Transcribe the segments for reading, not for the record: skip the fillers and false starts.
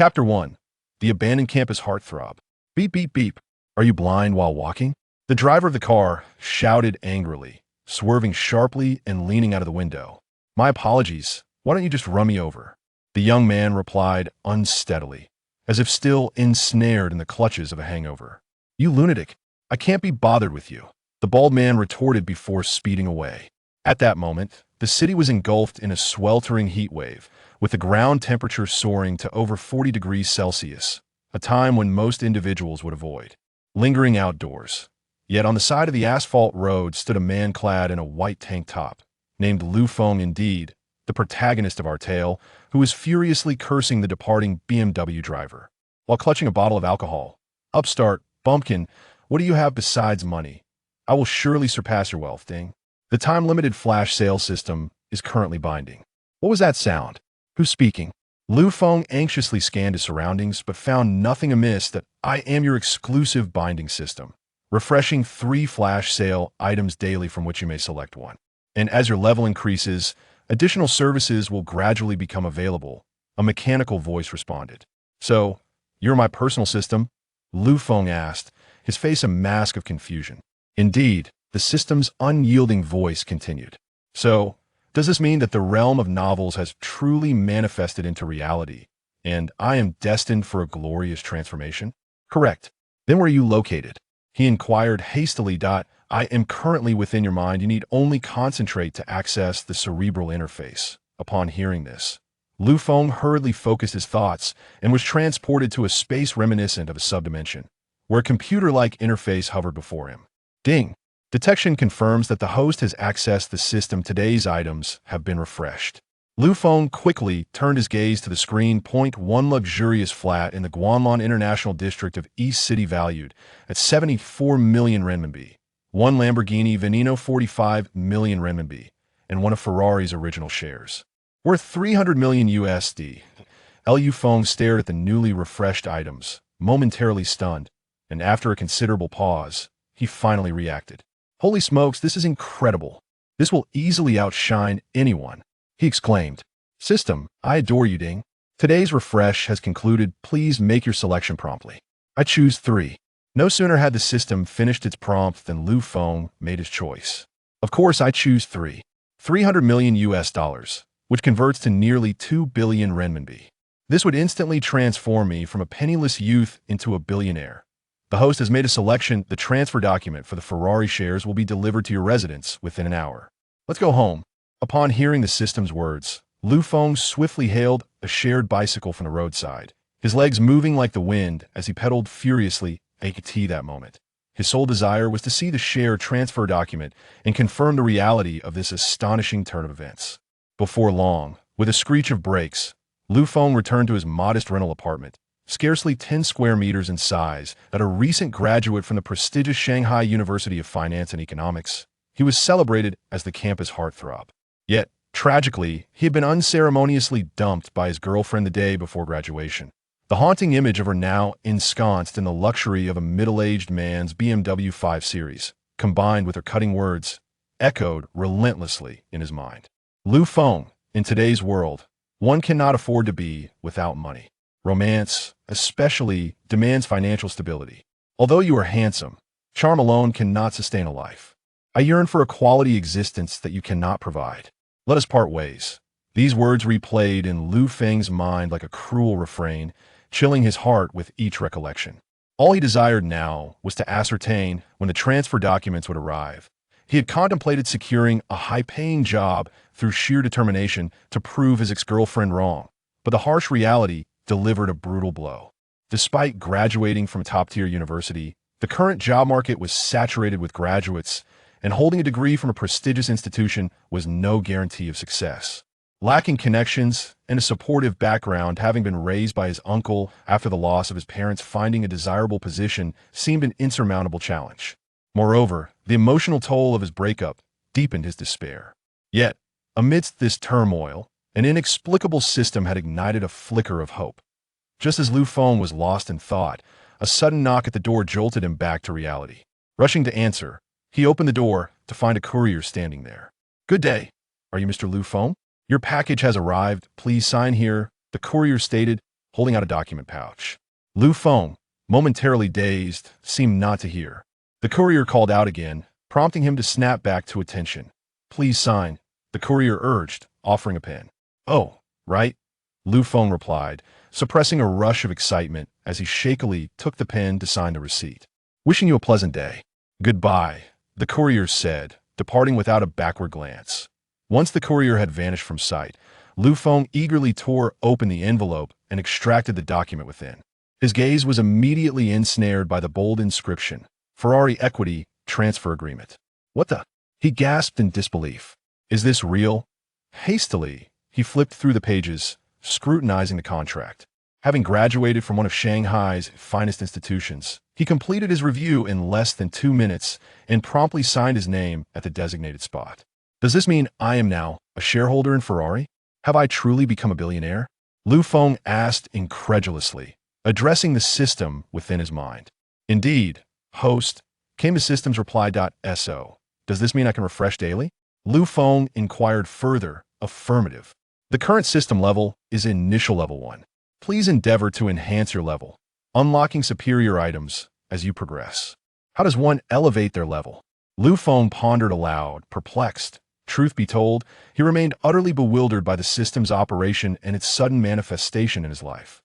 Chapter 1. The Abandoned Campus Heartthrob. Beep, beep, beep. Are you blind while walking? The driver of the car shouted angrily, swerving sharply and leaning out of the window. My apologies. Why don't you just run me over? The young man replied unsteadily, as if still ensnared in the clutches of a hangover. You lunatic. I can't be bothered with you. The bald man retorted before speeding away. At that moment, the city was engulfed in a sweltering heat wave, with the ground temperature soaring to over 40 degrees Celsius, a time when most individuals would avoid. Lingering outdoors. Yet on the side of the asphalt road stood a man clad in a white tank top, named Feng indeed, the protagonist of our tale, who was furiously cursing the departing BMW driver, while clutching a bottle of alcohol. Upstart, bumpkin, what do you have besides money? I will surely surpass your wealth, ding. The time-limited flash sale system is currently binding. What was that sound? Who's speaking? Feng anxiously scanned his surroundings, but found nothing amiss. That I am your exclusive binding system, refreshing 3 flash sale items daily from which you may select one. And as your level increases, additional services will gradually become available, a mechanical voice responded. So, you're my personal system? Feng asked, his face a mask of confusion. Indeed, the system's unyielding voice continued. So, does this mean that the realm of novels has truly manifested into reality, and I am destined for a glorious transformation? Correct. Then where are you located? He inquired hastily. I am currently within your mind. You need only concentrate to access the cerebral interface. Upon hearing this, Feng hurriedly focused his thoughts and was transported to a space reminiscent of a subdimension, where a computer-like interface hovered before him. Ding! Detection confirms that the host has accessed the system. Today's items have been refreshed. Feng quickly turned his gaze to the screen. One luxurious flat in the Guanlon International District of East City valued at 74 million renminbi. One Lamborghini Veneno 45 million renminbi, and one of Ferrari's original shares, worth 300 million USD. Feng stared at the newly refreshed items, momentarily stunned, and after a considerable pause, he finally reacted. Holy smokes, this is incredible. This will easily outshine anyone, he exclaimed. System, I adore you, ding. Today's refresh has concluded. Please make your selection promptly. I choose 3. No sooner had the system finished its prompt than Feng made his choice. Of course, I choose 3. 300 million US dollars, which converts to nearly 2 billion renminbi. This would instantly transform me from a penniless youth into a billionaire. The host has made a selection. The transfer document for the Ferrari shares will be delivered to your residence within an hour. Let's go home. Upon hearing the system's words, Feng swiftly hailed a shared bicycle from the roadside, his legs moving like the wind as he pedaled furiously. That moment, his sole desire was to see the share transfer document and confirm the reality of this astonishing turn of events. Before long, with a screech of brakes, Feng returned to his modest rental apartment, scarcely 10 square meters in size. That a recent graduate from the prestigious Shanghai University of Finance and Economics, he was celebrated as the campus heartthrob. Yet, tragically, he had been unceremoniously dumped by his girlfriend the day before graduation. The haunting image of her now ensconced in the luxury of a middle-aged man's BMW 5 Series, combined with her cutting words, echoed relentlessly in his mind. Feng, in today's world, one cannot afford to be without money. Romance, especially, demands financial stability. Although you are handsome, charm alone cannot sustain a life. I yearn for a quality existence that you cannot provide. Let us part ways. These words replayed in Feng's mind like a cruel refrain, chilling his heart with each recollection. All he desired now was to ascertain when the transfer documents would arrive. He had contemplated securing a high-paying job through sheer determination to prove his ex-girlfriend wrong, but the harsh reality delivered a brutal blow. Despite graduating from a top-tier university, the current job market was saturated with graduates, and holding a degree from a prestigious institution was no guarantee of success. Lacking connections and a supportive background, having been raised by his uncle after the loss of his parents, finding a desirable position seemed an insurmountable challenge. Moreover, the emotional toll of his breakup deepened his despair. Yet, amidst this turmoil, an inexplicable system had ignited a flicker of hope. Just as Feng was lost in thought, a sudden knock at the door jolted him back to reality. Rushing to answer, he opened the door to find a courier standing there. Good day. Are you Mr. Feng? Your package has arrived. Please sign here, the courier stated, holding out a document pouch. Lu Feng, momentarily dazed, seemed not to hear. The courier called out again, prompting him to snap back to attention. "Please sign," the courier urged, offering a pen. "Oh, right," Lu Feng replied, suppressing a rush of excitement as he shakily took the pen to sign the receipt. "Wishing you a pleasant day." "Goodbye," the courier said, departing without a backward glance. Once the courier had vanished from sight, Lu Feng eagerly tore open the envelope and extracted the document within. His gaze was immediately ensnared by the bold inscription, "Ferrari Equity Transfer Agreement." "What the?" he gasped in disbelief. "Is this real?" Hastily, he flipped through the pages, scrutinizing the contract. Having graduated from one of Shanghai's finest institutions, he completed his review in less than 2 minutes and promptly signed his name at the designated spot. "Does this mean I am now a shareholder in Ferrari? Have I truly become a billionaire?" Lu Feng asked incredulously, addressing the system within his mind. "Indeed, host," came the system's reply.so. "Does this mean I can refresh daily?" Lu Feng inquired further. Affirmative. "The current system level is initial level 1. Please endeavor to enhance your level, unlocking superior items as you progress." How does one elevate their level? Lu Feng pondered aloud, perplexed. Truth be told, he remained utterly bewildered by the system's operation and its sudden manifestation in his life.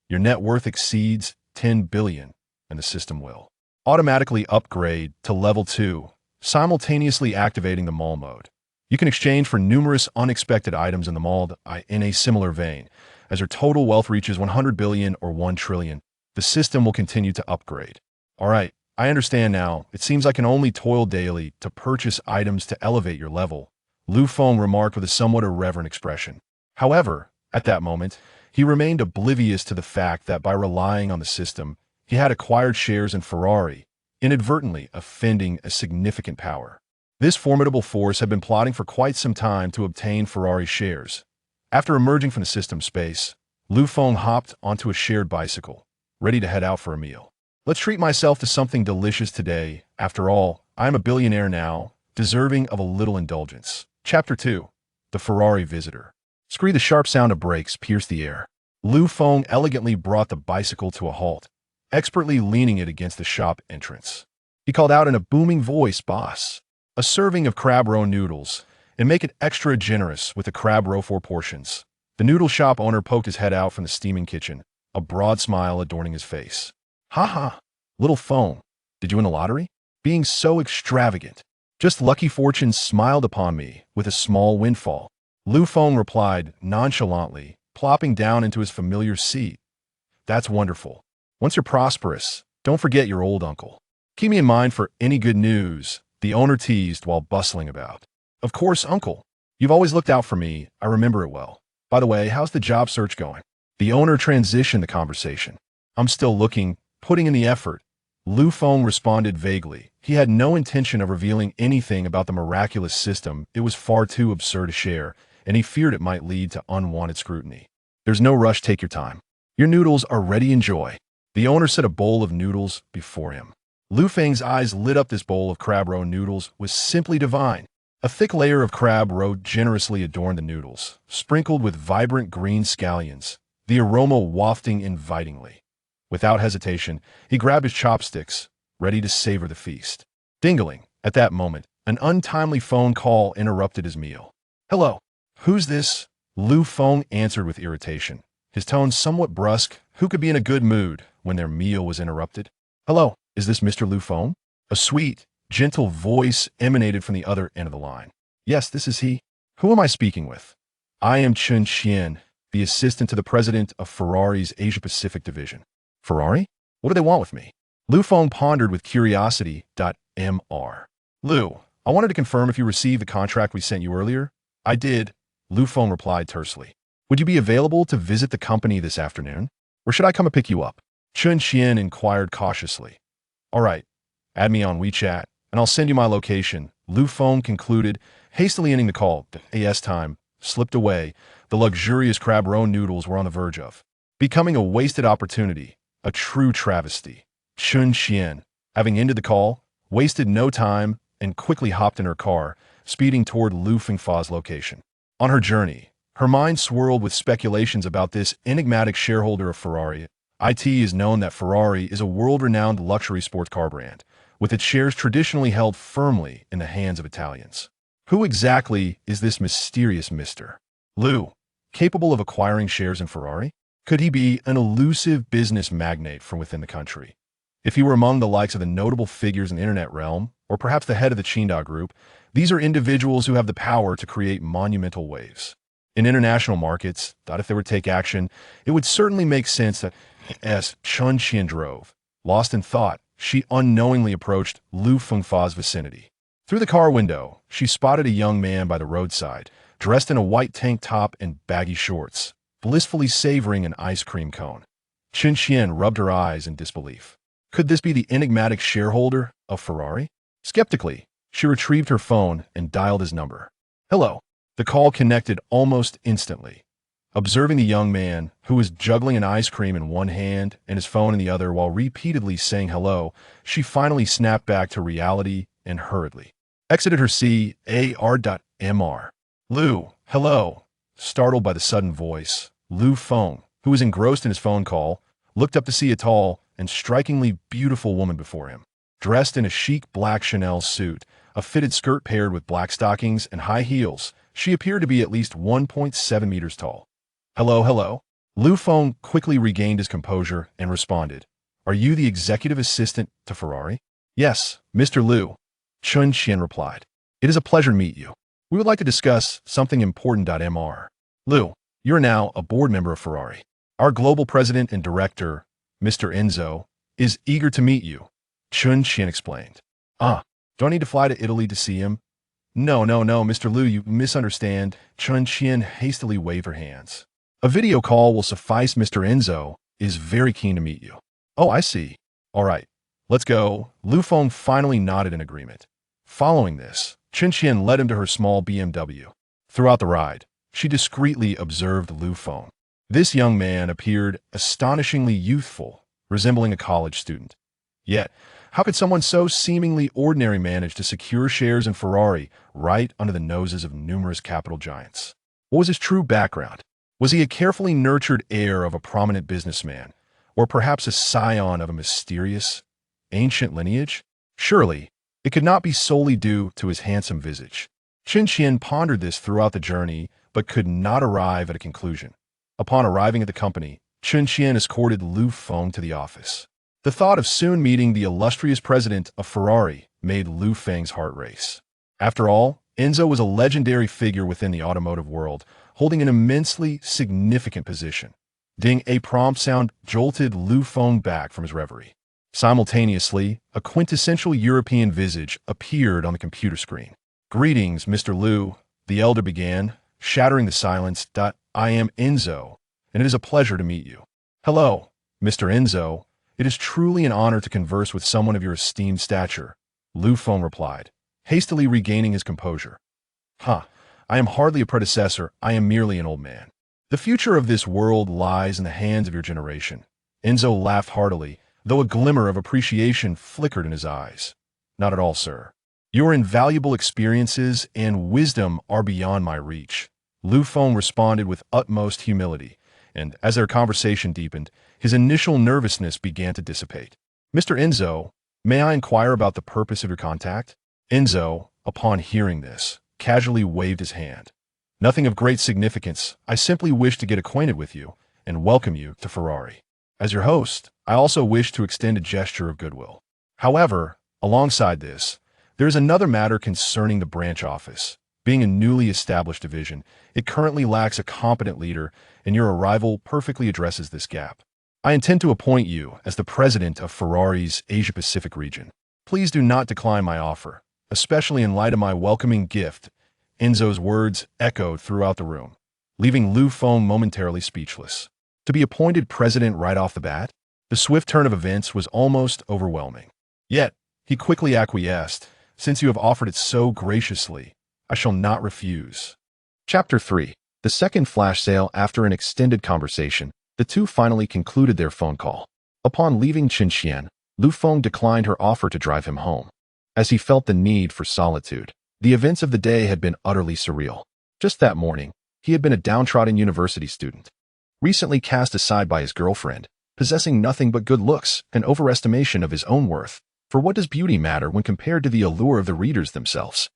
Your net worth exceeds 10 billion, and the system will automatically upgrade to level 2, simultaneously activating the mall mode. You can exchange for numerous unexpected items in the mall in a similar vein. As your total wealth reaches 100 billion or 1 trillion, the system will continue to upgrade. All right, I understand now. It seems I can only toil daily to purchase items to elevate your level, Lu Feng remarked with a somewhat irreverent expression. However, at that moment, he remained oblivious to the fact that by relying on the system, he had acquired shares in Ferrari, inadvertently offending a significant power. This formidable force had been plotting for quite some time to obtain Ferrari shares. After emerging from the system space, Lu Feng hopped onto a shared bicycle, ready to head out for a meal. "Let's treat myself to something delicious today. After all, I am a billionaire now, deserving of a little indulgence." Chapter 2. The Ferrari Visitor. The sharp sound of brakes pierced the air. Lu Feng elegantly brought the bicycle to a halt, expertly leaning it against the shop entrance. He called out in a booming voice, "Boss, a serving of crab roe noodles, and make it extra generous with the crab roe 4 portions." The noodle shop owner poked his head out from the steaming kitchen, a broad smile adorning his face. "Ha ha, little Feng, did you win the lottery? Being so extravagant. Just lucky fortune smiled upon me with a small windfall." Lu Feng replied nonchalantly, plopping down into his familiar seat. "That's wonderful. Once you're prosperous, don't forget your old uncle. Keep me in mind for any good news," the owner teased while bustling about. "Of course, uncle. You've always looked out for me. I remember it well. By the way, how's the job search going?" The owner transitioned the conversation. "I'm still looking, putting in the effort," Lu Feng responded vaguely. He had no intention of revealing anything about the miraculous system. It was far too absurd to share, and he feared it might lead to unwanted scrutiny. "There's no rush, take your time. Your noodles are ready, enjoy." The owner set a bowl of noodles before him. Lu Feng's eyes lit up. This bowl of crab roe noodles was simply divine. A thick layer of crab roe generously adorned the noodles, sprinkled with vibrant green scallions, the aroma wafting invitingly. Without hesitation, he grabbed his chopsticks, ready to savor the feast. Dingling, at that moment, an untimely phone call interrupted his meal. "Hello, who's this?" Lu Feng answered with irritation, his tone somewhat brusque. Who could be in a good mood when their meal was interrupted? "Hello, is this Mr. Lu Feng?" A sweet, gentle voice emanated from the other end of the line. "Yes, this is he. Who am I speaking with?" "I am Chen Xian, the assistant to the president of Ferrari's Asia-Pacific division." "Ferrari? What do they want with me?" Lu Feng pondered with curiosity. Mr. "Lu, I wanted to confirm if you received the contract we sent you earlier." "I did," Lu Feng replied tersely. "Would you be available to visit the company this afternoon? Or should I come and pick you up?" Chen Xian inquired cautiously. "All right, add me on WeChat, and I'll send you my location," Lu Feng concluded, hastily ending the call. The AS time slipped away. The luxurious crab roe noodles were on the verge of becoming a wasted opportunity, a true travesty. Chen Xian, having ended the call, wasted no time and quickly hopped in her car, speeding toward Lu Fengfa's location. On her journey, Her mind swirled with speculations about this enigmatic shareholder of Ferrari. It is known that Ferrari is a world-renowned luxury sports car brand, with its shares traditionally held firmly in the hands of Italians. Who exactly is this mysterious Mr. Lou, capable of acquiring shares in Ferrari? Could he be an elusive business magnate from within the country? If he were among the likes of the notable figures in the internet realm, or perhaps the head of the Chinda Group, these are individuals who have the power to create monumental waves. In international markets, if they were to take action, it would certainly make sense that as Chun Qian drove, lost in thought, she unknowingly approached Lu Fengfa's vicinity. Through the car window, she spotted a young man by the roadside, dressed in a white tank top and baggy shorts, blissfully savoring an ice cream cone. Chun Qian rubbed her eyes in disbelief. Could this be the enigmatic shareholder of Ferrari? Skeptically, she retrieved her phone and dialed his number. Hello. The call connected almost instantly. Observing the young man, who was juggling an ice cream in one hand and his phone in the other while repeatedly saying hello, she finally snapped back to reality and hurriedly exited her CAR.MR. Lou, hello. Startled by the sudden voice, Lu Feng, who was engrossed in his phone call, looked up to see a tall and strikingly beautiful woman before him. Dressed in a chic black Chanel suit, a fitted skirt paired with black stockings and high heels, she appeared to be at least 1.7 meters tall. Hello, hello. Lu Feng quickly regained his composure and responded. Are you the executive assistant to Ferrari? Yes, Mr. Lu. Chun Qian replied. It is a pleasure to meet you. We would like to discuss something important. Mr. Lu, you're now a board member of Ferrari. Our global president and director, Mr. Enzo, is eager to meet you. Chun Qian explained. Do I need to fly to Italy to see him? No, Mr. Lu, you misunderstand. Chun Qian hastily waved her hands. A video call will suffice. Mr. Enzo is very keen to meet you. Oh, I see. All right, let's go. Lu Feng finally nodded in agreement. Following this, Chun Qian led him to her small BMW. Throughout the ride, she discreetly observed Lu Feng. This young man appeared astonishingly youthful, resembling a college student. Yet, how could someone so seemingly ordinary manage to secure shares in Ferrari right under the noses of numerous capital giants? What was his true background? Was he a carefully nurtured heir of a prominent businessman, or perhaps a scion of a mysterious, ancient lineage? Surely, it could not be solely due to his handsome visage. Chun Qian pondered this throughout the journey, but could not arrive at a conclusion. Upon arriving at the company, Chun Qian escorted Lu Feng to the office. The thought of soon meeting the illustrious president of Ferrari made Lu Feng's heart race. After all, Enzo was a legendary figure within the automotive world, holding an immensely significant position. Ding, a prompt sound jolted Lu Feng back from his reverie. Simultaneously, a quintessential European visage appeared on the computer screen. Greetings, Mr. Lu, the elder began, shattering the silence. I am Enzo, and it is a pleasure to meet you. Hello, Mr. Enzo. It is truly an honor to converse with someone of your esteemed stature, Lu Feng replied, hastily regaining his composure. I am hardly a predecessor, I am merely an old man. The future of this world lies in the hands of your generation. Enzo laughed heartily, though a glimmer of appreciation flickered in his eyes. Not at all, sir. Your invaluable experiences and wisdom are beyond my reach. Lu Feng responded with utmost humility, and as their conversation deepened, his initial nervousness began to dissipate. Mr. Enzo, may I inquire about the purpose of your contact? Enzo, upon hearing this, casually waved his hand. Nothing of great significance. I simply wish to get acquainted with you and welcome you to Ferrari. As your host, I also wish to extend a gesture of goodwill. However, alongside this, there is another matter concerning the branch office. Being a newly established division, it currently lacks a competent leader, and your arrival perfectly addresses this gap. I intend to appoint you as the president of Ferrari's Asia-Pacific region. Please do not decline my offer, especially in light of my welcoming gift. Enzo's words echoed throughout the room, leaving Lu Feng momentarily speechless. To be appointed president right off the bat? The swift turn of events was almost overwhelming. Yet, he quickly acquiesced. Since you have offered it so graciously, I shall not refuse. Chapter 3. The second flash sale. After an extended conversation, the two finally concluded their phone call. Upon leaving Chun Qian, Lu Feng declined her offer to drive him home, as he felt the need for solitude. The events of the day had been utterly surreal. Just that morning, He had been a downtrodden university student, recently cast aside by his girlfriend, possessing nothing but good looks and overestimation of his own worth. For what does beauty matter when compared to the allure of the readers themselves?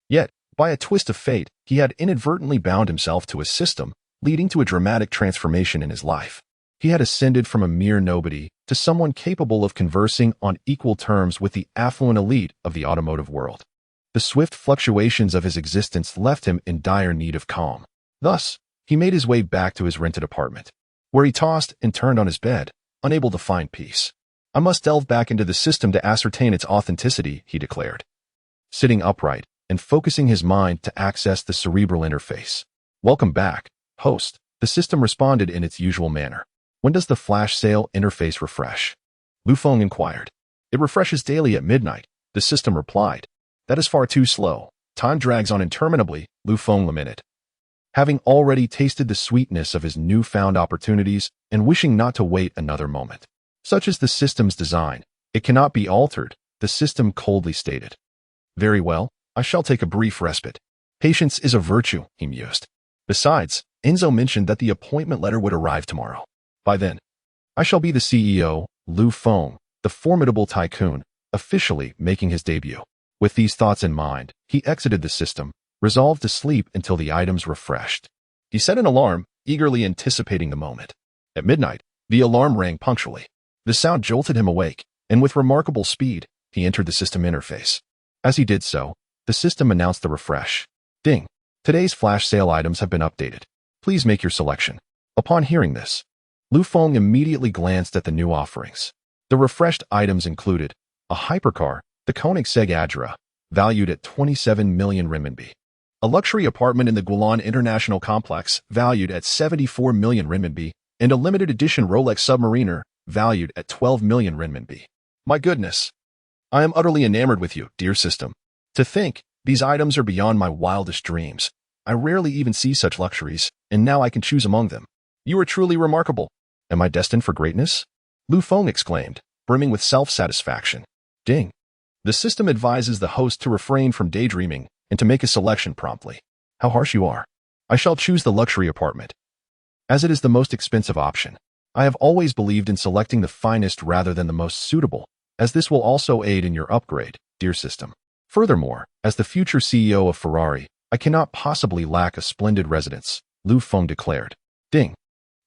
Yet, by a twist of fate, he had inadvertently bound himself to a system, leading to a dramatic transformation in his life. He had ascended from a mere nobody to someone capable of conversing on equal terms with the affluent elite of the automotive world. The swift fluctuations of his existence left him in dire need of calm. Thus, he made his way back to his rented apartment, where he tossed and turned on his bed, unable to find peace. I must delve back into the system to ascertain its authenticity, he declared, sitting upright and focusing his mind to access the cerebral interface. Welcome back, host, the system responded in its usual manner. When does the flash sale interface refresh? Feng inquired. It refreshes daily at midnight, the system replied. That is far too slow. Time drags on interminably, Feng lamented. Having already tasted the sweetness of his newfound opportunities and wishing not to wait another moment. Such is the system's design. It cannot be altered, the system coldly stated. Very well, I shall take a brief respite. Patience is a virtue, he mused. Besides, Enzo mentioned that the appointment letter would arrive tomorrow. By then, I shall be the CEO, Feng, the formidable tycoon, officially making his debut. With these thoughts in mind, he exited the system, resolved to sleep until the items refreshed. He set an alarm, eagerly anticipating the moment. At midnight, the alarm rang punctually. The sound jolted him awake, and with remarkable speed, he entered the system interface. As he did so, the system announced the refresh. Ding! Today's flash sale items have been updated. Please make your selection. Upon hearing this, Feng immediately glanced at the new offerings. The refreshed items included a hypercar, the Koenigsegg Adra, valued at 27 million renminbi. A luxury apartment in the Guilan International Complex, valued at 74 million renminbi, and a limited edition Rolex Submariner, valued at 12 million renminbi. My goodness! I am utterly enamored with you, dear system. To think, these items are beyond my wildest dreams. I rarely even see such luxuries, and now I can choose among them. You are truly remarkable. Am I destined for greatness? Feng exclaimed, brimming with self-satisfaction. Ding! The system advises the host to refrain from daydreaming and to make a selection promptly. How harsh you are. I shall choose the luxury apartment, as it is the most expensive option. I have always believed in selecting the finest rather than the most suitable, as this will also aid in your upgrade, dear system. Furthermore, as the future CEO of Ferrari, I cannot possibly lack a splendid residence, Feng declared. Ding!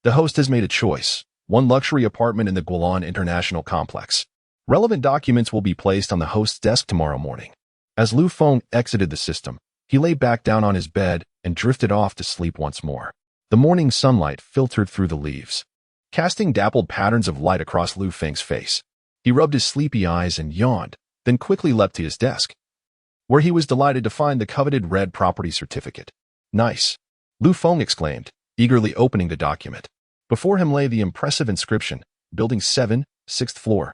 The host has made a choice. One luxury apartment in the Guilan International Complex. Relevant documents will be placed on the host's desk tomorrow morning. As Feng exited the system, he lay back down on his bed and drifted off to sleep once more. The morning sunlight filtered through the leaves, casting dappled patterns of light across Feng's face. He rubbed his sleepy eyes and yawned, then quickly leapt to his desk, where he was delighted to find the coveted red property certificate. Nice! Feng exclaimed, eagerly opening the document. Before him lay the impressive inscription, Building 7, 6th floor.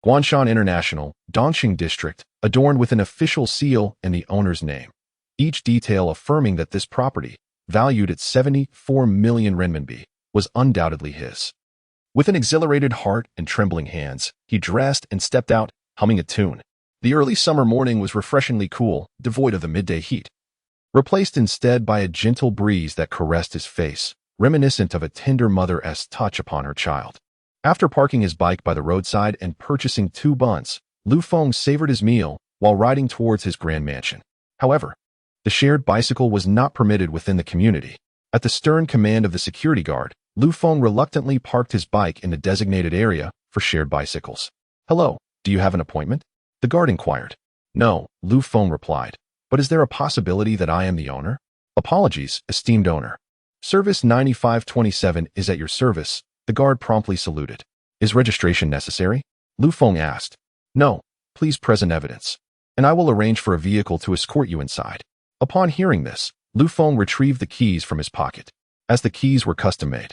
Guanshan International, Dongqing District, adorned with an official seal and the owner's name. Each detail affirming that this property, valued at 74 million renminbi, was undoubtedly his. With an exhilarated heart and trembling hands, he dressed and stepped out, humming a tune. The early summer morning was refreshingly cool, devoid of the midday heat, replaced instead by a gentle breeze that caressed his face, reminiscent of a tender mother's touch upon her child. After parking his bike by the roadside and purchasing 2 buns, Feng savored his meal while riding towards his grand mansion. However, the shared bicycle was not permitted within the community. At the stern command of the security guard, Feng reluctantly parked his bike in the designated area for shared bicycles. Hello, do you have an appointment? The guard inquired. No, Feng replied. But is there a possibility that I am the owner? Apologies, esteemed owner. Service 9527 is at your service, the guard promptly saluted. Is registration necessary? Feng asked. No, please present evidence, and I will arrange for a vehicle to escort you inside. Upon hearing this, Feng retrieved the keys from his pocket. As the keys were custom-made,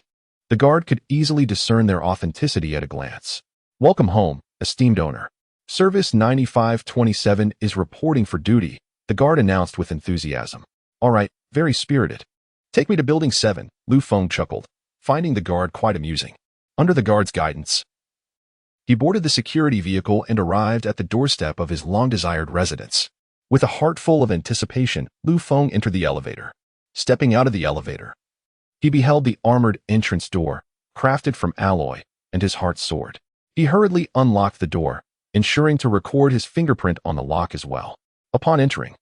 the guard could easily discern their authenticity at a glance. Welcome home, esteemed owner. Service 9527 is reporting for duty, the guard announced with enthusiasm. All right, very spirited. Take me to Building 7, Feng chuckled, finding the guard quite amusing. Under the guard's guidance, he boarded the security vehicle and arrived at the doorstep of his long-desired residence. With a heart full of anticipation, Feng entered the elevator. Stepping out of the elevator, he beheld the armored entrance door, crafted from alloy, and his heart soared. He hurriedly unlocked the door, ensuring to record his fingerprint on the lock as well. Upon entering,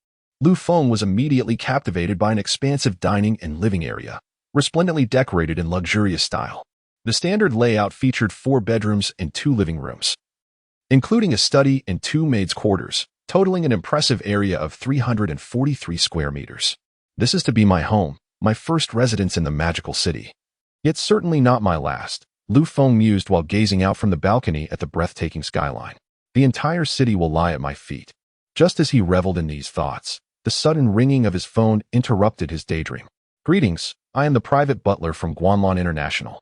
Feng was immediately captivated by an expansive dining and living area, resplendently decorated in luxurious style. The standard layout featured 4 bedrooms and 2 living rooms, including a study and 2 maids' quarters, totaling an impressive area of 343 square meters. This is to be my home, my first residence in the magical city. Yet certainly not my last, Feng mused while gazing out from the balcony at the breathtaking skyline. The entire city will lie at my feet. Just as he reveled in these thoughts, the sudden ringing of his phone interrupted his daydream. Greetings, I am the private butler from Guanlan International.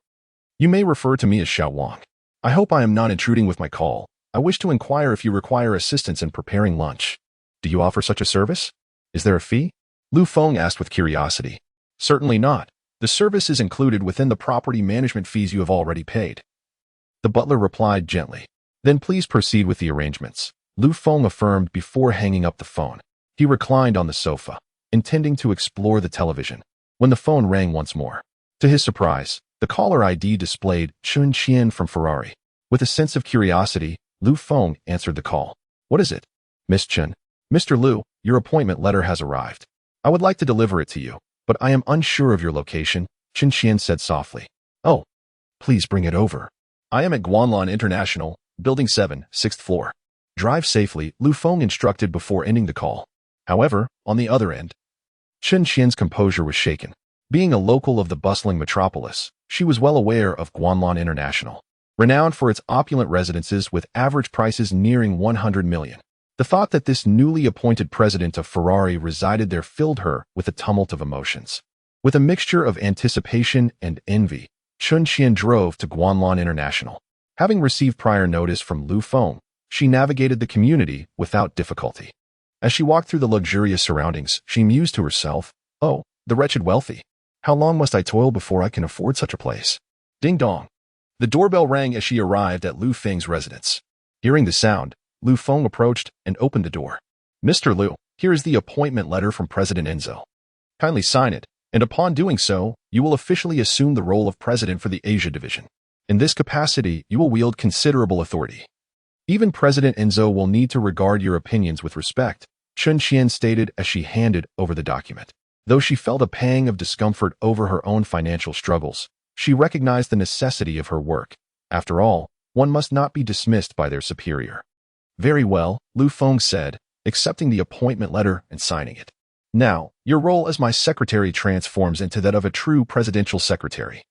You may refer to me as Xiao Wang. I hope I am not intruding with my call. I wish to inquire if you require assistance in preparing lunch. Do you offer such a service? Is there a fee? Feng asked with curiosity. Certainly not. The service is included within the property management fees you have already paid. The butler replied gently. Then please proceed with the arrangements, Feng affirmed before hanging up the phone. He reclined on the sofa, intending to explore the television, when the phone rang once more. To his surprise, the caller ID displayed Chun Qian from Ferrari. With a sense of curiosity, Feng answered the call. What is it? Miss Chen. Mr. Liu, your appointment letter has arrived. I would like to deliver it to you, but I am unsure of your location, Chun Qian said softly. Oh, please bring it over. I am at Guanlan International, Building 7, 6th floor. Drive safely, Feng instructed before ending the call. However, on the other end, Chun Qian's composure was shaken. Being a local of the bustling metropolis, she was well aware of Guanlan International, renowned for its opulent residences with average prices nearing 100 million. The thought that this newly appointed president of Ferrari resided there filled her with a tumult of emotions. With a mixture of anticipation and envy, Chun Qian drove to Guanlan International. Having received prior notice from Feng, she navigated the community without difficulty. As she walked through the luxurious surroundings, she mused to herself, "Oh, the wretched wealthy. How long must I toil before I can afford such a place?" Ding dong. The doorbell rang as she arrived at Feng's residence. Hearing the sound, Feng approached and opened the door. "Mr. Liu, here is the appointment letter from President Enzo. Kindly sign it, and upon doing so, you will officially assume the role of president for the Asia division. In this capacity, you will wield considerable authority. Even President Enzo will need to regard your opinions with respect," Chun Qian stated as she handed over the document. Though she felt a pang of discomfort over her own financial struggles, she recognized the necessity of her work. After all, one must not be dismissed by their superior. "Very well," Feng said, accepting the appointment letter and signing it. "Now, your role as my secretary transforms into that of a true presidential secretary,"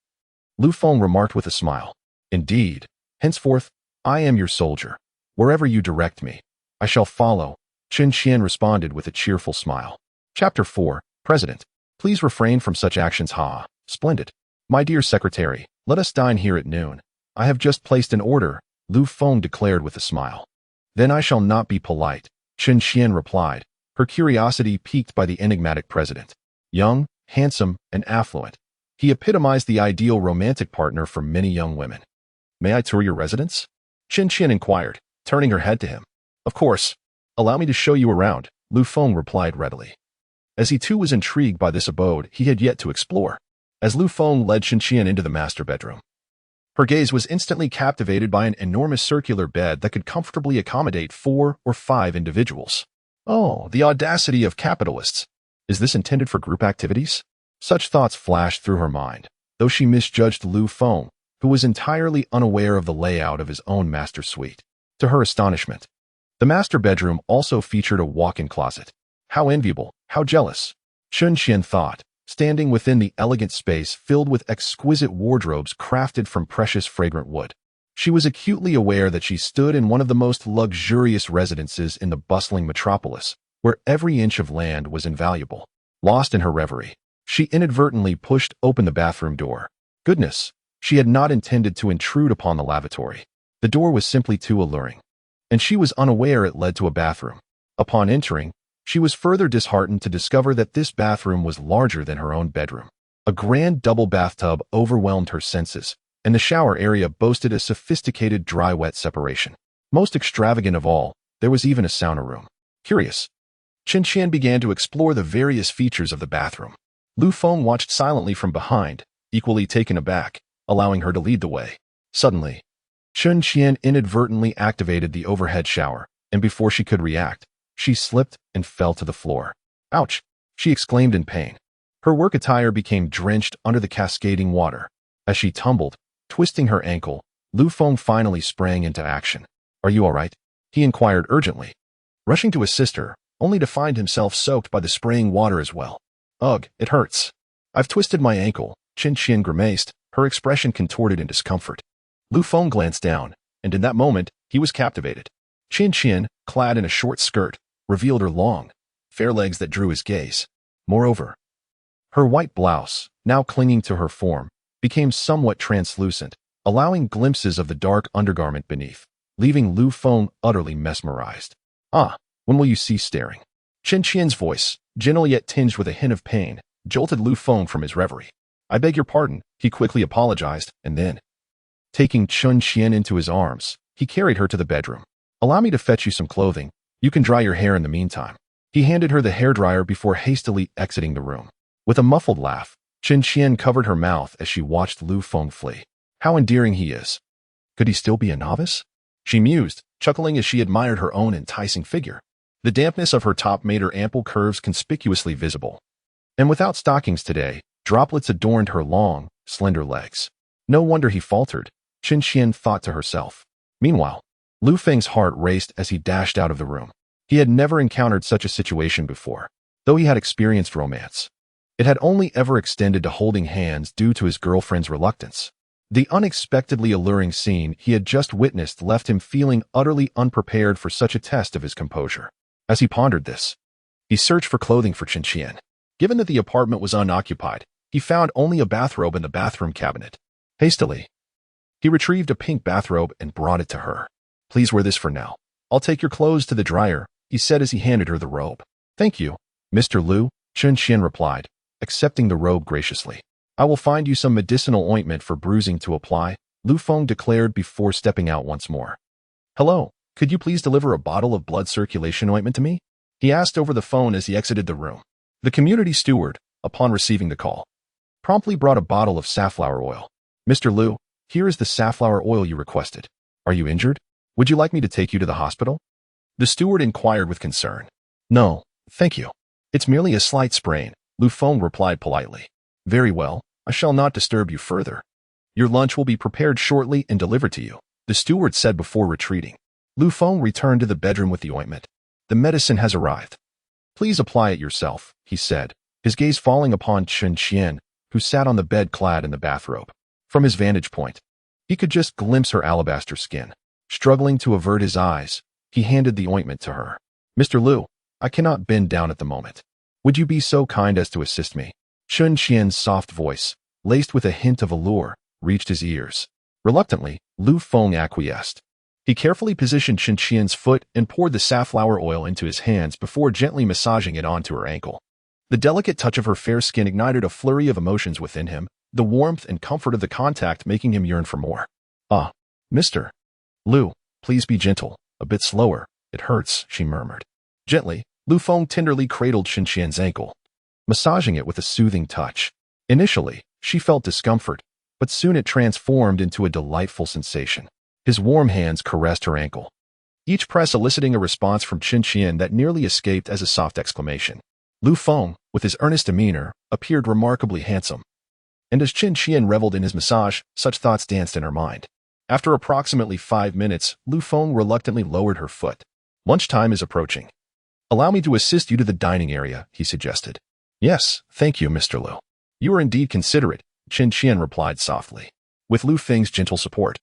Feng remarked with a smile. "Indeed. Henceforth, I am your soldier. Wherever you direct me, I shall follow," Chun Qian responded with a cheerful smile. Chapter 4, President. Please refrain from such actions. Ha. Splendid. My dear secretary, let us dine here at noon. I have just placed an order, Feng declared with a smile. Then I shall not be polite, Chun Qian replied, her curiosity piqued by the enigmatic president. Young, handsome, and affluent, he epitomized the ideal romantic partner for many young women. "May I tour your residence?" Chun Qian inquired, turning her head to him. "Of course. Allow me to show you around," Feng replied readily. As he too was intrigued by this abode he had yet to explore, as Feng led Chun Qian into the master bedroom. Her gaze was instantly captivated by an enormous circular bed that could comfortably accommodate 4 or 5 individuals. Oh, the audacity of capitalists! Is this intended for group activities? Such thoughts flashed through her mind, though she misjudged Feng, who was entirely unaware of the layout of his own master suite. To her astonishment, the master bedroom also featured a walk-in closet. How enviable, how jealous, Chun Qian thought, standing within the elegant space filled with exquisite wardrobes crafted from precious fragrant wood. She was acutely aware that she stood in one of the most luxurious residences in the bustling metropolis, where every inch of land was invaluable. Lost in her reverie, she inadvertently pushed open the bathroom door. Goodness, she had not intended to intrude upon the lavatory. The door was simply too alluring, and she was unaware it led to a bathroom. Upon entering, she was further disheartened to discover that this bathroom was larger than her own bedroom. A grand double bathtub overwhelmed her senses, and the shower area boasted a sophisticated dry-wet separation. Most extravagant of all, there was even a sauna room. Curious, Chun Qian began to explore the various features of the bathroom. Lu Feng watched silently from behind, equally taken aback, allowing her to lead the way. Suddenly, Chun Qian inadvertently activated the overhead shower, and before she could react, she slipped and fell to the floor. Ouch! She exclaimed in pain. Her work attire became drenched under the cascading water. As she tumbled, twisting her ankle, Lu Feng finally sprang into action. Are you all right? He inquired urgently, rushing to assist her, only to find himself soaked by the spraying water as well. Ugh, it hurts. I've twisted my ankle, Chun Qian grimaced, her expression contorted in discomfort. Lu Feng glanced down, and in that moment, he was captivated. Chun Qian, clad in a short skirt, revealed her long, fair legs that drew his gaze. Moreover, her white blouse, now clinging to her form, became somewhat translucent, allowing glimpses of the dark undergarment beneath, leaving Lu Feng utterly mesmerized. Ah, when will you cease staring? Chun Qian's voice, gentle yet tinged with a hint of pain, jolted Lu Feng from his reverie. I beg your pardon, he quickly apologized, and then, taking Chun Qian into his arms, he carried her to the bedroom. Allow me to fetch you some clothing. You can dry your hair in the meantime. He handed her the hairdryer before hastily exiting the room. With a muffled laugh, Chun Qian covered her mouth as she watched Lu Feng flee. How endearing he is. Could he still be a novice? She mused, chuckling as she admired her own enticing figure. The dampness of her top made her ample curves conspicuously visible. And without stockings today, droplets adorned her long, slender legs. No wonder he faltered, Chun Qian thought to herself. Meanwhile, Lu Feng's heart raced as he dashed out of the room. He had never encountered such a situation before, though he had experienced romance. It had only ever extended to holding hands due to his girlfriend's reluctance. The unexpectedly alluring scene he had just witnessed left him feeling utterly unprepared for such a test of his composure. As he pondered this, he searched for clothing for Chun Qian. Given that the apartment was unoccupied, he found only a bathrobe in the bathroom cabinet. Hastily, he retrieved a pink bathrobe and brought it to her. Please wear this for now. I'll take your clothes to the dryer, he said as he handed her the robe. Thank you, Mr. Lu, Chun Qian replied, accepting the robe graciously. I will find you some medicinal ointment for bruising to apply, Lu Feng declared before stepping out once more. Hello, could you please deliver a bottle of blood circulation ointment to me? He asked over the phone as he exited the room. The community steward, upon receiving the call, promptly brought a bottle of safflower oil. Mr. Lu, here is the safflower oil you requested. Are you injured? Would you like me to take you to the hospital? The steward inquired with concern. No, thank you. It's merely a slight sprain, Lu Feng replied politely. Very well, I shall not disturb you further. Your lunch will be prepared shortly and delivered to you, the steward said before retreating. Lu Feng returned to the bedroom with the ointment. The medicine has arrived. Please apply it yourself, he said, his gaze falling upon Chun Qian, who sat on the bed clad in the bathrobe. From his vantage point, he could just glimpse her alabaster skin. Struggling to avert his eyes, he handed the ointment to her. Mr. Lu, I cannot bend down at the moment. Would you be so kind as to assist me? Chun Qian's soft voice, laced with a hint of allure, reached his ears. Reluctantly, Lu Feng acquiesced. He carefully positioned Chun Qian's foot and poured the safflower oil into his hands before gently massaging it onto her ankle. The delicate touch of her fair skin ignited a flurry of emotions within him, the warmth and comfort of the contact making him yearn for more. Ah, Mr. Lu, please be gentle, a bit slower, it hurts, she murmured. Gently, Lu Feng tenderly cradled Chun Qian's ankle, massaging it with a soothing touch. Initially, she felt discomfort, but soon it transformed into a delightful sensation. His warm hands caressed her ankle, each press eliciting a response from Chun Qian that nearly escaped as a soft exclamation. Lu Feng, with his earnest demeanor, appeared remarkably handsome. And as Chun Qian reveled in his massage, such thoughts danced in her mind. After approximately 5 minutes, Lu Feng reluctantly lowered her foot. Lunchtime is approaching. Allow me to assist you to the dining area, he suggested. Yes, thank you, Mr. Lu. You are indeed considerate, Chun Qian replied softly. With Lu Feng's gentle support,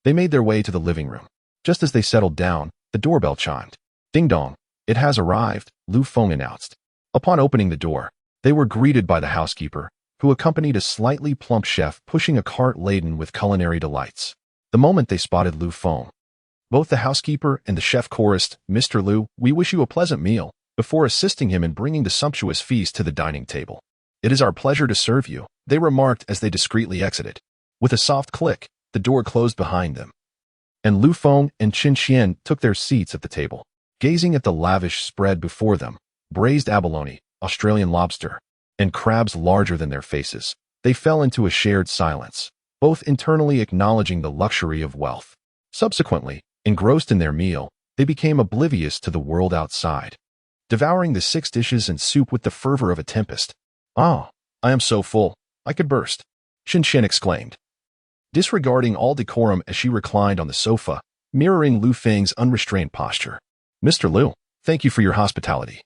they made their way to the living room. Just as they settled down, the doorbell chimed. Ding dong, it has arrived, Lu Feng announced. Upon opening the door, they were greeted by the housekeeper, who accompanied a slightly plump chef pushing a cart laden with culinary delights. The moment they spotted Lu Feng, both the housekeeper and the chef chorused, Mr. Lu, we wish you a pleasant meal, before assisting him in bringing the sumptuous feast to the dining table. It is our pleasure to serve you, they remarked as they discreetly exited. With a soft click, the door closed behind them, and Lu Feng and Chun Qian took their seats at the table, gazing at the lavish spread before them: braised abalone, Australian lobster, and crabs larger than their faces. They fell into a shared silence, both internally acknowledging the luxury of wealth. Subsequently, engrossed in their meal, they became oblivious to the world outside, devouring the 6 dishes and soup with the fervor of a tempest. "Ah, I am so full, I could burst," Qinshan exclaimed, disregarding all decorum as she reclined on the sofa, mirroring Lu Feng's unrestrained posture. "Mr. Lu, thank you for your hospitality.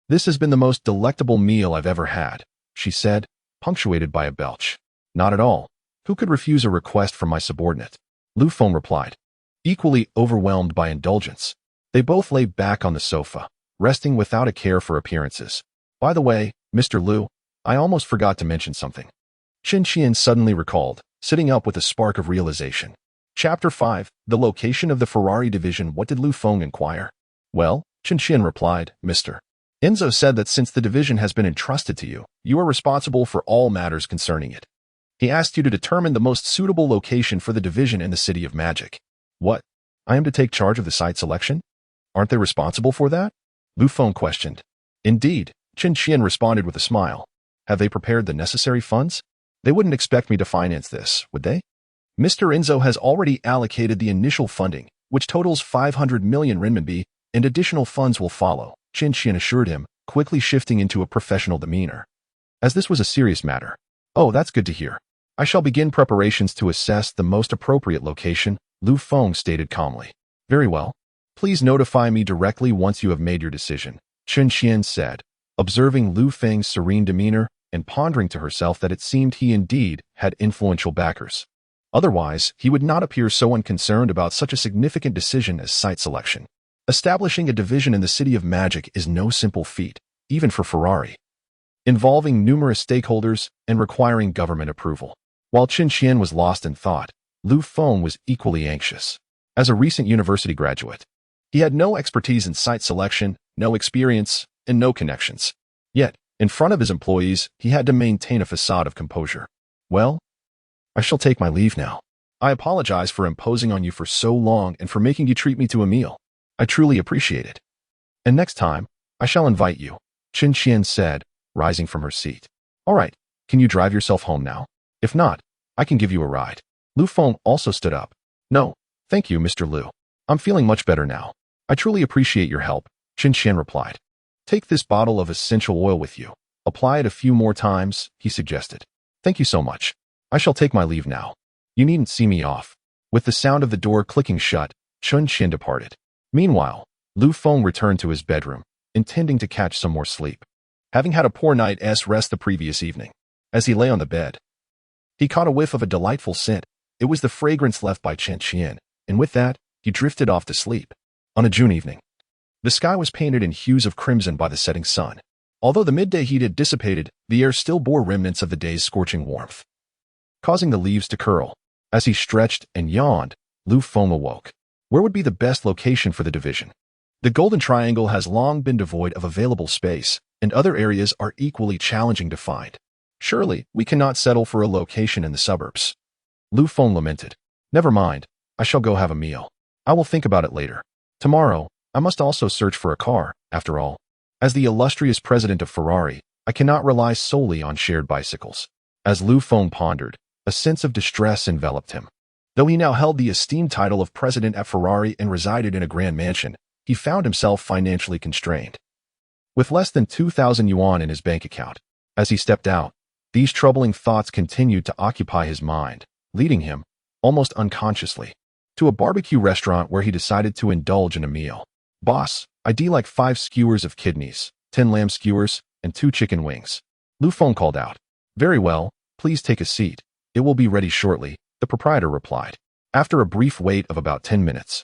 This has been the most delectable meal I've ever had," she said, punctuated by a belch. "Not at all. Who could refuse a request from my subordinate?" Lu Feng replied, equally overwhelmed by indulgence. They both lay back on the sofa, resting without a care for appearances. "By the way, Mr. Lu, I almost forgot to mention something," Qinshan suddenly recalled, sitting up with a spark of realization. Chapter 5, The Location of the Ferrari Division. What did Lu Feng inquire? "Well," Qinshan replied, "Mr. Enzo said that since the division has been entrusted to you, you are responsible for all matters concerning it. He asked you to determine the most suitable location for the division in the City of Magic." "What? I am to take charge of the site selection? Aren't they responsible for that?" Lu Feng questioned. "Indeed," Qinshan responded with a smile. "Have they prepared the necessary funds? They wouldn't expect me to finance this, would they?" "Mr. Enzo has already allocated the initial funding, which totals 500 million renminbi, and additional funds will follow," Qinshan assured him, quickly shifting into a professional demeanor. As this was a serious matter. "Oh, that's good to hear. I shall begin preparations to assess the most appropriate location," Lu Feng stated calmly. "Very well. Please notify me directly once you have made your decision," Qinshan said, observing Lu Feng's serene demeanor and pondering to herself that it seemed he indeed had influential backers. Otherwise, he would not appear so unconcerned about such a significant decision as site selection. Establishing a division in the City of Magic is no simple feat, even for Ferrari, involving numerous stakeholders and requiring government approval. While Qinshan was lost in thought, Lu Feng was equally anxious. As a recent university graduate, he had no expertise in site selection, no experience, and no connections. Yet, in front of his employees, he had to maintain a facade of composure. "Well, I shall take my leave now. I apologize for imposing on you for so long and for making you treat me to a meal. I truly appreciate it. And next time, I shall invite you," Qinshan said, rising from her seat. "All right, can you drive yourself home now? If not, I can give you a ride." Lu Feng also stood up. "No, thank you, Mr. Lu. I'm feeling much better now. I truly appreciate your help," Qinshan replied. "Take this bottle of essential oil with you. Apply it a few more times," he suggested. "Thank you so much. I shall take my leave now. You needn't see me off." With the sound of the door clicking shut, Qinshan departed. Meanwhile, Lu Feng returned to his bedroom, intending to catch some more sleep. Having had a poor night's rest the previous evening, as he lay on the bed, he caught a whiff of a delightful scent. It was the fragrance left by Qinshan, and with that, he drifted off to sleep. On a June evening, the sky was painted in hues of crimson by the setting sun. Although the midday heat had dissipated, the air still bore remnants of the day's scorching warmth, causing the leaves to curl. As he stretched and yawned, Lu Feng awoke. Where would be the best location for the division? The Golden Triangle has long been devoid of available space, and other areas are equally challenging to find. Surely, we cannot settle for a location in the suburbs. Lu Feng lamented. "Never mind, I shall go have a meal. I will think about it later. Tomorrow, I must also search for a car, after all. As the illustrious president of Ferrari, I cannot rely solely on shared bicycles." As Lu Feng pondered, a sense of distress enveloped him. Though he now held the esteemed title of president at Ferrari and resided in a grand mansion, he found himself financially constrained, with less than 2,000 yuan in his bank account. As he stepped out, these troubling thoughts continued to occupy his mind, leading him, almost unconsciously, to a barbecue restaurant where he decided to indulge in a meal. "Boss, I'd like 5 skewers of kidneys, 10 lamb skewers, and 2 chicken wings," Lu Feng called out. "Very well, please take a seat. It will be ready shortly," the proprietor replied. After a brief wait of about 10 minutes,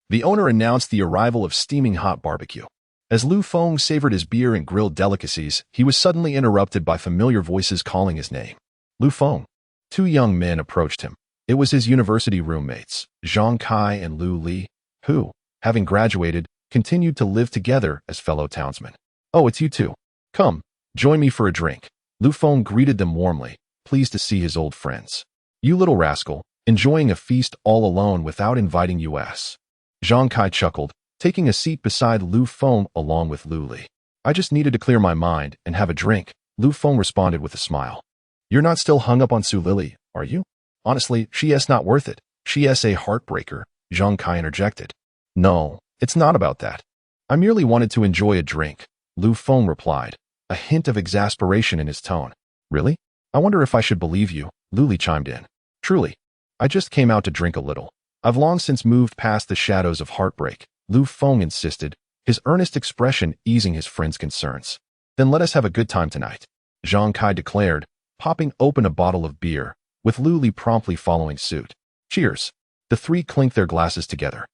the owner announced the arrival of steaming hot barbecue. As Lu Feng savored his beer and grilled delicacies, he was suddenly interrupted by familiar voices calling his name. "Lu Feng." 2 young men approached him. It was his university roommates, Zhang Kai and Lu Li, who, having graduated, continued to live together as fellow townsmen. "Oh, it's you two. Come, join me for a drink." Lu Feng greeted them warmly, pleased to see his old friends. "You little rascal, enjoying a feast all alone without inviting us." Zhang Kai chuckled, taking a seat beside Lu Feng along with Lu Li. "I just needed to clear my mind and have a drink," Lu Feng responded with a smile. You're not still hung up on Su Lily, are you? Honestly, she is not worth it. She is a heartbreaker, Zhang Kai interjected. No, it's not about that. I merely wanted to enjoy a drink, Lu Feng replied, a hint of exasperation in his tone. Really? I wonder if I should believe you, Luli chimed in. Truly. I just came out to drink a little. I've long since moved past the shadows of heartbreak, Lu Feng insisted, his earnest expression easing his friend's concerns. Then let us have a good time tonight, Zhang Kai declared, popping open a bottle of beer, with Luli promptly following suit. Cheers. The three clinked their glasses together.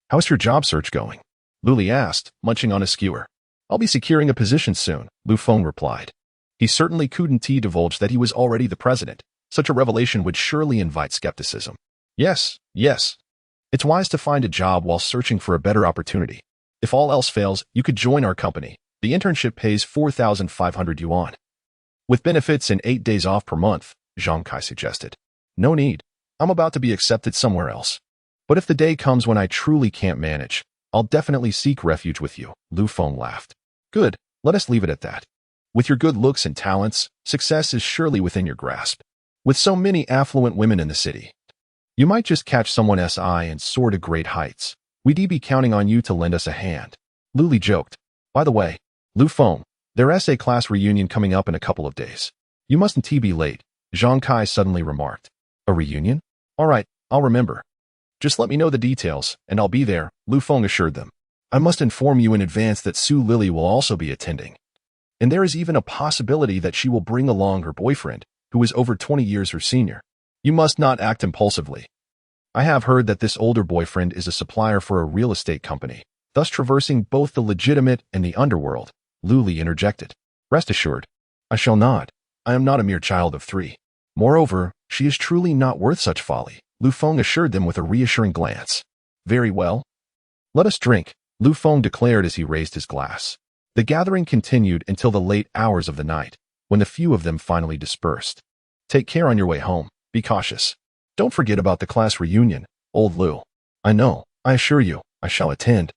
How's your job search going? Luli asked, munching on a skewer. I'll be securing a position soon, Lu Feng replied. He certainly couldn't divulge that he was already the president. Such a revelation would surely invite skepticism. Yes. It's wise to find a job while searching for a better opportunity. If all else fails, you could join our company. The internship pays 4,500 yuan. With benefits and 8 days off per month, Zhang Kai suggested. No need. I'm about to be accepted somewhere else. But if the day comes when I truly can't manage, I'll definitely seek refuge with you, Lu Feng laughed. Good, let us leave it at that. With your good looks and talents, success is surely within your grasp. With so many affluent women in the city, you might just catch someone's eye and soar to great heights. We'd be counting on you to lend us a hand. Luli joked. By the way, Lu Feng, there's a class reunion coming up in a couple of days. You mustn't be late, Zhang Kai suddenly remarked. A reunion? All right, I'll remember. Just let me know the details, and I'll be there, Lu Feng assured them. I must inform you in advance that Su Lily will also be attending. And there is even a possibility that she will bring along her boyfriend, who is over 20 years her senior. You must not act impulsively. I have heard that this older boyfriend is a supplier for a real estate company, thus traversing both the legitimate and the underworld, Luli interjected. Rest assured, I shall not. I am not a mere child of 3. Moreover, she is truly not worth such folly, Lu Feng assured them with a reassuring glance. Very well. Let us drink, Lu Feng declared as he raised his glass. The gathering continued until the late hours of the night, when the few of them finally dispersed. Take care on your way home. Be cautious. Don't forget about the class reunion, old Lu. I know, I assure you, I shall attend.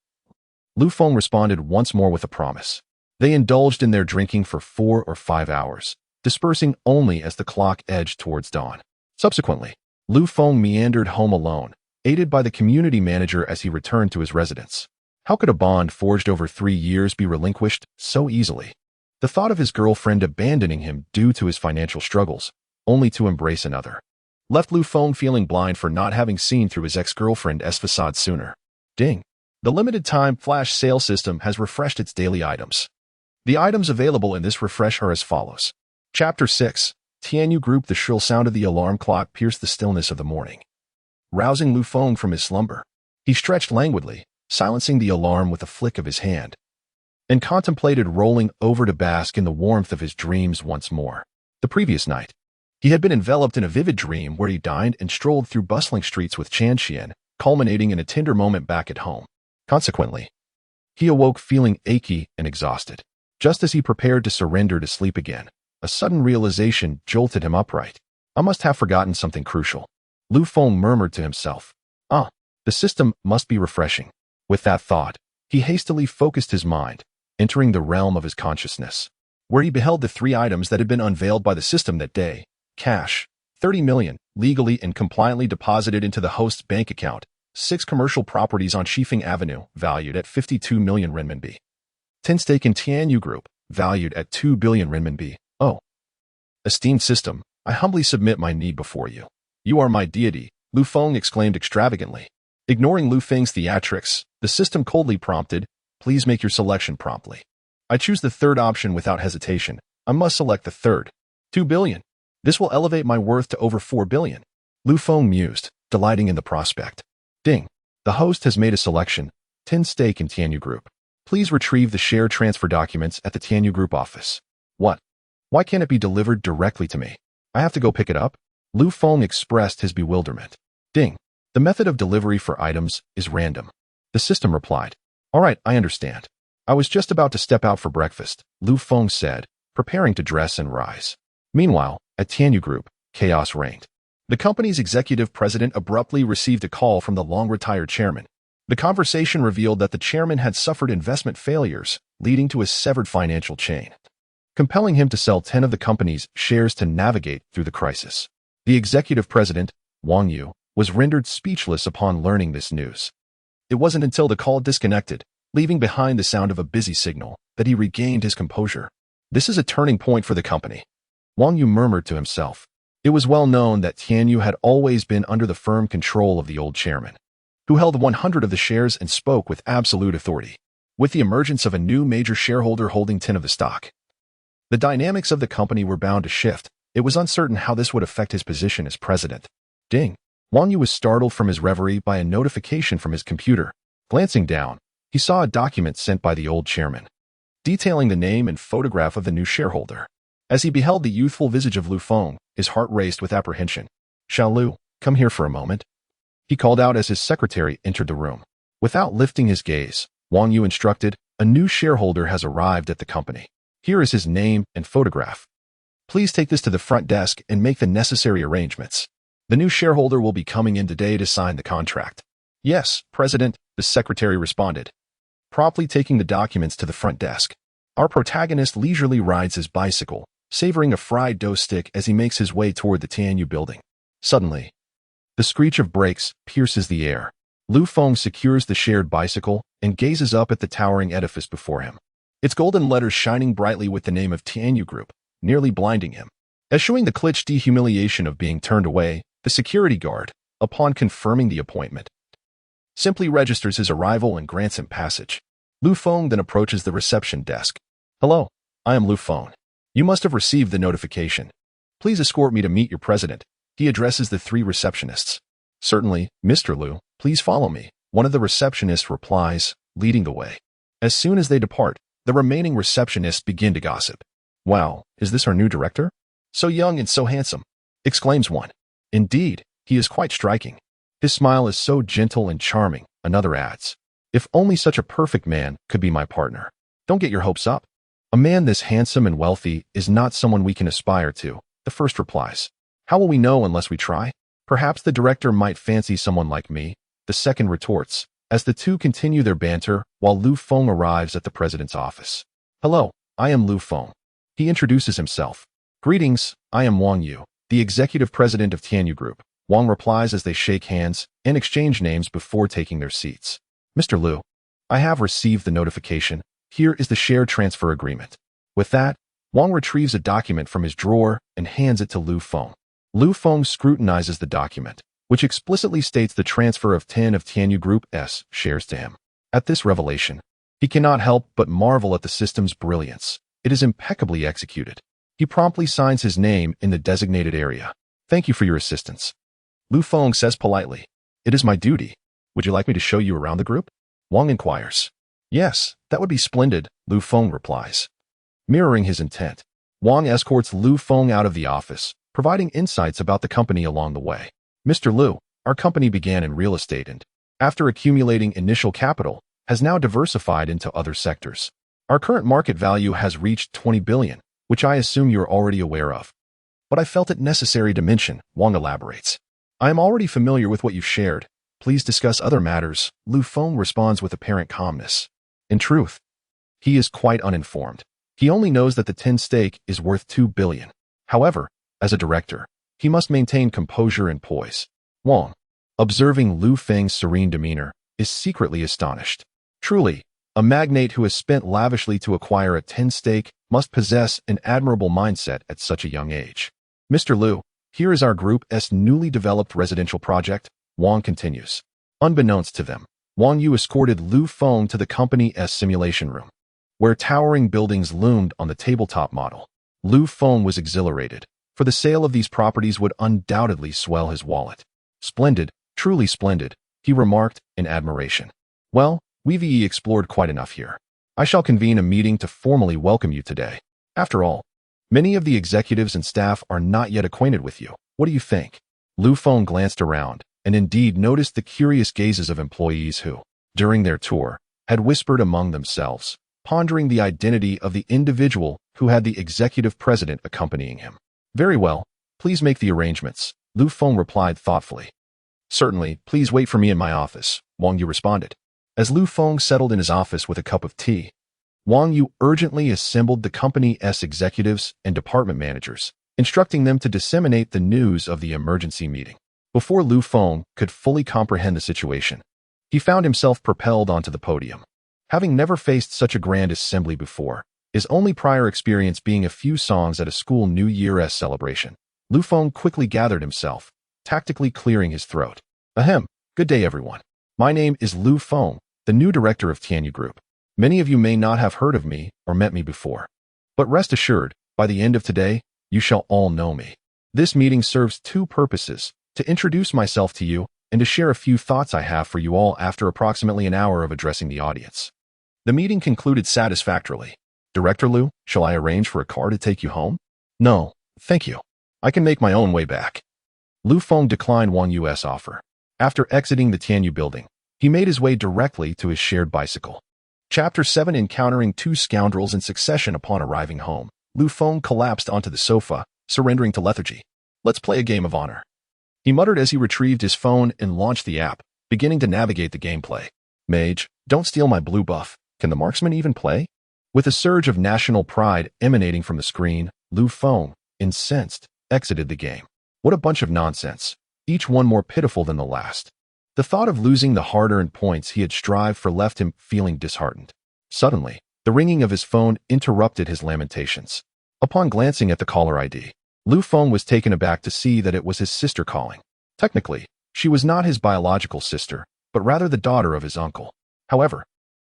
Lu Feng responded once more with a promise. They indulged in their drinking for 4 or 5 hours, dispersing only as the clock edged towards dawn. Subsequently, Lu Feng meandered home alone, aided by the community manager as he returned to his residence. How could a bond forged over 3 years be relinquished so easily? The thought of his girlfriend abandoning him due to his financial struggles, only to embrace another, left Lu Feng feeling blind for not having seen through his ex-girlfriend's facade sooner. Ding! The limited-time flash sale system has refreshed its daily items. The items available in this refresh are as follows. Chapter 6. Tianyu Group. The shrill sound of the alarm clock pierced the stillness of the morning, rousing Lu Feng from his slumber. He stretched languidly, silencing the alarm with a flick of his hand, and contemplated rolling over to bask in the warmth of his dreams once more. The previous night, he had been enveloped in a vivid dream where he dined and strolled through bustling streets with Chan Xian, culminating in a tender moment back at home. Consequently, he awoke feeling achy and exhausted. Just as he prepared to surrender to sleep again, a sudden realization jolted him upright. I must have forgotten something crucial, Lu Feng murmured to himself. The system must be refreshing. With that thought, he hastily focused his mind, entering the realm of his consciousness, where he beheld the 3 items that had been unveiled by the system that day. Cash, 30 million, legally and compliantly deposited into the host's bank account. 6 commercial properties on Shifeng Avenue, valued at 52 million renminbi. 10 stake in Tianyu Group, valued at 2 billion renminbi. Oh. Esteemed system, I humbly submit my need before you. You are my deity, Lu Feng exclaimed extravagantly. Ignoring Lu Feng's theatrics, the system coldly prompted, please make your selection promptly. I choose the 3rd option without hesitation. I must select the 3rd. 2 billion. This will elevate my worth to over 4 billion. Lu Feng mused, delighting in the prospect. Ding. The host has made a selection. 10 stake in Tianyu Group. Please retrieve the share transfer documents at the Tianyu Group office. What? Why can't it be delivered directly to me? I have to go pick it up? Lu Feng expressed his bewilderment. Ding. The method of delivery for items is random. The system replied. All right, I understand. I was just about to step out for breakfast, Lu Feng said, preparing to dress and rise. Meanwhile, at Tianyu Group, chaos reigned. The company's executive president abruptly received a call from the long-retired chairman. The conversation revealed that the chairman had suffered investment failures, leading to a severed financial chain. compelling him to sell 10 of the company's shares to navigate through the crisis. The executive president, Wang Yu, was rendered speechless upon learning this news. It wasn't until the call disconnected, leaving behind the sound of a busy signal, that he regained his composure. This is a turning point for the company, Wang Yu murmured to himself. It was well known that Tianyu had always been under the firm control of the old chairman, who held 100 of the shares and spoke with absolute authority. With the emergence of a new major shareholder holding 10 of the stock, the dynamics of the company were bound to shift. It was uncertain how this would affect his position as president. Ding! Wang Yu was startled from his reverie by a notification from his computer. Glancing down, he saw a document sent by the old chairman, detailing the name and photograph of the new shareholder. As he beheld the youthful visage of Lu Feng, his heart raced with apprehension. "Xiao Lu, come here for a moment," he called out as his secretary entered the room. Without lifting his gaze, Wang Yu instructed, "A new shareholder has arrived at the company. Here is his name and photograph. Please take this to the front desk and make the necessary arrangements. The new shareholder will be coming in today to sign the contract." "Yes, President," the secretary responded, promptly taking the documents to the front desk. Our protagonist leisurely rides his bicycle, savoring a fried dough stick as he makes his way toward the Tianyu building. Suddenly, the screech of brakes pierces the air. Lu Feng secures the shared bicycle and gazes up at the towering edifice before him, its golden letters shining brightly with the name of Tianyu Group, nearly blinding him. Eschewing the cliché humiliation of being turned away, the security guard, upon confirming the appointment, simply registers his arrival and grants him passage. Lu Feng then approaches the reception desk. "Hello, I am Lu Feng. You must have received the notification. Please escort me to meet your president." He addresses the 3 receptionists. "Certainly, Mr. Lu, please follow me," one of the receptionists replies, leading the way. As soon as they depart, the remaining receptionists begin to gossip. "Wow, is this our new director? So young and so handsome," exclaims one. "Indeed, he is quite striking. His smile is so gentle and charming," another adds. "If only such a perfect man could be my partner." "Don't get your hopes up. A man this handsome and wealthy is not someone we can aspire to," the first replies. "How will we know unless we try? Perhaps the director might fancy someone like me," the second retorts, as the two continue their banter while Lu Feng arrives at the president's office. "Hello, I am Lu Feng." He introduces himself. "Greetings, I am Wang Yu, the executive president of Tianyu Group." Wang replies as they shake hands and exchange names before taking their seats. "Mr. Lu, I have received the notification. Here is the share transfer agreement." With that, Wang retrieves a document from his drawer and hands it to Lu Feng. Lu Feng scrutinizes the document, which explicitly states the transfer of 10 of Tianyu Group's shares to him. At this revelation, he cannot help but marvel at the system's brilliance. It is impeccably executed. He promptly signs his name in the designated area. "Thank you for your assistance," Lu Feng says politely. "It is my duty. Would you like me to show you around the group?" Wang inquires. "Yes, that would be splendid," Lu Feng replies. Mirroring his intent, Wang escorts Lu Feng out of the office, providing insights about the company along the way. "Mr. Lu, our company began in real estate and, after accumulating initial capital, has now diversified into other sectors. Our current market value has reached 20 billion, which I assume you're already aware of. But I felt it necessary to mention," Wang elaborates. "I am already familiar with what you've shared. Please discuss other matters," Lu Feng responds with apparent calmness. In truth, he is quite uninformed. He only knows that the 10 stake is worth 2 billion. However, as a director, he must maintain composure and poise. Wang, observing Lu Feng's serene demeanor, is secretly astonished. Truly, a magnate who has spent lavishly to acquire a 10 stake must possess an admirable mindset at such a young age. "Mr. Lu, here is our group's newly developed residential project," Wang continues. Unbeknownst to them, Wang Yu escorted Lu Feng to the company's simulation room, where towering buildings loomed on the tabletop model. Lu Feng was exhilarated, for the sale of these properties would undoubtedly swell his wallet. "Splendid, truly splendid," he remarked in admiration. "Well, we've explored quite enough here. I shall convene a meeting to formally welcome you today. After all, many of the executives and staff are not yet acquainted with you. What do you think?" Lu Feng glanced around and indeed noticed the curious gazes of employees who, during their tour, had whispered among themselves, pondering the identity of the individual who had the executive president accompanying him. "Very well, please make the arrangements," Lu Feng replied thoughtfully. "Certainly, please wait for me in my office," Wang Yu responded. As Lu Feng settled in his office with a cup of tea, Wang Yu urgently assembled the company's executives and department managers, instructing them to disseminate the news of the emergency meeting. Before Lu Feng could fully comprehend the situation, he found himself propelled onto the podium. Having never faced such a grand assembly before, his only prior experience being a few songs at a school New Year's celebration, Lu Feng quickly gathered himself, tactically clearing his throat. Ahem, good day everyone. My name is Lu Feng, the new director of Tianyu Group. Many of you may not have heard of me or met me before. But rest assured, by the end of today, you shall all know me. This meeting serves two purposes: to introduce myself to you and to share a few thoughts I have for you all after approximately an hour of addressing the audience. The meeting concluded satisfactorily. Director Lu, shall I arrange for a car to take you home? No, thank you. I can make my own way back. Lu Feng declined Wang Yu's offer. After exiting the Tianyu building, he made his way directly to his shared bicycle. Chapter 7: Encountering two scoundrels in succession. Upon arriving home, Lu Feng collapsed onto the sofa, surrendering to lethargy. Let's play a game of honor, he muttered as he retrieved his phone and launched the app, beginning to navigate the gameplay. Mage, don't steal my blue buff. Can the marksman even play? With a surge of national pride emanating from the screen, Lu Feng, incensed, exited the game. What a bunch of nonsense, each one more pitiful than the last. The thought of losing the hard-earned points he had strived for left him feeling disheartened. Suddenly, the ringing of his phone interrupted his lamentations. Upon glancing at the caller ID, Lu Feng was taken aback to see that it was his sister calling. Technically, she was not his biological sister, but rather the daughter of his uncle. However,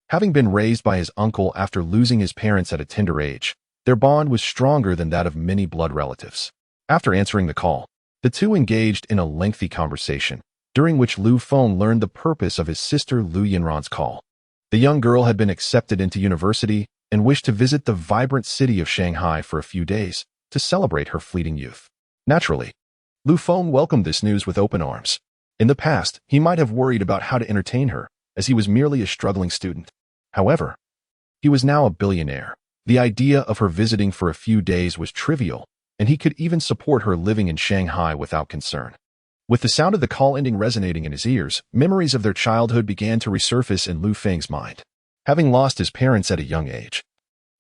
having been raised by his uncle after losing his parents at a tender age, their bond was stronger than that of many blood relatives. After answering the call, the two engaged in a lengthy conversation, during which Lu Feng learned the purpose of his sister Lu Yinran's call. The young girl had been accepted into university and wished to visit the vibrant city of Shanghai for a few days to celebrate her fleeting youth. Naturally, Lu Feng welcomed this news with open arms. In the past, he might have worried about how to entertain her, as he was merely a struggling student. However, he was now a billionaire. The idea of her visiting for a few days was trivial, and he could even support her living in Shanghai without concern. With the sound of the call ending resonating in his ears, memories of their childhood began to resurface in Lu Feng's mind. Having lost his parents at a young age,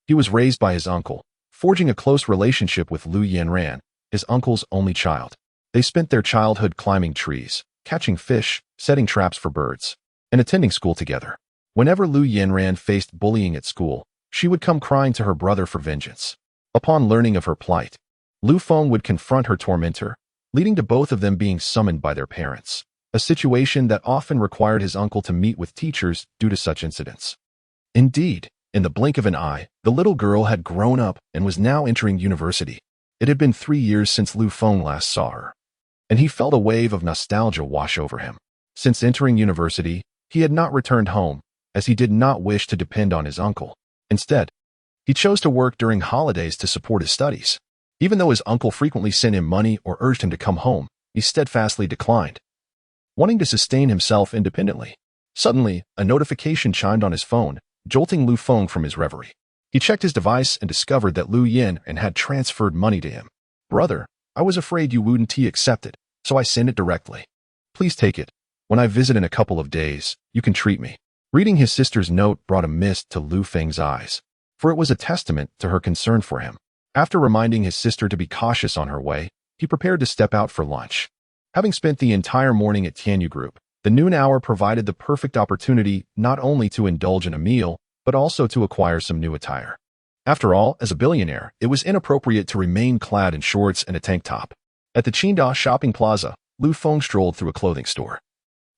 he was raised by his uncle, forging a close relationship with Lu Yinran, his uncle's only child. They spent their childhood climbing trees, catching fish, setting traps for birds, and attending school together. Whenever Lu Yinran faced bullying at school, she would come crying to her brother for vengeance. Upon learning of her plight, Lu Feng would confront her tormentor, leading to both of them being summoned by their parents, a situation that often required his uncle to meet with teachers due to such incidents. Indeed, in the blink of an eye, the little girl had grown up and was now entering university. It had been 3 years since Lu Feng last saw her, and he felt a wave of nostalgia wash over him. Since entering university, he had not returned home, as he did not wish to depend on his uncle. Instead, he chose to work during holidays to support his studies. Even though his uncle frequently sent him money or urged him to come home, he steadfastly declined, wanting to sustain himself independently. Suddenly, a notification chimed on his phone, jolting Lu Feng from his reverie. He checked his device and discovered that Lu Yin had transferred money to him. Brother, I was afraid you wouldn't accept it, so I sent it directly. Please take it. When I visit in a couple of days, you can treat me. Reading his sister's note brought a mist to Lu Feng's eyes, for it was a testament to her concern for him. After reminding his sister to be cautious on her way, he prepared to step out for lunch. Having spent the entire morning at Tianyu Group, the noon hour provided the perfect opportunity not only to indulge in a meal, but also to acquire some new attire. After all, as a billionaire, it was inappropriate to remain clad in shorts and a tank top. At the Qingda shopping plaza, Lu Feng strolled through a clothing store,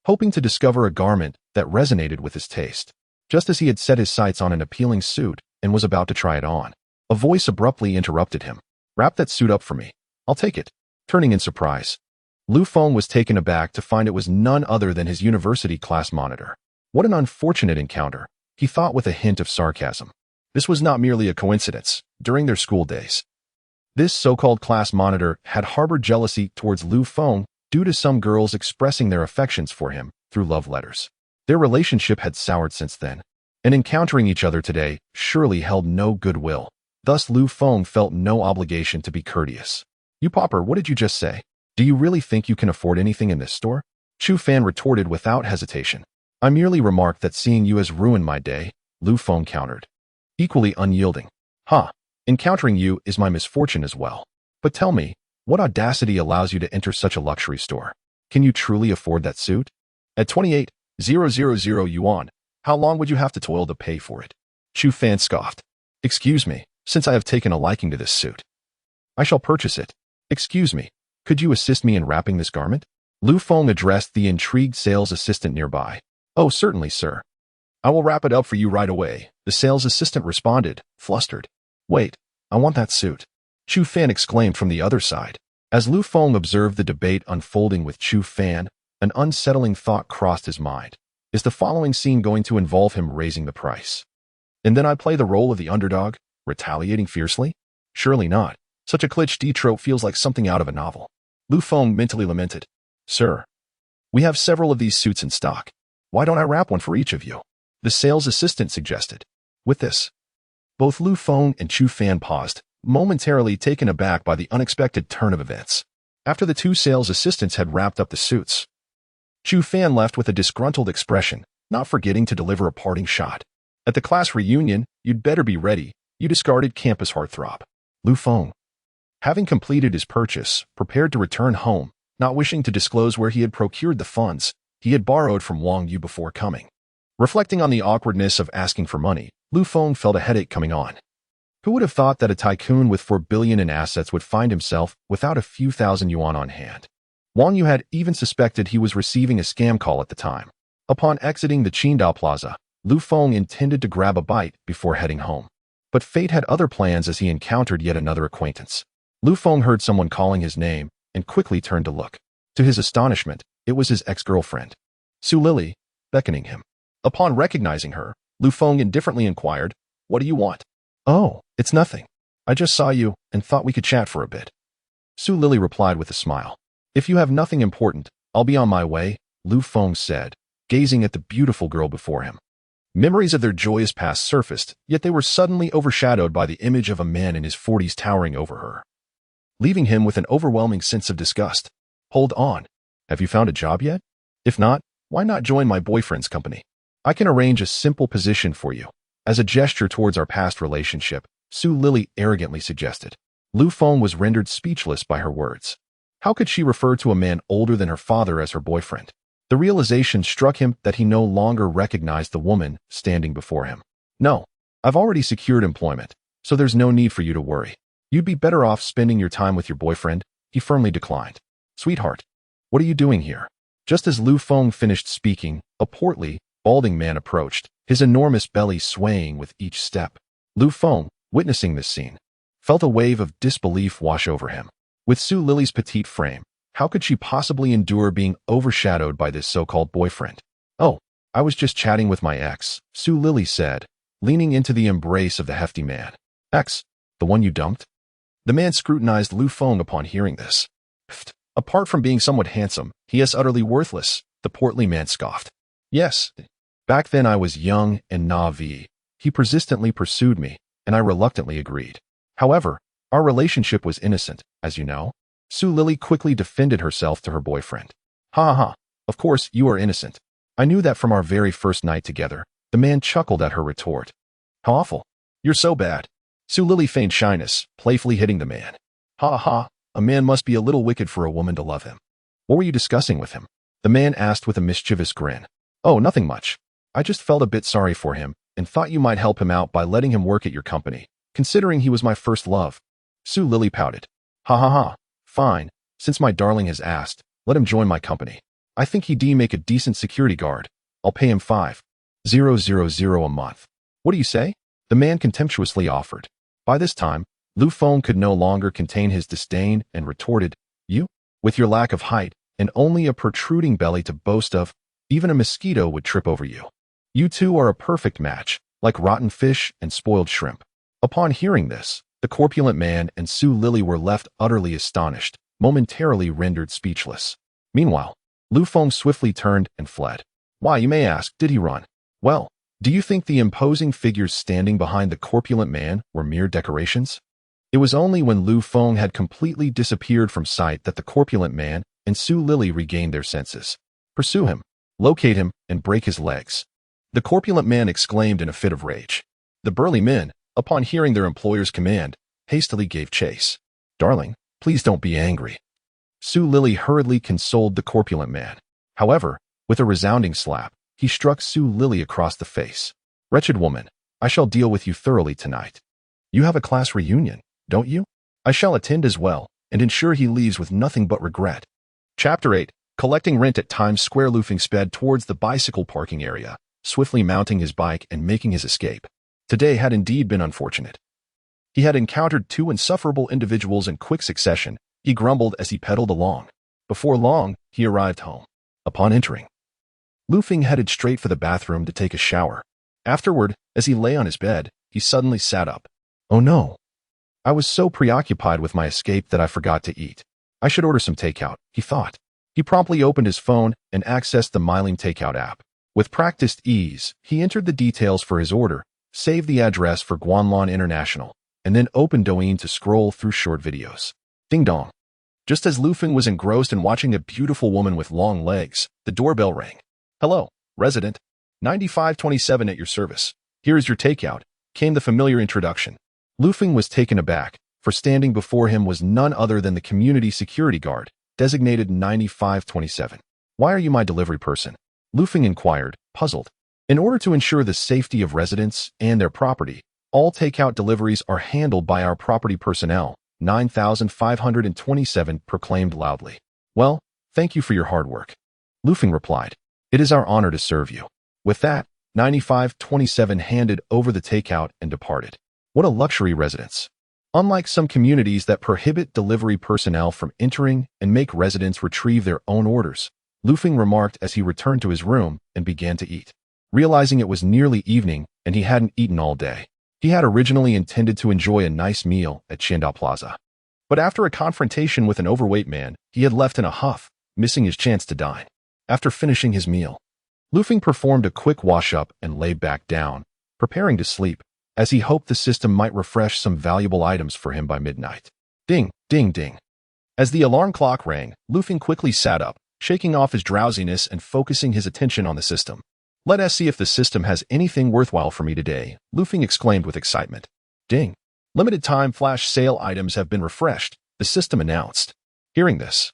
hoping to discover a garment that resonated with his taste. Just as he had set his sights on an appealing suit and was about to try it on, a voice abruptly interrupted him. Wrap that suit up for me. I'll take it. Turning in surprise, Lu Feng was taken aback to find it was none other than his university class monitor. What an unfortunate encounter, he thought with a hint of sarcasm. This was not merely a coincidence. During their school days, this so-called class monitor had harbored jealousy towards Lu Feng due to some girls expressing their affections for him through love letters. Their relationship had soured since then, and encountering each other today surely held no goodwill. Thus Lu Feng felt no obligation to be courteous. You pauper, what did you just say? Do you really think you can afford anything in this store? Chu Fan retorted without hesitation. I merely remarked that seeing you has ruined my day, Lu Feng countered. equally unyielding. Huh, encountering you is my misfortune as well. But tell me, what audacity allows you to enter such a luxury store? Can you truly afford that suit? At 28,000 yuan, how long would you have to toil to pay for it? Chu Fan scoffed. Excuse me, since I have taken a liking to this suit, I shall purchase it. Excuse me, could you assist me in wrapping this garment? Lu Feng addressed the intrigued sales assistant nearby. Oh, certainly, sir. I will wrap it up for you right away, the sales assistant responded, flustered. Wait, I want that suit. Chu Fan exclaimed from the other side. As Lu Feng observed the debate unfolding with Chu Fan, an unsettling thought crossed his mind. Is the following scene going to involve him raising the price? And then I play the role of the underdog, retaliating fiercely? Surely not. Such a cliché trope feels like something out of a novel. Lu Feng mentally lamented. Sir, we have several of these suits in stock. Why don't I wrap one for each of you? The sales assistant suggested. With this, both Lu Feng and Chu Fan paused, momentarily taken aback by the unexpected turn of events. After the two sales assistants had wrapped up the suits, Chu Fan left with a disgruntled expression, not forgetting to deliver a parting shot. At the class reunion, you'd better be ready, you discarded campus heartthrob. Lu Feng, having completed his purchase, prepared to return home, not wishing to disclose where he had procured the funds he had borrowed from Wang Yu before coming. Reflecting on the awkwardness of asking for money, Lu Feng felt a headache coming on. Who would have thought that a tycoon with 4 billion in assets would find himself without a few thousand yuan on hand? Wang Yu had even suspected he was receiving a scam call at the time. Upon exiting the Qingdao Plaza, Lu Feng intended to grab a bite before heading home. But fate had other plans as he encountered yet another acquaintance. Lu Feng heard someone calling his name and quickly turned to look. To his astonishment, it was his ex-girlfriend, Su Lily, beckoning him. Upon recognizing her, Lu Feng indifferently inquired, What do you want? Oh, it's nothing. I just saw you and thought we could chat for a bit. Su Lily replied with a smile. If you have nothing important, I'll be on my way, Lu Feng said, gazing at the beautiful girl before him. Memories of their joyous past surfaced, yet they were suddenly overshadowed by the image of a man in his 40s towering over her, leaving him with an overwhelming sense of disgust. Hold on. Have you found a job yet? If not, why not join my boyfriend's company? I can arrange a simple position for you. As a gesture towards our past relationship, Su Lily arrogantly suggested. Lu Feng was rendered speechless by her words. How could she refer to a man older than her father as her boyfriend? The realization struck him that he no longer recognized the woman standing before him. No, I've already secured employment, so there's no need for you to worry. You'd be better off spending your time with your boyfriend, he firmly declined. Sweetheart, what are you doing here? Just as Lu Feng finished speaking, a portly, balding man approached, his enormous belly swaying with each step. Lu Feng, witnessing this scene, felt a wave of disbelief wash over him. With Su Lily's petite frame, how could she possibly endure being overshadowed by this so-called boyfriend? Oh, I was just chatting with my ex, Su Lily said, leaning into the embrace of the hefty man. Ex? The one you dumped? The man scrutinized Lu Feng upon hearing this. Pfft, apart from being somewhat handsome, he is utterly worthless, the portly man scoffed. Yes. Back then I was young and naive. He persistently pursued me, and I reluctantly agreed. However, our relationship was innocent, as you know. Su Lily quickly defended herself to her boyfriend. Ha ha ha, of course you are innocent. I knew that from our very first night together. The man chuckled at her retort. How awful. You're so bad. Su Lily feigned shyness, playfully hitting the man. Ha ha, a man must be a little wicked for a woman to love him. What were you discussing with him? The man asked with a mischievous grin. Oh, nothing much. I just felt a bit sorry for him and thought you might help him out by letting him work at your company, considering he was my first love. Su Lily pouted. Ha ha ha. Fine. Since my darling has asked, let him join my company. I think he'd make a decent security guard. I'll pay him 5,000 a month. What do you say? The man contemptuously offered. By this time, Lu Feng could no longer contain his disdain and retorted, You? With your lack of height and only a protruding belly to boast of, even a mosquito would trip over you. You two are a perfect match, like rotten fish and spoiled shrimp. Upon hearing this, the corpulent man and Su Lily were left utterly astonished, momentarily rendered speechless. Meanwhile, Lu Feng swiftly turned and fled. Why, you may ask, did he run? Well, do you think the imposing figures standing behind the corpulent man were mere decorations? It was only when Lu Feng had completely disappeared from sight that the corpulent man and Su Lily regained their senses. Pursue him, locate him, and break his legs. The corpulent man exclaimed in a fit of rage. The burly men, upon hearing their employer's command, hastily gave chase. "Darling, please don't be angry." Su Lily hurriedly consoled the corpulent man. However, with a resounding slap, he struck Su Lily across the face. "Wretched woman, I shall deal with you thoroughly tonight. You have a class reunion, don't you? I shall attend as well, and ensure he leaves with nothing but regret." Chapter 8. Collecting rent at Times Square. Lu Feng sped towards the bicycle parking area, swiftly mounting his bike and making his escape. Today had indeed been unfortunate. He had encountered two insufferable individuals in quick succession. He grumbled as he pedaled along. Before long, he arrived home. Upon entering, Lu Feng headed straight for the bathroom to take a shower. Afterward, as he lay on his bed, he suddenly sat up. "Oh no. I was so preoccupied with my escape that I forgot to eat. I should order some takeout," he thought. He promptly opened his phone and accessed the Myling Takeout app. With practiced ease, he entered the details for his order, saved the address for Guanlon International, and then opened Douyin to scroll through short videos. Ding dong. Just as Lu Feng was engrossed in watching a beautiful woman with long legs, the doorbell rang. "Hello, resident. 9527 at your service. Here is your takeout," came the familiar introduction. Lu Feng was taken aback, for standing before him was none other than the community security guard, designated 9527. "Why are you my delivery person?" Lu Feng inquired, puzzled. "In order to ensure the safety of residents and their property, all takeout deliveries are handled by our property personnel," 9527 proclaimed loudly. "Well, thank you for your hard work," Lu Feng replied. "It is our honor to serve you." With that, 9527 handed over the takeout and departed. What a luxury residence. Unlike some communities that prohibit delivery personnel from entering and make residents retrieve their own orders, Lu Feng remarked as he returned to his room and began to eat. Realizing it was nearly evening and he hadn't eaten all day, he had originally intended to enjoy a nice meal at Qianda Plaza. But after a confrontation with an overweight man, he had left in a huff, missing his chance to dine. After finishing his meal, Lu Feng performed a quick wash-up and lay back down, preparing to sleep, as he hoped the system might refresh some valuable items for him by midnight. Ding, ding, ding. As the alarm clock rang, Lu Feng quickly sat up, shaking off his drowsiness and focusing his attention on the system. "Let us see if the system has anything worthwhile for me today," Lu Feng exclaimed with excitement. Ding. "Limited time flash sale items have been refreshed," the system announced. Hearing this,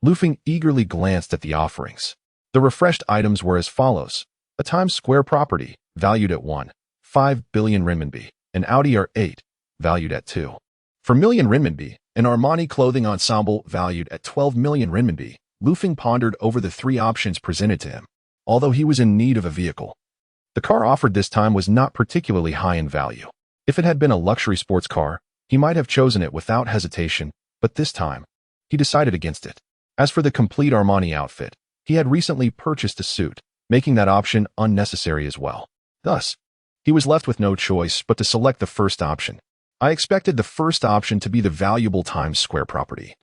Lu Feng eagerly glanced at the offerings. The refreshed items were as follows: a Times Square property, valued at 1.5 billion renminbi, an Audi R8, valued at 2.4 million renminbi, an Armani clothing ensemble valued at 12 million renminbi. Lu Feng pondered over the three options presented to him. Although he was in need of a vehicle, the car offered this time was not particularly high in value. If it had been a luxury sports car, he might have chosen it without hesitation, but this time, he decided against it. As for the complete Armani outfit, he had recently purchased a suit, making that option unnecessary as well. Thus, he was left with no choice but to select the first option. I expected the first option to be the valuable Times Square property,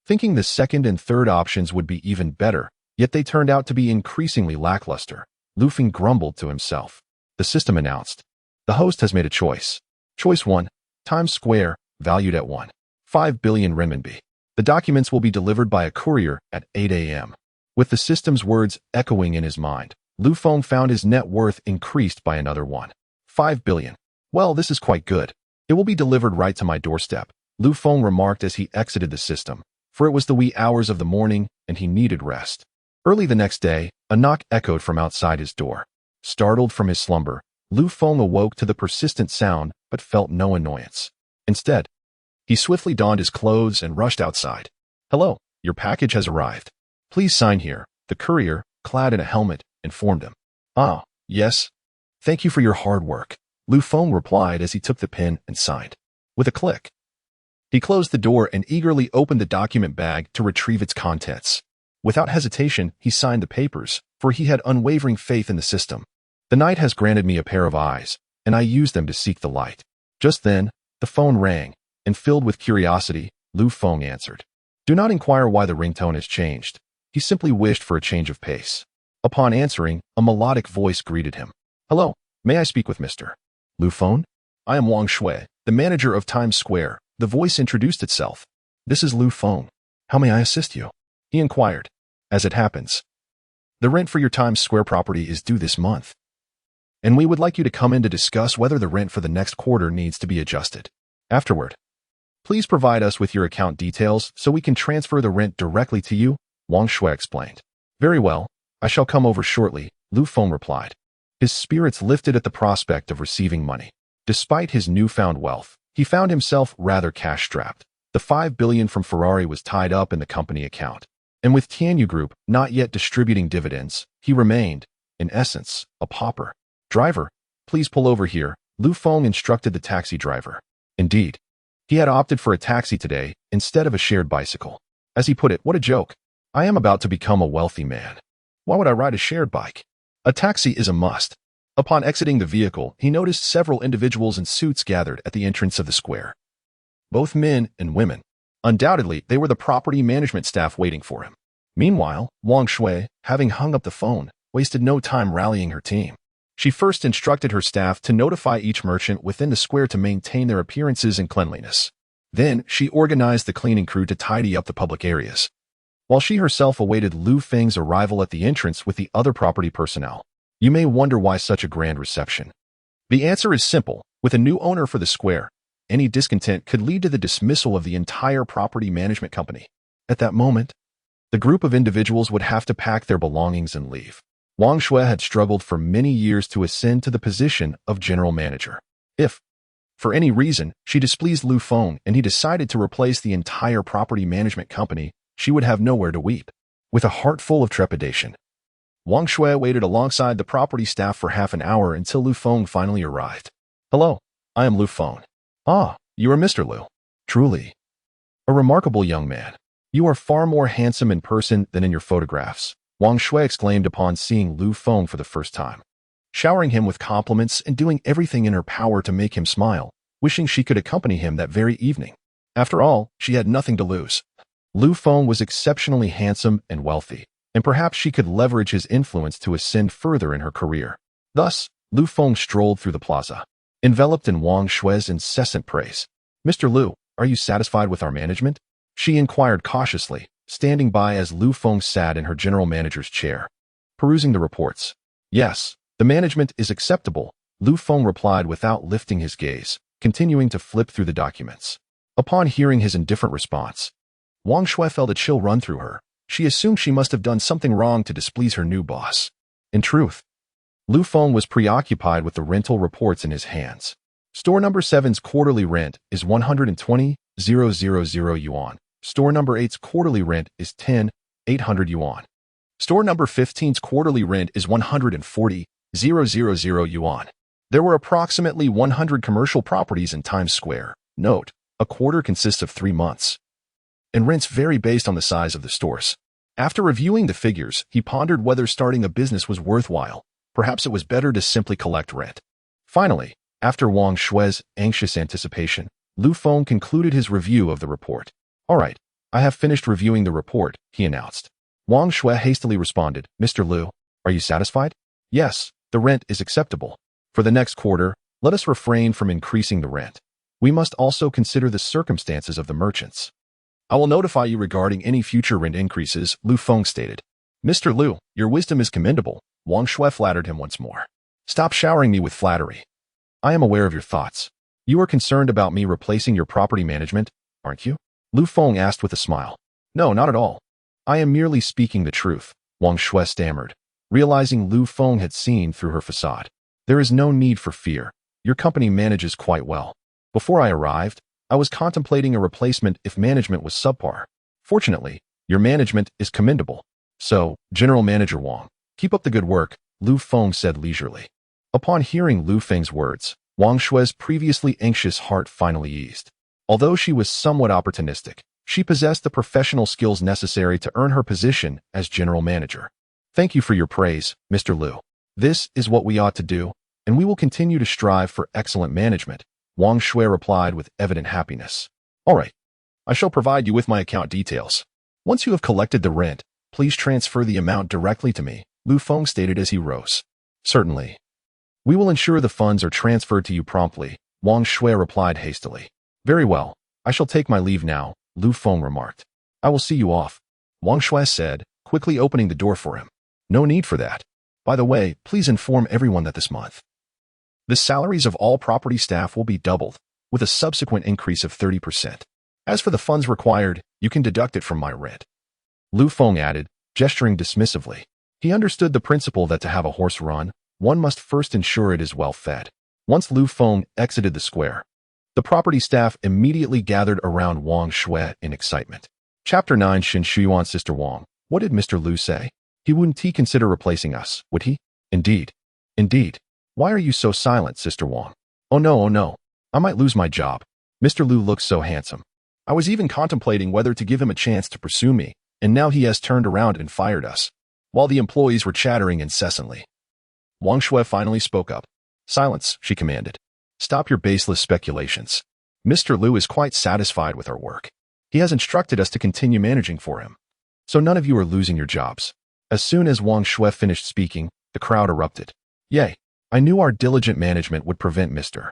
thinking the second and third options would be even better, yet they turned out to be increasingly lackluster. Lu Feng grumbled to himself. The system announced, "The host has made a choice. Choice 1, Times Square, valued at 1.5 billion renminbi. The documents will be delivered by a courier at 8 a.m. With the system's words echoing in his mind, Lu Feng found his net worth increased by another 1.5 billion. "Well, this is quite good. It will be delivered right to my doorstep," Lu Feng remarked as he exited the system, for it was the wee hours of the morning and he needed rest. Early the next day, a knock echoed from outside his door. Startled from his slumber, Lu Feng awoke to the persistent sound but felt no annoyance. Instead, he swiftly donned his clothes and rushed outside. "Hello, your package has arrived. Please sign here," the courier, clad in a helmet, informed him. "Ah, yes. Thank you for your hard work," Lu Feng replied as he took the pen and signed. With a click, he closed the door and eagerly opened the document bag to retrieve its contents. Without hesitation, he signed the papers, for he had unwavering faith in the system. "The night has granted me a pair of eyes, and I use them to seek the light." Just then, the phone rang, and filled with curiosity, Lu Feng answered. Do not inquire why the ringtone has changed. He simply wished for a change of pace. Upon answering, a melodic voice greeted him. "Hello, may I speak with Mr. Lu Feng? I am Wang Shui, the manager of Times Square." The voice introduced itself. "This is Lu Feng. How may I assist you?" he inquired. "As it happens, the rent for your Times Square property is due this month. and we would like you to come in to discuss whether the rent for the next quarter needs to be adjusted. Afterward, please provide us with your account details so we can transfer the rent directly to you, Wang Shui explained. Very well, I shall come over shortly, Lu Feng replied. His spirits lifted at the prospect of receiving money. Despite his newfound wealth, he found himself rather cash-strapped. The 5 billion from Ferrari was tied up in the company account. And with Tianyu Group not yet distributing dividends, he remained, in essence, a pauper. Driver, please pull over here, Lu Feng instructed the taxi driver. Indeed, he had opted for a taxi today instead of a shared bicycle. As he put it, what a joke. I am about to become a wealthy man. Why would I ride a shared bike? A taxi is a must. Upon exiting the vehicle, he noticed several individuals in suits gathered at the entrance of the square. Both men and women. Undoubtedly, they were the property management staff waiting for him. Meanwhile, Wang Shui, having hung up the phone, wasted no time rallying her team. She first instructed her staff to notify each merchant within the square to maintain their appearances and cleanliness. Then, she organized the cleaning crew to tidy up the public areas, while she herself awaited Lu Feng's arrival at the entrance with the other property personnel. You may wonder why such a grand reception. The answer is simple. With a new owner for the square, any discontent could lead to the dismissal of the entire property management company. At that moment, the group of individuals would have to pack their belongings and leave. Wang Shui had struggled for many years to ascend to the position of general manager. If, for any reason, she displeased Lu Feng and he decided to replace the entire property management company, she would have nowhere to weep. With a heart full of trepidation, Wang Shui waited alongside the property staff for half an hour until Lu Feng finally arrived. Hello, I am Lu Feng. Ah, you are Mr. Lu. Truly, a remarkable young man. You are far more handsome in person than in your photographs, Wang Shui exclaimed upon seeing Lu Feng for the first time. Showering him with compliments and doing everything in her power to make him smile, wishing she could accompany him that very evening. After all, she had nothing to lose. Lu Feng was exceptionally handsome and wealthy, and perhaps she could leverage his influence to ascend further in her career. Thus, Lu Feng strolled through the plaza, enveloped in Wang Shui's incessant praise. Mr. Lu, are you satisfied with our management? She inquired cautiously, standing by as Lu Feng sat in her general manager's chair, perusing the reports. Yes, the management is acceptable, Lu Feng replied without lifting his gaze, continuing to flip through the documents. Upon hearing his indifferent response, Wang Shui felt a chill run through her. She assumed she must have done something wrong to displease her new boss. In truth, Lu Feng was preoccupied with the rental reports in his hands. Store number 7's quarterly rent is 120,000 yuan. Store number 8's quarterly rent is 10,800 yuan. Store number 15's quarterly rent is 140,000 yuan. There were approximately 100 commercial properties in Times Square. Note, a quarter consists of 3 months, and rents vary based on the size of the stores. After reviewing the figures, he pondered whether starting a business was worthwhile. Perhaps it was better to simply collect rent. Finally, after Wang Shui's anxious anticipation, Lu Feng concluded his review of the report. All right, I have finished reviewing the report, he announced. Wang Shui hastily responded, Mr. Lu, are you satisfied? Yes, the rent is acceptable. For the next quarter, let us refrain from increasing the rent. We must also consider the circumstances of the merchants. I will notify you regarding any future rent increases, Lu Feng stated. Mr. Lu, your wisdom is commendable, Wang Shui flattered him once more. Stop showering me with flattery. I am aware of your thoughts. You are concerned about me replacing your property management, aren't you? Lu Feng asked with a smile. No, not at all. I am merely speaking the truth, Wang Shui stammered, realizing Lu Feng had seen through her facade. There is no need for fear. Your company manages quite well. Before I arrived, I was contemplating a replacement if management was subpar. Fortunately, your management is commendable. So, General Manager Wang, keep up the good work, Lu Feng said leisurely. Upon hearing Lu Feng's words, Wang Shui's previously anxious heart finally eased. Although she was somewhat opportunistic, she possessed the professional skills necessary to earn her position as general manager. Thank you for your praise, Mr. Lu. This is what we ought to do, and we will continue to strive for excellent management, Wang Shui replied with evident happiness. All right, I shall provide you with my account details. Once you have collected the rent, please transfer the amount directly to me, Lu Feng stated as he rose. Certainly. We will ensure the funds are transferred to you promptly, Wang Shui replied hastily. Very well, I shall take my leave now, Lu Feng remarked. I will see you off, Wang Shui said, quickly opening the door for him. No need for that. By the way, please inform everyone that this month, The salaries of all property staff will be doubled, with a subsequent increase of 30%. As for the funds required, you can deduct it from my rent. Feng added, gesturing dismissively. He understood the principle that to have a horse run, one must first ensure it is well fed. Once Feng exited the square, the property staff immediately gathered around Wang Shui in excitement. Chapter 9 Xin Shuyuan Sister Wang, what did Mr. Liu say? Wouldn't he consider replacing us, would he? Indeed. Indeed. Why are you so silent, Sister Wang? Oh no. I might lose my job. Mr. Liu looks so handsome. I was even contemplating whether to give him a chance to pursue me, and now he has turned around and fired us. While the employees were chattering incessantly, Wang Shui finally spoke up. Silence, she commanded. Stop your baseless speculations. Mr. Liu is quite satisfied with our work. He has instructed us to continue managing for him. So none of you are losing your jobs. As soon as Wang Shui finished speaking, the crowd erupted. Yay! I knew our diligent management would prevent Mr.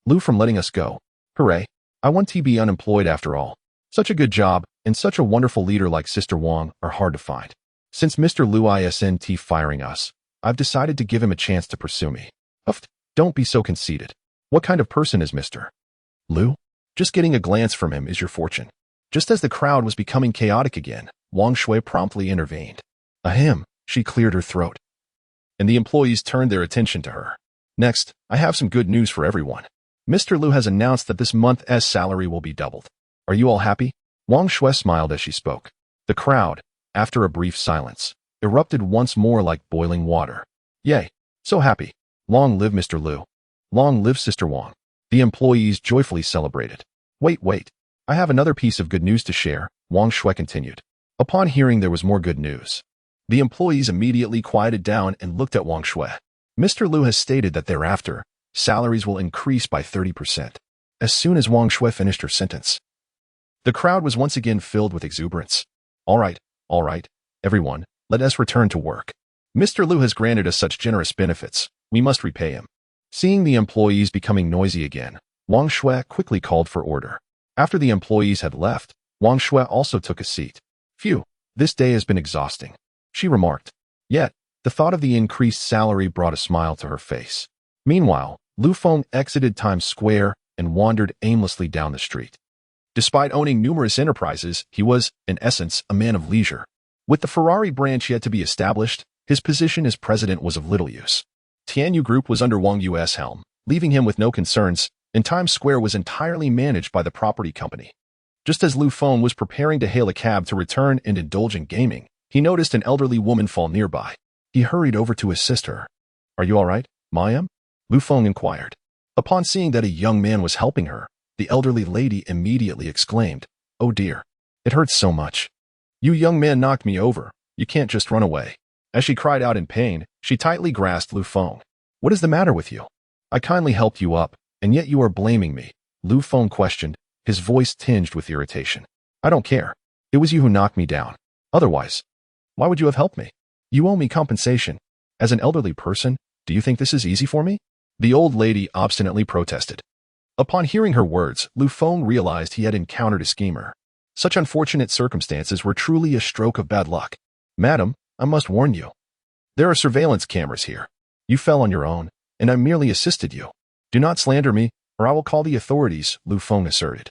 Liu from letting us go. Hooray! I want to be unemployed after all. Such a good job, and such a wonderful leader like Sister Wang are hard to find. Since Mr. Liu isn't firing us, I've decided to give him a chance to pursue me. Don't be so conceited. What kind of person is Mr. Liu? Just getting a glance from him is your fortune. Just as the crowd was becoming chaotic again, Wang Shui promptly intervened. Ahem, she cleared her throat, and the employees turned their attention to her. Next, I have some good news for everyone. Mr. Liu has announced that this month's salary will be doubled. Are you all happy? Wang Shui smiled as she spoke. The crowd, after a brief silence, erupted once more like boiling water. Yay! So happy. Long live Mr. Liu. Long live Sister Wang. The employees joyfully celebrated. Wait. I have another piece of good news to share, Wang Shui continued. Upon hearing there was more good news, the employees immediately quieted down and looked at Wang Shui. Mr. Liu has stated that thereafter, salaries will increase by 30%. As soon as Wang Shui finished her sentence, the crowd was once again filled with exuberance. All right, everyone, let us return to work. Mr. Liu has granted us such generous benefits. We must repay him. Seeing the employees becoming noisy again, Wang Shui quickly called for order. After the employees had left, Wang Shui also took a seat. Phew, this day has been exhausting, she remarked. Yet, the thought of the increased salary brought a smile to her face. Meanwhile, Feng exited Times Square and wandered aimlessly down the street. Despite owning numerous enterprises, he was, in essence, a man of leisure. With the Ferrari branch yet to be established, his position as president was of little use. Tianyu Group was under Wang Yu's helm, leaving him with no concerns, and Times Square was entirely managed by the property company. Just as Feng was preparing to hail a cab to return and indulge in gaming, he noticed an elderly woman fall nearby. He hurried over to assist her. Are you all right, Mayam? Feng inquired. Upon seeing that a young man was helping her, the elderly lady immediately exclaimed, Oh dear, it hurts so much. You young man knocked me over. You can't just run away. As she cried out in pain, she tightly grasped Feng. What is the matter with you? I kindly helped you up, and yet you are blaming me, Feng questioned, his voice tinged with irritation. I don't care. It was you who knocked me down. Otherwise, why would you have helped me? You owe me compensation. As an elderly person, do you think this is easy for me? The old lady obstinately protested. Upon hearing her words, Feng realized he had encountered a schemer. Such unfortunate circumstances were truly a stroke of bad luck. Madam, I must warn you. There are surveillance cameras here. You fell on your own, and I merely assisted you. Do not slander me, or I will call the authorities, Feng asserted.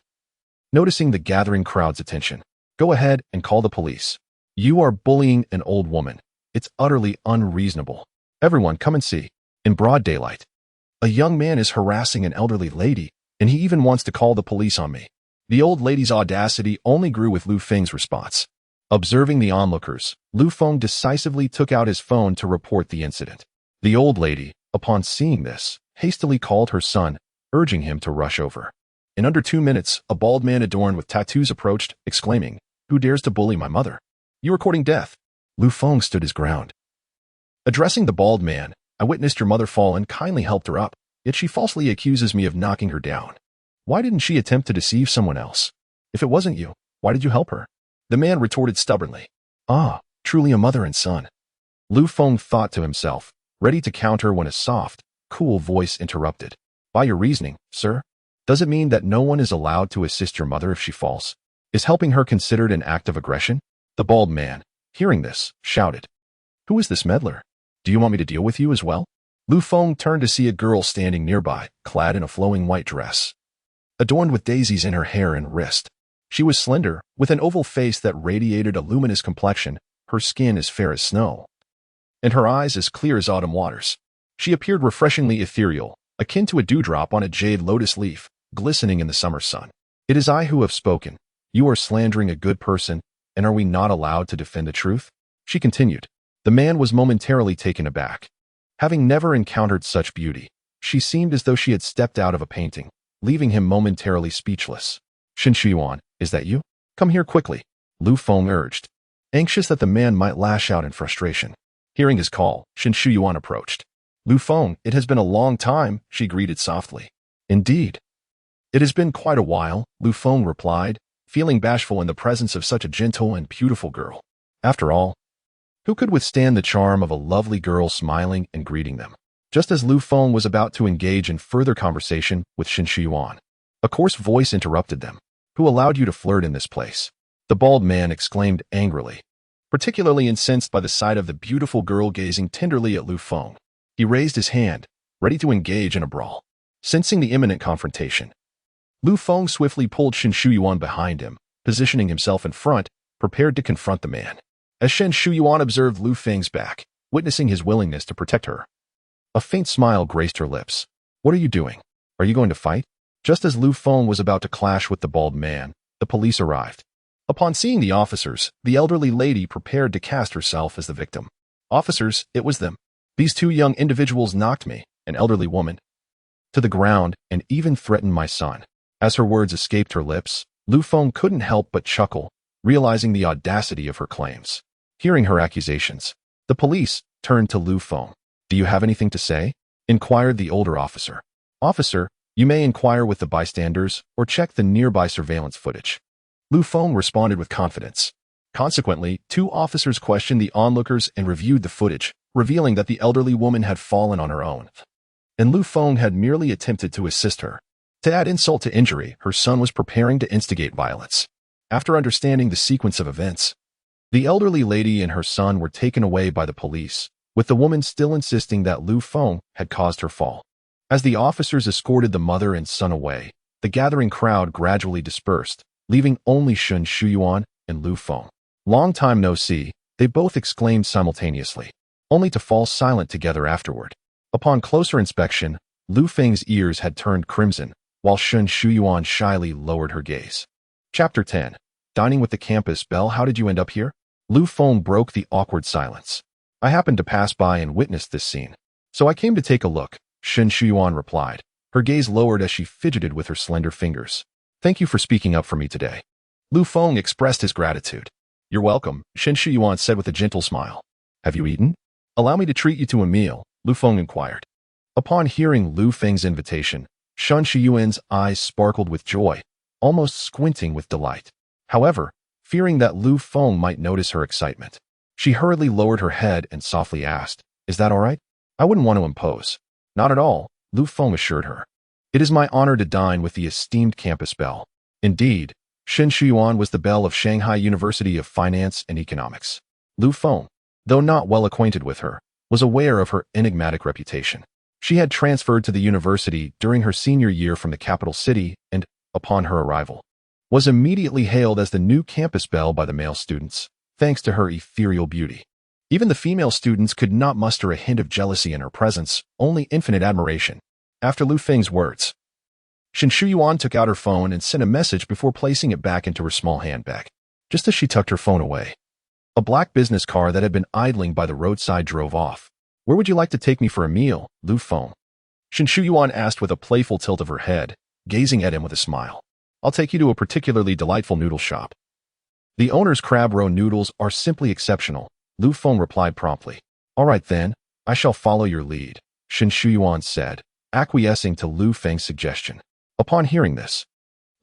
Noticing the gathering crowd's attention, go ahead and call the police. You are bullying an old woman. It's utterly unreasonable. Everyone come and see. In broad daylight, a young man is harassing an elderly lady, and he even wants to call the police on me. The old lady's audacity only grew with Feng's response. Observing the onlookers, Feng decisively took out his phone to report the incident. The old lady, upon seeing this, hastily called her son, urging him to rush over. In under 2 minutes, a bald man adorned with tattoos approached, exclaiming, Who dares to bully my mother? You are courting death. Feng stood his ground. Addressing the bald man, I witnessed your mother fall and kindly helped her up, yet she falsely accuses me of knocking her down. Why didn't she attempt to deceive someone else? If it wasn't you, why did you help her? The man retorted stubbornly. Ah, truly a mother and son. Feng thought to himself, ready to counter when a soft, cool voice interrupted. By your reasoning, sir, does it mean that no one is allowed to assist your mother if she falls? Is helping her considered an act of aggression? The bald man, hearing this, shouted. Who is this meddler? Do you want me to deal with you as well? Lu Feng turned to see a girl standing nearby, clad in a flowing white dress, adorned with daisies in her hair and wrist. She was slender, with an oval face that radiated a luminous complexion, her skin as fair as snow, and her eyes as clear as autumn waters. She appeared refreshingly ethereal, akin to a dewdrop on a jade lotus leaf, glistening in the summer sun. "It is I who have spoken. You are slandering a good person, and are we not allowed to defend the truth?" She continued. The man was momentarily taken aback. Having never encountered such beauty, she seemed as though she had stepped out of a painting, leaving him momentarily speechless. "Shen Shuyuan, is that you? Come here quickly," Lu Feng urged, anxious that the man might lash out in frustration. Hearing his call, Shen Shuyuan approached. "Lu Feng, it has been a long time," she greeted softly. "Indeed. It has been quite a while," Lu Feng replied, feeling bashful in the presence of such a gentle and beautiful girl. After all, who could withstand the charm of a lovely girl smiling and greeting them? Just as Lu Feng was about to engage in further conversation with Shen Shuyuan, a coarse voice interrupted them. "Who allowed you to flirt in this place?" The bald man exclaimed angrily, particularly incensed by the sight of the beautiful girl gazing tenderly at Lu Feng. He raised his hand, ready to engage in a brawl. Sensing the imminent confrontation, Lu Feng swiftly pulled Shen Shuyuan behind him, positioning himself in front, prepared to confront the man. As Shen Shuyuan observed Lu Feng's back, witnessing his willingness to protect her, a faint smile graced her lips. "What are you doing? Are you going to fight?" Just as Lu Feng was about to clash with the bald man, the police arrived. Upon seeing the officers, the elderly lady prepared to cast herself as the victim. "Officers, it was them. These two young individuals knocked me, an elderly woman, to the ground and even threatened my son." As her words escaped her lips, Lu Feng couldn't help but chuckle, realizing the audacity of her claims. Hearing her accusations, the police turned to Lu Feng. "Do you have anything to say?" inquired the older officer. "Officer, you may inquire with the bystanders or check the nearby surveillance footage," Lu Feng responded with confidence. Consequently, two officers questioned the onlookers and reviewed the footage, revealing that the elderly woman had fallen on her own, and Lu Feng had merely attempted to assist her. To add insult to injury, her son was preparing to instigate violence. After understanding the sequence of events, the elderly lady and her son were taken away by the police, with the woman still insisting that Lu Feng had caused her fall. As the officers escorted the mother and son away, the gathering crowd gradually dispersed, leaving only Shen Shuyuan and Lu Feng. "Long time no see," they both exclaimed simultaneously, only to fall silent together afterward. Upon closer inspection, Lu Feng's ears had turned crimson, while Shen Shuyuan shyly lowered her gaze. Chapter 10. Dining with the campus belle. "How did you end up here?" Lu Feng broke the awkward silence. "I happened to pass by and witnessed this scene, so I came to take a look," Shen Shuyuan replied, her gaze lowered as she fidgeted with her slender fingers. "Thank you for speaking up for me today." Lu Feng expressed his gratitude. "You're welcome," Shen Shuyuan said with a gentle smile. "Have you eaten? Allow me to treat you to a meal," Lu Feng inquired. Upon hearing Lu Feng's invitation, Shen Shuyuan's eyes sparkled with joy, almost squinting with delight. However, fearing that Lu Feng might notice her excitement, she hurriedly lowered her head and softly asked, "Is that all right?" "I wouldn't want to impose." "Not at all," Lu Feng assured her. "It is my honor to dine with the esteemed campus belle." Indeed, Shen Shuyuan was the belle of Shanghai University of Finance and Economics. Lu Feng, though not well acquainted with her, was aware of her enigmatic reputation. She had transferred to the university during her senior year from the capital city and, upon her arrival, was immediately hailed as the new campus belle by the male students, thanks to her ethereal beauty. Even the female students could not muster a hint of jealousy in her presence, only infinite admiration. After Lu Feng's words, Shen Shuyuan took out her phone and sent a message before placing it back into her small handbag. Just as she tucked her phone away, a black business car that had been idling by the roadside drove off. "Where would you like to take me for a meal, Lu Feng?" Shen Shuyuan asked with a playful tilt of her head, gazing at him with a smile. "I'll take you to a particularly delightful noodle shop. The owner's crab roe noodles are simply exceptional," Lu Feng replied promptly. "All right then, I shall follow your lead," Shen Shuyuan said, acquiescing to Lu Feng's suggestion. Upon hearing this,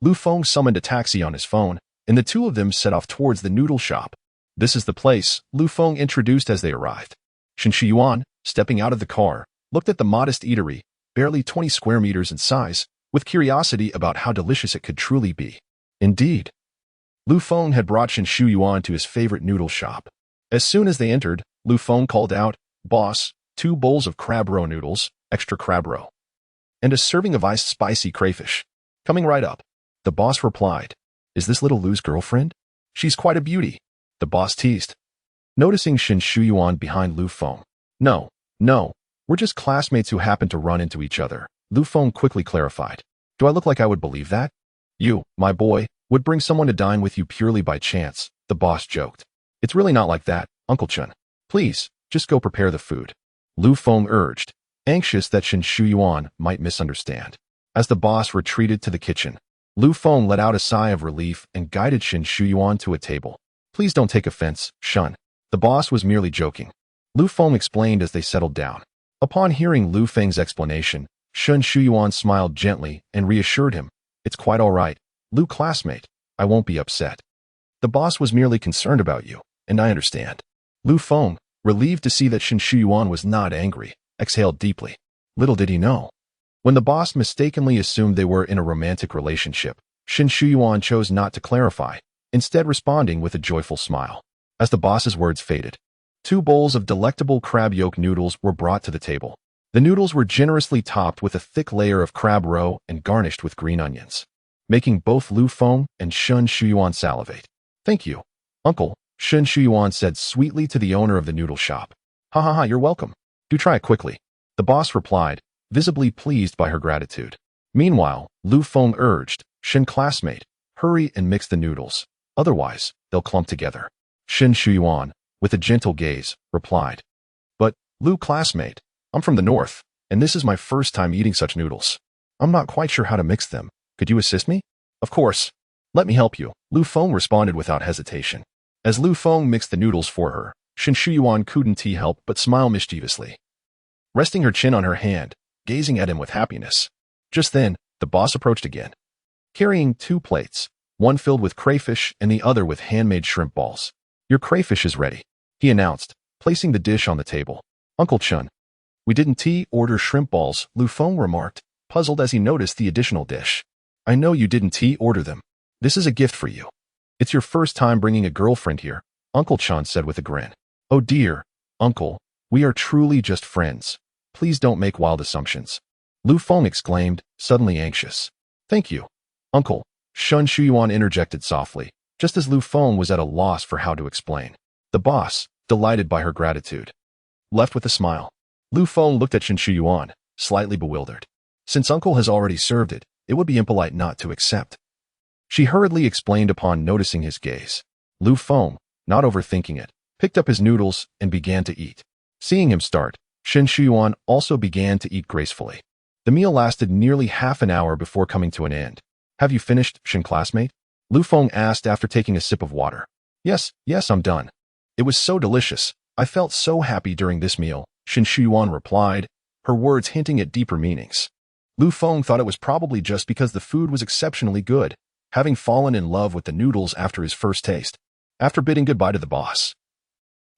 Lu Feng summoned a taxi on his phone, and the two of them set off towards the noodle shop. "This is the place," Lu Feng introduced as they arrived. Shen Shuyuan, stepping out of the car, looked at the modest eatery, barely 20 square meters in size, with curiosity about how delicious it could truly be. Indeed, Lu Feng had brought Shen Shuyuan to his favorite noodle shop. As soon as they entered, Lu Feng called out, "Boss, 2 bowls of crab roe noodles, extra crab roe, and a serving of iced spicy crayfish. Coming right up. The boss replied. Is this little Lu's girlfriend? She's quite a beauty. The boss teased, noticing Shen Shuyuan behind Lu Feng. No, we're just classmates who happen to run into each other, Lu Feng quickly clarified. Do I look like I would believe that? You, my boy, would bring someone to dine with you purely by chance, the boss joked. It's really not like that, Uncle Chun. Please, just go prepare the food. Lu Feng urged, anxious that Shen Shuyuan might misunderstand. As the boss retreated to the kitchen, Lu Feng let out a sigh of relief and guided Shen Shuyuan to a table. Please don't take offense, Shun. The boss was merely joking. Lu Feng explained as they settled down. Upon hearing Lu Feng's explanation, Shen Shuyuan smiled gently and reassured him. It's quite all right, Lu classmate. I won't be upset. The boss was merely concerned about you, and I understand. Lu Feng, relieved to see that Shen Shuyuan was not angry, exhaled deeply. Little did he know. When the boss mistakenly assumed they were in a romantic relationship, Shen Shuyuan chose not to clarify, instead responding with a joyful smile. As the boss's words faded, 2 bowls of delectable crab yolk noodles were brought to the table. The noodles were generously topped with a thick layer of crab roe and garnished with green onions, making both Lu Feng and Shen Shuyuan salivate. Thank you, Uncle, Shen Shuyuan said sweetly to the owner of the noodle shop. Ha ha ha, you're welcome. Do try it quickly. The boss replied, visibly pleased by her gratitude. Meanwhile, Lu Feng urged, Shen classmate, hurry and mix the noodles, otherwise, they'll clump together. Shen Shuyuan, with a gentle gaze, replied. But, Lu classmate, I'm from the north, and this is my first time eating such noodles. I'm not quite sure how to mix them. Could you assist me? Of course. Let me help you, Lu Feng responded without hesitation. As Lu Feng mixed the noodles for her, Shen Shuyuan couldn't help but smile mischievously, resting her chin on her hand, gazing at him with happiness. Just then, the boss approached again, carrying 2 plates, one filled with crayfish and the other with handmade shrimp balls. Your crayfish is ready, he announced, placing the dish on the table. Uncle Chun. We didn't order shrimp balls, Lu Feng remarked, puzzled as he noticed the additional dish. I know you didn't order them. This is a gift for you. It's your first time bringing a girlfriend here, Uncle Chun said with a grin. Oh dear, Uncle, we are truly just friends. Please don't make wild assumptions. Lu Feng exclaimed, suddenly anxious. Thank you, Uncle, Shen Shuyuan interjected softly, just as Lu Feng was at a loss for how to explain. The boss, delighted by her gratitude, left with a smile. Lu Feng looked at Shen Shuyuan, slightly bewildered. Since Uncle has already served it, it would be impolite not to accept. She hurriedly explained upon noticing his gaze. Lu Feng, not overthinking it, picked up his noodles and began to eat. Seeing him start, Shen Shuyuan also began to eat gracefully. The meal lasted nearly half an hour before coming to an end. Have you finished, Shen classmate? Lu Feng asked after taking a sip of water. Yes, I'm done. It was so delicious. I felt so happy during this meal, Shen Shuyuan replied, her words hinting at deeper meanings. Lu Feng thought it was probably just because the food was exceptionally good, having fallen in love with the noodles after his first taste. After bidding goodbye to the boss,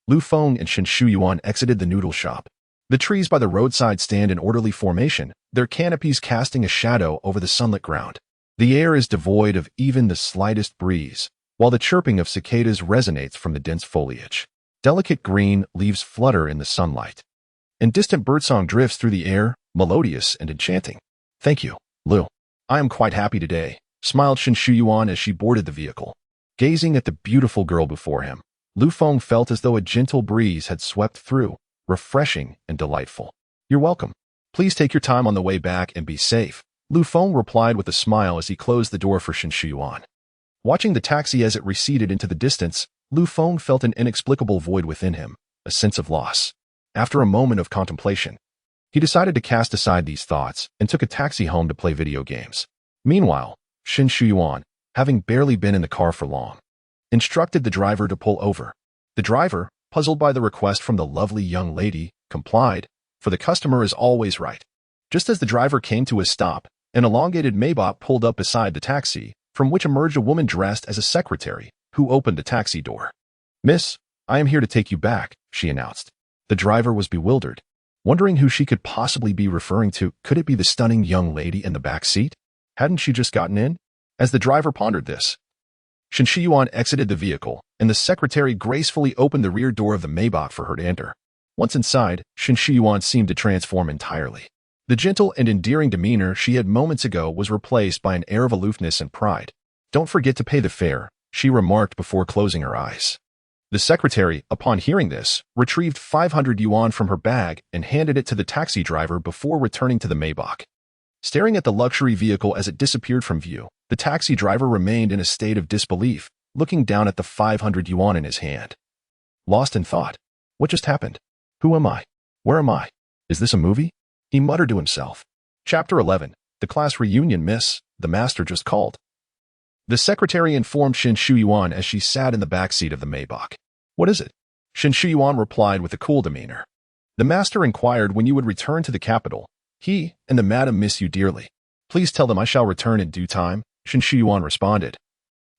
Lu Feng and Shen Shuyuan exited the noodle shop. The trees by the roadside stand in orderly formation, their canopies casting a shadow over the sunlit ground. The air is devoid of even the slightest breeze, while the chirping of cicadas resonates from the dense foliage. Delicate green leaves flutter in the sunlight, and distant birdsong drifts through the air, melodious and enchanting. Thank you, Lu. I am quite happy today, smiled Shen Shuyuan as she boarded the vehicle. Gazing at the beautiful girl before him, Lu Feng felt as though a gentle breeze had swept through, refreshing and delightful. You're welcome. Please take your time on the way back and be safe, Lu Feng replied with a smile as he closed the door for Shen Shuyuan. Watching the taxi as it receded into the distance, Lu Feng felt an inexplicable void within him, a sense of loss. After a moment of contemplation, he decided to cast aside these thoughts and took a taxi home to play video games. Meanwhile, Shen Shuyuan, having barely been in the car for long, instructed the driver to pull over. The driver, puzzled by the request from the lovely young lady, complied, for the customer is always right. Just as the driver came to a stop, an elongated Maybach pulled up beside the taxi, from which emerged a woman dressed as a secretary, who opened the taxi door. Miss, I am here to take you back, she announced. The driver was bewildered, wondering who she could possibly be referring to. Could it be the stunning young lady in the back seat? Hadn't she just gotten in? As the driver pondered this, Shen Shuyuan exited the vehicle, and the secretary gracefully opened the rear door of the Maybach for her to enter. Once inside, Shen Shiyuan seemed to transform entirely. The gentle and endearing demeanor she had moments ago was replaced by an air of aloofness and pride. "Don't forget to pay the fare," she remarked before closing her eyes. The secretary, upon hearing this, retrieved 500 yuan from her bag and handed it to the taxi driver before returning to the Maybach. Staring at the luxury vehicle as it disappeared from view, the taxi driver remained in a state of disbelief, looking down at the 500 yuan in his hand. Lost in thought. What just happened? Who am I? Where am I? Is this a movie? He muttered to himself. Chapter 11. The class reunion, miss. The master just called. The secretary informed Shen Shuyuan as she sat in the back seat of the Maybach. What is it? Shen Shuyuan replied with a cool demeanor. The master inquired when you would return to the capital. He and the madam miss you dearly. Please tell them I shall return in due time, Shen Shuyuan responded.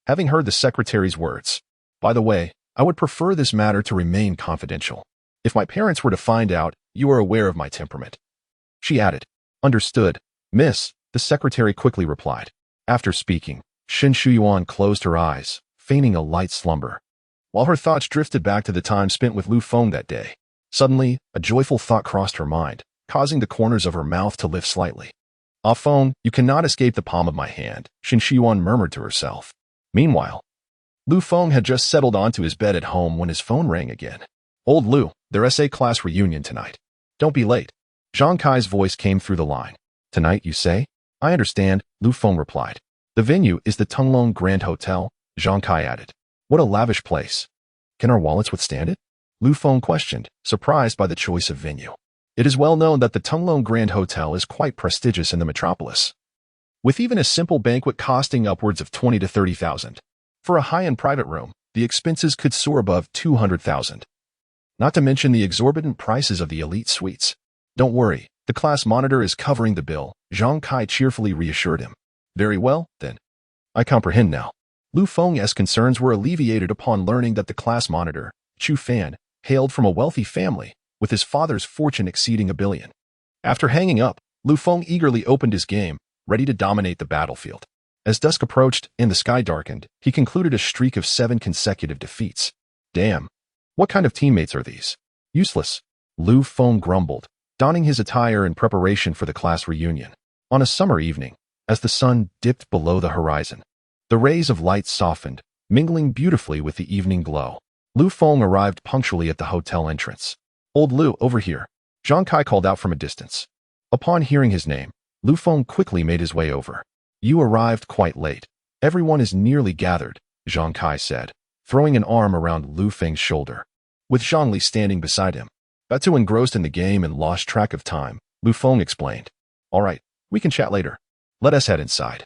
Having heard the secretary's words, by the way, I would prefer this matter to remain confidential. If my parents were to find out, you are aware of my temperament. She added. Understood, miss, the secretary quickly replied. After speaking, Shen Shuyuan closed her eyes, feigning a light slumber. While her thoughts drifted back to the time spent with Lu Feng that day, suddenly, a joyful thought crossed her mind, causing the corners of her mouth to lift slightly. Ah Feng, you cannot escape the palm of my hand, Shen Shuyuan murmured to herself. Meanwhile, Lu Feng had just settled onto his bed at home when his phone rang again. Old Lu, their SA class reunion tonight. Don't be late. Zhang Kai's voice came through the line. Tonight, you say? I understand, Lu Feng replied. The venue is the Tunglong Grand Hotel, Zhang Kai added. What a lavish place. Can our wallets withstand it? Lu Feng questioned, surprised by the choice of venue. It is well known that the Tunglong Grand Hotel is quite prestigious in the metropolis, with even a simple banquet costing upwards of 20 to 30,000. For a high-end private room, the expenses could soar above 200,000. Not to mention the exorbitant prices of the elite suites. Don't worry, the class monitor is covering the bill, Zhang Kai cheerfully reassured him. Very well, then. I comprehend now. Lu Feng's concerns were alleviated upon learning that the class monitor, Chu Fan, hailed from a wealthy family, with his father's fortune exceeding 1 billion. After hanging up, Lu Feng eagerly opened his game, ready to dominate the battlefield. As dusk approached and the sky darkened, he concluded a streak of 7 consecutive defeats. Damn. What kind of teammates are these? Useless. Lu Feng grumbled, donning his attire in preparation for the class reunion. On a summer evening, as the sun dipped below the horizon, the rays of light softened, mingling beautifully with the evening glow. Lu Feng arrived punctually at the hotel entrance. Old Lu, over here. Zhang Kai called out from a distance. Upon hearing his name, Lu Feng quickly made his way over. You arrived quite late. Everyone is nearly gathered, Zhang Kai said, throwing an arm around Lu Feng's shoulder. With Zhang standing beside him. Got too engrossed in the game and lost track of time, Lu Feng explained. All right, we can chat later. Let us head inside.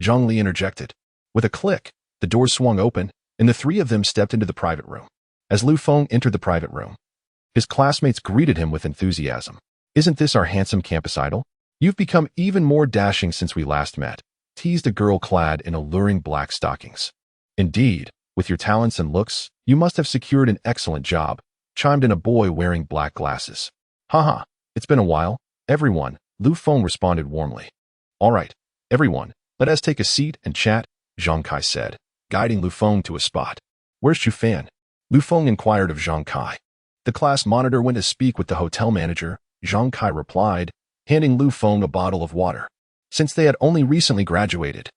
Zhang Li interjected. With a click, the doors swung open, and the three of them stepped into the private room. As Lu Feng entered the private room, his classmates greeted him with enthusiasm. Isn't this our handsome campus idol? You've become even more dashing since we last met, teased a girl clad in alluring black stockings. Indeed, with your talents and looks, you must have secured an excellent job, chimed in a boy wearing black glasses. Haha, it's been a while, everyone, Lu Feng responded warmly. All right, everyone, let us take a seat and chat, Zhang Kai said, guiding Lu Feng to a spot. Where's Chu Fan? Lu Feng inquired of Zhang Kai. The class monitor went to speak with the hotel manager, Zhang Kai replied, handing Lu Feng a bottle of water. Since they had only recently graduated,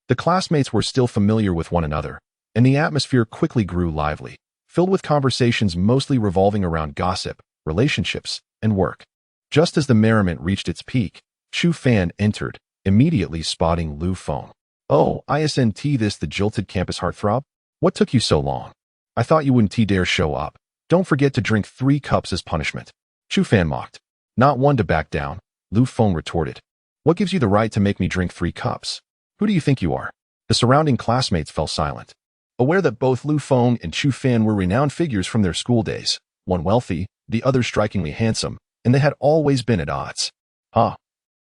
the classmates were still familiar with one another, and the atmosphere quickly grew lively, filled with conversations mostly revolving around gossip, relationships, and work. Just as the merriment reached its peak, Chu Fan entered, immediately spotting Lu Feng. Oh, isn't this the jilted campus heartthrob? What took you so long? I thought you wouldn't dare show up. Don't forget to drink 3 cups as punishment. Chu Fan mocked. Not one to back down, Lu Feng retorted. What gives you the right to make me drink 3 cups? Who do you think you are? The surrounding classmates fell silent, aware that both Lu Feng and Chu Fan were renowned figures from their school days, one wealthy, the other strikingly handsome, and they had always been at odds.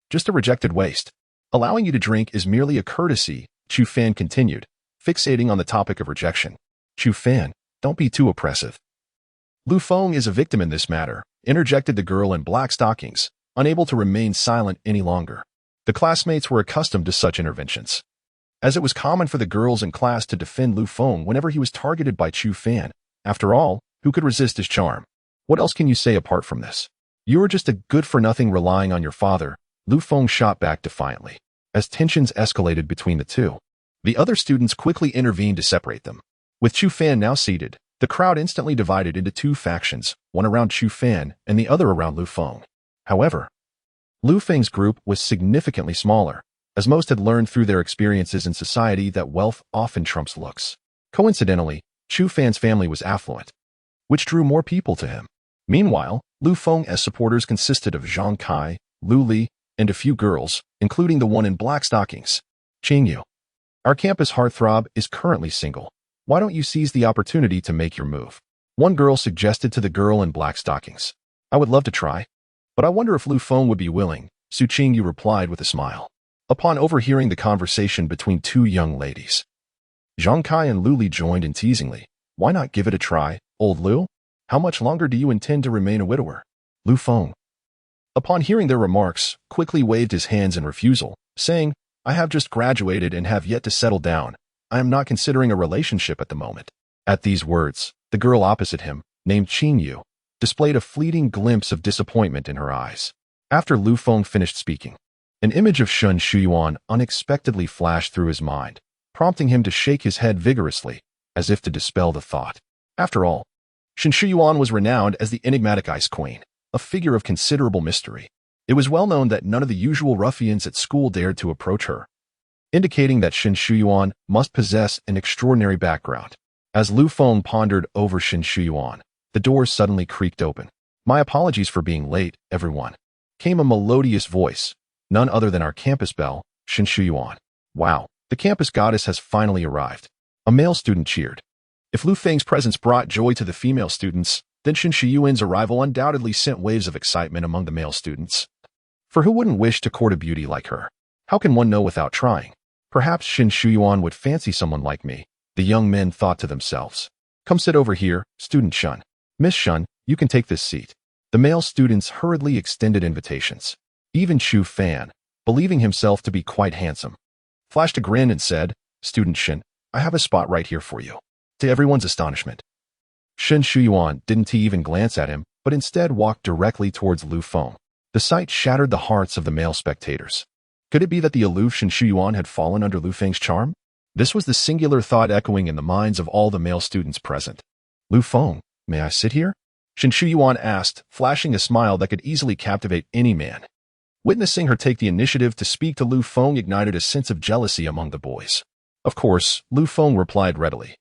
Just a rejected waste. Allowing you to drink is merely a courtesy, Chu Fan continued, fixating on the topic of rejection. Chu Fan, don't be too oppressive. Lu Feng is a victim in this matter, interjected the girl in black stockings, unable to remain silent any longer. The classmates were accustomed to such interventions, as it was common for the girls in class to defend Lu Feng whenever he was targeted by Chu Fan. After all, who could resist his charm? What else can you say apart from this? You are just a good-for-nothing relying on your father, Lu Feng shot back defiantly. As tensions escalated between the two, the other students quickly intervened to separate them. With Chu Fan now seated, the crowd instantly divided into two factions, one around Chu Fan and the other around Lu Feng. However, Lu Feng's group was significantly smaller, as most had learned through their experiences in society that wealth often trumps looks. Coincidentally, Chu Fan's family was affluent, which drew more people to him. Meanwhile, Lu Feng's supporters consisted of Zhang Kai, Lu Li, and a few girls, including the one in black stockings. Qingyu. Our campus heartthrob is currently single. Why don't you seize the opportunity to make your move? One girl suggested to the girl in black stockings. I would love to try, but I wonder if Lu Feng would be willing, Su Qingyu replied with a smile. Upon overhearing the conversation between two young ladies, Zhang Kai and Lu Li joined in teasingly. Why not give it a try, old Lu? How much longer do you intend to remain a widower? Lu Feng, upon hearing their remarks, quickly waved his hands in refusal, saying, I have just graduated and have yet to settle down. I am not considering a relationship at the moment. At these words, the girl opposite him, named Qingyu, displayed a fleeting glimpse of disappointment in her eyes. After Lu Feng finished speaking, an image of Shen Shuyuan unexpectedly flashed through his mind, prompting him to shake his head vigorously, as if to dispel the thought. After all, Shen Shuyuan was renowned as the enigmatic Ice Queen, a figure of considerable mystery. It was well known that none of the usual ruffians at school dared to approach her, indicating that Shen Shuyuan must possess an extraordinary background. As Lu Feng pondered over Shen Shuyuan, the door suddenly creaked open. My apologies for being late, everyone, came a melodious voice, none other than our campus belle, Shen Shuyuan. Wow, the campus goddess has finally arrived. A male student cheered. If Lu Feng's presence brought joy to the female students, then Shen Shuyuan's arrival undoubtedly sent waves of excitement among the male students. For who wouldn't wish to court a beauty like her? How can one know without trying? Perhaps Shen Shuyuan would fancy someone like me, the young men thought to themselves. Come sit over here, student Shun. Miss Shun, you can take this seat. The male students hurriedly extended invitations. Even Chu Fan, believing himself to be quite handsome, flashed a grin and said, Student Shen, I have a spot right here for you. To everyone's astonishment, Shen Shuyuan didn't even glance at him, but instead walked directly towards Lu Feng. The sight shattered the hearts of the male spectators. Could it be that the aloof Shen Shuyuan had fallen under Lu Feng's charm? This was the singular thought echoing in the minds of all the male students present. Lu Feng, may I sit here? Shen Shuyuan asked, flashing a smile that could easily captivate any man. Witnessing her take the initiative to speak to Lu Feng ignited a sense of jealousy among the boys. Of course, Lu Feng replied readily,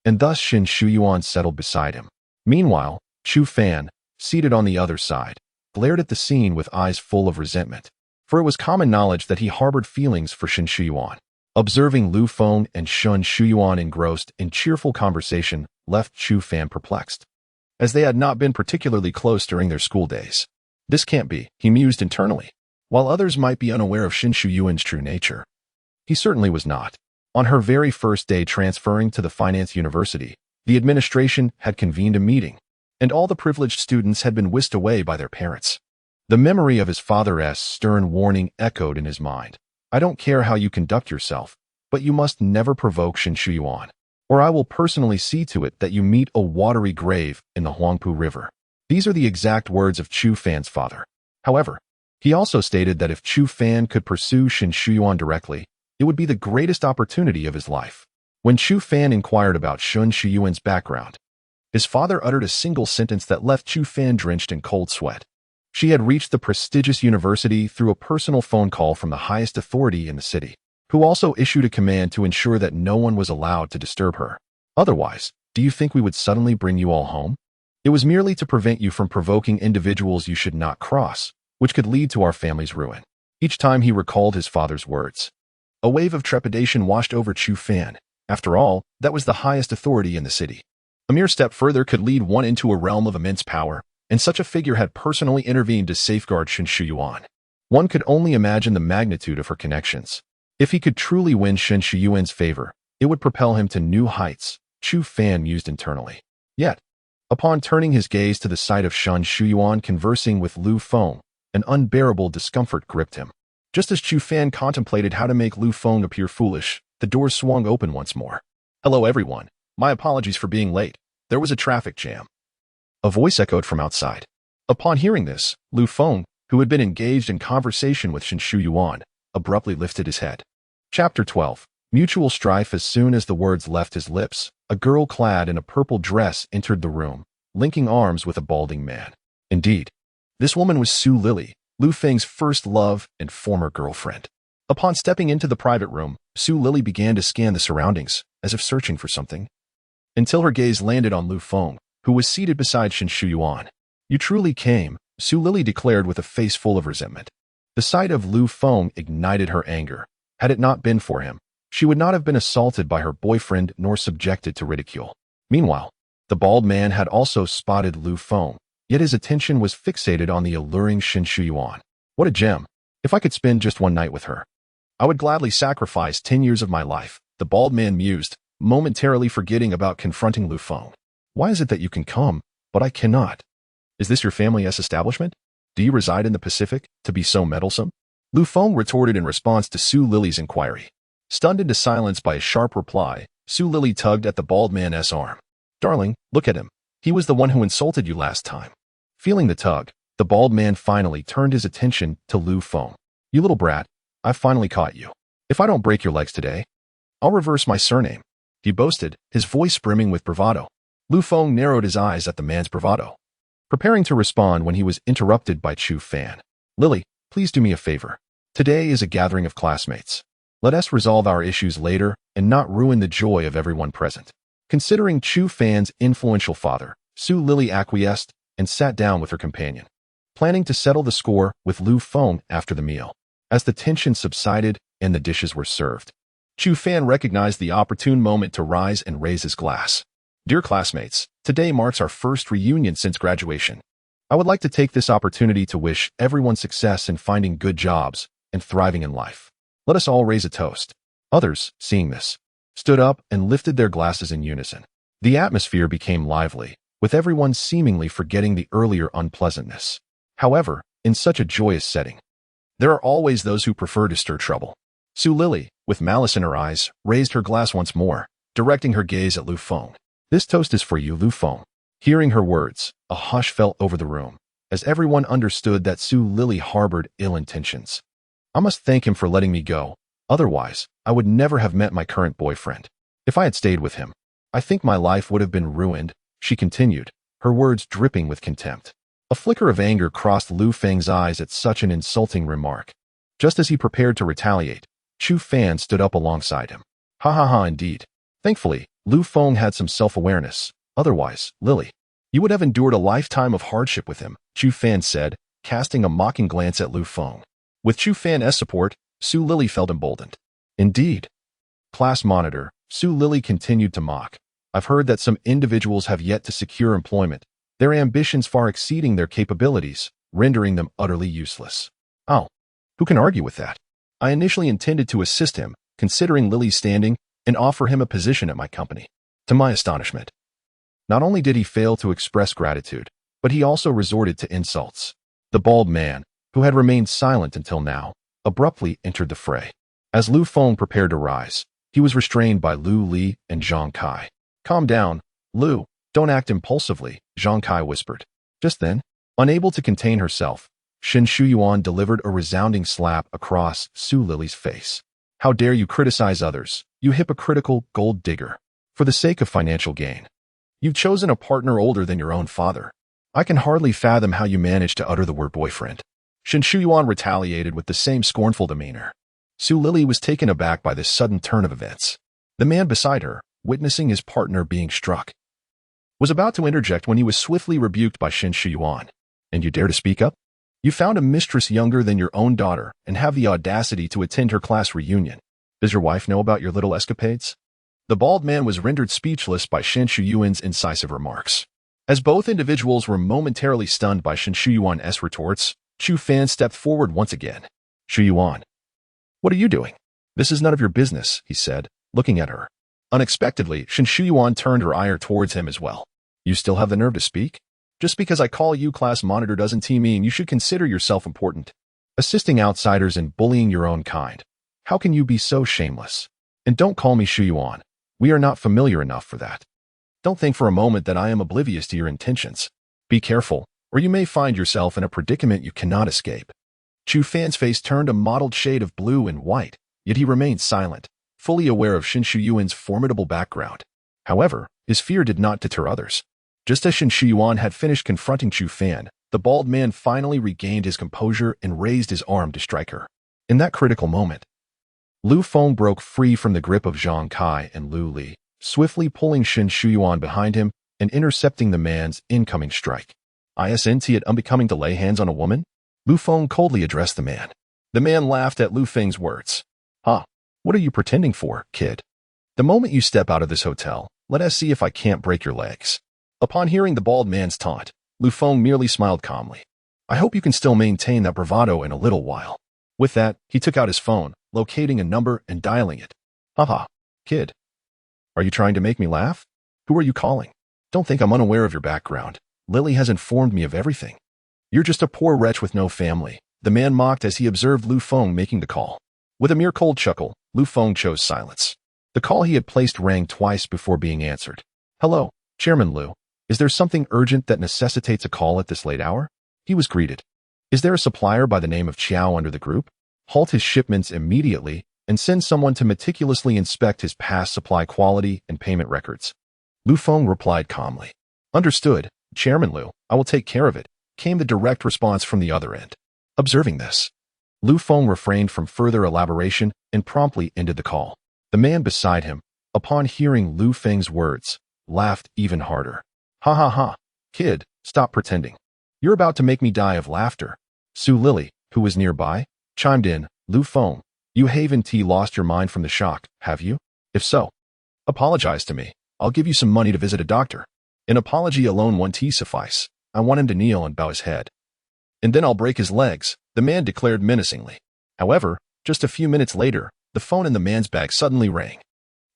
and thus Shen Shuyuan settled beside him. Meanwhile, Chu Fan, seated on the other side, glared at the scene with eyes full of resentment, for it was common knowledge that he harbored feelings for Shen Shuyuan. Observing Lu Feng and Shen Shuyuan engrossed in cheerful conversation left Chu Fan perplexed, as they had not been particularly close during their school days. This can't be, he mused internally. While others might be unaware of Shen Shuyuan's true nature, he certainly was not. On her very first day transferring to the Finance University, the administration had convened a meeting, and all the privileged students had been whisked away by their parents. The memory of his father's stern warning echoed in his mind. I don't care how you conduct yourself, but you must never provoke Shen Shuyuan, or I will personally see to it that you meet a watery grave in the Huangpu River. These are the exact words of Chu Fan's father. However, he also stated that if Chu Fan could pursue Shen Shuyuan directly, it would be the greatest opportunity of his life. When Chu Fan inquired about Shen Shuyuan's background, his father uttered a single sentence that left Chu Fan drenched in cold sweat. She had reached the prestigious university through a personal phone call from the highest authority in the city, who also issued a command to ensure that no one was allowed to disturb her. Otherwise, do you think we would suddenly bring you all home? It was merely to prevent you from provoking individuals you should not cross, which could lead to our family's ruin. Each time he recalled his father's words, a wave of trepidation washed over Chu Fan. After all, that was the highest authority in the city. A mere step further could lead one into a realm of immense power, and such a figure had personally intervened to safeguard Shen Shuyuan. One could only imagine the magnitude of her connections. If he could truly win Shen Shuyuan's favor, it would propel him to new heights, Chu Fan mused internally. Yet, upon turning his gaze to the sight of Shen Shuyuan conversing with Lu Feng, an unbearable discomfort gripped him. Just as Chu Fan contemplated how to make Lu Feng appear foolish, the doors swung open once more. Hello everyone. My apologies for being late. There was a traffic jam. A voice echoed from outside. Upon hearing this, Lu Feng, who had been engaged in conversation with Shen Shuyuan, abruptly lifted his head. Chapter 12. Mutual strife. As soon as the words left his lips, a girl clad in a purple dress entered the room, linking arms with a balding man. Indeed, this woman was Su Lily, Lu Feng's first love and former girlfriend. Upon stepping into the private room, Su Lily began to scan the surroundings, as if searching for something, until her gaze landed on Lu Feng, who was seated beside Shen Shuyuan. You truly came, Su Lily declared with a face full of resentment. The sight of Lu Feng ignited her anger. Had it not been for him, she would not have been assaulted by her boyfriend nor subjected to ridicule. Meanwhile, the bald man had also spotted Lu Feng, yet his attention was fixated on the alluring Shen Shuyuan. What a gem! If I could spend just one night with her, I would gladly sacrifice 10 years of my life, the bald man mused, momentarily forgetting about confronting Lu Feng. Why is it that you can come, but I cannot? Is this your family's establishment? Do you reside in the Pacific, to be so meddlesome? Lu Feng retorted in response to Su Lily's inquiry. Stunned into silence by a sharp reply, Su Lily tugged at the bald man's arm. Darling, look at him. He was the one who insulted you last time. Feeling the tug, the bald man finally turned his attention to Lu Feng. You little brat, I finally caught you. If I don't break your legs today, I'll reverse my surname, he boasted, his voice brimming with bravado. Lu Feng narrowed his eyes at the man's bravado, preparing to respond when he was interrupted by Chu Fan. Lily, please do me a favor. Today is a gathering of classmates. Let us resolve our issues later and not ruin the joy of everyone present. Considering Chu Fan's influential father, Su Lily acquiesced and sat down with her companion, planning to settle the score with Lu Feng after the meal. As the tension subsided and the dishes were served, Chu Fan recognized the opportune moment to rise and raise his glass. Dear classmates, today marks our first reunion since graduation. I would like to take this opportunity to wish everyone success in finding good jobs and thriving in life. Let us all raise a toast. Others, seeing this, stood up and lifted their glasses in unison. The atmosphere became lively, with everyone seemingly forgetting the earlier unpleasantness. However, in such a joyous setting, there are always those who prefer to stir trouble. Su Lily, with malice in her eyes, raised her glass once more, directing her gaze at Lu Feng. This toast is for you, Lu Feng. Hearing her words, a hush fell over the room, as everyone understood that Su Lily harbored ill intentions. I must thank him for letting me go. Otherwise, I would never have met my current boyfriend. If I had stayed with him, I think my life would have been ruined, she continued, her words dripping with contempt. A flicker of anger crossed Lu Feng's eyes at such an insulting remark. Just as he prepared to retaliate, Chu Fan stood up alongside him. Ha ha ha, indeed. Thankfully, Lu Feng had some self-awareness. Otherwise, Lily, you would have endured a lifetime of hardship with him, Chu Fan said, casting a mocking glance at Lu Feng. With Chu Fan's support, Su Lily felt emboldened. Indeed. Class monitor, Su Lily continued to mock. I've heard that some individuals have yet to secure employment, their ambitions far exceeding their capabilities, rendering them utterly useless. Oh, who can argue with that? I initially intended to assist him, considering Lily's standing, and offer him a position at my company. To my astonishment, not only did he fail to express gratitude, but he also resorted to insults. The bald man, who had remained silent until now, abruptly entered the fray. As Lu Feng prepared to rise, he was restrained by Lu Li and Zhang Kai. Calm down, Lu, don't act impulsively, Zhang Kai whispered. Just then, unable to contain herself, Shen Shuyuan delivered a resounding slap across Su Lily's face. How dare you criticize others, you hypocritical gold digger, for the sake of financial gain. You've chosen a partner older than your own father. I can hardly fathom how you managed to utter the word boyfriend. Shen Shuyuan retaliated with the same scornful demeanor. Su Lily was taken aback by this sudden turn of events. The man beside her, witnessing his partner being struck, was about to interject when he was swiftly rebuked by Shen Shuyuan. And you dare to speak up? You found a mistress younger than your own daughter and have the audacity to attend her class reunion. Does your wife know about your little escapades? The bald man was rendered speechless by Shen Shuyuan's incisive remarks. As both individuals were momentarily stunned by Shen Shuyuan's retorts, Chu Fan stepped forward once again. Shuyuan, what are you doing? This is none of your business, he said, looking at her. Unexpectedly, Shen Shuyuan turned her ire towards him as well. You still have the nerve to speak? Just because I call you class monitor doesn't mean you should consider yourself important. Assisting outsiders and bullying your own kind. How can you be so shameless? And don't call me Shuyuan. We are not familiar enough for that. Don't think for a moment that I am oblivious to your intentions. Be careful, or you may find yourself in a predicament you cannot escape. Chu Fan's face turned a mottled shade of blue and white, yet he remained silent, fully aware of Shin Shuyuan's formidable background. However, his fear did not deter others. Just as Shin Shuyuan had finished confronting Chu Fan, the bald man finally regained his composure and raised his arm to strike her. In that critical moment, Lu Feng broke free from the grip of Zhang Kai and Lu Li, swiftly pulling Shin Shuyuan behind him and intercepting the man's incoming strike. Isn't it unbecoming to lay hands on a woman? Lu Feng coldly addressed the man. The man laughed at Lu Feng's words. Huh, what are you pretending for, kid? The moment you step out of this hotel, let us see if I can't break your legs. Upon hearing the bald man's taunt, Lu Feng merely smiled calmly. I hope you can still maintain that bravado in a little while. With that, he took out his phone, locating a number and dialing it. Haha, kid. Are you trying to make me laugh? Who are you calling? Don't think I'm unaware of your background. Lily has informed me of everything. You're just a poor wretch with no family, the man mocked as he observed Lu Feng making the call. With a mere cold chuckle, Lu Feng chose silence. The call he had placed rang twice before being answered. Hello, Chairman Lu. Is there something urgent that necessitates a call at this late hour? He was greeted. Is there a supplier by the name of Chiao under the group? Halt his shipments immediately and send someone to meticulously inspect his past supply quality and payment records. Lu Feng replied calmly. Understood, Chairman Lu, I will take care of it, came the direct response from the other end. Observing this, Lu Feng refrained from further elaboration and promptly ended the call. The man beside him, upon hearing Lu Feng's words, laughed even harder. Ha ha ha, kid, stop pretending. You're about to make me die of laughter. Su Lily, who was nearby, chimed in. Lu Feng, you haven't lost your mind from the shock, have you? If so, apologize to me. I'll give you some money to visit a doctor. An apology alone won't suffice. I want him to kneel and bow his head. And then I'll break his legs, the man declared menacingly. However, just a few minutes later, the phone in the man's bag suddenly rang.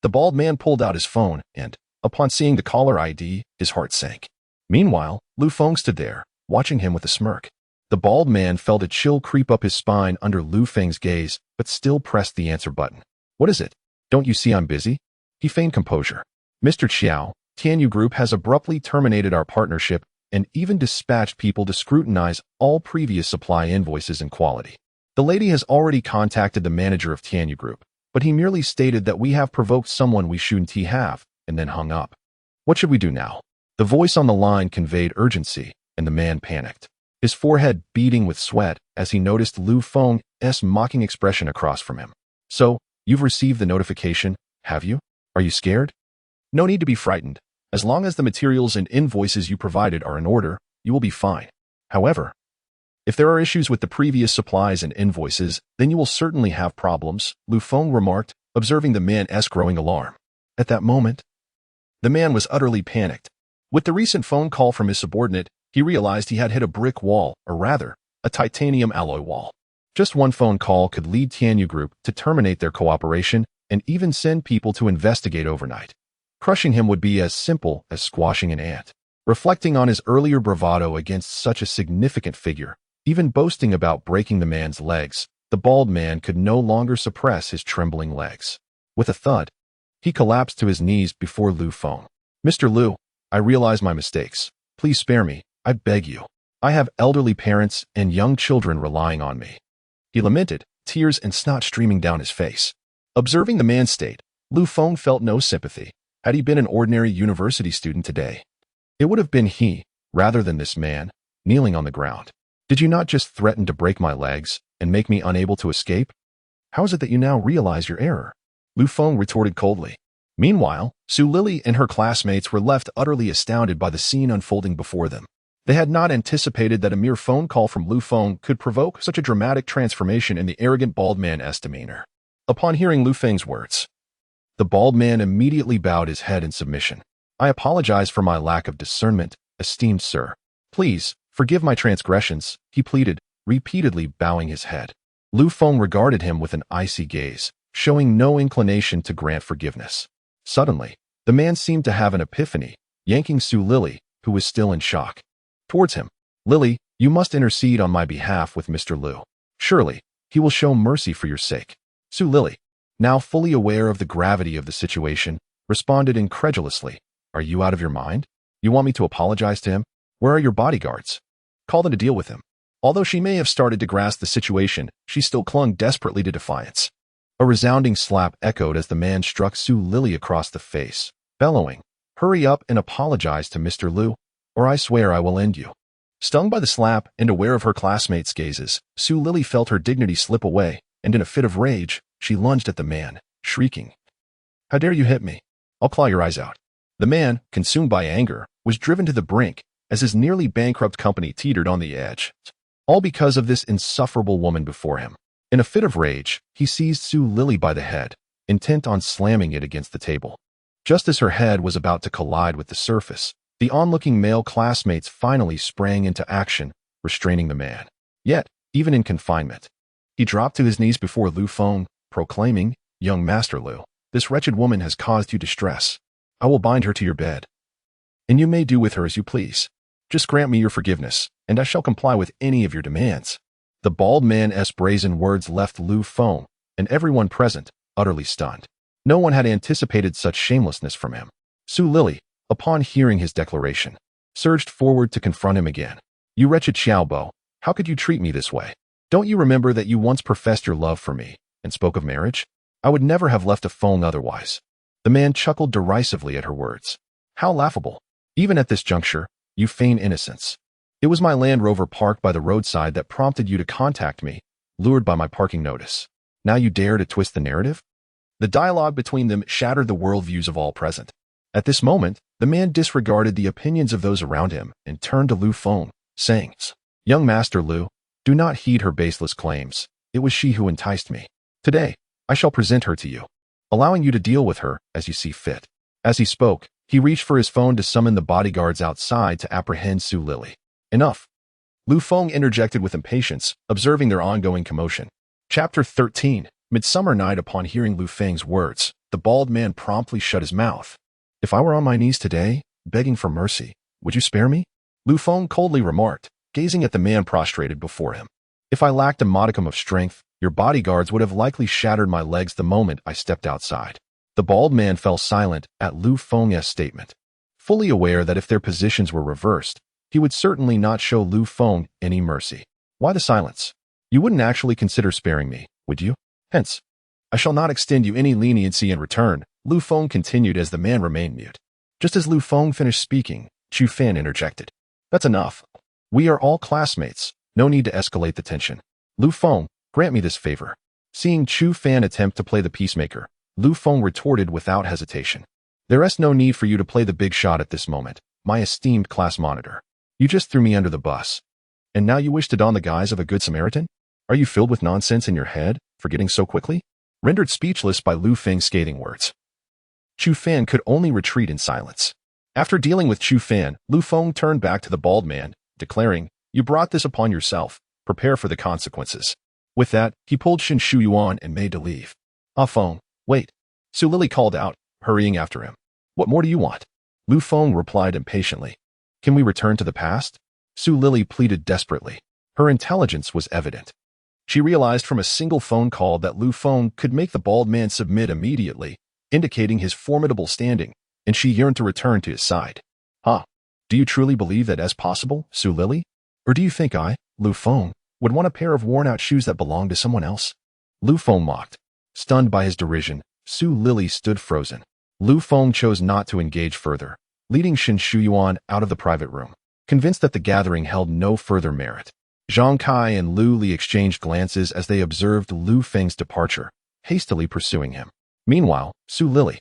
The bald man pulled out his phone and, upon seeing the caller ID, his heart sank. Meanwhile, Lu Feng stood there, watching him with a smirk. The bald man felt a chill creep up his spine under Lu Feng's gaze, but still pressed the answer button. What is it? Don't you see I'm busy? He feigned composure. Mr. Chiao, Tianyu Group has abruptly terminated our partnership and even dispatched people to scrutinize all previous supply invoices and quality. The lady has already contacted the manager of Tianyu Group, but he merely stated that we have provoked someone we shouldn't have, and then hung up. What should we do now? The voice on the line conveyed urgency, and the man panicked, his forehead beating with sweat as he noticed Lu Feng's mocking expression across from him. So, you've received the notification, have you? Are you scared? No need to be frightened. As long as the materials and invoices you provided are in order, you will be fine. However, if there are issues with the previous supplies and invoices, then you will certainly have problems, Lu Feng remarked, observing the man's growing alarm. At that moment, the man was utterly panicked. With the recent phone call from his subordinate, he realized he had hit a brick wall, or rather, a titanium alloy wall. Just one phone call could lead Tianyu Group to terminate their cooperation and even send people to investigate overnight. Crushing him would be as simple as squashing an ant. Reflecting on his earlier bravado against such a significant figure, even boasting about breaking the man's legs, the bald man could no longer suppress his trembling legs. With a thud, he collapsed to his knees before Lu Feng. Mr. Lu, I realize my mistakes. Please spare me, I beg you. I have elderly parents and young children relying on me. He lamented, tears and snot streaming down his face. Observing the man's state, Lu Feng felt no sympathy. Had he been an ordinary university student today, it would have been he, rather than this man, kneeling on the ground. Did you not just threaten to break my legs and make me unable to escape? How is it that you now realize your error? Lu Feng retorted coldly. Meanwhile, Su Lily and her classmates were left utterly astounded by the scene unfolding before them. They had not anticipated that a mere phone call from Lu Feng could provoke such a dramatic transformation in the arrogant bald man's demeanor. Upon hearing Lu Feng's words, the bald man immediately bowed his head in submission. I apologize for my lack of discernment, esteemed sir. Please, forgive my transgressions, he pleaded, repeatedly bowing his head. Lu Feng regarded him with an icy gaze, showing no inclination to grant forgiveness. Suddenly, the man seemed to have an epiphany, yanking Su Lily, who was still in shock, towards him. Lily, you must intercede on my behalf with Mr. Lu. Surely, he will show mercy for your sake. Su Lily, now fully aware of the gravity of the situation, responded incredulously. Are you out of your mind? You want me to apologize to him? Where are your bodyguards? Call them to deal with him. Although she may have started to grasp the situation, she still clung desperately to defiance. A resounding slap echoed as the man struck Su Lily across the face, bellowing, "Hurry up and apologize to Mr. Liu, or I swear I will end you." Stung by the slap and aware of her classmates' gazes, Su Lily felt her dignity slip away, and in a fit of rage, she lunged at the man, shrieking, "How dare you hit me? I'll claw your eyes out." The man, consumed by anger, was driven to the brink as his nearly bankrupt company teetered on the edge. All because of this insufferable woman before him. In a fit of rage, he seized Su Lily by the head, intent on slamming it against the table. Just as her head was about to collide with the surface, the onlooking male classmates finally sprang into action, restraining the man. Yet, even in confinement, he dropped to his knees before Lu Feng, proclaiming, "Young Master Liu, this wretched woman has caused you distress. I will bind her to your bed, and you may do with her as you please. Just grant me your forgiveness, and I shall comply with any of your demands." The bald man's brazen words left Lu Feng and everyone present utterly stunned. No one had anticipated such shamelessness from him. Su Lily, upon hearing his declaration, surged forward to confront him again. "You wretched Xiaobo, how could you treat me this way? Don't you remember that you once professed your love for me and spoke of marriage? I would never have left a Feng otherwise." The man chuckled derisively at her words. "How laughable. Even at this juncture, you feign innocence. It was my Land Rover parked by the roadside that prompted you to contact me, lured by my parking notice. Now you dare to twist the narrative?" The dialogue between them shattered the worldviews of all present. At this moment, the man disregarded the opinions of those around him and turned to Lu Feng, saying, "Young Master Liu, do not heed her baseless claims. It was she who enticed me. Today, I shall present her to you, allowing you to deal with her as you see fit." As he spoke, he reached for his phone to summon the bodyguards outside to apprehend Su Lily. "Enough." Lu Feng interjected with impatience, observing their ongoing commotion. Chapter 13. Midsummer Night. Upon hearing Lu Feng's words, the bald man promptly shut his mouth. "If I were on my knees today, begging for mercy, would you spare me?" Lu Feng coldly remarked, gazing at the man prostrated before him. "If I lacked a modicum of strength, your bodyguards would have likely shattered my legs the moment I stepped outside." The bald man fell silent at Lu Feng's statement, fully aware that if their positions were reversed, he would certainly not show Lu Feng any mercy. "Why the silence? You wouldn't actually consider sparing me, would you? Hence, I shall not extend you any leniency in return," Lu Feng continued as the man remained mute. Just as Lu Feng finished speaking, Chu Fan interjected. "That's enough. We are all classmates. No need to escalate the tension. Lu Feng, grant me this favor." Seeing Chu Fan attempt to play the peacemaker, Lu Feng retorted without hesitation. "There is no need for you to play the big shot at this moment, my esteemed class monitor. You just threw me under the bus. And now you wish to don the guise of a good Samaritan? Are you filled with nonsense in your head, forgetting so quickly?" Rendered speechless by Lu Feng's scathing words, Chu Fan could only retreat in silence. After dealing with Chu Fan, Lu Feng turned back to the bald man, declaring, "You brought this upon yourself. Prepare for the consequences." With that, he pulled Shin Shu Yuan and made to leave. "Ah Feng, wait," Su Lily called out, hurrying after him. "What more do you want?" Lu Feng replied impatiently. "Can we return to the past?" Su Lily pleaded desperately. Her intelligence was evident. She realized from a single phone call that Lu Feng could make the bald man submit immediately, indicating his formidable standing, and she yearned to return to his side. "Huh? Do you truly believe that is possible, Su Lily? Or do you think I, Lu Feng, would want a pair of worn-out shoes that belong to someone else?" Lu Feng mocked. Stunned by his derision, Su Lily stood frozen. Lu Feng chose not to engage further, leading Shin Shu Yuan out of the private room, convinced that the gathering held no further merit. Zhang Kai and Lu Li exchanged glances as they observed Lu Feng's departure, hastily pursuing him. Meanwhile, Su Lily,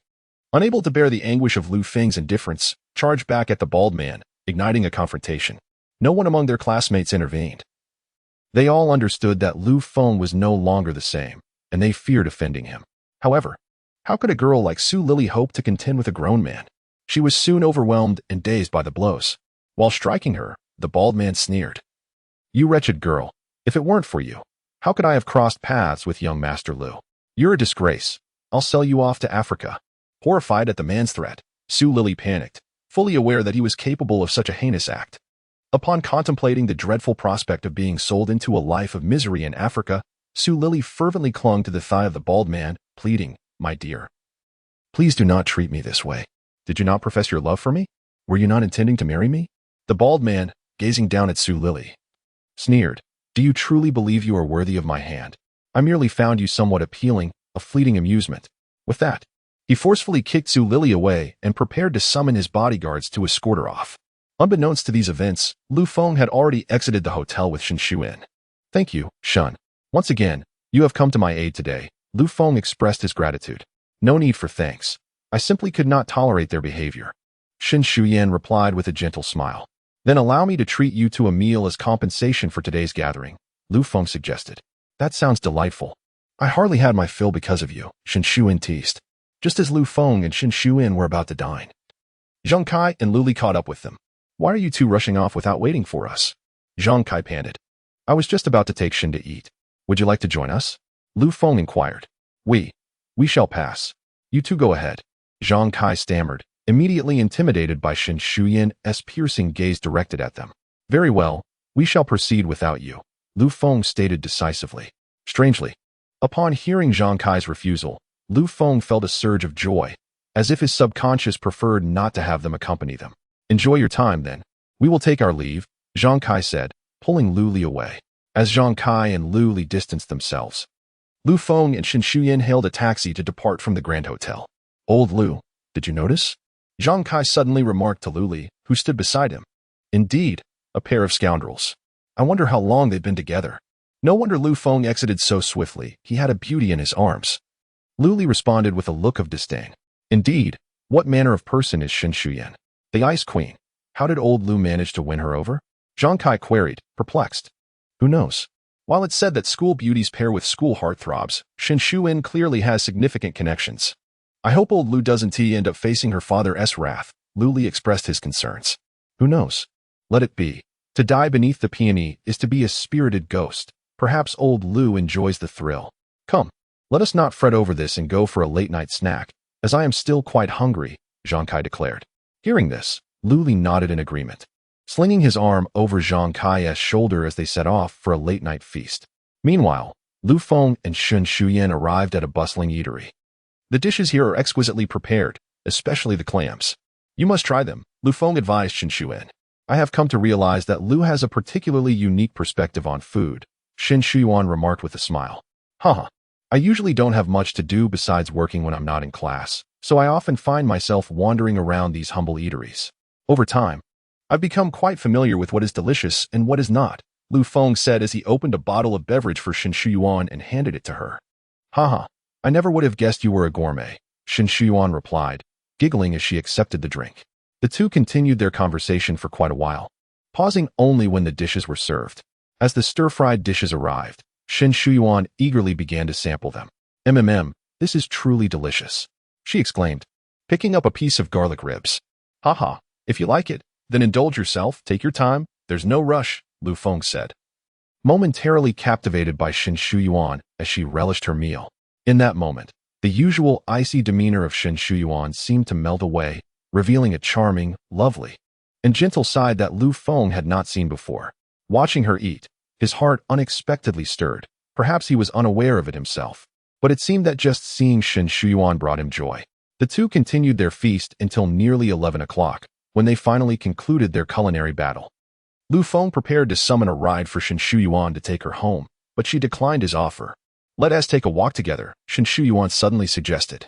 unable to bear the anguish of Lu Feng's indifference, charged back at the bald man, igniting a confrontation. No one among their classmates intervened. They all understood that Lu Feng was no longer the same, and they feared offending him. However, how could a girl like Su Lily hope to contend with a grown man? She was soon overwhelmed and dazed by the blows. While striking her, the bald man sneered. "You wretched girl, if it weren't for you, how could I have crossed paths with young Master Liu? You're a disgrace. I'll sell you off to Africa." Horrified at the man's threat, Su Lily panicked, fully aware that he was capable of such a heinous act. Upon contemplating the dreadful prospect of being sold into a life of misery in Africa, Su Lily fervently clung to the thigh of the bald man, pleading, "My dear, please do not treat me this way. Did you not profess your love for me? Were you not intending to marry me? The bald man, gazing down at Su Lily, sneered. Do you truly believe you are worthy of my hand? I merely found you somewhat appealing, a fleeting amusement. With that, he forcefully kicked Su Lily away and prepared to summon his bodyguards to escort her off. Unbeknownst to these events, Lu Feng had already exited the hotel with Shen Shuyan. Thank you, Shun. Once again, you have come to my aid today. Lu Feng expressed his gratitude. No need for thanks. I simply could not tolerate their behavior. Shen Shuyan replied with a gentle smile. Then allow me to treat you to a meal as compensation for today's gathering, Lu Feng suggested. That sounds delightful. I hardly had my fill because of you, Shen Shuyan teased. Just as Lu Feng and Shen Shuyan were about to dine, Zhang Kai and Luli caught up with them. Why are you two rushing off without waiting for us? Zhang Kai panted. I was just about to take Shen to eat. Would you like to join us? Lu Feng inquired. We shall pass. You two go ahead. Zhang Kai stammered, immediately intimidated by Shen Shuyan's piercing gaze directed at them. Very well, we shall proceed without you, Lu Feng stated decisively. Strangely, upon hearing Zhang Kai's refusal, Lu Feng felt a surge of joy, as if his subconscious preferred not to have them accompany them. Enjoy your time, then. We will take our leave, Zhang Kai said, pulling Lu Li away. As Zhang Kai and Lu Li distanced themselves, Lu Feng and Shen Shuyan hailed a taxi to depart from the Grand Hotel. Old Lu, did you notice? Zhang Kai suddenly remarked to Lu Li, who stood beside him. Indeed, a pair of scoundrels. I wonder how long they've been together. No wonder Lu Feng exited so swiftly. He had a beauty in his arms. Lu Li responded with a look of disdain. Indeed, what manner of person is Shen Shuyan? The Ice Queen. How did old Lu manage to win her over? Zhang Kai queried, perplexed. Who knows? While it's said that school beauties pair with school heartthrobs, Shen Shuyan clearly has significant connections. I hope old Lu doesn't end up facing her father's wrath, Lu Li expressed his concerns. Who knows? Let it be. To die beneath the peony is to be a spirited ghost. Perhaps old Lu enjoys the thrill. Come, let us not fret over this and go for a late-night snack, as I am still quite hungry, Zhang Kai declared. Hearing this, Lu Li nodded in agreement, slinging his arm over Zhang Kai's shoulder as they set off for a late-night feast. Meanwhile, Lu Feng and Shen Shuyan arrived at a bustling eatery. The dishes here are exquisitely prepared, especially the clams. You must try them, Lu Feng advised Shen Shuyan. I have come to realize that Lu has a particularly unique perspective on food, Shen Shuyan remarked with a smile. Haha, I usually don't have much to do besides working when I'm not in class, so I often find myself wandering around these humble eateries. Over time, I've become quite familiar with what is delicious and what is not, Lu Feng said as he opened a bottle of beverage for Shen Shuyan and handed it to her. Haha, I never would have guessed you were a gourmet, Shen Shuyan replied, giggling as she accepted the drink. The two continued their conversation for quite a while, pausing only when the dishes were served. As the stir-fried dishes arrived, Shen Shuyan eagerly began to sample them. This is truly delicious, she exclaimed, picking up a piece of garlic ribs. Haha, if you like it, then indulge yourself, take your time, there's no rush, Lu Feng said, momentarily captivated by Shen Shuyan as she relished her meal. In that moment, the usual icy demeanor of Shen Shuyan seemed to melt away, revealing a charming, lovely, and gentle side that Lu Feng had not seen before. Watching her eat, his heart unexpectedly stirred. Perhaps he was unaware of it himself, but it seemed that just seeing Shen Shuyan brought him joy. The two continued their feast until nearly 11 o'clock, when they finally concluded their culinary battle. Lu Feng prepared to summon a ride for Shen Shuyan to take her home, but she declined his offer. Let us take a walk together, Shen Shuyan suddenly suggested.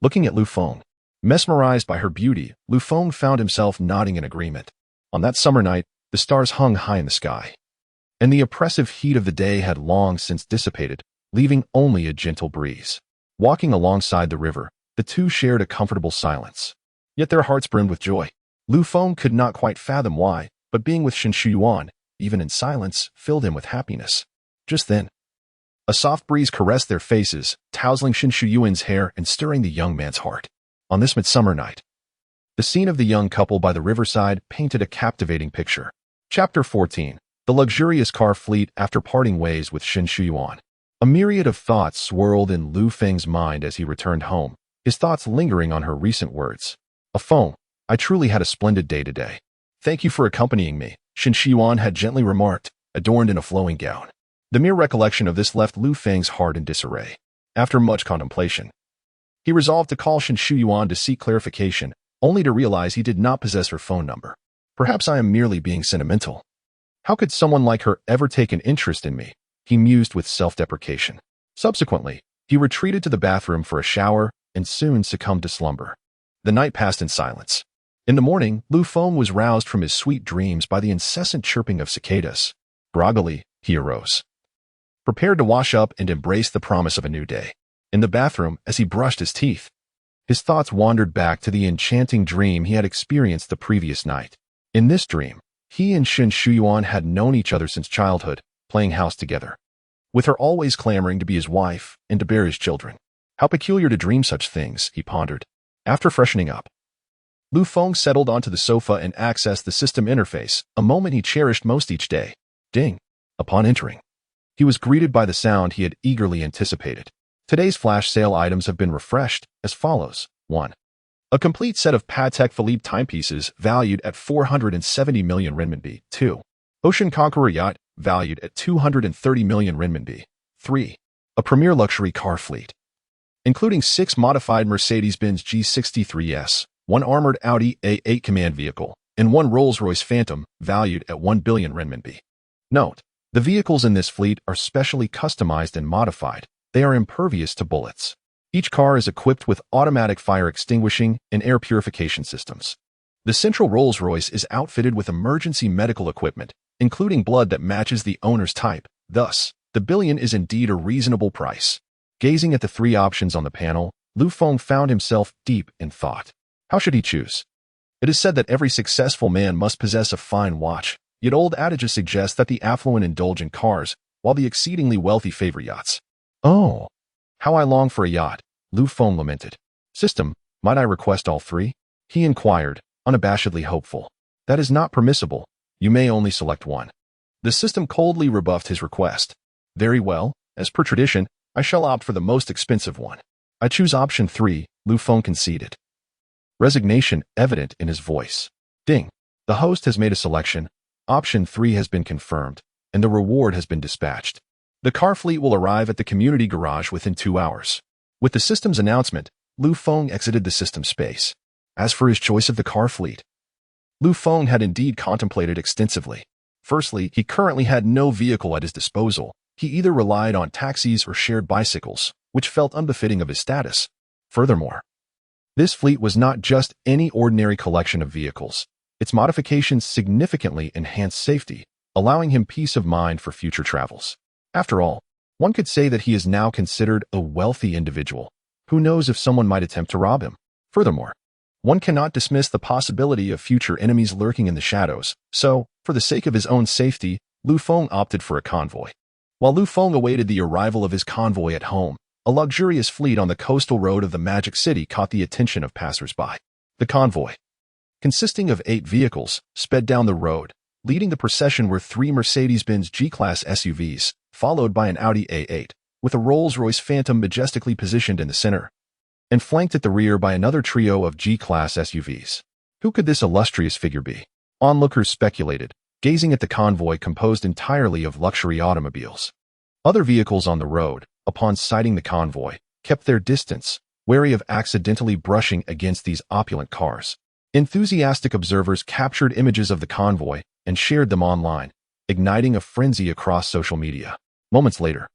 Looking at Lu Feng, mesmerized by her beauty, Lu Feng found himself nodding in agreement. On that summer night, the stars hung high in the sky, and the oppressive heat of the day had long since dissipated, leaving only a gentle breeze. Walking alongside the river, the two shared a comfortable silence. Yet their hearts brimmed with joy. Lu Feng could not quite fathom why, but being with Shen Shuyan, even in silence, filled him with happiness. Just then, a soft breeze caressed their faces, tousling Shen Shuyan's hair and stirring the young man's heart. On this midsummer night, the scene of the young couple by the riverside painted a captivating picture. Chapter 14. The luxurious car fleet after parting ways with Shen Shuyan. A myriad of thoughts swirled in Lu Feng's mind as he returned home, his thoughts lingering on her recent words. Feng, I truly had a splendid day today. Thank you for accompanying me, Shen Shuyan had gently remarked, adorned in a flowing gown. The mere recollection of this left Lu Feng's heart in disarray. After much contemplation, he resolved to call Shen Shuyan to seek clarification, only to realize he did not possess her phone number. Perhaps I am merely being sentimental. How could someone like her ever take an interest in me? He mused with self-deprecation. Subsequently, he retreated to the bathroom for a shower and soon succumbed to slumber. The night passed in silence. In the morning, Feng was roused from his sweet dreams by the incessant chirping of cicadas. Groggily, he arose, prepared to wash up and embrace the promise of a new day. In the bathroom, as he brushed his teeth, his thoughts wandered back to the enchanting dream he had experienced the previous night. In this dream, he and Shen Shuyuan had known each other since childhood, playing house together, with her always clamoring to be his wife and to bear his children. How peculiar to dream such things, he pondered. After freshening up, Feng settled onto the sofa and accessed the system interface, a moment he cherished most each day. Ding! Upon entering, he was greeted by the sound he had eagerly anticipated. Today's flash sale items have been refreshed as follows. 1. A complete set of Patek Philippe timepieces valued at 470 million renminbi. 2. Ocean Conqueror yacht valued at 230 million renminbi. 3. A premier luxury car fleet, including 6 modified Mercedes-Benz G63s, 1 armored Audi A8 command vehicle, and 1 Rolls-Royce Phantom valued at 1 billion renminbi. Note: the vehicles in this fleet are specially customized and modified. They are impervious to bullets. Each car is equipped with automatic fire extinguishing and air purification systems. The central Rolls-Royce is outfitted with emergency medical equipment, including blood that matches the owner's type. Thus, the billion is indeed a reasonable price. Gazing at the 3 options on the panel, Feng found himself deep in thought. How should he choose? It is said that every successful man must possess a fine watch, yet old adages suggest that the affluent indulge in cars, while the exceedingly wealthy favor yachts. Oh, how I long for a yacht, Feng lamented. System, might I request all 3? He inquired, unabashedly hopeful. That is not permissible. You may only select one. The system coldly rebuffed his request. Very well, as per tradition, I shall opt for the most expensive one. I choose option 3, Feng conceded, resignation evident in his voice. Ding! The host has made a selection. Option 3 has been confirmed, and the reward has been dispatched. The car fleet will arrive at the community garage within 2 hours. With the system's announcement, Feng exited the system space. As for his choice of the car fleet, Feng had indeed contemplated extensively. Firstly, he currently had no vehicle at his disposal. He either relied on taxis or shared bicycles, which felt unbefitting of his status. Furthermore, this fleet was not just any ordinary collection of vehicles. Its modifications significantly enhanced safety, allowing him peace of mind for future travels. After all, one could say that he is now considered a wealthy individual. Who knows if someone might attempt to rob him? Furthermore, one cannot dismiss the possibility of future enemies lurking in the shadows, so, for the sake of his own safety, Feng opted for a convoy. While Feng awaited the arrival of his convoy at home, a luxurious fleet on the coastal road of the Magic City caught the attention of passers-by. The convoy, consisting of 8 vehicles, sped down the road. Leading the procession were 3 Mercedes-Benz G-Class SUVs, followed by an Audi A8, with a Rolls-Royce Phantom majestically positioned in the center, and flanked at the rear by another trio of G-Class SUVs. Who could this illustrious figure be? Onlookers speculated, gazing at the convoy composed entirely of luxury automobiles. Other vehicles on the road, upon sighting the convoy, kept their distance, wary of accidentally brushing against these opulent cars. Enthusiastic observers captured images of the convoy and shared them online, igniting a frenzy across social media. Moments later,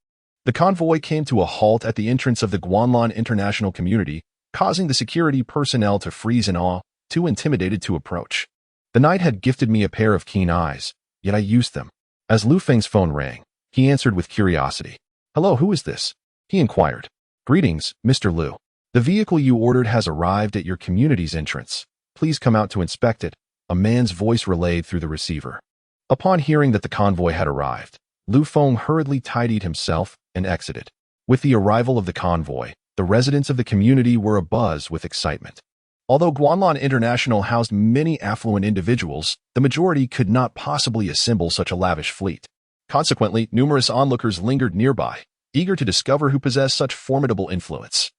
the convoy came to a halt at the entrance of the Guanlan International Community, causing the security personnel to freeze in awe, too intimidated to approach. The night had gifted me a pair of keen eyes, yet I used them. As Feng's phone rang, he answered with curiosity. Hello, who is this? He inquired. Greetings, Mr. Liu. The vehicle you ordered has arrived at your community's entrance. Please come out to inspect it, a man's voice relayed through the receiver. Upon hearing that the convoy had arrived, Feng hurriedly tidied himself and exited. With the arrival of the convoy, the residents of the community were abuzz with excitement. Although Guanlan International housed many affluent individuals, the majority could not possibly assemble such a lavish fleet. Consequently, numerous onlookers lingered nearby, eager to discover who possessed such formidable influence.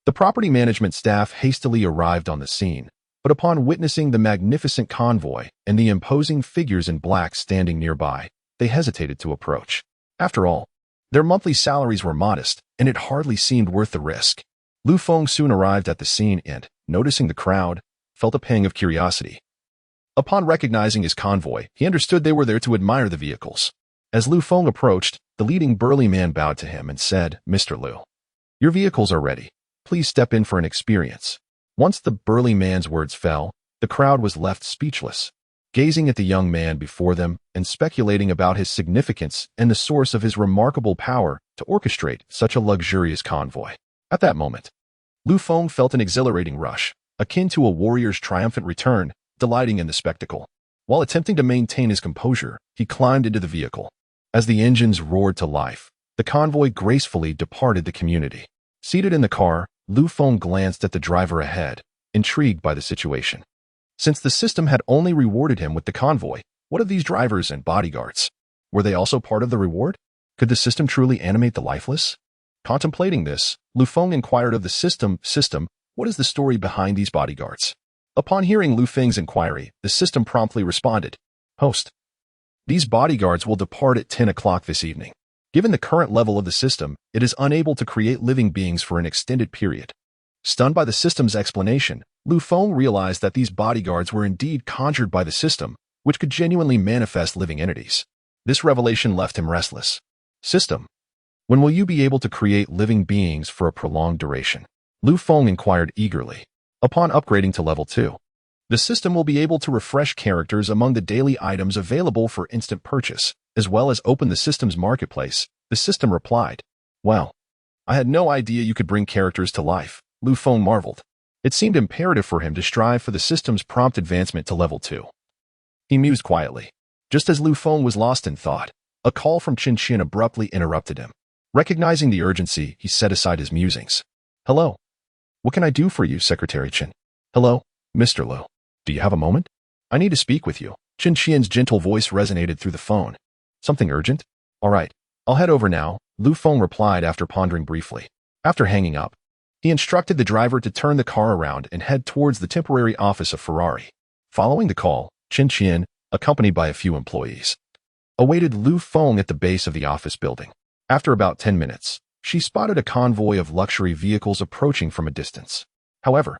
The property management staff hastily arrived on the scene, but upon witnessing the magnificent convoy and the imposing figures in black standing nearby, they hesitated to approach. After all, their monthly salaries were modest, and it hardly seemed worth the risk. Feng soon arrived at the scene and, noticing the crowd, felt a pang of curiosity. Upon recognizing his convoy, he understood they were there to admire the vehicles. As Lu Feng approached, the leading burly man bowed to him and said, "Mr. Lu, your vehicles are ready. Please step in for an experience." Once the burly man's words fell, the crowd was left speechless, gazing at the young man before them and speculating about his significance and the source of his remarkable power to orchestrate such a luxurious convoy. At that moment, Lu Feng felt an exhilarating rush, akin to a warrior's triumphant return, delighting in the spectacle. While attempting to maintain his composure, he climbed into the vehicle. As the engines roared to life, the convoy gracefully departed the community. Seated in the car, Lu Feng glanced at the driver ahead, intrigued by the situation. Since the system had only rewarded him with the convoy, what of these drivers and bodyguards? Were they also part of the reward? Could the system truly animate the lifeless? Contemplating this, Lu Feng inquired of the system, what is the story behind these bodyguards? Upon hearing Lu Feng's inquiry, the system promptly responded, "Host, these bodyguards will depart at 10 o'clock this evening. Given the current level of the system, it is unable to create living beings for an extended period." Stunned by the system's explanation, Lu Feng realized that these bodyguards were indeed conjured by the system, which could genuinely manifest living entities. This revelation left him restless. "System, when will you be able to create living beings for a prolonged duration?" Lu Feng inquired eagerly. Upon upgrading to level 2, the system will be able to refresh characters among the daily items available for instant purchase, as well as open the system's marketplace. The system replied, "Well, I had no idea you could bring characters to life." Lu Feng marveled. It seemed imperative for him to strive for the system's prompt advancement to level 2. He mused quietly. Just as Lu Feng was lost in thought, a call from Qin Qian abruptly interrupted him. Recognizing the urgency, he set aside his musings. "Hello. What can I do for you, Secretary Qin?" "Hello, Mr. Lu. Do you have a moment? I need to speak with you." Qin Qian's gentle voice resonated through the phone. "Something urgent? All right, I'll head over now," Lu Feng replied after pondering briefly. After hanging up, he instructed the driver to turn the car around and head towards the temporary office of Ferrari. Following the call, Qin Qian, accompanied by a few employees, awaited Lu Feng at the base of the office building. After about 10 minutes, she spotted a convoy of luxury vehicles approaching from a distance. However,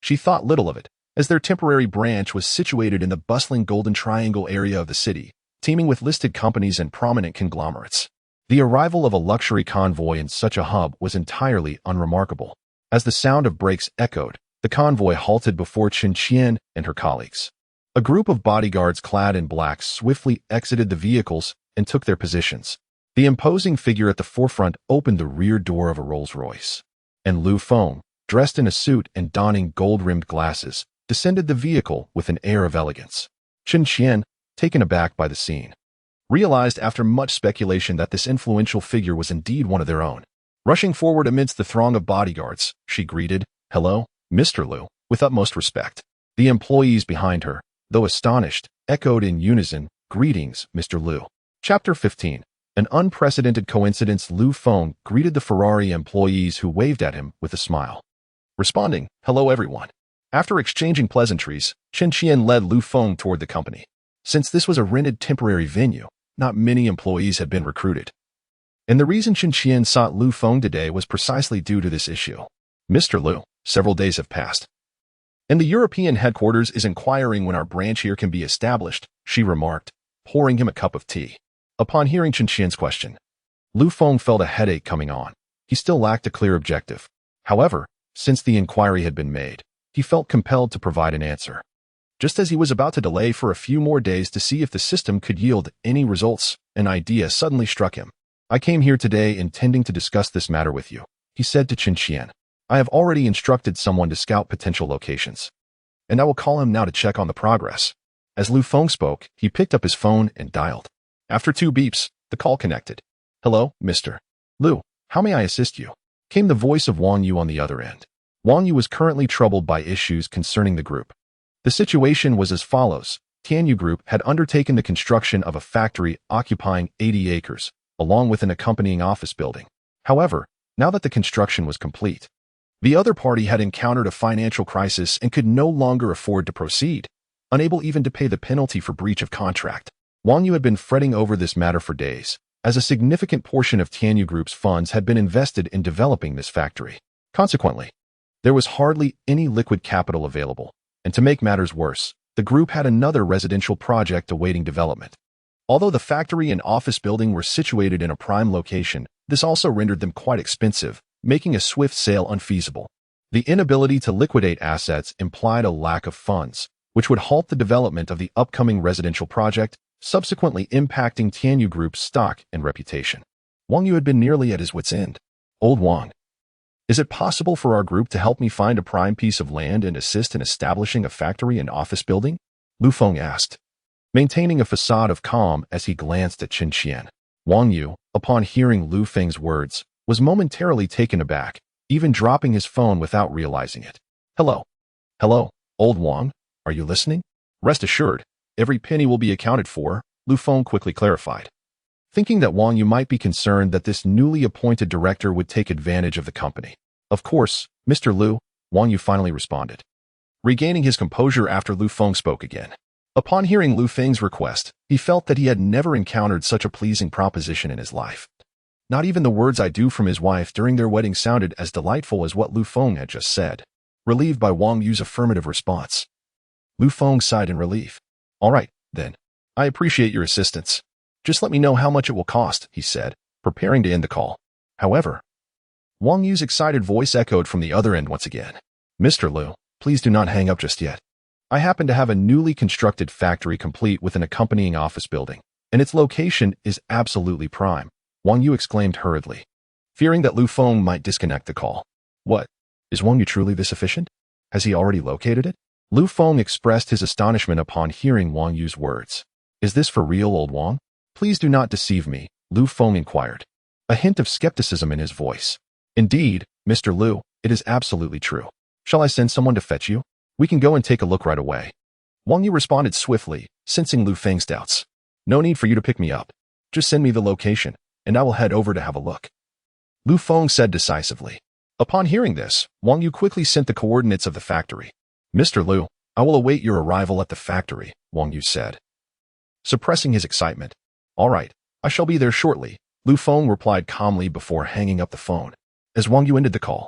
she thought little of it, as their temporary branch was situated in the bustling Golden Triangle area of the city, teeming with listed companies and prominent conglomerates. The arrival of a luxury convoy in such a hub was entirely unremarkable. As the sound of brakes echoed, the convoy halted before Qin Qian and her colleagues. A group of bodyguards clad in black swiftly exited the vehicles and took their positions. The imposing figure at the forefront opened the rear door of a Rolls-Royce, and Lu Feng, dressed in a suit and donning gold-rimmed glasses, descended the vehicle with an air of elegance. Qin Qian, taken aback by the scene, realized after much speculation that this influential figure was indeed one of their own. Rushing forward amidst the throng of bodyguards, she greeted, "Hello, Mr. Lu," with utmost respect. The employees behind her, though astonished, echoed in unison, "Greetings, Mr. Lu." Chapter 15. An unprecedented coincidence. Lu Feng greeted the Ferrari employees who waved at him with a smile, responding, "Hello everyone." After exchanging pleasantries, Qin Qian led Lu Feng toward the company. Since this was a rented temporary venue, not many employees had been recruited. And the reason Qin Qian sought Lu Feng today was precisely due to this issue. "Mr. Lu, several days have passed, and the European headquarters is inquiring when our branch here can be established," she remarked, pouring him a cup of tea. Upon hearing Qin Qian's question, Lu Feng felt a headache coming on. He still lacked a clear objective. However, since the inquiry had been made, he felt compelled to provide an answer. Just as he was about to delay for a few more days to see if the system could yield any results, an idea suddenly struck him. "I came here today intending to discuss this matter with you," he said to Qin Qian. "I have already instructed someone to scout potential locations, and I will call him now to check on the progress." As Lu Feng spoke, he picked up his phone and dialed. After 2 beeps, the call connected. "Hello, Mr. Lu, how may I assist you?" came the voice of Wang Yu on the other end. Wang Yu was currently troubled by issues concerning the group. The situation was as follows. Tianyu Group had undertaken the construction of a factory occupying 80 acres, along with an accompanying office building. However, now that the construction was complete, the other party had encountered a financial crisis and could no longer afford to proceed, unable even to pay the penalty for breach of contract. Wang Yu had been fretting over this matter for days, as a significant portion of Tianyu Group's funds had been invested in developing this factory. Consequently, there was hardly any liquid capital available, and to make matters worse, the group had another residential project awaiting development. Although the factory and office building were situated in a prime location, this also rendered them quite expensive, making a swift sale unfeasible. The inability to liquidate assets implied a lack of funds, which would halt the development of the upcoming residential project, subsequently impacting Tianyu Group's stock and reputation. Wang Yu had been nearly at his wit's end. Old Wang, is it possible for our group to help me find a prime piece of land and assist in establishing a factory and office building? Lu Feng asked, maintaining a facade of calm as he glanced at Qin Qian. Wang Yu, upon hearing Lu Feng's words, was momentarily taken aback, even dropping his phone without realizing it. Hello. Hello, old Wang, are you listening? Rest assured, every penny will be accounted for, Lu Feng quickly clarified. Thinking that Wang Yu might be concerned that this newly appointed director would take advantage of the company. Of course, Mr. Lu, Wang Yu finally responded, regaining his composure after Lu Feng spoke again. Upon hearing Lu Feng's request, he felt that he had never encountered such a pleasing proposition in his life. Not even the words "I do" from his wife during their wedding sounded as delightful as what Lu Feng had just said. Relieved by Wang Yu's affirmative response, Lu Feng sighed in relief. All right, then. I appreciate your assistance. Just let me know how much it will cost, he said, preparing to end the call. However, Wang Yu's excited voice echoed from the other end once again. Mr. Lu, please do not hang up just yet. I happen to have a newly constructed factory complete with an accompanying office building, and its location is absolutely prime, Wang Yu exclaimed hurriedly, fearing that Lu Feng might disconnect the call. What? Is Wang Yu truly this efficient? Has he already located it? Lu Feng expressed his astonishment upon hearing Wang Yu's words. Is this for real, old Wang? Please do not deceive me, Lu Feng inquired, a hint of skepticism in his voice. Indeed, Mr. Lu, it is absolutely true. Shall I send someone to fetch you? We can go and take a look right away. Wang Yu responded swiftly, sensing Lu Feng's doubts. No need for you to pick me up. Just send me the location, and I will head over to have a look. Lu Feng said decisively. Upon hearing this, Wang Yu quickly sent the coordinates of the factory. Mr. Lu, I will await your arrival at the factory, Wang Yu said, suppressing his excitement. All right, I shall be there shortly, Lu Feng replied calmly before hanging up the phone. As Wang Yu ended the call,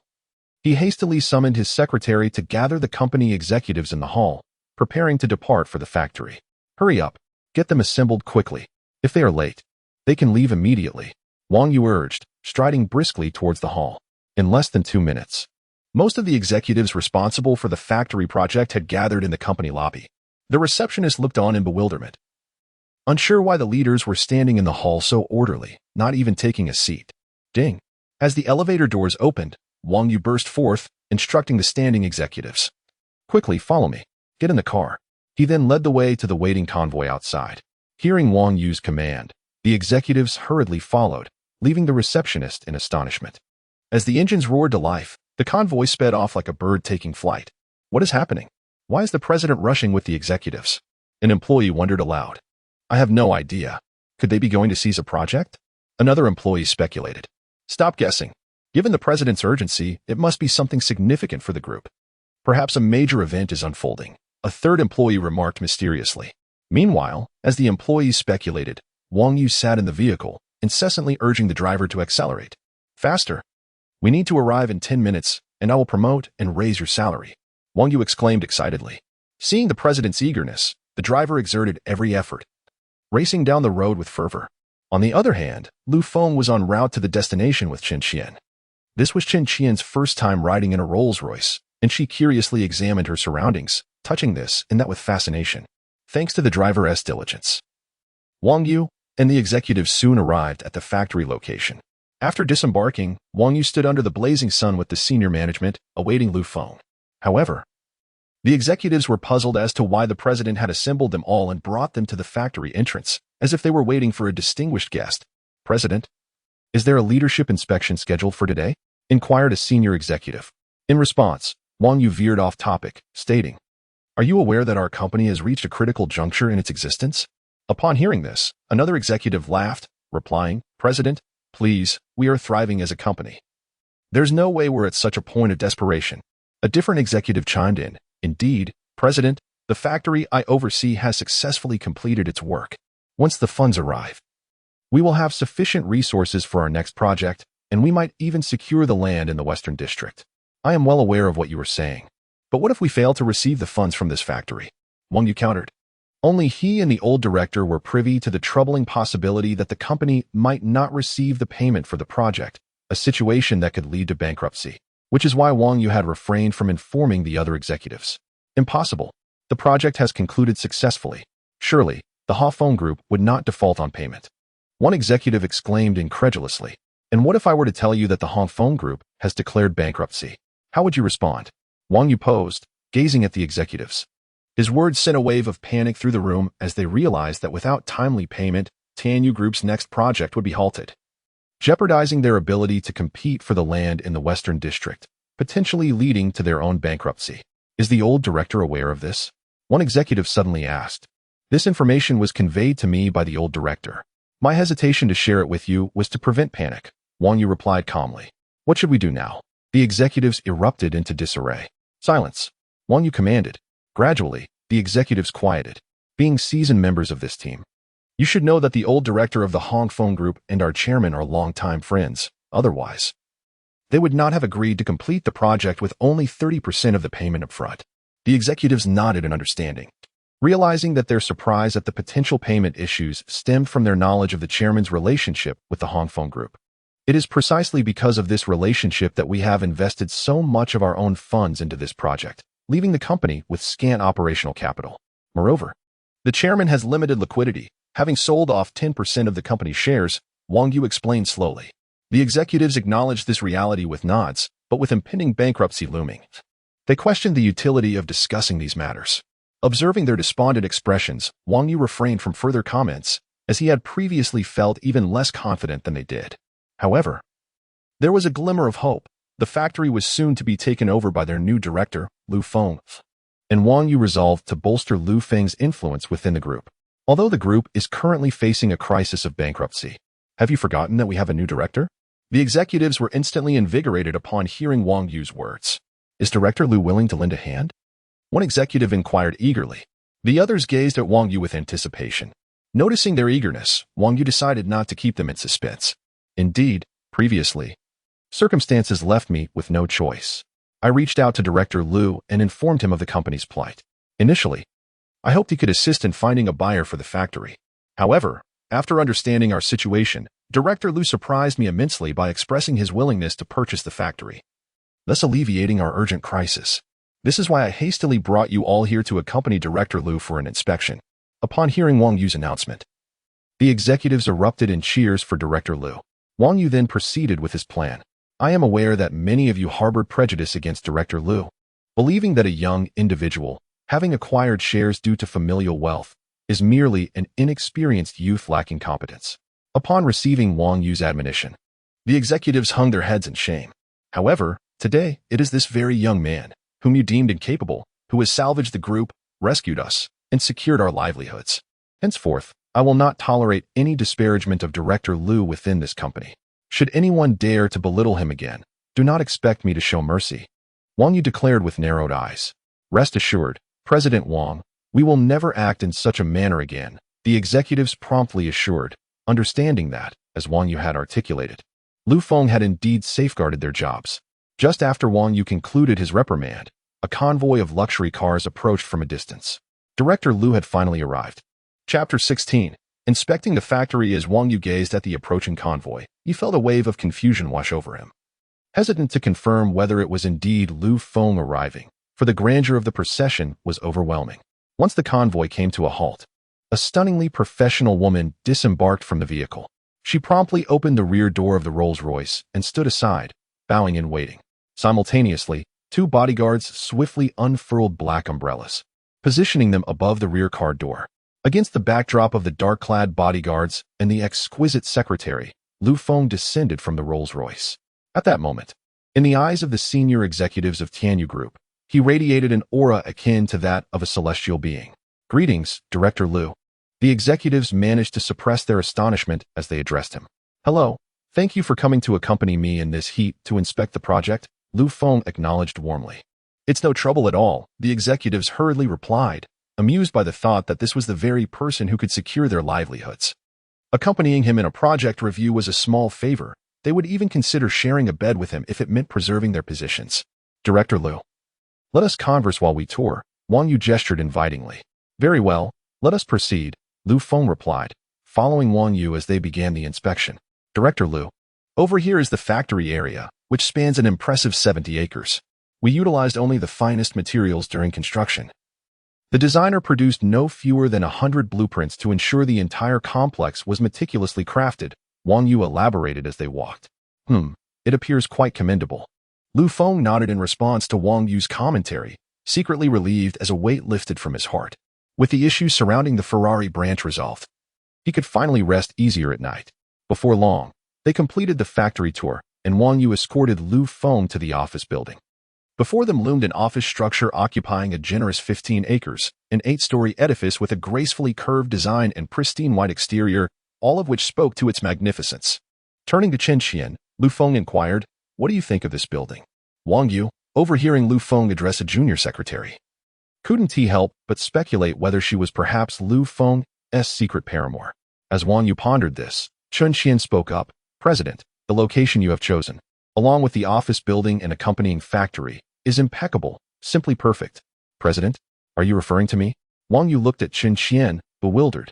he hastily summoned his secretary to gather the company executives in the hall, preparing to depart for the factory. Hurry up, get them assembled quickly. If they are late, they can leave immediately, Wang Yu urged, striding briskly towards the hall. In less than 2 minutes, most of the executives responsible for the factory project had gathered in the company lobby. The receptionist looked on in bewilderment, unsure why the leaders were standing in the hall so orderly, not even taking a seat. Ding! As the elevator doors opened, Wang Yu burst forth, instructing the standing executives. Quickly, follow me. Get in the car. He then led the way to the waiting convoy outside. Hearing Wang Yu's command, the executives hurriedly followed, leaving the receptionist in astonishment. As the engines roared to life, the convoy sped off like a bird taking flight. What is happening? Why is the president rushing with the executives? An employee wondered aloud. I have no idea. Could they be going to seize a project? Another employee speculated. Stop guessing. Given the president's urgency, it must be something significant for the group. Perhaps a major event is unfolding, a third employee remarked mysteriously. Meanwhile, as the employees speculated, Wang Yu sat in the vehicle, incessantly urging the driver to accelerate. Faster. We need to arrive in 10 minutes, and I will promote and raise your salary, Wang Yu exclaimed excitedly. Seeing the president's eagerness, the driver exerted every effort, racing down the road with fervor. On the other hand, Lu Feng was en route to the destination with Qin Qian. This was Qin Qian's first time riding in a Rolls-Royce, and she curiously examined her surroundings, touching this and that with fascination, thanks to the driver's diligence. Wang Yu and the executives soon arrived at the factory location. After disembarking, Wang Yu stood under the blazing sun with the senior management, awaiting Lu Feng. However, the executives were puzzled as to why the president had assembled them all and brought them to the factory entrance, as if they were waiting for a distinguished guest. President, is there a leadership inspection scheduled for today? Inquired a senior executive. In response, Wang Yu veered off topic, stating, Are you aware that our company has reached a critical juncture in its existence? Upon hearing this, another executive laughed, replying, President, please, we are thriving as a company. There's no way we're at such a point of desperation. A different executive chimed in. Indeed, President, the factory I oversee has successfully completed its work. Once the funds arrive, we will have sufficient resources for our next project, and we might even secure the land in the Western District. I am well aware of what you are saying. But what if we fail to receive the funds from this factory? Wang Yu countered. Only he and the old director were privy to the troubling possibility that the company might not receive the payment for the project, a situation that could lead to bankruptcy, which is why Wang Yu had refrained from informing the other executives. Impossible. The project has concluded successfully. Surely, the Feng Group would not default on payment. One executive exclaimed incredulously. And what if I were to tell you that the Feng Group has declared bankruptcy? How would you respond? Wang Yu posed, gazing at the executives. His words sent a wave of panic through the room as they realized that without timely payment, Tianyu Group's next project would be halted, jeopardizing their ability to compete for the land in the Western District, potentially leading to their own bankruptcy. Is the old director aware of this? One executive suddenly asked. This information was conveyed to me by the old director. My hesitation to share it with you was to prevent panic, Wang Yu replied calmly. What should we do now? The executives erupted into disarray. Silence, Wang Yu commanded. Gradually, the executives quieted, being seasoned members of this team. You should know that the old director of the Feng Group and our chairman are longtime friends. Otherwise, they would not have agreed to complete the project with only 30% of the payment up front. The executives nodded in understanding, realizing that their surprise at the potential payment issues stemmed from their knowledge of the chairman's relationship with the Feng Group. It is precisely because of this relationship that we have invested so much of our own funds into this project, leaving the company with scant operational capital. Moreover, the chairman has limited liquidity, having sold off 10% of the company's shares, Wang Yu explained slowly. The executives acknowledged this reality with nods, but with impending bankruptcy looming, they questioned the utility of discussing these matters. Observing their despondent expressions, Wang Yu refrained from further comments, as he had previously felt even less confident than they did. However, there was a glimmer of hope. The factory was soon to be taken over by their new director, Feng, and Wang Yu resolved to bolster Feng's influence within the group. Although the group is currently facing a crisis of bankruptcy, have you forgotten that we have a new director? The executives were instantly invigorated upon hearing Wang Yu's words. Is Director Lu willing to lend a hand? One executive inquired eagerly. The others gazed at Wang Yu with anticipation. Noticing their eagerness, Wang Yu decided not to keep them in suspense. Indeed, previously, circumstances left me with no choice. I reached out to Director Lu and informed him of the company's plight. Initially, I hoped he could assist in finding a buyer for the factory. However, after understanding our situation, Director Lu surprised me immensely by expressing his willingness to purchase the factory, thus alleviating our urgent crisis. This is why I hastily brought you all here to accompany Director Lu for an inspection. Upon hearing Wang Yu's announcement, the executives erupted in cheers for Director Lu. Wang Yu then proceeded with his plan. I am aware that many of you harbored prejudice against Director Lu, believing that a young individual, having acquired shares due to familial wealth, is merely an inexperienced youth lacking competence. Upon receiving Wang Yu's admonition, the executives hung their heads in shame. However, today, it is this very young man, whom you deemed incapable, who has salvaged the group, rescued us, and secured our livelihoods. Henceforth, I will not tolerate any disparagement of Director Lu within this company. Should anyone dare to belittle him again, do not expect me to show mercy. Wang Yu declared with narrowed eyes. Rest assured, President Wang, we will never act in such a manner again, the executives promptly assured, understanding that, as Wang Yu had articulated, Feng had indeed safeguarded their jobs. Just after Wang Yu concluded his reprimand, a convoy of luxury cars approached from a distance. Director Lu had finally arrived. Chapter 16. Inspecting the factory. As Wang Yu gazed at the approaching convoy, he felt a wave of confusion wash over him. Hesitant to confirm whether it was indeed Feng arriving, for the grandeur of the procession was overwhelming. Once the convoy came to a halt, a stunningly professional woman disembarked from the vehicle. She promptly opened the rear door of the Rolls-Royce and stood aside, bowing and waiting. Simultaneously, two bodyguards swiftly unfurled black umbrellas, positioning them above the rear car door. Against the backdrop of the dark-clad bodyguards and the exquisite secretary, Feng descended from the Rolls-Royce. At that moment, in the eyes of the senior executives of Tianyu Group, he radiated an aura akin to that of a celestial being. Greetings, Director Lu. The executives managed to suppress their astonishment as they addressed him. Hello, thank you for coming to accompany me in this heat to inspect the project, Feng acknowledged warmly. It's no trouble at all, the executives hurriedly replied, amused by the thought that this was the very person who could secure their livelihoods. Accompanying him in a project review was a small favor. They would even consider sharing a bed with him if it meant preserving their positions. Director Lu, let us converse while we tour, Wang Yu gestured invitingly. Very well, let us proceed, Lu Feng replied, following Wang Yu as they began the inspection. Director Lu, over here is the factory area, which spans an impressive 70 acres. We utilized only the finest materials during construction. The designer produced no fewer than 100 blueprints to ensure the entire complex was meticulously crafted, Wang Yu elaborated as they walked. It appears quite commendable. Lu Feng nodded in response to Wang Yu's commentary, secretly relieved as a weight lifted from his heart. With the issues surrounding the Ferrari branch resolved, he could finally rest easier at night. Before long, they completed the factory tour, and Wang Yu escorted Lu Feng to the office building. Before them loomed an office structure occupying a generous 15 acres, an 8-story edifice with a gracefully curved design and pristine white exterior, all of which spoke to its magnificence. Turning to Chen Qian, Lu Feng inquired, "What do you think of this building?" Wang Yu, overhearing Lu Feng address a junior secretary, couldn't he help but speculate whether she was perhaps Lu Feng's secret paramour. As Wang Yu pondered this, Chen Qian spoke up, "President, the location you have chosen, along with the office building and accompanying factory, is impeccable, simply perfect." "President? Are you referring to me?" Wang Yu looked at Chen Qian, bewildered.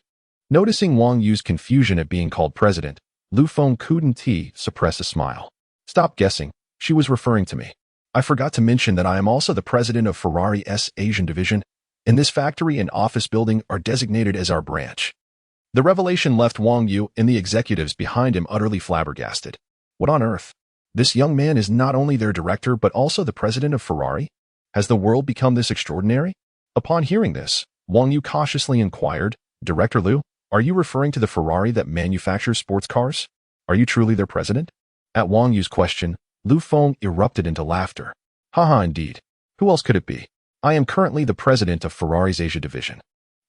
Noticing Wang Yu's confusion at being called president, Lu Feng couldn't suppress a smile. "Stop guessing, she was referring to me. I forgot to mention that I am also the president of Ferrari's Asian division, and this factory and office building are designated as our branch." The revelation left Wang Yu and the executives behind him utterly flabbergasted. What on earth? This young man is not only their director but also the president of Ferrari? Has the world become this extraordinary? Upon hearing this, Wang Yu cautiously inquired, "Director Lu, are you referring to the Ferrari that manufactures sports cars? Are you truly their president?" At Wang Yu's question, Lu Feng erupted into laughter. "Haha, indeed. Who else could it be? I am currently the president of Ferrari's Asia division.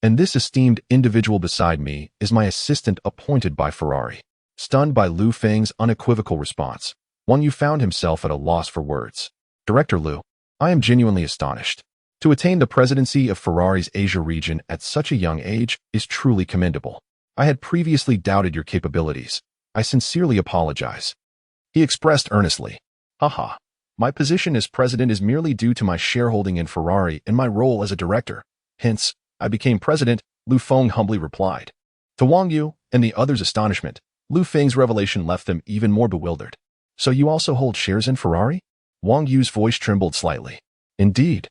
And this esteemed individual beside me is my assistant appointed by Ferrari." Stunned by Lu Feng's unequivocal response, Wang Yu found himself at a loss for words. "Director Lu, I am genuinely astonished. To attain the presidency of Ferrari's Asia region at such a young age is truly commendable. I had previously doubted your capabilities. I sincerely apologize." He expressed earnestly, "Haha, my position as president is merely due to my shareholding in Ferrari and my role as a director. Hence, I became president," Lu Feng humbly replied. To Wang Yu and the others' astonishment, Lu Feng's revelation left them even more bewildered. "So you also hold shares in Ferrari?" Wang Yu's voice trembled slightly. "Indeed.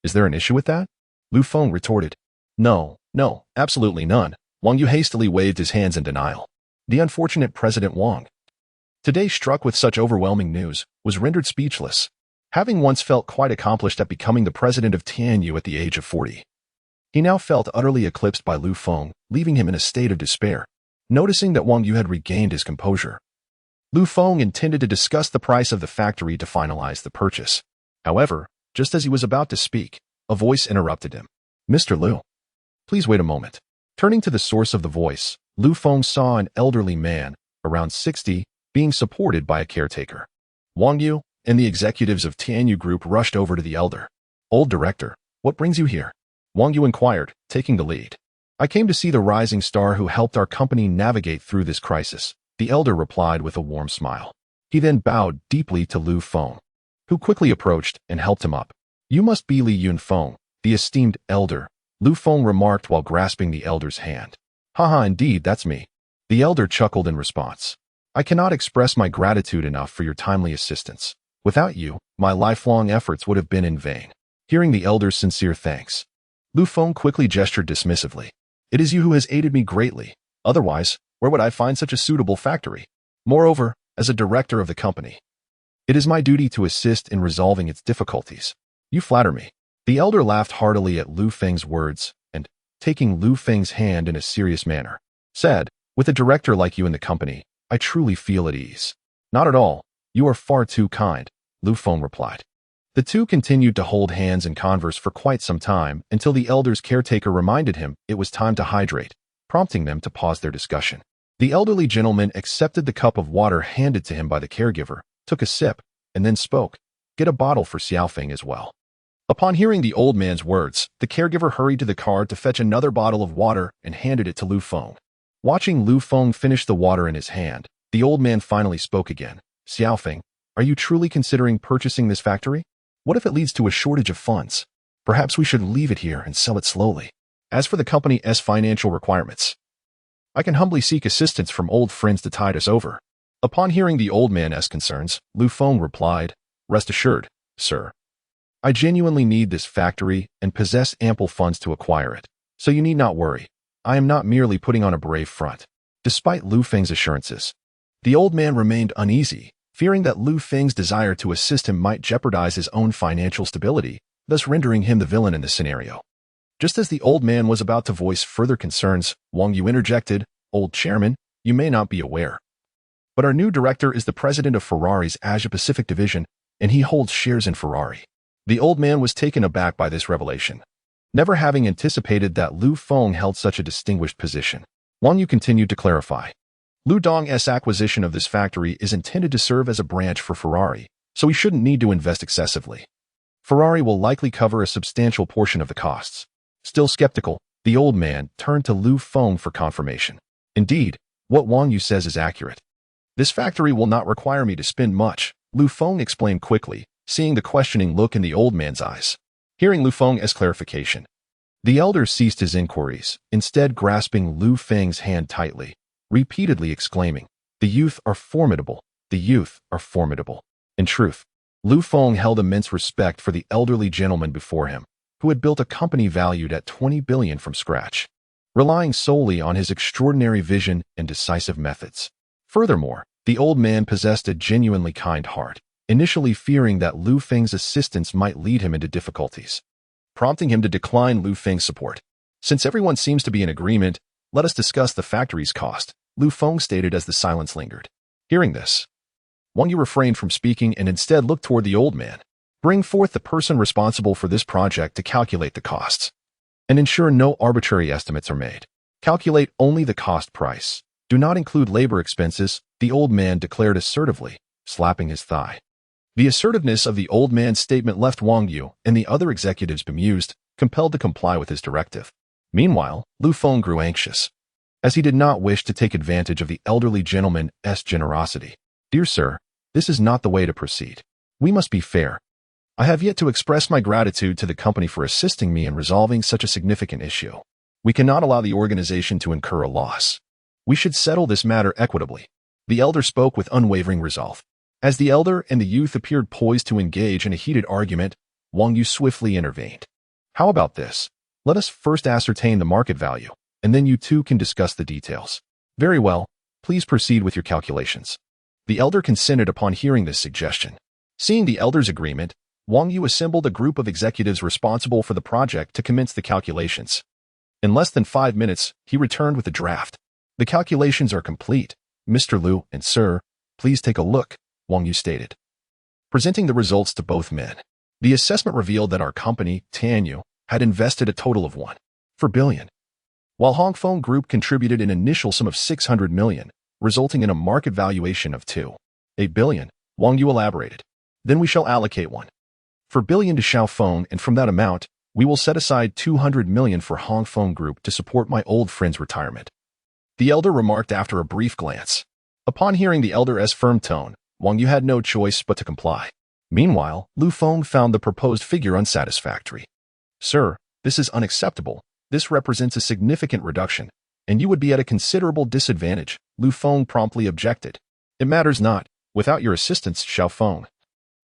Is there an issue with that?" Lu Feng retorted. No, absolutely none." Wang Yu hastily waved his hands in denial. The unfortunate President Wang, today struck with such overwhelming news, was rendered speechless. Having once felt quite accomplished at becoming the president of Tianyu at the age of 40, he now felt utterly eclipsed by Lu Feng, leaving him in a state of despair. Noticing that Wang Yu had regained his composure, Lu Feng intended to discuss the price of the factory to finalize the purchase. However, just as he was about to speak, a voice interrupted him. "Mr. Lu, please wait a moment." Turning to the source of the voice, Lu Feng saw an elderly man, around 60, being supported by a caretaker. Wang Yu and the executives of Tianyu Group rushed over to the elder. "Old director, what brings you here?" Wang Yu inquired, taking the lead. "I came to see the rising star who helped our company navigate through this crisis," the elder replied with a warm smile. He then bowed deeply to Lu Feng, who quickly approached and helped him up. "You must be Li Yunfeng, the esteemed elder," Lu Feng remarked while grasping the elder's hand. "Haha, indeed, that's me." The elder chuckled in response. "I cannot express my gratitude enough for your timely assistance. Without you, my lifelong efforts would have been in vain." Hearing the elder's sincere thanks, Lu Feng quickly gestured dismissively. "It is you who has aided me greatly. Otherwise, where would I find such a suitable factory? Moreover, as a director of the company, it is my duty to assist in resolving its difficulties." "You flatter me." The elder laughed heartily at Lu Feng's words and, taking Lu Feng's hand in a serious manner, said, "With a director like you in the company, I truly feel at ease." "Not at all. You are far too kind," Lu Feng replied. The two continued to hold hands and converse for quite some time until the elder's caretaker reminded him it was time to hydrate, prompting them to pause their discussion. The elderly gentleman accepted the cup of water handed to him by the caregiver, took a sip, and then spoke, "Get a bottle for Xiaofeng as well." Upon hearing the old man's words, the caregiver hurried to the car to fetch another bottle of water and handed it to Lu Feng. Watching Lu Feng finish the water in his hand, the old man finally spoke again. "Xiaofeng, are you truly considering purchasing this factory? What if it leads to a shortage of funds? Perhaps we should leave it here and sell it slowly." As for the company's financial requirements, I can humbly seek assistance from old friends to tide us over. Upon hearing the old man's concerns, Feng replied, "Rest assured, sir. I genuinely need this factory and possess ample funds to acquire it, so you need not worry. I am not merely putting on a brave front." Despite Feng's assurances, the old man remained uneasy, fearing that Feng's desire to assist him might jeopardize his own financial stability, thus rendering him the villain in this scenario. Just as the old man was about to voice further concerns, Wang Yu interjected, "Old chairman, you may not be aware, but our new director is the president of Ferrari's Asia-Pacific division, and he holds shares in Ferrari." The old man was taken aback by this revelation, never having anticipated that Feng held such a distinguished position. Wang Yu continued to clarify. Lu Dong's acquisition of this factory is intended to serve as a branch for Ferrari, so we shouldn't need to invest excessively. Ferrari will likely cover a substantial portion of the costs. Still skeptical, the old man turned to Feng for confirmation. "Indeed, what Wang Yu says is accurate. This factory will not require me to spend much," Feng explained quickly, seeing the questioning look in the old man's eyes. Hearing Feng's clarification, the elder ceased his inquiries, instead grasping Feng's hand tightly, repeatedly exclaiming, "The youth are formidable, the youth are formidable." In truth, Feng held immense respect for the elderly gentleman before him, who had built a company valued at 20 billion from scratch, relying solely on his extraordinary vision and decisive methods. Furthermore, the old man possessed a genuinely kind heart, initially fearing that Feng's assistance might lead him into difficulties, prompting him to decline Feng's support. "Since everyone seems to be in agreement, let us discuss the factory's cost," Feng stated as the silence lingered. Hearing this, Wang Yu refrained from speaking and instead looked toward the old man. "Bring forth the person responsible for this project to calculate the costs, and ensure no arbitrary estimates are made. Calculate only the cost price. Do not include labor expenses," the old man declared assertively, slapping his thigh. The assertiveness of the old man's statement left Wang Yu and the other executives bemused, compelled to comply with his directive. Meanwhile, Feng grew anxious, as he did not wish to take advantage of the elderly gentleman's generosity. "Dear sir, this is not the way to proceed. We must be fair. I have yet to express my gratitude to the company for assisting me in resolving such a significant issue. We cannot allow the organization to incur a loss. We should settle this matter equitably." The elder spoke with unwavering resolve. As the elder and the youth appeared poised to engage in a heated argument, Wang Yu swiftly intervened. "How about this? Let us first ascertain the market value, and then you two can discuss the details." "Very well, please proceed with your calculations." The elder consented upon hearing this suggestion. Seeing the elder's agreement, Wang Yu assembled a group of executives responsible for the project to commence the calculations. In less than 5 minutes, he returned with a draft. "The calculations are complete. Mr. Liu and sir, please take a look," Wang Yu stated, presenting the results to both men. The assessment revealed that our company, Tanyu, had invested a total of 1.4 billion, while Hong Feng Group contributed an initial sum of 600 million, resulting in a market valuation of 2.8 billion, Wang Yu elaborated. "Then we shall allocate 1.4 billion to Xiao Feng, and from that amount, we will set aside 200 million for Hong Feng Group to support my old friend's retirement," the elder remarked after a brief glance. Upon hearing the elder's firm tone, Wang Yu had no choice but to comply. Meanwhile, Feng found the proposed figure unsatisfactory. "Sir, this is unacceptable. This represents a significant reduction, and you would be at a considerable disadvantage," Feng promptly objected. "It matters not. Without your assistance, Xiao Feng,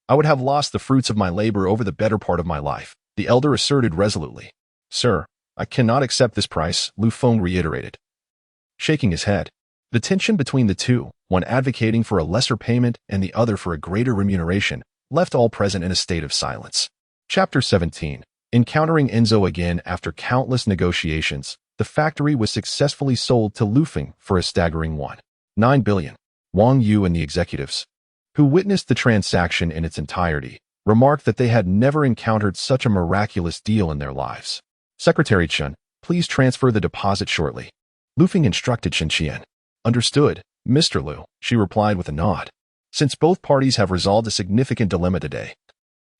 I would have lost the fruits of my labor over the better part of my life," the elder asserted resolutely. "Sir, I cannot accept this price," Feng reiterated, shaking his head. The tension between the two, one advocating for a lesser payment and the other for a greater remuneration, left all present in a state of silence. Chapter 17. Encountering Enzo again after countless negotiations, the factory was successfully sold to Feng for a staggering 1.9 billion. Wang Yu and the executives, who witnessed the transaction in its entirety, remarked that they had never encountered such a miraculous deal in their lives. "Secretary Chen, please transfer the deposit shortly," Feng instructed Chen Qian. "Understood, Mr. Liu," she replied with a nod. "Since both parties have resolved a significant dilemma today,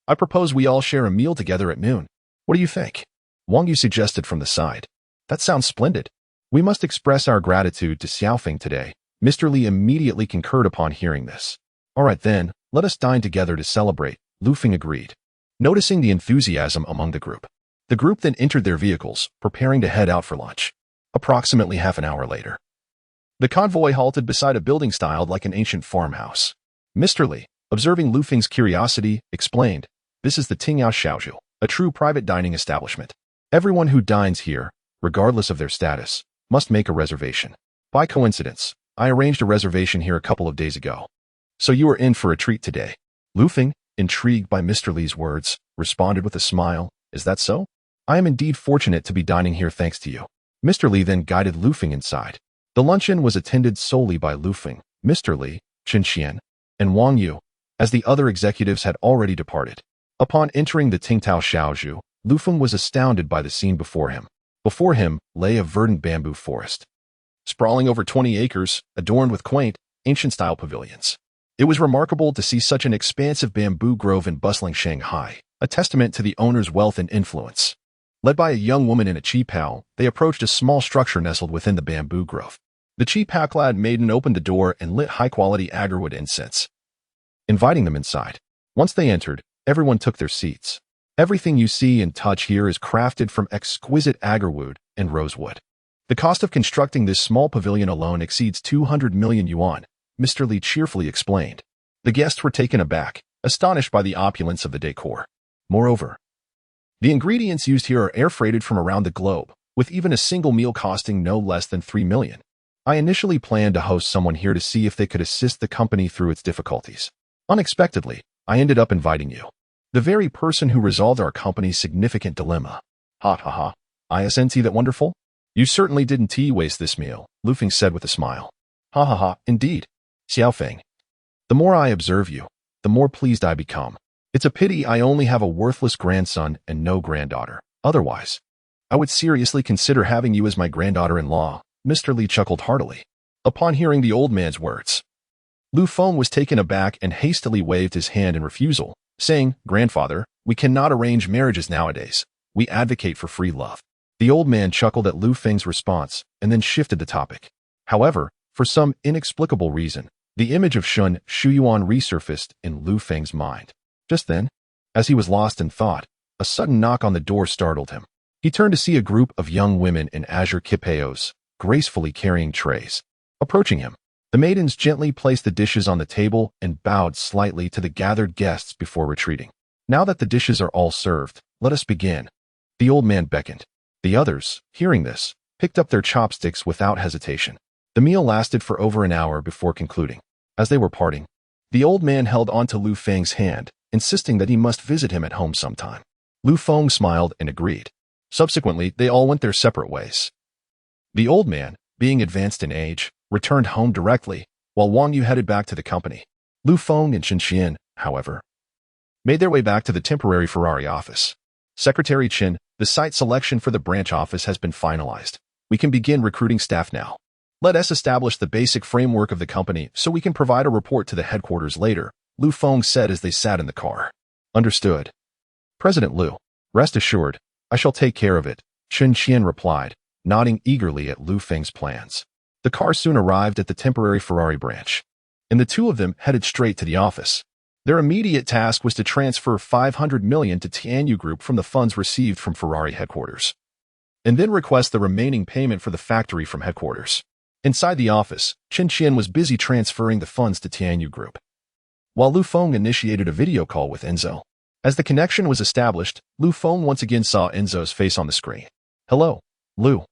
I propose we all share a meal together at noon. What do you think?" Wang Yu suggested from the side. "That sounds splendid. We must express our gratitude to Xiaofeng today." Mr. Li immediately concurred upon hearing this. "All right then, let us dine together to celebrate," Feng agreed, noticing the enthusiasm among the group. The group then entered their vehicles, preparing to head out for lunch. Approximately half an hour later, the convoy halted beside a building styled like an ancient farmhouse. Mr. Li, observing Lu Feng's curiosity, explained, "This is the Tingyao Xiaozhu, a true private dining establishment. Everyone who dines here, regardless of their status, must make a reservation. By coincidence, I arranged a reservation here a couple of days ago. So you are in for a treat today." Lu Feng, intrigued by Mr. Li's words, responded with a smile, "Is that so? I am indeed fortunate to be dining here thanks to you." Mr. Li then guided Lu Feng inside. The luncheon was attended solely by Lu Feng, Mr. Li, Chen Xian, and Wang Yu, as the other executives had already departed. Upon entering the Tingtao Xiaozhu, Lu Feng was astounded by the scene before him. Before him lay a verdant bamboo forest, sprawling over 20 acres, adorned with quaint, ancient-style pavilions. It was remarkable to see such an expansive bamboo grove in bustling Shanghai, a testament to the owner's wealth and influence. Led by a young woman in a qipao, they approached a small structure nestled within the bamboo grove. The qipao-clad maiden opened the door and lit high-quality agarwood incense, inviting them inside. Once they entered, everyone took their seats. Everything you see and touch here is crafted from exquisite agarwood and rosewood. The cost of constructing this small pavilion alone exceeds 200 million yuan, Mr. Li cheerfully explained. The guests were taken aback, astonished by the opulence of the decor. Moreover, the ingredients used here are air-freighted from around the globe, with even a single meal costing no less than 3 million. I initially planned to host someone here to see if they could assist the company through its difficulties. Unexpectedly, I ended up inviting you, the very person who resolved our company's significant dilemma. Ha ha ha. Isn't that wonderful? You certainly didn't waste this meal, Lu Feng said with a smile. Ha ha ha, indeed. Xiao Feng. The more I observe you, the more pleased I become. It's a pity I only have a worthless grandson and no granddaughter. Otherwise, I would seriously consider having you as my granddaughter-in-law. Mr. Li chuckled heartily. Upon hearing the old man's words, Lu Feng was taken aback and hastily waved his hand in refusal, saying, "Grandfather, we cannot arrange marriages nowadays. We advocate for free love." The old man chuckled at Lu Feng's response and then shifted the topic. However, for some inexplicable reason, the image of Shun Shuyuan resurfaced in Lu Feng's mind. Just then, as he was lost in thought, a sudden knock on the door startled him. He turned to see a group of young women in azure qipaos, gracefully carrying trays. Approaching him, the maidens gently placed the dishes on the table and bowed slightly to the gathered guests before retreating. "Now that the dishes are all served, let us begin." The old man beckoned. The others, hearing this, picked up their chopsticks without hesitation. The meal lasted for over an hour before concluding. As they were parting, the old man held onto Lu Feng's hand, insisting that he must visit him at home sometime. Lu Feng smiled and agreed. Subsequently, they all went their separate ways. The old man, being advanced in age, returned home directly, while Wang Yu headed back to the company. Lu Feng and Chen Xian, however, made their way back to the temporary Ferrari office. "Secretary Chen, the site selection for the branch office has been finalized. We can begin recruiting staff now. Let us establish the basic framework of the company so we can provide a report to the headquarters later," Lu Feng said as they sat in the car. "Understood. President Lu, rest assured, I shall take care of it," Chen Xian replied, nodding eagerly at Lu Feng's plans. The car soon arrived at the temporary Ferrari branch, and the two of them headed straight to the office. Their immediate task was to transfer 500 million to Tianyu Group from the funds received from Ferrari headquarters, and then request the remaining payment for the factory from headquarters. Inside the office, Chen Qian was busy transferring the funds to Tianyu Group, while Lu Feng initiated a video call with Enzo. As the connection was established, Lu Feng once again saw Enzo's face on the screen. "Hello, Lu.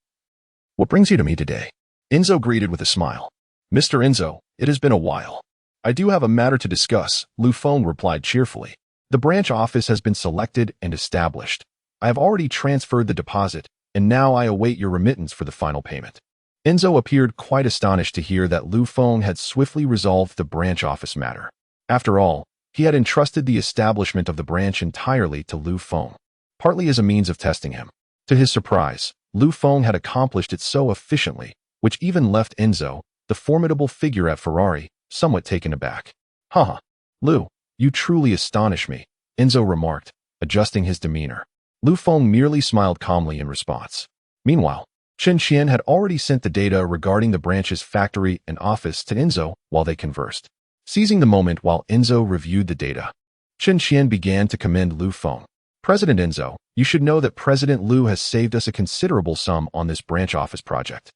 What brings you to me today?" Enzo greeted with a smile. "Mr. Enzo, it has been a while. I do have a matter to discuss," Lu Feng replied cheerfully. "The branch office has been selected and established. I have already transferred the deposit, and now I await your remittance for the final payment." Enzo appeared quite astonished to hear that Lu Feng had swiftly resolved the branch office matter. After all, he had entrusted the establishment of the branch entirely to Lu Feng, partly as a means of testing him. To his surprise, Lu Feng had accomplished it so efficiently, which even left Enzo, the formidable figure at Ferrari, somewhat taken aback. "Haha, Lu, you truly astonish me," Enzo remarked, adjusting his demeanor. Lu Feng merely smiled calmly in response. Meanwhile, Chen Qian had already sent the data regarding the branch's factory and office to Enzo while they conversed. Seizing the moment while Enzo reviewed the data, Chen Qian began to commend Lu Feng. President Enzo, you should know that President Liu has saved us a considerable sum on this branch office project.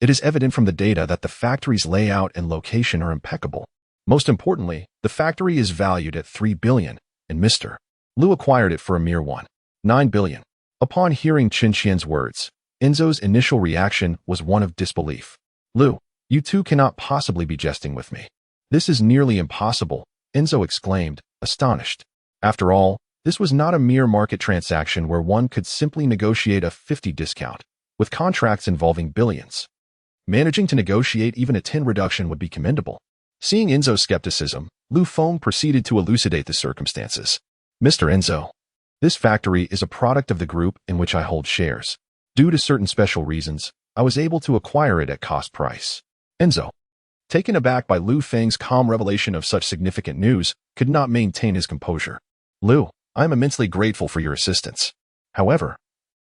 It is evident from the data that the factory's layout and location are impeccable. Most importantly, the factory is valued at 3 billion, and Mr. Liu acquired it for a mere 1.9 billion. Upon hearing Qin Qian's words, Enzo's initial reaction was one of disbelief. Liu, you two cannot possibly be jesting with me. This is nearly impossible, Enzo exclaimed, astonished. After all, this was not a mere market transaction where one could simply negotiate a 50 discount, with contracts involving billions. Managing to negotiate even a 10 reduction would be commendable. Seeing Enzo's skepticism, Feng proceeded to elucidate the circumstances. Mr. Enzo, this factory is a product of the group in which I hold shares. Due to certain special reasons, I was able to acquire it at cost price. Enzo, taken aback by Feng's calm revelation of such significant news, could not maintain his composure. Liu, I am immensely grateful for your assistance. However,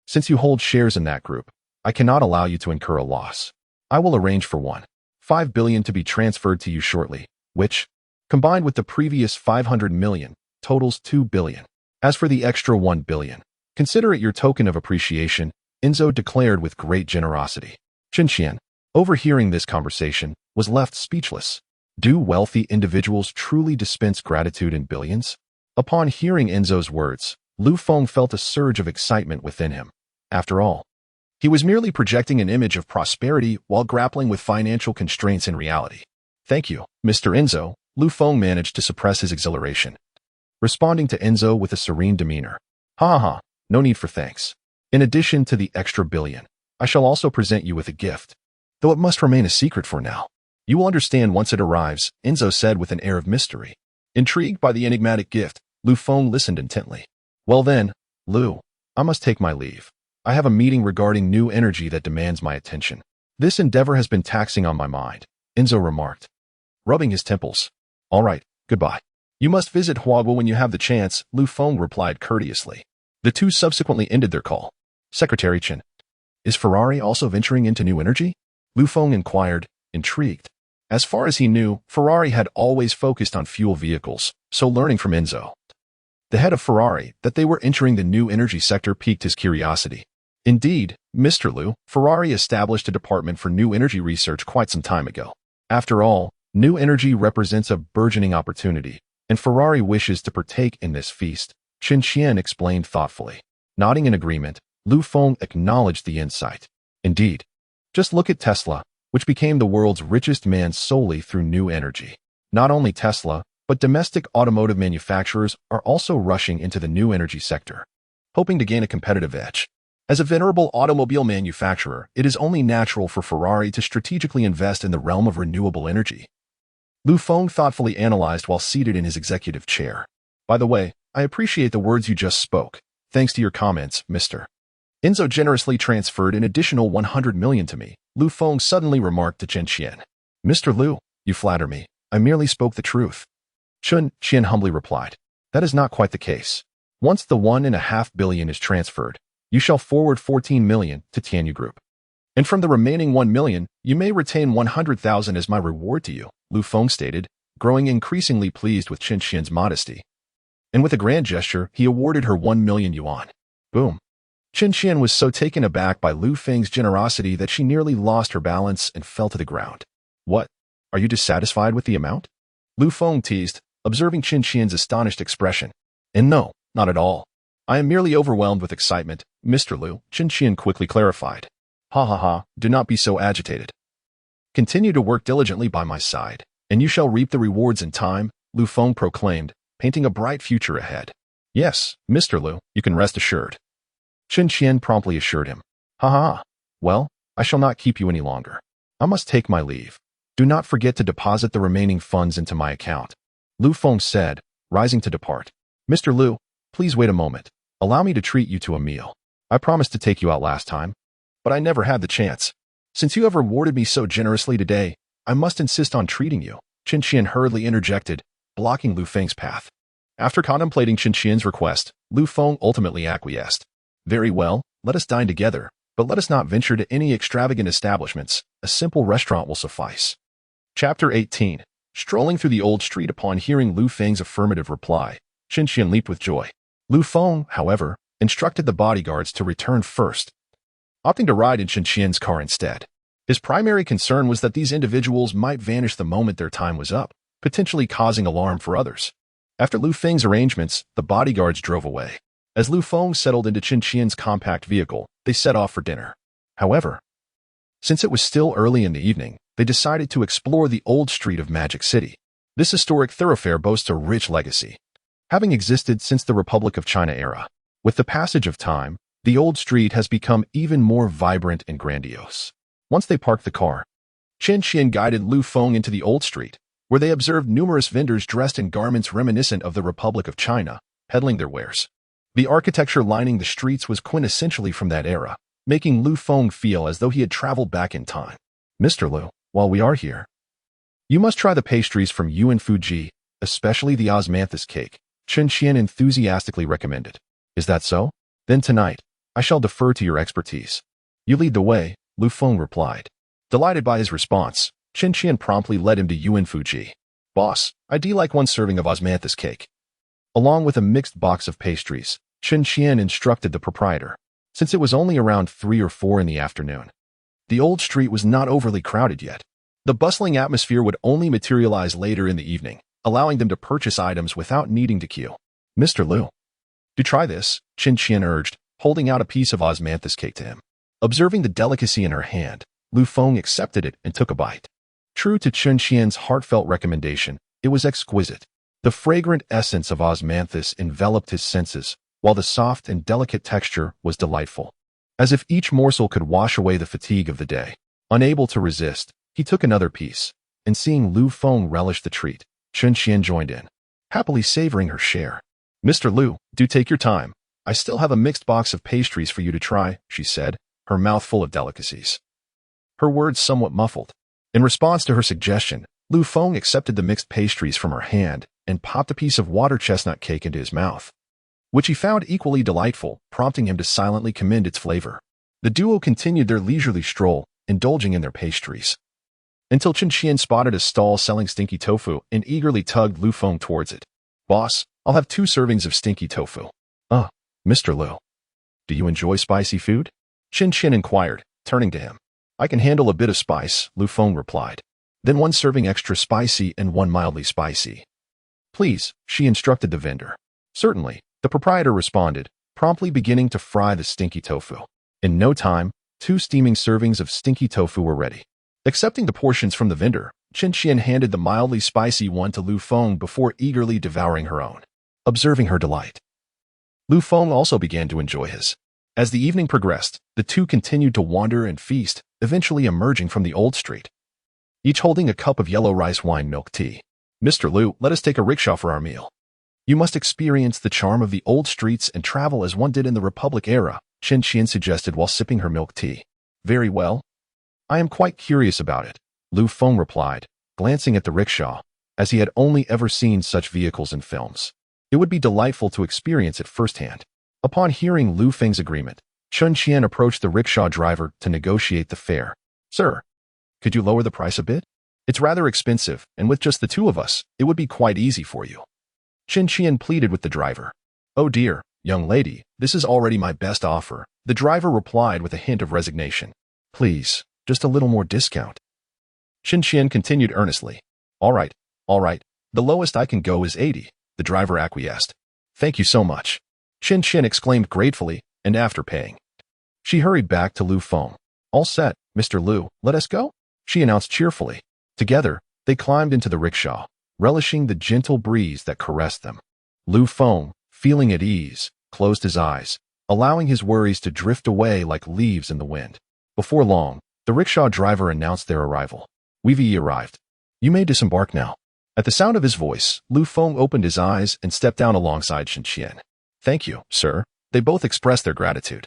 since you hold shares in that group, I cannot allow you to incur a loss. I will arrange for 1.5 billion to be transferred to you shortly, which, combined with the previous 500 million, totals 2 billion. As for the extra 1 billion, consider it your token of appreciation, Enzo declared with great generosity. Qin Qian, overhearing this conversation, was left speechless. Do wealthy individuals truly dispense gratitude in billions? Upon hearing Enzo's words, Feng felt a surge of excitement within him. After all, he was merely projecting an image of prosperity while grappling with financial constraints in reality. Thank you, Mr. Enzo, Feng managed to suppress his exhilaration, responding to Enzo with a serene demeanor. Ha ha ha, no need for thanks. In addition to the extra billion, I shall also present you with a gift, though it must remain a secret for now. You will understand once it arrives, Enzo said with an air of mystery. Intrigued by the enigmatic gift, Feng listened intently. Well then, Liu, I must take my leave. I have a meeting regarding new energy that demands my attention. This endeavor has been taxing on my mind, Enzo remarked, rubbing his temples. All right, goodbye. You must visit Huagua when you have the chance, Feng replied courteously. The two subsequently ended their call. Secretary Chen, is Ferrari also venturing into new energy? Feng inquired, intrigued. As far as he knew, Ferrari had always focused on fuel vehicles, so learning from Enzo, the head of Ferrari, that they were entering the new energy sector piqued his curiosity. Indeed, Mr. Liu, Ferrari established a department for new energy research quite some time ago. After all, new energy represents a burgeoning opportunity, and Ferrari wishes to partake in this feast, Qin Qian explained thoughtfully. Nodding in agreement, Feng acknowledged the insight. Indeed, just look at Tesla, which became the world's richest man solely through new energy. Not only Tesla, but domestic automotive manufacturers are also rushing into the new energy sector, hoping to gain a competitive edge. As a venerable automobile manufacturer, it is only natural for Ferrari to strategically invest in the realm of renewable energy. Feng thoughtfully analyzed while seated in his executive chair. By the way, I appreciate the words you just spoke. Thanks to your comments, Mr. Enzo generously transferred an additional 100 million to me, Feng suddenly remarked to Qin Qian. Mr. Liu, you flatter me. I merely spoke the truth. Qin Qian humbly replied. That is not quite the case. Once the 1.5 billion is transferred, you shall forward 14 million to Tianyu Group. And from the remaining 1 million, you may retain 100,000 as my reward to you, Feng stated, growing increasingly pleased with Qin Qian's modesty. And with a grand gesture, he awarded her 1 million yuan. Boom. Qin Qian was so taken aback by Feng's generosity that she nearly lost her balance and fell to the ground. What? Are you dissatisfied with the amount? Feng teased, observing Qin Qian's astonished expression. And no, not at all. I am merely overwhelmed with excitement, Mr. Liu, Qin Qian quickly clarified. Ha ha ha, do not be so agitated. Continue to work diligently by my side, and you shall reap the rewards in time, Feng proclaimed, painting a bright future ahead. Yes, Mr. Liu, you can rest assured. Qin Qian promptly assured him. Ha ha, well, I shall not keep you any longer. I must take my leave. Do not forget to deposit the remaining funds into my account. Feng said, rising to depart. Mr. Liu, please wait a moment. Allow me to treat you to a meal. I promised to take you out last time, but I never had the chance. Since you have rewarded me so generously today, I must insist on treating you, Qin Qian hurriedly interjected, blocking Feng's path. After contemplating Qin Qian's request, Feng ultimately acquiesced. Very well, let us dine together, but let us not venture to any extravagant establishments. A simple restaurant will suffice. Chapter 18. Strolling through the old street upon hearing Feng's affirmative reply, Qin Qian leaped with joy. Lu Feng, however, instructed the bodyguards to return first, opting to ride in Chen Qian's car instead. His primary concern was that these individuals might vanish the moment their time was up, potentially causing alarm for others. After Lu Feng's arrangements, the bodyguards drove away. As Lu Feng settled into Chen Qian's compact vehicle, they set off for dinner. However, since it was still early in the evening, they decided to explore the old street of Magic City. This historic thoroughfare boasts a rich legacy, having existed since the Republic of China era. With the passage of time, the old street has become even more vibrant and grandiose. Once they parked the car, Chen Qian guided Lu Feng into the old street, where they observed numerous vendors dressed in garments reminiscent of the Republic of China, peddling their wares. The architecture lining the streets was quintessentially from that era, making Lu Feng feel as though he had traveled back in time. Mr. Lu, while we are here, you must try the pastries from Yuan Fuji, especially the osmanthus cake, Chen Qian enthusiastically recommended. Is that so? Then tonight, I shall defer to your expertise. You lead the way, Lu Feng replied. Delighted by his response, Chen Qian promptly led him to Yuan Fuji. Boss, I'd like one serving of osmanthus cake. Along with a mixed box of pastries, Chen Qian instructed the proprietor. Since it was only around 3 or 4 in the afternoon, the old street was not overly crowded yet. The bustling atmosphere would only materialize later in the evening, allowing them to purchase items without needing to queue. Mr. Lu, do try this, Chen Qian urged, holding out a piece of osmanthus cake to him. Observing the delicacy in her hand, Lu Feng accepted it and took a bite. True to Chen Qian's heartfelt recommendation, it was exquisite. The fragrant essence of osmanthus enveloped his senses, while the soft and delicate texture was delightful. As if each morsel could wash away the fatigue of the day. Unable to resist, he took another piece, and seeing Lu Feng relish the treat, Chen Qian joined in, happily savoring her share. Mr. Lu, do take your time. I still have a mixed box of pastries for you to try, she said, her mouth full of delicacies. Her words somewhat muffled. In response to her suggestion, Lu Feng accepted the mixed pastries from her hand and popped a piece of water chestnut cake into his mouth, which he found equally delightful, prompting him to silently commend its flavor. The duo continued their leisurely stroll, indulging in their pastries, until Chen Qian spotted a stall selling stinky tofu and eagerly tugged Lu Feng towards it. Boss, I'll have 2 servings of stinky tofu. Mr. Lu, do you enjoy spicy food? Chen Qian inquired, turning to him. I can handle a bit of spice, Lu Feng replied. Then 1 serving extra spicy and 1 mildly spicy. Please, she instructed the vendor. Certainly, the proprietor responded, promptly beginning to fry the stinky tofu. In no time, 2 steaming servings of stinky tofu were ready. Accepting the portions from the vendor, Chen Qian handed the mildly spicy one to Lu Feng before eagerly devouring her own. Observing her delight, Lu Feng also began to enjoy his. As the evening progressed, the two continued to wander and feast, eventually emerging from the old street, each holding a cup of yellow rice wine milk tea. Mr. Lu, let us take a rickshaw for our meal. You must experience the charm of the old streets and travel as one did in the Republic era, Chen Qian suggested while sipping her milk tea. Very well. I am quite curious about it, Lu Feng replied, glancing at the rickshaw, as he had only ever seen such vehicles in films. It would be delightful to experience it firsthand. Upon hearing Lu Feng's agreement, Chen Qian approached the rickshaw driver to negotiate the fare. Sir, could you lower the price a bit? It's rather expensive, and with just the 2 of us, it would be quite easy for you. Chen Qian pleaded with the driver. Oh dear, young lady, this is already my best offer, the driver replied with a hint of resignation. Please, just a little more discount. Chen Qian continued earnestly. All right, the lowest I can go is 80, the driver acquiesced. Thank you so much, Chen Qian exclaimed gratefully, and after paying, she hurried back to Lu Feng. All set, Mr. Lu, let us go, she announced cheerfully. Together, they climbed into the rickshaw, relishing the gentle breeze that caressed them. Lu Feng, feeling at ease, closed his eyes, allowing his worries to drift away like leaves in the wind. Before long, the rickshaw driver announced their arrival. We've arrived. You may disembark now. At the sound of his voice, Lu Feng opened his eyes and stepped down alongside Chen Qian. Thank you, sir. They both expressed their gratitude.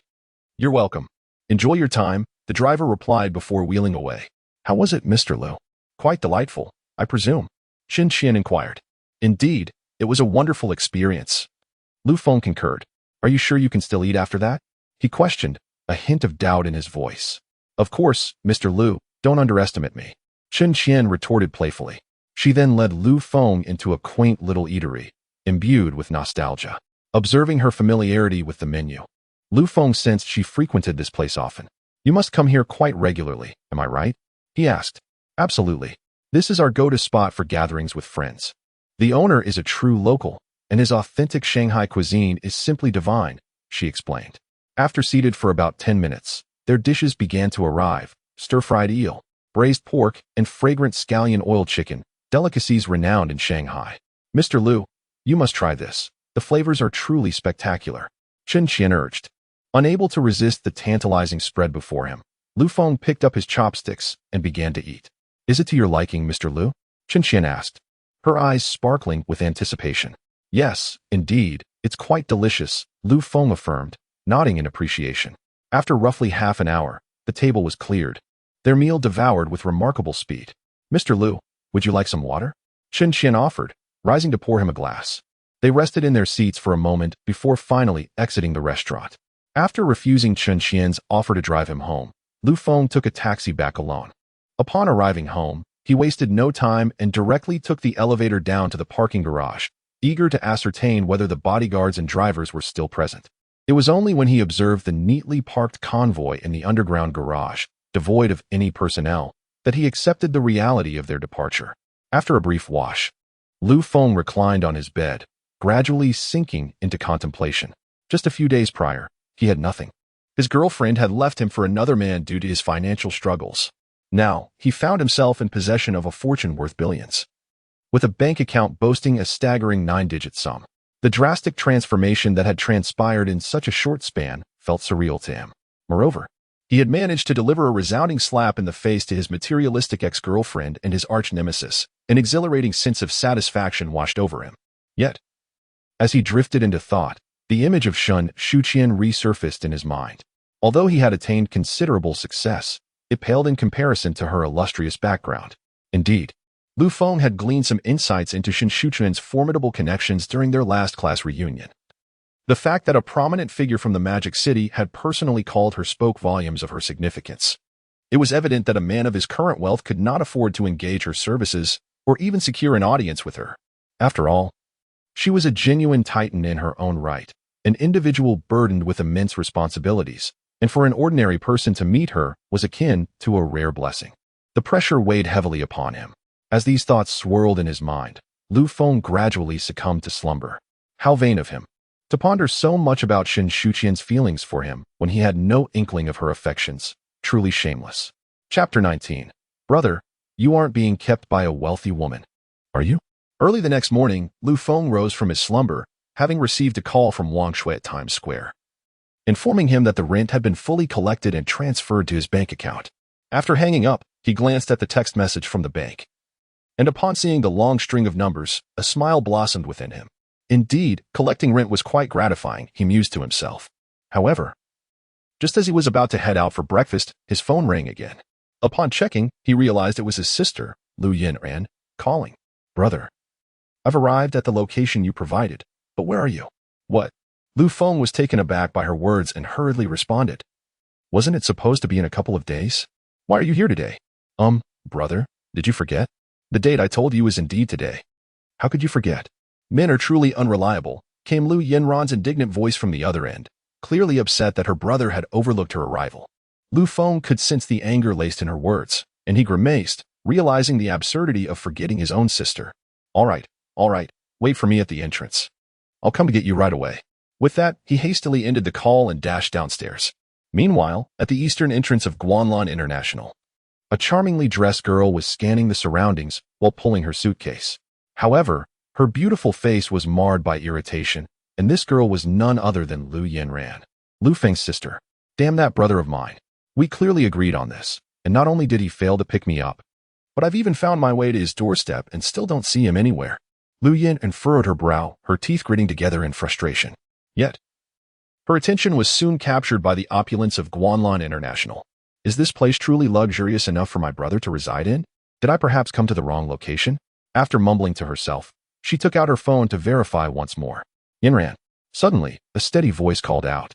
You're welcome. Enjoy your time, the driver replied before wheeling away. How was it, Mr. Lu? Quite delightful, I presume, Chen Qian inquired. Indeed, it was a wonderful experience. Lu Feng concurred. Are you sure you can still eat after that? He questioned, a hint of doubt in his voice. Of course, Mr. Lu, don't underestimate me, Chen Qian retorted playfully. She then led Lu Feng into a quaint little eatery, imbued with nostalgia. Observing her familiarity with the menu, Lu Feng sensed she frequented this place often. You must come here quite regularly, am I right? He asked. Absolutely. This is our go-to spot for gatherings with friends. The owner is a true local, and his authentic Shanghai cuisine is simply divine, she explained. After seated for about 10 minutes, their dishes began to arrive: stir-fried eel, braised pork, and fragrant scallion oil chicken, delicacies renowned in Shanghai. Mr. Lu, you must try this. The flavors are truly spectacular, Chen Qian urged. Unable to resist the tantalizing spread before him, Lu Feng picked up his chopsticks and began to eat. Is it to your liking, Mr. Lu? Chen Qian asked, her eyes sparkling with anticipation. Yes, indeed, it's quite delicious, Lu Feng affirmed, nodding in appreciation. After roughly half an hour, the table was cleared, their meal devoured with remarkable speed. Mr. Lu, would you like some water? Chen Qian offered, rising to pour him a glass. They rested in their seats for a moment before finally exiting the restaurant. After refusing Chen Qian's offer to drive him home, Lu Feng took a taxi back alone. Upon arriving home, he wasted no time and directly took the elevator down to the parking garage, eager to ascertain whether the bodyguards and drivers were still present. It was only when he observed the neatly parked convoy in the underground garage, devoid of any personnel, that he accepted the reality of their departure. After a brief wash, Lu Feng reclined on his bed, gradually sinking into contemplation. Just a few days prior, he had nothing. His girlfriend had left him for another man due to his financial struggles. Now, he found himself in possession of a fortune worth billions, with a bank account boasting a staggering 9-digit sum. The drastic transformation that had transpired in such a short span felt surreal to him. Moreover, he had managed to deliver a resounding slap in the face to his materialistic ex-girlfriend and his arch-nemesis. An exhilarating sense of satisfaction washed over him. Yet, as he drifted into thought, the image of Shun Shuqian resurfaced in his mind. Although he had attained considerable success, it paled in comparison to her illustrious background. Indeed, Lu Feng had gleaned some insights into Shun Shuqian's formidable connections during their last-class reunion. The fact that a prominent figure from the Magic City had personally called her spoke volumes of her significance. It was evident that a man of his current wealth could not afford to engage her services or even secure an audience with her. After all, she was a genuine titan in her own right, an individual burdened with immense responsibilities, and for an ordinary person to meet her was akin to a rare blessing. The pressure weighed heavily upon him. As these thoughts swirled in his mind, Lu Feng gradually succumbed to slumber. How vain of him to ponder so much about Shun Shuqian's feelings for him when he had no inkling of her affections. Truly shameless. Chapter 19. Brother, you aren't being kept by a wealthy woman, are you? Early the next morning, Lu Feng rose from his slumber, having received a call from Wang Shui at Times Square, informing him that the rent had been fully collected and transferred to his bank account. After hanging up, he glanced at the text message from the bank, and upon seeing the long string of numbers, a smile blossomed within him. Indeed, collecting rent was quite gratifying, he mused to himself. However, just as he was about to head out for breakfast, his phone rang again. Upon checking, he realized it was his sister, Lu Yinran, calling. Brother, I've arrived at the location you provided, but where are you? What? Lu Feng was taken aback by her words and hurriedly responded. Wasn't it supposed to be in a couple of days? Why are you here today? Brother, did you forget? The date I told you is indeed today. How could you forget? Men are truly unreliable, came Lu Yinran's indignant voice from the other end, clearly upset that her brother had overlooked her arrival. Lu Feng could sense the anger laced in her words, and he grimaced, realizing the absurdity of forgetting his own sister. All right, wait for me at the entrance. I'll come to get you right away. With that, he hastily ended the call and dashed downstairs. Meanwhile, at the eastern entrance of Guanlan International, a charmingly dressed girl was scanning the surroundings while pulling her suitcase. However, her beautiful face was marred by irritation, and this girl was none other than Lu Yinran, Lu Feng's sister. Damn that brother of mine. We clearly agreed on this, and not only did he fail to pick me up, but I've even found my way to his doorstep and still don't see him anywhere. Lu Yin furrowed her brow, her teeth gritting together in frustration. Yet, her attention was soon captured by the opulence of Guanlan International. Is this place truly luxurious enough for my brother to reside in? Did I perhaps come to the wrong location? After mumbling to herself, she took out her phone to verify once more. Yinran. Suddenly, a steady voice called out.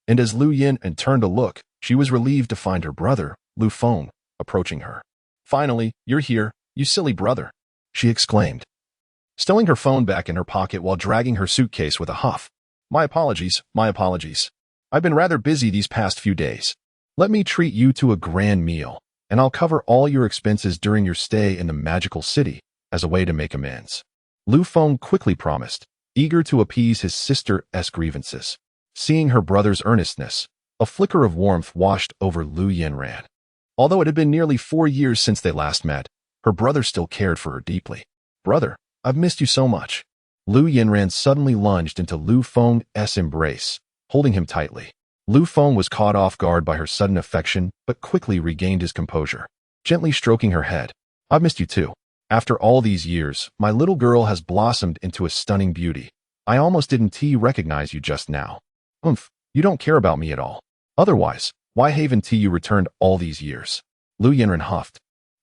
And as Lu Yin turned to look, she was relieved to find her brother, Lu Feng, approaching her. Finally, you're here, you silly brother, she exclaimed, stowing her phone back in her pocket while dragging her suitcase with a huff. My apologies, my apologies. I've been rather busy these past few days. Let me treat you to a grand meal, and I'll cover all your expenses during your stay in the magical city as a way to make amends. Lu Feng quickly promised, eager to appease his sister's grievances. Seeing her brother's earnestness, a flicker of warmth washed over Lu Yanran. Although it had been nearly 4 years since they last met, her brother still cared for her deeply. Brother, I've missed you so much. Lu Yanran suddenly lunged into Lu Feng's embrace, holding him tightly. Lu Feng was caught off guard by her sudden affection, but quickly regained his composure, gently stroking her head. I've missed you too. After all these years, my little girl has blossomed into a stunning beauty. I almost didn't recognize you just now. You don't care about me at all. Otherwise, why haven't you returned all these years? Lu Yanran huffed,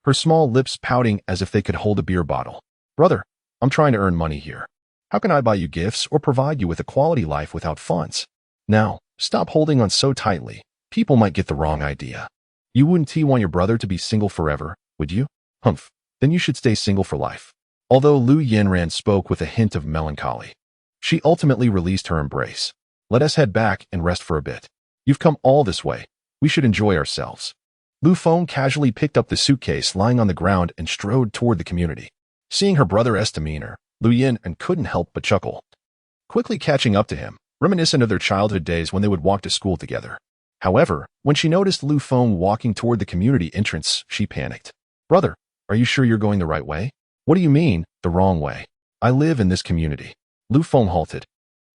her small lips pouting as if they could hold a beer bottle. Brother, I'm trying to earn money here. How can I buy you gifts or provide you with a quality life without funds? Now, stop holding on so tightly. People might get the wrong idea. You wouldn't want your brother to be single forever, would you? Then you should stay single for life. Although Lu Yanran spoke with a hint of melancholy, she ultimately released her embrace. Let us head back and rest for a bit. You've come all this way. We should enjoy ourselves. Lu Feng casually picked up the suitcase lying on the ground and strode toward the community. Seeing her brother's demeanor, Lu Yanran couldn't help but chuckle, quickly catching up to him, reminiscent of their childhood days when they would walk to school together. However, when she noticed Lu Feng walking toward the community entrance, she panicked. Brother, are you sure you're going the right way? What do you mean, the wrong way? I live in this community. Lu Feng halted,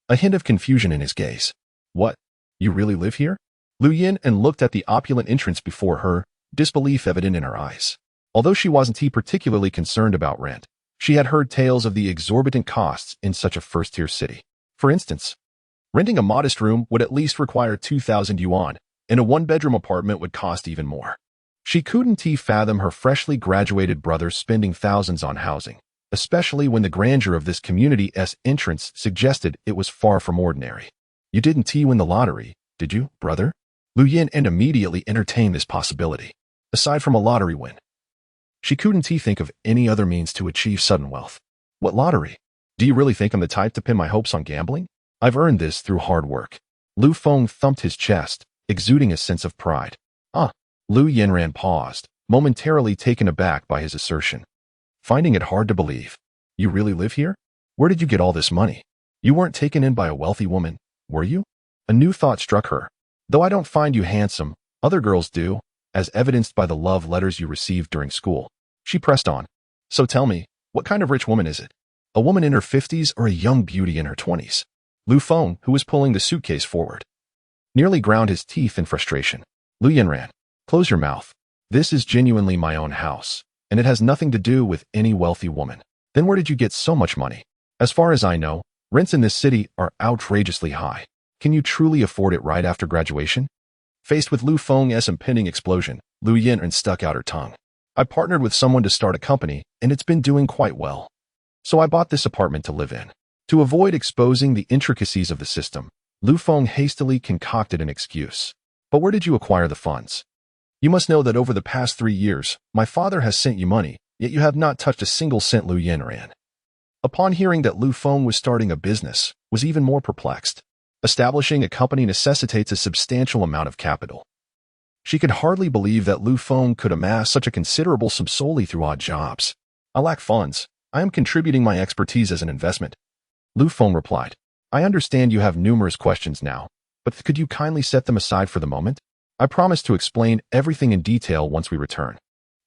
a hint of confusion in his gaze. What? You really live here? Lu Yanran looked at the opulent entrance before her, disbelief evident in her eyes. Although she wasn't particularly concerned about rent, she had heard tales of the exorbitant costs in such a first-tier city. For instance, renting a modest room would at least require 2,000 yuan, and a one-bedroom apartment would cost even more. She couldn't fathom her freshly graduated brother spending thousands on housing, especially when the grandeur of this community's entrance suggested it was far from ordinary. You didn't win the lottery, did you, brother? Lu Yanran immediately entertained this possibility. Aside from a lottery win, she couldn't think of any other means to achieve sudden wealth. What lottery? Do you really think I'm the type to pin my hopes on gambling? I've earned this through hard work. Lu Feng thumped his chest, exuding a sense of pride. Lu Yanran paused, momentarily taken aback by his assertion, finding it hard to believe. You really live here? Where did you get all this money? You weren't taken in by a wealthy woman, were you? A new thought struck her. Though I don't find you handsome, other girls do, as evidenced by the love letters you received during school. She pressed on. So tell me, what kind of rich woman is it? A woman in her 50s or a young beauty in her 20s? Lu Feng, who was pulling the suitcase forward, nearly ground his teeth in frustration. Lu Yanran, close your mouth. This is genuinely my own house, and it has nothing to do with any wealthy woman. Then where did you get so much money? As far as I know, rents in this city are outrageously high. Can you truly afford it right after graduation? Faced with Lu Feng's impending explosion, Lu Yanran stuck out her tongue. I partnered with someone to start a company, and it's been doing quite well. So I bought this apartment to live in. To avoid exposing the intricacies of the system, Lu Feng hastily concocted an excuse. But where did you acquire the funds? You must know that over the past 3 years, my father has sent you money, yet you have not touched a single cent. Lu Yanran, upon hearing that Lu Feng was starting a business, was even more perplexed. Establishing a company necessitates a substantial amount of capital. She could hardly believe that Lu Feng could amass such a considerable sum solely through odd jobs. I lack funds. I am contributing my expertise as an investment. Lu Feng replied. I understand you have numerous questions now, but could you kindly set them aside for the moment? I promise to explain everything in detail once we return.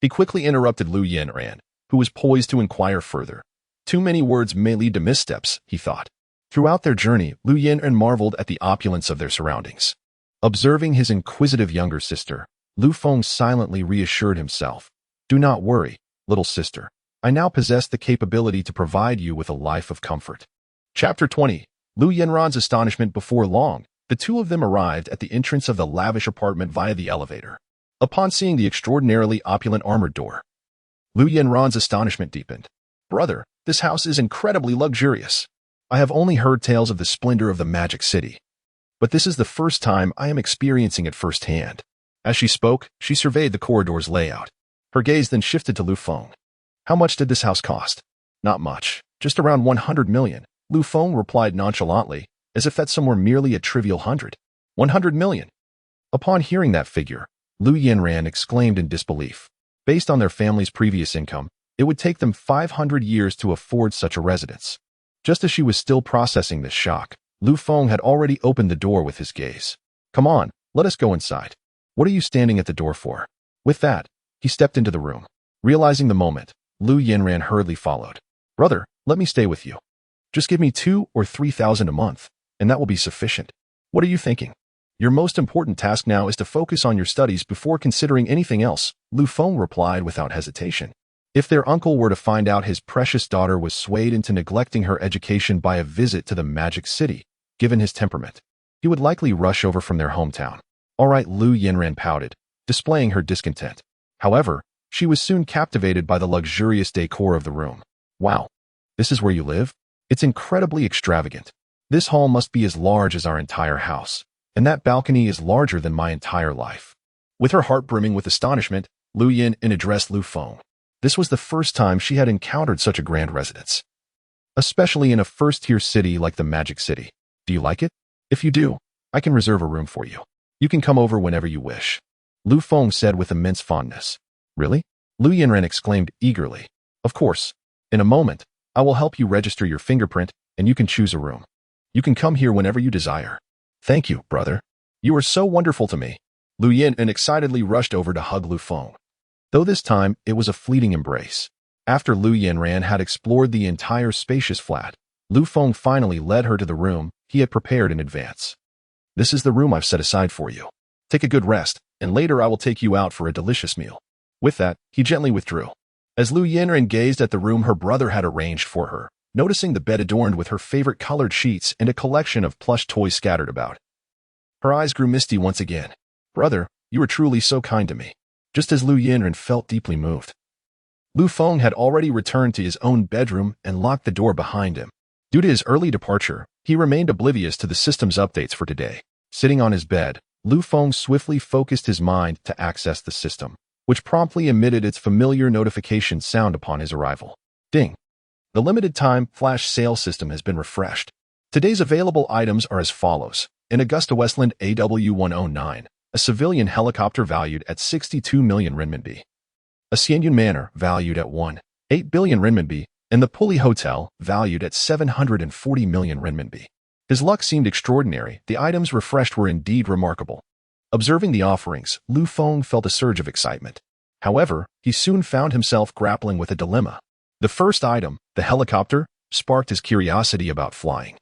He quickly interrupted Lu Yanran, who was poised to inquire further. Too many words may lead to missteps, he thought. Throughout their journey, Lu Yanran marveled at the opulence of their surroundings. Observing his inquisitive younger sister, Lu Feng silently reassured himself. Do not worry, little sister. I now possess the capability to provide you with a life of comfort. Chapter 20. Lu Yanran's astonishment. Before long, the two of them arrived at the entrance of the lavish apartment via the elevator. Upon seeing the extraordinarily opulent armored door, Lu Yanran's astonishment deepened. Brother, this house is incredibly luxurious. I have only heard tales of the splendor of the magic city, but this is the first time I am experiencing it firsthand. As she spoke, she surveyed the corridor's layout. Her gaze then shifted to Lu Feng. How much did this house cost? Not much, just around 100 million, Lu Feng replied nonchalantly, as if that sum were merely a trivial 100 million. Upon hearing that figure, Lu Yanran exclaimed in disbelief. Based on their family's previous income, it would take them 500 years to afford such a residence. Just as she was still processing this shock, Lu Feng had already opened the door with his gaze. Come on, let us go inside. What are you standing at the door for? With that, he stepped into the room. Realizing the moment, Lu Yanran hurriedly followed. Brother, let me stay with you. Just give me 2,000 or 3,000 a month, and that will be sufficient. What are you thinking? Your most important task now is to focus on your studies before considering anything else, Lu Feng replied without hesitation. If their uncle were to find out his precious daughter was swayed into neglecting her education by a visit to the magic city, given his temperament, he would likely rush over from their hometown. All right, Lu Yanran pouted, displaying her discontent. However, she was soon captivated by the luxurious decor of the room. Wow, this is where you live? It's incredibly extravagant. This hall must be as large as our entire house, and that balcony is larger than my entire life. With her heart brimming with astonishment, Lu Yan addressed Lu Feng. This was the first time she had encountered such a grand residence, especially in a first-tier city like the Magic City. Do you like it? If you do, I can reserve a room for you. You can come over whenever you wish, Lu Feng said with immense fondness. Really? Lu Yanran exclaimed eagerly. Of course. In a moment, I will help you register your fingerprint, and you can choose a room. You can come here whenever you desire. Thank you, brother. You are so wonderful to me. Lu Yanran excitedly rushed over to hug Lu Feng. Though this time, it was a fleeting embrace. After Lu Yanran had explored the entire spacious flat, Lu Feng finally led her to the room he had prepared in advance. This is the room I've set aside for you. Take a good rest, and later I will take you out for a delicious meal. With that, he gently withdrew. As Lu Yanran gazed at the room her brother had arranged for her, noticing the bed adorned with her favorite colored sheets and a collection of plush toys scattered about, her eyes grew misty once again. Brother, you are truly so kind to me. Just as Lu Yanran felt deeply moved, Lu Feng had already returned to his own bedroom and locked the door behind him. Due to his early departure, he remained oblivious to the system's updates for today. Sitting on his bed, Lu Feng swiftly focused his mind to access the system, which promptly emitted its familiar notification sound upon his arrival. Ding! The limited-time flash sale system has been refreshed. Today's available items are as follows. An Augusta Westland AW109, a civilian helicopter valued at 62 million renminbi. A Xianyun Manor valued at 1.8 billion renminbi, and the Pulley Hotel valued at 740 million renminbi. His luck seemed extraordinary. The items refreshed were indeed remarkable. Observing the offerings, Lu Feng felt a surge of excitement. However, he soon found himself grappling with a dilemma. The first item, the helicopter, sparked his curiosity about flying.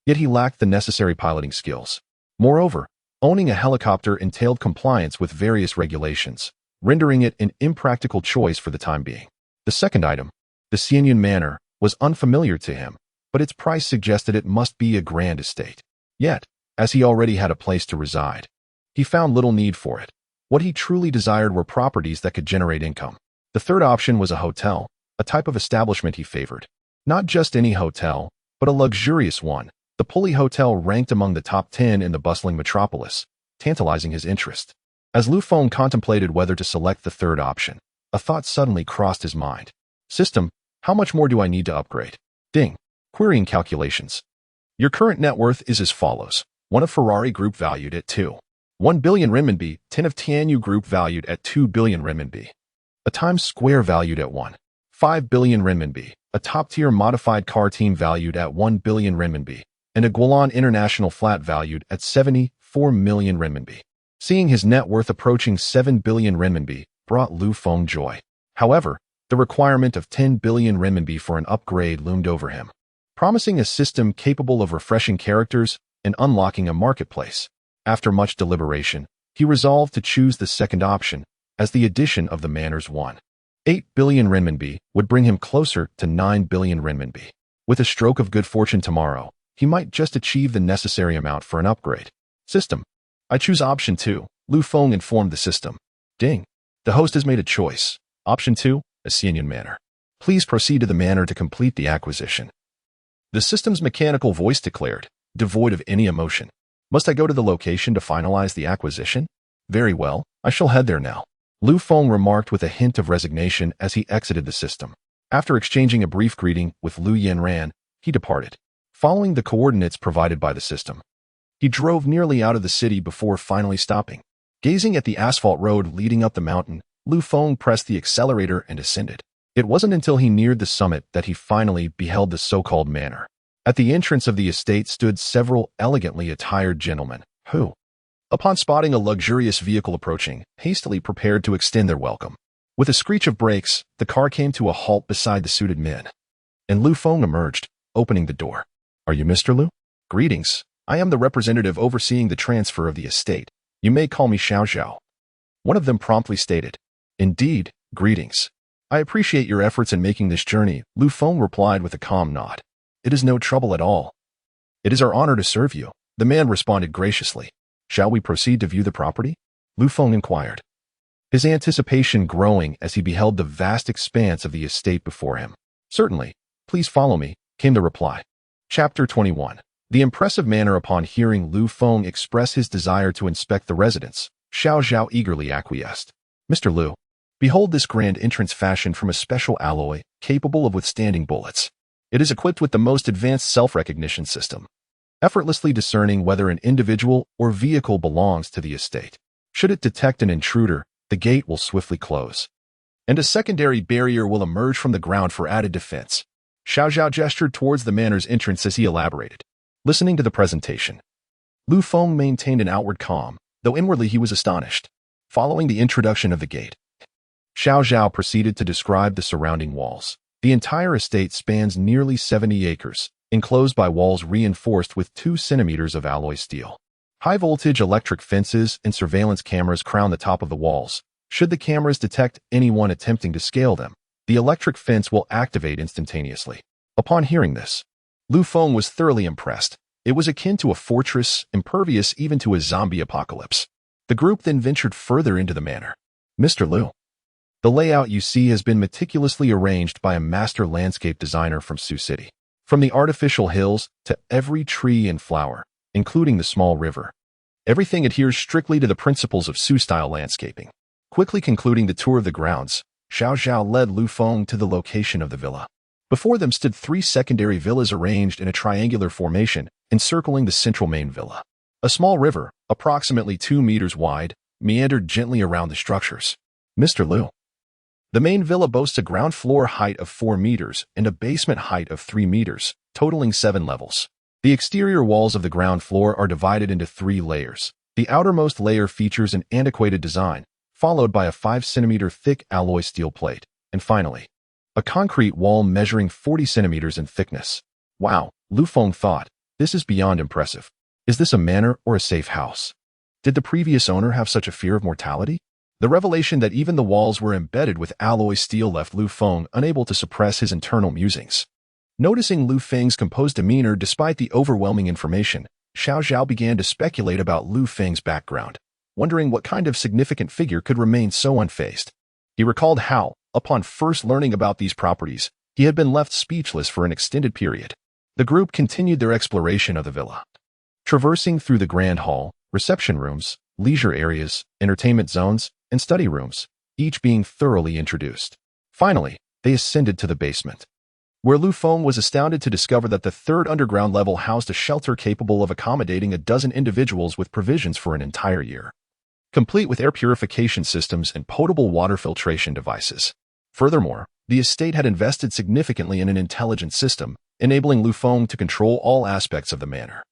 Yet he lacked the necessary piloting skills. Moreover, owning a helicopter entailed compliance with various regulations, rendering it an impractical choice for the time being. The second item, the Xianyun Manor, was unfamiliar to him, but its price suggested it must be a grand estate. Yet, as he already had a place to reside, he found little need for it. What he truly desired were properties that could generate income. The third option was a hotel, a type of establishment he favored. Not just any hotel, but a luxurious one. The Pulley Hotel ranked among the top 10 in the bustling metropolis, tantalizing his interest. As Lu Feng contemplated whether to select the third option, a thought suddenly crossed his mind. System, how much more do I need to upgrade? Ding. Querying calculations. Your current net worth is as follows. 1 of Ferrari Group valued at 2.1 billion renminbi, 10 of Tianyu Group valued at 2 billion renminbi. A Times Square valued at 1.5 billion renminbi, a top-tier modified car team valued at 1 billion renminbi, and a Guolan International flat valued at 74 million renminbi. Seeing his net worth approaching 7 billion renminbi brought Lu Feng joy. However, the requirement of 10 billion renminbi for an upgrade loomed over him, promising a system capable of refreshing characters and unlocking a marketplace. After much deliberation, he resolved to choose the second option, as the addition of the manor's 1.8 billion renminbi would bring him closer to 9 billion renminbi. With a stroke of good fortune tomorrow, he might just achieve the necessary amount for an upgrade. System. I choose option 2, Lu Feng informed the system. Ding. The host has made a choice. Option 2, a Xianyun Manor. Please proceed to the manor to complete the acquisition. The system's mechanical voice declared, devoid of any emotion. Must I go to the location to finalize the acquisition? Very well, I shall head there now, Lu Feng remarked with a hint of resignation as he exited the system. After exchanging a brief greeting with Lu Yanran, he departed. following the coordinates provided by the system. He drove nearly out of the city before finally stopping. Gazing at the asphalt road leading up the mountain, Feng pressed the accelerator and ascended. It wasn't until he neared the summit that he finally beheld the so-called manor. At the entrance of the estate stood several elegantly attired gentlemen, who, upon spotting a luxurious vehicle approaching, hastily prepared to extend their welcome. With a screech of brakes, the car came to a halt beside the suited men, and Feng emerged, opening the door. "Are you Mr. Liu? Greetings. I am the representative overseeing the transfer of the estate. You may call me Xiao Xiao." One of them promptly stated, "Indeed, greetings. I appreciate your efforts in making this journey," Feng replied with a calm nod. "It is no trouble at all. It is our honor to serve you," the man responded graciously. "Shall we proceed to view the property?" Feng inquired, his anticipation growing as he beheld the vast expanse of the estate before him. "Certainly. Please follow me," came the reply. Chapter 21. The impressive manner. Upon hearing Feng express his desire to inspect the residence, Xiao Xiao eagerly acquiesced. "Mr. Liu, behold this grand entrance fashioned from a special alloy capable of withstanding bullets. It is equipped with the most advanced self-recognition system, effortlessly discerning whether an individual or vehicle belongs to the estate. Should it detect an intruder, the gate will swiftly close, and a secondary barrier will emerge from the ground for added defense." Xiao Xiao gestured towards the manor's entrance as he elaborated. Listening to the presentation, Feng maintained an outward calm, though inwardly he was astonished. Following the introduction of the gate, Xiao Xiao proceeded to describe the surrounding walls. The entire estate spans nearly 70 acres, enclosed by walls reinforced with 2 centimeters of alloy steel. High-voltage electric fences and surveillance cameras crown the top of the walls. Should the cameras detect anyone attempting to scale them, the electric fence will activate instantaneously. Upon hearing this, Feng was thoroughly impressed. It was akin to a fortress, impervious even to a zombie apocalypse. The group then ventured further into the manor. "Mr. Liu, the layout you see has been meticulously arranged by a master landscape designer from Sioux City. From the artificial hills to every tree and flower, including the small river, everything adheres strictly to the principles of Sioux-style landscaping." Quickly concluding the tour of the grounds, Xiao Xiao led Feng to the location of the villa. Before them stood 3 secondary villas arranged in a triangular formation, encircling the central main villa. A small river, approximately 2 meters wide, meandered gently around the structures. "Mr. Liu, the main villa boasts a ground floor height of 4 meters and a basement height of 3 meters, totaling 7 levels. The exterior walls of the ground floor are divided into 3 layers. The outermost layer features an antiquated design, followed by a 5-centimeter thick alloy steel plate, and finally, a concrete wall measuring 40 centimeters in thickness. Wow, Feng thought, this is beyond impressive. Is this a manor or a safe house? Did the previous owner have such a fear of mortality? The revelation that even the walls were embedded with alloy steel left Feng unable to suppress his internal musings. Noticing Feng's composed demeanor despite the overwhelming information, Xiao Xiao began to speculate about Feng's background, wondering what kind of significant figure could remain so unfazed. He recalled how, upon first learning about these properties, he had been left speechless for an extended period. The group continued their exploration of the villa, traversing through the grand hall, reception rooms, leisure areas, entertainment zones, and study rooms, each being thoroughly introduced. Finally, they ascended to the basement, where Feng was astounded to discover that the 3rd underground level housed a shelter capable of accommodating a dozen individuals with provisions for an entire year, complete with air purification systems and potable water filtration devices. Furthermore, the estate had invested significantly in an intelligence system, enabling Feng to control all aspects of the manor,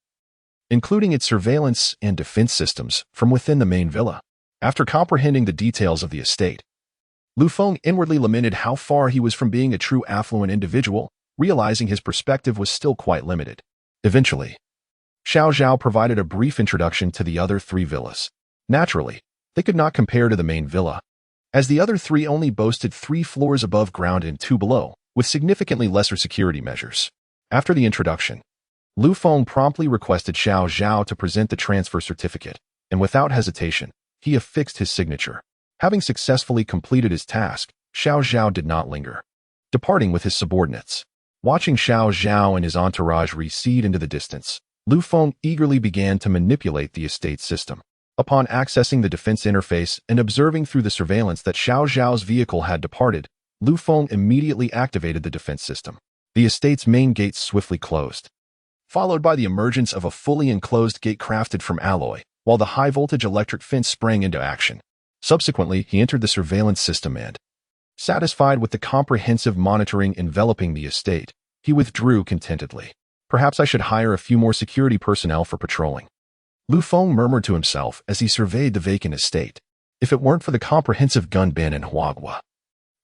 including its surveillance and defense systems from within the main villa. After comprehending the details of the estate, Feng inwardly lamented how far he was from being a true affluent individual, realizing his perspective was still quite limited. Eventually, Xiao Xiao provided a brief introduction to the other 3 villas. Naturally, they could not compare to the main villa, as the other 3 only boasted 3 floors above ground and 2 below, with significantly lesser security measures. After the introduction, Feng promptly requested Xiao Xiao to present the transfer certificate, and without hesitation, he affixed his signature. Having successfully completed his task, Xiao Xiao did not linger, departing with his subordinates. Watching Xiao Xiao and his entourage recede into the distance, Feng eagerly began to manipulate the estate system. Upon accessing the defense interface and observing through the surveillance that Xiao Xiao's vehicle had departed, Feng immediately activated the defense system. The estate's main gates swiftly closed. followed by the emergence of a fully enclosed gate crafted from alloy, while the high-voltage electric fence sprang into action. Subsequently, he entered the surveillance system and, satisfied with the comprehensive monitoring enveloping the estate, he withdrew contentedly. Perhaps I should hire a few more security personnel for patrolling. Lu Feng murmured to himself as he surveyed the vacant estate. If it weren't for the comprehensive gun ban in Huagua,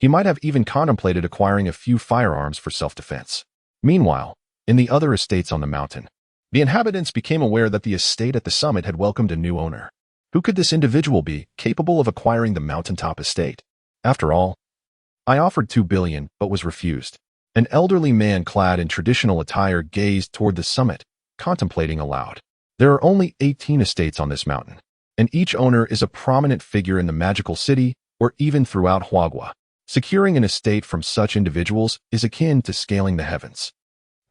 he might have even contemplated acquiring a few firearms for self-defense. Meanwhile, in the other estates on the mountain, the inhabitants became aware that the estate at the summit had welcomed a new owner. Who could this individual be, capable of acquiring the mountaintop estate? After all, I offered 2 billion, but was refused. An elderly man clad in traditional attire gazed toward the summit, contemplating aloud. There are only 18 estates on this mountain, and each owner is a prominent figure in the magical city or even throughout Huagua. Securing an estate from such individuals is akin to scaling the heavens.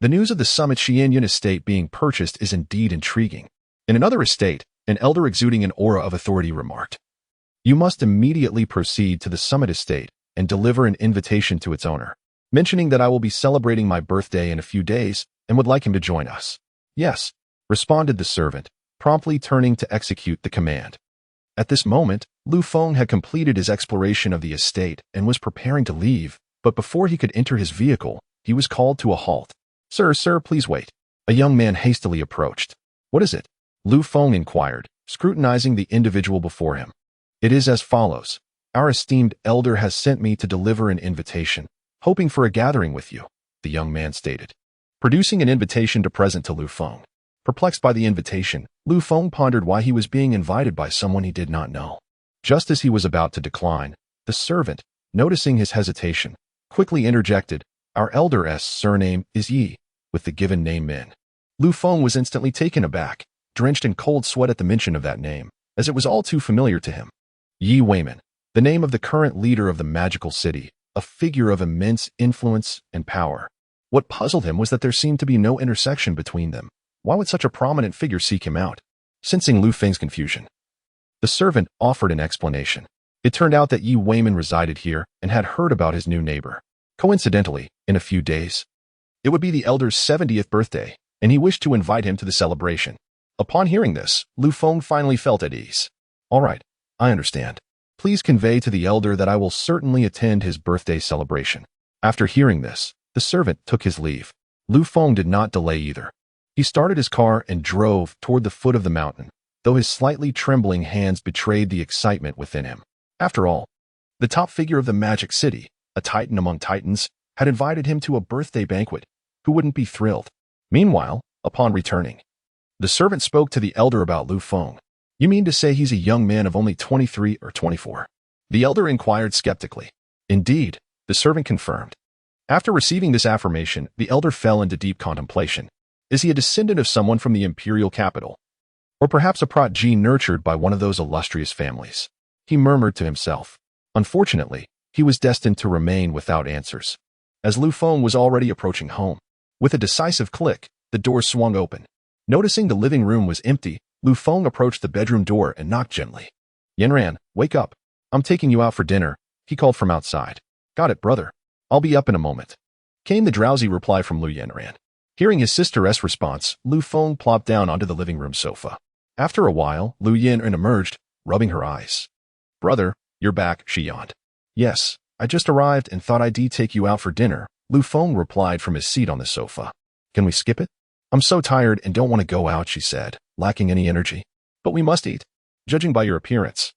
The news of the Summit Xianyan estate being purchased is indeed intriguing. In another estate, an elder exuding an aura of authority remarked, "You must immediately proceed to the Summit estate and deliver an invitation to its owner, mentioning that I will be celebrating my birthday in a few days and would like him to join us." "Yes," responded the servant, promptly turning to execute the command. At this moment, Lu Feng had completed his exploration of the estate and was preparing to leave, but before he could enter his vehicle, he was called to a halt. Sir, please wait." A young man hastily approached. "What is it?" Lu Feng inquired, scrutinizing the individual before him. "It is as follows. Our esteemed elder has sent me to deliver an invitation, hoping for a gathering with you," the young man stated, producing an invitation to present to Lu Feng. Perplexed by the invitation, Lu Feng pondered why he was being invited by someone he did not know. Just as he was about to decline, the servant, noticing his hesitation, quickly interjected, "Our elder's surname is Yi, with the given name Min." Lu Feng was instantly taken aback, drenched in cold sweat at the mention of that name, as it was all too familiar to him. Yi Weiman, the name of the current leader of the magical city, a figure of immense influence and power. What puzzled him was that there seemed to be no intersection between them. Why would such a prominent figure seek him out? Sensing Lu Feng's confusion, the servant offered an explanation. It turned out that Yi Weiman resided here and had heard about his new neighbor. Coincidentally, in a few days, it would be the elder's 70th birthday, and he wished to invite him to the celebration. Upon hearing this, Lu Feng finally felt at ease. "All right, I understand. Please convey to the elder that I will certainly attend his birthday celebration." After hearing this, the servant took his leave. Lu Feng did not delay either. He started his car and drove toward the foot of the mountain, though his slightly trembling hands betrayed the excitement within him. After all, the top figure of the magic city, a titan among titans, had invited him to a birthday banquet. Who wouldn't be thrilled? Meanwhile, upon returning, the servant spoke to the elder about Lu Feng. "You mean to say he's a young man of only 23 or 24? The elder inquired skeptically. "Indeed," the servant confirmed. After receiving this affirmation, the elder fell into deep contemplation. Is he a descendant of someone from the imperial capital? Or perhaps a protege nurtured by one of those illustrious families? He murmured to himself. Unfortunately, he was destined to remain without answers. As Lu Feng was already approaching home, with a decisive click, the door swung open. Noticing the living room was empty, Lu Feng approached the bedroom door and knocked gently. "Yanran, wake up. I'm taking you out for dinner," he called from outside. "Got it, brother. I'll be up in a moment," came the drowsy reply from Lu Yanran. Hearing his sister's response, Lu Feng plopped down onto the living room sofa. After a while, Lu Yanran emerged, rubbing her eyes. "Brother, you're back," she yawned. "Yes, I just arrived and thought I'd take you out for dinner," Lu Feng replied from his seat on the sofa. "Can we skip it?" "I'm so tired and don't want to go out," she said, lacking any energy. "But we must eat, judging by your appearance."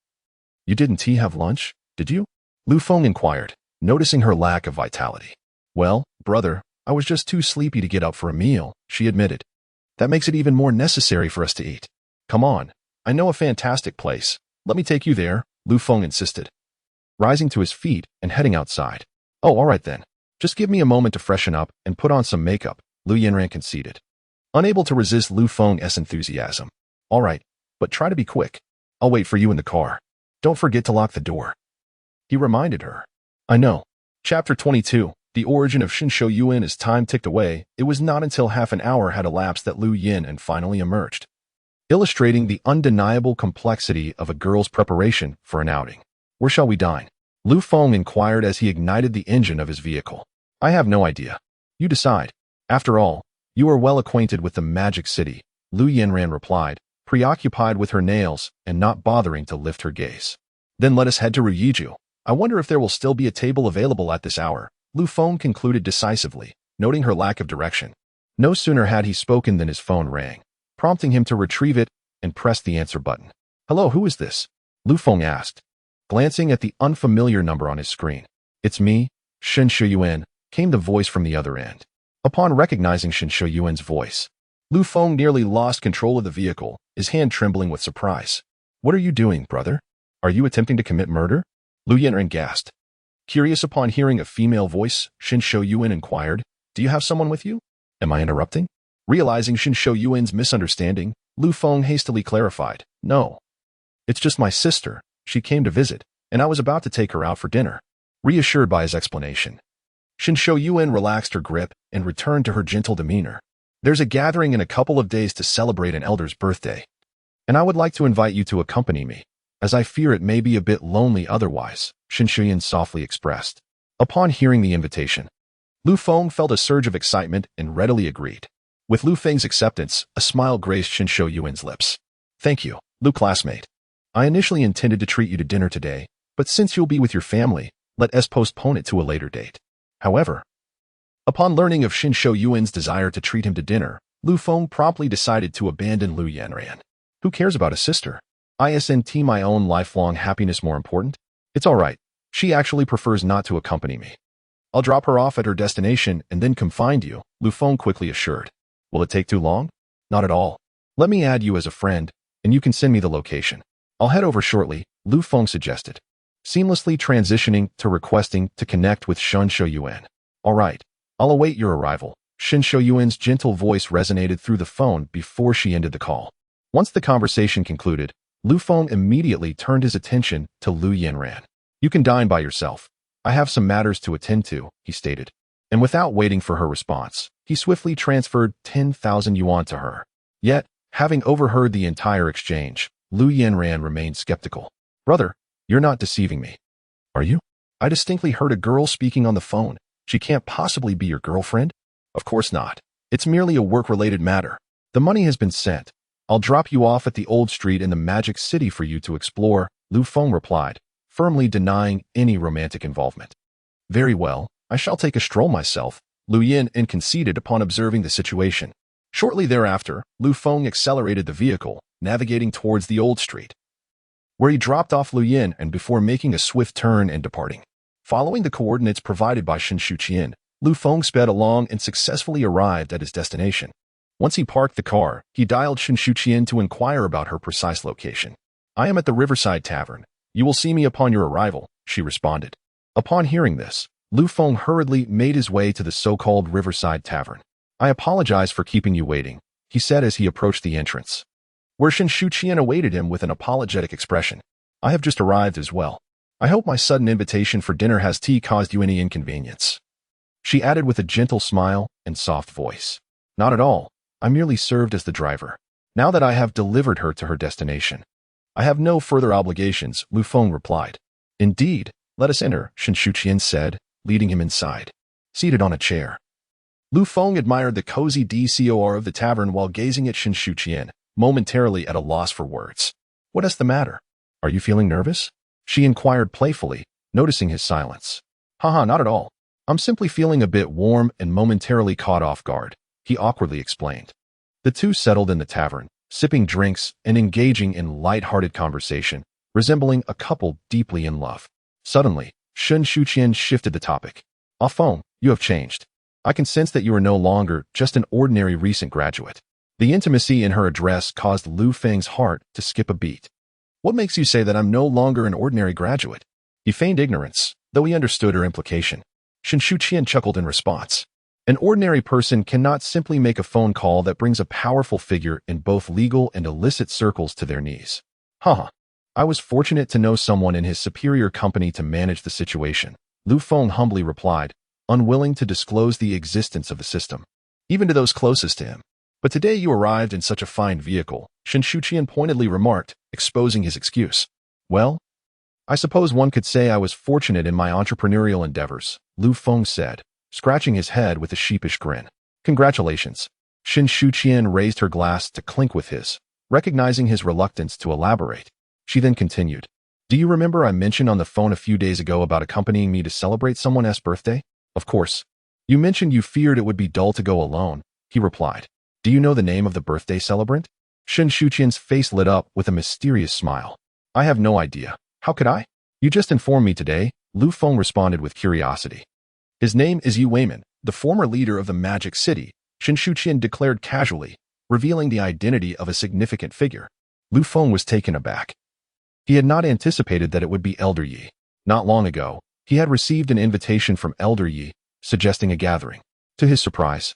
"You didn't have lunch, did you?" Lu Feng inquired, noticing her lack of vitality. "Well, brother, I was just too sleepy to get up for a meal," she admitted. "That makes it even more necessary for us to eat. Come on, I know a fantastic place. Let me take you there," Lu Feng insisted, rising to his feet and heading outside. "Oh, all right then. Just give me a moment to freshen up and put on some makeup," Lu Yanran conceded, unable to resist Lu Feng's enthusiasm. "All right, but try to be quick. I'll wait for you in the car. Don't forget to lock the door," he reminded her. "I know." Chapter 22. The origin of Shin Yuan. As time ticked away, it was not until half an hour had elapsed that Lu Yanran finally emerged, illustrating the undeniable complexity of a girl's preparation for an outing. "Where shall we dine?" Lu Feng inquired as he ignited the engine of his vehicle. "I have no idea. You decide. After all, You are well acquainted with the magic city, Lu Yanran replied, preoccupied with her nails and not bothering to lift her gaze. Then let us head to Ruyiju. I wonder if there will still be a table available at this hour, Lu Feng concluded decisively, noting her lack of direction. No sooner had he spoken than his phone rang, prompting him to retrieve it and press the answer button. Hello, who is this? Lu Feng asked, glancing at the unfamiliar number on his screen. It's me, Shen Shuyuan, came the voice from the other end. Upon recognizing Shen Shuyuan's voice, Lu Feng nearly lost control of the vehicle, his hand trembling with surprise. What are you doing, brother? Are you attempting to commit murder? Lu Yanran gasped. Curious upon hearing a female voice, Shen Shuyuan inquired, Do you have someone with you? Am I interrupting? Realizing Shen Shuyuan's misunderstanding, Lu Feng hastily clarified, No. It's just my sister. She came to visit, and I was about to take her out for dinner. Reassured by his explanation, Shen Shuyuan relaxed her grip and returned to her gentle demeanor. There's a gathering in a couple of days to celebrate an elder's birthday, and I would like to invite you to accompany me, as I fear it may be a bit lonely otherwise, Shen Shuyuan softly expressed. Upon hearing the invitation, Lu Feng felt a surge of excitement and readily agreed. With Lu Feng's acceptance, a smile graced Shen Shuyuan's lips. Thank you, Lu classmate. I initially intended to treat you to dinner today, but since you'll be with your family, let us postpone it to a later date. However, upon learning of Shen Shuyuan's desire to treat him to dinner, Lu Feng promptly decided to abandon Lu Yanran. Who cares about a sister? Isn't my own lifelong happiness more important? It's all right. She actually prefers not to accompany me. I'll drop her off at her destination and then come find you, Lu Feng quickly assured. Will it take too long? Not at all. Let me add you as a friend, and you can send me the location. I'll head over shortly, Lu Feng suggested, seamlessly transitioning to requesting to connect with Shen Shuyuan. All right, I'll await your arrival. Shen Shuyuan's gentle voice resonated through the phone before she ended the call. Once the conversation concluded, Lu Feng immediately turned his attention to Lu Yanran. You can dine by yourself. I have some matters to attend to, he stated. And without waiting for her response, he swiftly transferred 10,000 yuan to her. Yet, having overheard the entire exchange, Lu Yanran remained skeptical. Brother, you're not deceiving me. Are you? I distinctly heard a girl speaking on the phone. She can't possibly be your girlfriend? Of course not. It's merely a work-related matter. The money has been sent. I'll drop you off at the old street in the magic city for you to explore, Lu Feng replied, firmly denying any romantic involvement. Very well, I shall take a stroll myself, Lu Yanran conceded upon observing the situation. Shortly thereafter, Lu Feng accelerated the vehicle, navigating towards the old street, where he dropped off Lu Yanran before making a swift turn and departing. Following the coordinates provided by Shen Shuyuan, Lu Feng sped along and successfully arrived at his destination. Once he parked the car, he dialed Shen Shuyuan to inquire about her precise location. I am at the Riverside Tavern. You will see me upon your arrival, she responded. Upon hearing this, Lu Feng hurriedly made his way to the so-called Riverside Tavern. I apologize for keeping you waiting, he said as he approached the entrance, where Shen Shuyuan awaited him with an apologetic expression. I have just arrived as well. I hope my sudden invitation for dinner has caused you any inconvenience, she added with a gentle smile and soft voice. Not at all. I merely served as the driver. Now that I have delivered her to her destination, I have no further obligations, Lu Feng replied. Indeed, let us enter, Shen Shuyuan said, leading him inside. Seated on a chair, Lu Feng admired the cozy decor of the tavern while gazing at Shen Shuyuan, momentarily at a loss for words. What is the matter? Are you feeling nervous? She inquired playfully, noticing his silence. Haha, not at all. I'm simply feeling a bit warm and momentarily caught off guard, he awkwardly explained. The two settled in the tavern, sipping drinks and engaging in light-hearted conversation, resembling a couple deeply in love. Suddenly, Shen Shuyuan shifted the topic. Ah Feng, you have changed. I can sense that you are no longer just an ordinary recent graduate. The intimacy in her address caused Lu Feng's heart to skip a beat. What makes you say that I'm no longer an ordinary graduate? He feigned ignorance, though he understood her implication. Shen Shuyuan chuckled in response. An ordinary person cannot simply make a phone call that brings a powerful figure in both legal and illicit circles to their knees. Haha. I was fortunate to know someone in his superior company to manage the situation, Lu Feng humbly replied, unwilling to disclose the existence of the system, even to those closest to him. But today you arrived in such a fine vehicle, Shen Shuyuan pointedly remarked, exposing his excuse. Well, I suppose one could say I was fortunate in my entrepreneurial endeavors, Lu Feng said, scratching his head with a sheepish grin. Congratulations. Shin Shuqian raised her glass to clink with his, recognizing his reluctance to elaborate. She then continued, "Do you remember I mentioned on the phone a few days ago about accompanying me to celebrate someone's birthday?" "Of course. You mentioned you feared it would be dull to go alone," he replied. "Do you know the name of the birthday celebrant?" Shin Shuqian's face lit up with a mysterious smile. "I have no idea. How could I? You just informed me today," Lu Feng responded with curiosity. "His name is Yu Weiman, the former leader of the Magic City," Shin Shuqian declared casually, revealing the identity of a significant figure. Lu Feng was taken aback. He had not anticipated that it would be Elder Yi. Not long ago, he had received an invitation from Elder Yi, suggesting a gathering. To his surprise,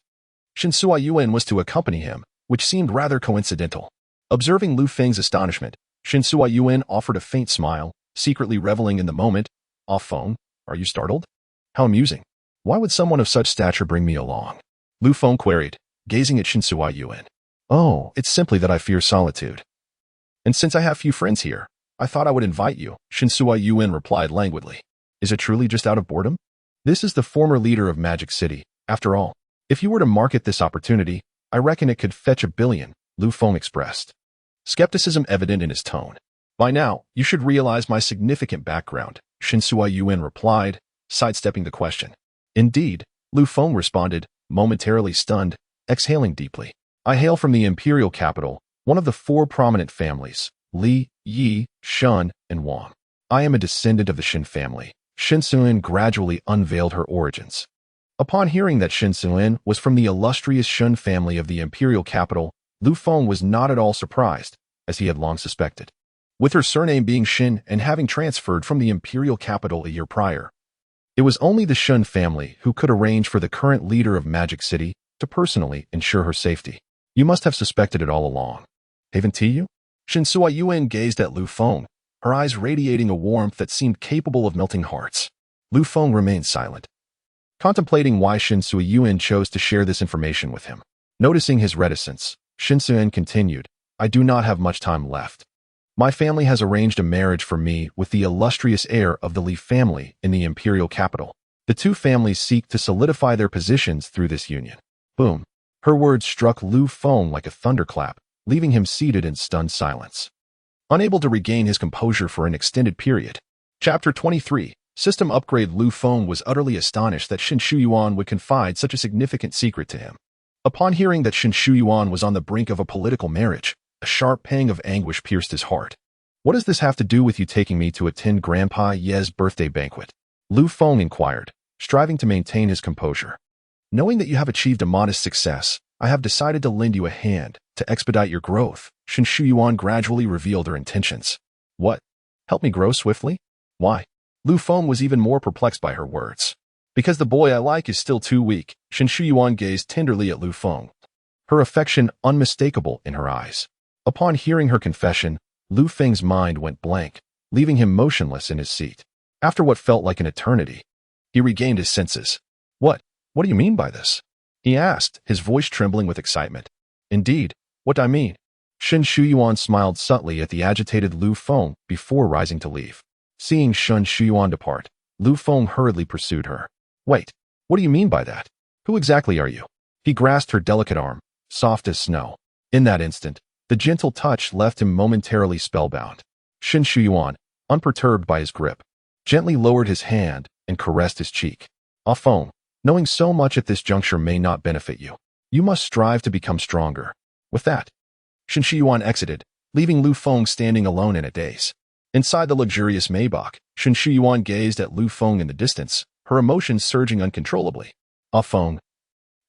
Shinsua Yuan was to accompany him, which seemed rather coincidental. Observing Lu Feng's astonishment, Shinsua Yuan offered a faint smile, secretly reveling in the moment. "Ah, Feng, are you startled? How amusing. Why would someone of such stature bring me along?" Lu Feng queried, gazing at Shinsua Yuan. "Oh, it's simply that I fear solitude. And since I have few friends here, I thought I would invite you," Shinsua Yuan replied languidly. "Is it truly just out of boredom? This is the former leader of Magic City. After all, if you were to market this opportunity, I reckon it could fetch $1 billion, Lu Feng expressed, skepticism evident in his tone. "By now, you should realize my significant background," Shinsua Yuan replied, sidestepping the question. "Indeed," Lu Feng responded, momentarily stunned, exhaling deeply. "I hail from the imperial capital, one of the 4 prominent families, Li, Yi, Shun, and Wang. I am a descendant of the Shin family." Shinsuan gradually unveiled her origins. Upon hearing that Shinsuan was from the illustrious Shun family of the imperial capital, Lu Feng was not at all surprised, as he had long suspected. With her surname being Shin and having transferred from the imperial capital a year prior, it was only the Shun family who could arrange for the current leader of Magic City to personally ensure her safety. "You must have suspected it all along. Haven't you?" Shinsua Yuan gazed at Lu Feng, her eyes radiating a warmth that seemed capable of melting hearts. Lu Feng remained silent, contemplating why Shinsua Yuan chose to share this information with him. Noticing his reticence, Shinsuan continued, "I do not have much time left. My family has arranged a marriage for me with the illustrious heir of the Li family in the imperial capital. The 2 families seek to solidify their positions through this union." Boom. Her words struck Lu Feng like a thunderclap, leaving him seated in stunned silence, unable to regain his composure for an extended period. Chapter 23. System Upgrade. Lu Feng was utterly astonished that Shin Shuyuan would confide such a significant secret to him. Upon hearing that Shin Shuyuan was on the brink of a political marriage, a sharp pang of anguish pierced his heart. "What does this have to do with you taking me to attend Grandpa Ye's birthday banquet?" Lu Feng inquired, striving to maintain his composure. "Knowing that you have achieved a modest success, I have decided to lend you a hand to expedite your growth." Shin Shuyuan gradually revealed her intentions. "What? Help me grow swiftly? Why?" Lu Feng was even more perplexed by her words. "Because the boy I like is still too weak." Shin Shuyuan gazed tenderly at Lu Feng, her affection unmistakable in her eyes. Upon hearing her confession, Lu Feng's mind went blank, leaving him motionless in his seat. After what felt like an eternity, he regained his senses. What do you mean by this?" he asked, his voice trembling with excitement. "Indeed, what do I mean?" Shin Shuyuan smiled subtly at the agitated Lu Feng before rising to leave. Seeing Shin Shuyuan depart, Lu Feng hurriedly pursued her. "Wait, what do you mean by that? Who exactly are you?" He grasped her delicate arm, soft as snow. In that instant, the gentle touch left him momentarily spellbound. Shin Shuyuan, unperturbed by his grip, gently lowered his hand and caressed his cheek. "Ah, Feng, knowing so much at this juncture may not benefit you. You must strive to become stronger." With that, Shin Shuyuan exited, leaving Lu Feng standing alone in a daze. Inside the luxurious Maybach, Shin Shuyuan gazed at Lu Feng in the distance, her emotions surging uncontrollably. "Ah, Feng,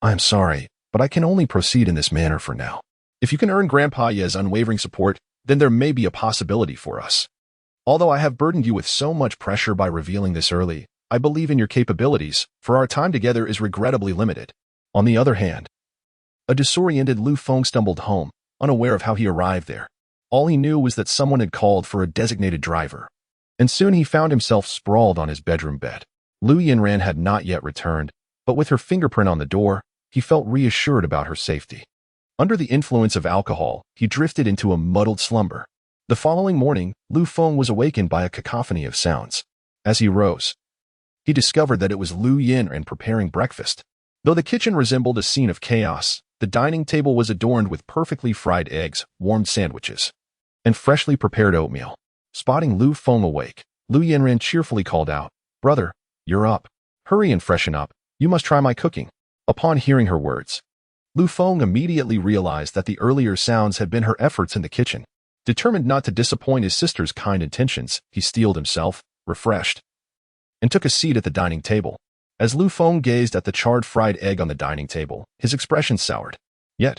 I am sorry, but I can only proceed in this manner for now. If you can earn Grandpa Ye's unwavering support, then there may be a possibility for us. Although I have burdened you with so much pressure by revealing this early, I believe in your capabilities, for our time together is regrettably limited." On the other hand, a disoriented Lu Feng stumbled home, unaware of how he arrived there. All he knew was that someone had called for a designated driver, and soon he found himself sprawled on his bedroom bed. Lu Yinran had not yet returned, but with her fingerprint on the door, he felt reassured about her safety. Under the influence of alcohol, he drifted into a muddled slumber. The following morning, Lu Feng was awakened by a cacophony of sounds. As he rose, he discovered that it was Lu Yinran preparing breakfast. Though the kitchen resembled a scene of chaos, The dining table was adorned with perfectly fried eggs, warmed sandwiches, and freshly prepared oatmeal. Spotting Lu Feng awake, Lu Yanran cheerfully called out, "Brother, you're up. Hurry and freshen up. You must try my cooking." Upon hearing her words, Lu Feng immediately realized that the earlier sounds had been her efforts in the kitchen. Determined not to disappoint his sister's kind intentions, he steeled himself, refreshed, and took a seat at the dining table. As Lu Feng gazed at the charred fried egg on the dining table, his expression soured. Yet,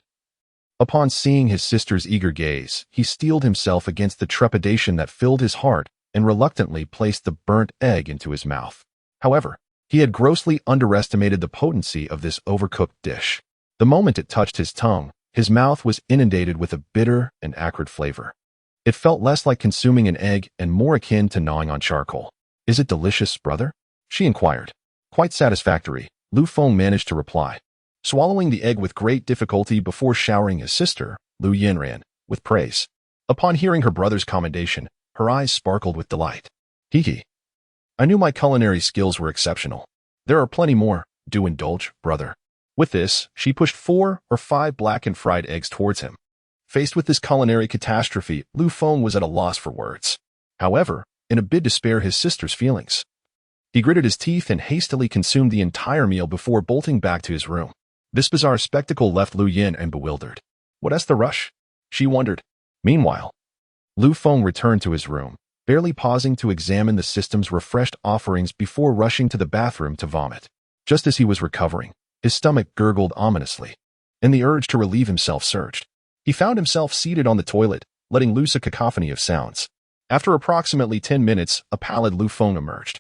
upon seeing his sister's eager gaze, he steeled himself against the trepidation that filled his heart and reluctantly placed the burnt egg into his mouth. However, he had grossly underestimated the potency of this overcooked dish. The moment it touched his tongue, his mouth was inundated with a bitter and acrid flavor. It felt less like consuming an egg and more akin to gnawing on charcoal. "Is it delicious, brother?" she inquired. "Quite satisfactory," Lu Feng managed to reply, swallowing the egg with great difficulty before showering his sister, Lu Yanran, with praise. Upon hearing her brother's commendation, her eyes sparkled with delight. "Hee. I knew my culinary skills were exceptional. There are plenty more. Do indulge, brother." With this, she pushed 4 or 5 blackened fried eggs towards him. Faced with this culinary catastrophe, Lu Feng was at a loss for words. However, in a bid to spare his sister's feelings, he gritted his teeth and hastily consumed the entire meal before bolting back to his room. This bizarre spectacle left Lu Yan bewildered. What's the rush? She wondered. Meanwhile, Lu Feng returned to his room, barely pausing to examine the system's refreshed offerings before rushing to the bathroom to vomit. Just as he was recovering, his stomach gurgled ominously, and the urge to relieve himself surged. He found himself seated on the toilet, letting loose a cacophony of sounds. After approximately 10 minutes, a pallid Lu Feng emerged,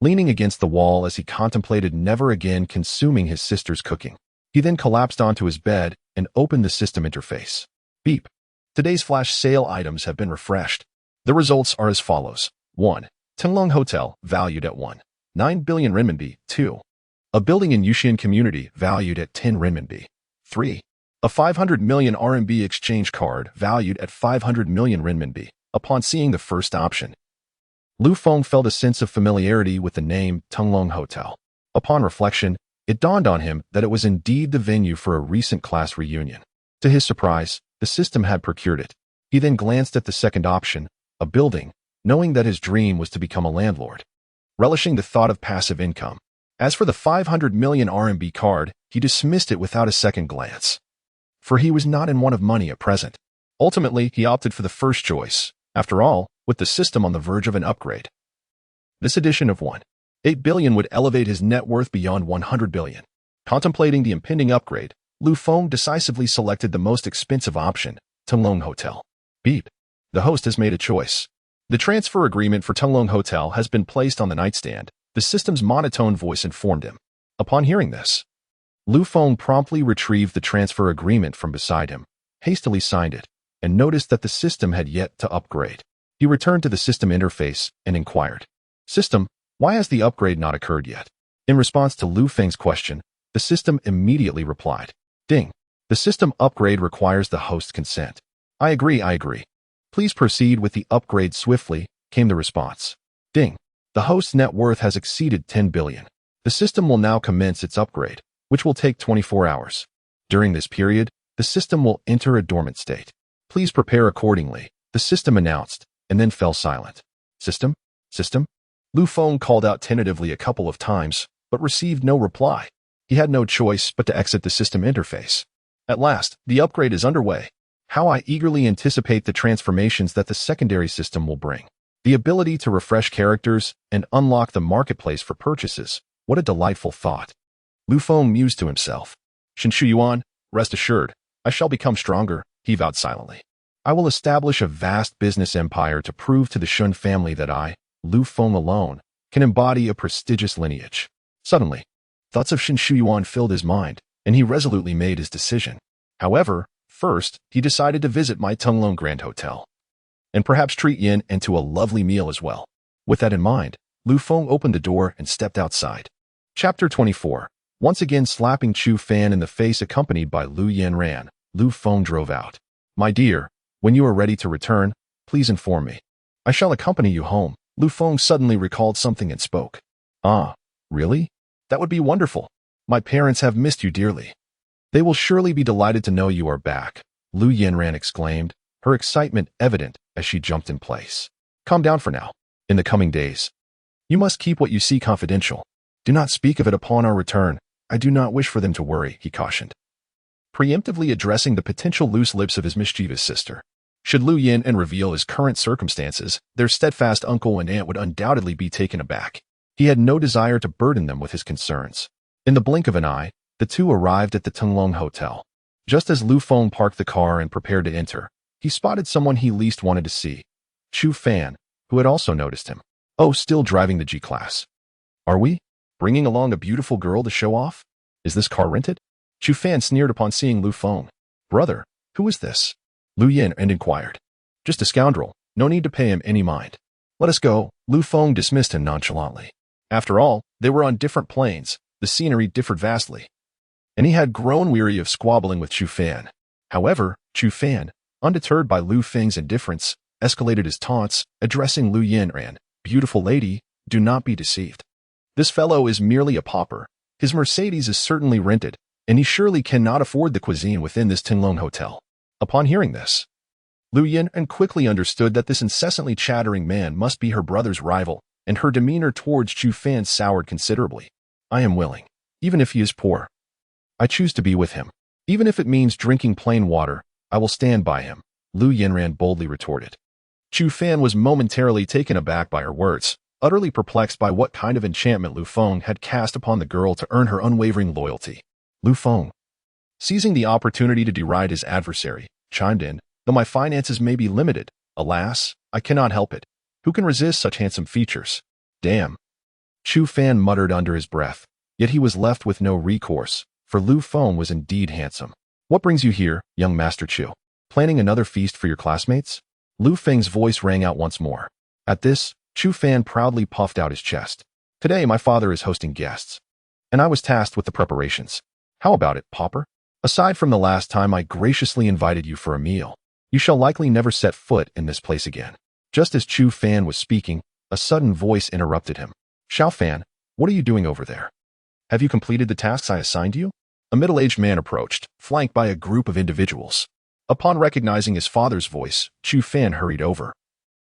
leaning against the wall as he contemplated never again consuming his sister's cooking. He then collapsed onto his bed and opened the system interface. Beep. Today's flash sale items have been refreshed. The results are as follows. 1. Tenglong Hotel, valued at 1.9 billion renminbi. 2. A building in Yushan community, valued at 10 renminbi. 3. A 500 million RMB exchange card, valued at 500 million renminbi. Upon seeing the first option, Lu Feng felt a sense of familiarity with the name Tenglong Hotel. Upon reflection, it dawned on him that it was indeed the venue for a recent class reunion. To his surprise, the system had procured it. He then glanced at the second option, a building, knowing that his dream was to become a landlord, relishing the thought of passive income. As for the 500 million RMB card, he dismissed it without a second glance, for he was not in want of money at present. Ultimately, he opted for the first choice. After all, with the system on the verge of an upgrade, this addition of 1.8 billion would elevate his net worth beyond 100 billion. Contemplating the impending upgrade, Lu Feng decisively selected the most expensive option, Tenglong Hotel. Beep. The host has made a choice. The transfer agreement for Tenglong Hotel has been placed on the nightstand, the system's monotone voice informed him. Upon hearing this, Lu Feng promptly retrieved the transfer agreement from beside him, hastily signed it, and noticed that the system had yet to upgrade. He returned to the system interface and inquired, "System, why has the upgrade not occurred yet?" In response to Lu Feng's question, the system immediately replied, "Ding. The system upgrade requires the host's consent." I agree. Please proceed with the upgrade swiftly," came the response. Ding. The host's net worth has exceeded 10 billion. The system will now commence its upgrade, which will take 24 hours. During this period, the system will enter a dormant state. Please prepare accordingly, the system announced, and then fell silent. System? Lu Feng called out tentatively a couple of times, but received no reply. He had no choice but to exit the system interface. At last, the upgrade is underway. How I eagerly anticipate the transformations that the secondary system will bring. The ability to refresh characters and unlock the marketplace for purchases. What a delightful thought. Lu Feng mused to himself. Shinshu Yuan, rest assured, I shall become stronger, he vowed silently. I will establish a vast business empire to prove to the Shun family that I, Lu Feng alone, can embody a prestigious lineage. Suddenly, thoughts of Shinshu Yuan filled his mind, and he resolutely made his decision. However, first, he decided to visit my Tenglong Grand Hotel, and perhaps treat Yin to a lovely meal as well. With that in mind, Lu Feng opened the door and stepped outside. Chapter 24. Once again slapping Chu Fan in the face accompanied by Lu Yanran, Lu Feng drove out. My dear, when you are ready to return, please inform me. I shall accompany you home. Lu Feng suddenly recalled something and spoke. Ah, really? That would be wonderful. My parents have missed you dearly. They will surely be delighted to know you are back, Lu Yanran exclaimed, her excitement evident as she jumped in place. Calm down for now. In the coming days, you must keep what you see confidential. Do not speak of it upon our return. I do not wish for them to worry, he cautioned, preemptively addressing the potential loose lips of his mischievous sister. Should Lu Yanran reveal his current circumstances, their steadfast uncle and aunt would undoubtedly be taken aback. He had no desire to burden them with his concerns. In the blink of an eye, the two arrived at the Tenglong Hotel. Just as Lu Feng parked the car and prepared to enter, he spotted someone he least wanted to see, Chu Fan, who had also noticed him. Oh, still driving the G-Class. Are we? Bringing along a beautiful girl to show off? Is this car rented? Chu Fan sneered upon seeing Lu Feng. Brother, who is this? Lu Yanran inquired. Just a scoundrel. No need to pay him any mind. Let us go. Lu Feng dismissed him nonchalantly. After all, they were on different planes. The scenery differed vastly, and he had grown weary of squabbling with Chu Fan. However, Chu Fan, undeterred by Lu Feng's indifference, escalated his taunts, addressing Lu Yanran. Beautiful lady, do not be deceived. This fellow is merely a pauper. His Mercedes is certainly rented, and he surely cannot afford the cuisine within this Tenglong hotel. Upon hearing this, Lu Yanran quickly understood that this incessantly chattering man must be her brother's rival, and her demeanor towards Chu Fan soured considerably. I am willing, even if he is poor. I choose to be with him. Even if it means drinking plain water, I will stand by him, Lu Yanran boldly retorted. Chu Fan was momentarily taken aback by her words, utterly perplexed by what kind of enchantment Lu Feng had cast upon the girl to earn her unwavering loyalty. Lu Feng, seizing the opportunity to deride his adversary, chimed in, though my finances may be limited, alas, I cannot help it. Who can resist such handsome features? Damn. Chu Fan muttered under his breath, yet he was left with no recourse, for Lu Feng was indeed handsome. What brings you here, young Master Chu? Planning another feast for your classmates? Lu Feng's voice rang out once more. At this, Chu Fan proudly puffed out his chest. Today my father is hosting guests, and I was tasked with the preparations. How about it, pauper? Aside from the last time I graciously invited you for a meal, you shall likely never set foot in this place again. Just as Chu Fan was speaking, a sudden voice interrupted him. Xiao Fan, what are you doing over there? Have you completed the tasks I assigned you? A middle-aged man approached, flanked by a group of individuals. Upon recognizing his father's voice, Chu Fan hurried over,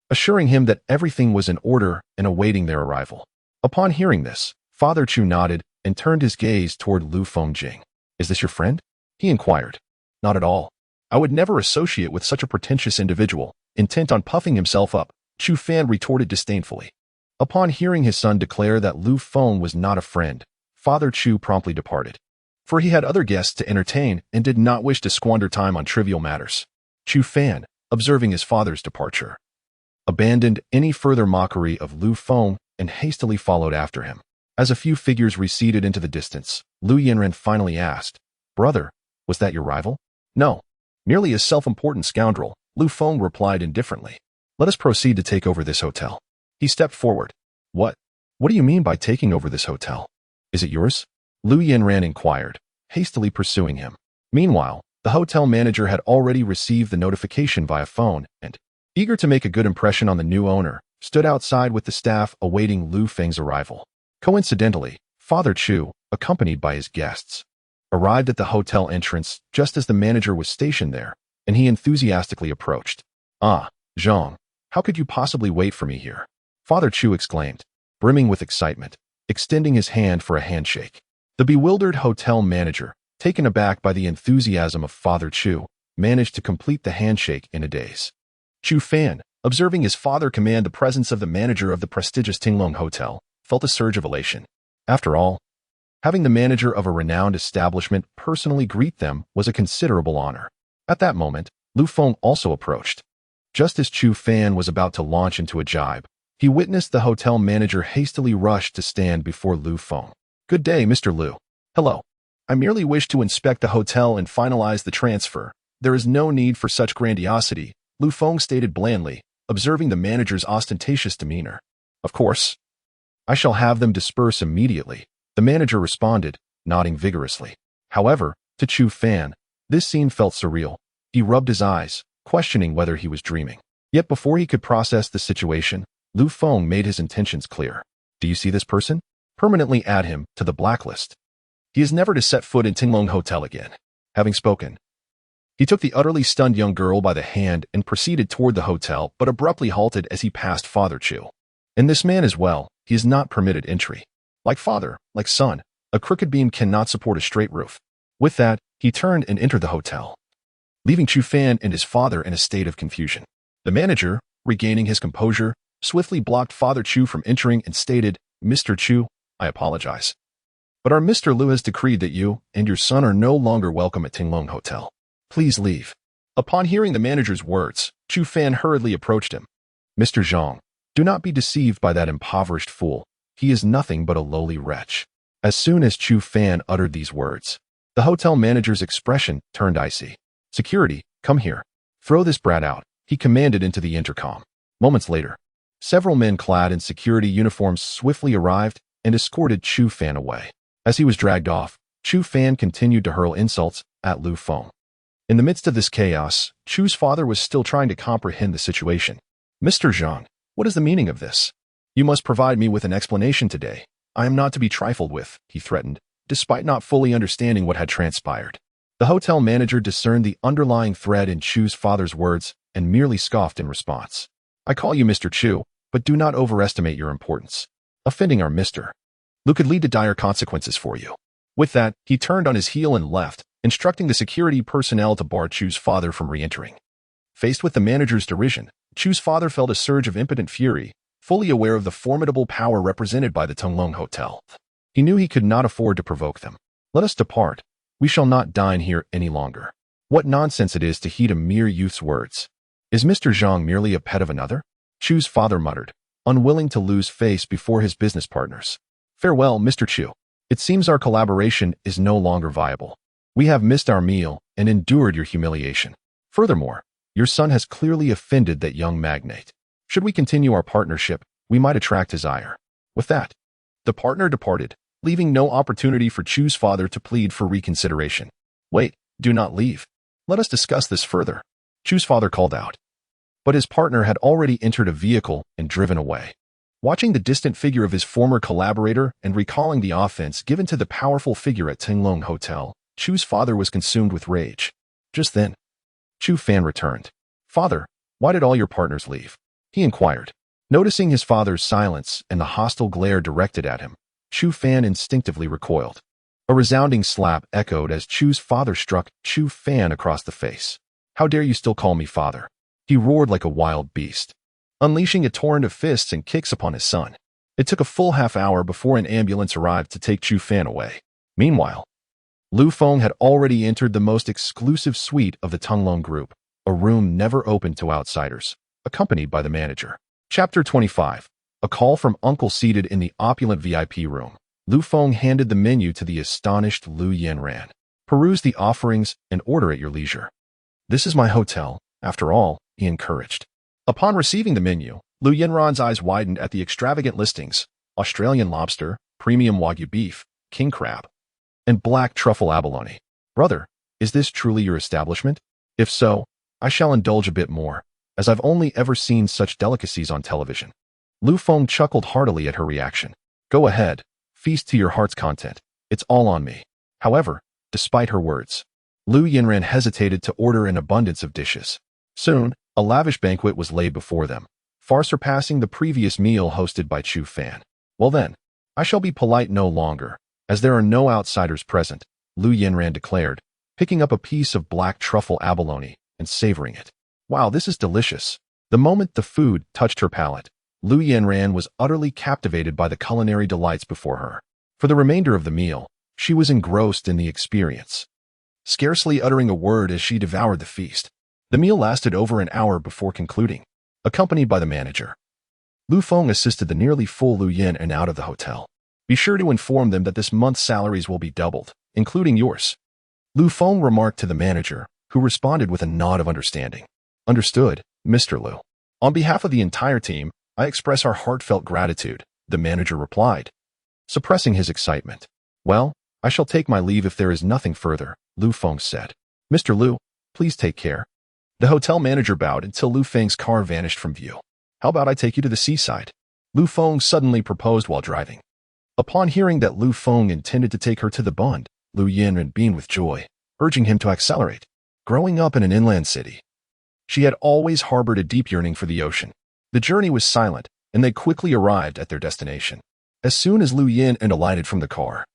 assuring him that everything was in order and awaiting their arrival. Upon hearing this, Father Chu nodded and turned his gaze toward Lu Fengjing. Is this your friend? He inquired. Not at all. I would never associate with such a pretentious individual, intent on puffing himself up, Chu Fan retorted disdainfully. Upon hearing his son declare that Lu Feng was not a friend, Father Chu promptly departed, for he had other guests to entertain and did not wish to squander time on trivial matters. Chu Fan, observing his father's departure, abandoned any further mockery of Lu Feng and hastily followed after him. As a few figures receded into the distance, Lu Yanran finally asked, Brother, was that your rival? No, merely a self-important scoundrel, Lu Feng replied indifferently. Let us proceed to take over this hotel. He stepped forward. What? What do you mean by taking over this hotel? Is it yours? Lu Yanran inquired, hastily pursuing him. Meanwhile, the hotel manager had already received the notification via phone and, eager to make a good impression on the new owner, stood outside with the staff awaiting Lu Feng's arrival. Coincidentally, Father Chu, accompanied by his guests, arrived at the hotel entrance just as the manager was stationed there, and he enthusiastically approached. Ah, Zhang, how could you possibly wait for me here? Father Chu exclaimed, brimming with excitement, extending his hand for a handshake. The bewildered hotel manager, taken aback by the enthusiasm of Father Chu, managed to complete the handshake in a daze. Chu Fan, observing his father command the presence of the manager of the prestigious Tenglong Hotel, felt a surge of elation. After all, having the manager of a renowned establishment personally greet them was a considerable honor. At that moment, Lu Feng also approached. Just as Chu Fan was about to launch into a jibe, he witnessed the hotel manager hastily rush to stand before Lu Feng. Good day, Mr. Lu. Hello. I merely wish to inspect the hotel and finalize the transfer. There is no need for such grandiosity, Lu Feng stated blandly, observing the manager's ostentatious demeanor. Of course. I shall have them disperse immediately, the manager responded, nodding vigorously. However, to Chu Fan, this scene felt surreal. He rubbed his eyes, questioning whether he was dreaming. Yet before he could process the situation, Lu Feng made his intentions clear. Do you see this person? Permanently add him to the blacklist. He is never to set foot in Tenglong Hotel again. Having spoken, he took the utterly stunned young girl by the hand and proceeded toward the hotel, but abruptly halted as he passed Father Chu. And this man as well, he is not permitted entry. Like father, like son, a crooked beam cannot support a straight roof. With that, he turned and entered the hotel, leaving Chu Fan and his father in a state of confusion. The manager, regaining his composure, swiftly blocked Father Chu from entering and stated, "Mr. Chu, I apologize, but our Mr. Liu has decreed that you and your son are no longer welcome at Tinglong Hotel. Please leave." Upon hearing the manager's words, Chu Fan hurriedly approached him. "Mr. Zhang, do not be deceived by that impoverished fool. He is nothing but a lowly wretch." As soon as Chu Fan uttered these words, the hotel manager's expression turned icy. "Security, come here. Throw this brat out," he commanded into the intercom. Moments later, several men clad in security uniforms swiftly arrived and escorted Chu Fan away. As he was dragged off, Chu Fan continued to hurl insults at Lu Feng. In the midst of this chaos, Chu's father was still trying to comprehend the situation. "Mr. Zhang, what is the meaning of this? You must provide me with an explanation today. I am not to be trifled with," he threatened, despite not fully understanding what had transpired. The hotel manager discerned the underlying thread in Chu's father's words and merely scoffed in response. "I call you Mr. Chu, but do not overestimate your importance. Offending our Mr. Liu could lead to dire consequences for you." With that, he turned on his heel and left, instructing the security personnel to bar Chu's father from re-entering. Faced with the manager's derision, Chu's father felt a surge of impotent fury, fully aware of the formidable power represented by the Tinglong Hotel. He knew he could not afford to provoke them. "Let us depart. We shall not dine here any longer." What nonsense it is to heed a mere youth's words. Is Mr. Zhang merely a pet of another? Chu's father muttered, unwilling to lose face before his business partners. "Farewell, Mr. Chu. It seems our collaboration is no longer viable. We have missed our meal and endured your humiliation. Furthermore, your son has clearly offended that young magnate. Should we continue our partnership, we might attract his ire." With that, the partner departed, leaving no opportunity for Chu's father to plead for reconsideration. "Wait, do not leave. Let us discuss this further," Chu's father called out. But his partner had already entered a vehicle and driven away. Watching the distant figure of his former collaborator and recalling the offense given to the powerful figure at Tinglong Hotel, Chu's father was consumed with rage. Just then, Chu Fan returned. "Father, why did all your partners leave?" he inquired. Noticing his father's silence and the hostile glare directed at him, Chu Fan instinctively recoiled. A resounding slap echoed as Chu's father struck Chu Fan across the face. "How dare you still call me father?" he roared like a wild beast, unleashing a torrent of fists and kicks upon his son. It took a full half-hour before an ambulance arrived to take Chu Fan away. Meanwhile, Lu Feng had already entered the most exclusive suite of the Tinglong Group, a room never open to outsiders, accompanied by the manager. Chapter 25. A call from Uncle seated in the opulent VIP room. Lu Feng handed the menu to the astonished Lu Yanran. "Peruse the offerings and order at your leisure. This is my hotel, after all," he encouraged. Upon receiving the menu, Lu Yanran's eyes widened at the extravagant listings: Australian lobster, premium Wagyu beef, king crab, and black truffle abalone. "Brother, is this truly your establishment? If so, I shall indulge a bit more, as I've only ever seen such delicacies on television." Lu Feng chuckled heartily at her reaction. "Go ahead, feast to your heart's content. It's all on me." However, despite her words, Lu Yanran hesitated to order an abundance of dishes. Soon, a lavish banquet was laid before them, far surpassing the previous meal hosted by Chu Fan. "Well then, I shall be polite no longer, as there are no outsiders present," Lu Yanran declared, picking up a piece of black truffle abalone and savoring it. "Wow, this is delicious." The moment the food touched her palate, Lu Yanran was utterly captivated by the culinary delights before her. For the remainder of the meal, she was engrossed in the experience, scarcely uttering a word as she devoured the feast. The meal lasted over an hour before concluding. Accompanied by the manager, Lu Feng assisted the nearly full Lu Yanran out of the hotel. "Be sure to inform them that this month's salaries will be doubled, including yours," Lu Feng remarked to the manager, who responded with a nod of understanding. "Understood, Mr. Liu. On behalf of the entire team, I express our heartfelt gratitude," the manager replied, suppressing his excitement. "Well, I shall take my leave if there is nothing further," Lu Feng said. "Mr. Liu, please take care." The hotel manager bowed until Lu Feng's car vanished from view. "How about I take you to the seaside?" Lu Feng suddenly proposed while driving. Upon hearing that Lu Feng intended to take her to the Bund, Lu Yanran beamed with joy. urging him to accelerate. Growing up in an inland city, she had always harbored a deep yearning for the ocean. The journey was silent, and they quickly arrived at their destination. As soon as Lu Yin alighted from the car,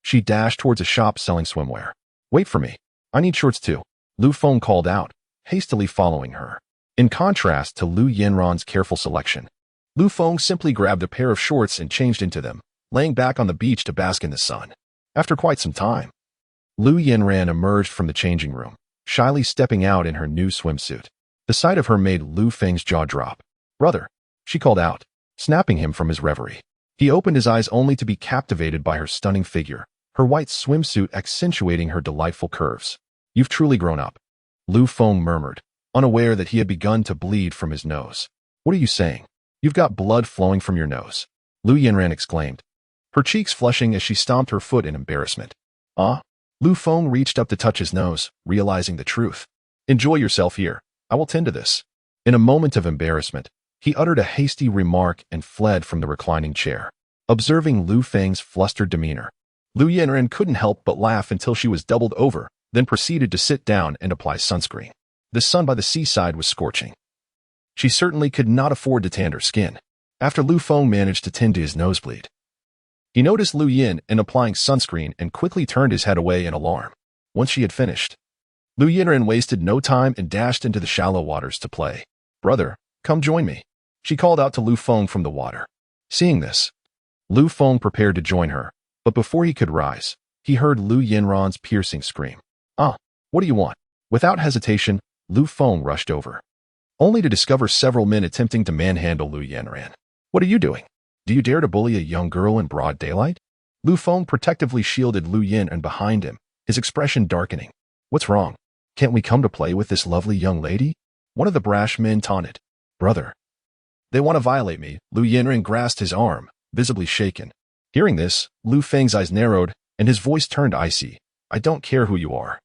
she dashed towards a shop selling swimwear. "Wait for me. I need shorts too," Lu Feng called out, hastily following her. In contrast to Lu Yanran's careful selection, Lu Feng simply grabbed a pair of shorts and changed into them, laying back on the beach to bask in the sun. After quite some time, Lu Yanran emerged from the changing room, shyly stepping out in her new swimsuit. The sight of her made Lu Feng's jaw drop. "Brother," she called out, snapping him from his reverie. He opened his eyes only to be captivated by her stunning figure, her white swimsuit accentuating her delightful curves. "You've truly grown up," Lu Feng murmured, unaware that he had begun to bleed from his nose. "What are you saying? You've got blood flowing from your nose," Lu Yanran exclaimed, her cheeks flushing as she stomped her foot in embarrassment. "Ah?" Lu Feng reached up to touch his nose, realizing the truth. "Enjoy yourself here. I will tend to this." In a moment of embarrassment, he uttered a hasty remark and fled from the reclining chair. Observing Lu Feng's flustered demeanor, Lu Yanran couldn't help but laugh until she was doubled over, then proceeded to sit down and apply sunscreen. The sun by the seaside was scorching. She certainly could not afford to tan her skin. After Lu Feng managed to tend to his nosebleed, he noticed Lu Yin applying sunscreen and quickly turned his head away in alarm. Once she had finished, Lu Yanran wasted no time and dashed into the shallow waters to play. "Brother, come join me," she called out to Lu Feng from the water. Seeing this, Lu Feng prepared to join her, but before he could rise, he heard Lu Yanran's piercing scream. "Ah, what do you want?" Without hesitation, Lu Feng rushed over, only to discover several men attempting to manhandle Lu Yanran. "What are you doing? Do you dare to bully a young girl in broad daylight?" Lu Feng protectively shielded Lu Yin behind him, his expression darkening. "What's wrong? Can't we come to play with this lovely young lady?" One of the brash men taunted. "Brother, they want to violate me." Lu Yanran grasped his arm, visibly shaken. Hearing this, Lu Feng's eyes narrowed, and his voice turned icy. "I don't care who you are,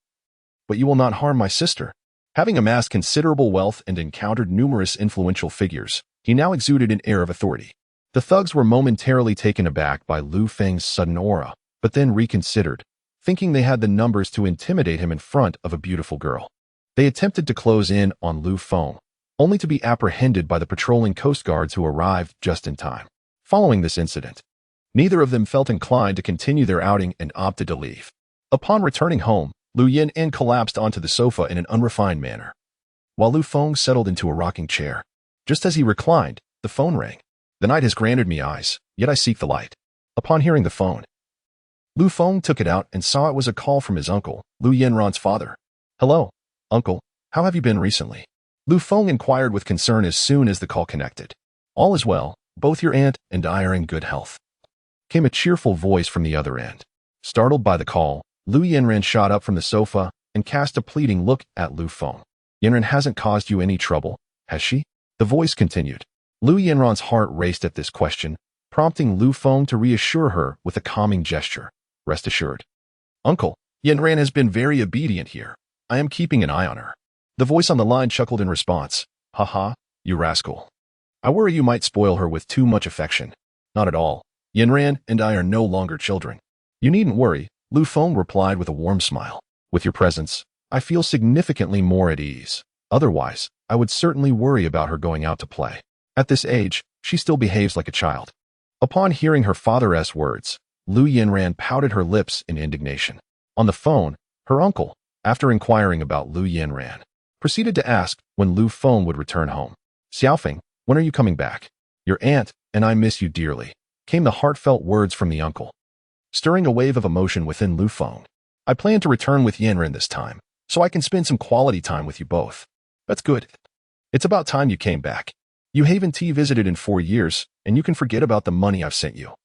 but you will not harm my sister." Having amassed considerable wealth and encountered numerous influential figures, he now exuded an air of authority. The thugs were momentarily taken aback by Lu Feng's sudden aura, but then reconsidered, thinking they had the numbers to intimidate him in front of a beautiful girl. They attempted to close in on Lu Feng, only to be apprehended by the patrolling coast guards who arrived just in time. Following this incident, neither of them felt inclined to continue their outing and opted to leave. Upon returning home, Lu Yin collapsed onto the sofa in an unrefined manner, while Lu Feng settled into a rocking chair. Just as he reclined, the phone rang. "The night has granted me eyes, yet I seek the light." Upon hearing the phone, Lu Feng took it out and saw it was a call from his uncle, Lu Yanran's father. "Hello, uncle. How have you been recently?" Lu Feng inquired with concern as soon as the call connected. "All is well. Both your aunt and I are in good health," came a cheerful voice from the other end. Startled by the call, Lu Yanran shot up from the sofa and cast a pleading look at Lu Feng. "Yanran hasn't caused you any trouble, has she?" The voice continued. Lu Yanran's heart raced at this question, prompting Lu Feng to reassure her with a calming gesture. "Rest assured, uncle, Yanran has been very obedient here. I am keeping an eye on her." The voice on the line chuckled in response. "Haha, you rascal. I worry you might spoil her with too much affection." "Not at all. Yanran and I are no longer children." "You needn't worry," Lu Feng replied with a warm smile. "With your presence, I feel significantly more at ease. Otherwise, I would certainly worry about her going out to play. At this age, she still behaves like a child." Upon hearing her father's words, Lu Yanran pouted her lips in indignation. On the phone, her uncle, after inquiring about Lu Yanran, proceeded to ask when Lu Feng would return home. "Xiaofeng, when are you coming back? Your aunt and I miss you dearly," came the heartfelt words from the uncle, stirring a wave of emotion within Lu Feng. "I plan to return with Yanran this time, so I can spend some quality time with you both." "That's good. It's about time you came back. You haven't visited in 4 years, and you can forget about the money I've sent you."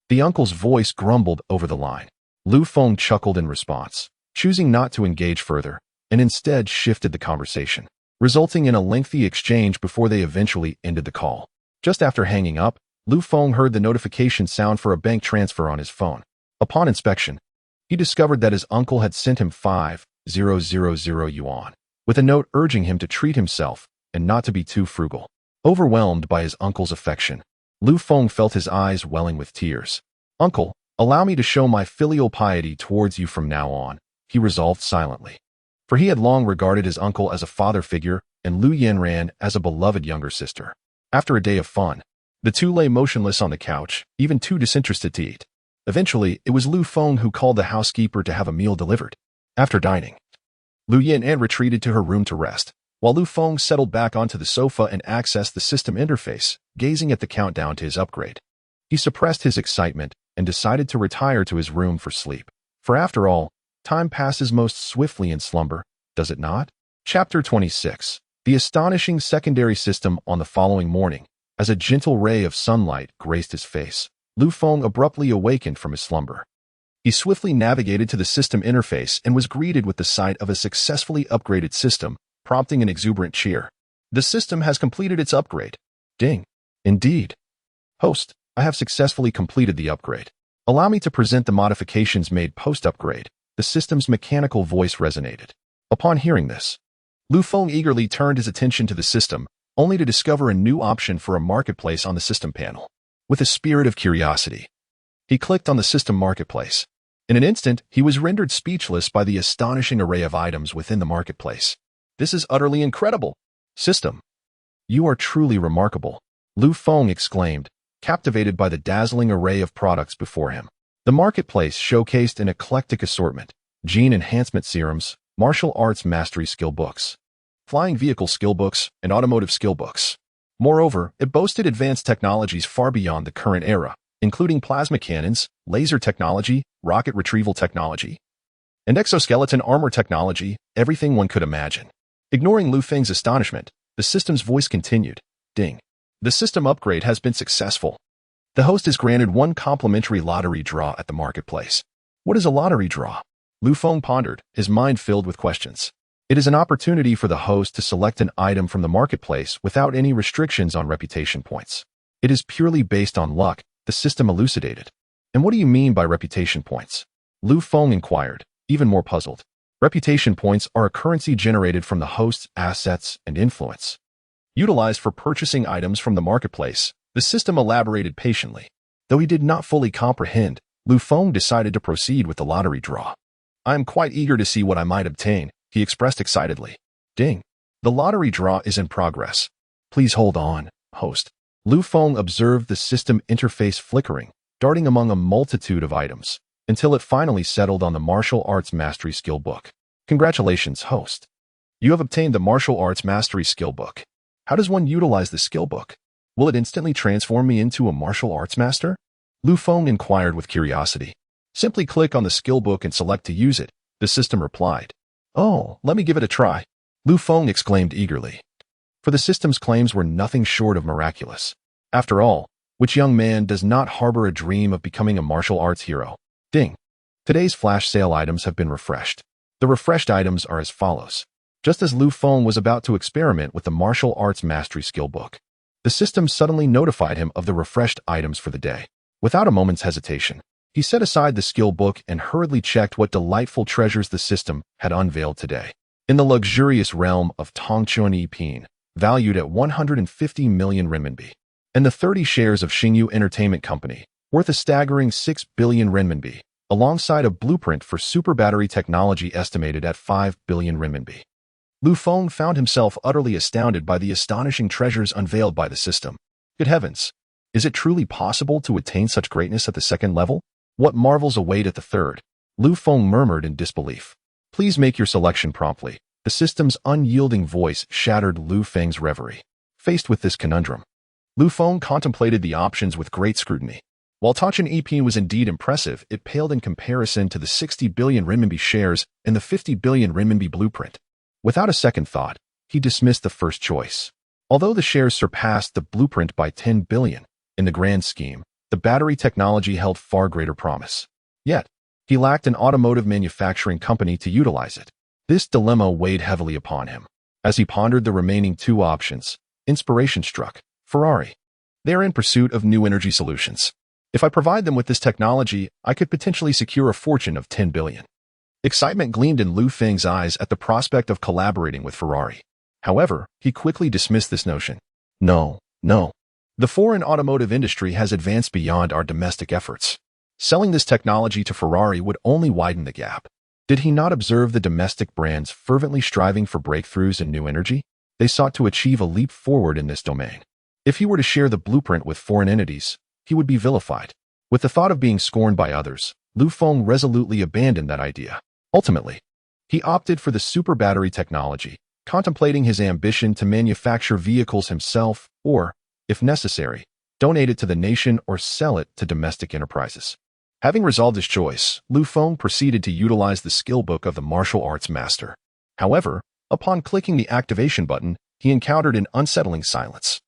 The uncle's voice grumbled over the line. Lu Feng chuckled in response, choosing not to engage further, and instead shifted the conversation, resulting in a lengthy exchange before they eventually ended the call. Just after hanging up, Lu Feng heard the notification sound for a bank transfer on his phone. Upon inspection, he discovered that his uncle had sent him 5,000 yuan, with a note urging him to treat himself and not to be too frugal. Overwhelmed by his uncle's affection, Lu Feng felt his eyes welling with tears. "Uncle, allow me to show my filial piety towards you from now on," he resolved silently. For he had long regarded his uncle as a father figure and Lu Yanran as a beloved younger sister. After a day of fun, the two lay motionless on the couch, even too disinterested to eat. Eventually, it was Lu Feng who called the housekeeper to have a meal delivered. After dining, Lu Yanran retreated to her room to rest, while Lu Feng settled back onto the sofa and accessed the system interface, gazing at the countdown to his upgrade. He suppressed his excitement and decided to retire to his room for sleep. For after all, time passes most swiftly in slumber, does it not? Chapter 26. The astonishing secondary system. On the following morning, as a gentle ray of sunlight graced his face, Lu Feng abruptly awakened from his slumber. He swiftly navigated to the system interface and was greeted with the sight of a successfully upgraded system, prompting an exuberant cheer. The system has completed its upgrade. Ding. Indeed. Host, I have successfully completed the upgrade. Allow me to present the modifications made post-upgrade. The system's mechanical voice resonated. Upon hearing this, Lu Feng eagerly turned his attention to the system, only to discover a new option for a marketplace on the system panel. With a spirit of curiosity, he clicked on the system marketplace. In an instant, he was rendered speechless by the astonishing array of items within the marketplace. This is utterly incredible. System. You are truly remarkable, Lu Feng exclaimed, captivated by the dazzling array of products before him. The marketplace showcased an eclectic assortment: gene enhancement serums, martial arts mastery skill books, flying vehicle skill books, and automotive skill books. Moreover, it boasted advanced technologies far beyond the current era, including plasma cannons, laser technology, rocket retrieval technology, and exoskeleton armor technology, everything one could imagine. Ignoring Lu Feng's astonishment, the system's voice continued. Ding. The system upgrade has been successful. The host is granted one complimentary lottery draw at the marketplace. What is a lottery draw? Lu Feng pondered, his mind filled with questions. It is an opportunity for the host to select an item from the marketplace without any restrictions on reputation points. It is purely based on luck, the system elucidated. And what do you mean by reputation points? Lu Feng inquired, even more puzzled. Reputation points are a currency generated from the host's assets and influence. Utilized for purchasing items from the marketplace, the system elaborated patiently. Though he did not fully comprehend, Lu Feng decided to proceed with the lottery draw. I am quite eager to see what I might obtain, he expressed excitedly. Ding. The lottery draw is in progress. Please hold on, host. Lu Feng observed the system interface flickering, darting among a multitude of items, until it finally settled on the martial arts mastery skill book. Congratulations, host. You have obtained the martial arts mastery skill book. How does one utilize the skill book? Will it instantly transform me into a martial arts master? Lu Feng inquired with curiosity. Simply click on the skill book and select to use it, the system replied. Oh, let me give it a try, Lu Feng exclaimed eagerly. For the system's claims were nothing short of miraculous. After all, which young man does not harbor a dream of becoming a martial arts hero? Ding. Today's flash sale items have been refreshed. The refreshed items are as follows. Just as Lu Feng was about to experiment with the martial arts mastery skill book, the system suddenly notified him of the refreshed items for the day. Without a moment's hesitation, he set aside the skill book and hurriedly checked what delightful treasures the system had unveiled today. In the luxurious realm of Tongchuan Yipin, valued at 150 million renminbi, and the 30 shares of Xingyu Entertainment Company, worth a staggering 6 billion renminbi, alongside a blueprint for super battery technology estimated at 5 billion renminbi. Lu Feng found himself utterly astounded by the astonishing treasures unveiled by the system. Good heavens! Is it truly possible to attain such greatness at the second level? What marvels await at the third? Lu Feng murmured in disbelief. Please make your selection promptly. The system's unyielding voice shattered Lu Feng's reverie. Faced with this conundrum, Lu Feng contemplated the options with great scrutiny. While Tongchuan Yipin was indeed impressive, it paled in comparison to the 60 billion renminbi shares and the 50 billion renminbi blueprint. Without a second thought, he dismissed the first choice. Although the shares surpassed the blueprint by 10 billion, in the grand scheme, the battery technology held far greater promise. Yet, he lacked an automotive manufacturing company to utilize it. This dilemma weighed heavily upon him. As he pondered the remaining two options, inspiration struck. Ferrari. They are in pursuit of new energy solutions. If I provide them with this technology, I could potentially secure a fortune of 10 billion. Excitement gleamed in Lu Feng's eyes at the prospect of collaborating with Ferrari. However, he quickly dismissed this notion. No. The foreign automotive industry has advanced beyond our domestic efforts. Selling this technology to Ferrari would only widen the gap. Did he not observe the domestic brands fervently striving for breakthroughs in new energy? They sought to achieve a leap forward in this domain. If he were to share the blueprint with foreign entities, he would be vilified. With the thought of being scorned by others, Feng resolutely abandoned that idea. Ultimately, he opted for the super battery technology, contemplating his ambition to manufacture vehicles himself or, if necessary, donate it to the nation or sell it to domestic enterprises. Having resolved his choice, Feng proceeded to utilize the skill book of the martial arts master. However, upon clicking the activation button, he encountered an unsettling silence,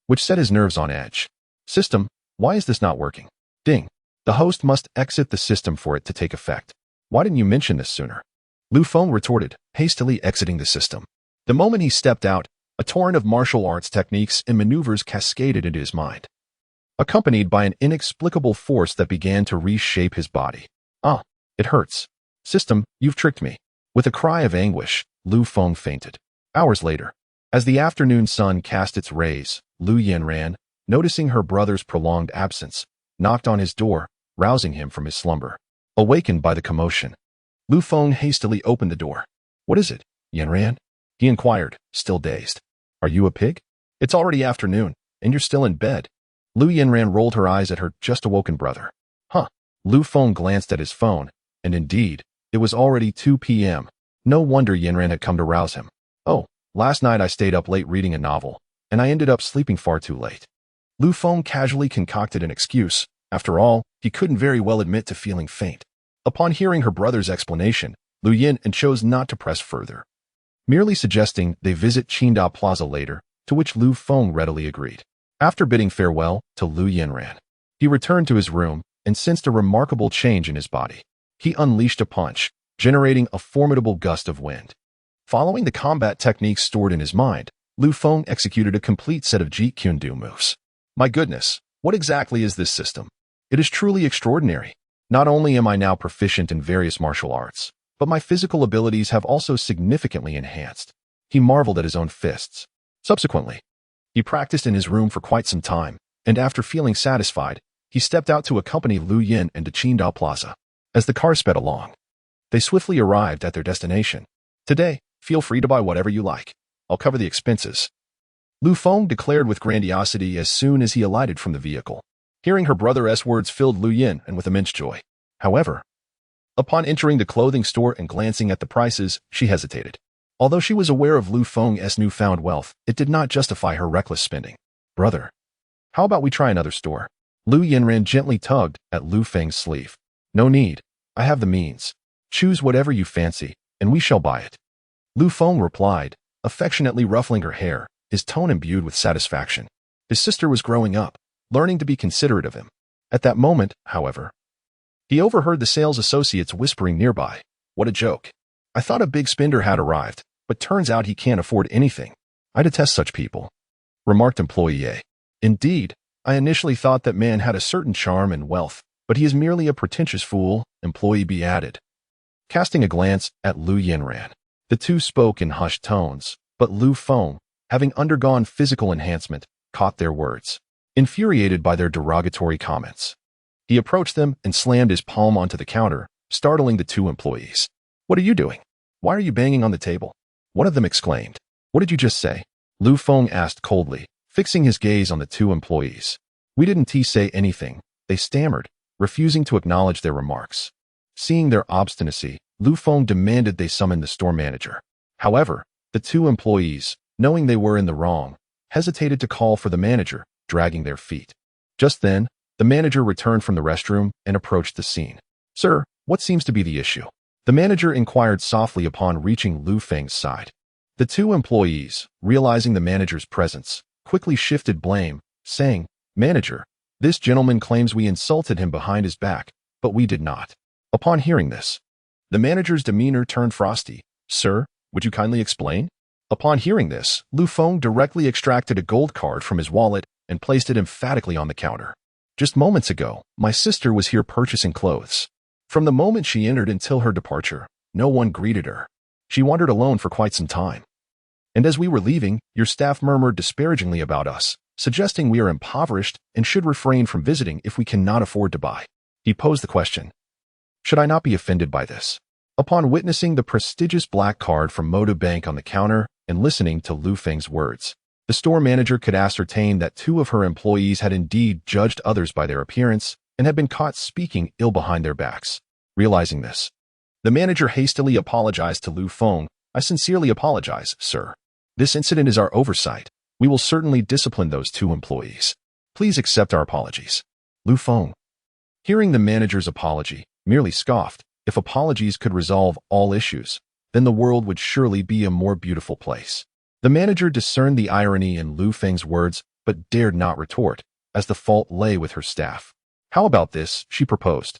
which set his nerves on edge. System, why is this not working? Ding. The host must exit the system for it to take effect. Why didn't you mention this sooner? Feng retorted, hastily exiting the system. The moment he stepped out, a torrent of martial arts techniques and maneuvers cascaded into his mind, accompanied by an inexplicable force that began to reshape his body. Ah, it hurts. System, you've tricked me. With a cry of anguish, Feng fainted. Hours later, as the afternoon sun cast its rays, Lu Yanran, noticing her brother's prolonged absence, knocked on his door, rousing him from his slumber. Awakened by the commotion, Feng hastily opened the door. What is it, Yanran? He inquired, still dazed. Are you a pig? It's already afternoon, and you're still in bed. Lu Yanran rolled her eyes at her just-awoken brother. Huh. Feng glanced at his phone, and indeed, it was already 2 p.m. No wonder Yanran had come to rouse him. Oh, last night I stayed up late reading a novel, and I ended up sleeping far too late. Feng casually concocted an excuse. After all, he couldn't very well admit to feeling faint. Upon hearing her brother's explanation, Lu Yanran chose not to press further, merely suggesting they visit Qingdao Plaza later, to which Feng readily agreed. After bidding farewell to Lu Yanran, he returned to his room and sensed a remarkable change in his body. He unleashed a punch, generating a formidable gust of wind. Following the combat techniques stored in his mind, Feng executed a complete set of Jeet Kune Do moves. My goodness, what exactly is this system? It is truly extraordinary. Not only am I now proficient in various martial arts, but my physical abilities have also significantly enhanced. He marveled at his own fists. Subsequently, he practiced in his room for quite some time, and after feeling satisfied, he stepped out to accompany Lu Yin into Qingdao Plaza. As the car sped along, they swiftly arrived at their destination. Today, feel free to buy whatever you like. I'll cover the expenses, Feng declared with grandiosity as soon as he alighted from the vehicle. Hearing her brother's words filled Lu Yin and with immense joy. However, upon entering the clothing store and glancing at the prices, she hesitated. Although she was aware of Feng's newfound wealth, it did not justify her reckless spending. Brother, how about we try another store? Lu Yanran gently tugged at Feng's sleeve. No need. I have the means. Choose whatever you fancy, and we shall buy it. Feng replied, affectionately ruffling her hair, his tone imbued with satisfaction. His sister was growing up, learning to be considerate of him. At that moment, however, he overheard the sales associates whispering nearby. What a joke. I thought a big spender had arrived, but turns out he can't afford anything. I detest such people, remarked employee A. Indeed, I initially thought that man had a certain charm and wealth, but he is merely a pretentious fool, employee B added. Casting a glance at Lu Yanran, the two spoke in hushed tones, but Feng, having undergone physical enhancement, caught their words. Infuriated by their derogatory comments, he approached them and slammed his palm onto the counter, startling the two employees. What are you doing? Why are you banging on the table? One of them exclaimed. What did you just say? Feng asked coldly, fixing his gaze on the two employees. We didn't say anything, they stammered, refusing to acknowledge their remarks. Seeing their obstinacy, Feng demanded they summon the store manager. However, the two employees, knowing they were in the wrong, hesitated to call for the manager, dragging their feet. Just then, the manager returned from the restroom and approached the scene. Sir, what seems to be the issue? The manager inquired softly upon reaching Feng's side. The two employees, realizing the manager's presence, quickly shifted blame, saying, Manager, this gentleman claims we insulted him behind his back, but we did not. Upon hearing this, the manager's demeanor turned frosty. Sir, would you kindly explain? Upon hearing this, Feng directly extracted a gold card from his wallet and placed it emphatically on the counter. Just moments ago, my sister was here purchasing clothes. From the moment she entered until her departure, no one greeted her. She wandered alone for quite some time. And as we were leaving, your staff murmured disparagingly about us, suggesting we are impoverished and should refrain from visiting if we cannot afford to buy. He posed the question. Should I not be offended by this? Upon witnessing the prestigious black card from Moda Bank on the counter and listening to Lu Feng's words, the store manager could ascertain that two of her employees had indeed judged others by their appearance and had been caught speaking ill behind their backs. Realizing this, the manager hastily apologized to Lu Feng. "I sincerely apologize, sir. This incident is our oversight. We will certainly discipline those two employees. Please accept our apologies." Lu Feng, hearing the manager's apology, merely scoffed. If apologies could resolve all issues, then the world would surely be a more beautiful place. The manager discerned the irony in Lu Feng's words, but dared not retort, as the fault lay with her staff. "How about this?" she proposed.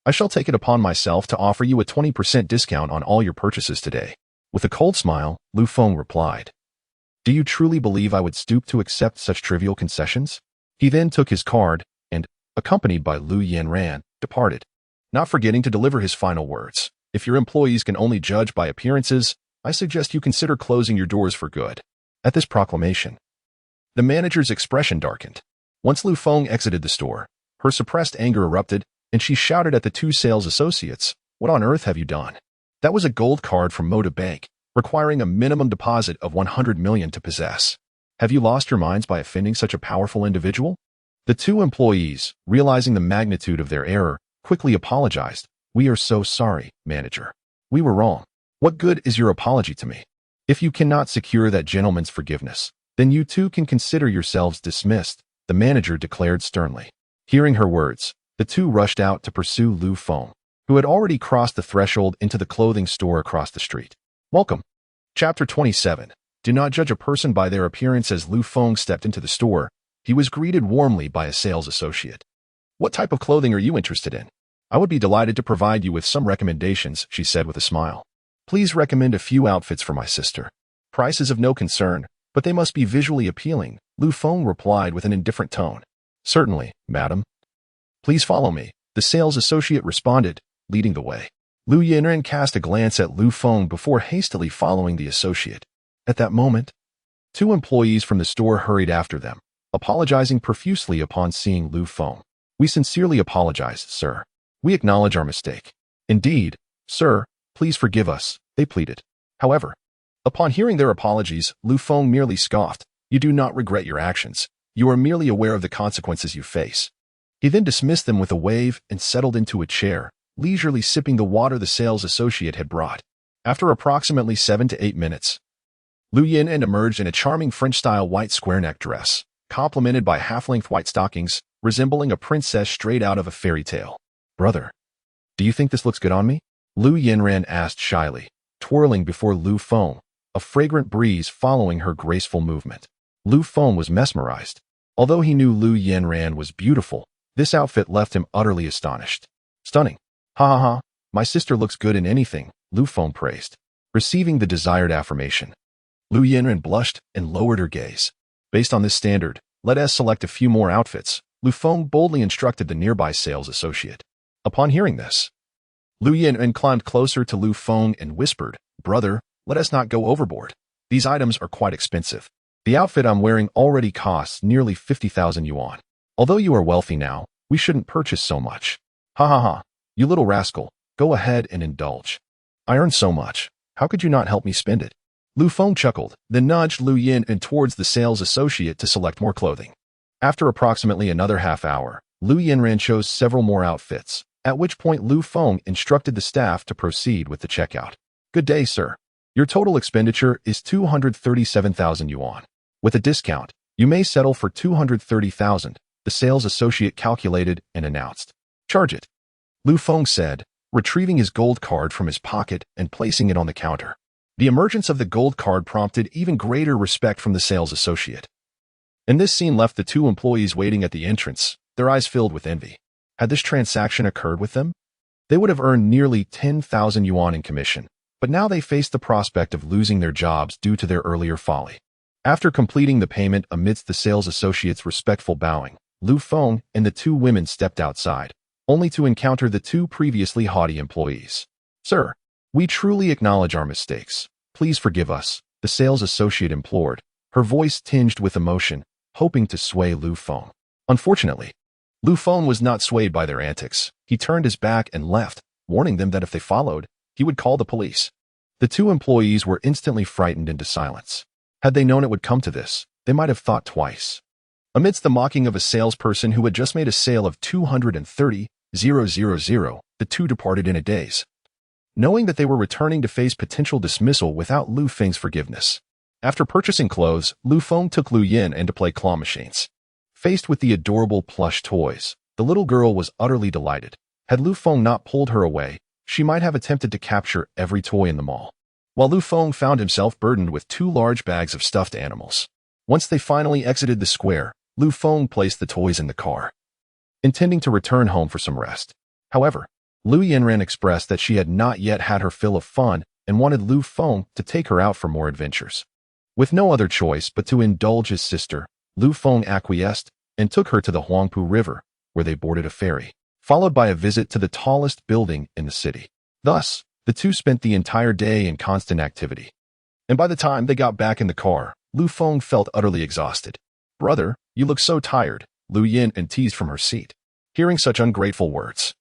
"I shall take it upon myself to offer you a 20% discount on all your purchases today." With a cold smile, Lu Feng replied, "Do you truly believe I would stoop to accept such trivial concessions?" He then took his card and, accompanied by Lu Yanran, departed, not forgetting to deliver his final words. "If your employees can only judge by appearances, I suggest you consider closing your doors for good." At this proclamation, the manager's expression darkened. Once Lu Feng exited the store, her suppressed anger erupted, and she shouted at the two sales associates, "What on earth have you done? That was a gold card from Moda Bank, requiring a minimum deposit of 100 million to possess. Have you lost your minds by offending such a powerful individual?" The two employees, realizing the magnitude of their error, quickly apologized. "We are so sorry, manager. We were wrong. What good is your apology to me? If you cannot secure that gentleman's forgiveness, then you too can consider yourselves dismissed," the manager declared sternly. Hearing her words, the two rushed out to pursue Lu Feng, who had already crossed the threshold into the clothing store across the street. Welcome. Chapter 27. Do not judge a person by their appearance. As Lu Feng stepped into the store, he was greeted warmly by a sales associate. "What type of clothing are you interested in? I would be delighted to provide you with some recommendations," she said with a smile. "Please recommend a few outfits for my sister. Price is of no concern, but they must be visually appealing," Lu Feng replied with an indifferent tone. "Certainly, madam. Please follow me," the sales associate responded, leading the way. Lu Yanran cast a glance at Lu Feng before hastily following the associate. At that moment, two employees from the store hurried after them, apologizing profusely upon seeing Lu Feng. "We sincerely apologize, sir. We acknowledge our mistake." "Indeed, sir, please forgive us," they pleaded. However, upon hearing their apologies, Lu Feng merely scoffed. "You do not regret your actions. You are merely aware of the consequences you face." He then dismissed them with a wave and settled into a chair, leisurely sipping the water the sales associate had brought. After approximately 7 to 8 minutes, Lu Yanran emerged in a charming French-style white square-neck dress, complemented by half-length white stockings, resembling a princess straight out of a fairy tale. "Brother, do you think this looks good on me?" Lu Yanran asked shyly, twirling before Lu Feng, a fragrant breeze following her graceful movement. Lu Feng was mesmerized. Although he knew Lu Yanran was beautiful, this outfit left him utterly astonished. "Stunning. Ha ha ha, my sister looks good in anything," Lu Feng praised. Receiving the desired affirmation, Lu Yanran blushed and lowered her gaze. "Based on this standard, let us select a few more outfits," Lu Feng boldly instructed the nearby sales associate. Upon hearing this, Lu Yanran climbed closer to Lu Feng and whispered, "Brother, let us not go overboard. These items are quite expensive. The outfit I'm wearing already costs nearly 50,000 yuan. Although you are wealthy now, we shouldn't purchase so much." "Ha ha ha, you little rascal, go ahead and indulge. I earn so much. How could you not help me spend it?" Lu Feng chuckled, then nudged Lu Yanran towards the sales associate to select more clothing. After approximately another half hour, Lu Yanran chose several more outfits, at which point Lu Feng instructed the staff to proceed with the checkout. "Good day, sir. Your total expenditure is 237,000 yuan. With a discount, you may settle for 230,000, the sales associate calculated and announced. "Charge it," Lu Feng said, retrieving his gold card from his pocket and placing it on the counter. The emergence of the gold card prompted even greater respect from the sales associate. And this scene left the two employees waiting at the entrance, their eyes filled with envy. Had this transaction occurred with them, they would have earned nearly 10,000 yuan in commission, but now they faced the prospect of losing their jobs due to their earlier folly. After completing the payment amidst the sales associate's respectful bowing, Lu Feng and the two women stepped outside, only to encounter the two previously haughty employees. "Sir, we truly acknowledge our mistakes. Please forgive us," the sales associate implored, her voice tinged with emotion, hoping to sway Lu Feng. Unfortunately, Lu Feng was not swayed by their antics. He turned his back and left, warning them that if they followed, he would call the police. The two employees were instantly frightened into silence. Had they known it would come to this, they might have thought twice. Amidst the mocking of a salesperson who had just made a sale of 230,000, the two departed in a daze, knowing that they were returning to face potential dismissal without Lu Feng's forgiveness. After purchasing clothes, Lu Feng took Lu Yin in to play claw machines. Faced with the adorable plush toys, the little girl was utterly delighted. Had Lu Feng not pulled her away, she might have attempted to capture every toy in the mall. While Lu Feng found himself burdened with 2 large bags of stuffed animals. Once they finally exited the square, Lu Feng placed the toys in the car, intending to return home for some rest. However, Lu Yinran expressed that she had not yet had her fill of fun and wanted Lu Feng to take her out for more adventures. With no other choice but to indulge his sister, Lu Feng acquiesced and took her to the Huangpu River, where they boarded a ferry, followed by a visit to the tallest building in the city. Thus, the two spent the entire day in constant activity. And by the time they got back in the car, Lu Feng felt utterly exhausted. "Brother, you look so tired," Lu Yin teased from her seat. Hearing such ungrateful words,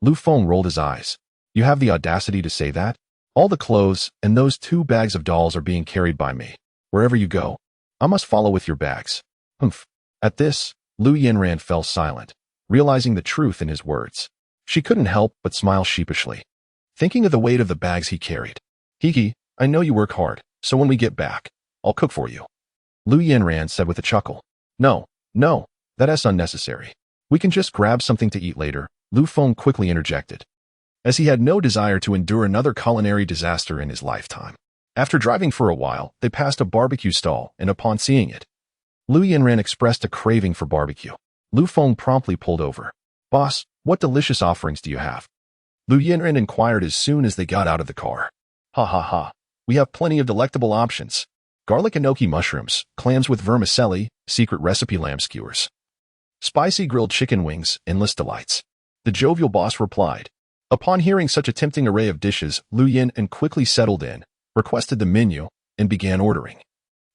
Lu Feng rolled his eyes. "You have the audacity to say that? All the clothes and those 2 bags of dolls are being carried by me. Wherever you go, I must follow with your bags." Humph. At this, Lu Yinran fell silent, realizing the truth in his words. She couldn't help but smile sheepishly, thinking of the weight of the bags he carried. "Hiki, I know you work hard, so when we get back, I'll cook for you," Lu Yinran said with a chuckle. No, that's unnecessary. We can just grab something to eat later," Lu Feng quickly interjected, as he had no desire to endure another culinary disaster in his lifetime. After driving for a while, they passed a barbecue stall, and upon seeing it, Lu Yinran expressed a craving for barbecue. Lu Feng promptly pulled over. "Boss, what delicious offerings do you have?" Lu Yinran inquired as soon as they got out of the car. "Ha ha ha. We have plenty of delectable options. Garlic enoki mushrooms, clams with vermicelli, secret recipe lamb skewers, spicy grilled chicken wings, endless delights," the jovial boss replied. Upon hearing such a tempting array of dishes, Lu Yin quickly settled in, requested the menu, and began ordering.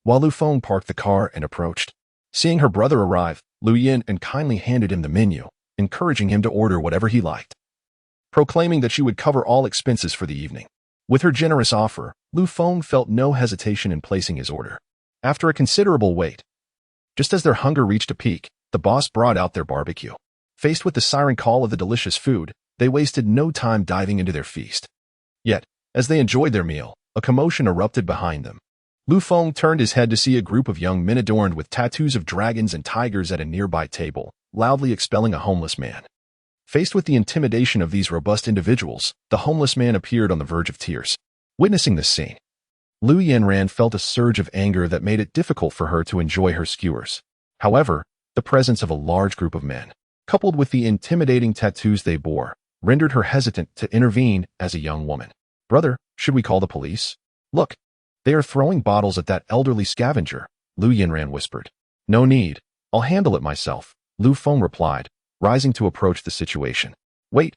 While Lu Feng parked the car and approached, seeing her brother arrive, Lu Yin kindly handed him the menu, encouraging him to order whatever he liked, proclaiming that she would cover all expenses for the evening. With her generous offer, Lu Feng felt no hesitation in placing his order. After a considerable wait, just as their hunger reached a peak, the boss brought out their barbecue. Faced with the siren call of the delicious food, they wasted no time diving into their feast. Yet, as they enjoyed their meal, a commotion erupted behind them. Lu Feng turned his head to see a group of young men adorned with tattoos of dragons and tigers at a nearby table, loudly expelling a homeless man. Faced with the intimidation of these robust individuals, the homeless man appeared on the verge of tears. Witnessing this scene, Lu Yinran felt a surge of anger that made it difficult for her to enjoy her skewers. However, the presence of a large group of men, coupled with the intimidating tattoos they bore, rendered her hesitant to intervene as a young woman. "Brother, should we call the police? Look, they are throwing bottles at that elderly scavenger," Lu Yinran whispered. "No need. I'll handle it myself," Lu Feng replied, rising to approach the situation. Wait,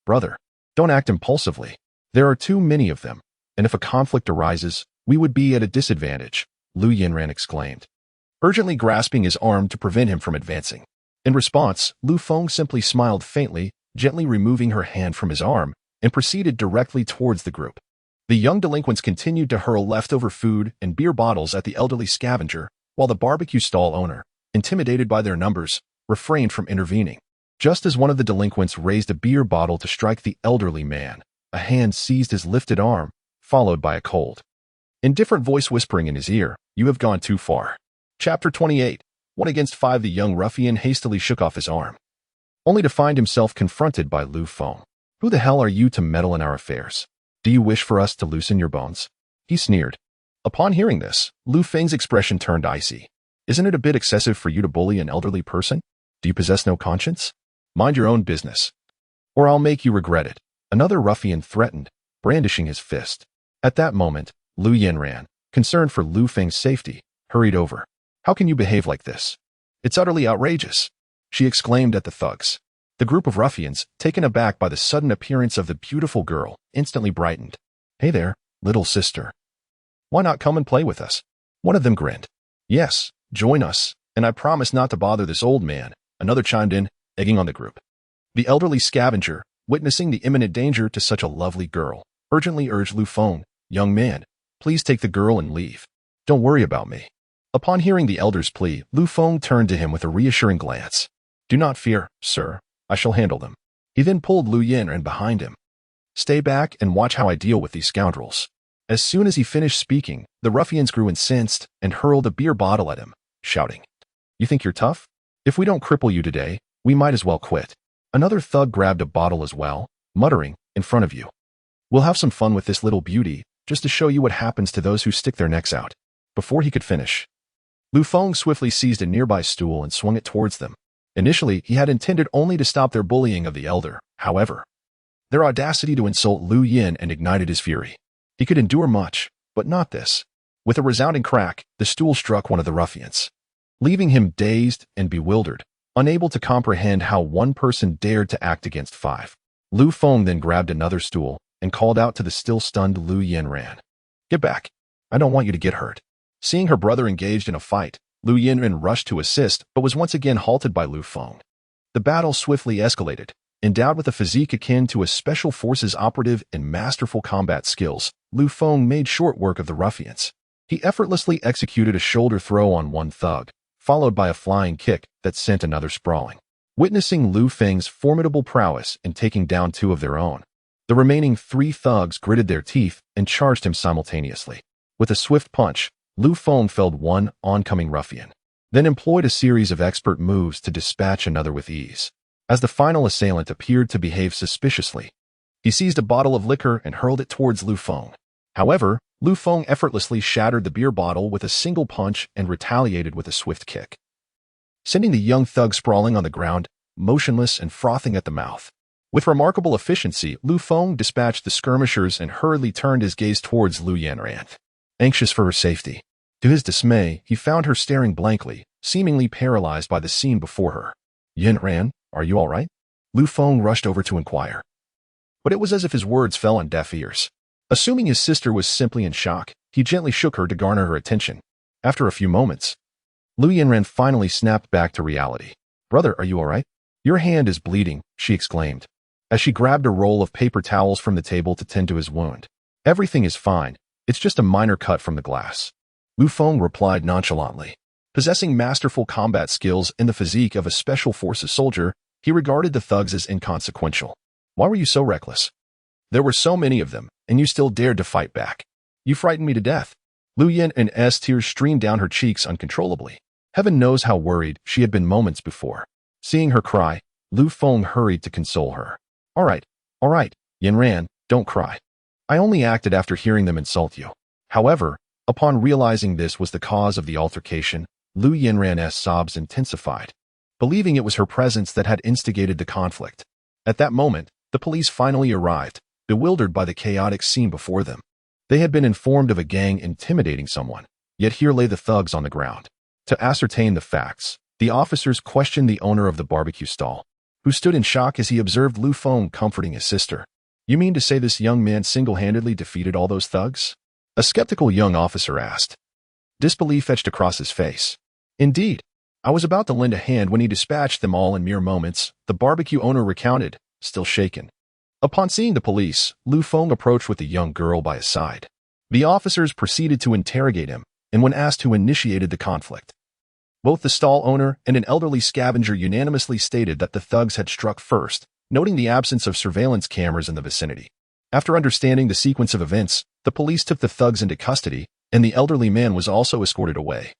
brother. Don't act impulsively. There are too many of them, and if a conflict arises, we would be at a disadvantage," Lu Yinran exclaimed, urgently grasping his arm to prevent him from advancing. In response, Lu Feng simply smiled faintly, gently removing her hand from his arm, and proceeded directly towards the group. The young delinquents continued to hurl leftover food and beer bottles at the elderly scavenger, while the barbecue stall owner, intimidated by their numbers, refrained from intervening. Just as one of the delinquents raised a beer bottle to strike the elderly man, a hand seized his lifted arm, followed by a cold, indifferent voice whispering in his ear, "You have gone too far." Chapter 28. 1 against 5. The young ruffian hastily shook off his arm, only to find himself confronted by Lu Feng. "Who the hell are you to meddle in our affairs? Do you wish for us to loosen your bones?" he sneered. Upon hearing this, Lu Feng's expression turned icy. "Isn't it a bit excessive for you to bully an elderly person? Do you possess no conscience? Mind your own business, or I'll make you regret it," another ruffian threatened, brandishing his fist. At that moment, Lu Yinran, concerned for Lu Feng's safety, hurried over. "How can you behave like this? It's utterly outrageous," she exclaimed at the thugs. The group of ruffians, taken aback by the sudden appearance of the beautiful girl, instantly brightened. "Hey there, little sister. Why not come and play with us?" One of them grinned. "Yes, join us, and I promise not to bother this old man," another chimed in, egging on the group. The elderly scavenger, witnessing the imminent danger to such a lovely girl, urgently urged Lu Feng. Young man, please take the girl and leave. Don't worry about me. Upon hearing the elder's plea, Lu Feng turned to him with a reassuring glance. Do not fear, sir. I shall handle them. He then pulled Lu Yanran behind him. Stay back and watch how I deal with these scoundrels. As soon as he finished speaking, the ruffians grew incensed and hurled a beer bottle at him, shouting, You think you're tough? If we don't cripple you today, we might as well quit. Another thug grabbed a bottle as well, muttering, In front of you. We'll have some fun with this little beauty, just to show you what happens to those who stick their necks out. Before he could finish, Lu Feng swiftly seized a nearby stool and swung it towards them. Initially, he had intended only to stop their bullying of the elder. However, their audacity to insult Lu Yin and ignited his fury. He could endure much, but not this. With a resounding crack, the stool struck one of the ruffians, leaving him dazed and bewildered, unable to comprehend how one person dared to act against five. Lu Feng then grabbed another stool and called out to the still stunned Lu Yanran. Get back. I don't want you to get hurt. Seeing her brother engaged in a fight, Lu Yanran rushed to assist but was once again halted by Lu Feng. The battle swiftly escalated. Endowed with a physique akin to a special forces operative and masterful combat skills, Lu Feng made short work of the ruffians. He effortlessly executed a shoulder throw on one thug, followed by a flying kick that sent another sprawling. Witnessing Lu Feng's formidable prowess in taking down two of their own, the remaining three thugs gritted their teeth and charged him simultaneously. With a swift punch, Lu Feng felled one oncoming ruffian, then employed a series of expert moves to dispatch another with ease. As the final assailant appeared to behave suspiciously, he seized a bottle of liquor and hurled it towards Lu Feng. However, Lu Feng effortlessly shattered the beer bottle with a single punch and retaliated with a swift kick, sending the young thug sprawling on the ground, motionless and frothing at the mouth. With remarkable efficiency, Lu Feng dispatched the skirmishers and hurriedly turned his gaze towards Lu Yanran, anxious for her safety. To his dismay, he found her staring blankly, seemingly paralyzed by the scene before her. Yanran, are you all right? Lu Feng rushed over to inquire. But it was as if his words fell on deaf ears. Assuming his sister was simply in shock, he gently shook her to garner her attention. After a few moments, Lu Yanran finally snapped back to reality. Brother, are you all right? Your hand is bleeding, she exclaimed, as she grabbed a roll of paper towels from the table to tend to his wound. Everything is fine. It's just a minor cut from the glass. Lu Feng replied nonchalantly. Possessing masterful combat skills and the physique of a special forces soldier, he regarded the thugs as inconsequential. Why were you so reckless? There were so many of them, and you still dared to fight back. You frightened me to death. Lu Yanran's tears streamed down her cheeks uncontrollably. Heaven knows how worried she had been moments before. Seeing her cry, Lu Feng hurried to console her. All right, Yanran, don't cry. I only acted after hearing them insult you. However, upon realizing this was the cause of the altercation, Lu Yanran's sobs intensified, believing it was her presence that had instigated the conflict. At that moment, the police finally arrived, bewildered by the chaotic scene before them. They had been informed of a gang intimidating someone, yet here lay the thugs on the ground. To ascertain the facts, the officers questioned the owner of the barbecue stall, who stood in shock as he observed Lu Feng comforting his sister. You mean to say this young man single-handedly defeated all those thugs? A skeptical young officer asked. Disbelief etched across his face. Indeed, I was about to lend a hand when he dispatched them all in mere moments, the barbecue owner recounted, still shaken. Upon seeing the police, Lu Feng approached with the young girl by his side. The officers proceeded to interrogate him, and when asked who initiated the conflict, both the stall owner and an elderly scavenger unanimously stated that the thugs had struck first, noting the absence of surveillance cameras in the vicinity. After understanding the sequence of events, the police took the thugs into custody, and the elderly man was also escorted away.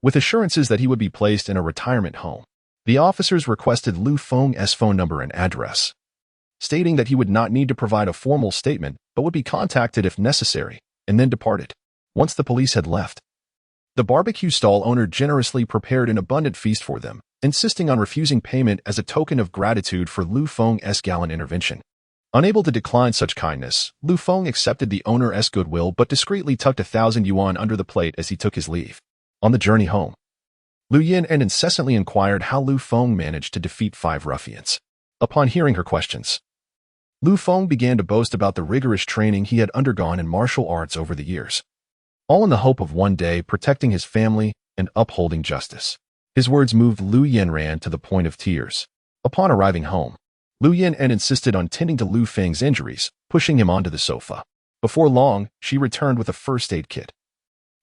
With assurances that he would be placed in a retirement home, the officers requested Lu Feng's phone number and address, stating that he would not need to provide a formal statement but would be contacted if necessary, and then departed. Once the police had left, the barbecue stall owner generously prepared an abundant feast for them, insisting on refusing payment as a token of gratitude for Lu Feng's gallant intervention. Unable to decline such kindness, Lu Feng accepted the owner's goodwill but discreetly tucked 1,000 yuan under the plate as he took his leave. On the journey home, Lu Yanran incessantly inquired how Lu Feng managed to defeat 5 ruffians. Upon hearing her questions, Lu Feng began to boast about the rigorous training he had undergone in martial arts over the years, all in the hope of one day protecting his family and upholding justice. His words moved Lu Yanran to the point of tears. Upon arriving home, Lu Yanran insisted on tending to Lu Feng's injuries, pushing him onto the sofa. Before long, she returned with a first aid kit,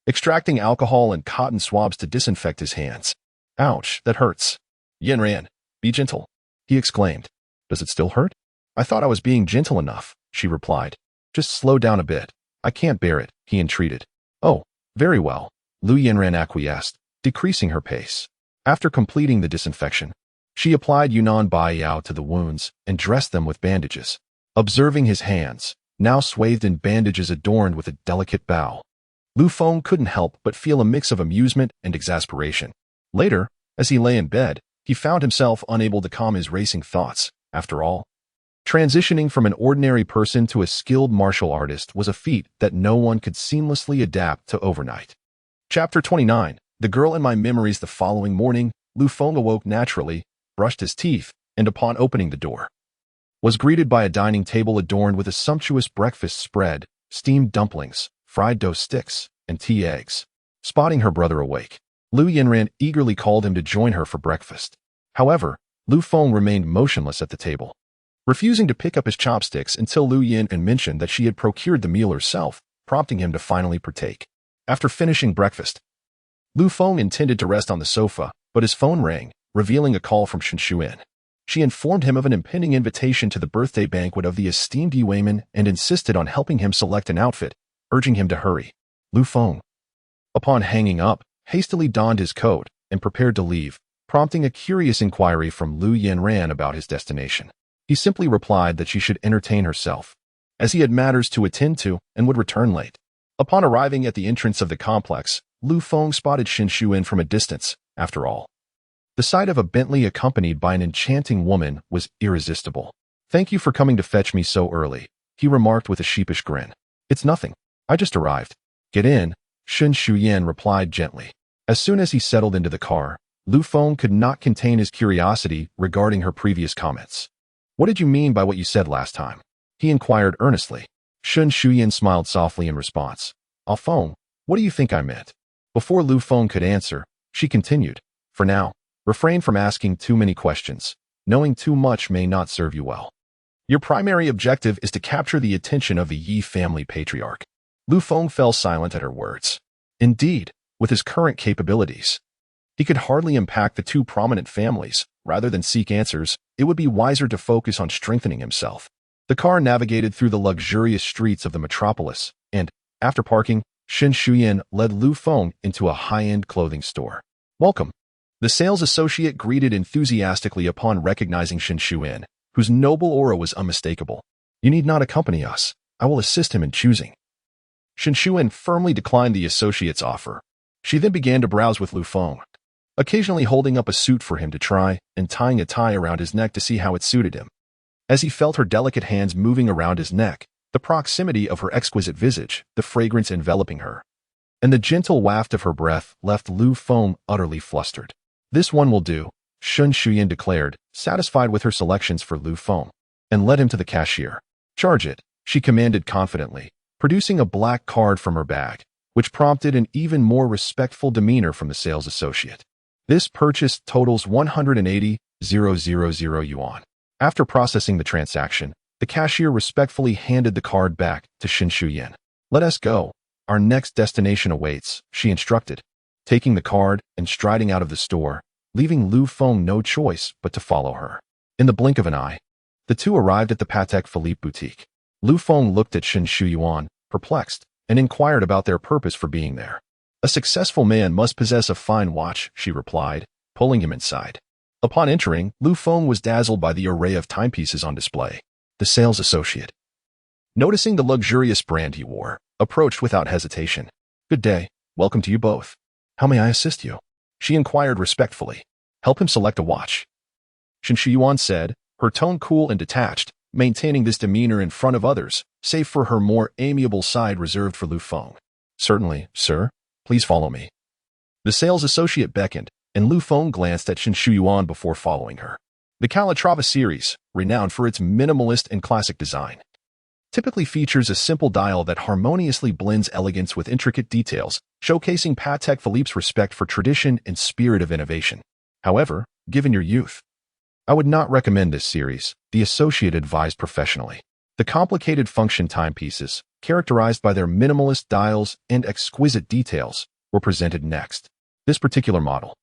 extracting alcohol and cotton swabs to disinfect his hands. Ouch, that hurts. Yanran, be gentle, he exclaimed. Does it still hurt? I thought I was being gentle enough, she replied. Just slow down a bit. I can't bear it, he entreated. Oh, very well, Lu Yanran acquiesced, decreasing her pace. After completing the disinfection, she applied Yunnan Baiyao to the wounds and dressed them with bandages. Observing his hands, now swathed in bandages adorned with a delicate bow, Lu Feng couldn't help but feel a mix of amusement and exasperation. Later, as he lay in bed, he found himself unable to calm his racing thoughts. After all, transitioning from an ordinary person to a skilled martial artist was a feat that no one could seamlessly adapt to overnight. Chapter 29. The Girl in My Memories. The following morning, Lu Feng awoke naturally, brushed his teeth, and upon opening the door, was greeted by a dining table adorned with a sumptuous breakfast spread, steamed dumplings, fried dough sticks, and tea eggs. Spotting her brother awake, Lu Yanran eagerly called him to join her for breakfast. However, Lu Feng remained motionless at the table, refusing to pick up his chopsticks until Lu Yanran mentioned that she had procured the meal herself, prompting him to finally partake. After finishing breakfast, Lu Feng intended to rest on the sofa, but his phone rang, revealing a call from Shen Xuan. She informed him of an impending invitation to the birthday banquet of the esteemed Yi Weiman and insisted on helping him select an outfit, urging him to hurry. Lu Feng, upon hanging up, hastily donned his coat and prepared to leave, prompting a curious inquiry from Lu Yanran about his destination. He simply replied that she should entertain herself, as he had matters to attend to and would return late. Upon arriving at the entrance of the complex, Lu Feng spotted Shen Xuan from a distance. After all, the sight of a Bentley accompanied by an enchanting woman was irresistible. Thank you for coming to fetch me so early, he remarked with a sheepish grin. It's nothing. I just arrived. Get in, Shen Xuan replied gently. As soon as he settled into the car, Lu Feng could not contain his curiosity regarding her previous comments. What did you mean by what you said last time? He inquired earnestly. Shen Xuan smiled softly in response. Ah Feng, what do you think I meant? Before Lu Feng could answer, she continued. For now, refrain from asking too many questions. Knowing too much may not serve you well. Your primary objective is to capture the attention of the Yi family patriarch. Lu Feng fell silent at her words. Indeed, with his current capabilities, he could hardly impact the two prominent families. Rather than seek answers, it would be wiser to focus on strengthening himself. The car navigated through the luxurious streets of the metropolis, and, after parking, Shen Xuan led Lu Feng into a high-end clothing store. Welcome. The sales associate greeted enthusiastically upon recognizing Shen Xuan, whose noble aura was unmistakable. You need not accompany us. I will assist him in choosing. Shen Xuan firmly declined the associate's offer. She then began to browse with Lu Feng, occasionally holding up a suit for him to try and tying a tie around his neck to see how it suited him. As he felt her delicate hands moving around his neck, the proximity of her exquisite visage, the fragrance enveloping her, and the gentle waft of her breath left Lu Feng utterly flustered. This one will do, Shen Xuan declared, satisfied with her selections for Lu Feng, and led him to the cashier. Charge it, she commanded confidently, producing a black card from her bag, which prompted an even more respectful demeanor from the sales associate. This purchase totals 180,000 yuan. After processing the transaction, the cashier respectfully handed the card back to Shen Xuan. Let us go. Our next destination awaits, she instructed, taking the card and striding out of the store, leaving Lu Feng no choice but to follow her. In the blink of an eye, the two arrived at the Patek Philippe boutique. Lu Feng looked at Shen Xuan, perplexed, and inquired about their purpose for being there. A successful man must possess a fine watch, she replied, pulling him inside. Upon entering, Lu Feng was dazzled by the array of timepieces on display. The sales associate, noticing the luxurious brand he wore, approached without hesitation. Good day. Welcome to you both. How may I assist you? She inquired respectfully. Help him select a watch, Shen Xuan said, her tone cool and detached, maintaining this demeanor in front of others, save for her more amiable side reserved for Lu Feng. Certainly, sir. Please follow me. The sales associate beckoned, and Lu Feng glanced at Shen Xuan before following her. The Calatrava series, renowned for its minimalist and classic design, typically features a simple dial that harmoniously blends elegance with intricate details, showcasing Patek Philippe's respect for tradition and spirit of innovation. However, given your youth, I would not recommend this series, the associate advised professionally. The The complicated function timepieces, characterized by their minimalist dials and exquisite details, were presented next. This particular model,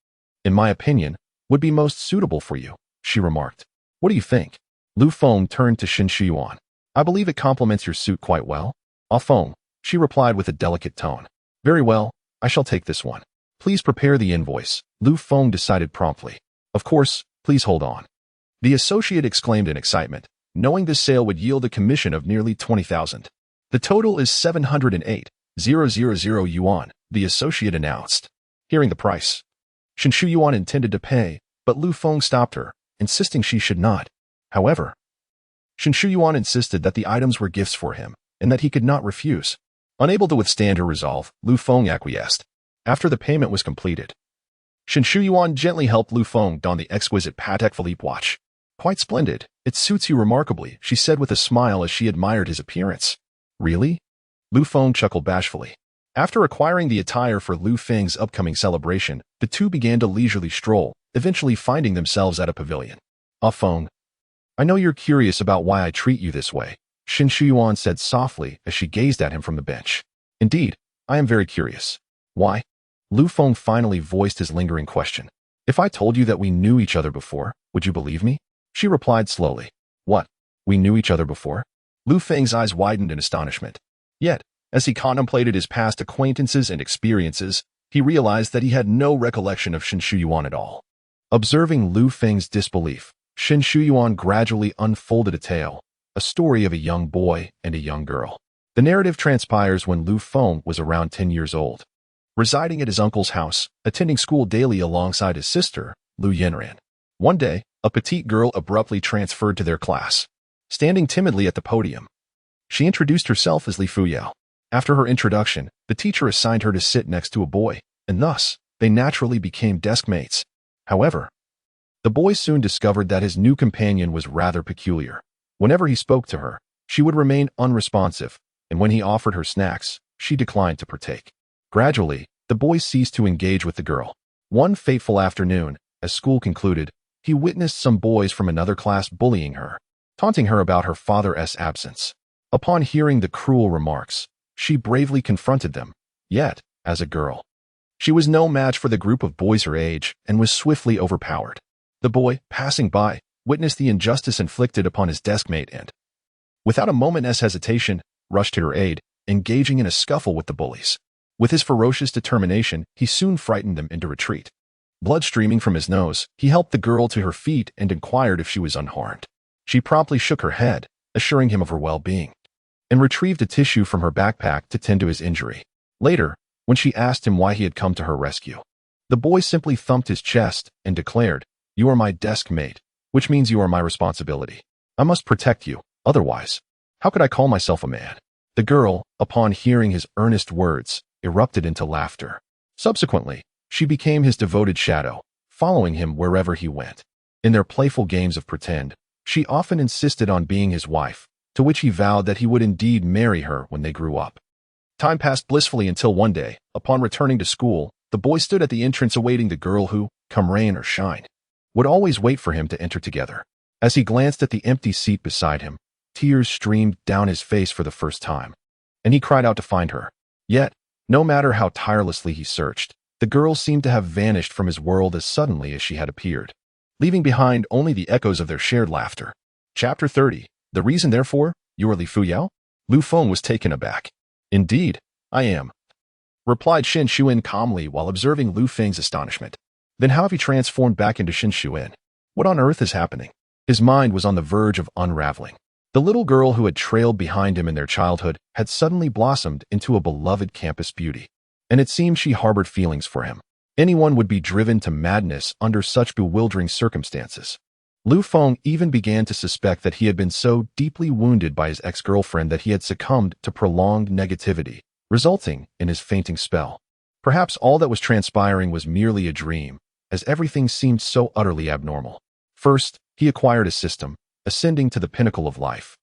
in my opinion, would be most suitable for you, she remarked. What do you think? Lu Feng turned to Shen Shuyuan. I believe it complements your suit quite well. Ah Feng, she replied with a delicate tone. Very well, I shall take this one. Please prepare the invoice, Lu Feng decided promptly. Of course, please hold on. The associate exclaimed in excitement, knowing this sale would yield a commission of nearly 20,000. The total is 708,000 yuan, the associate announced. Hearing the price, Shen Shuyuan intended to pay, but Lu Feng stopped her, insisting she should not. However, Shen Shuyuan insisted that the items were gifts for him, and that he could not refuse. Unable to withstand her resolve, Lu Feng acquiesced. After the payment was completed, Shen Shuyuan gently helped Lu Feng don the exquisite Patek Philippe watch. Quite splendid. It suits you remarkably, she said with a smile as she admired his appearance. Really? Lu Feng chuckled bashfully. After acquiring the attire for Lu Feng's upcoming celebration, the two began to leisurely stroll, eventually finding themselves at a pavilion. Ah Feng, I know you're curious about why I treat you this way, Shen Shuyuan said softly as she gazed at him from the bench. Indeed, I am very curious. Why? Lu Feng finally voiced his lingering question. If I told you that we knew each other before, would you believe me? She replied slowly. What? We knew each other before? Lu Feng's eyes widened in astonishment. Yet, as he contemplated his past acquaintances and experiences, he realized that he had no recollection of Shen Shuyuan at all. Observing Lu Feng's disbelief, Shen Shuyuan gradually unfolded a tale, a story of a young boy and a young girl. The narrative transpires when Lu Feng was around 10 years old, residing at his uncle's house, attending school daily alongside his sister, Lu Yanran. One day, a petite girl abruptly transferred to their class. Standing timidly at the podium, she introduced herself as Li Fuyao. After her introduction, the teacher assigned her to sit next to a boy, and thus, they naturally became desk mates. However, the boy soon discovered that his new companion was rather peculiar. Whenever he spoke to her, she would remain unresponsive, and when he offered her snacks, she declined to partake. Gradually, the boy ceased to engage with the girl. One fateful afternoon, as school concluded, he witnessed some boys from another class bullying her, taunting her about her father's absence. Upon hearing the cruel remarks, she bravely confronted them. Yet, as a girl, she was no match for the group of boys her age and was swiftly overpowered. The boy, passing by, witnessed the injustice inflicted upon his deskmate and, without a moment's hesitation, rushed to her aid, engaging in a scuffle with the bullies. With his ferocious determination, he soon frightened them into retreat. Blood streaming from his nose, he helped the girl to her feet and inquired if she was unharmed. She promptly shook her head, assuring him of her well-being, and retrieved a tissue from her backpack to tend to his injury. Later, when she asked him why he had come to her rescue, the boy simply thumped his chest and declared, "You are my desk mate, which means you are my responsibility. I must protect you, otherwise, how could I call myself a man?" The girl, upon hearing his earnest words, erupted into laughter. Subsequently, she became his devoted shadow, following him wherever he went. In their playful games of pretend, she often insisted on being his wife, to which he vowed that he would indeed marry her when they grew up. Time passed blissfully until one day, upon returning to school, the boy stood at the entrance awaiting the girl who, come rain or shine, would always wait for him to enter together. As he glanced at the empty seat beside him, tears streamed down his face for the first time, and he cried out to find her. Yet, no matter how tirelessly he searched, the girl seemed to have vanished from his world as suddenly as she had appeared, leaving behind only the echoes of their shared laughter. Chapter 30. The reason, therefore, you are Li Fuyao? Lu Feng was taken aback. Indeed, I am, replied Shen Shuyuan calmly while observing Lu Feng's astonishment. Then how have you transformed back into Shen Shuyuan? What on earth is happening? His mind was on the verge of unraveling. The little girl who had trailed behind him in their childhood had suddenly blossomed into a beloved campus beauty, and it seemed she harbored feelings for him. Anyone would be driven to madness under such bewildering circumstances. Lu Feng even began to suspect that he had been so deeply wounded by his ex-girlfriend that he had succumbed to prolonged negativity, resulting in his fainting spell. Perhaps all that was transpiring was merely a dream, as everything seemed so utterly abnormal. First, he acquired a system, ascending to the pinnacle of life.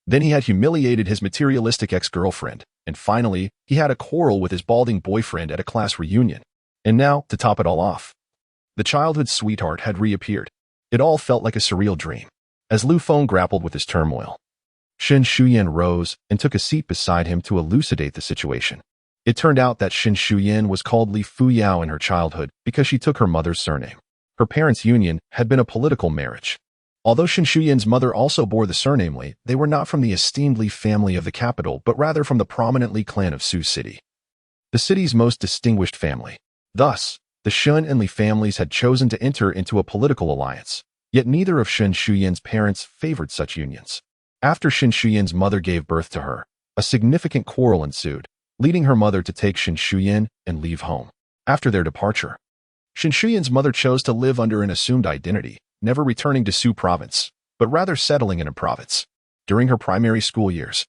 Then he had humiliated his materialistic ex-girlfriend, and finally, he had a quarrel with his balding boyfriend at a class reunion. And now, to top it all off, the childhood sweetheart had reappeared. It all felt like a surreal dream. As Lu Feng grappled with his turmoil, Shen Shuyan rose and took a seat beside him to elucidate the situation. It turned out that Shen Shuyan was called Li Fuyao in her childhood because she took her mother's surname. Her parents' union had been a political marriage. Although Shen Shuyan's mother also bore the surname Li, they were not from the esteemed Li family of the capital, but rather from the prominent Li clan of Su City, the city's most distinguished family. Thus, the Shen and Li families had chosen to enter into a political alliance, yet neither of Shen Shuyan's parents favored such unions. After Shen Shuyan's mother gave birth to her, a significant quarrel ensued, leading her mother to take Shen Shuyan and leave home. After their departure, Shen Shuyan's mother chose to live under an assumed identity, never returning to Su province, but rather settling in a province. During her primary school years,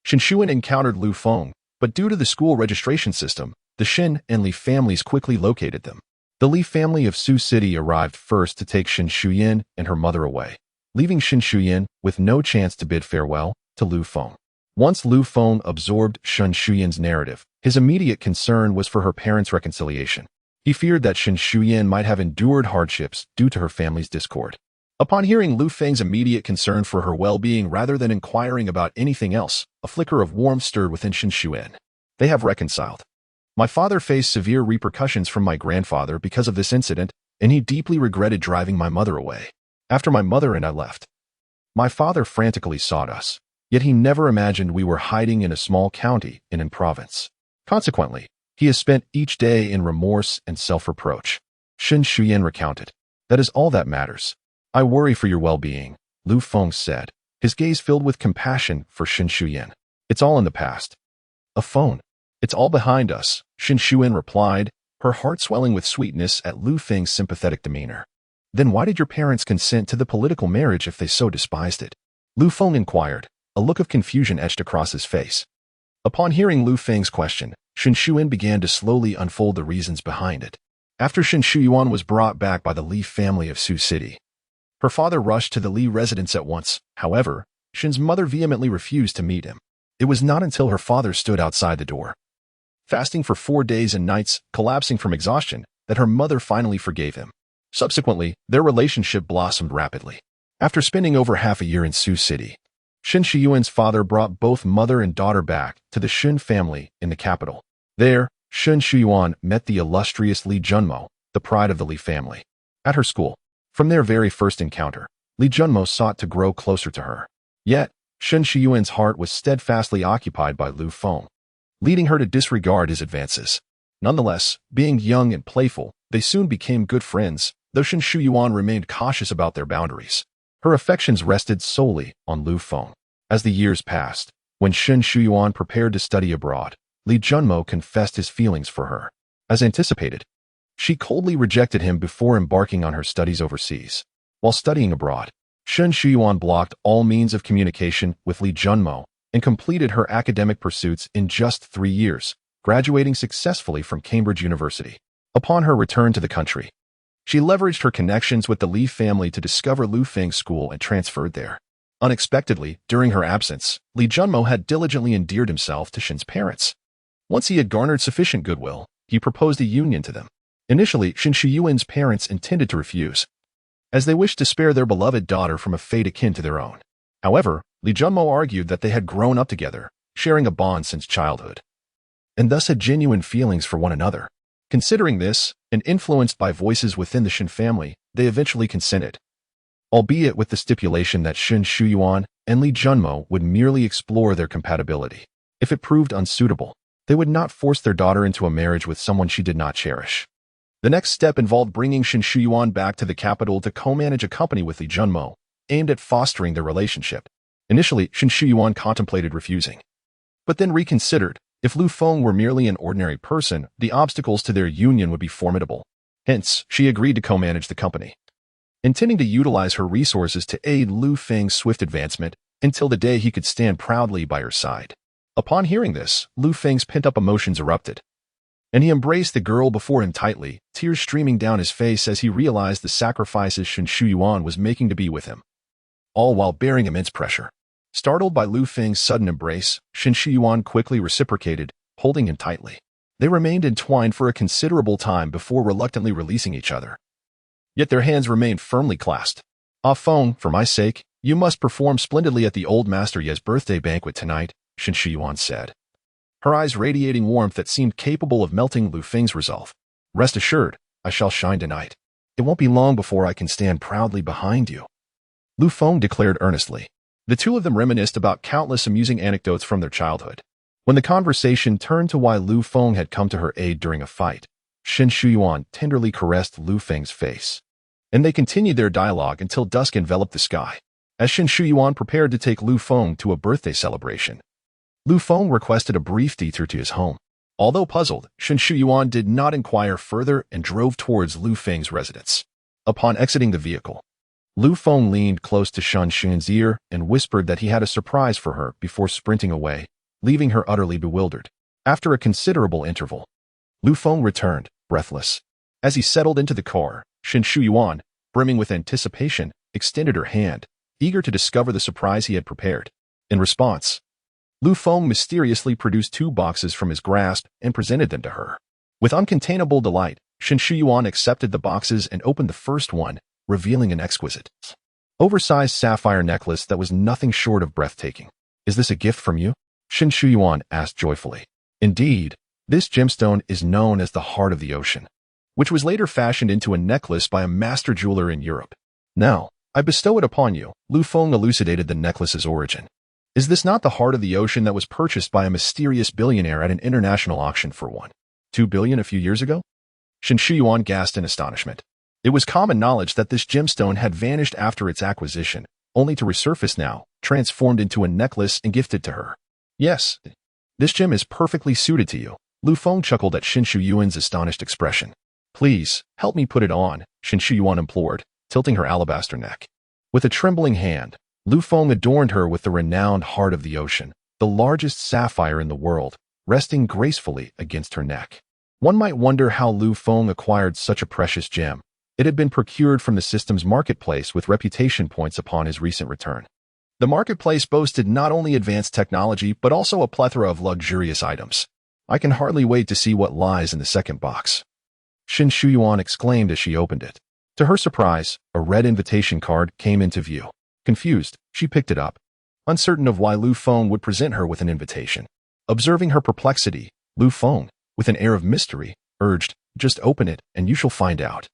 Shen Shuyan encountered Lu Feng, but due to the school registration system, the Shen and Li families quickly located them. The Li family of Su City arrived first to take Shen Shuyan and her mother away, leaving Shen Shuyan with no chance to bid farewell to Lu Feng. Once Lu Feng absorbed Shen Shuyan's narrative, his immediate concern was for her parents' reconciliation. He feared that Shen Shuyan might have endured hardships due to her family's discord. Upon hearing Lu Feng's immediate concern for her well-being rather than inquiring about anything else, a flicker of warmth stirred within Shen Shuyan. They have reconciled. My father faced severe repercussions from my grandfather because of this incident, and he deeply regretted driving my mother away. After my mother and I left, my father frantically sought us, yet he never imagined we were hiding in a small county and in province. Consequently, he has spent each day in remorse and self-reproach. Shen Shuyan recounted. That is all that matters. I worry for your well-being, Lu Feng said, his gaze filled with compassion for Shen Shuyan. It's all in the past. A phone. It's all behind us, Shen Shuyan replied, her heart swelling with sweetness at Lu Feng's sympathetic demeanor. Then why did your parents consent to the political marriage if they so despised it? Lu Feng inquired, a look of confusion etched across his face. Upon hearing Lu Feng's question, Shen Shuyan began to slowly unfold the reasons behind it. After Shen Shuyan was brought back by the Li family of Su City, her father rushed to the Li residence at once. However, Shen's mother vehemently refused to meet him. It was not until her father stood outside the door, fasting for 4 days and nights, collapsing from exhaustion, that her mother finally forgave him. Subsequently, their relationship blossomed rapidly. After spending over half a year in Su City, Shen Shuyan's father brought both mother and daughter back to the Shen family in the capital. There, Shen Shuyan met the illustrious Li Junmo, the pride of the Li family. At her school, from their very first encounter, Li Junmo sought to grow closer to her. Yet, Shen Shuyan's heart was steadfastly occupied by Lu Feng, leading her to disregard his advances. Nonetheless, being young and playful, they soon became good friends, though Shen Shuyan remained cautious about their boundaries. Her affections rested solely on Lu Feng. As the years passed, when Shen Shuyan prepared to study abroad, Li Junmo confessed his feelings for her. As anticipated, she coldly rejected him before embarking on her studies overseas. While studying abroad, Shen Shuyan blocked all means of communication with Li Junmo and completed her academic pursuits in just 3 years, graduating successfully from Cambridge University. Upon her return to the country, she leveraged her connections with the Li family to discover Lu Feng's school and transferred there. Unexpectedly, during her absence, Li Junmo had diligently endeared himself to Shen's parents. Once he had garnered sufficient goodwill, he proposed a union to them. Initially, Shen Shuyan's parents intended to refuse, as they wished to spare their beloved daughter from a fate akin to their own. However, Li Junmo argued that they had grown up together, sharing a bond since childhood, and thus had genuine feelings for one another. Considering this, and influenced by voices within the Shen family, they eventually consented, albeit with the stipulation that Shen Shuyan and Li Junmo would merely explore their compatibility. If it proved unsuitable, they would not force their daughter into a marriage with someone she did not cherish. The next step involved bringing Shen Shuyan back to the capital to co-manage a company with Li Junmo, aimed at fostering their relationship. Initially, Shen Shuyan contemplated refusing, but then reconsidered. If Lu Feng were merely an ordinary person, the obstacles to their union would be formidable. Hence, she agreed to co-manage the company, intending to utilize her resources to aid Lu Feng's swift advancement until the day he could stand proudly by her side. Upon hearing this, Lu Feng's pent-up emotions erupted, and he embraced the girl before him tightly, tears streaming down his face as he realized the sacrifices Shen Shuyan was making to be with him, all while bearing immense pressure. Startled by Lu Feng's sudden embrace, Shen Shuyan quickly reciprocated, holding him tightly. They remained entwined for a considerable time before reluctantly releasing each other. Yet their hands remained firmly clasped. "Ah Feng, for my sake, You must perform splendidly at the old Master Ye's birthday banquet tonight, Shen Shuyuan said, her eyes radiating warmth that seemed capable of melting Lu Feng's resolve. Rest assured, I shall shine tonight. It won't be long before I can stand proudly behind you, Lu Feng declared earnestly. The two of them reminisced about countless amusing anecdotes from their childhood. When the conversation turned to why Lu Feng had come to her aid during a fight, Shen Shuyuan tenderly caressed Lu Feng's face. And they continued their dialogue until dusk enveloped the sky. As Shen Shuyuan prepared to take Lu Feng to a birthday celebration, Lu Feng requested a brief detour to his home. Although puzzled, Shen Shuyuan did not inquire further and drove towards Lu Feng's residence. Upon exiting the vehicle, Lu Feng leaned close to Shen Shuyuan's ear and whispered that he had a surprise for her before sprinting away, leaving her utterly bewildered. After a considerable interval, Lu Feng returned, breathless. As he settled into the car, Shen Shuyuan, brimming with anticipation, extended her hand, eager to discover the surprise he had prepared. In response, Lu Feng mysteriously produced 2 boxes from his grasp and presented them to her. With uncontainable delight, Shen Shuyuan accepted the boxes and opened the first one, revealing an exquisite, oversized sapphire necklace that was nothing short of breathtaking. Is this a gift from you? Shen Shuyuan asked joyfully. Indeed, this gemstone is known as the Heart of the Ocean, which was later fashioned into a necklace by a master jeweler in Europe. Now, I bestow it upon you, Lu Feng elucidated the necklace's origin. Is this not the Heart of the Ocean that was purchased by a mysterious billionaire at an international auction for $2 billion a few years ago? Shen Shuyuan gasped in astonishment. It was common knowledge that this gemstone had vanished after its acquisition, only to resurface now, transformed into a necklace and gifted to her. Yes, this gem is perfectly suited to you, Lu Feng chuckled at Shen Shuyuan's astonished expression. Please, help me put it on, Shen Shuyuan implored, tilting her alabaster neck. With a trembling hand, Lu Feng adorned her with the renowned Heart of the Ocean, the largest sapphire in the world, resting gracefully against her neck. One might wonder how Lu Feng acquired such a precious gem. It had been procured from the system's marketplace with reputation points upon his recent return. The marketplace boasted not only advanced technology but also a plethora of luxurious items. I can hardly wait to see what lies in the second box, Shen Shuyuan exclaimed as she opened it. To her surprise, a red invitation card came into view. Confused, she picked it up, uncertain of why Lu Feng would present her with an invitation. Observing her perplexity, Lu Feng, with an air of mystery, urged, just open it and you shall find out.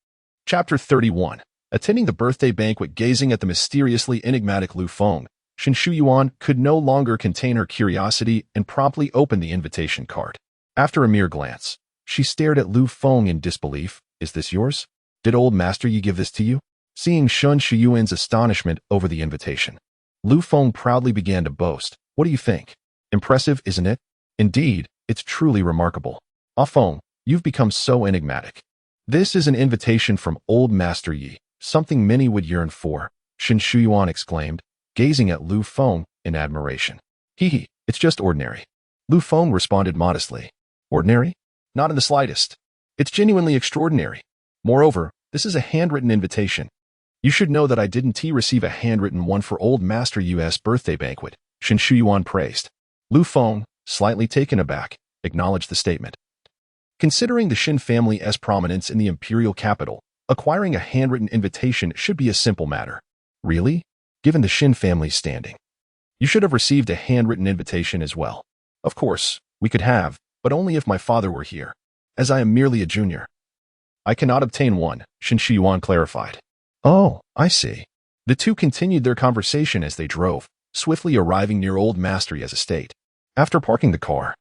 Chapter 31. Attending the birthday banquet, gazing at the mysteriously enigmatic Lu Feng, Shen Shuyuan could no longer contain her curiosity and promptly opened the invitation card. After a mere glance, she stared at Lu Feng in disbelief. Is this yours? Did old Master Yi give this to you? Seeing Shen Shuyuan's astonishment over the invitation, Lu Feng proudly began to boast. What do you think? Impressive, isn't it? Indeed, it's truly remarkable. Ah Feng, you've become so enigmatic. This is an invitation from old Master Yi, something many would yearn for, Shen Shuyuan exclaimed, gazing at Lu Feng in admiration. Hee, it's just ordinary. Lu Feng responded modestly. Ordinary? Not in the slightest. It's genuinely extraordinary. Moreover, this is a handwritten invitation. You should know that I didn't receive a handwritten one for old Master Yu's birthday banquet, Shen Shuyuan praised. Lu Feng, slightly taken aback, acknowledged the statement. Considering the Shen family's prominence in the imperial capital, acquiring a handwritten invitation should be a simple matter. Really? Given the Shen family's standing, you should have received a handwritten invitation as well. Of course, we could have, but only if my father were here, as I am merely a junior. I cannot obtain one, Shen Shuyuan clarified. Oh, I see. The two continued their conversation as they drove, swiftly arriving near old Master Yi's estate. After parking the car,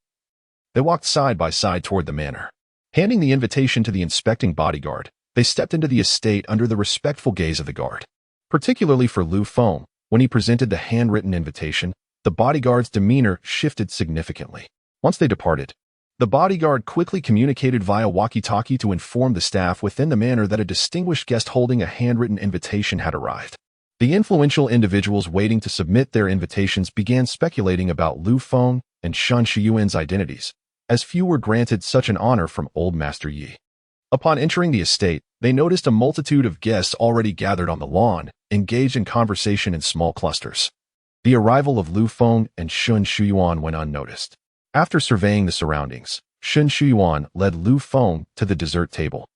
they walked side by side toward the manor. Handing the invitation to the inspecting bodyguard, they stepped into the estate under the respectful gaze of the guard. Particularly for Lu Feng, when he presented the handwritten invitation, the bodyguard's demeanor shifted significantly. Once they departed, the bodyguard quickly communicated via walkie-talkie to inform the staff within the manor that a distinguished guest holding a handwritten invitation had arrived. The influential individuals waiting to submit their invitations began speculating about Lu Feng and Shen Shuyuan's identities, as few were granted such an honor from old Master Yi. Upon entering the estate, they noticed a multitude of guests already gathered on the lawn, engaged in conversation in small clusters. The arrival of Lu Feng and Shen Shuyuan went unnoticed. After surveying the surroundings, Shen Shuyuan led Lu Feng to the dessert table,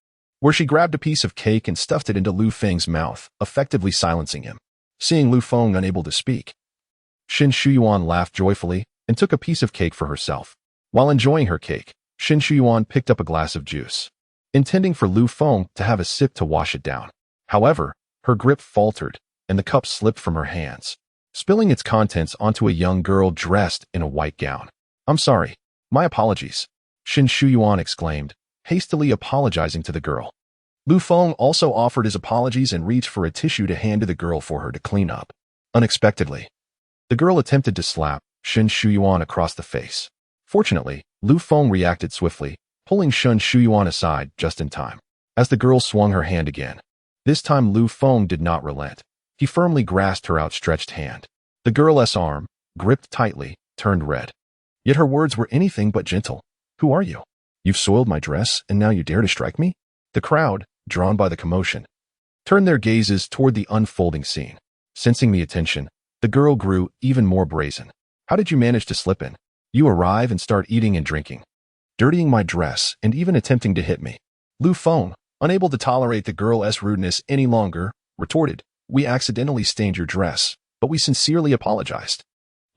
where she grabbed a piece of cake and stuffed it into Lu Feng's mouth, effectively silencing him. seeing Lu Feng unable to speak. Shin Shuyuan laughed joyfully and took a piece of cake for herself. While enjoying her cake, Shin Shuyuan picked up a glass of juice, intending for Lu Feng to have a sip to wash it down. However, her grip faltered, and the cup slipped from her hands, spilling its contents onto a young girl dressed in a white gown. "I'm sorry. My apologies," Shin Shuyuan exclaimed, hastily apologizing to the girl. Lu Feng also offered his apologies and reached for a tissue to hand to the girl for her to clean up. Unexpectedly, the girl attempted to slap Shin Shuyuan across the face. Fortunately, Lu Feng reacted swiftly, pulling Shin Shuyuan aside just in time. As the girl swung her hand again, this time Lu Feng did not relent. He firmly grasped her outstretched hand. The girl's arm, gripped tightly, turned red. Yet her words were anything but gentle. "Who are you? You've soiled my dress, and now you dare to strike me?" The crowd, drawn by the commotion, turned their gazes toward the unfolding scene. Sensing the attention, the girl grew even more brazen. "How did you manage to slip in? You arrive and start eating and drinking, dirtying my dress, and even attempting to hit me." Lu Feng, unable to tolerate the girl's rudeness any longer, retorted, "We accidentally stained your dress, but we sincerely apologized.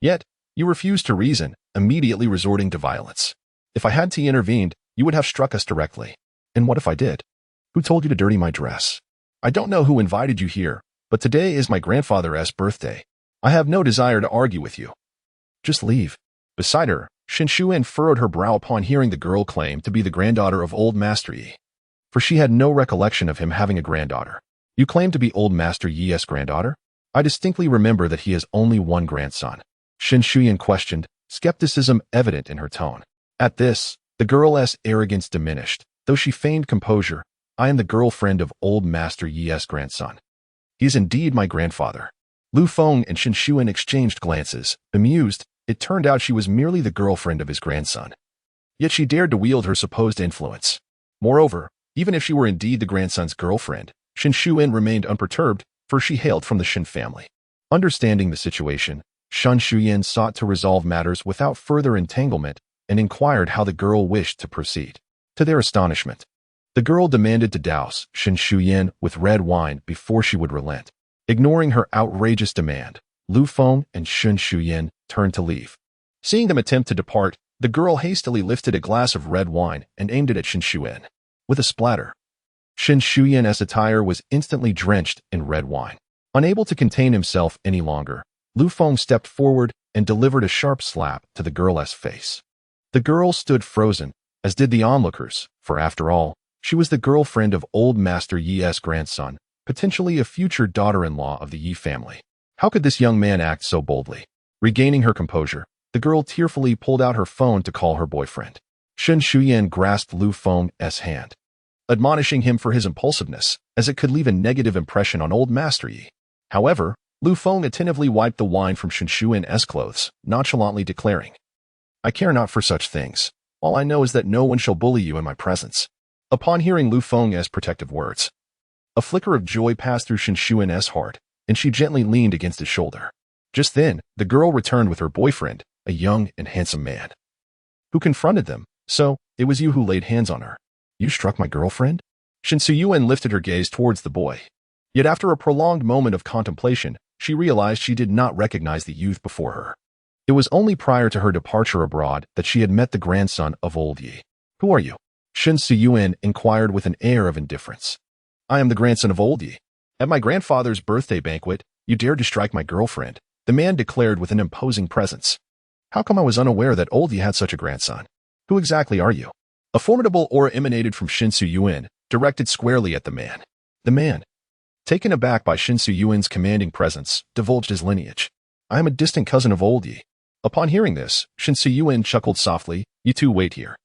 Yet, you refused to reason, immediately resorting to violence. If I had to intervened, you would have struck us directly. And what if I did? Who told you to dirty my dress? I don't know who invited you here, but today is my grandfather's birthday. I have no desire to argue with you. Just leave." Beside her, Shin Shuyuan furrowed her brow upon hearing the girl claim to be the granddaughter of Old Master Yi, for she had no recollection of him having a granddaughter. "You claim to be Old Master Yi's granddaughter? I distinctly remember that he has only one grandson," Shin Shuyuan questioned, skepticism evident in her tone. At this, the girl's arrogance diminished, though she feigned composure. "I am the girlfriend of Old Master Yi's grandson. He is indeed my grandfather." Lu Feng and Shin Shuyuan exchanged glances, bemused. It turned out she was merely the girlfriend of his grandson. Yet she dared to wield her supposed influence. Moreover, even if she were indeed the grandson's girlfriend, Shin Shuyuan remained unperturbed, for she hailed from the Shin family. Understanding the situation, Shin Shuyuan sought to resolve matters without further entanglement and inquired how the girl wished to proceed. To their astonishment, the girl demanded to douse Shin Shuyuan with red wine before she would relent. Ignoring her outrageous demand, Lu Feng and Shin Shuyuan turned to leave. Seeing them attempt to depart, the girl hastily lifted a glass of red wine and aimed it at Shin Shuyuan. With a splatter, Shin Shuyuan's attire was instantly drenched in red wine. Unable to contain himself any longer, Lu Feng stepped forward and delivered a sharp slap to the girl's face. The girl stood frozen, as did the onlookers, for after all, she was the girlfriend of Old Master Yi's grandson, potentially a future daughter-in-law of the Yi family. How could this young man act so boldly? Regaining her composure, the girl tearfully pulled out her phone to call her boyfriend. Shin Shuyuan grasped Lu Feng's hand, admonishing him for his impulsiveness, as it could leave a negative impression on Old Master Yi. However, Lu Feng attentively wiped the wine from Shin Shuyuan's clothes, nonchalantly declaring, "I care not for such things. All I know is that no one shall bully you in my presence." Upon hearing Lu Feng's protective words, a flicker of joy passed through Shin Shuyuan's heart, and she gently leaned against his shoulder. Just then, the girl returned with her boyfriend, a young and handsome man, who confronted them. "So, it was you who laid hands on her. You struck my girlfriend?" Shin Shuyuan lifted her gaze towards the boy. Yet after a prolonged moment of contemplation, she realized she did not recognize the youth before her. It was only prior to her departure abroad that she had met the grandson of Old Yi. "Who are you?" Shin Shuyuan inquired with an air of indifference. "I am the grandson of Old Yi. At my grandfather's birthday banquet, you dared to strike my girlfriend," the man declared with an imposing presence. "How come I was unaware that Old Yi had such a grandson? Who exactly are you?" A formidable aura emanated from Shin Shuyuan, directed squarely at the man. The man, taken aback by Shin Shuyuan's commanding presence, divulged his lineage. "I am a distant cousin of Old Yi." Upon hearing this, Shin Shuyuan chuckled softly. "You two wait here.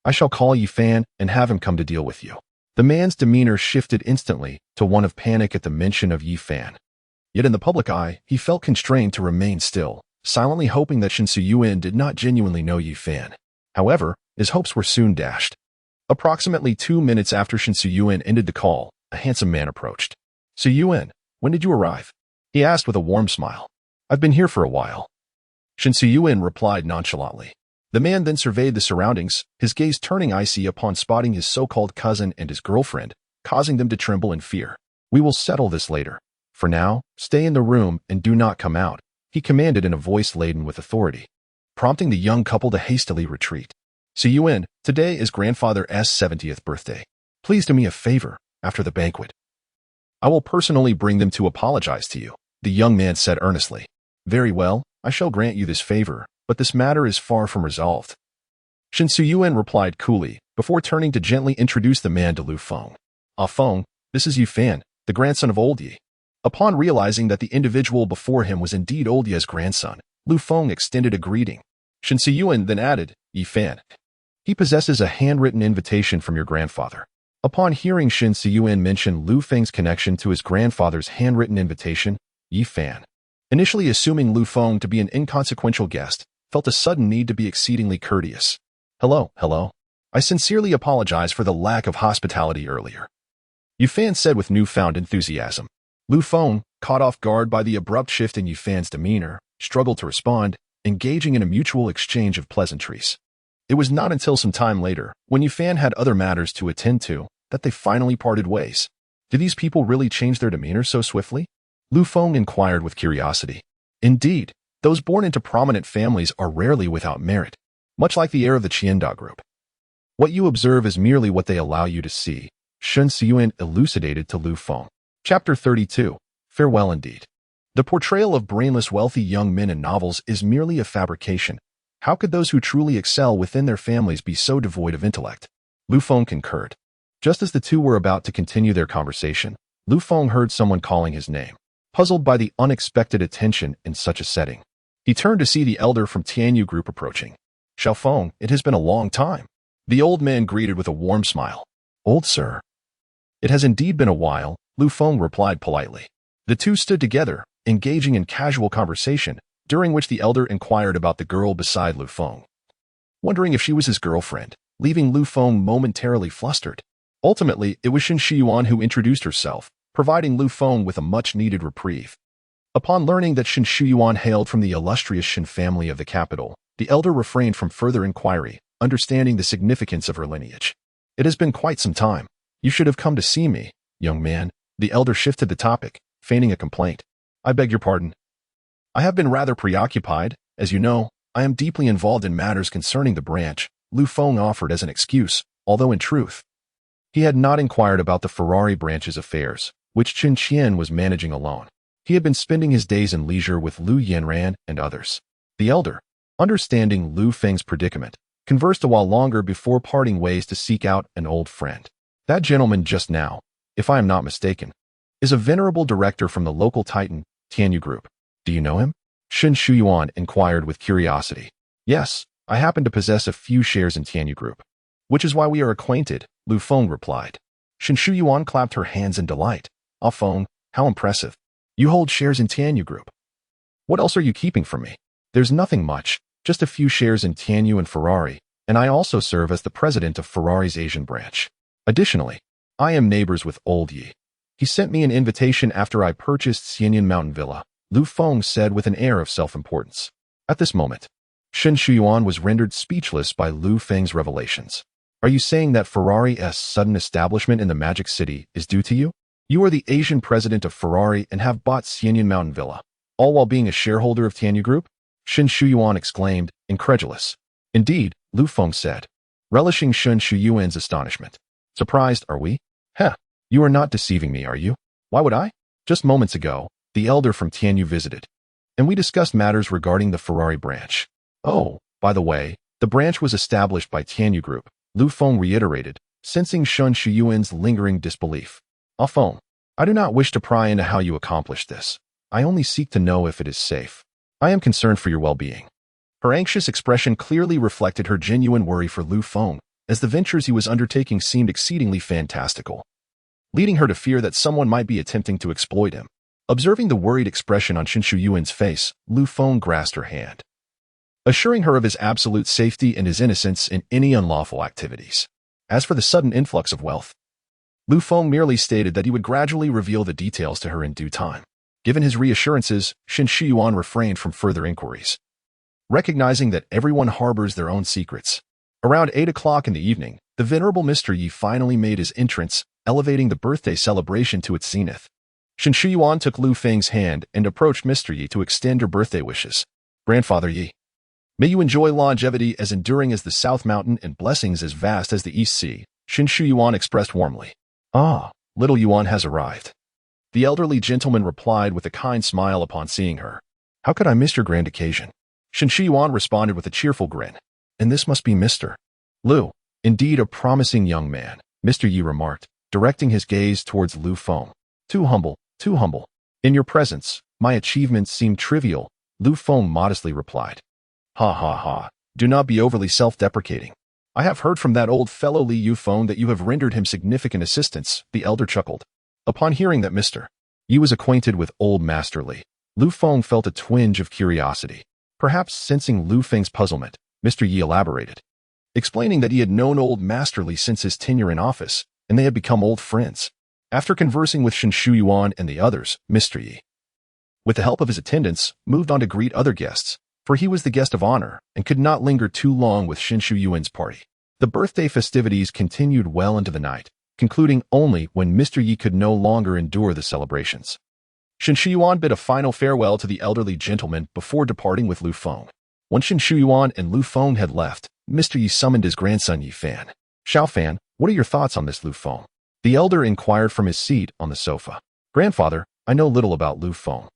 I shall call Yi Fan and have him come to deal with you." The man's demeanor shifted instantly to one of panic at the mention of Yi Fan. Yet in the public eye, he felt constrained to remain still, silently hoping that Shin Shuyuan did not genuinely know Yi Fan. However, his hopes were soon dashed. Approximately 2 minutes after Shin Shuyuan ended the call, a handsome man approached. "Shuyuan, when did you arrive?" he asked with a warm smile. "I've been here for a while," Shin Shuyuan replied nonchalantly. The man then surveyed the surroundings, his gaze turning icy upon spotting his so-called cousin and his girlfriend, causing them to tremble in fear. "We will settle this later. For now, stay in the room and do not come out, he commanded in a voice laden with authority, prompting the young couple to hastily retreat. Siyuan, today is grandfather's 70th birthday. Please do me a favor after the banquet. I will personally bring them to apologize to you, the young man said earnestly. Very well, I shall grant you this favor, but this matter is far from resolved. Shen Siyuan replied coolly, before turning to gently introduce the man to Lu Feng. Ah Feng, this is Yu Fan, the grandson of Old Yi. Upon realizing that the individual before him was indeed Old Yi's grandson, Lu Feng extended a greeting. Shen Siyuan then added, Yi Fan. He possesses a handwritten invitation from your grandfather. Upon hearing Shen Siyuan mention Lu Feng's connection to his grandfather's handwritten invitation, Yi Fan, initially assuming Lu Feng to be an inconsequential guest, felt a sudden need to be exceedingly courteous. Hello. I sincerely apologize for the lack of hospitality earlier, Yu Fan said with newfound enthusiasm. Lu Feng, caught off guard by the abrupt shift in Yu Fan's demeanor, struggled to respond, engaging in a mutual exchange of pleasantries. It was not until some time later, when Yu Fan had other matters to attend to, that they finally parted ways. Did these people really change their demeanor so swiftly? Lu Feng inquired with curiosity. Indeed, those born into prominent families are rarely without merit, much like the heir of the Qianda group. What you observe is merely what they allow you to see, Shen Siyuan elucidated to Lu Feng. Chapter 32. Farewell indeed. The portrayal of brainless wealthy young men in novels is merely a fabrication. How could those who truly excel within their families be so devoid of intellect? Lu Feng concurred. Just as the two were about to continue their conversation, Lu Feng heard someone calling his name. Puzzled by the unexpected attention in such a setting, he turned to see the elder from Tianyu Group approaching. Xiao Feng, it has been a long time. The old man greeted with a warm smile. Old sir. It has indeed been a while, Lu Feng replied politely. The two stood together, engaging in casual conversation, during which the elder inquired about the girl beside Lu Feng, wondering if she was his girlfriend, leaving Lu Feng momentarily flustered. Ultimately, it was Shen Shiyuan who introduced herself, providing Lu Feng with a much-needed reprieve. Upon learning that Shen Shiyuan hailed from the illustrious Shen family of the capital, the elder refrained from further inquiry, understanding the significance of her lineage. It has been quite some time. You should have come to see me, young man. The elder shifted the topic, feigning a complaint. I beg your pardon. I have been rather preoccupied. As you know, I am deeply involved in matters concerning the branch, Lu Feng offered as an excuse, although in truth, he had not inquired about the Ferrari branch's affairs, which Chen Qian was managing alone. He had been spending his days in leisure with Lu Yanran and others. The elder, understanding Lu Feng's predicament, conversed a while longer before parting ways to seek out an old friend. That gentleman just now, if I am not mistaken, is a venerable director from the local titan, Tianyu Group. Do you know him? Shen Shuyuan inquired with curiosity. Yes, I happen to possess a few shares in Tianyu Group, which is why we are acquainted, Lu Feng replied. Shen Shuyuan clapped her hands in delight. Ah Feng, how impressive. You hold shares in Tianyu Group. What else are you keeping from me? There's nothing much, just a few shares in Tianyu and Ferrari, and I also serve as the president of Ferrari's Asian branch. Additionally, I am neighbors with Old Yi. He sent me an invitation after I purchased Xianyan Mountain Villa, Lu Feng said with an air of self-importance. At this moment, Shen Shuyuan was rendered speechless by Lu Feng's revelations. Are you saying that Ferrari's sudden establishment in the Magic City is due to you? You are the Asian president of Ferrari and have bought Xianyan Mountain Villa, all while being a shareholder of Tianyu Group? Shen Shuyuan exclaimed, incredulous. Indeed, Lu Feng said, relishing Shen Shuyuan's astonishment. Surprised, are we? Heh, you are not deceiving me, are you? Why would I? Just moments ago, the elder from Tianyu visited, and we discussed matters regarding the Ferrari branch. Oh, by the way, the branch was established by Tianyu Group, Lu Feng reiterated, sensing Shen Shuyuan's lingering disbelief. Ah Feng, I do not wish to pry into how you accomplished this. I only seek to know if it is safe. I am concerned for your well-being. Her anxious expression clearly reflected her genuine worry for Lu Feng, as the ventures he was undertaking seemed exceedingly fantastical, leading her to fear that someone might be attempting to exploit him. Observing the worried expression on Shen Shuyuan's face, Lu Feng grasped her hand, assuring her of his absolute safety and his innocence in any unlawful activities. As for the sudden influx of wealth, Lu Feng merely stated that he would gradually reveal the details to her in due time. Given his reassurances, Shen Shuyuan refrained from further inquiries, recognizing that everyone harbors their own secrets. Around 8 o'clock in the evening, the venerable Mr. Yi finally made his entrance, elevating the birthday celebration to its zenith. Shen Shuyuan took Lu Feng's hand and approached Mr. Yi to extend her birthday wishes. Grandfather Yi, may you enjoy longevity as enduring as the South Mountain and blessings as vast as the East Sea, Shen Shuyuan expressed warmly. Ah, little Yuan has arrived. The elderly gentleman replied with a kind smile upon seeing her. How could I miss your grand occasion? Shen Shuyuan responded with a cheerful grin. And this must be Mr. Lu. Indeed a promising young man, Mr. Yi remarked, directing his gaze towards Lu Feng. Too humble, too humble. In your presence, my achievements seem trivial, Lu Feng modestly replied. Ha ha ha, do not be overly self-deprecating. I have heard from that old fellow Li Yufeng that you have rendered him significant assistance, the elder chuckled. Upon hearing that Mr. Yi was acquainted with old Master Li, Lu Feng felt a twinge of curiosity. Perhaps sensing Lu Feng's puzzlement, Mr. Yi elaborated, explaining that he had known old Master Li since his tenure in office, and they had become old friends. After conversing with Shen Shuyuan and the others, Mr. Yi, with the help of his attendants, moved on to greet other guests, for he was the guest of honor and could not linger too long with Shen Shuyuan's party. The birthday festivities continued well into the night, concluding only when Mr. Yi could no longer endure the celebrations. Shen Shuyuan bid a final farewell to the elderly gentleman before departing with Lu Feng. When Shen Shuyuan and Lu Feng had left, Mr. Yi summoned his grandson Yi Fan. Xiao Fan, what are your thoughts on this, Lu Feng? The elder inquired from his seat on the sofa. Grandfather, I know little about Lu Feng.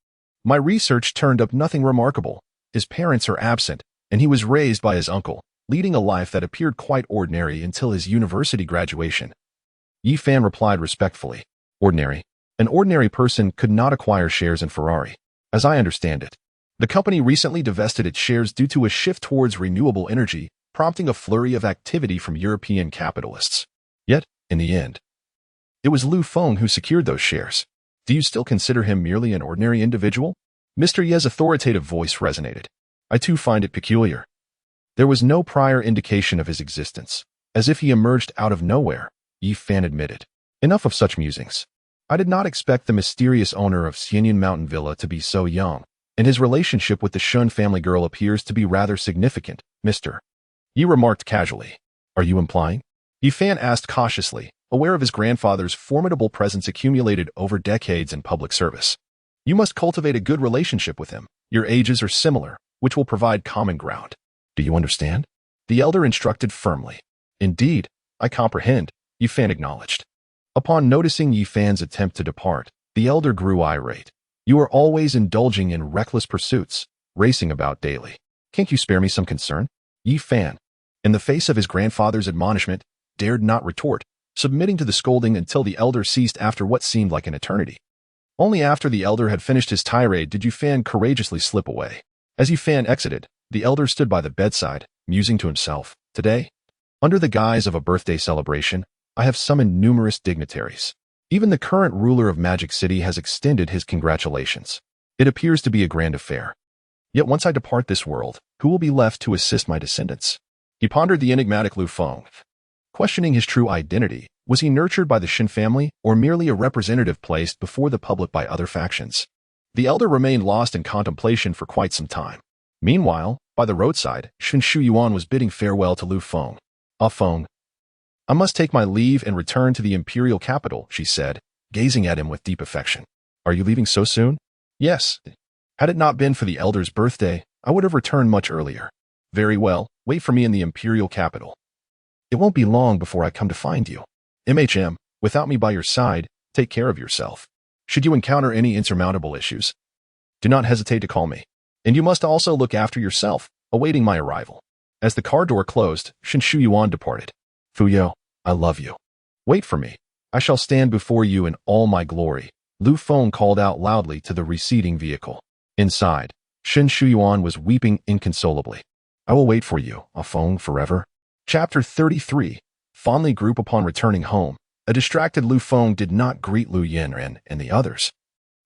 My research turned up nothing remarkable. His parents are absent, and he was raised by his uncle, leading a life that appeared quite ordinary until his university graduation. Yi Fan replied respectfully. Ordinary? An ordinary person could not acquire shares in Ferrari. As I understand it, the company recently divested its shares due to a shift towards renewable energy, prompting a flurry of activity from European capitalists. Yet, in the end, it was Lu Feng who secured those shares. Do you still consider him merely an ordinary individual? Mr. Ye's authoritative voice resonated. I too find it peculiar. There was no prior indication of his existence, as if he emerged out of nowhere, Yi Fan admitted. Enough of such musings. I did not expect the mysterious owner of Xianyan Mountain Villa to be so young, and his relationship with the Shun family girl appears to be rather significant, Mr. Yi remarked casually. Are you implying? Yi Fan asked cautiously, aware of his grandfather's formidable presence accumulated over decades in public service. You must cultivate a good relationship with him. Your ages are similar, which will provide common ground. Do you understand? The elder instructed firmly. Indeed, I comprehend, Yi Fan acknowledged. Upon noticing Yi Fan's attempt to depart, the elder grew irate. You are always indulging in reckless pursuits, racing about daily. Can't you spare me some concern? Yi Fan, in the face of his grandfather's admonishment, dared not retort, submitting to the scolding until the elder ceased after what seemed like an eternity. Only after the elder had finished his tirade did Yi Fan courageously slip away. As Yi Fan exited, the elder stood by the bedside, musing to himself. Today, under the guise of a birthday celebration, I have summoned numerous dignitaries. Even the current ruler of Magic City has extended his congratulations. It appears to be a grand affair. Yet once I depart this world, who will be left to assist my descendants? He pondered the enigmatic Lu Feng. Questioning his true identity, was he nurtured by the Shin family or merely a representative placed before the public by other factions? The elder remained lost in contemplation for quite some time. Meanwhile, by the roadside, Shen Shuyuan was bidding farewell to Lu Feng. Ah Feng, I must take my leave and return to the imperial capital, she said, gazing at him with deep affection. Are you leaving so soon? Yes. Had it not been for the elder's birthday, I would have returned much earlier. Very well, wait for me in the imperial capital. It won't be long before I come to find you. Without me by your side, take care of yourself. Should you encounter any insurmountable issues, do not hesitate to call me. And you must also look after yourself, awaiting my arrival. As the car door closed, Shen Shuyuan departed. Fuyo, I love you. Wait for me. I shall stand before you in all my glory, Lu Feng called out loudly to the receding vehicle. Inside, Shen Shuyuan was weeping inconsolably. I will wait for you, Ah Feng, forever. Chapter 33. Fondly group upon returning home, a distracted Lu Feng did not greet Lu Yinren and the others,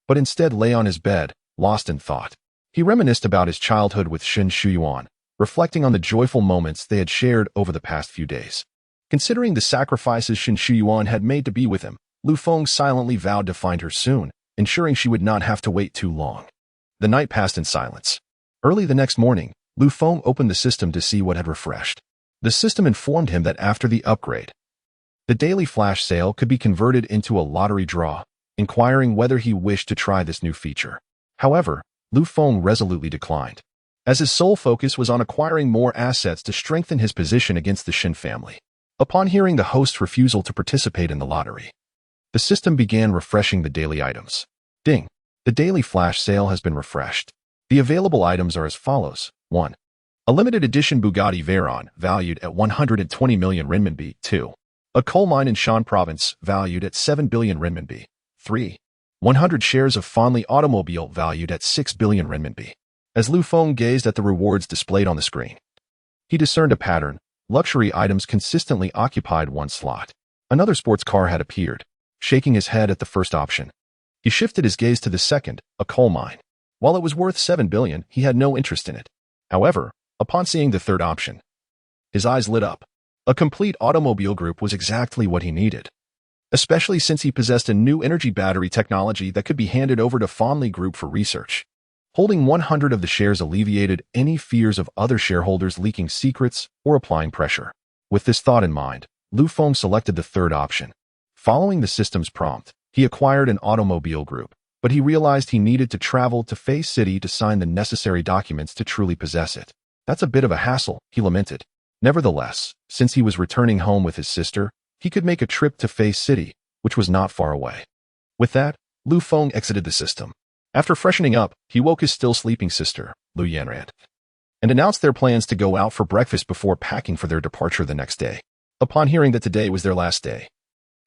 but instead lay on his bed, lost in thought. He reminisced about his childhood with Shen Shuyuan, reflecting on the joyful moments they had shared over the past few days. Considering the sacrifices Shen Shuyuan had made to be with him, Lu Feng silently vowed to find her soon, ensuring she would not have to wait too long. The night passed in silence. Early the next morning, Lu Feng opened the system to see what had refreshed. The system informed him that after the upgrade, the daily flash sale could be converted into a lottery draw, inquiring whether he wished to try this new feature. However, Feng resolutely declined, as his sole focus was on acquiring more assets to strengthen his position against the Shin family. Upon hearing the host's refusal to participate in the lottery, the system began refreshing the daily items. Ding! The daily flash sale has been refreshed. The available items are as follows. 1. A limited edition Bugatti Veyron, valued at 120 million renminbi. 2. A coal mine in Shan Province, valued at 7 billion renminbi. 3. 100 shares of Fanli Automobile, valued at 6 billion renminbi. As Feng gazed at the rewards displayed on the screen, he discerned a pattern. Luxury items consistently occupied one slot. Another sports car had appeared. Shaking his head at the first option, he shifted his gaze to the second, a coal mine. While it was worth 7 billion, he had no interest in it. However, upon seeing the third option, his eyes lit up. A complete automobile group was exactly what he needed, especially since he possessed a new energy battery technology that could be handed over to Ferrari Group for research. Holding 100 of the shares alleviated any fears of other shareholders leaking secrets or applying pressure. With this thought in mind, Feng selected the third option. Following the system's prompt, he acquired an automobile group, but he realized he needed to travel to Fei City to sign the necessary documents to truly possess it. That's a bit of a hassle, he lamented. Nevertheless, since he was returning home with his sister, he could make a trip to Fei City, which was not far away. With that, Feng exited the system. After freshening up, he woke his still sleeping sister, Lu Yanran, and announced their plans to go out for breakfast before packing for their departure the next day. Upon hearing that today was their last day,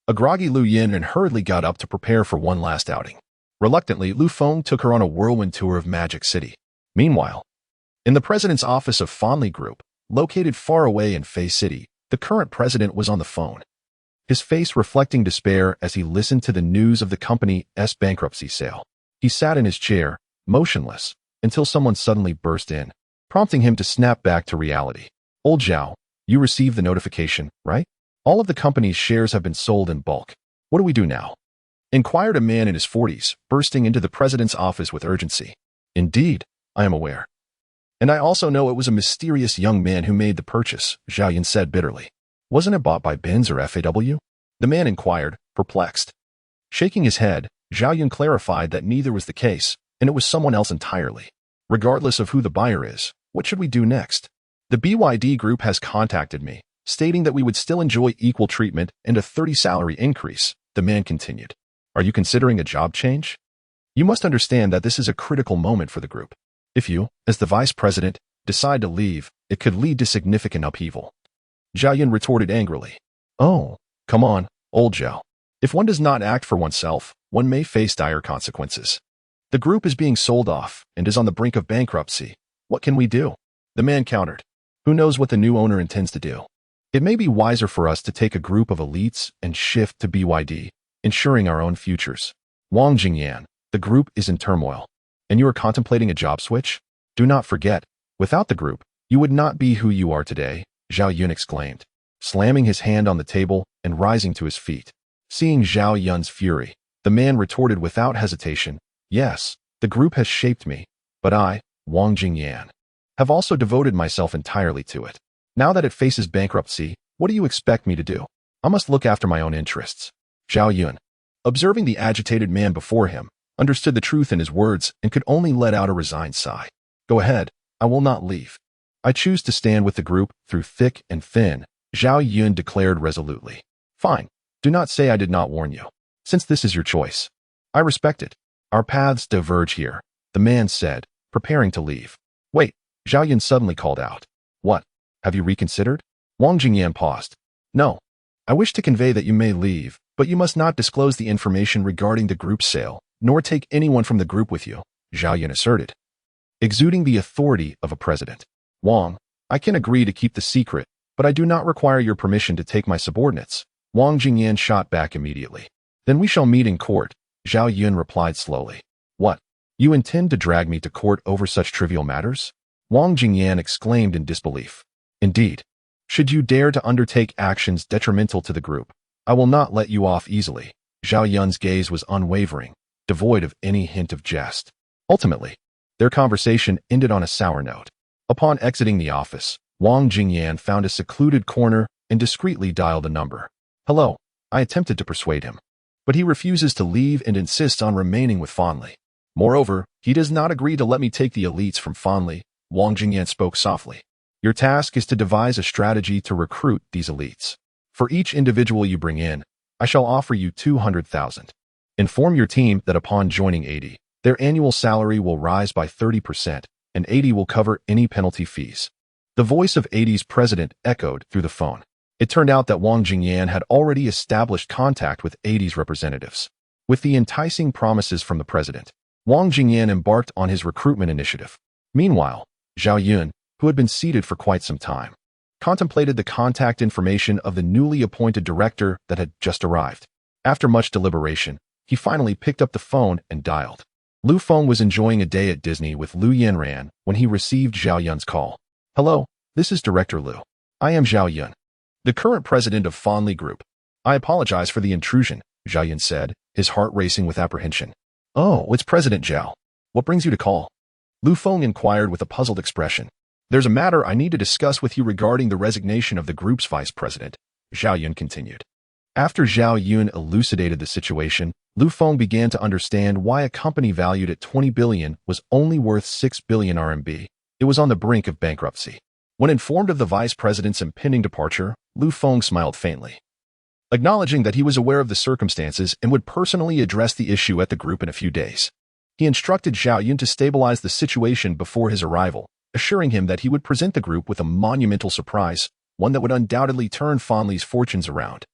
a groggy Lu Yanran hurriedly got up to prepare for one last outing. Reluctantly, Feng took her on a whirlwind tour of Magic City. Meanwhile, in the president's office of Ferrari Group, located far away in Fei City, the current president was on the phone, his face reflecting despair as he listened to the news of the company's bankruptcy sale. He sat in his chair, motionless, until someone suddenly burst in, prompting him to snap back to reality. Old Zhao, you received the notification, right? All of the company's shares have been sold in bulk. What do we do now? Inquired a man in his 40s, bursting into the president's office with urgency. Indeed, I am aware. And I also know it was a mysterious young man who made the purchase, Zhao Yun said bitterly. Wasn't it bought by Benz or FAW? The man inquired, perplexed. Shaking his head, Zhao Yun clarified that neither was the case, and it was someone else entirely. Regardless of who the buyer is, what should we do next? The BYD Group has contacted me, stating that we would still enjoy equal treatment and a 30 salary increase, the man continued. Are you considering a job change? You must understand that this is a critical moment for the group. If you, as the vice president, decide to leave, it could lead to significant upheaval. Zhao Yun retorted angrily. Oh, come on, old Zhao. If one does not act for oneself, one may face dire consequences. The group is being sold off and is on the brink of bankruptcy. What can we do? The man countered. Who knows what the new owner intends to do? It may be wiser for us to take a group of elites and shift to BYD, ensuring our own futures. Wang Jingyan, the group is in turmoil, and you are contemplating a job switch? Do not forget, without the group, you would not be who you are today, Zhao Yun exclaimed, slamming his hand on the table and rising to his feet. Seeing Zhao Yun's fury, the man retorted without hesitation, yes, the group has shaped me, but I, Wang Jingyan, have also devoted myself entirely to it. Now that it faces bankruptcy, what do you expect me to do? I must look after my own interests. Zhao Yun, observing the agitated man before him, understood the truth in his words and could only let out a resigned sigh. Go ahead, I will not leave. I choose to stand with the group through thick and thin, Zhao Yun declared resolutely. Fine. Do not say I did not warn you, since this is your choice. I respect it. Our paths diverge here, the man said, preparing to leave. Wait, Zhao Yun suddenly called out. What? Have you reconsidered? Wang Jingyan paused. No. I wish to convey that you may leave, but you must not disclose the information regarding the group sale, nor take anyone from the group with you, Zhao Yun asserted, exuding the authority of a president. Wang, I can agree to keep the secret, but I do not require your permission to take my subordinates. Wang Jingyan shot back immediately. Then we shall meet in court, Zhao Yun replied slowly. What? You intend to drag me to court over such trivial matters? Wang Jingyan exclaimed in disbelief. Indeed. Should you dare to undertake actions detrimental to the group, I will not let you off easily. Zhao Yun's gaze was unwavering, devoid of any hint of jest. Ultimately, their conversation ended on a sour note. Upon exiting the office, Wang Jingyan found a secluded corner and discreetly dialed a number. Hello, I attempted to persuade him. but he refuses to leave and insists on remaining with Fanli. Moreover, he does not agree to let me take the elites from Fanli. Wang Jingyan spoke softly. Your task is to devise a strategy to recruit these elites. For each individual you bring in, I shall offer you 200,000. Inform your team that upon joining 80, their annual salary will rise by 30%, and 80 will cover any penalty fees. The voice of 80's president echoed through the phone. It turned out that Wang Jingyan had already established contact with 80's representatives. With the enticing promises from the president, Wang Jingyan embarked on his recruitment initiative. Meanwhile, Zhao Yun, who had been seated for quite some time, contemplated the contact information of the newly appointed director that had just arrived. After much deliberation, he finally picked up the phone and dialed. Lu Feng was enjoying a day at Disney with Lu Yanran when he received Zhao Yun's call. Hello, this is Director Lu. I am Zhao Yun, the current president of Ferrari Group. I apologize for the intrusion, Zhao Yun said, his heart racing with apprehension. Oh, it's President Zhao. What brings you to call? Lu Feng inquired with a puzzled expression. There's a matter I need to discuss with you regarding the resignation of the group's vice president, Zhao Yun continued. After Zhao Yun elucidated the situation, Lu Feng began to understand why a company valued at 20 billion was only worth 6 billion RMB. It was on the brink of bankruptcy. When informed of the vice president's impending departure, Lu Feng smiled faintly, acknowledging that he was aware of the circumstances and would personally address the issue at the group in a few days. He instructed Zhao Yun to stabilize the situation before his arrival, assuring him that he would present the group with a monumental surprise, one that would undoubtedly turn Fanli's fortunes around.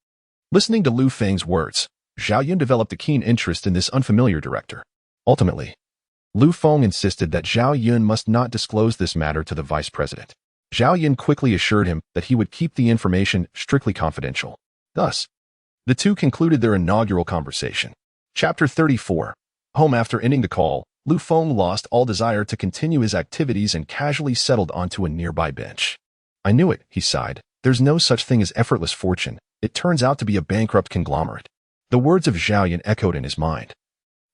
Listening to Lu Feng's words, Zhao Yun developed a keen interest in this unfamiliar director. Ultimately, Lu Feng insisted that Zhao Yun must not disclose this matter to the vice president. Zhao Yun quickly assured him that he would keep the information strictly confidential. Thus, the two concluded their inaugural conversation. Chapter 34. Home. After ending the call, Lu Feng lost all desire to continue his activities and casually settled onto a nearby bench. I knew it, he sighed. There's no such thing as effortless fortune. It turns out to be a bankrupt conglomerate. The words of Zhao Yun echoed in his mind,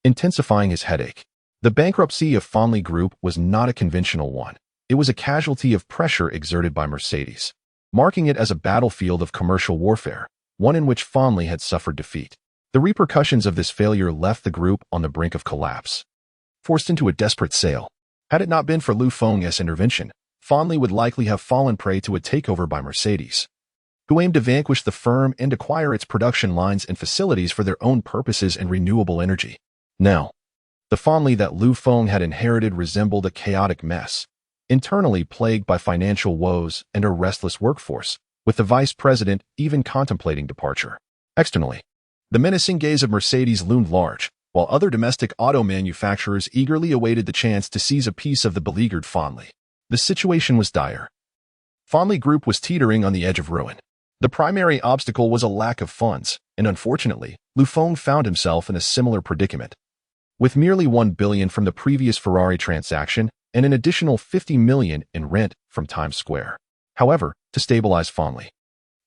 intensifying his headache. The bankruptcy of Ferrari Group was not a conventional one. It was a casualty of pressure exerted by Mercedes, marking it as a battlefield of commercial warfare, one in which Ferrari had suffered defeat. The repercussions of this failure left the group on the brink of collapse, forced into a desperate sale. Had it not been for Lu Feng's intervention, Ferrari would likely have fallen prey to a takeover by Mercedes, who aimed to vanquish the firm and acquire its production lines and facilities for their own purposes and renewable energy. Now, the Ferrari that Lu Feng had inherited resembled a chaotic mess, internally plagued by financial woes and a restless workforce, with the vice president even contemplating departure. Externally, the menacing gaze of Mercedes loomed large, while other domestic auto manufacturers eagerly awaited the chance to seize a piece of the beleaguered Ferrari. The situation was dire. Ferrari Group was teetering on the edge of ruin. The primary obstacle was a lack of funds, and unfortunately, Lu Feng found himself in a similar predicament. With merely 1 billion from the previous Ferrari transaction and an additional 50 million in rent from Times Square. However, to stabilize Ferrari,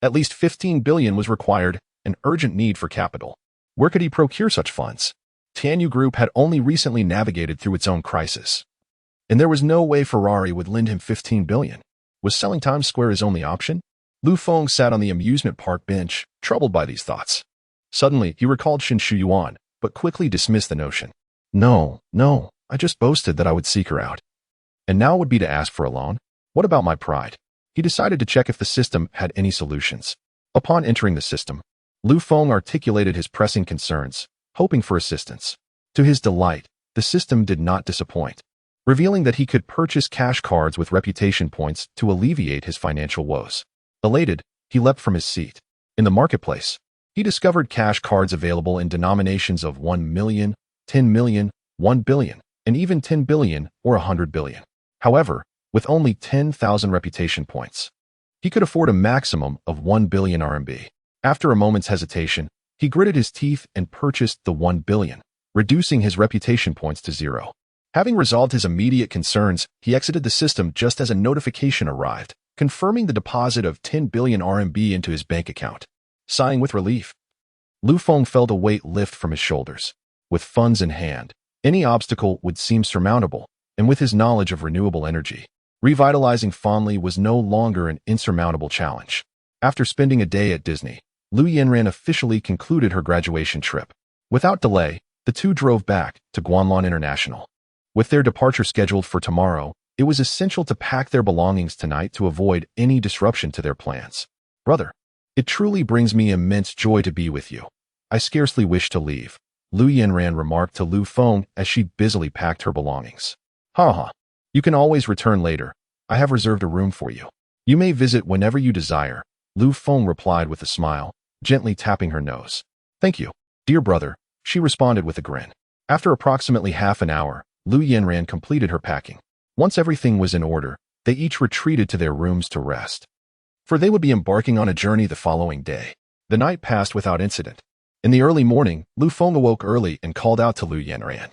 at least 15 billion was required, an urgent need for capital. Where could he procure such funds? Tianyu Group had only recently navigated through its own crisis, and there was no way Ferrari would lend him 15 billion. Was selling Times Square his only option? Lu Feng sat on the amusement park bench, troubled by these thoughts. Suddenly, he recalled Shin Shuyuan, but quickly dismissed the notion. No, I just boasted that I would seek her out. And now would be to ask for a loan? What about my pride? He decided to check if the system had any solutions. Upon entering the system, Lu Feng articulated his pressing concerns, hoping for assistance. To his delight, the system did not disappoint, revealing that he could purchase cash cards with reputation points to alleviate his financial woes. Elated, he leapt from his seat. In the marketplace, he discovered cash cards available in denominations of 1 million, 10 million, 1 billion, and even 10 billion or 100 billion. However, with only 10,000 reputation points, he could afford a maximum of 1 billion RMB. After a moment's hesitation, he gritted his teeth and purchased the 1 billion, reducing his reputation points to 0. Having resolved his immediate concerns, he exited the system just as a notification arrived, confirming the deposit of 10 billion RMB into his bank account. Sighing with relief, Lu Feng felt a weight lift from his shoulders. With funds in hand, any obstacle would seem surmountable, and with his knowledge of renewable energy, revitalizing Ferrari was no longer an insurmountable challenge. After spending a day at Disney, Lu Yanran officially concluded her graduation trip. Without delay, the two drove back to Guanlan International. With their departure scheduled for tomorrow, it was essential to pack their belongings tonight to avoid any disruption to their plans. Brother, it truly brings me immense joy to be with you. I scarcely wish to leave, Lu Yanran remarked to Lu Feng as she busily packed her belongings. Ha. You can always return later. I have reserved a room for you. You may visit whenever you desire, Lu Feng replied with a smile, gently tapping her nose. Thank you, dear brother, she responded with a grin. After approximately half an hour, Lu Yanran completed her packing. Once everything was in order, they each retreated to their rooms to rest. For they would be embarking on a journey the following day. The night passed without incident. In the early morning, Lu Feng awoke early and called out to Lu Yanran,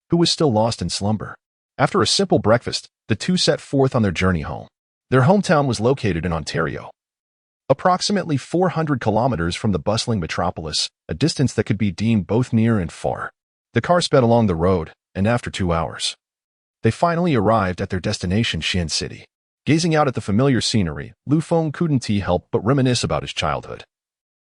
who was still lost in slumber. After a simple breakfast, the two set forth on their journey home. Their hometown was located in Ontario, approximately 400 kilometers from the bustling metropolis, a distance that could be deemed both near and far. The car sped along the road, and after 2 hours, they finally arrived at their destination, Xian City. Gazing out at the familiar scenery, Lu Feng couldn't help but reminisce about his childhood,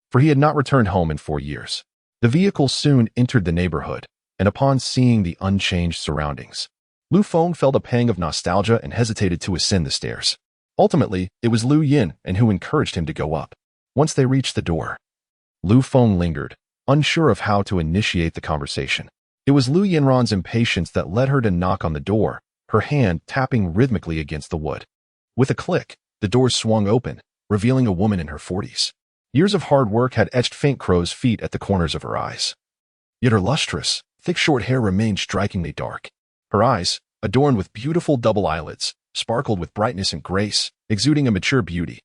for he had not returned home in 4 years. The vehicle soon entered the neighborhood, and upon seeing the unchanged surroundings, Lu Feng felt a pang of nostalgia and hesitated to ascend the stairs. Ultimately, it was Lu Yin and who encouraged him to go up. Once they reached the door, Lu Feng lingered, unsure of how to initiate the conversation. It was Lu Yanran's impatience that led her to knock on the door, her hand tapping rhythmically against the wood. With a click, the doors swung open, revealing a woman in her 40s. Years of hard work had etched faint crow's feet at the corners of her eyes. Yet her lustrous, thick short hair remained strikingly dark. Her eyes, adorned with beautiful double eyelids, sparkled with brightness and grace, exuding a mature beauty.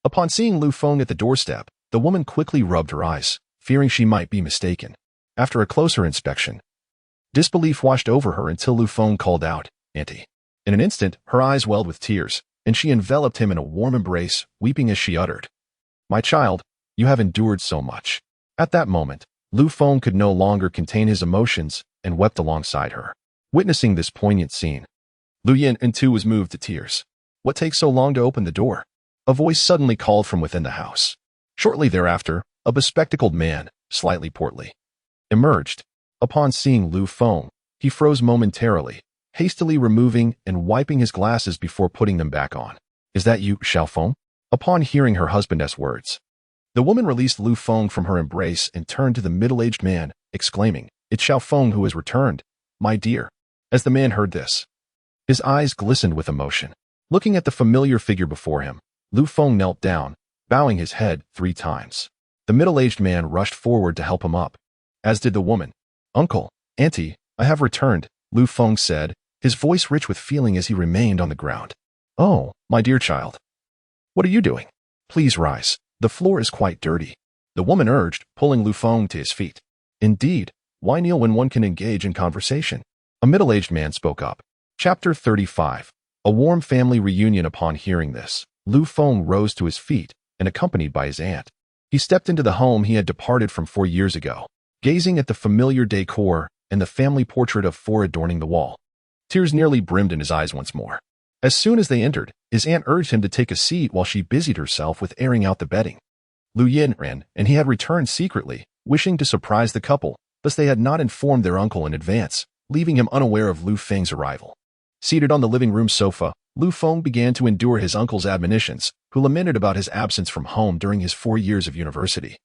Upon seeing Lu Feng at the doorstep, the woman quickly rubbed her eyes, fearing she might be mistaken. After a closer inspection, disbelief washed over her until Lu Feng called out, "Auntie." In an instant, her eyes welled with tears, and she enveloped him in a warm embrace, weeping as she uttered, "My child, you have endured so much." At that moment, Lu Feng could no longer contain his emotions and wept alongside her. Witnessing this poignant scene, Lu Yin too was moved to tears. "What takes so long to open the door?" A voice suddenly called from within the house. Shortly thereafter, a bespectacled man, slightly portly, emerged. Upon seeing Lu Feng, he froze momentarily, hastily removing and wiping his glasses before putting them back on. "Is that you, Xiao Feng?" Upon hearing her husband's words, the woman released Lu Feng from her embrace and turned to the middle-aged man, exclaiming, "It's Xiao Feng who has returned, my dear." As the man heard this, his eyes glistened with emotion. Looking at the familiar figure before him, Lu Feng knelt down, bowing his head 3 times. The middle-aged man rushed forward to help him up, as did the woman. "Uncle, Auntie, I have returned," Lu Feng said, his voice rich with feeling as he remained on the ground. "Oh, my dear child. What are you doing? Please rise. The floor is quite dirty," the woman urged, pulling Lu Feng to his feet. "Indeed, why kneel when one can engage in conversation?" A middle-aged man spoke up. Chapter 35. A warm family reunion. Upon hearing this, Lu Feng rose to his feet and accompanied by his aunt. He stepped into the home he had departed from 4 years ago. Gazing at the familiar decor and the family portrait of Four adorning the wall, tears nearly brimmed in his eyes once more. As soon as they entered, his aunt urged him to take a seat while she busied herself with airing out the bedding. Lu Yin ran, and he had returned secretly, wishing to surprise the couple, thus they had not informed their uncle in advance, leaving him unaware of Lu Feng's arrival. Seated on the living room sofa, Lu Feng began to endure his uncle's admonitions, who lamented about his absence from home during his 4 years of university.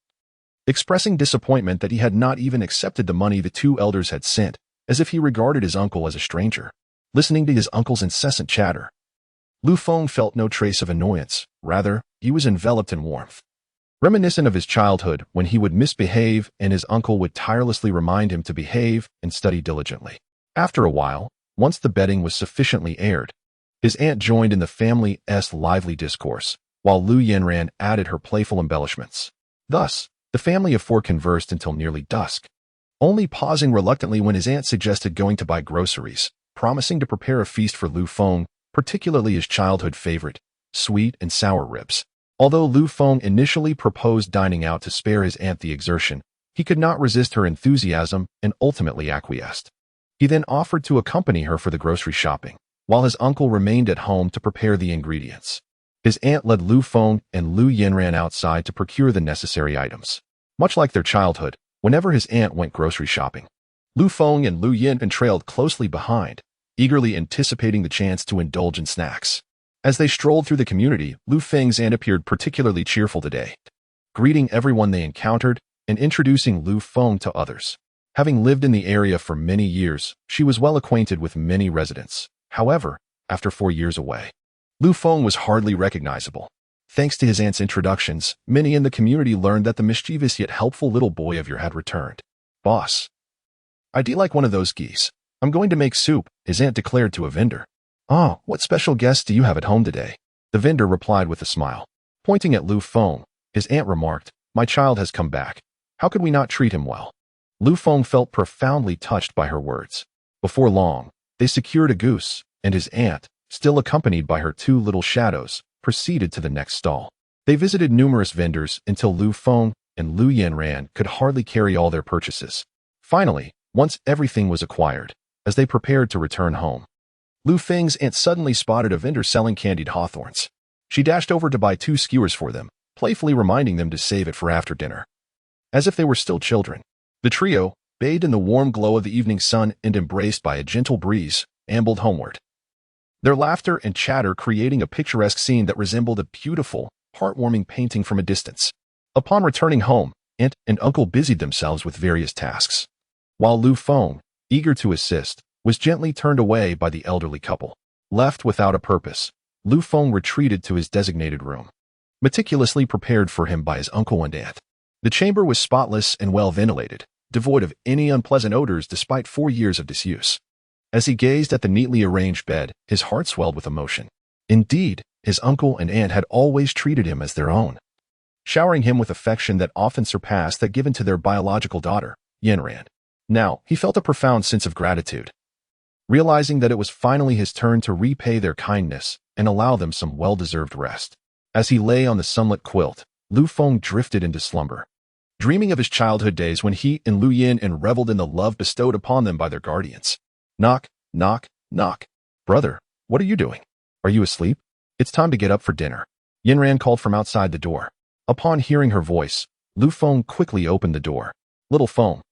Expressing disappointment that he had not even accepted the money the two elders had sent, as if he regarded his uncle as a stranger. Listening to his uncle's incessant chatter, Lu Feng felt no trace of annoyance. Rather, he was enveloped in warmth. Reminiscent of his childhood when he would misbehave and his uncle would tirelessly remind him to behave and study diligently. After a while, once the bedding was sufficiently aired, his aunt joined in the family's lively discourse, while Lu Yanran added her playful embellishments. Thus, the family of four conversed until nearly dusk, only pausing reluctantly when his aunt suggested going to buy groceries, promising to prepare a feast for Lu Feng, particularly his childhood favorite, sweet and sour ribs. Although Lu Feng initially proposed dining out to spare his aunt the exertion, he could not resist her enthusiasm and ultimately acquiesced. He then offered to accompany her for the grocery shopping, while his uncle remained at home to prepare the ingredients. His aunt led Lu Feng and Lu Yanran outside to procure the necessary items. Much like their childhood, whenever his aunt went grocery shopping. Lu Feng and Lu Yin trailed closely behind, eagerly anticipating the chance to indulge in snacks. As they strolled through the community, Lu Feng's aunt appeared particularly cheerful today, greeting everyone they encountered and introducing Lu Feng to others. Having lived in the area for many years, she was well acquainted with many residents. However, after 4 years away, Lu Feng was hardly recognizable. Thanks to his aunt's introductions, many in the community learned that the mischievous yet helpful little boy of yours had returned. Boss, I'd like one of those geese. I'm going to make soup, his aunt declared to a vendor. Oh, what special guests do you have at home today? The vendor replied with a smile. Pointing at Lu Feng, his aunt remarked, my child has come back. How could we not treat him well? Lu Feng felt profoundly touched by her words. Before long, they secured a goose, and his aunt, still accompanied by her 2 little shadows, proceeded to the next stall. They visited numerous vendors until Lu Feng and Lu Yanran could hardly carry all their purchases. Finally, once everything was acquired, as they prepared to return home, Lu Feng's aunt suddenly spotted a vendor selling candied hawthorns. She dashed over to buy 2 skewers for them, playfully reminding them to save it for after dinner. As if they were still children, the trio, bathed in the warm glow of the evening sun and embraced by a gentle breeze, ambled homeward. Their laughter and chatter creating a picturesque scene that resembled a beautiful, heartwarming painting from a distance. Upon returning home, aunt and uncle busied themselves with various tasks, while Lu Feng, eager to assist, was gently turned away by the elderly couple. Left without a purpose, Lu Feng retreated to his designated room, meticulously prepared for him by his uncle and aunt. The chamber was spotless and well ventilated, devoid of any unpleasant odors despite 4 years of disuse. As he gazed at the neatly arranged bed, his heart swelled with emotion. Indeed, his uncle and aunt had always treated him as their own, showering him with affection that often surpassed that given to their biological daughter, Yanran. Now, he felt a profound sense of gratitude, realizing that it was finally his turn to repay their kindness and allow them some well-deserved rest. As he lay on the sunlit quilt, Lu Feng drifted into slumber, dreaming of his childhood days when he and Lu Yin reveled in the love bestowed upon them by their guardians. Knock, knock, knock. Brother, what are you doing? Are you asleep? It's time to get up for dinner. Yanran called from outside the door. Upon hearing her voice, Lu Feng quickly opened the door. Little Feng,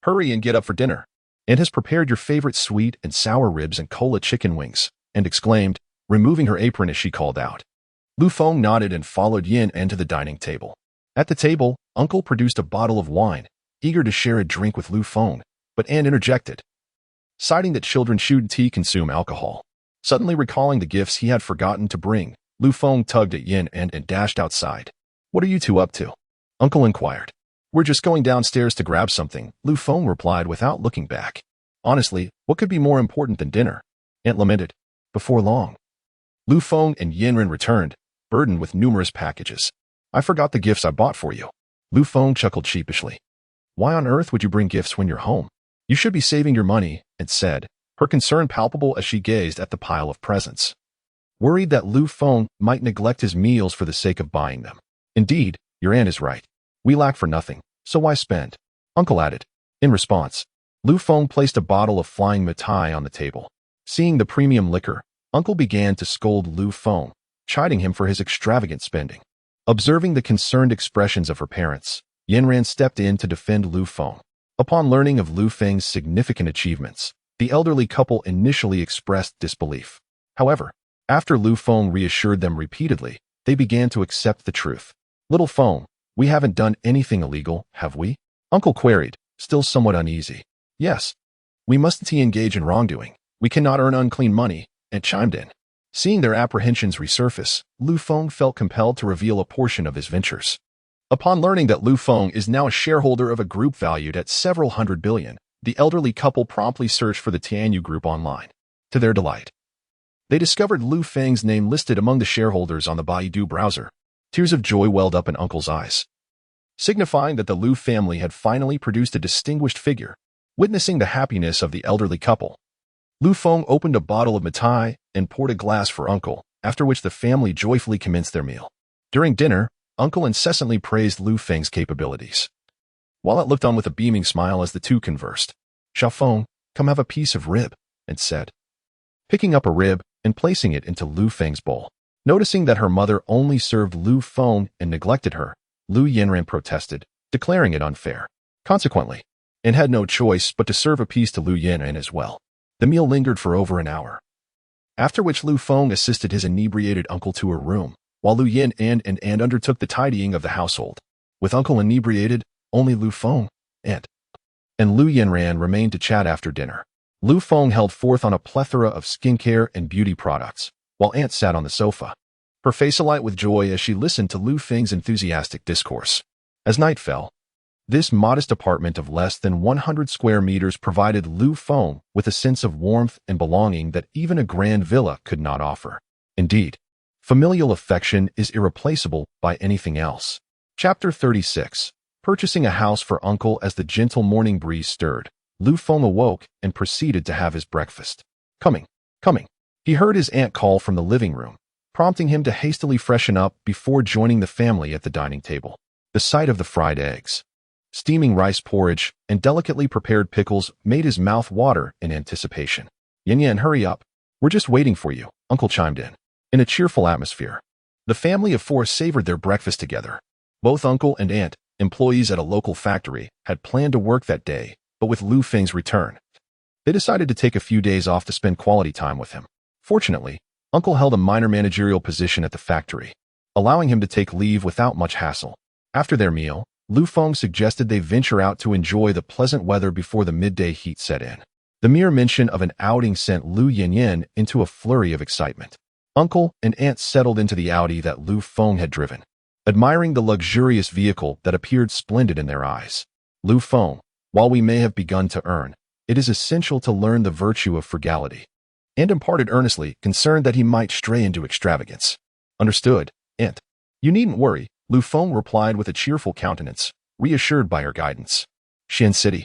hurry and get up for dinner. Aunt has prepared your favorite sweet and sour ribs and cola chicken wings, and exclaimed, removing her apron as she called out. Lu Feng nodded and followed Yin to the dining table. At the table, Uncle produced a bottle of wine, eager to share a drink with Lu Feng, but Aunt interjected, citing that children shouldn't consume alcohol. Suddenly recalling the gifts he had forgotten to bring, Lu Feng tugged at Yin and dashed outside. What are you two up to? Uncle inquired. We're just going downstairs to grab something, Lu Feng replied without looking back. Honestly, what could be more important than dinner? Aunt lamented. Before long, Lu Feng and Yanran returned, burdened with numerous packages. I forgot the gifts I bought for you. Lu Feng chuckled sheepishly. Why on earth would you bring gifts when you're home? You should be saving your money, Aunt said, her concern palpable as she gazed at the pile of presents, worried that Lu Feng might neglect his meals for the sake of buying them. Indeed, your aunt is right. We lack for nothing, so why spend? Uncle added. In response, Lu Feng placed a bottle of flying mitai on the table. Seeing the premium liquor, Uncle began to scold Lu Feng, chiding him for his extravagant spending. Observing the concerned expressions of her parents, Yanran stepped in to defend Lu Feng. Upon learning of Lu Feng's significant achievements, the elderly couple initially expressed disbelief. However, after Lu Feng reassured them repeatedly, they began to accept the truth. Little Feng, we haven't done anything illegal, have we? Uncle queried, still somewhat uneasy. Yes. We mustn't engage in wrongdoing. We cannot earn unclean money, and chimed in. Seeing their apprehensions resurface, Lu Feng felt compelled to reveal a portion of his ventures. Upon learning that Lu Feng is now a shareholder of a group valued at several hundred billion, the elderly couple promptly searched for the Tianyu Group online. To their delight, they discovered Lu Feng's name listed among the shareholders on the Baidu browser. Tears of joy welled up in Uncle's eyes, signifying that the Lu family had finally produced a distinguished figure. Witnessing the happiness of the elderly couple, Lu Feng opened a bottle of mitai and poured a glass for Uncle, after which the family joyfully commenced their meal. During dinner, Uncle incessantly praised Lu Feng's capabilities, while it looked on with a beaming smile as the two conversed. Xiao Feng, come have a piece of rib, and said, picking up a rib and placing it into Lu Feng's bowl. Noticing that her mother only served Lu Feng and neglected her, Lu Yanran protested, declaring it unfair. Consequently, Aunt had no choice but to serve a piece to Lu Yanyan as well. The meal lingered for over an hour, after which Lu Feng assisted his inebriated uncle to her room, while Lu Yanyan and Aunt undertook the tidying of the household. With uncle inebriated, only Lu Feng, Aunt, and Lu Yanran remained to chat after dinner. Lu Feng held forth on a plethora of skincare and beauty products, while Aunt sat on the sofa, her face alight with joy as she listened to Lu Feng's enthusiastic discourse. As night fell, this modest apartment of less than 100 square meters provided Lu Feng with a sense of warmth and belonging that even a grand villa could not offer. Indeed, familial affection is irreplaceable by anything else. Chapter 36. Purchasing a house for uncle. As the gentle morning breeze stirred, Lu Feng awoke and proceeded to have his breakfast. Coming. He heard his aunt call from the living room, prompting him to hastily freshen up before joining the family at the dining table. The sight of the fried eggs, steaming rice porridge, and delicately prepared pickles made his mouth water in anticipation. Yanyan, hurry up. We're just waiting for you, uncle chimed in. In a cheerful atmosphere, the family of four savored their breakfast together. Both uncle and aunt, employees at a local factory, had planned to work that day, but with Lu Feng's return, they decided to take a few days off to spend quality time with him. Fortunately, uncle held a minor managerial position at the factory, allowing him to take leave without much hassle. After their meal, Lu Feng suggested they venture out to enjoy the pleasant weather before the midday heat set in. The mere mention of an outing sent Lu Yanyan into a flurry of excitement. Uncle and aunt settled into the Audi that Lu Feng had driven, admiring the luxurious vehicle that appeared splendid in their eyes. Lu Feng, while we may have begun to earn, it is essential to learn the virtue of frugality, and imparted earnestly, concerned that he might stray into extravagance. Understood, aunt. You needn't worry, Lu Feng replied with a cheerful countenance, reassured by her guidance. Xian City,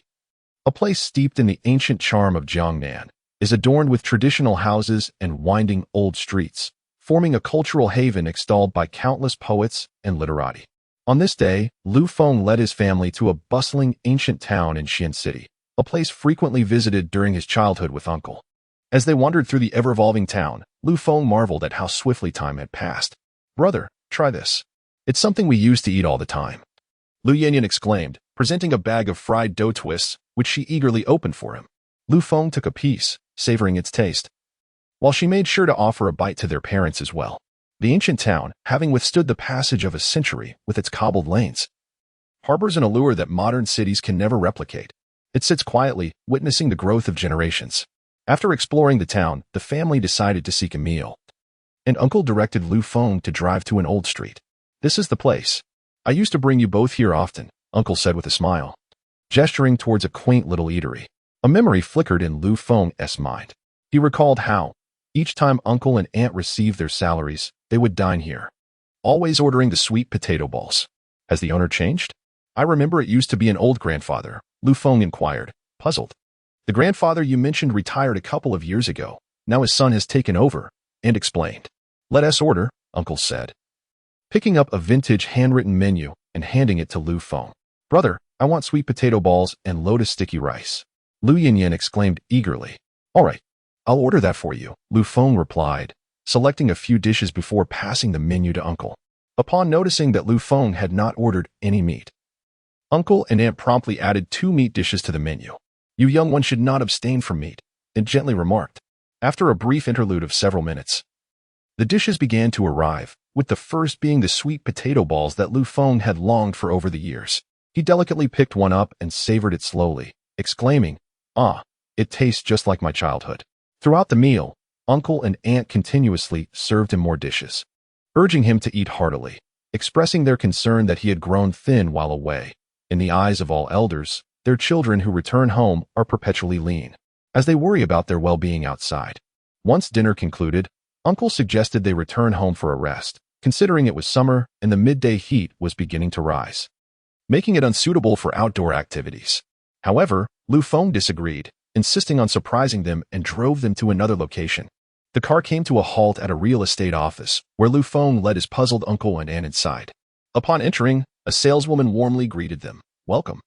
a place steeped in the ancient charm of Jiangnan, is adorned with traditional houses and winding old streets, forming a cultural haven extolled by countless poets and literati. On this day, Lu Feng led his family to a bustling ancient town in Xian City, a place frequently visited during his childhood with uncle. As they wandered through the ever-evolving town, Lu Feng marveled at how swiftly time had passed. Brother, try this. It's something we used to eat all the time, Lu Yanyan exclaimed, presenting a bag of fried dough twists, which she eagerly opened for him. Lu Feng took a piece, savoring its taste, while she made sure to offer a bite to their parents as well. The ancient town, having withstood the passage of a century with its cobbled lanes, harbors an allure that modern cities can never replicate. It sits quietly, witnessing the growth of generations. After exploring the town, the family decided to seek a meal, and uncle directed Lu Feng to drive to an old street. This is the place. I used to bring you both here often, uncle said with a smile, gesturing towards a quaint little eatery. A memory flickered in Lu Feng's mind. He recalled how, each time uncle and aunt received their salaries, they would dine here, always ordering the sweet potato balls. Has the owner changed? I remember it used to be an old grandfather, Lu Feng inquired, puzzled. The grandfather you mentioned retired a couple of years ago. Now his son has taken over, and explained. Let us order, uncle said, picking up a vintage handwritten menu and handing it to Lu Feng. Brother, I want sweet potato balls and lotus sticky rice, Lu Yanyan exclaimed eagerly. All right, I'll order that for you, Lu Feng replied, selecting a few dishes before passing the menu to uncle. Upon noticing that Lu Feng had not ordered any meat, uncle and aunt promptly added 2 meat dishes to the menu. You young one should not abstain from meat, it gently remarked. After a brief interlude of several minutes, the dishes began to arrive, with the first being the sweet potato balls that Lu Feng had longed for over the years. He delicately picked one up and savored it slowly, exclaiming, Ah, it tastes just like my childhood. Throughout the meal, uncle and aunt continuously served him more dishes, urging him to eat heartily, expressing their concern that he had grown thin while away. In the eyes of all elders, their children who return home are perpetually lean, as they worry about their well-being outside. Once dinner concluded, uncle suggested they return home for a rest, considering it was summer and the midday heat was beginning to rise, making it unsuitable for outdoor activities. However, Lu Feng disagreed, insisting on surprising them and drove them to another location. The car came to a halt at a real estate office, where Lu Feng led his puzzled uncle and aunt inside. Upon entering, a saleswoman warmly greeted them. Welcome.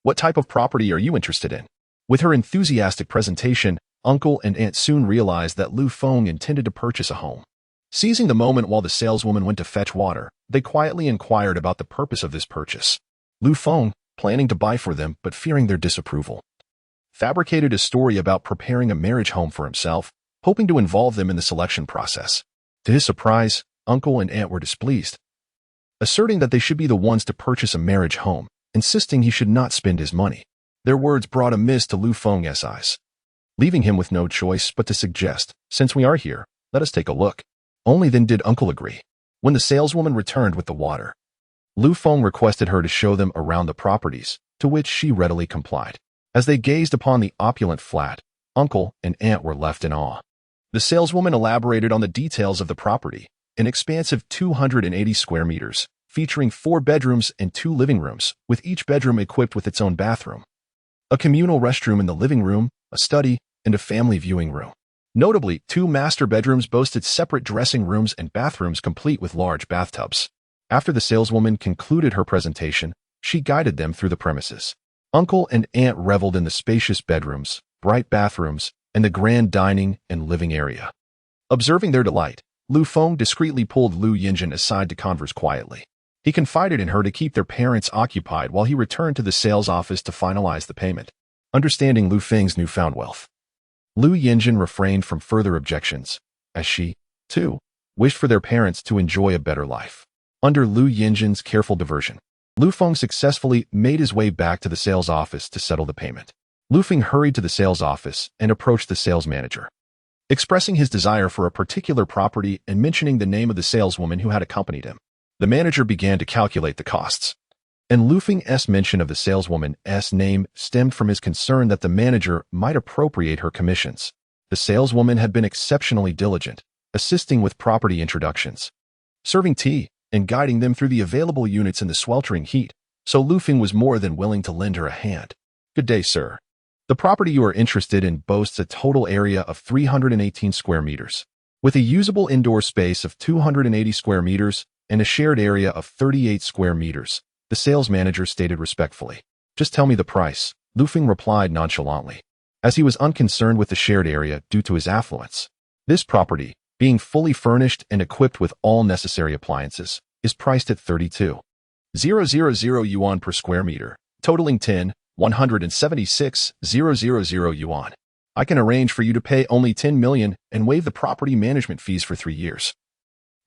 What type of property are you interested in? With her enthusiastic presentation, uncle and aunt soon realized that Lu Feng intended to purchase a home. Seizing the moment while the saleswoman went to fetch water, they quietly inquired about the purpose of this purchase. Lu Feng, planning to buy for them but fearing their disapproval. Fabricated a story about preparing a marriage home for himself, hoping to involve them in the selection process. To his surprise, uncle and aunt were displeased, asserting that they should be the ones to purchase a marriage home, insisting he should not spend his money. Their words brought a mist to Lu Feng's eyes, leaving him with no choice but to suggest, "Since we are here, let us take a look." Only then did uncle agree. When the saleswoman returned with the water, Lu Feng requested her to show them around the properties, to which she readily complied. As they gazed upon the opulent flat, uncle and aunt were left in awe. The saleswoman elaborated on the details of the property, an expansive 280 square meters, featuring 4 bedrooms and 2 living rooms, with each bedroom equipped with its own bathroom, a communal restroom in the living room, a study, and a family viewing room. Notably, 2 master bedrooms boasted separate dressing rooms and bathrooms complete with large bathtubs. After the saleswoman concluded her presentation, she guided them through the premises. Uncle and aunt reveled in the spacious bedrooms, bright bathrooms, and the grand dining and living area. Observing their delight, Lu Feng discreetly pulled Lu Yinjin aside to converse quietly. He confided in her to keep their parents occupied while he returned to the sales office to finalize the payment. Understanding Lu Feng's newfound wealth, Lu Yinjin refrained from further objections, as she, too, wished for their parents to enjoy a better life. Under Lu Yinjin's careful diversion, Lu Feng successfully made his way back to the sales office to settle the payment. Lu Feng hurried to the sales office and approached the sales manager, expressing his desire for a particular property and mentioning the name of the saleswoman who had accompanied him. The manager began to calculate the costs, and Lu Feng's mention of the saleswoman's name stemmed from his concern that the manager might appropriate her commissions. The saleswoman had been exceptionally diligent, assisting with property introductions, serving tea, and guiding them through the available units in the sweltering heat, so Lu Feng was more than willing to lend her a hand. "Good day, sir. The property you are interested in boasts a total area of 318 square meters, with a usable indoor space of 280 square meters and a shared area of 38 square meters, the sales manager stated respectfully. "Just tell me the price," Lu Feng replied nonchalantly, as he was unconcerned with the shared area due to his affluence. This property, being fully furnished and equipped with all necessary appliances, is priced at 32,000 yuan per square meter, totaling 10,176,000 yuan. I can arrange for you to pay only 10 million and waive the property management fees for 3 years.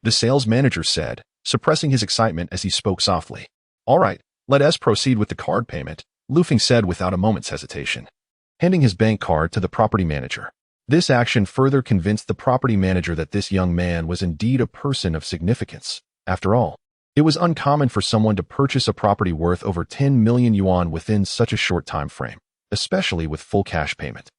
The sales manager said, suppressing his excitement as he spoke softly. "All right, let us proceed with the card payment," Lu Feng said without a moment's hesitation, handing his bank card to the property manager. This action further convinced the property manager that this young man was indeed a person of significance. After all, it was uncommon for someone to purchase a property worth over 10 million yuan within such a short time frame, especially with full cash payment.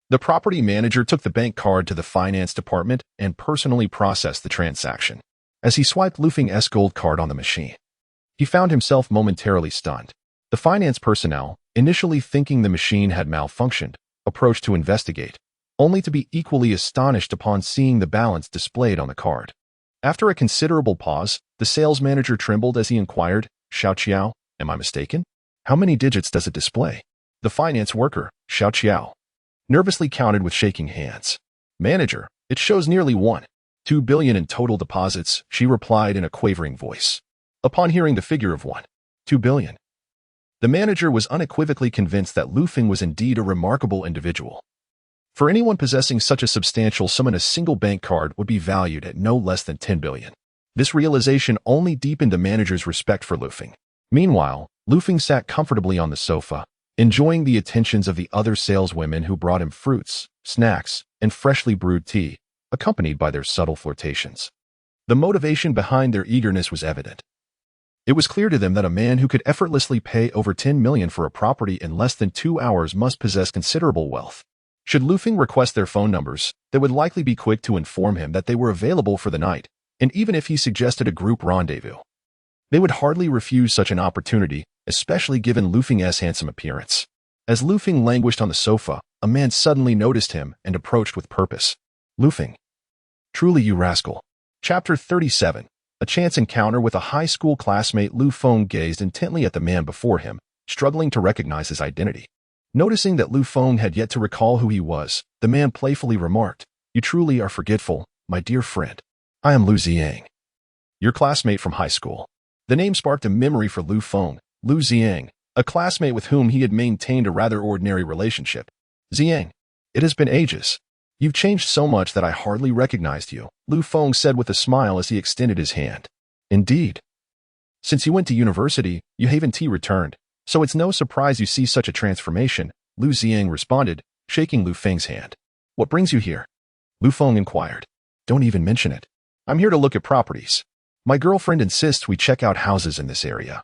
The property manager took the bank card to the finance department and personally processed the transaction. As he swiped Lu Feng's gold card on the machine, he found himself momentarily stunned. The finance personnel, initially thinking the machine had malfunctioned, approached to investigate, only to be equally astonished upon seeing the balance displayed on the card. After a considerable pause, the sales manager trembled as he inquired, "Xiao Qiao, am I mistaken? How many digits does it display?" The finance worker, Xiao Qiao, nervously counted with shaking hands. "Manager, it shows nearly 1.2 billion in total deposits," she replied in a quavering voice. Upon hearing the figure of 1.2 billion, the manager was unequivocally convinced that Lu Feng was indeed a remarkable individual. For anyone possessing such a substantial sum in a single bank card would be valued at no less than 10 billion. This realization only deepened the manager's respect for Lu Feng. Meanwhile, Lu Feng sat comfortably on the sofa, enjoying the attentions of the other saleswomen who brought him fruits, snacks, and freshly brewed tea, accompanied by their subtle flirtations. The motivation behind their eagerness was evident. It was clear to them that a man who could effortlessly pay over 10 million for a property in less than 2 hours must possess considerable wealth. Should Lu Feng request their phone numbers, they would likely be quick to inform him that they were available for the night, and even if he suggested a group rendezvous, they would hardly refuse such an opportunity, especially given Lu Feng's handsome appearance. As Lu Feng languished on the sofa, a man suddenly noticed him and approached with purpose. "Lu Feng, truly you rascal." Chapter 37. A chance encounter with a high school classmate. Lu Feng gazed intently at the man before him, struggling to recognize his identity. Noticing that Lu Feng had yet to recall who he was, the man playfully remarked, "You truly are forgetful, my dear friend. I am Lu Ziyang, your classmate from high school." The name sparked a memory for Lu Feng. Lu Ziyang, a classmate with whom he had maintained a rather ordinary relationship. Ziyang, it has been ages. You've changed so much that I hardly recognized you, Lu Feng said with a smile as he extended his hand. Indeed. Since you went to university, you haven't returned, so it's no surprise you see such a transformation, Lu Ziyang responded, shaking Lu Feng's hand. What brings you here? Lu Feng inquired. Don't even mention it. I'm here to look at properties. My girlfriend insists we check out houses in this area.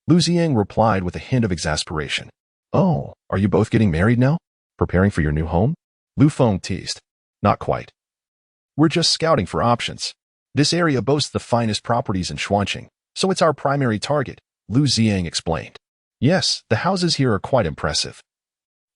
Lu Ziyang replied with a hint of exasperation. Oh, are you both getting married now? Preparing for your new home? Lu Feng teased. Not quite. We're just scouting for options. This area boasts the finest properties in Xuanqing, so it's our primary target, Lu Ziyang explained. Yes, the houses here are quite impressive.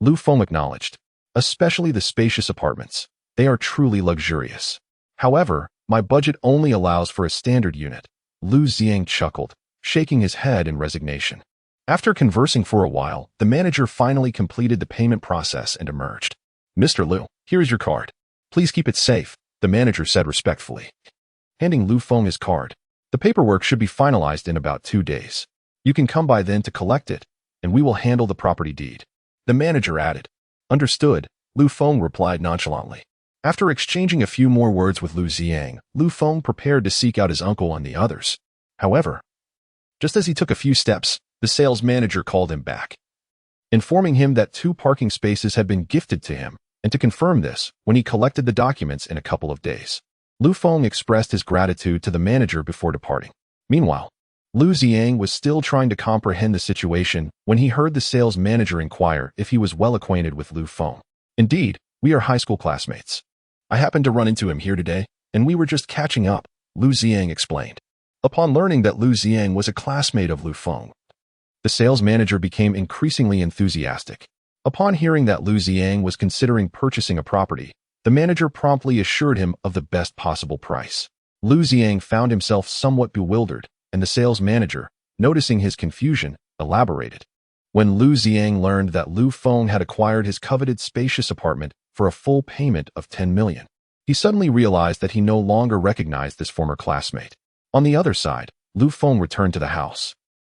Lu Feng acknowledged. Especially the spacious apartments. They are truly luxurious. However, my budget only allows for a standard unit. Lu Ziyang chuckled, shaking his head in resignation. After conversing for a while, the manager finally completed the payment process and emerged. Mr. Lu, here's your card. Please keep it safe, the manager said respectfully. Handing Lu Feng his card. The paperwork should be finalized in about 2 days. You can come by then to collect it, and we will handle the property deed. The manager added. Understood, Lu Feng replied nonchalantly. After exchanging a few more words with Lu Ziyang, Lu Feng prepared to seek out his uncle and the others. However, just as he took a few steps, the sales manager called him back, informing him that 2 parking spaces had been gifted to him, and to confirm this when he collected the documents in a couple of days. Lu Feng expressed his gratitude to the manager before departing. Meanwhile, Lu Ziyang was still trying to comprehend the situation when he heard the sales manager inquire if he was well acquainted with Lu Feng. Indeed, we are high school classmates. I happened to run into him here today, and we were just catching up, Lu Ziyang explained. Upon learning that Lu Ziyang was a classmate of Lu Feng, the sales manager became increasingly enthusiastic. Upon hearing that Lu Ziyang was considering purchasing a property, the manager promptly assured him of the best possible price. Lu Ziyang found himself somewhat bewildered, and the sales manager, noticing his confusion, elaborated. When Lu Ziyang learned that Lu Feng had acquired his coveted spacious apartment for a full payment of 10 million, he suddenly realized that he no longer recognized this former classmate. On the other side, Lu Feng returned to the house,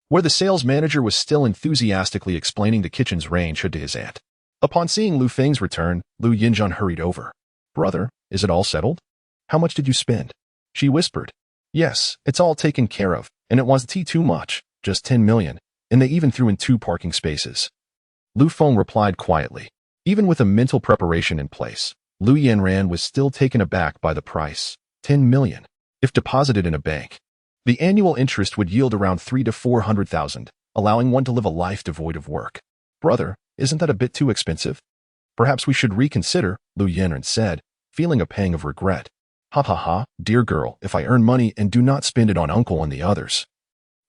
where the sales manager was still enthusiastically explaining the kitchen's range to his aunt. Upon seeing Lu Feng's return, Lu Yinzhan hurried over. Brother, is it all settled? How much did you spend? She whispered. Yes, it's all taken care of, and it wasn't too much, just 10 million, and they even threw in 2 parking spaces. Lu Feng replied quietly. Even with a mental preparation in place, Lu Yanran was still taken aback by the price, 10 million. If deposited in a bank, the annual interest would yield around 300,000 to 400,000, allowing one to live a life devoid of work. Brother, isn't that a bit too expensive? Perhaps we should reconsider, Lu Yanran said, feeling a pang of regret. Ha ha ha, dear girl, if I earn money and do not spend it on uncle and the others,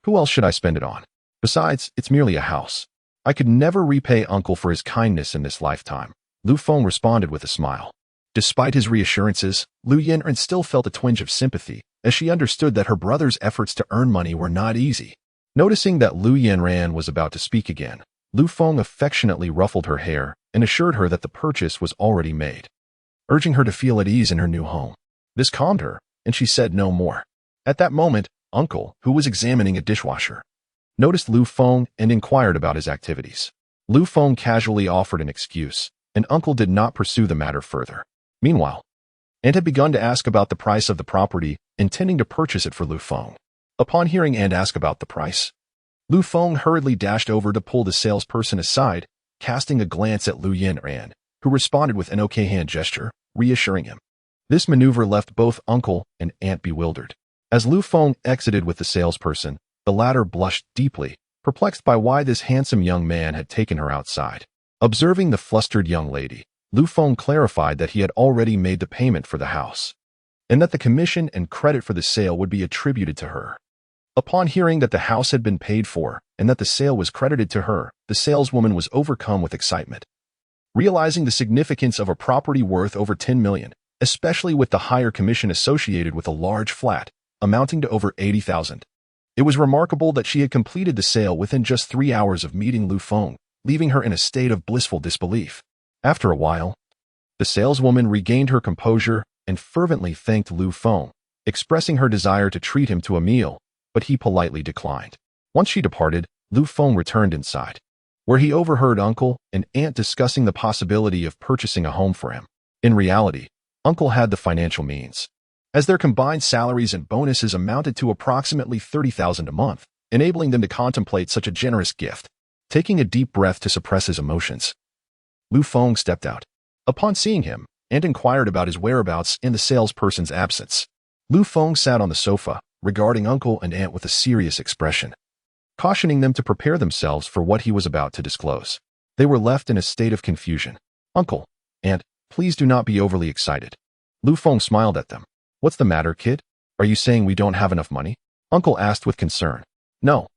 who else should I spend it on? Besides, it's merely a house. I could never repay uncle for his kindness in this lifetime, Lu Feng responded with a smile. Despite his reassurances, Lu Yanran still felt a twinge of sympathy, as she understood that her brother's efforts to earn money were not easy. Noticing that Lu Yanran was about to speak again, Lu Feng affectionately ruffled her hair and assured her that the purchase was already made, urging her to feel at ease in her new home. This calmed her, and she said no more. At that moment, Uncle, who was examining a dishwasher, noticed Lu Feng and inquired about his activities. Lu Feng casually offered an excuse, and Uncle did not pursue the matter further. Meanwhile, Aunt had begun to ask about the price of the property, intending to purchase it for Lu Feng. Upon hearing Aunt ask about the price, Lu Feng hurriedly dashed over to pull the salesperson aside, casting a glance at Lu Yanran, who responded with an okay hand gesture, reassuring him. This maneuver left both Uncle and Aunt bewildered. As Lu Feng exited with the salesperson, the latter blushed deeply, perplexed by why this handsome young man had taken her outside. Observing the flustered young lady, Lu Feng clarified that he had already made the payment for the house, and that the commission and credit for the sale would be attributed to her. Upon hearing that the house had been paid for and that the sale was credited to her, the saleswoman was overcome with excitement. Realizing the significance of a property worth over 10 million, especially with the higher commission associated with a large flat, amounting to over 80,000. It was remarkable that she had completed the sale within just 3 hours of meeting Lu Feng, leaving her in a state of blissful disbelief. After a while, the saleswoman regained her composure and fervently thanked Lu Feng, expressing her desire to treat him to a meal, but he politely declined. Once she departed, Lu Feng returned inside, where he overheard uncle and aunt discussing the possibility of purchasing a home for him. In reality, uncle had the financial means, as their combined salaries and bonuses amounted to approximately $30,000 a month, enabling them to contemplate such a generous gift. Taking a deep breath to suppress his emotions, Lu Feng stepped out. Upon seeing him, and inquired about his whereabouts in the salesperson's absence. Lu Feng sat on the sofa, regarding uncle and aunt with a serious expression, cautioning them to prepare themselves for what he was about to disclose. They were left in a state of confusion. Uncle, aunt, please do not be overly excited. Lu Feng smiled at them. What's the matter, kid? Are you saying we don't have enough money? Uncle asked with concern. No.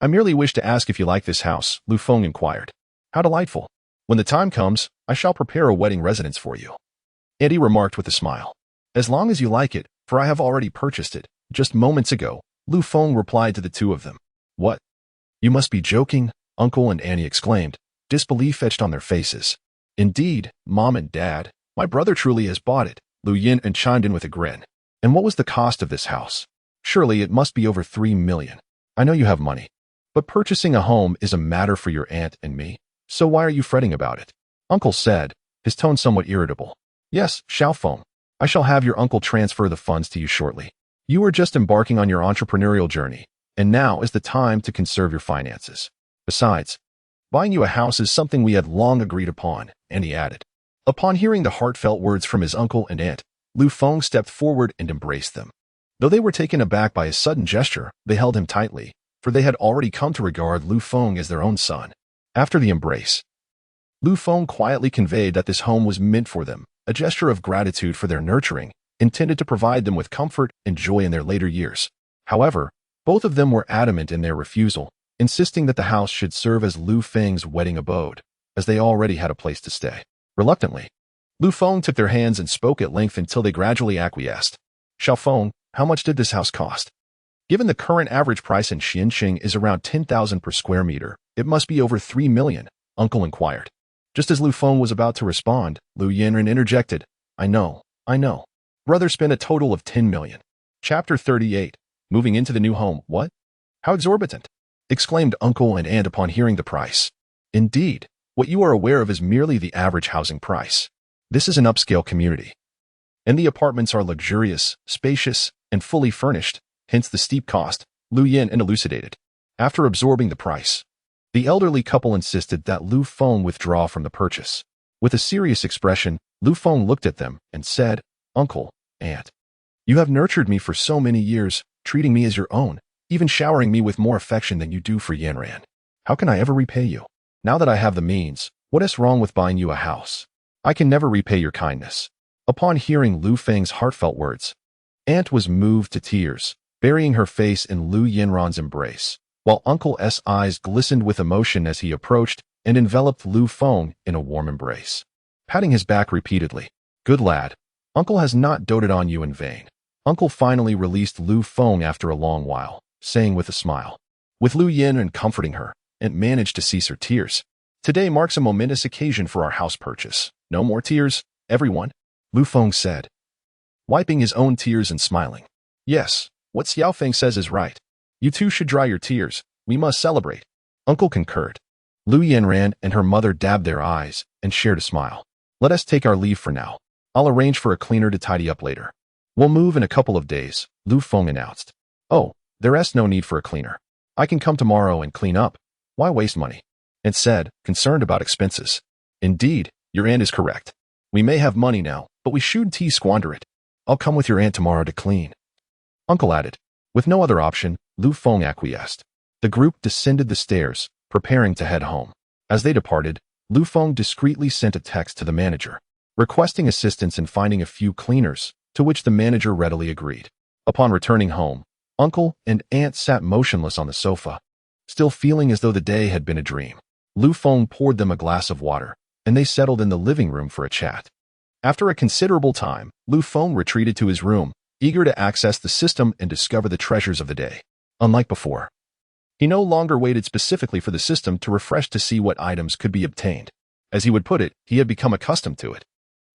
I merely wish to ask if you like this house, Lu Feng inquired. How delightful. When the time comes, I shall prepare a wedding residence for you. Auntie remarked with a smile. As long as you like it, for I have already purchased it, just moments ago, Lu Feng replied to the two of them. What? You must be joking, Uncle and Annie exclaimed, disbelief etched on their faces. Indeed, Mom and Dad, my brother truly has bought it, Lu Yin and chimed in with a grin. And what was the cost of this house? Surely it must be over 3 million. I know you have money, but purchasing a home is a matter for your aunt and me, so why are you fretting about it? Uncle said, his tone somewhat irritable. Yes, Xiaofeng, I shall have your uncle transfer the funds to you shortly. You are just embarking on your entrepreneurial journey, and now is the time to conserve your finances. Besides, buying you a house is something we had long agreed upon, and he added. Upon hearing the heartfelt words from his uncle and aunt, Lu Feng stepped forward and embraced them. Though they were taken aback by his sudden gesture, they held him tightly, for they had already come to regard Lu Feng as their own son. After the embrace, Lu Feng quietly conveyed that this home was meant for them, a gesture of gratitude for their nurturing, intended to provide them with comfort and joy in their later years. However, both of them were adamant in their refusal, insisting that the house should serve as Lu Feng's wedding abode, as they already had a place to stay. Reluctantly, Lu Feng took their hands and spoke at length until they gradually acquiesced. Xiaofeng, how much did this house cost? Given the current average price in Xianqing is around 10,000 per square meter, it must be over 3 million, Uncle inquired. Just as Lu Feng was about to respond, Lu Yanren interjected, I know. Brother spent a total of 10 million. Chapter 38. Moving into the new home. What? How exorbitant! Exclaimed Uncle and Aunt upon hearing the price. Indeed, what you are aware of is merely the average housing price. This is an upscale community, and the apartments are luxurious, spacious, and fully furnished, hence the steep cost, Lu Yin elucidated. After absorbing the price, the elderly couple insisted that Lu Feng withdraw from the purchase. With a serious expression, Lu Feng looked at them and said, Uncle, Aunt, you have nurtured me for so many years, treating me as your own, even showering me with more affection than you do for Yanran. How can I ever repay you? Now that I have the means, what is wrong with buying you a house? I can never repay your kindness. Upon hearing Lu Feng's heartfelt words, Aunt was moved to tears, burying her face in Lu Yanran's embrace, while Uncle's eyes glistened with emotion as he approached and enveloped Lu Feng in a warm embrace, patting his back repeatedly. Good lad, Uncle has not doted on you in vain. Uncle finally released Lu Feng after a long while, saying with a smile, with Lu Yin and comforting her, and managed to cease her tears. Today marks a momentous occasion for our house purchase. No more tears, everyone, Lu Feng said, wiping his own tears and smiling. Yes, what Xiaofeng says is right. You two should dry your tears. We must celebrate. Uncle concurred. Lu Yanran and her mother dabbed their eyes and shared a smile. Let us take our leave for now. I'll arrange for a cleaner to tidy up later. We'll move in a couple of days, Lu Feng announced. Oh, there's no need for a cleaner. I can come tomorrow and clean up. Why waste money? And said, concerned about expenses. Indeed, your aunt is correct. We may have money now, but we shouldn't squander it. I'll come with your aunt tomorrow to clean. Uncle added. With no other option, Lu Feng acquiesced. The group descended the stairs, preparing to head home. As they departed, Lu Feng discreetly sent a text to the manager, requesting assistance in finding a few cleaners, to which the manager readily agreed. Upon returning home, Uncle and Aunt sat motionless on the sofa, still feeling as though the day had been a dream. Lu Feng poured them a glass of water, and they settled in the living room for a chat. After a considerable time, Lu Feng retreated to his room, eager to access the system and discover the treasures of the day. Unlike before, he no longer waited specifically for the system to refresh to see what items could be obtained. As he would put it, he had become accustomed to it.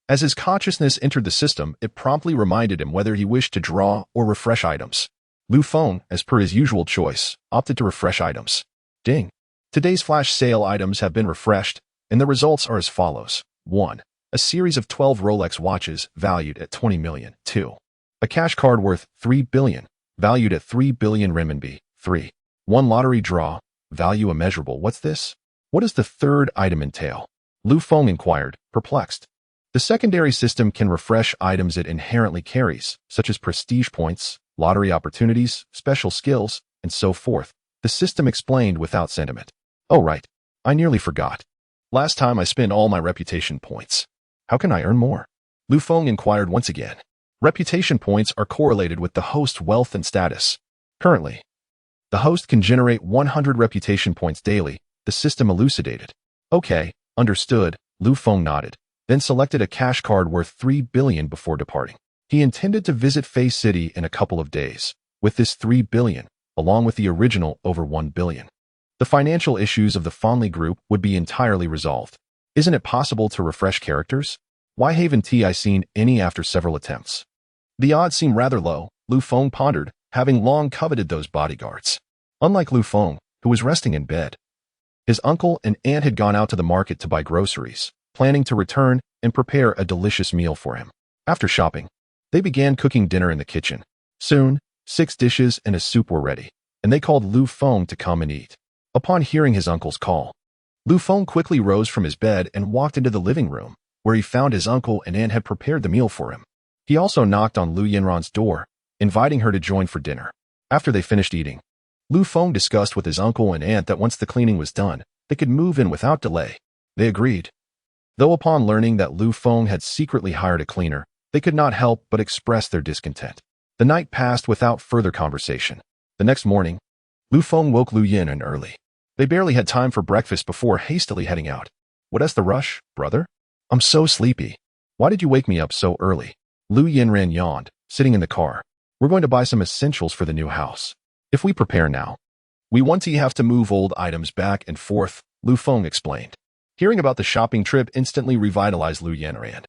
As his consciousness entered the system, it promptly reminded him whether he wished to draw or refresh items. Lu Feng, as per his usual choice, opted to refresh items. Ding. Today's flash sale items have been refreshed, and the results are as follows. 1. A series of 12 Rolex watches valued at 20 million. 2. A cash card worth 3 billion, valued at 3 billion renminbi. 3. One lottery draw, value immeasurable. What's this? What does the third item entail? Lu Feng inquired, perplexed. The secondary system can refresh items it inherently carries, such as prestige points, lottery opportunities, special skills, and so forth. The system explained without sentiment. Oh right, I nearly forgot. Last time I spent all my reputation points. How can I earn more? Lu Feng inquired once again. Reputation points are correlated with the host's wealth and status. Currently, the host can generate 100 reputation points daily, the system elucidated. Okay, understood, Lu Feng nodded, then selected a cash card worth 3 billion before departing. He intended to visit Fei City in a couple of days. With this 3 billion, along with the original over 1 billion, the financial issues of the Ferrari Group would be entirely resolved. Isn't it possible to refresh characters? Why haven't I seen any after several attempts? The odds seem rather low, Lu Feng pondered, having long coveted those bodyguards. Unlike Lu Feng, who was resting in bed, his uncle and aunt had gone out to the market to buy groceries, planning to return and prepare a delicious meal for him. After shopping, they began cooking dinner in the kitchen. Soon, 6 dishes and a soup were ready, and they called Lu Feng to come and eat. Upon hearing his uncle's call, Lu Feng quickly rose from his bed and walked into the living room, where he found his uncle and aunt had prepared the meal for him. He also knocked on Lu Yanran's door, inviting her to join for dinner. After they finished eating, Lu Feng discussed with his uncle and aunt that once the cleaning was done, they could move in without delay. They agreed. Though upon learning that Lu Feng had secretly hired a cleaner, they could not help but express their discontent. The night passed without further conversation. The next morning, Lu Feng woke Lu Yanran early. They barely had time for breakfast before hastily heading out. What's the rush, brother? I'm so sleepy. Why did you wake me up so early? Lu Yanran yawned, sitting in the car. We're going to buy some essentials for the new house. If we prepare now, we won't have to move old items back and forth, Lu Feng explained. Hearing about the shopping trip instantly revitalized Lu Yanran,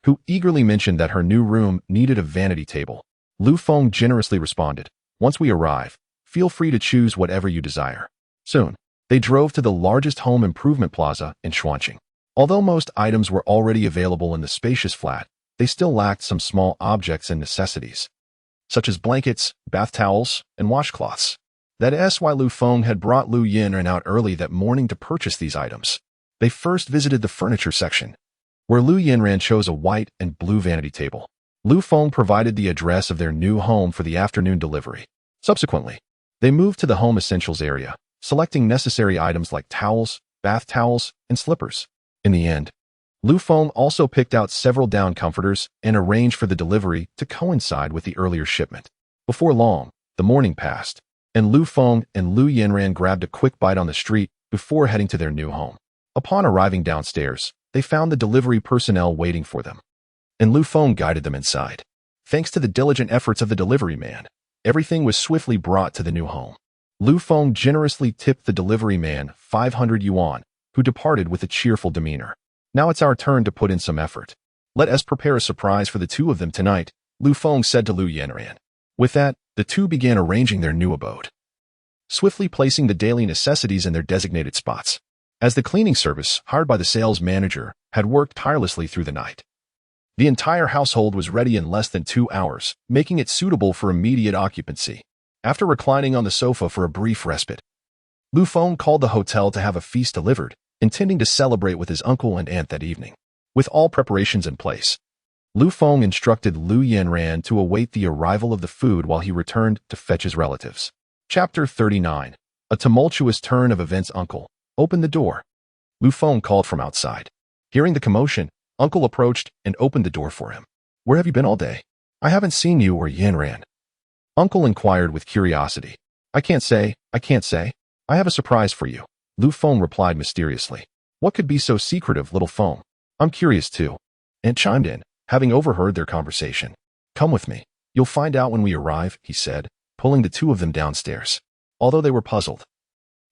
who eagerly mentioned that her new room needed a vanity table. Lu Feng generously responded, once we arrive, feel free to choose whatever you desire. Soon, they drove to the largest home improvement plaza in Shuangqing. Although most items were already available in the spacious flat, they still lacked some small objects and necessities, such as blankets, bath towels, and washcloths. That is why Lu Feng had brought Lu Yanran out early that morning to purchase these items. They first visited the furniture section, where Lu Yanran chose a white and blue vanity table. Lu Feng provided the address of their new home for the afternoon delivery. Subsequently, they moved to the home essentials area, selecting necessary items like towels, bath towels, and slippers. In the end, Lu Feng also picked out several down comforters and arranged for the delivery to coincide with the earlier shipment. Before long, the morning passed, and Lu Feng and Lu Yanran grabbed a quick bite on the street before heading to their new home. Upon arriving downstairs, they found the delivery personnel waiting for them, and Lu Feng guided them inside. Thanks to the diligent efforts of the delivery man, everything was swiftly brought to the new home. Lu Feng generously tipped the delivery man 500 yuan, who departed with a cheerful demeanor. Now it's our turn to put in some effort. Let us prepare a surprise for the two of them tonight, Lu Feng said to Lu Yanran. With that, the two began arranging their new abode, swiftly placing the daily necessities in their designated spots. As the cleaning service, hired by the sales manager, had worked tirelessly through the night, the entire household was ready in less than 2 hours, making it suitable for immediate occupancy. After reclining on the sofa for a brief respite, Lu Feng called the hotel to have a feast delivered, intending to celebrate with his uncle and aunt that evening. With all preparations in place, Lu Feng instructed Lu Yanran to await the arrival of the food while he returned to fetch his relatives. Chapter 39. A tumultuous turn of events. Uncle, open the door, Lu Feng called from outside. Hearing the commotion, Uncle approached and opened the door for him. Where have you been all day? I haven't seen you or Yanran. Uncle inquired with curiosity. I can't say. I have a surprise for you, Lu Feng replied mysteriously. What could be so secretive, little Feng? I'm curious too. Aunt chimed in, having overheard their conversation. Come with me. You'll find out when we arrive, he said, pulling the two of them downstairs. Although they were puzzled,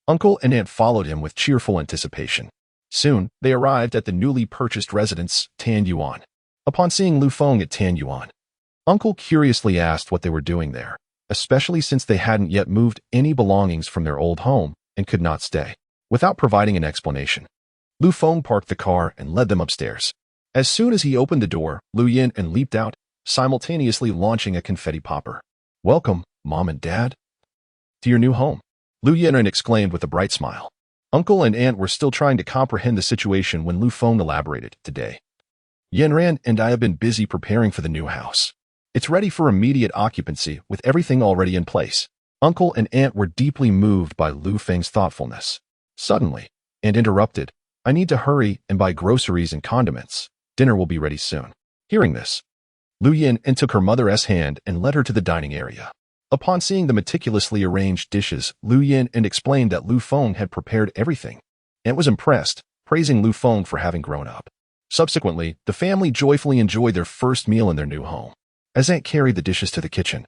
Uncle and Aunt followed him with cheerful anticipation. Soon, they arrived at the newly purchased residence, Tan Yuan. Upon seeing Lu Feng at Tan Yuan, Uncle curiously asked what they were doing there, especially since they hadn't yet moved any belongings from their old home and could not stay. Without providing an explanation, Lu Feng parked the car and led them upstairs. As soon as he opened the door, Lu Yin and leaped out, simultaneously launching a confetti popper. "Welcome, Mom and Dad, to your new home," Lu Yin exclaimed with a bright smile. Uncle and Aunt were still trying to comprehend the situation when Lu Feng elaborated. "Today, Yanran and I have been busy preparing for the new house. It's ready for immediate occupancy with everything already in place." Uncle and Aunt were deeply moved by Lu Feng's thoughtfulness. Suddenly, Aunt interrupted, "I need to hurry and buy groceries and condiments. Dinner will be ready soon." Hearing this, Lu Yin took her mother's hand and led her to the dining area. Upon seeing the meticulously arranged dishes, Lu Yin explained that Lu Feng had prepared everything. Aunt was impressed, praising Lu Feng for having grown up. Subsequently, the family joyfully enjoyed their first meal in their new home. As Aunt carried the dishes to the kitchen,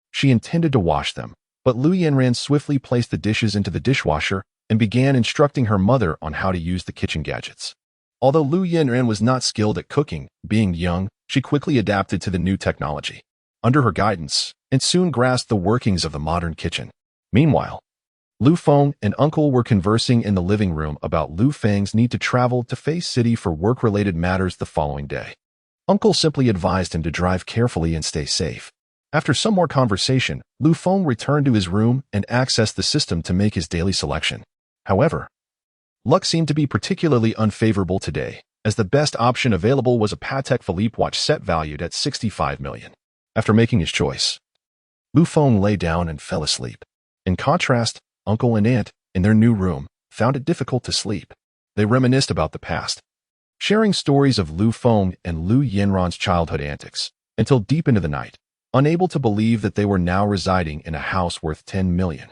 she intended to wash them, but Lu Yanran swiftly placed the dishes into the dishwasher and began instructing her mother on how to use the kitchen gadgets. Although Lu Yanran was not skilled at cooking, being young, she quickly adapted to the new technology. Under her guidance, and soon grasped the workings of the modern kitchen. Meanwhile, Lu Feng and Uncle were conversing in the living room about Lu Feng's need to travel to Fei City for work-related matters the following day. Uncle simply advised him to drive carefully and stay safe. After some more conversation, Lu Feng returned to his room and accessed the system to make his daily selection. However, luck seemed to be particularly unfavorable today, as the best option available was a Patek Philippe watch set valued at 65 million. After making his choice, Lu Feng lay down and fell asleep. In contrast, Uncle and Aunt, in their new room, found it difficult to sleep. They reminisced about the past, sharing stories of Lu Feng and Lu Yanran's childhood antics, until deep into the night, unable to believe that they were now residing in a house worth 10 million.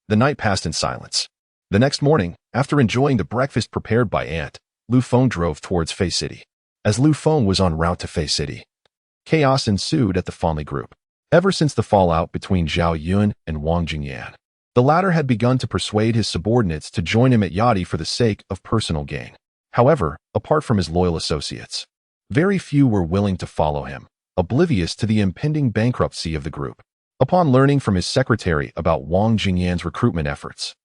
The night passed in silence. The next morning, after enjoying the breakfast prepared by Aunt, Lu Feng drove towards Fei City. As Lu Feng was en route to Fei City, chaos ensued at the Ferrari Group. Ever since the fallout between Zhao Yun and Wang Jingyan, the latter had begun to persuade his subordinates to join him at Yachty for the sake of personal gain. However, apart from his loyal associates, very few were willing to follow him, oblivious to the impending bankruptcy of the group. Upon learning from his secretary about Wang Jingyan's recruitment efforts,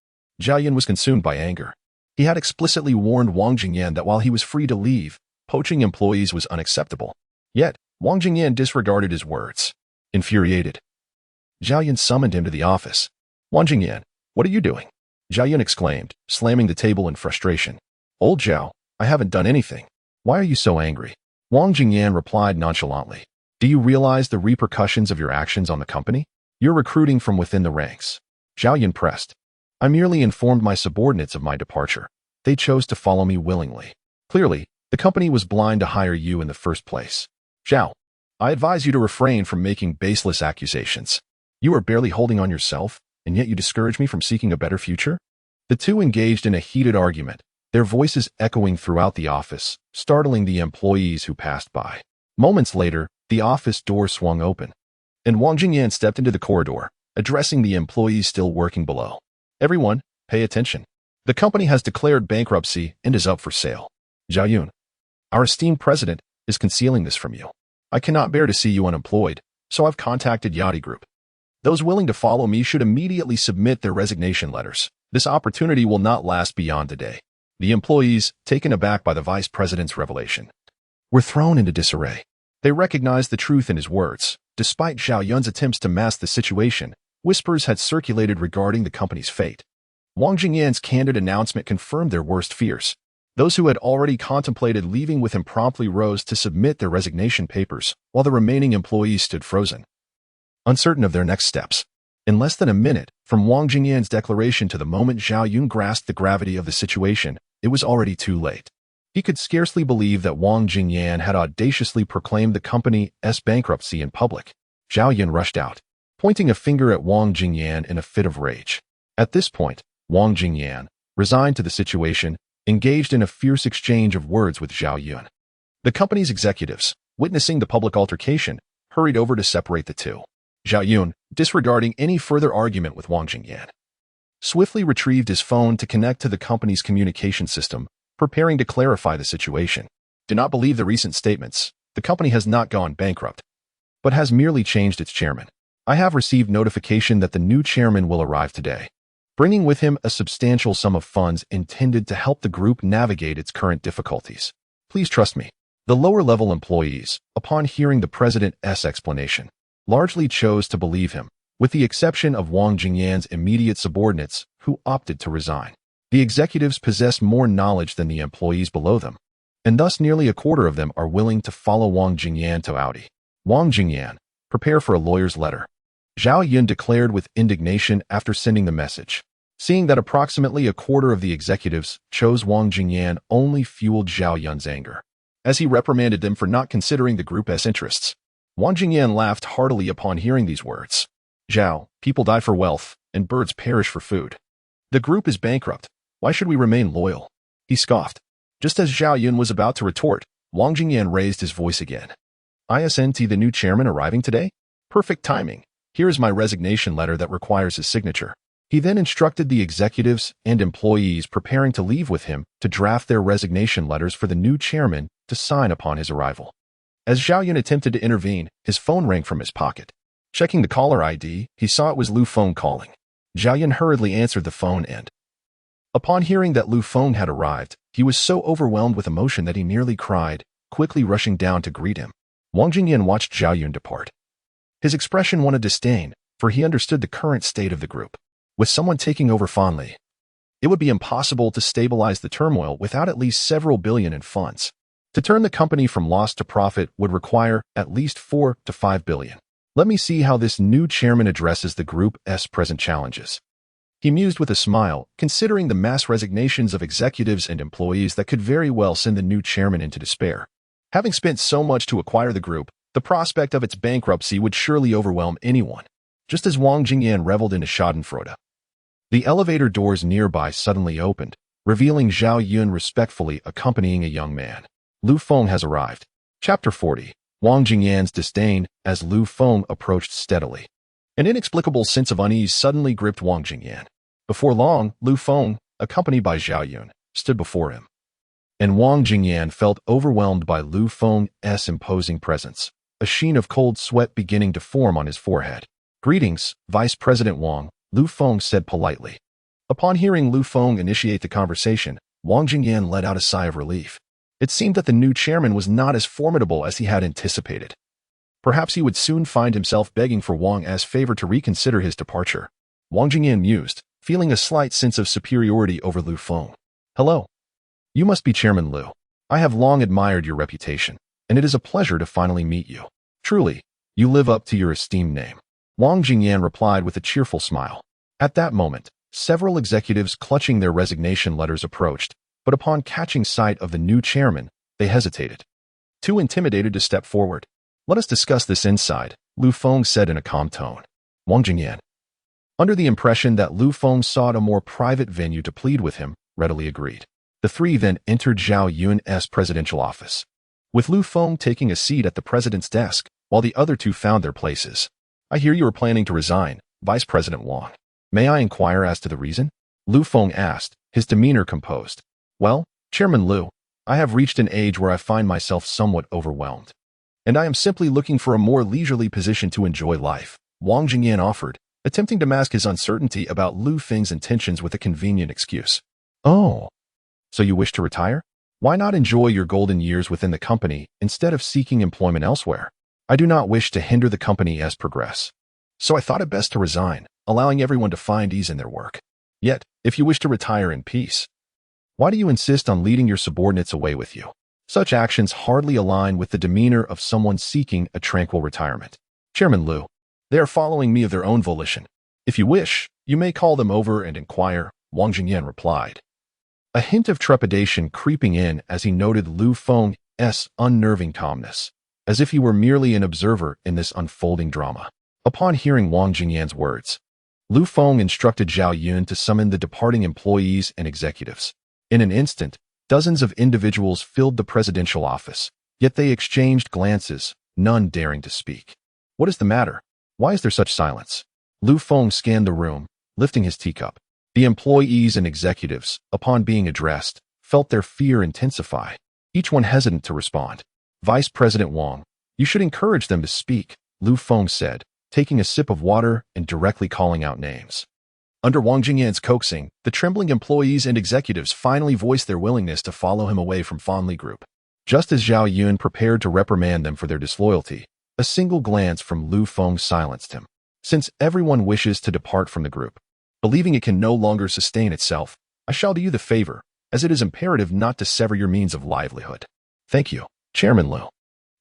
Zhao Yun was consumed by anger. He had explicitly warned Wang Jingyan that while he was free to leave, poaching employees was unacceptable. Yet, Wang Jingyan disregarded his words. Infuriated, Zhao Yun summoned him to the office. "Wang Jingyan, what are you doing?" Zhao Yun exclaimed, slamming the table in frustration. "Old Zhao, I haven't done anything. Why are you so angry?" Wang Jingyan replied nonchalantly. "Do you realize the repercussions of your actions on the company? You're recruiting from within the ranks." Zhao Yun pressed. "I merely informed my subordinates of my departure. They chose to follow me willingly. Clearly, the company was blind to hire you in the first place. Zhao, I advise you to refrain from making baseless accusations. You are barely holding on yourself, and yet you discourage me from seeking a better future?" The two engaged in a heated argument, their voices echoing throughout the office, startling the employees who passed by. Moments later, the office door swung open, and Wang Jingyan stepped into the corridor, addressing the employees still working below. "Everyone, pay attention. The company has declared bankruptcy and is up for sale. Zhao Yun, our esteemed president, is concealing this from you. I cannot bear to see you unemployed, so I've contacted Yachty Group. Those willing to follow me should immediately submit their resignation letters. This opportunity will not last beyond today." The employees, taken aback by the vice president's revelation, were thrown into disarray. They recognized the truth in his words. Despite Zhao Yun's attempts to mask the situation, whispers had circulated regarding the company's fate. Wang Jingyan's candid announcement confirmed their worst fears. Those who had already contemplated leaving with him promptly rose to submit their resignation papers, while the remaining employees stood frozen, uncertain of their next steps. In less than a minute, from Wang Jingyan's declaration to the moment Zhao Yun grasped the gravity of the situation, it was already too late. He could scarcely believe that Wang Jingyan had audaciously proclaimed the company's bankruptcy in public. Zhao Yun rushed out, pointing a finger at Wang Jingyan in a fit of rage. At this point, Wang Jingyan, resigned to the situation, engaged in a fierce exchange of words with Zhao Yun. The company's executives, witnessing the public altercation, hurried over to separate the two. Zhao Yun, disregarding any further argument with Wang Jingyan, swiftly retrieved his phone to connect to the company's communication system, preparing to clarify the situation. "Do not believe the recent statements. The company has not gone bankrupt, but has merely changed its chairman. I have received notification that the new chairman will arrive today. bringing with him a substantial sum of funds intended to help the group navigate its current difficulties. Please trust me. The lower-level employees, upon hearing the president's explanation, largely chose to believe him, with the exception of Wang Jingyan's immediate subordinates, who opted to resign. The executives possess more knowledge than the employees below them, and thus nearly a quarter of them are willing to follow Wang Jingyan to Audi. Wang Jingyan, prepare for a lawyer's letter, Zhao Yun declared with indignation after sending the message. Seeing that approximately a quarter of the executives chose Wang Jingyan only fueled Zhao Yun's anger, as he reprimanded them for not considering the group's interests. Wang Jingyan laughed heartily upon hearing these words. Zhao, people die for wealth, and birds perish for food. The group is bankrupt. Why should we remain loyal? He scoffed. Just as Zhao Yun was about to retort, Wang Jingyan raised his voice again. Isn't the new chairman arriving today? Perfect timing. Here is my resignation letter that requires his signature. He then instructed the executives and employees preparing to leave with him to draft their resignation letters for the new chairman to sign upon his arrival. As Zhao Yun attempted to intervene, his phone rang from his pocket. Checking the caller ID, he saw it was Lu Feng calling. Zhao Yun hurriedly answered the phone and, upon hearing that Lu Feng had arrived, he was so overwhelmed with emotion that he nearly cried, quickly rushing down to greet him. Wang Jingyan watched Zhao Yun depart. His expression one of disdain, for he understood the current state of the group. With someone taking over fondly, it would be impossible to stabilize the turmoil without at least several billion in funds. To turn the company from loss to profit would require at least 4 to 5 billion. Let me see how this new chairman addresses the group's present challenges. He mused with a smile, considering the mass resignations of executives and employees that could very well send the new chairman into despair. Having spent so much to acquire the group, the prospect of its bankruptcy would surely overwhelm anyone, just as Wang Jingyan reveled in a schadenfreude. The elevator doors nearby suddenly opened, revealing Zhao Yun respectfully accompanying a young man. Lu Feng has arrived. Chapter 40. Wang Jingyan's disdain as Lu Feng approached steadily. An inexplicable sense of unease suddenly gripped Wang Jingyan. Before long, Lu Feng, accompanied by Zhao Yun, stood before him. And Wang Jingyan felt overwhelmed by Lu Feng's imposing presence, a sheen of cold sweat beginning to form on his forehead. Greetings, Vice President Wang, Lu Feng said politely. Upon hearing Lu Feng initiate the conversation, Wang Jingyan let out a sigh of relief. It seemed that the new chairman was not as formidable as he had anticipated. Perhaps he would soon find himself begging for Wang's favor to reconsider his departure. Wang Jingyan mused, feeling a slight sense of superiority over Lu Feng. Hello. You must be Chairman Lu. I have long admired your reputation, and it is a pleasure to finally meet you. Truly, you live up to your esteemed name. Wang Jingyan replied with a cheerful smile. At that moment, several executives clutching their resignation letters approached, but upon catching sight of the new chairman, they hesitated. Too intimidated to step forward. Let us discuss this inside, Lu Feng said in a calm tone. Wang Jingyan, under the impression that Lu Feng sought a more private venue to plead with him, readily agreed. The three then entered Zhao Yun's presidential office, with Lu Feng taking a seat at the president's desk, while the other two found their places. I hear you are planning to resign, Vice President Wang. May I inquire as to the reason? Lu Feng asked, his demeanor composed. Well, Chairman Lu, I have reached an age where I find myself somewhat overwhelmed, and I am simply looking for a more leisurely position to enjoy life, Wang Jingyan offered, attempting to mask his uncertainty about Lu Feng's intentions with a convenient excuse. Oh, so you wish to retire? Why not enjoy your golden years within the company instead of seeking employment elsewhere? I do not wish to hinder the company's progress, so I thought it best to resign, allowing everyone to find ease in their work. Yet, if you wish to retire in peace, why do you insist on leading your subordinates away with you? Such actions hardly align with the demeanor of someone seeking a tranquil retirement. Chairman Lu, they are following me of their own volition. If you wish, you may call them over and inquire, Wang Jingyan replied. A hint of trepidation creeping in as he noted Lu Feng's unnerving calmness, as if he were merely an observer in this unfolding drama. Upon hearing Wang Jingyan's words, Lu Feng instructed Zhao Yun to summon the departing employees and executives. In an instant, dozens of individuals filled the presidential office, yet they exchanged glances, none daring to speak. What is the matter? Why is there such silence? Lu Feng scanned the room, lifting his teacup. The employees and executives, upon being addressed, felt their fear intensify, each one hesitant to respond. Vice President Wang, you should encourage them to speak, Lu Feng said, taking a sip of water and directly calling out names. Under Wang Jingyan's coaxing, the trembling employees and executives finally voiced their willingness to follow him away from Ferrari Group. Just as Zhao Yun prepared to reprimand them for their disloyalty, a single glance from Lu Feng silenced him. Since everyone wishes to depart from the group, believing it can no longer sustain itself, I shall do you the favor, as it is imperative not to sever your means of livelihood. Thank you, Chairman Lu.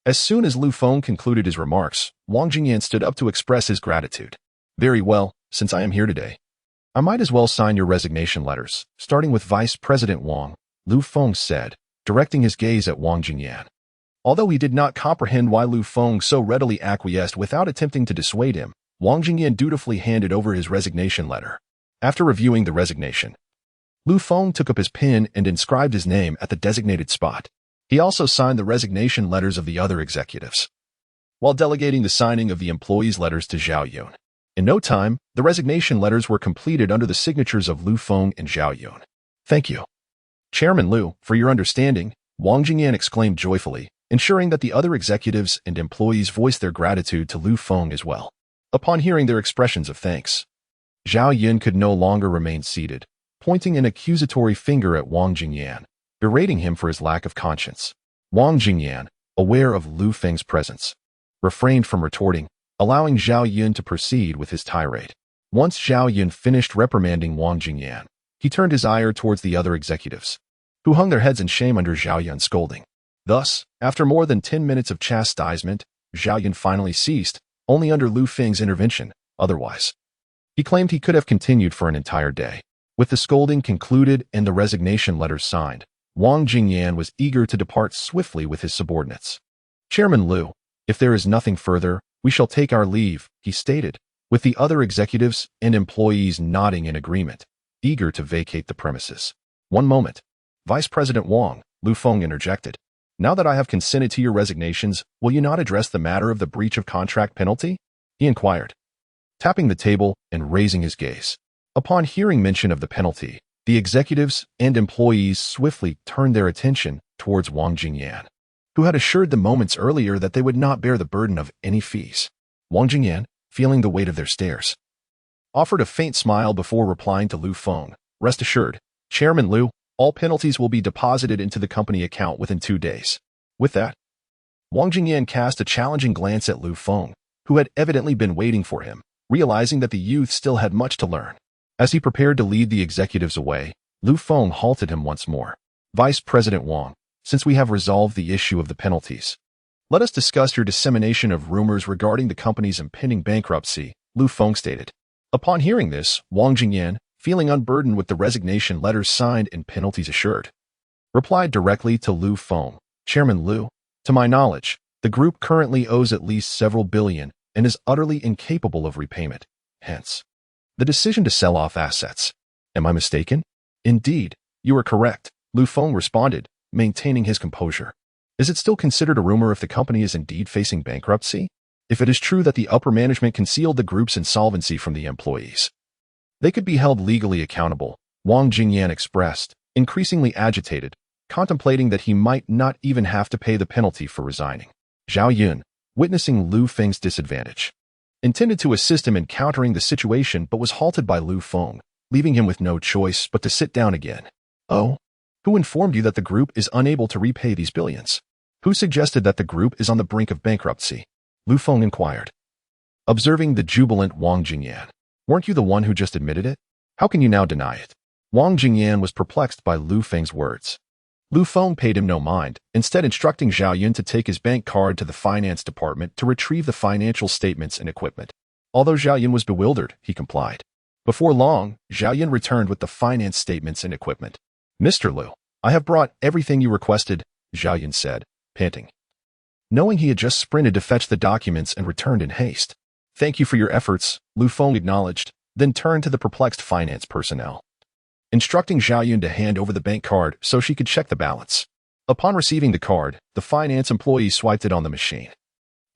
As soon as Lu Feng concluded his remarks, Wang Jingyan stood up to express his gratitude. Very well, since I am here today, I might as well sign your resignation letters, starting with Vice President Wang, Lu Feng said, directing his gaze at Wang Jingyan. Although he did not comprehend why Lu Feng so readily acquiesced without attempting to dissuade him, Wang Jingyan dutifully handed over his resignation letter. After reviewing the resignation, Lu Feng took up his pen and inscribed his name at the designated spot. He also signed the resignation letters of the other executives, while delegating the signing of the employees' letters to Zhao Yun. In no time, the resignation letters were completed under the signatures of Lu Feng and Zhao Yun. Thank you, Chairman Lu, for your understanding, Wang Jingyan exclaimed joyfully, ensuring that the other executives and employees voiced their gratitude to Lu Feng as well. Upon hearing their expressions of thanks, Zhao Yun could no longer remain seated, pointing an accusatory finger at Wang Jingyan, berating him for his lack of conscience. Wang Jingyan, aware of Lu Feng's presence, refrained from retorting, allowing Zhao Yun to proceed with his tirade. Once Zhao Yun finished reprimanding Wang Jingyan, he turned his ire towards the other executives, who hung their heads in shame under Zhao Yun's scolding. Thus, after more than 10 minutes of chastisement, Zhao Yun finally ceased, only under Lu Feng's intervention. Otherwise, he claimed he could have continued for an entire day. With the scolding concluded and the resignation letters signed, Wang Jingyan was eager to depart swiftly with his subordinates. Chairman Lu, if there is nothing further, we shall take our leave, he stated, with the other executives and employees nodding in agreement, eager to vacate the premises. One moment. Vice President Wang, Lu Feng interjected. Now that I have consented to your resignations, will you not address the matter of the breach of contract penalty? He inquired, tapping the table and raising his gaze. Upon hearing mention of the penalty, the executives and employees swiftly turned their attention towards Wang Jingyan, who had assured them moments earlier that they would not bear the burden of any fees. Wang Jingyan, feeling the weight of their stares, offered a faint smile before replying to Lu Feng. Rest assured, Chairman Lu, all penalties will be deposited into the company account within 2 days. With that, Wang Jingyan cast a challenging glance at Lu Feng, who had evidently been waiting for him, realizing that the youth still had much to learn. As he prepared to lead the executives away, Lu Feng halted him once more. Vice President Wang, since we have resolved the issue of the penalties, let us discuss your dissemination of rumors regarding the company's impending bankruptcy, Lu Feng stated. Upon hearing this, Wang Jingyan, feeling unburdened with the resignation letters signed and penalties assured, replied directly to Lu Feng. Chairman Lu, to my knowledge, the group currently owes at least several billion and is utterly incapable of repayment. Hence, the decision to sell off assets. Am I mistaken? Indeed, you are correct, Lu Feng responded, maintaining his composure. Is it still considered a rumor if the company is indeed facing bankruptcy? If it is true that the upper management concealed the group's insolvency from the employees, they could be held legally accountable, Wang Jingyan expressed, increasingly agitated, contemplating that he might not even have to pay the penalty for resigning. Zhao Yun, witnessing Lu Feng's disadvantage, intended to assist him in countering the situation but was halted by Lu Feng, leaving him with no choice but to sit down again. Oh? Who informed you that the group is unable to repay these billions? Who suggested that the group is on the brink of bankruptcy? Lu Feng inquired, observing the jubilant Wang Jingyan. Weren't you the one who just admitted it? How can you now deny it? Wang Jingyan was perplexed by Lu Feng's words. Lu Feng paid him no mind, instead instructing Zhao Yun to take his bank card to the finance department to retrieve the financial statements and equipment. Although Zhao Yun was bewildered, he complied. Before long, Zhao Yun returned with the finance statements and equipment. Mr. Lu, I have brought everything you requested, Zhao Yun said, panting, knowing he had just sprinted to fetch the documents and returned in haste. Thank you for your efforts, Lu Feng acknowledged, then turned to the perplexed finance personnel, instructing Zhao Yun to hand over the bank card so she could check the balance. Upon receiving the card, the finance employee swiped it on the machine,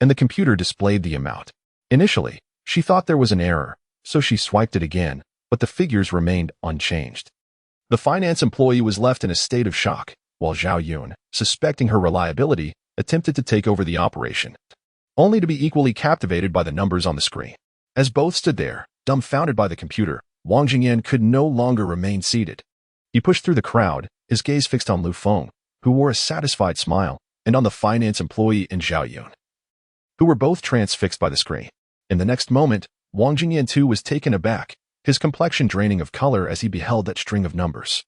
and the computer displayed the amount. Initially, she thought there was an error, so she swiped it again, but the figures remained unchanged. The finance employee was left in a state of shock, while Zhao Yun, suspecting her reliability, attempted to take over the operation, only to be equally captivated by the numbers on the screen. As both stood there, dumbfounded by the computer, Wang Jingyan could no longer remain seated. He pushed through the crowd, his gaze fixed on Lu Feng, who wore a satisfied smile, and on the finance employee and Zhao Yun, who were both transfixed by the screen. In the next moment, Wang Jingyan too was taken aback, his complexion draining of color as he beheld that string of numbers.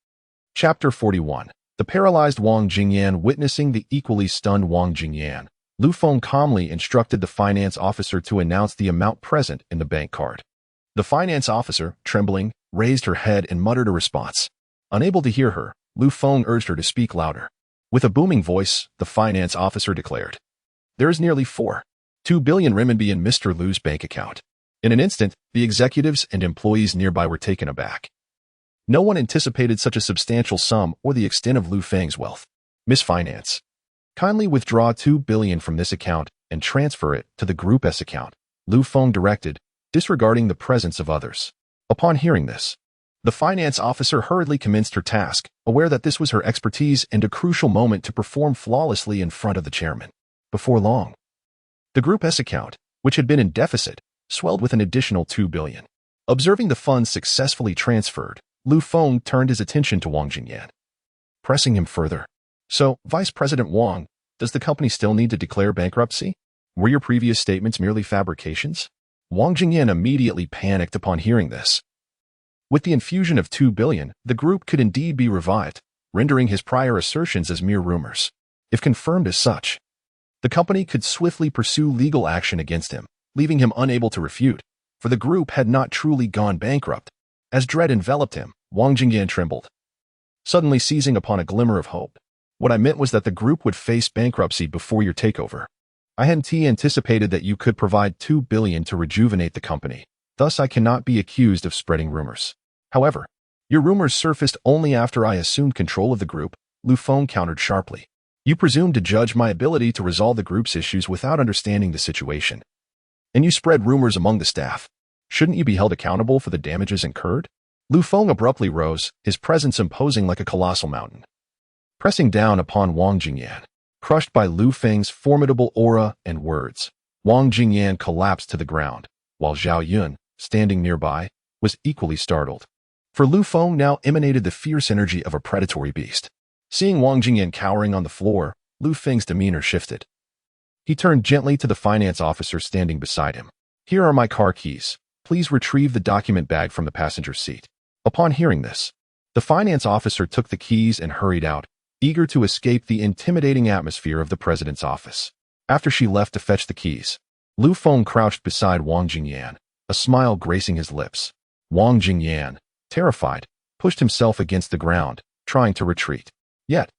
Chapter 41. The paralyzed Wang Jingyan. Witnessing the equally stunned Wang Jingyan, Lu Feng calmly instructed the finance officer to announce the amount present in the bank card. The finance officer, trembling, raised her head and muttered a response. Unable to hear her, Lu Feng urged her to speak louder. With a booming voice, the finance officer declared, "There is nearly 4.2 billion renminbi in Mr. Lu's bank account." In an instant, the executives and employees nearby were taken aback. No one anticipated such a substantial sum or the extent of Lu Feng's wealth. "Miss Finance, kindly withdraw 2 billion from this account and transfer it to the Group S account," Lu Feng directed, disregarding the presence of others. Upon hearing this, the finance officer hurriedly commenced her task, aware that this was her expertise and a crucial moment to perform flawlessly in front of the chairman. Before long, the Group S account, which had been in deficit, swelled with an additional 2 billion. Observing the funds successfully transferred, Lu Feng turned his attention to Wang Jingyan, pressing him further. "So, Vice President Wang, does the company still need to declare bankruptcy? Were your previous statements merely fabrications?" Wang Jingyan immediately panicked upon hearing this. With the infusion of 2 billion, the group could indeed be revived, rendering his prior assertions as mere rumors. If confirmed as such, the company could swiftly pursue legal action against him, leaving him unable to refute, for the group had not truly gone bankrupt. As dread enveloped him, Wang Jingyan trembled, suddenly seizing upon a glimmer of hope. "What I meant was that the group would face bankruptcy before your takeover. I hadn't anticipated that you could provide 2 billion to rejuvenate the company. Thus, I cannot be accused of spreading rumors. However, your rumors surfaced only after I assumed control of the group," Lu Feng countered sharply. "You presumed to judge my ability to resolve the group's issues without understanding the situation. And you spread rumors among the staff. Shouldn't you be held accountable for the damages incurred?" Lu Feng abruptly rose, his presence imposing like a colossal mountain, pressing down upon Wang Jingyan. Crushed by Lu Feng's formidable aura and words, Wang Jingyan collapsed to the ground, while Zhao Yun, standing nearby, was equally startled. For Lu Feng now emanated the fierce energy of a predatory beast. Seeing Wang Jingyan cowering on the floor, Lu Feng's demeanor shifted. He turned gently to the finance officer standing beside him. "Here are my car keys. Please retrieve the document bag from the passenger seat." Upon hearing this, the finance officer took the keys and hurried out, eager to escape the intimidating atmosphere of the president's office. After she left to fetch the keys, Lu Feng crouched beside Wang Jingyan, a smile gracing his lips. Wang Jingyan, terrified, pushed himself against the ground, trying to retreat. Yet,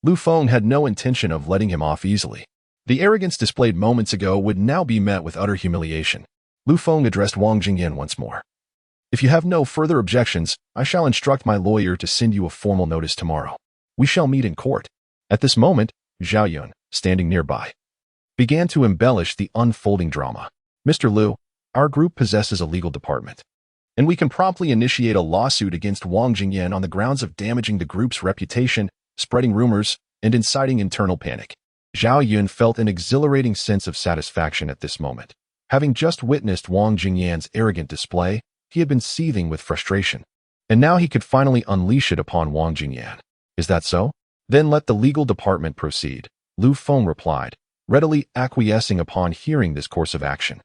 Lu Feng had no intention of letting him off easily. The arrogance displayed moments ago would now be met with utter humiliation. Lu Feng addressed Wang Jingyan once more. "If you have no further objections, I shall instruct my lawyer to send you a formal notice tomorrow. We shall meet in court." At this moment, Zhao Yun, standing nearby, began to embellish the unfolding drama. "Mr. Lu, our group possesses a legal department, and we can promptly initiate a lawsuit against Wang Jingyan on the grounds of damaging the group's reputation, spreading rumors, and inciting internal panic." Zhao Yun felt an exhilarating sense of satisfaction at this moment. Having just witnessed Wang Jingyan's arrogant display, he had been seething with frustration, and now he could finally unleash it upon Wang Jingyan. "Is that so? Then let the legal department proceed," Lu Feng replied, readily acquiescing upon hearing this course of action.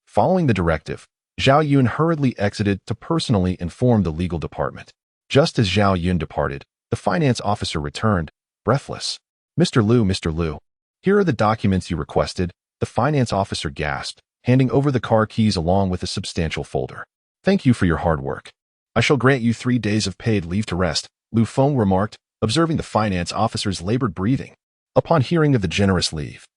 Following the directive, Zhao Yun hurriedly exited to personally inform the legal department. Just as Zhao Yun departed, the finance officer returned, breathless. Mr. Lu, here are the documents you requested," the finance officer gasped, handing over the car keys along with a substantial folder. "Thank you for your hard work. I shall grant you 3 days of paid leave to rest," Lu Feng remarked, observing the finance officer's labored breathing. Upon hearing of the generous leave,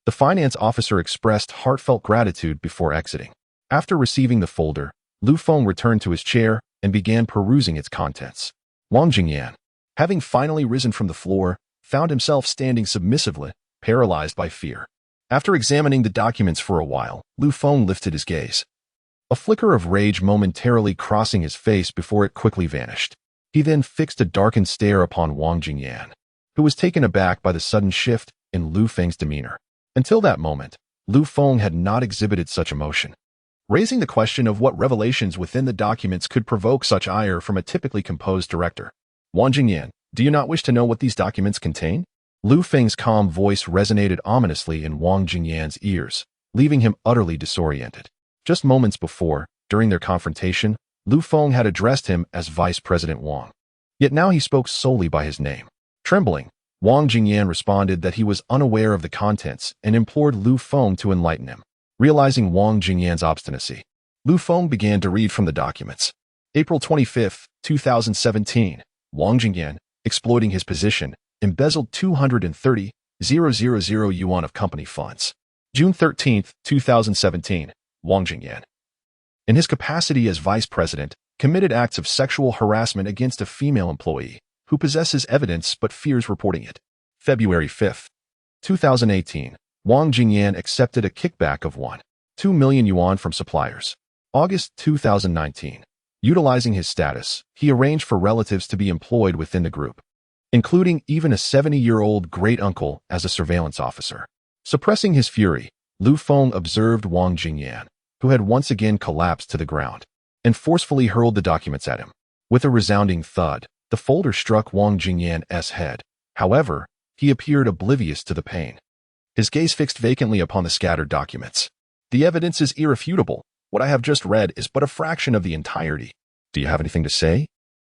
the finance officer expressed heartfelt gratitude before exiting. After receiving the folder, Lu Feng returned to his chair and began perusing its contents. Wang Jingyan, having finally risen from the floor, found himself standing submissively, paralyzed by fear. After examining the documents for a while, Lu Feng lifted his gaze, a flicker of rage momentarily crossing his face before it quickly vanished. He then fixed a darkened stare upon Wang Jingyan, who was taken aback by the sudden shift in Lu Feng's demeanor. Until that moment, Lu Feng had not exhibited such emotion. raising the question of what revelations within the documents could provoke such ire from a typically composed director. Wang Jingyan, do you not wish to know what these documents contain? Lu Feng's calm voice resonated ominously in Wang Jingyan's ears, leaving him utterly disoriented. Just moments before, during their confrontation, Lu Feng had addressed him as Vice President Wang. Yet now he spoke solely by his name. Trembling, Wang Jingyan responded that he was unaware of the contents and implored Lu Feng to enlighten him. Realizing Wang Jingyan's obstinacy, Lu Feng began to read from the documents. April 25, 2017, Wang Jingyan, exploiting his position, embezzled 230,000 yuan of company funds. June 13, 2017, Wang Jingyan, in his capacity as vice president, committed acts of sexual harassment against a female employee who possesses evidence but fears reporting it. February 5, 2018, Wang Jingyan accepted a kickback of 1.2 million yuan from suppliers. August 2019, utilizing his status, he arranged for relatives to be employed within the group, including even a 70-year-old great-uncle as a surveillance officer. Suppressing his fury, Lu Feng observed Wang Jingyan, who had once again collapsed to the ground, and forcefully hurled the documents at him. With a resounding thud, the folder struck Wang Jingyan's head. However, he appeared oblivious to the pain. His gaze fixed vacantly upon the scattered documents. The evidence is irrefutable. What I have just read is but a fraction of the entirety. Do you have anything to say?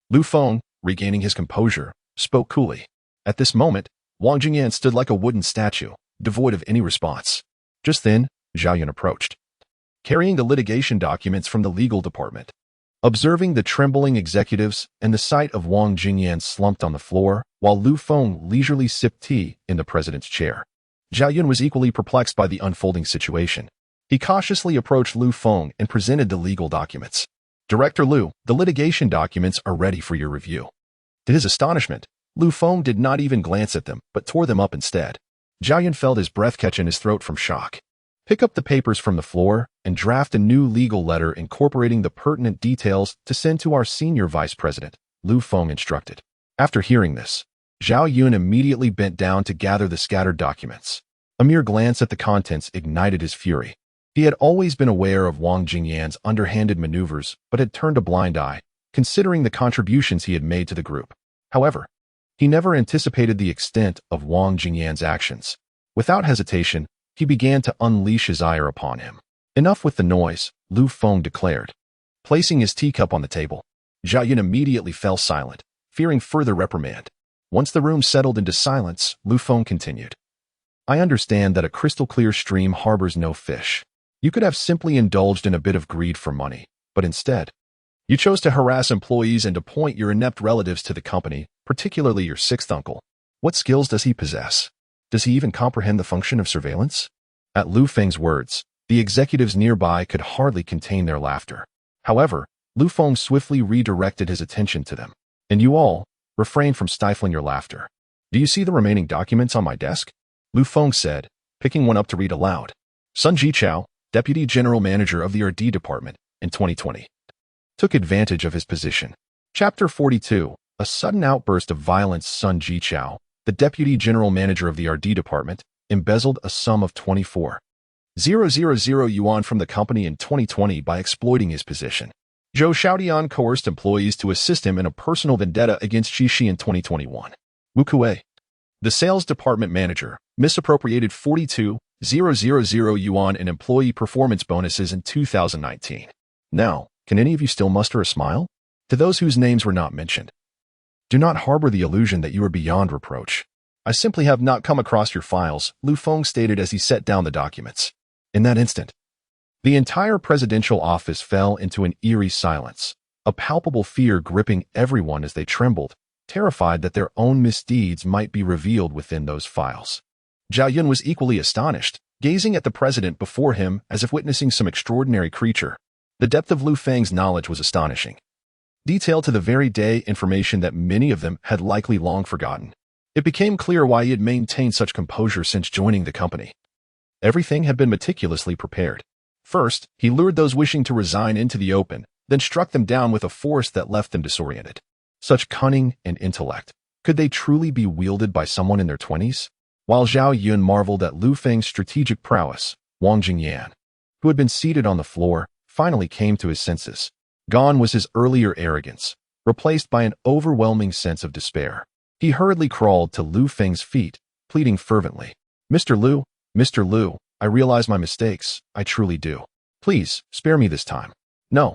Lu Feng, regaining his composure, spoke coolly. At this moment, Wang Jingyan stood like a wooden statue, devoid of any response. Just then, Zhao Yun approached, carrying the litigation documents from the legal department. Observing the trembling executives and the sight of Wang Jingyan slumped on the floor, while Lu Feng leisurely sipped tea in the president's chair, Zhao Yun was equally perplexed by the unfolding situation. He cautiously approached Lu Feng and presented the legal documents. Director Lu, the litigation documents are ready for your review. To his astonishment, Lu Feng did not even glance at them, but tore them up instead. Zhao Yun felt his breath catch in his throat from shock. Pick up the papers from the floor and draft a new legal letter incorporating the pertinent details to send to our senior vice president, Lu Feng instructed. After hearing this, Zhao Yun immediately bent down to gather the scattered documents. A mere glance at the contents ignited his fury. He had always been aware of Wang Jingyan's underhanded maneuvers, but had turned a blind eye, considering the contributions he had made to the group. However, he never anticipated the extent of Wang Jingyan's actions. Without hesitation, he began to unleash his ire upon him. Enough with the noise, Lu Feng declared. Placing his teacup on the table, Zhao Yun immediately fell silent, fearing further reprimand. Once the room settled into silence, Lu Feng continued. I understand that a crystal-clear stream harbors no fish. You could have simply indulged in a bit of greed for money, but instead, you chose to harass employees and appoint your inept relatives to the company, particularly your sixth uncle. What skills does he possess? Does he even comprehend the function of surveillance? At Lu Feng's words, the executives nearby could hardly contain their laughter. However, Lu Feng swiftly redirected his attention to them. And you all, refrain from stifling your laughter. Do you see the remaining documents on my desk? Lu Feng said, picking one up to read aloud. Sun Jichao, Deputy General Manager of the RD Department, in 2020, took advantage of his position. Chapter 42, a sudden outburst of violence. Sun Jichao, the Deputy General Manager of the RD Department, embezzled a sum of 24,000 yuan from the company in 2020 by exploiting his position. Zhou Xiaodian coerced employees to assist him in a personal vendetta against Xixi in 2021. Wu Kuei, the Sales Department Manager, misappropriated 42,000 yuan in employee performance bonuses in 2019. Now, can any of you still muster a smile? To those whose names were not mentioned, do not harbor the illusion that you are beyond reproach. I simply have not come across your files, Lu Feng stated as he set down the documents. In that instant, the entire presidential office fell into an eerie silence, a palpable fear gripping everyone as they trembled, terrified that their own misdeeds might be revealed within those files. Zhao Yun was equally astonished, gazing at the president before him as if witnessing some extraordinary creature. The depth of Lu Feng's knowledge was astonishing, detailed to the very day information that many of them had likely long forgotten. It became clear why he had maintained such composure since joining the company. Everything had been meticulously prepared. First, he lured those wishing to resign into the open, then struck them down with a force that left them disoriented. Such cunning and intellect, could they truly be wielded by someone in their 20s? While Zhao Yun marveled at Lu Feng's strategic prowess, Wang Jingyan, who had been seated on the floor, finally came to his senses. Gone was his earlier arrogance, replaced by an overwhelming sense of despair. He hurriedly crawled to Lu Feng's feet, pleading fervently. Mr. Lu, I realize my mistakes, I truly do. Please, spare me this time. No.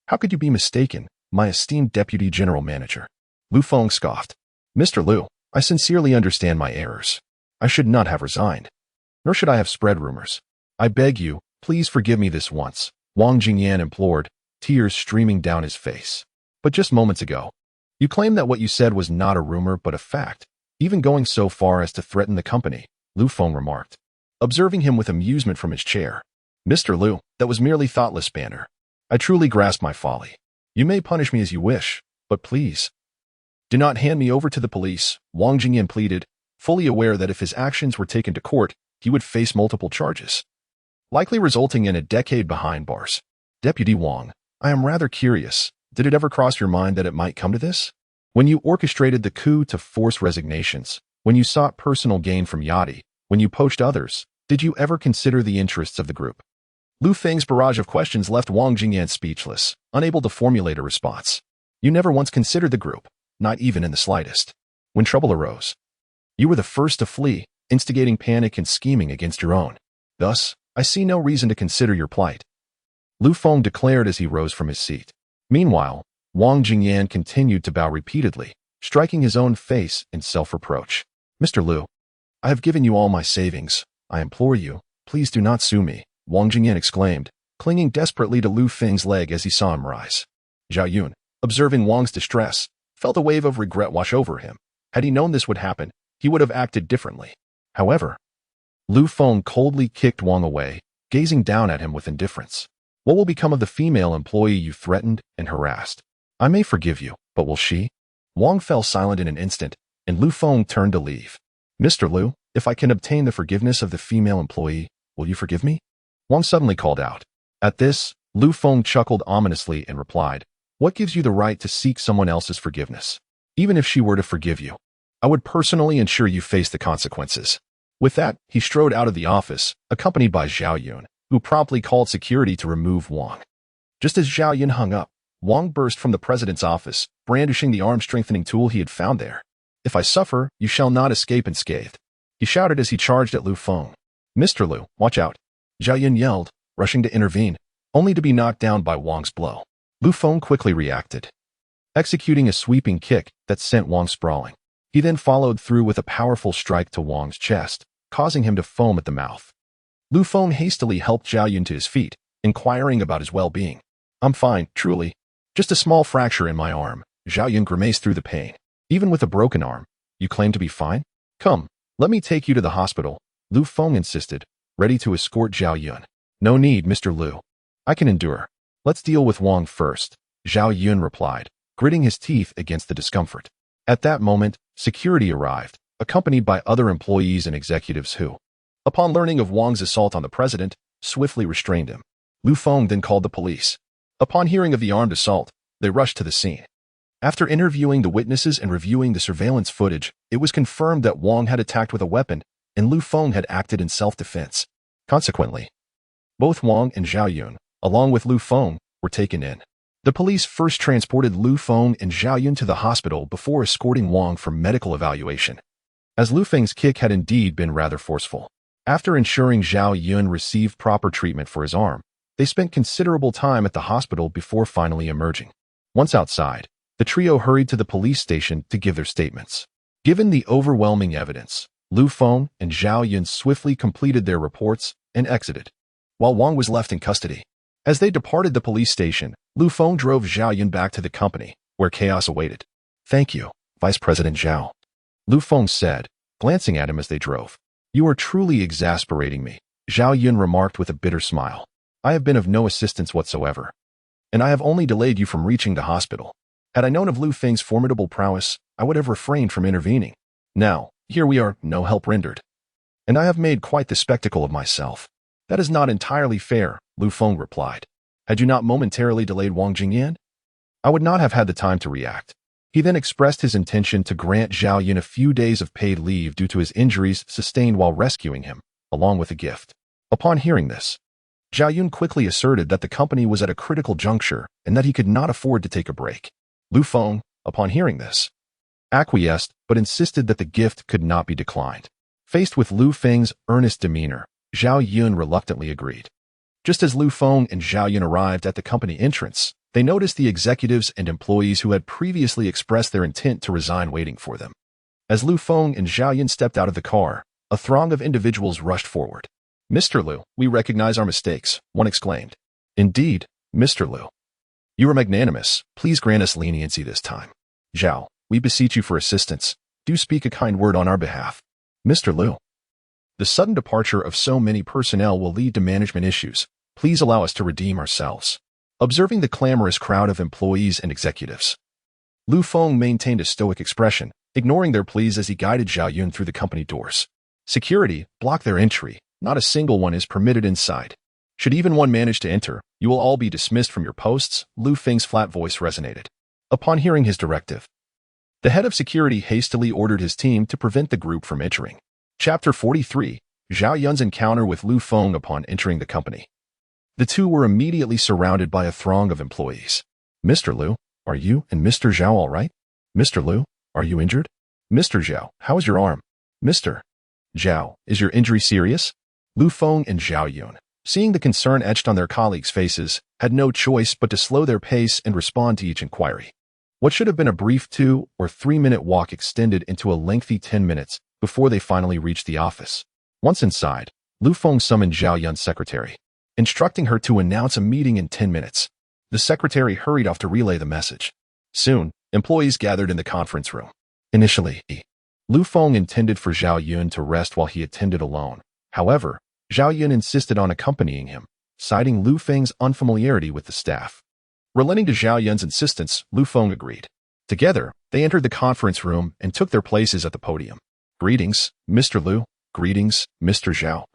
How could you be mistaken, my esteemed deputy general manager? Lu Feng scoffed. Mr. Lu, I sincerely understand my errors. I should not have resigned. Nor should I have spread rumors. I beg you, please forgive me this once, Wang Jingyan implored, tears streaming down his face. But just moments ago, you claimed that what you said was not a rumor but a fact, even going so far as to threaten the company, Lu Feng remarked, observing him with amusement from his chair. Mr. Lu, that was merely thoughtless banter. I truly grasp my folly. You may punish me as you wish, but please, do not hand me over to the police, Wang Jingyan pleaded, fully aware that if his actions were taken to court, he would face multiple charges, likely resulting in a decade behind bars. Deputy Wang, I am rather curious. Did it ever cross your mind that it might come to this? When you orchestrated the coup to force resignations, when you sought personal gain from Yachty, when you poached others, did you ever consider the interests of the group? Lu Feng's barrage of questions left Wang Jingyan speechless, unable to formulate a response. You never once considered the group, not even in the slightest. When trouble arose, you were the first to flee, instigating panic and scheming against your own. Thus, I see no reason to consider your plight. Lu Feng declared as he rose from his seat. Meanwhile, Wang Jingyan continued to bow repeatedly, striking his own face in self-reproach. Mr. Lu, I have given you all my savings. I implore you, please do not sue me, Wang Jingyan exclaimed, clinging desperately to Lu Feng's leg as he saw him rise. Zhao Yun, observing Wang's distress, felt a wave of regret wash over him. Had he known this would happen, he would have acted differently. However, Lu Feng coldly kicked Wang away, gazing down at him with indifference. What will become of the female employee you threatened and harassed? I may forgive you, but will she? Wang fell silent in an instant, and Lu Feng turned to leave. Mr. Lu, if I can obtain the forgiveness of the female employee, will you forgive me? Wang suddenly called out. At this, Lu Feng chuckled ominously and replied, What gives you the right to seek someone else's forgiveness? Even if she were to forgive you, I would personally ensure you face the consequences. With that, he strode out of the office, accompanied by Zhao Yun, who promptly called security to remove Wang. Just as Zhao Yun hung up, Wang burst from the president's office, brandishing the arm-strengthening tool he had found there. If I suffer, you shall not escape unscathed, he shouted as he charged at Lu Feng. Mr. Lu, watch out, Zhao Yun yelled, rushing to intervene, only to be knocked down by Wang's blow. Lu Feng quickly reacted, executing a sweeping kick that sent Wang sprawling. He then followed through with a powerful strike to Wang's chest, causing him to foam at the mouth. Lu Feng hastily helped Zhao Yun to his feet, inquiring about his well-being. I'm fine, truly. Just a small fracture in my arm, Zhao Yun grimaced through the pain. Even with a broken arm, you claim to be fine? Come, let me take you to the hospital, Lu Feng insisted, ready to escort Zhao Yun. No need, Mr. Lu. I can endure. Let's deal with Wang first, Zhao Yun replied, gritting his teeth against the discomfort. At that moment, security arrived, accompanied by other employees and executives who, upon learning of Wang's assault on the president, swiftly restrained him. Lu Feng then called the police. Upon hearing of the armed assault, they rushed to the scene. After interviewing the witnesses and reviewing the surveillance footage, it was confirmed that Wang had attacked with a weapon and Lu Feng had acted in self-defense. Consequently, both Wang and Zhao Yun, along with Lu Feng, were taken in. The police first transported Lu Feng and Zhao Yun to the hospital before escorting Wang for medical evaluation, as Lu Feng's kick had indeed been rather forceful. After ensuring Zhao Yun received proper treatment for his arm, they spent considerable time at the hospital before finally emerging. Once outside, the trio hurried to the police station to give their statements. Given the overwhelming evidence, Lu Feng and Zhao Yun swiftly completed their reports and exited, while Wang was left in custody. As they departed the police station, Lu Feng drove Zhao Yun back to the company, where chaos awaited. Thank you, Vice President Zhao, Lu Feng said, glancing at him as they drove. You are truly exasperating me, Zhao Yun remarked with a bitter smile. I have been of no assistance whatsoever, and I have only delayed you from reaching the hospital. Had I known of Lu Feng's formidable prowess, I would have refrained from intervening. Now, here we are, no help rendered. And I have made quite the spectacle of myself. That is not entirely fair, Lu Feng replied. Had you not momentarily delayed Wang Jingyan, I would not have had the time to react. He then expressed his intention to grant Zhao Yun a few days of paid leave due to his injuries sustained while rescuing him, along with a gift. Upon hearing this, Zhao Yun quickly asserted that the company was at a critical juncture and that he could not afford to take a break. Lu Feng, upon hearing this, acquiesced but insisted that the gift could not be declined. Faced with Lu Feng's earnest demeanor, Zhao Yun reluctantly agreed. Just as Lu Feng and Zhao Yun arrived at the company entrance, they noticed the executives and employees who had previously expressed their intent to resign waiting for them. As Lu Feng and Zhao Yun stepped out of the car, a throng of individuals rushed forward. "Mr. Lu, we recognize our mistakes," one exclaimed. "Indeed, Mr. Lu. You are magnanimous. Please grant us leniency this time. Zhao, we beseech you for assistance. Do speak a kind word on our behalf. Mr. Lu. The sudden departure of so many personnel will lead to management issues. Please allow us to redeem ourselves." Observing the clamorous crowd of employees and executives, Lu Feng maintained a stoic expression, ignoring their pleas as he guided Zhao Yun through the company doors. "Security, block their entry. Not a single one is permitted inside. Should even one manage to enter, you will all be dismissed from your posts." Lu Feng's flat voice resonated. Upon hearing his directive, the head of security hastily ordered his team to prevent the group from entering. Chapter 43, Zhao Yun's encounter with Lu Feng upon entering the company. The two were immediately surrounded by a throng of employees. "Mr. Lu, are you and Mr. Zhao all right? Mr. Lu, are you injured? Mr. Zhao, how is your arm? Mr. Zhao, is your injury serious?" Lu Feng and Zhao Yun, seeing the concern etched on their colleagues' faces, had no choice but to slow their pace and respond to each inquiry. What should have been a brief 2 or 3 minute walk extended into a lengthy 10 minutes before they finally reached the office. Once inside, Lu Feng summoned Zhao Yun's secretary, instructing her to announce a meeting in 10 minutes. The secretary hurried off to relay the message. Soon, employees gathered in the conference room. Initially, Lu Feng intended for Zhao Yun to rest while he attended alone. However, Zhao Yun insisted on accompanying him, citing Lu Feng's unfamiliarity with the staff. Relenting to Zhao Yun's insistence, Lu Feng agreed. Together, they entered the conference room and took their places at the podium. "Greetings, Mr. Lu. Greetings, Mr. Zhao."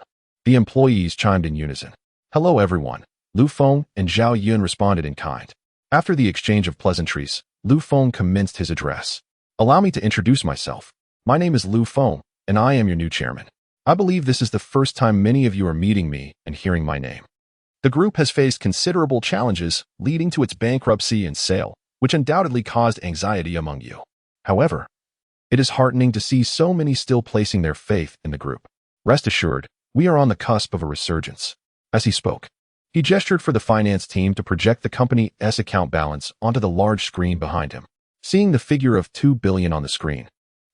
The employees chimed in unison. "Hello, everyone." Lu Feng and Zhao Yun responded in kind. After the exchange of pleasantries, Lu Feng commenced his address. "Allow me to introduce myself. My name is Lu Feng, and I am your new chairman. I believe this is the first time many of you are meeting me and hearing my name. The group has faced considerable challenges, leading to its bankruptcy and sale, which undoubtedly caused anxiety among you. However, it is heartening to see so many still placing their faith in the group. Rest assured, we are on the cusp of a resurgence." As he spoke, he gestured for the finance team to project the company's account balance onto the large screen behind him. Seeing the figure of 2 billion on the screen,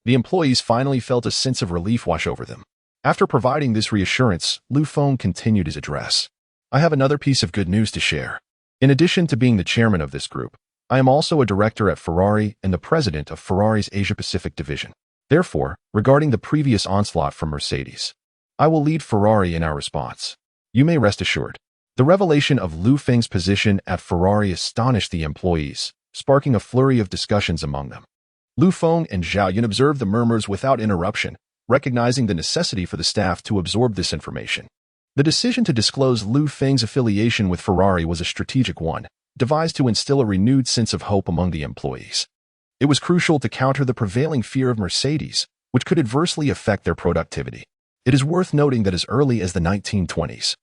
the employees finally felt a sense of relief wash over them. After providing this reassurance, Lu Feng continued his address. "I have another piece of good news to share. In addition to being the chairman of this group, I am also a director at Ferrari and the president of Ferrari's Asia-Pacific division. Therefore, regarding the previous onslaught from Mercedes, I will lead Ferrari in our response. You may rest assured." The revelation of Lu Feng's position at Ferrari astonished the employees, sparking a flurry of discussions among them. Lu Feng and Zhao Yun observed the murmurs without interruption, recognizing the necessity for the staff to absorb this information. The decision to disclose Lu Feng's affiliation with Ferrari was a strategic one, devised to instill a renewed sense of hope among the employees. It was crucial to counter the prevailing fear of Mercedes, which could adversely affect their productivity. It is worth noting that as early as the 1920s,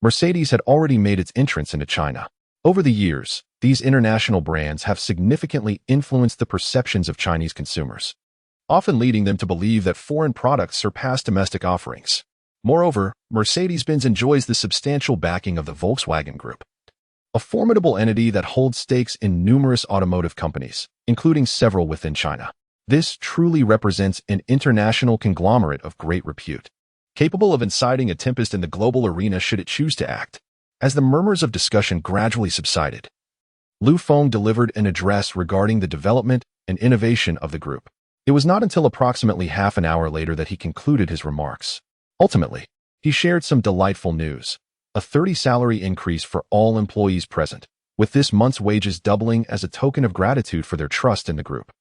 Mercedes had already made its entrance into China. Over the years, these international brands have significantly influenced the perceptions of Chinese consumers, often leading them to believe that foreign products surpass domestic offerings. Moreover, Mercedes-Benz enjoys the substantial backing of the Volkswagen Group, a formidable entity that holds stakes in numerous automotive companies, including several within China. This truly represents an international conglomerate of great repute, capable of inciting a tempest in the global arena should it choose to act. As the murmurs of discussion gradually subsided, Lu Feng delivered an address regarding the development and innovation of the group. It was not until approximately half an hour later that he concluded his remarks. Ultimately, he shared some delightful news: a 30 salary increase for all employees present, with this month's wages doubling as a token of gratitude for their trust in the group.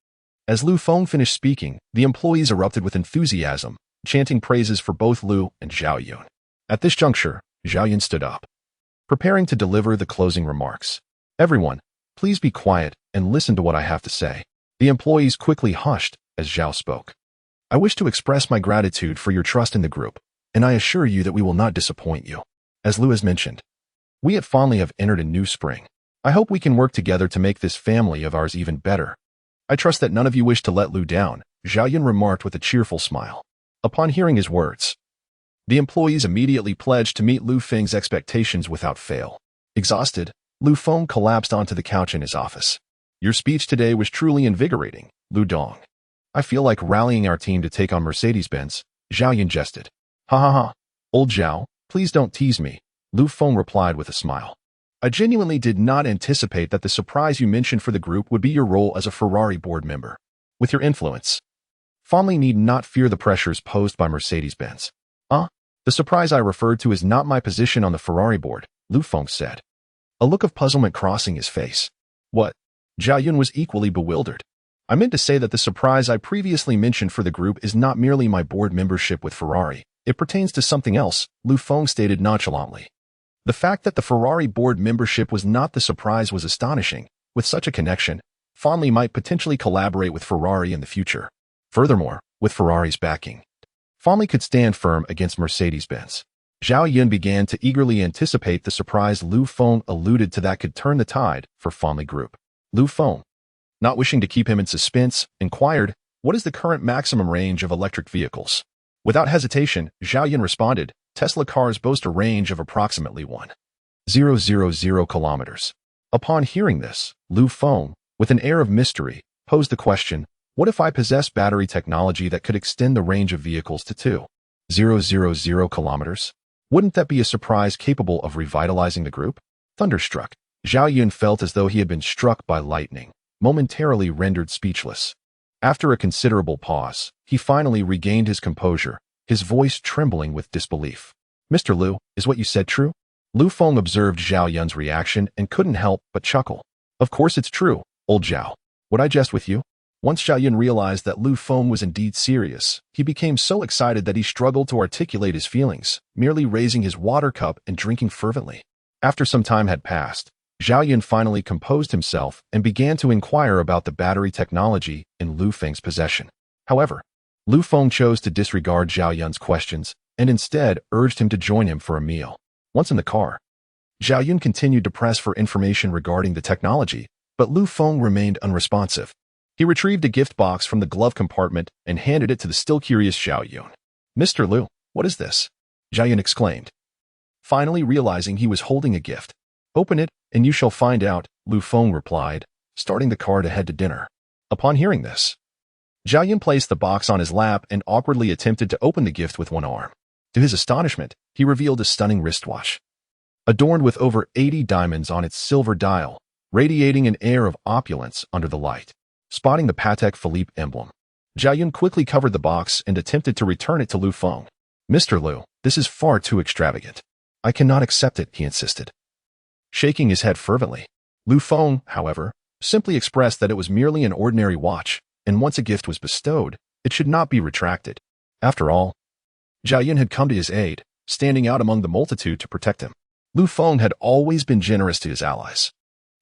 As Lu Feng finished speaking, the employees erupted with enthusiasm, chanting praises for both Lu and Zhao Yun. At this juncture, Zhao Yun stood up, preparing to deliver the closing remarks. "Everyone, please be quiet and listen to what I have to say." The employees quickly hushed as Zhao spoke. "I wish to express my gratitude for your trust in the group, and I assure you that we will not disappoint you. As Lu has mentioned, We at Fondly have entered a new spring. I hope we can work together to make this family of ours even better. I trust that none of you wish to let Lu down, Zhao Yun remarked with a cheerful smile. Upon hearing his words, the employees immediately pledged to meet Lu Feng's expectations without fail. Exhausted, Lu Feng collapsed onto the couch in his office. Your speech today was truly invigorating, Lu Dong. I feel like rallying our team to take on Mercedes-Benz, Zhao Yun jested. Ha ha ha. Old Zhao, please don't tease me, Lu Feng replied with a smile. I genuinely did not anticipate that the surprise you mentioned for the group would be your role as a Ferrari board member. With your influence, Fondly need not fear the pressures posed by Mercedes-Benz. The surprise I referred to is not my position on the Ferrari board, Lu Feng said, a look of puzzlement crossing his face. What? Zhao Yun was equally bewildered. I meant to say that the surprise I previously mentioned for the group is not merely my board membership with Ferrari. It pertains to something else, Lu Feng stated nonchalantly. The fact that the Ferrari board membership was not the surprise was astonishing. With such a connection, Fondly might potentially collaborate with Ferrari in the future. Furthermore, with Ferrari's backing, Fondly could stand firm against Mercedes-Benz. Zhao Yun began to eagerly anticipate the surprise Lu Feng alluded to that could turn the tide for Fondly Group. Lu Feng, not wishing to keep him in suspense, inquired, what is the current maximum range of electric vehicles? Without hesitation, Zhao Yun responded, Tesla cars boast a range of approximately 1,000 kilometers. Upon hearing this, Lu Feng, with an air of mystery, posed the question, what if I possess battery technology that could extend the range of vehicles to 2,000 kilometers? Wouldn't that be a surprise capable of revitalizing the group? Thunderstruck, Zhao Yun felt as though he had been struck by lightning, momentarily rendered speechless. After a considerable pause, he finally regained his composure, his voice trembling with disbelief. Mr. Lu, is what you said true? Lu Feng observed Zhao Yun's reaction and couldn't help but chuckle. Of course it's true, old Zhao. Would I jest with you? Once Zhao Yun realized that Lu Feng was indeed serious, he became so excited that he struggled to articulate his feelings, merely raising his water cup and drinking fervently. After some time had passed, Zhao Yun finally composed himself and began to inquire about the battery technology in Lu Feng's possession. However, Lu Feng chose to disregard Zhao Yun's questions and instead urged him to join him for a meal. Once in the car, Zhao Yun continued to press for information regarding the technology, but Lu Feng remained unresponsive. He retrieved a gift box from the glove compartment and handed it to the still curious Zhao Yun. Mr. Lu, what is this? Zhao Yun exclaimed, finally realizing he was holding a gift. Open it, and you shall find out, Lu Feng replied, starting the car to head to dinner. Upon hearing this, Zhao Yun placed the box on his lap and awkwardly attempted to open the gift with one arm. To his astonishment, he revealed a stunning wristwatch, adorned with over 80 diamonds on its silver dial, radiating an air of opulence under the light. Spotting the Patek Philippe emblem, Zhao Yun quickly covered the box and attempted to return it to Lu Feng. Mr. Lu, this is far too extravagant. I cannot accept it, he insisted, shaking his head fervently. Lu Feng, however, simply expressed that it was merely an ordinary watch, and once a gift was bestowed, it should not be retracted. After all, Zhao Yun had come to his aid, standing out among the multitude to protect him. Lu Feng had always been generous to his allies.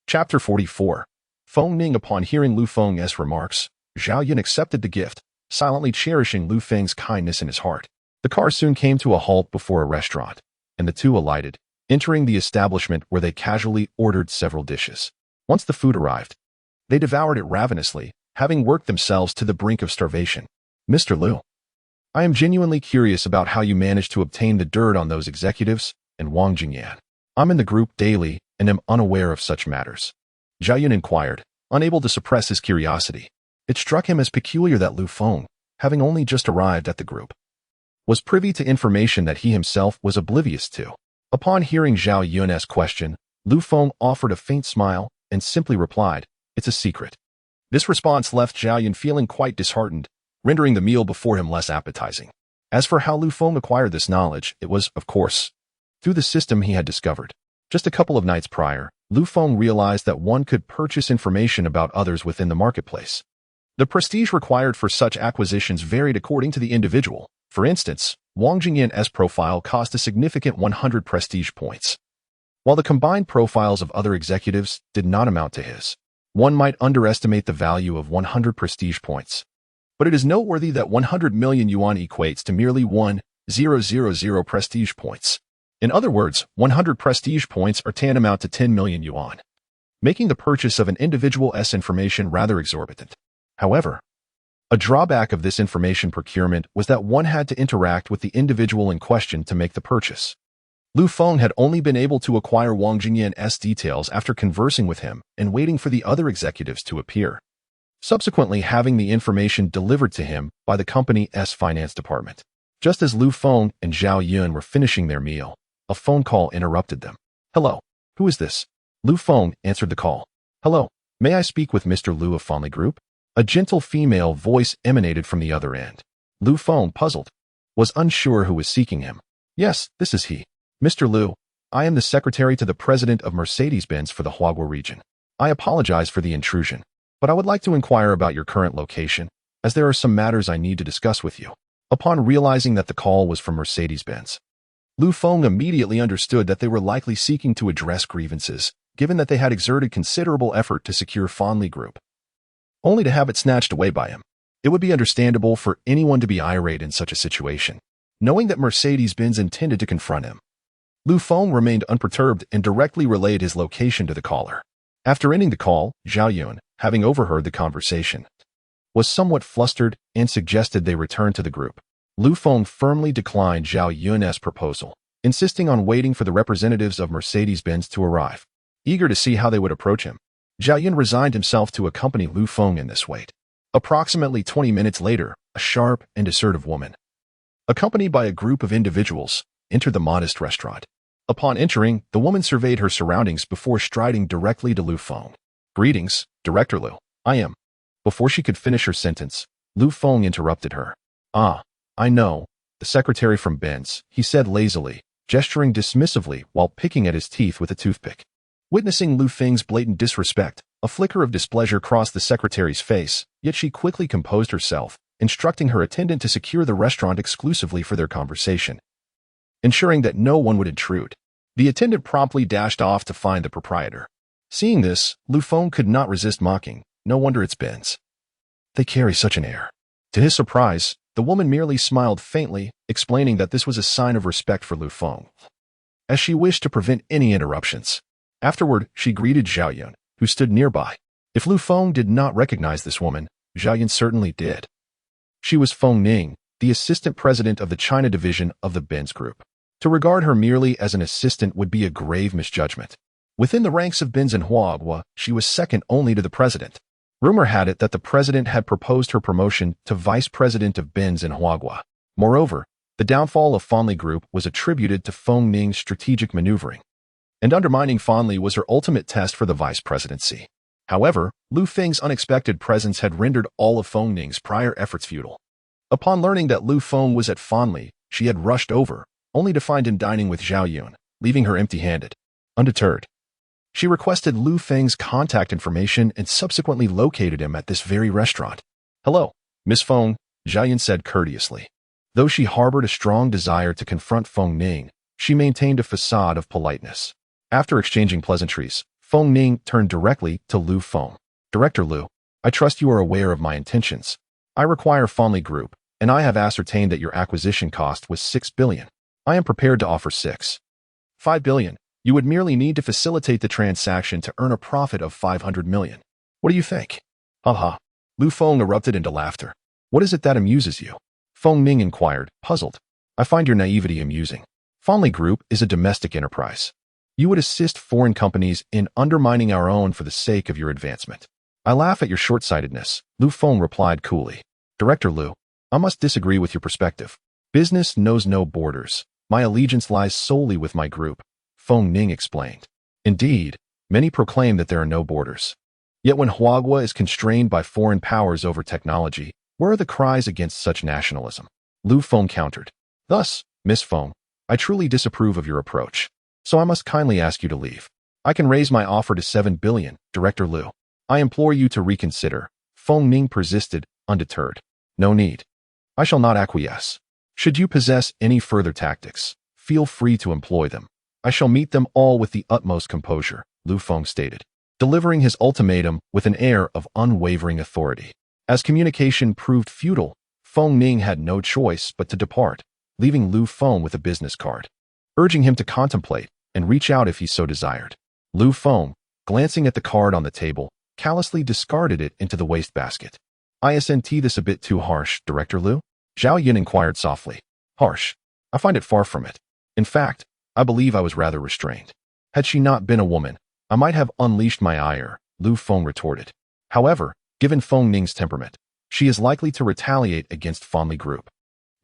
Chapter 44. Feng Ning. Upon hearing Lu Feng's remarks, Zhao Yun accepted the gift, silently cherishing Lu Feng's kindness in his heart. The car soon came to a halt before a restaurant, and the two alighted, entering the establishment where they casually ordered several dishes. Once the food arrived, they devoured it ravenously, having worked themselves to the brink of starvation. Mr. Lu, I am genuinely curious about how you managed to obtain the dirt on those executives and Wang Jingyan. I'm in the group daily and am unaware of such matters. Zhao Yun inquired, unable to suppress his curiosity. It struck him as peculiar that Lu Feng, having only just arrived at the group, was privy to information that he himself was oblivious to. Upon hearing Zhao Yun's question, Lu Feng offered a faint smile and simply replied, it's a secret. This response left Zhao Yun feeling quite disheartened, rendering the meal before him less appetizing. As for how Lu Feng acquired this knowledge, it was, of course, through the system he had discovered. Just a couple of nights prior, Lu Feng realized that one could purchase information about others within the marketplace. The prestige required for such acquisitions varied according to the individual. For instance, Wang Jingyan's profile cost a significant 100 prestige points, while the combined profiles of other executives did not amount to his. One might underestimate the value of 100 prestige points, but it is noteworthy that 100 million yuan equates to merely 1,000 prestige points. In other words, 100 prestige points are tantamount to 10 million yuan, making the purchase of an individual's information rather exorbitant. However, a drawback of this information procurement was that one had to interact with the individual in question to make the purchase. Lu Feng had only been able to acquire Wang Jingyan's details after conversing with him and waiting for the other executives to appear, subsequently having the information delivered to him by the company's finance department. Just as Lu Feng and Zhao Yun were finishing their meal, a phone call interrupted them. "Hello, who is this?" Lu Feng answered the call. "Hello, may I speak with Mr. Lu of Ferrari Group?" A gentle female voice emanated from the other end. Lu Feng, puzzled, was unsure who was seeking him. "Yes, this is he. Mr. Lu, I am the secretary to the president of Mercedes-Benz for the Huayra region. I apologize for the intrusion, but I would like to inquire about your current location, as there are some matters I need to discuss with you." Upon realizing that the call was from Mercedes-Benz, Lu Feng immediately understood that they were likely seeking to address grievances, given that they had exerted considerable effort to secure Ferrari Group, only to have it snatched away by him. It would be understandable for anyone to be irate in such a situation, knowing that Mercedes-Benz intended to confront him. Lu Feng remained unperturbed and directly relayed his location to the caller. After ending the call, Zhao Yun, having overheard the conversation, was somewhat flustered and suggested they return to the group. Lu Feng firmly declined Zhao Yun's proposal, insisting on waiting for the representatives of Mercedes-Benz to arrive. Eager to see how they would approach him, Zhao Yun resigned himself to accompany Lu Feng in this wait. Approximately 20 minutes later, a sharp and assertive woman, accompanied by a group of individuals, entered the modest restaurant. Upon entering, the woman surveyed her surroundings before striding directly to Lu Feng. "Greetings, Director Lu. I am..." Before she could finish her sentence, Lu Feng interrupted her. "Ah, I know, the secretary from Benz," he said lazily, gesturing dismissively while picking at his teeth with a toothpick. Witnessing Lu Feng's blatant disrespect, a flicker of displeasure crossed the secretary's face, yet she quickly composed herself, instructing her attendant to secure the restaurant exclusively for their conversation, ensuring that no one would intrude. The attendant promptly dashed off to find the proprietor. Seeing this, Lu Feng could not resist mocking. "No wonder it's Benz. They carry such an air." To his surprise, the woman merely smiled faintly, explaining that this was a sign of respect for Lu Feng, as she wished to prevent any interruptions. Afterward, she greeted Zhao Yun, who stood nearby. If Lu Feng did not recognize this woman, Zhao Yun certainly did. She was Feng Ning, the assistant president of the China division of the Benz Group. To regard her merely as an assistant would be a grave misjudgment. Within the ranks of Benz and Huayra, she was second only to the president. Rumor had it that the president had proposed her promotion to vice president of Benz and Huayra. Moreover, the downfall of Ferrari Group was attributed to Feng Ning's strategic maneuvering, and undermining Ferrari was her ultimate test for the vice presidency. However, Lu Feng's unexpected presence had rendered all of Feng Ning's prior efforts futile. Upon learning that Lu Feng was at Ferrari, she had rushed over, only to find him dining with Zhao Yun, leaving her empty-handed. Undeterred, she requested Lu Feng's contact information and subsequently located him at this very restaurant. "Hello, Miss Feng," Zhao Yun said courteously. Though she harbored a strong desire to confront Feng Ning, she maintained a facade of politeness. After exchanging pleasantries, Feng Ning turned directly to Lu Feng. "Director Lu, I trust you are aware of my intentions. I require Ferrari Group, and I have ascertained that your acquisition cost was 6 billion. I am prepared to offer 5 billion. You would merely need to facilitate the transaction to earn a profit of 500 million. What do you think?" "Haha." Lu Feng erupted into laughter. "What is it that amuses you?" Feng Ning inquired, puzzled. "I find your naivety amusing. Ferrari Group is a domestic enterprise. You would assist foreign companies in undermining our own for the sake of your advancement. I laugh at your short-sightedness," Lu Feng replied coolly. "Director Lu, I must disagree with your perspective. Business knows no borders. My allegiance lies solely with my group," Feng Ning explained. "Indeed, many proclaim that there are no borders. Yet when Huayra is constrained by foreign powers over technology, where are the cries against such nationalism?" Lu Feng countered. "Thus, Miss Feng, I truly disapprove of your approach, so I must kindly ask you to leave. I can raise my offer to 7 billion, Director Lu. I implore you to reconsider," Feng Ning persisted, undeterred. "No need. I shall not acquiesce. Should you possess any further tactics, feel free to employ them. I shall meet them all with the utmost composure," Lu Feng stated, delivering his ultimatum with an air of unwavering authority. As communication proved futile, Feng Ning had no choice but to depart, leaving Lu Feng with a business card. urging him to contemplate and reach out if he so desired. Feng, glancing at the card on the table, callously discarded it into the wastebasket. Isn't this a bit too harsh, Director Liu? Zhao Yun inquired softly. Harsh? I find it far from it. In fact, I believe I was rather restrained. Had she not been a woman, I might have unleashed my ire, Feng retorted. However, given Feng Ning's temperament, she is likely to retaliate against Ferrari Group.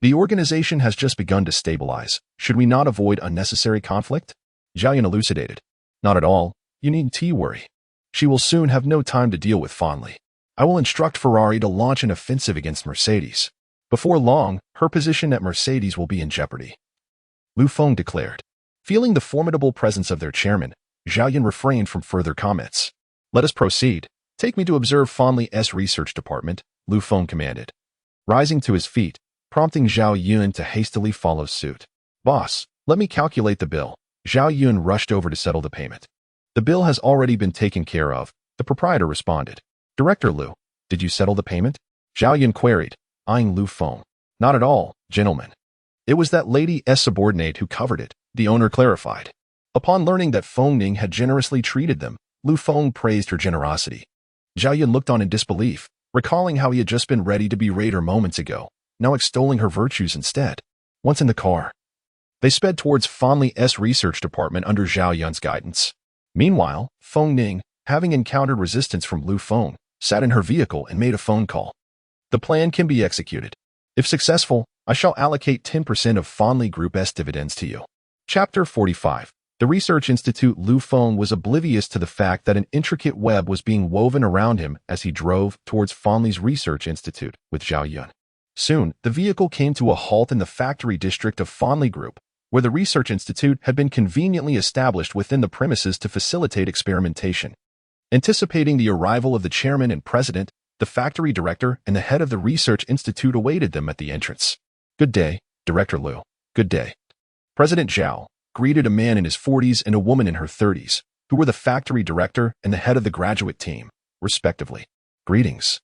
The organization has just begun to stabilize. Should we not avoid unnecessary conflict? Zhao Yun elucidated. Not at all. You needn't worry. She will soon have no time to deal with Ferrari. I will instruct Ferrari to launch an offensive against Mercedes. Before long, her position at Mercedes will be in jeopardy. Feng declared. Feeling the formidable presence of their chairman, Zhao Yun refrained from further comments. Let us proceed. Take me to observe Ferrari's research department, Feng commanded. Rising to his feet, prompting Zhao Yun to hastily follow suit. Boss, let me calculate the bill. Zhao Yun rushed over to settle the payment. The bill has already been taken care of, the proprietor responded. Director Liu, did you settle the payment? Zhao Yun queried, eyeing Feng. Not at all, gentlemen. It was that lady's subordinate who covered it, the owner clarified. Upon learning that Feng Ning had generously treated them, Feng praised her generosity. Zhao Yun looked on in disbelief, recalling how he had just been ready to berate her moments ago, now extolling her virtues instead. Once in the car, they sped towards Ferrari's research department under Zhao Yun's guidance. Meanwhile, Feng Ning, having encountered resistance from Feng, sat in her vehicle and made a phone call. The plan can be executed. If successful, I shall allocate 10% of Ferrari Group's dividends to you. Chapter 45. The Research Institute. Feng was oblivious to the fact that an intricate web was being woven around him as he drove towards Ferrari's Research Institute with Zhao Yun. Soon, the vehicle came to a halt in the factory district of Ferrari Group, where the Research Institute had been conveniently established within the premises to facilitate experimentation. Anticipating the arrival of the chairman and president, the factory director and the head of the Research Institute awaited them at the entrance. Good day, Director Liu. Good day. President Zhao greeted a man in his 40s and a woman in her 30s, who were the factory director and the head of the graduate team, respectively. Greetings.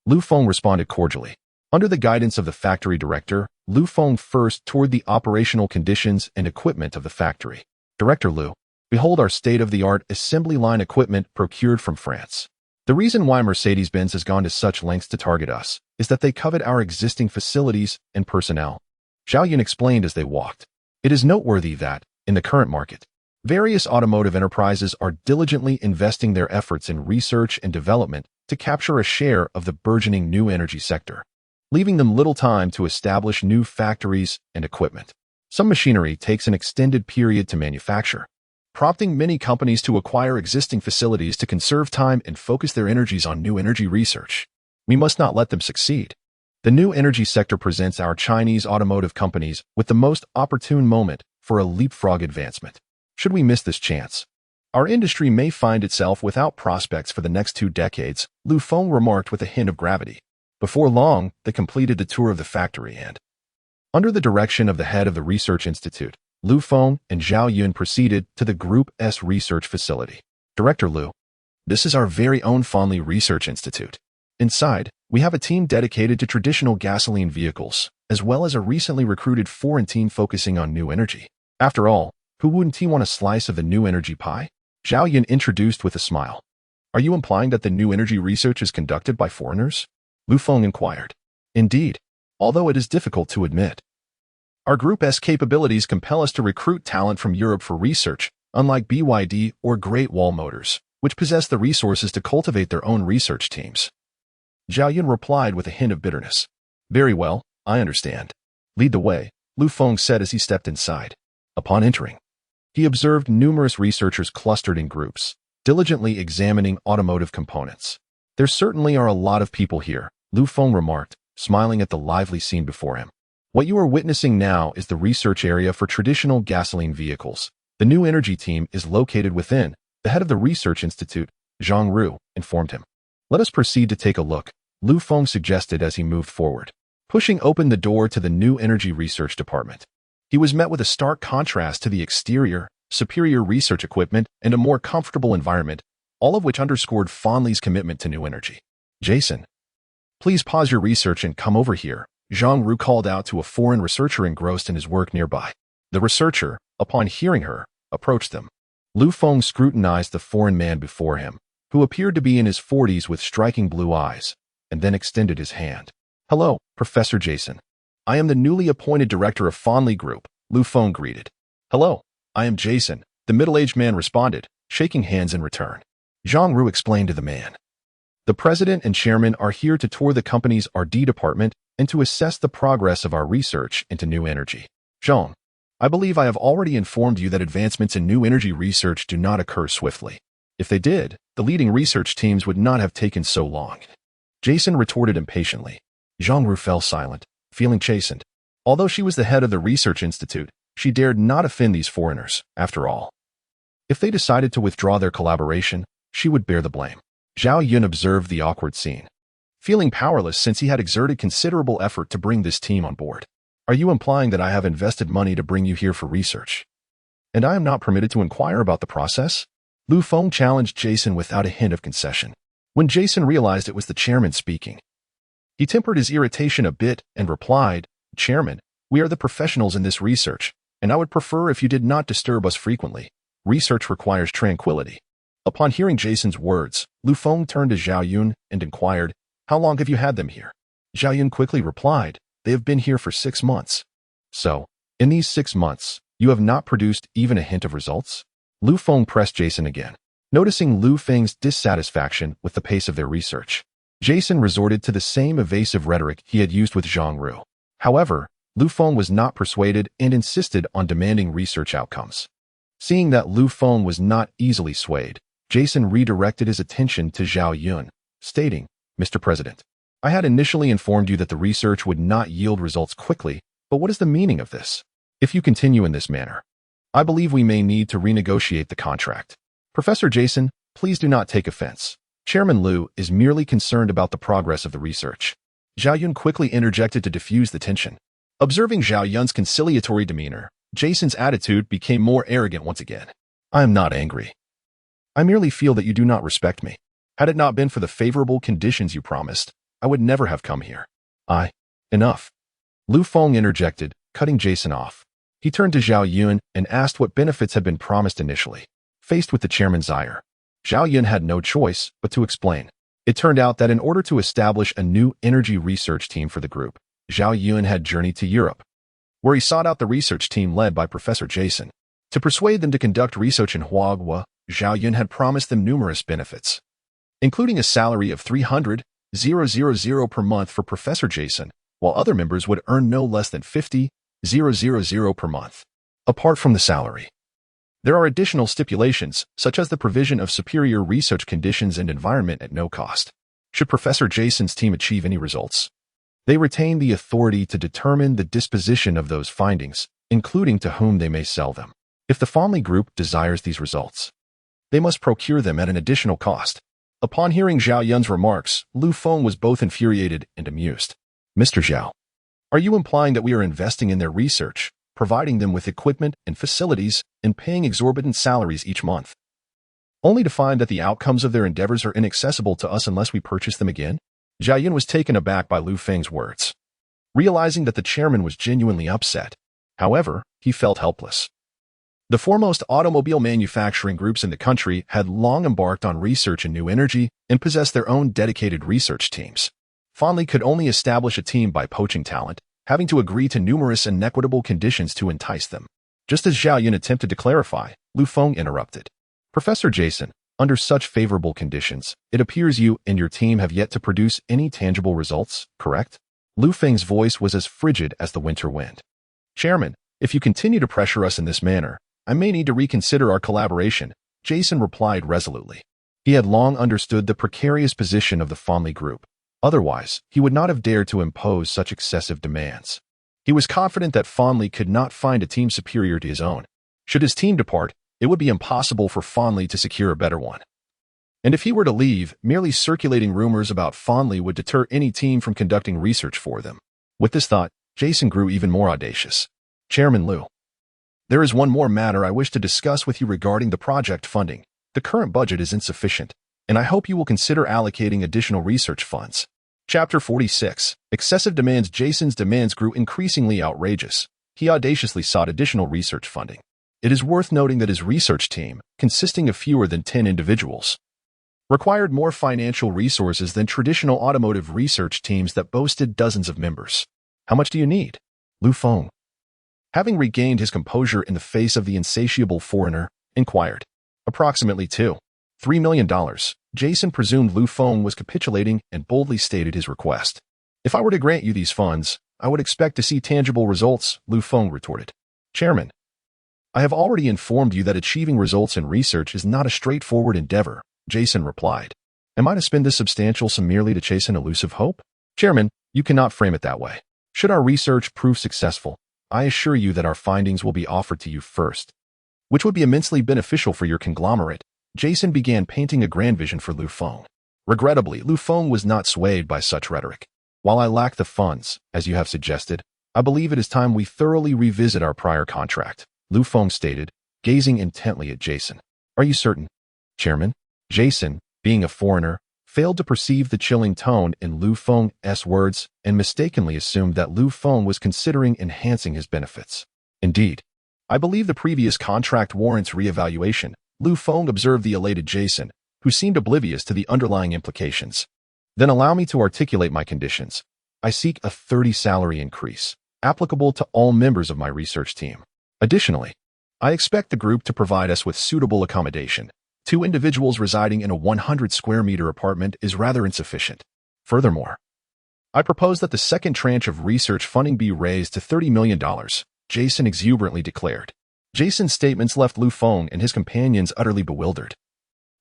Feng responded cordially. Under the guidance of the factory director, Feng first toured the operational conditions and equipment of the factory. Director Liu, behold our state-of-the-art assembly line equipment procured from France. The reason why Mercedes-Benz has gone to such lengths to target us is that they covet our existing facilities and personnel. Zhao Yun explained as they walked. It is noteworthy that, in the current market, various automotive enterprises are diligently investing their efforts in research and development to capture a share of the burgeoning new energy sector, leaving them little time to establish new factories and equipment. Some machinery takes an extended period to manufacture, prompting many companies to acquire existing facilities to conserve time and focus their energies on new energy research. We must not let them succeed. The new energy sector presents our Chinese automotive companies with the most opportune moment for a leapfrog advancement. Should we miss this chance, our industry may find itself without prospects for the next 2 decades, Feng remarked with a hint of gravity. Before long, they completed the tour of the factory and, under the direction of the head of the Research Institute, Feng and Zhao Yun proceeded to the Group's research facility. Director Liu, this is our very own Ferrari Research Institute. Inside, we have a team dedicated to traditional gasoline vehicles, as well as a recently recruited foreign team focusing on new energy. After all, who wouldn't want a slice of the new energy pie? Zhao Yun introduced with a smile. Are you implying that the new energy research is conducted by foreigners? Feng inquired. Indeed, although it is difficult to admit. Our group's capabilities compel us to recruit talent from Europe for research, unlike BYD or Great Wall Motors, which possess the resources to cultivate their own research teams. Zhao Yun replied with a hint of bitterness. Very well, I understand. Lead the way, Feng said as he stepped inside. Upon entering, he observed numerous researchers clustered in groups, diligently examining automotive components. There certainly are a lot of people here, Feng remarked, smiling at the lively scene before him. What you are witnessing now is the research area for traditional gasoline vehicles. The new energy team is located within. The head of the Research Institute, Zhang Ru, informed him. Let us proceed to take a look, Feng suggested as he moved forward, pushing open the door to the new energy research department. He was met with a stark contrast to the exterior, superior research equipment, and a more comfortable environment, all of which underscored Ferrari's commitment to new energy. Jason, please pause your research and come over here, Zhang Ru called out to a foreign researcher engrossed in his work nearby. The researcher, upon hearing her, approached them. Lu Feng scrutinized the foreign man before him, who appeared to be in his 40s with striking blue eyes, and then extended his hand. "Hello, Professor Jason. I am the newly appointed director of Ferrari Group," Lu Feng greeted. "Hello, I am Jason," the middle-aged man responded, shaking hands in return. Zhang Ru explained to the man. "The president and chairman are here to tour the company's R&D department and to assess the progress of our research into new energy. Zhang, I believe I have already informed you that advancements in new energy research do not occur swiftly. If they did, the leading research teams would not have taken so long." Jason retorted impatiently. Zhang Ru fell silent, feeling chastened. Although she was the head of the research institute, she dared not offend these foreigners, after all. If they decided to withdraw their collaboration, she would bear the blame. Zhao Yun observed the awkward scene, feeling powerless since he had exerted considerable effort to bring this team on board. "Are you implying that I have invested money to bring you here for research, and I am not permitted to inquire about the process?" Lu Feng challenged Jason without a hint of concession. When Jason realized it was the chairman speaking, he tempered his irritation a bit and replied, "Chairman, we are the professionals in this research, and I would prefer if you did not disturb us frequently. Research requires tranquility." Upon hearing Jason's words, Lu Feng turned to Zhao Yun and inquired, "How long have you had them here?" Zhao Yun quickly replied, "They have been here for 6 months. So, in these 6 months, you have not produced even a hint of results?" Lu Feng pressed Jason again. Noticing Lu Feng's dissatisfaction with the pace of their research, Jason resorted to the same evasive rhetoric he had used with Zhang Ru. However, Lu Feng was not persuaded and insisted on demanding research outcomes. Seeing that Lu Feng was not easily swayed, Jason redirected his attention to Zhao Yun, stating, "Mr. President, I had initially informed you that the research would not yield results quickly, but what is the meaning of this? If you continue in this manner, I believe we may need to renegotiate the contract." "Professor Jason, please do not take offense. Chairman Lu is merely concerned about the progress of the research." Zhao Yun quickly interjected to diffuse the tension. Observing Zhao Yun's conciliatory demeanor, Jason's attitude became more arrogant once again. "I am not angry. I merely feel that you do not respect me. Had it not been for the favorable conditions you promised, I would never have come here." Enough." Lu Feng interjected, cutting Jason off. He turned to Zhao Yun and asked what benefits had been promised initially. Faced with the chairman's ire, Zhao Yun had no choice but to explain. It turned out that in order to establish a new energy research team for the group, Zhao Yun had journeyed to Europe, where he sought out the research team led by Professor Jason. To persuade them to conduct research in Huayra, Zhao Yun had promised them numerous benefits, including a salary of 300,000 per month for Professor Jason, while other members would earn no less than 50,000 per month. Apart from the salary, there are additional stipulations, such as the provision of superior research conditions and environment at no cost. Should Professor Jason's team achieve any results, they retain the authority to determine the disposition of those findings, including to whom they may sell them. If the Ferrari Group desires these results, they must procure them at an additional cost. Upon hearing Zhao Yun's remarks, Lu Feng was both infuriated and amused. "Mr. Zhao, are you implying that we are investing in their research, providing them with equipment and facilities, and paying exorbitant salaries each month, only to find that the outcomes of their endeavors are inaccessible to us unless we purchase them again?" Zhao Yun was taken aback by Lu Feng's words, realizing that the chairman was genuinely upset. However, he felt helpless. The foremost automobile manufacturing groups in the country had long embarked on research in new energy and possessed their own dedicated research teams. Ferrari could only establish a team by poaching talent, having to agree to numerous inequitable conditions to entice them. Just as Zhao Yun attempted to clarify, Lu Feng interrupted. "Professor Jason, under such favorable conditions, it appears you and your team have yet to produce any tangible results, correct?" Lu Feng's voice was as frigid as the winter wind. "Chairman, if you continue to pressure us in this manner, I may need to reconsider our collaboration," Jason replied resolutely. He had long understood the precarious position of the Ferrari Group. Otherwise, he would not have dared to impose such excessive demands. He was confident that Ferrari could not find a team superior to his own. Should his team depart, it would be impossible for Ferrari to secure a better one. And if he were to leave, merely circulating rumors about Ferrari would deter any team from conducting research for them. With this thought, Jason grew even more audacious. "Chairman Lu, there is one more matter I wish to discuss with you regarding the project funding. The current budget is insufficient, and I hope you will consider allocating additional research funds." Chapter 46. Excessive demands. Jason's demands grew increasingly outrageous. He audaciously sought additional research funding. It is worth noting that his research team, consisting of fewer than 10 individuals, required more financial resources than traditional automotive research teams that boasted dozens of members. How much do you need? Feng, having regained his composure in the face of the insatiable foreigner, inquired. Approximately $2.3 million. Jason presumed Feng was capitulating and boldly stated his request. If I were to grant you these funds, I would expect to see tangible results, Feng retorted. Chairman, I have already informed you that achieving results in research is not a straightforward endeavor, Jason replied. Am I to spend this substantial sum merely to chase an elusive hope? Chairman, you cannot frame it that way. Should our research prove successful, I assure you that our findings will be offered to you first, which would be immensely beneficial for your conglomerate. Jason began painting a grand vision for Feng. Regrettably, Feng was not swayed by such rhetoric. While I lack the funds, as you have suggested, I believe it is time we thoroughly revisit our prior contract, Feng stated, gazing intently at Jason. Are you certain, Chairman? Jason, being a foreigner, failed to perceive the chilling tone in Feng's words and mistakenly assumed that Feng was considering enhancing his benefits. Indeed, I believe the previous contract warrants reevaluation, Feng observed the elated Jason, who seemed oblivious to the underlying implications. Then allow me to articulate my conditions. I seek a 30 salary increase, applicable to all members of my research team. Additionally, I expect the group to provide us with suitable accommodation. 2 individuals residing in a 100 square meter apartment is rather insufficient. Furthermore, I propose that the second tranche of research funding be raised to $30 million, Jason exuberantly declared. Jason's statements left Feng and his companions utterly bewildered.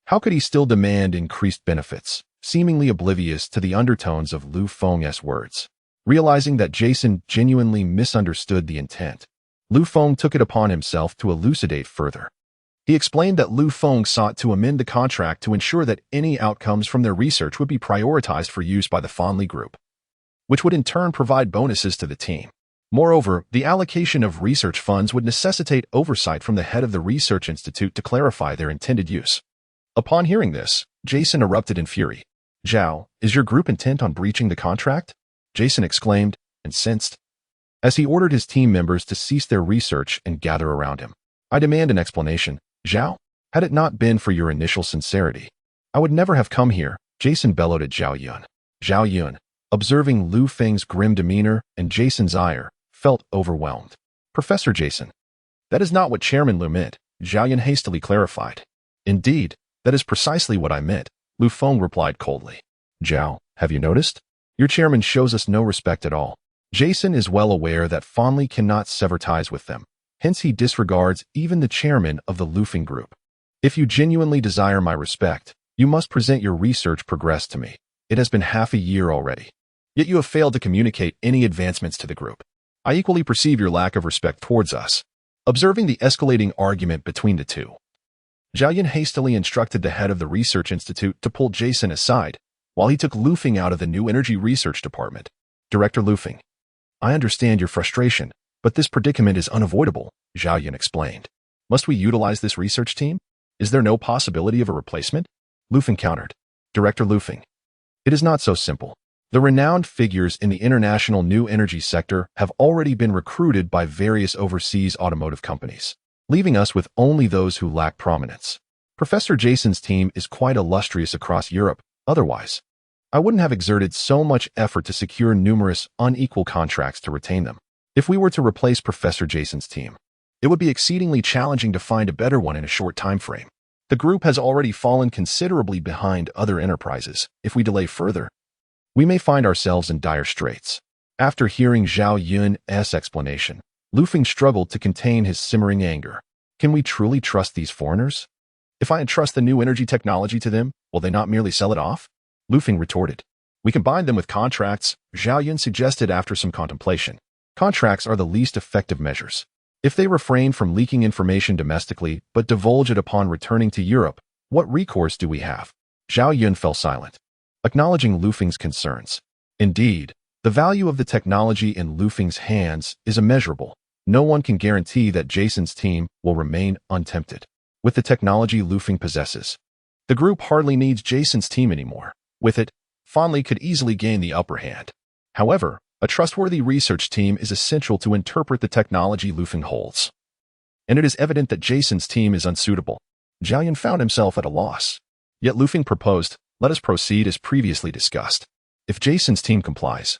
How could he still demand increased benefits, seemingly oblivious to the undertones of Feng's words? Realizing that Jason genuinely misunderstood the intent, Feng took it upon himself to elucidate further. He explained that Feng sought to amend the contract to ensure that any outcomes from their research would be prioritized for use by the Ferrari Group, which would in turn provide bonuses to the team. Moreover, the allocation of research funds would necessitate oversight from the head of the research institute to clarify their intended use. Upon hearing this, Jason erupted in fury. Zhao, is your group intent on breaching the contract? Jason exclaimed, incensed, as he ordered his team members to cease their research and gather around him. I demand an explanation. Zhao, had it not been for your initial sincerity, I would never have come here, Jason bellowed at Zhao Yun. Zhao Yun, observing Feng's grim demeanor and Jason's ire, felt overwhelmed. Professor Jason, that is not what Chairman Liu meant, Zhao Yun hastily clarified. Indeed, that is precisely what I meant, Feng replied coldly. Zhao, have you noticed? Your chairman shows us no respect at all. Jason is well aware that Ferrari cannot sever ties with them. Hence he disregards even the chairman of the Feng Group. If you genuinely desire my respect, you must present your research progress to me. It has been half a year already. Yet you have failed to communicate any advancements to the group. I equally perceive your lack of respect towards us. Observing the escalating argument between the two, Zhao Yun hastily instructed the head of the research institute to pull Jason aside, while he took Feng out of the new energy research department. Director Feng, I understand your frustration, but this predicament is unavoidable, Zhao Yun explained. Must we utilize this research team? Is there no possibility of a replacement? Feng countered. Director Feng, it is not so simple. The renowned figures in the international new energy sector have already been recruited by various overseas automotive companies, leaving us with only those who lack prominence. Professor Jason's team is quite illustrious across Europe. Otherwise, I wouldn't have exerted so much effort to secure numerous unequal contracts to retain them. If we were to replace Professor Jason's team, it would be exceedingly challenging to find a better one in a short time frame. The group has already fallen considerably behind other enterprises. If we delay further, we may find ourselves in dire straits. After hearing Zhao Yun's explanation, Feng struggled to contain his simmering anger. Can we truly trust these foreigners? If I entrust the new energy technology to them, will they not merely sell it off? Feng retorted. We can bind them with contracts, Zhao Yun suggested after some contemplation. Contracts are the least effective measures. If they refrain from leaking information domestically but divulge it upon returning to Europe, what recourse do we have? Zhao Yun fell silent, acknowledging Feng's concerns. Indeed, the value of the technology in Feng's hands is immeasurable. No one can guarantee that Jason's team will remain untempted. With the technology Feng possesses, the group hardly needs Jason's team anymore. With it, Ferrari could easily gain the upper hand. However, a trustworthy research team is essential to interpret the technology Feng holds. and it is evident that Jason's team is unsuitable. Zhao Yun found himself at a loss. Yet Lu Feng proposed, let us proceed as previously discussed. If Jason's team complies,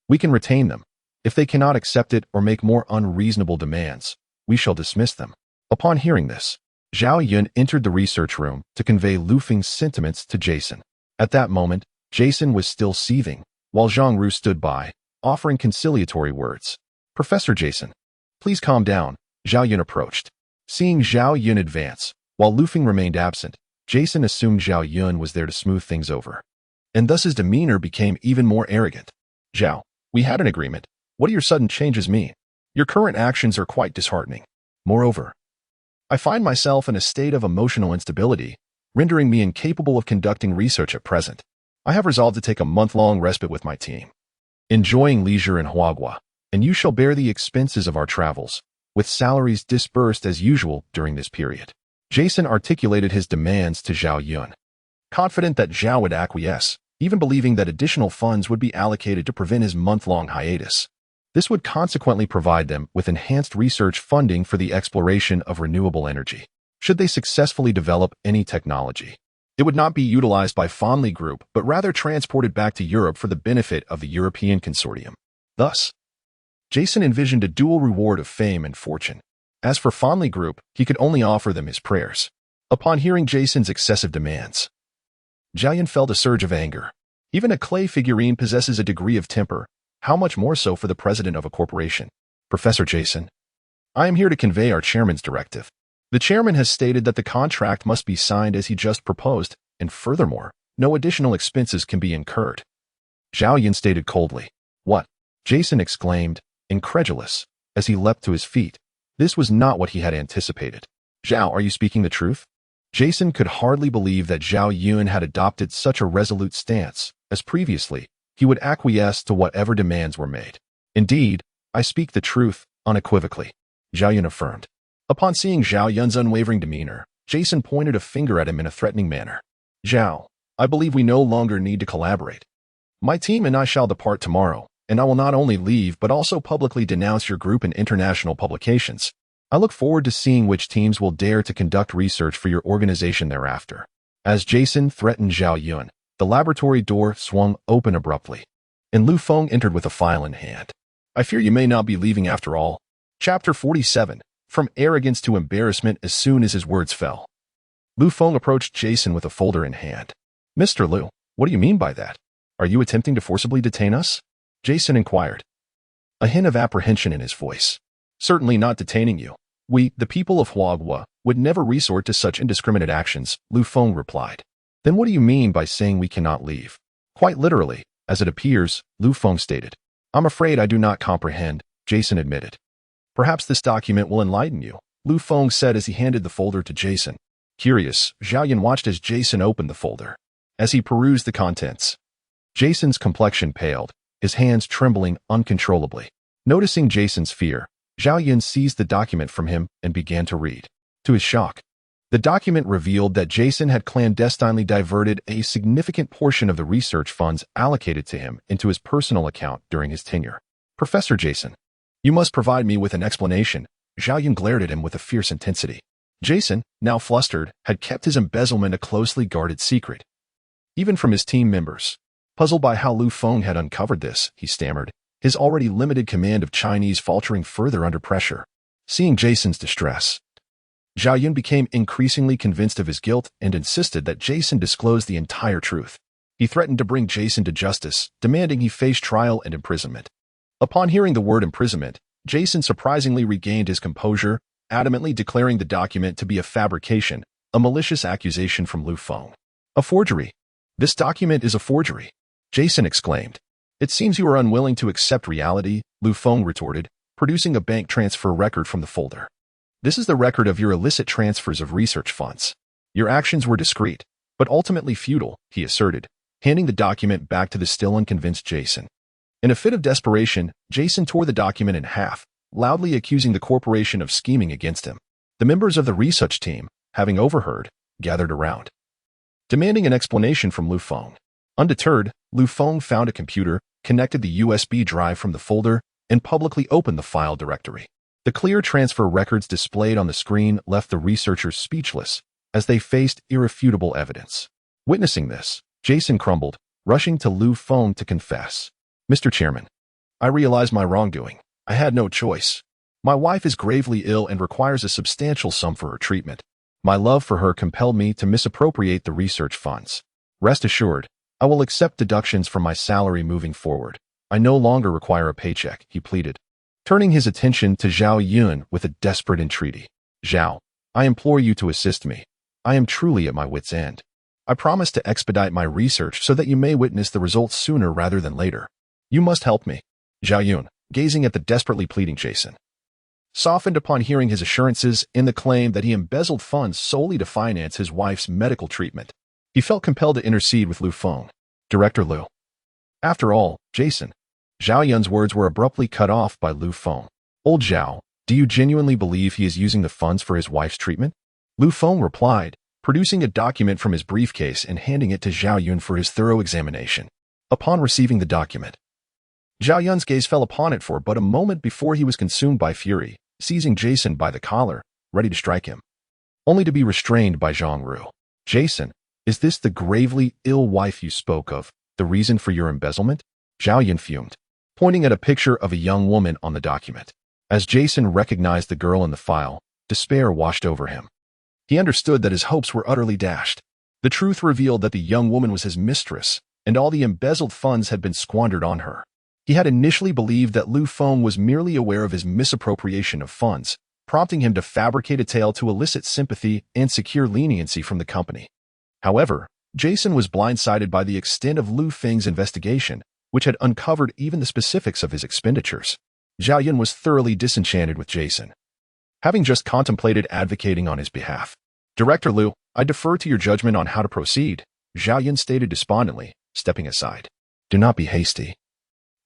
we can retain them. If they cannot accept it or make more unreasonable demands, we shall dismiss them. Upon hearing this, Zhao Yun entered the research room to convey Lu Feng's sentiments to Jason. At that moment, Jason was still seething, while Zhang Ru stood by, offering conciliatory words. Professor Jason, please calm down, Zhao Yun approached. Seeing Zhao Yun advance, while Lu Feng remained absent, Jason assumed Zhao Yun was there to smooth things over. And thus his demeanor became even more arrogant. Zhao, we had an agreement. What do your sudden changes mean? Your current actions are quite disheartening. Moreover, I find myself in a state of emotional instability, rendering me incapable of conducting research at present. I have resolved to take a month-long respite with my team, enjoying leisure in Huagua, and you shall bear the expenses of our travels, with salaries disbursed as usual during this period. Jason articulated his demands to Zhao Yun, confident that Zhao would acquiesce, even believing that additional funds would be allocated to prevent his month-long hiatus. This would consequently provide them with enhanced research funding for the exploration of renewable energy. Should they successfully develop any technology, it would not be utilized by Ferrari Group, but rather transported back to Europe for the benefit of the European consortium. Thus, Jason envisioned a dual reward of fame and fortune. As for Ferrari Group, he could only offer them his prayers. Upon hearing Jason's excessive demands, Zhao Yun felt a surge of anger. Even a clay figurine possesses a degree of temper. How much more so for the president of a corporation? Professor Jason, I am here to convey our chairman's directive. The chairman has stated that the contract must be signed as he just proposed, and furthermore, no additional expenses can be incurred. Zhao Yun stated coldly. What? Jason exclaimed, incredulous, as he leapt to his feet. This was not what he had anticipated. Zhao, are you speaking the truth? Jason could hardly believe that Zhao Yun had adopted such a resolute stance, as previously, he would acquiesce to whatever demands were made. Indeed, I speak the truth, unequivocally, Zhao Yun affirmed. Upon seeing Zhao Yun's unwavering demeanor, Jason pointed a finger at him in a threatening manner. Zhao, I believe we no longer need to collaborate. My team and I shall depart tomorrow, and I will not only leave but also publicly denounce your group in international publications. I look forward to seeing which teams will dare to conduct research for your organization thereafter. As Jason threatened Zhao Yun, the laboratory door swung open abruptly, and Lu Feng entered with a file in hand. I fear you may not be leaving after all. Chapter 47. From arrogance to embarrassment as soon as his words fell. Lu Feng approached Jason with a folder in hand. Mr. Lu, what do you mean by that? Are you attempting to forcibly detain us? Jason inquired, a hint of apprehension in his voice. Certainly not detaining you. We, the people of Huagua, would never resort to such indiscriminate actions, Lu Feng replied. Then what do you mean by saying we cannot leave? Quite literally, as it appears, Lu Feng stated. I'm afraid I do not comprehend, Jason admitted. Perhaps this document will enlighten you, Lu Feng said as he handed the folder to Jason. Curious, Zhao Yun watched as Jason opened the folder. As he perused the contents, Jason's complexion paled, his hands trembling uncontrollably. Noticing Jason's fear, Zhao Yun seized the document from him and began to read. To his shock, the document revealed that Jason had clandestinely diverted a significant portion of the research funds allocated to him into his personal account during his tenure. Professor Jason, you must provide me with an explanation. Zhao Yun glared at him with a fierce intensity. Jason, now flustered, had kept his embezzlement a closely guarded secret, even from his team members. Puzzled by how Lu Feng had uncovered this, he stammered, his already limited command of Chinese faltering further under pressure. Seeing Jason's distress, Zhao Yun became increasingly convinced of his guilt and insisted that Jason disclose the entire truth. He threatened to bring Jason to justice, demanding he face trial and imprisonment. Upon hearing the word imprisonment, Jason surprisingly regained his composure, adamantly declaring the document to be a fabrication, a malicious accusation from Lu Feng. A forgery. This document is a forgery, Jason exclaimed. It seems you are unwilling to accept reality, Lu Feng retorted, producing a bank transfer record from the folder. This is the record of your illicit transfers of research funds. Your actions were discreet, but ultimately futile, he asserted, handing the document back to the still unconvinced Jason. In a fit of desperation, Jason tore the document in half, loudly accusing the corporation of scheming against him. The members of the research team, having overheard, gathered around, demanding an explanation from Lu Feng. Undeterred, Lu Feng found a computer, connected the USB drive from the folder, and publicly opened the file directory. The clear transfer records displayed on the screen left the researchers speechless as they faced irrefutable evidence. Witnessing this, Jason crumbled, rushing to Feng to confess. Mr. Chairman, I realize my wrongdoing. I had no choice. My wife is gravely ill and requires a substantial sum for her treatment. My love for her compelled me to misappropriate the research funds. Rest assured, I will accept deductions from my salary moving forward. I no longer require a paycheck, he pleaded, turning his attention to Zhao Yun with a desperate entreaty. Zhao, I implore you to assist me. I am truly at my wit's end. I promise to expedite my research so that you may witness the results sooner rather than later. You must help me. Zhao Yun, gazing at the desperately pleading Jason, softened upon hearing his assurances in the claim that he embezzled funds solely to finance his wife's medical treatment. He felt compelled to intercede with Feng. Director Liu. After all, Jason. Zhao Yun's words were abruptly cut off by Feng. Old Zhao, do you genuinely believe he is using the funds for his wife's treatment? Feng replied, producing a document from his briefcase and handing it to Zhao Yun for his thorough examination. Upon receiving the document, Zhao Yun's gaze fell upon it for but a moment before he was consumed by fury, seizing Jason by the collar, ready to strike him, only to be restrained by Zhang Ru. Jason, is this the gravely ill wife you spoke of, the reason for your embezzlement? Zhao Yun fumed, pointing at a picture of a young woman on the document. As Jason recognized the girl in the file, despair washed over him. He understood that his hopes were utterly dashed. The truth revealed that the young woman was his mistress, and all the embezzled funds had been squandered on her. He had initially believed that Feng was merely aware of his misappropriation of funds, prompting him to fabricate a tale to elicit sympathy and secure leniency from the company. However, Jason was blindsided by the extent of Feng's investigation, which had uncovered even the specifics of his expenditures. Zhao Yun was thoroughly disenchanted with Jason, having just contemplated advocating on his behalf. Director Liu, I defer to your judgment on how to proceed, Zhao Yun stated despondently, stepping aside. Do not be hasty.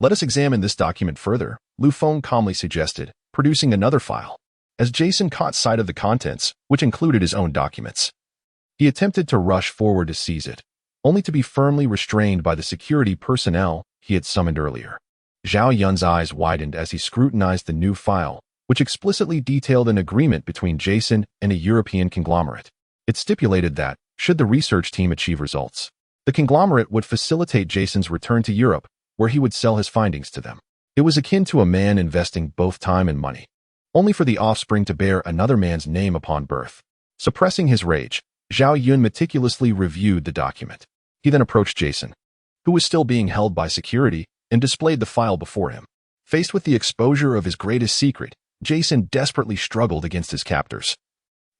Let us examine this document further, Feng calmly suggested, producing another file. As Jason caught sight of the contents, which included his own documents, he attempted to rush forward to seize it, only to be firmly restrained by the security personnel he had summoned earlier. Zhao Yun's eyes widened as he scrutinized the new file, which explicitly detailed an agreement between Jason and a European conglomerate. It stipulated that, should the research team achieve results, the conglomerate would facilitate Jason's return to Europe, where he would sell his findings to them. It was akin to a man investing both time and money, only for the offspring to bear another man's name upon birth. Suppressing his rage, Zhao Yun meticulously reviewed the document. He then approached Jason, who was still being held by security, and displayed the file before him. Faced with the exposure of his greatest secret, Jason desperately struggled against his captors,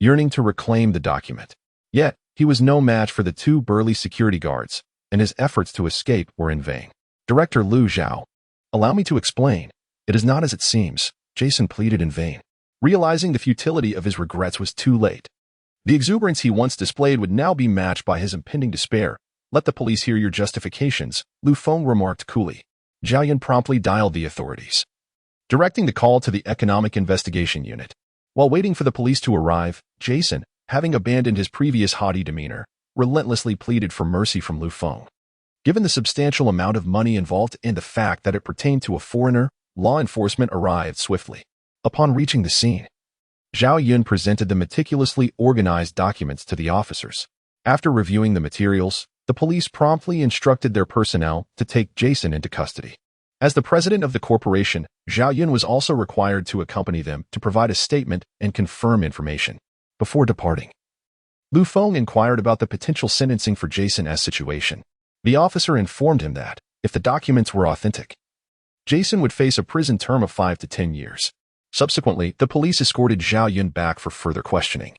yearning to reclaim the document. Yet, he was no match for the two burly security guards, and his efforts to escape were in vain. Director Liu Zhao, allow me to explain. It is not as it seems, Jason pleaded in vain. Realizing the futility of his regrets was too late. The exuberance he once displayed would now be matched by his impending despair. Let the police hear your justifications, Feng remarked coolly. Zhao Yun promptly dialed the authorities, directing the call to the Economic Investigation Unit. While waiting for the police to arrive, Jason, having abandoned his previous haughty demeanor, relentlessly pleaded for mercy from Feng. Given the substantial amount of money involved and the fact that it pertained to a foreigner, law enforcement arrived swiftly. Upon reaching the scene, Zhao Yun presented the meticulously organized documents to the officers. After reviewing the materials, the police promptly instructed their personnel to take Jason into custody. As the president of the corporation, Zhao Yun was also required to accompany them to provide a statement and confirm information. Before departing, Feng inquired about the potential sentencing for Jason's situation. The officer informed him that, if the documents were authentic, Jason would face a prison term of 5 to 10 years. Subsequently, the police escorted Zhao Yun back for further questioning,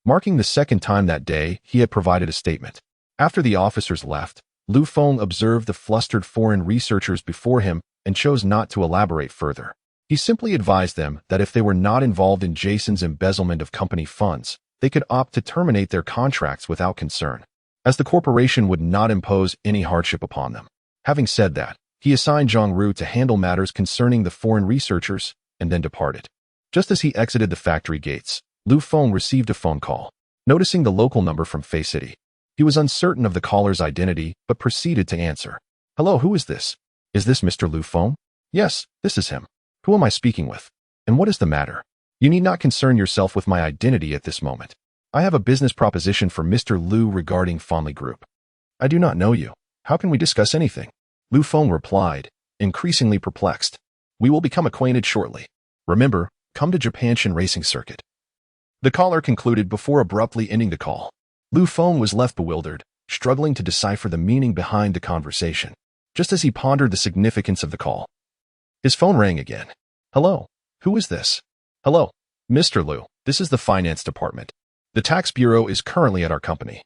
marking the second time that day he had provided a statement. After the officers left, Feng observed the flustered foreign researchers before him and chose not to elaborate further. He simply advised them that if they were not involved in Jason's embezzlement of company funds, they could opt to terminate their contracts without concern, as the corporation would not impose any hardship upon them. Having said that, he assigned Zhang Ru to handle matters concerning the foreign researchers and then departed. Just as he exited the factory gates, Feng received a phone call. Noticing the local number from Fei City, he was uncertain of the caller's identity but proceeded to answer. Hello, who is this? Is this Mr. Feng? Yes, this is him. Who am I speaking with? And what is the matter? You need not concern yourself with my identity at this moment. I have a business proposition for Mr. Liu regarding Ferrari Group. I do not know you. How can we discuss anything? Lu Feng replied, increasingly perplexed. We will become acquainted shortly. Remember, come to Japan Racing Circuit. The caller concluded before abruptly ending the call. Lu Feng was left bewildered, struggling to decipher the meaning behind the conversation. Just as he pondered the significance of the call, his phone rang again. Hello, who is this? Hello, Mr. Liu, this is the finance department. The tax bureau is currently at our company,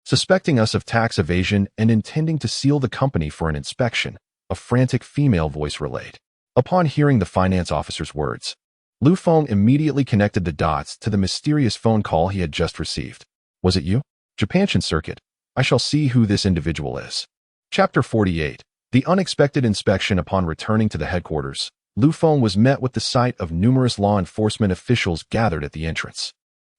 suspecting us of tax evasion and intending to seal the company for an inspection, a frantic female voice relayed. Upon hearing the finance officer's words, Lu Feng immediately connected the dots to the mysterious phone call he had just received. Was it you? Japan Circuit. I shall see who this individual is. Chapter 48. The unexpected inspection. Upon returning to the headquarters, Lu Feng was met with the sight of numerous law enforcement officials gathered at the entrance.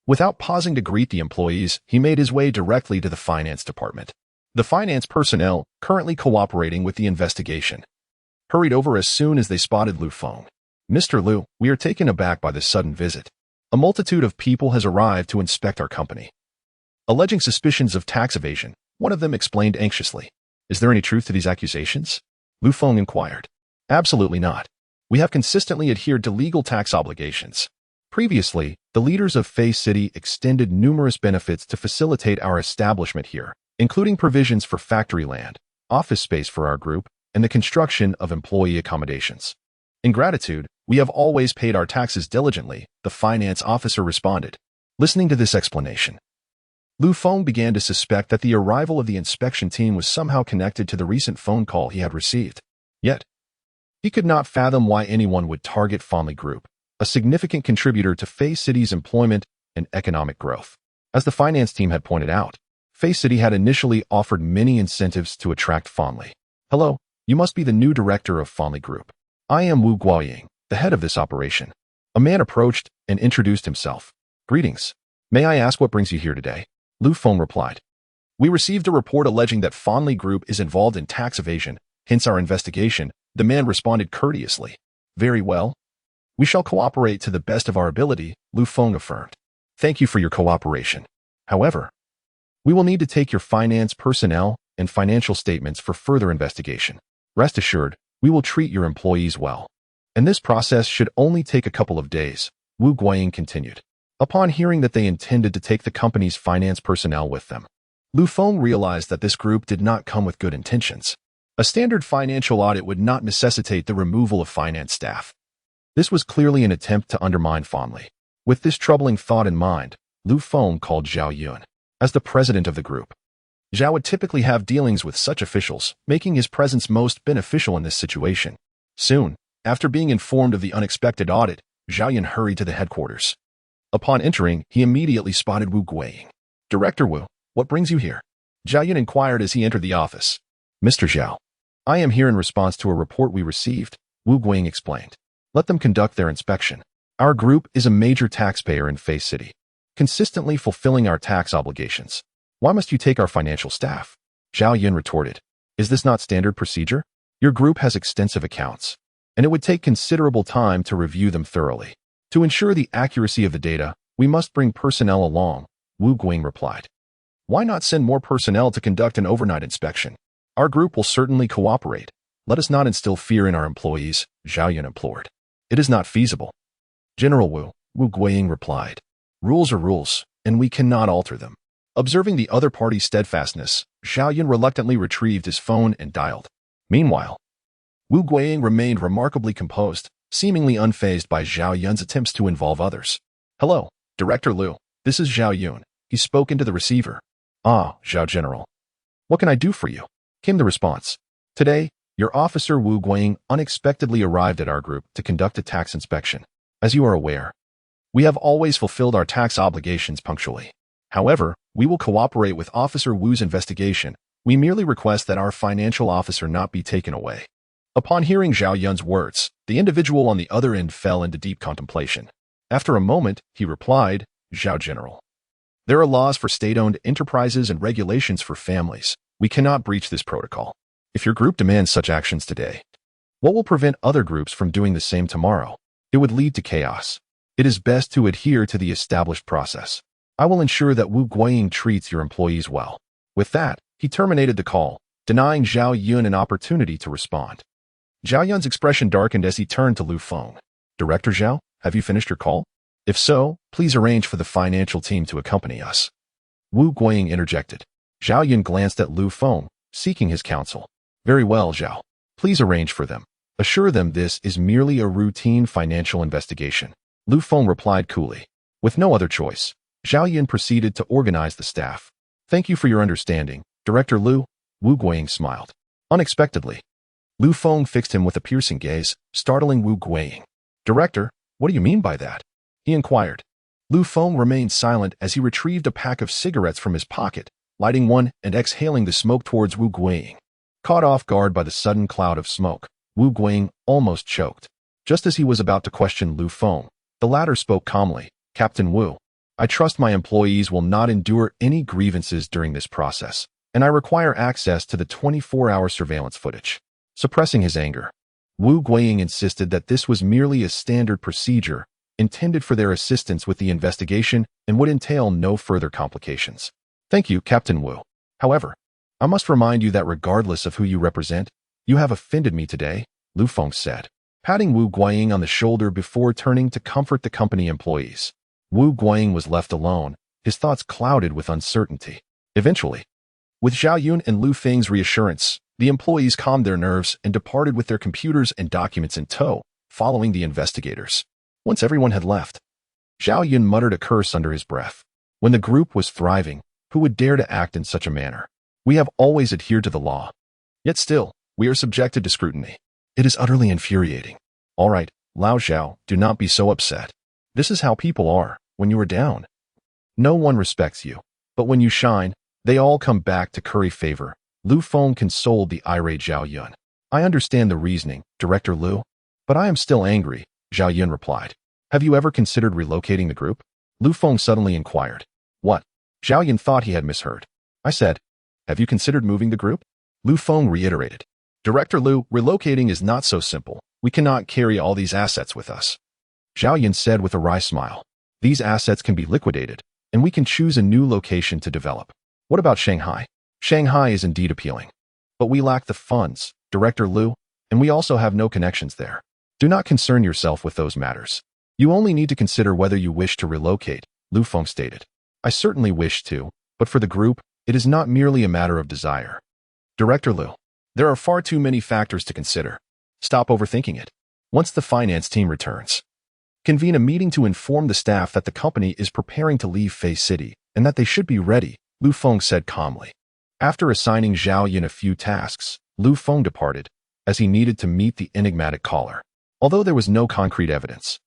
Without pausing to greet the employees, he made his way directly to the finance department. The finance personnel, currently cooperating with the investigation, hurried over as soon as they spotted Lu Feng. Mr. Liu, we are taken aback by this sudden visit. A multitude of people has arrived to inspect our company, alleging suspicions of tax evasion. One of them explained anxiously. Is there any truth to these accusations? Lu Feng inquired. Absolutely not. We have consistently adhered to legal tax obligations. Previously, the leaders of Fei City extended numerous benefits to facilitate our establishment here, including provisions for factory land, office space for our group, and the construction of employee accommodations. In gratitude, we have always paid our taxes diligently, the finance officer responded. Listening to this explanation, Lu Feng began to suspect that the arrival of the inspection team was somehow connected to the recent phone call he had received. Yet, he could not fathom why anyone would target Ferrari Group, a significant contributor to Fei City's employment and economic growth. As the finance team had pointed out, Fei City had initially offered many incentives to attract Ferrari. Hello, you must be the new director of Ferrari Group. I am Wu Guoying, the head of this operation. A man approached and introduced himself. Greetings. May I ask what brings you here today? Lu Feng replied. We received a report alleging that Ferrari Group is involved in tax evasion, hence our investigation. The man responded courteously. Very well. We shall cooperate to the best of our ability, Lu Feng affirmed. Thank you for your cooperation. However, we will need to take your finance personnel and financial statements for further investigation. Rest assured, we will treat your employees well. And this process should only take a couple of days, Wu Guoying continued. Upon hearing that they intended to take the company's finance personnel with them, Lu Feng realized that this group did not come with good intentions. A standard financial audit would not necessitate the removal of finance staff. This was clearly an attempt to undermine Ferrari. With this troubling thought in mind, Lu Feng called Zhao Yun. As the president of the group, Zhao would typically have dealings with such officials, making his presence most beneficial in this situation. Soon, after being informed of the unexpected audit, Zhao Yun hurried to the headquarters. Upon entering, he immediately spotted Wu Guoying. Director Wu, what brings you here? Zhao Yun inquired as he entered the office. Mr. Zhao, I am here in response to a report we received, Wu Guoying explained. Let them conduct their inspection. Our group is a major taxpayer in Fei City, consistently fulfilling our tax obligations. Why must you take our financial staff? Zhao Yun retorted. Is this not standard procedure? Your group has extensive accounts, and it would take considerable time to review them thoroughly. To ensure the accuracy of the data, we must bring personnel along, Wu Guoying replied. Why not send more personnel to conduct an overnight inspection? Our group will certainly cooperate. Let us not instill fear in our employees, Zhao Yun implored. It is not feasible. General Wu Guoying replied. Rules are rules, and we cannot alter them. Observing the other party's steadfastness, Zhao Yun reluctantly retrieved his phone and dialed. Meanwhile, Wu Guoying remained remarkably composed, seemingly unfazed by Zhao Yun's attempts to involve others. Hello, Director Liu. This is Zhao Yun. He spoke into the receiver. Ah, Zhao General. What can I do for you? Came the response. Today, your officer Wu Guoying unexpectedly arrived at our group to conduct a tax inspection. As you are aware, we have always fulfilled our tax obligations punctually. However, we will cooperate with Officer Wu's investigation. We merely request that our financial officer not be taken away. Upon hearing Zhao Yun's words, the individual on the other end fell into deep contemplation. After a moment, he replied, Zhao General. There are laws for state-owned enterprises and regulations for families. We cannot breach this protocol. If your group demands such actions today, what will prevent other groups from doing the same tomorrow? It would lead to chaos. It is best to adhere to the established process. I will ensure that Wu Guiying treats your employees well. With that, he terminated the call, denying Zhao Yun an opportunity to respond. Zhao Yun's expression darkened as he turned to Lu Feng. Director Zhao, have you finished your call? If so, please arrange for the financial team to accompany us. Wu Guiying interjected. Zhao Yun glanced at Lu Feng, seeking his counsel. Very well, Zhao. Please arrange for them. Assure them this is merely a routine financial investigation. Lu Feng replied coolly. With no other choice, Zhao Yun proceeded to organize the staff. Thank you for your understanding, Director Lu. Wu Guiying smiled. Unexpectedly, Lu Feng fixed him with a piercing gaze, startling Wu Guiying. Director, what do you mean by that? He inquired. Lu Feng remained silent as he retrieved a pack of cigarettes from his pocket, lighting one and exhaling the smoke towards Wu Guiying. Caught off guard by the sudden cloud of smoke, Wu Guiying almost choked. Just as he was about to question Lu Feng, the latter spoke calmly. Captain Wu, I trust my employees will not endure any grievances during this process, and I require access to the 24-hour surveillance footage. Suppressing his anger, Wu Guiying insisted that this was merely a standard procedure intended for their assistance with the investigation and would entail no further complications. Thank you, Captain Wu. However, I must remind you that regardless of who you represent, you have offended me today, Lu Feng said, patting Wu Guiying on the shoulder before turning to comfort the company employees. Wu Guiying was left alone, his thoughts clouded with uncertainty. Eventually, with Zhao Yun and Lu Feng's reassurance, the employees calmed their nerves and departed with their computers and documents in tow, following the investigators. Once everyone had left, Zhao Yun muttered a curse under his breath. When the group was thriving, who would dare to act in such a manner? We have always adhered to the law. Yet still, we are subjected to scrutiny. It is utterly infuriating. All right, Lao Zhao, do not be so upset. This is how people are when you are down. No one respects you, but when you shine, they all come back to curry favor. Lu Feng consoled the irate Zhao Yun. I understand the reasoning, Director Lu, but I am still angry, Zhao Yun replied. Have you ever considered relocating the group? Lu Feng suddenly inquired. What? Zhao Yun thought he had misheard. I said, have you considered moving the group? Lu Feng reiterated. Director Lu, relocating is not so simple. We cannot carry all these assets with us. Zhao Yun said with a wry smile. These assets can be liquidated, and we can choose a new location to develop. What about Shanghai? Shanghai is indeed appealing. But we lack the funds, Director Lu, and we also have no connections there. Do not concern yourself with those matters. You only need to consider whether you wish to relocate, Lu Feng stated. I certainly wish to, but for the group, it is not merely a matter of desire. Director Lu, there are far too many factors to consider. Stop overthinking it. Once the finance team returns, convene a meeting to inform the staff that the company is preparing to leave Fei City and that they should be ready, Lu Feng said calmly. After assigning Zhao Yun a few tasks, Lu Feng departed, as he needed to meet the enigmatic caller. Although there was no concrete evidence,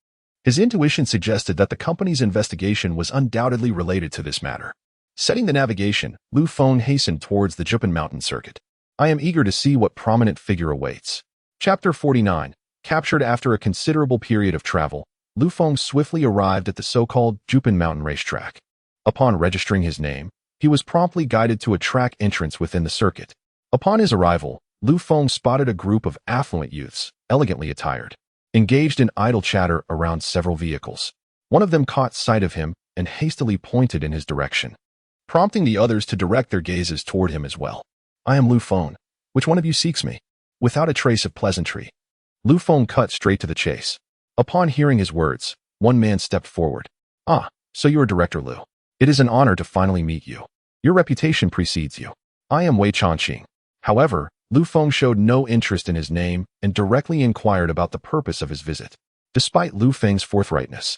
his intuition suggested that the company's investigation was undoubtedly related to this matter. Setting the navigation, Lu Feng hastened towards the Jupin Mountain circuit. I am eager to see what prominent figure awaits. Chapter 49. Captured after a considerable period of travel, Lu Feng swiftly arrived at the so-called Jupin Mountain racetrack. Upon registering his name, he was promptly guided to a track entrance within the circuit. Upon his arrival, Lu Feng spotted a group of affluent youths, elegantly attired, engaged in idle chatter around several vehicles. One of them caught sight of him and hastily pointed in his direction, prompting the others to direct their gazes toward him as well. I am Lu Feng. Which one of you seeks me? Without a trace of pleasantry, Lu Feng cut straight to the chase. Upon hearing his words, one man stepped forward. Ah, so you are Director Lu. It is an honor to finally meet you. Your reputation precedes you. I am Wei Changqing. However, Lu Feng showed no interest in his name and directly inquired about the purpose of his visit. Despite Lu Feng's forthrightness,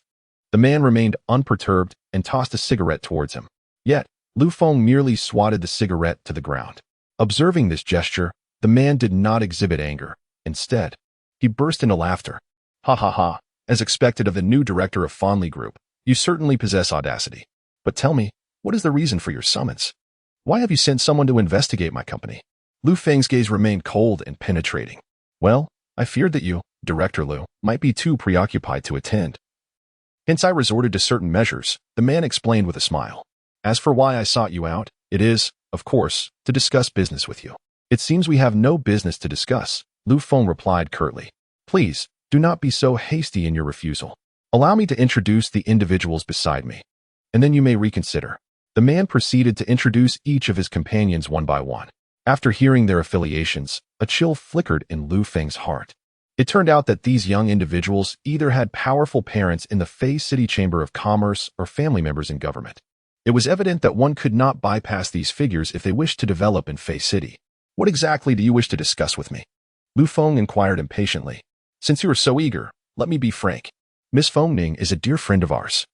the man remained unperturbed and tossed a cigarette towards him. Yet, Lu Feng merely swatted the cigarette to the ground. Observing this gesture, the man did not exhibit anger. Instead, he burst into laughter. Ha ha ha, as expected of the new director of Ferrari Group, you certainly possess audacity. But tell me, what is the reason for your summons? Why have you sent someone to investigate my company? Lu Feng's gaze remained cold and penetrating. Well, I feared that you, Director Lu, might be too preoccupied to attend. Hence I resorted to certain measures, the man explained with a smile. As for why I sought you out, it is, of course, to discuss business with you. It seems we have no business to discuss, Lu Feng replied curtly. Please, Do not be so hasty in your refusal. Allow me to introduce the individuals beside me, and then you may reconsider." The man proceeded to introduce each of his companions one by one. After hearing their affiliations, a chill flickered in Lu Feng's heart. It turned out that these young individuals either had powerful parents in the Fei City Chamber of Commerce or family members in government. It was evident that one could not bypass these figures if they wished to develop in Fei City. "What exactly do you wish to discuss with me?" Lu Feng inquired impatiently. "Since you are so eager, let me be frank. Miss Feng Ning is a dear friend of ours.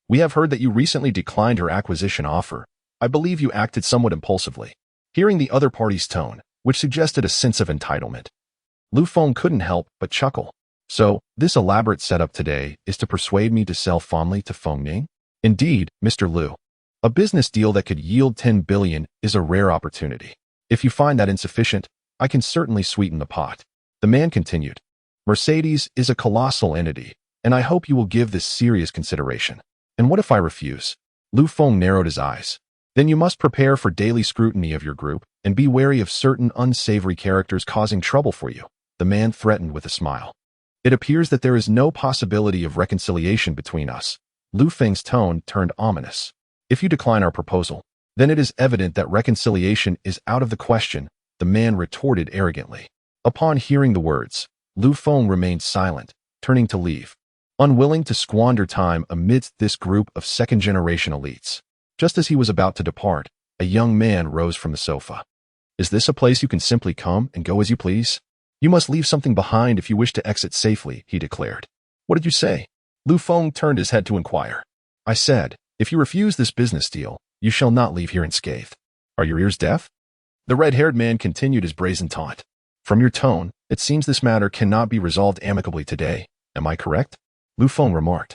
We have heard that you recently declined her acquisition offer. I believe you acted somewhat impulsively." Hearing the other party's tone, which suggested a sense of entitlement, Lu Feng couldn't help but chuckle. "So, this elaborate setup today is to persuade me to sell fondly to Feng Ning? Indeed, Mr. Lu. A business deal that could yield 10 billion is a rare opportunity. If you find that insufficient, I can certainly sweeten the pot." The man continued. "Mercedes is a colossal entity, and I hope you will give this serious consideration. And what if I refuse?" Lu Feng narrowed his eyes. "Then you must prepare for daily scrutiny of your group and be wary of certain unsavory characters causing trouble for you," the man threatened with a smile. "It appears that there is no possibility of reconciliation between us." Lu Feng's tone turned ominous. "If you decline our proposal, then it is evident that reconciliation is out of the question," the man retorted arrogantly. Upon hearing the words, Lu Feng remained silent, turning to leave, unwilling to squander time amidst this group of second-generation elites. Just as he was about to depart, a young man rose from the sofa. "Is this a place you can simply come and go as you please? You must leave something behind if you wish to exit safely," he declared. "What did you say?" Lu Feng turned his head to inquire. "I said, if you refuse this business deal, you shall not leave here unscathed. Are your ears deaf?" The red-haired man continued his brazen taunt. "From your tone, it seems this matter cannot be resolved amicably today. Am I correct?" Lu Feng remarked,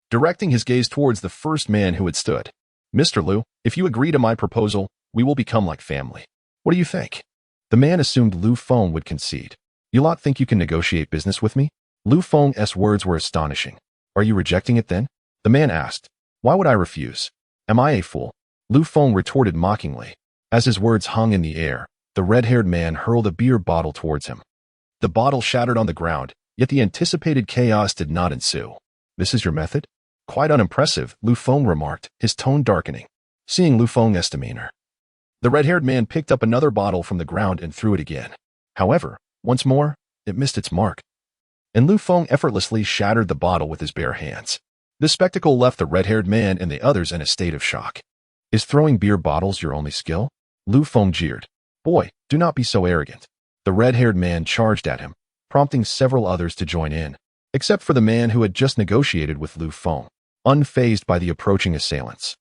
directing his gaze towards the first man who had stood. "Mr. Lu, if you agree to my proposal, we will become like family. What do you think?" The man assumed Lu Feng would concede. "You lot think you can negotiate business with me?" Lu Feng's words were astonishing. "Are you rejecting it then?" the man asked. "Why would I refuse? Am I a fool?" Lu Feng retorted mockingly. As his words hung in the air, the red-haired man hurled a beer bottle towards him. The bottle shattered on the ground, yet the anticipated chaos did not ensue. "This is your method? Quite unimpressive," Lu Feng remarked, his tone darkening. Seeing Lu Feng's demeanor, the red-haired man picked up another bottle from the ground and threw it again. However, once more, it missed its mark, and Lu Feng effortlessly shattered the bottle with his bare hands. This spectacle left the red-haired man and the others in a state of shock. "Is throwing beer bottles your only skill?" Lu Feng jeered. "Boy, do not be so arrogant." The red-haired man charged at him, prompting several others to join in, except for the man who had just negotiated with Lu Feng. Unfazed by the approaching assailants,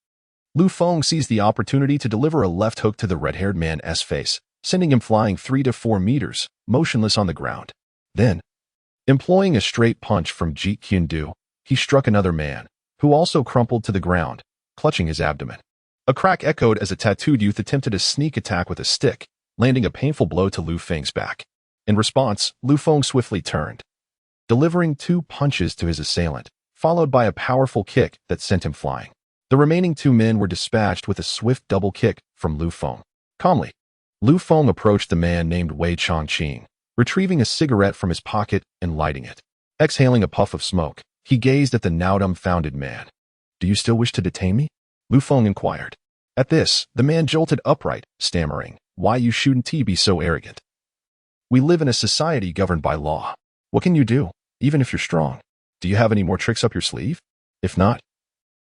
Lu Feng seized the opportunity to deliver a left hook to the red-haired man's face, sending him flying 3 to 4 meters, motionless on the ground. Then, employing a straight punch from Jeet Kune Do, he struck another man, who also crumpled to the ground, clutching his abdomen. A crack echoed as a tattooed youth attempted a sneak attack with a stick, landing a painful blow to Lu Feng's back. In response, Lu Feng swiftly turned, delivering 2 punches to his assailant, followed by a powerful kick that sent him flying. The remaining 2 men were dispatched with a swift double kick from Lu Feng. Calmly, Lu Feng approached the man named Wei Chongqing, retrieving a cigarette from his pocket and lighting it. Exhaling a puff of smoke, he gazed at the now dumbfounded man. "Do you still wish to detain me?" Lu Feng inquired. At this, the man jolted upright, stammering, "Why you shouldn't be so arrogant? We live in a society governed by law. What can you do, even if you're strong? Do you have any more tricks up your sleeve? If not,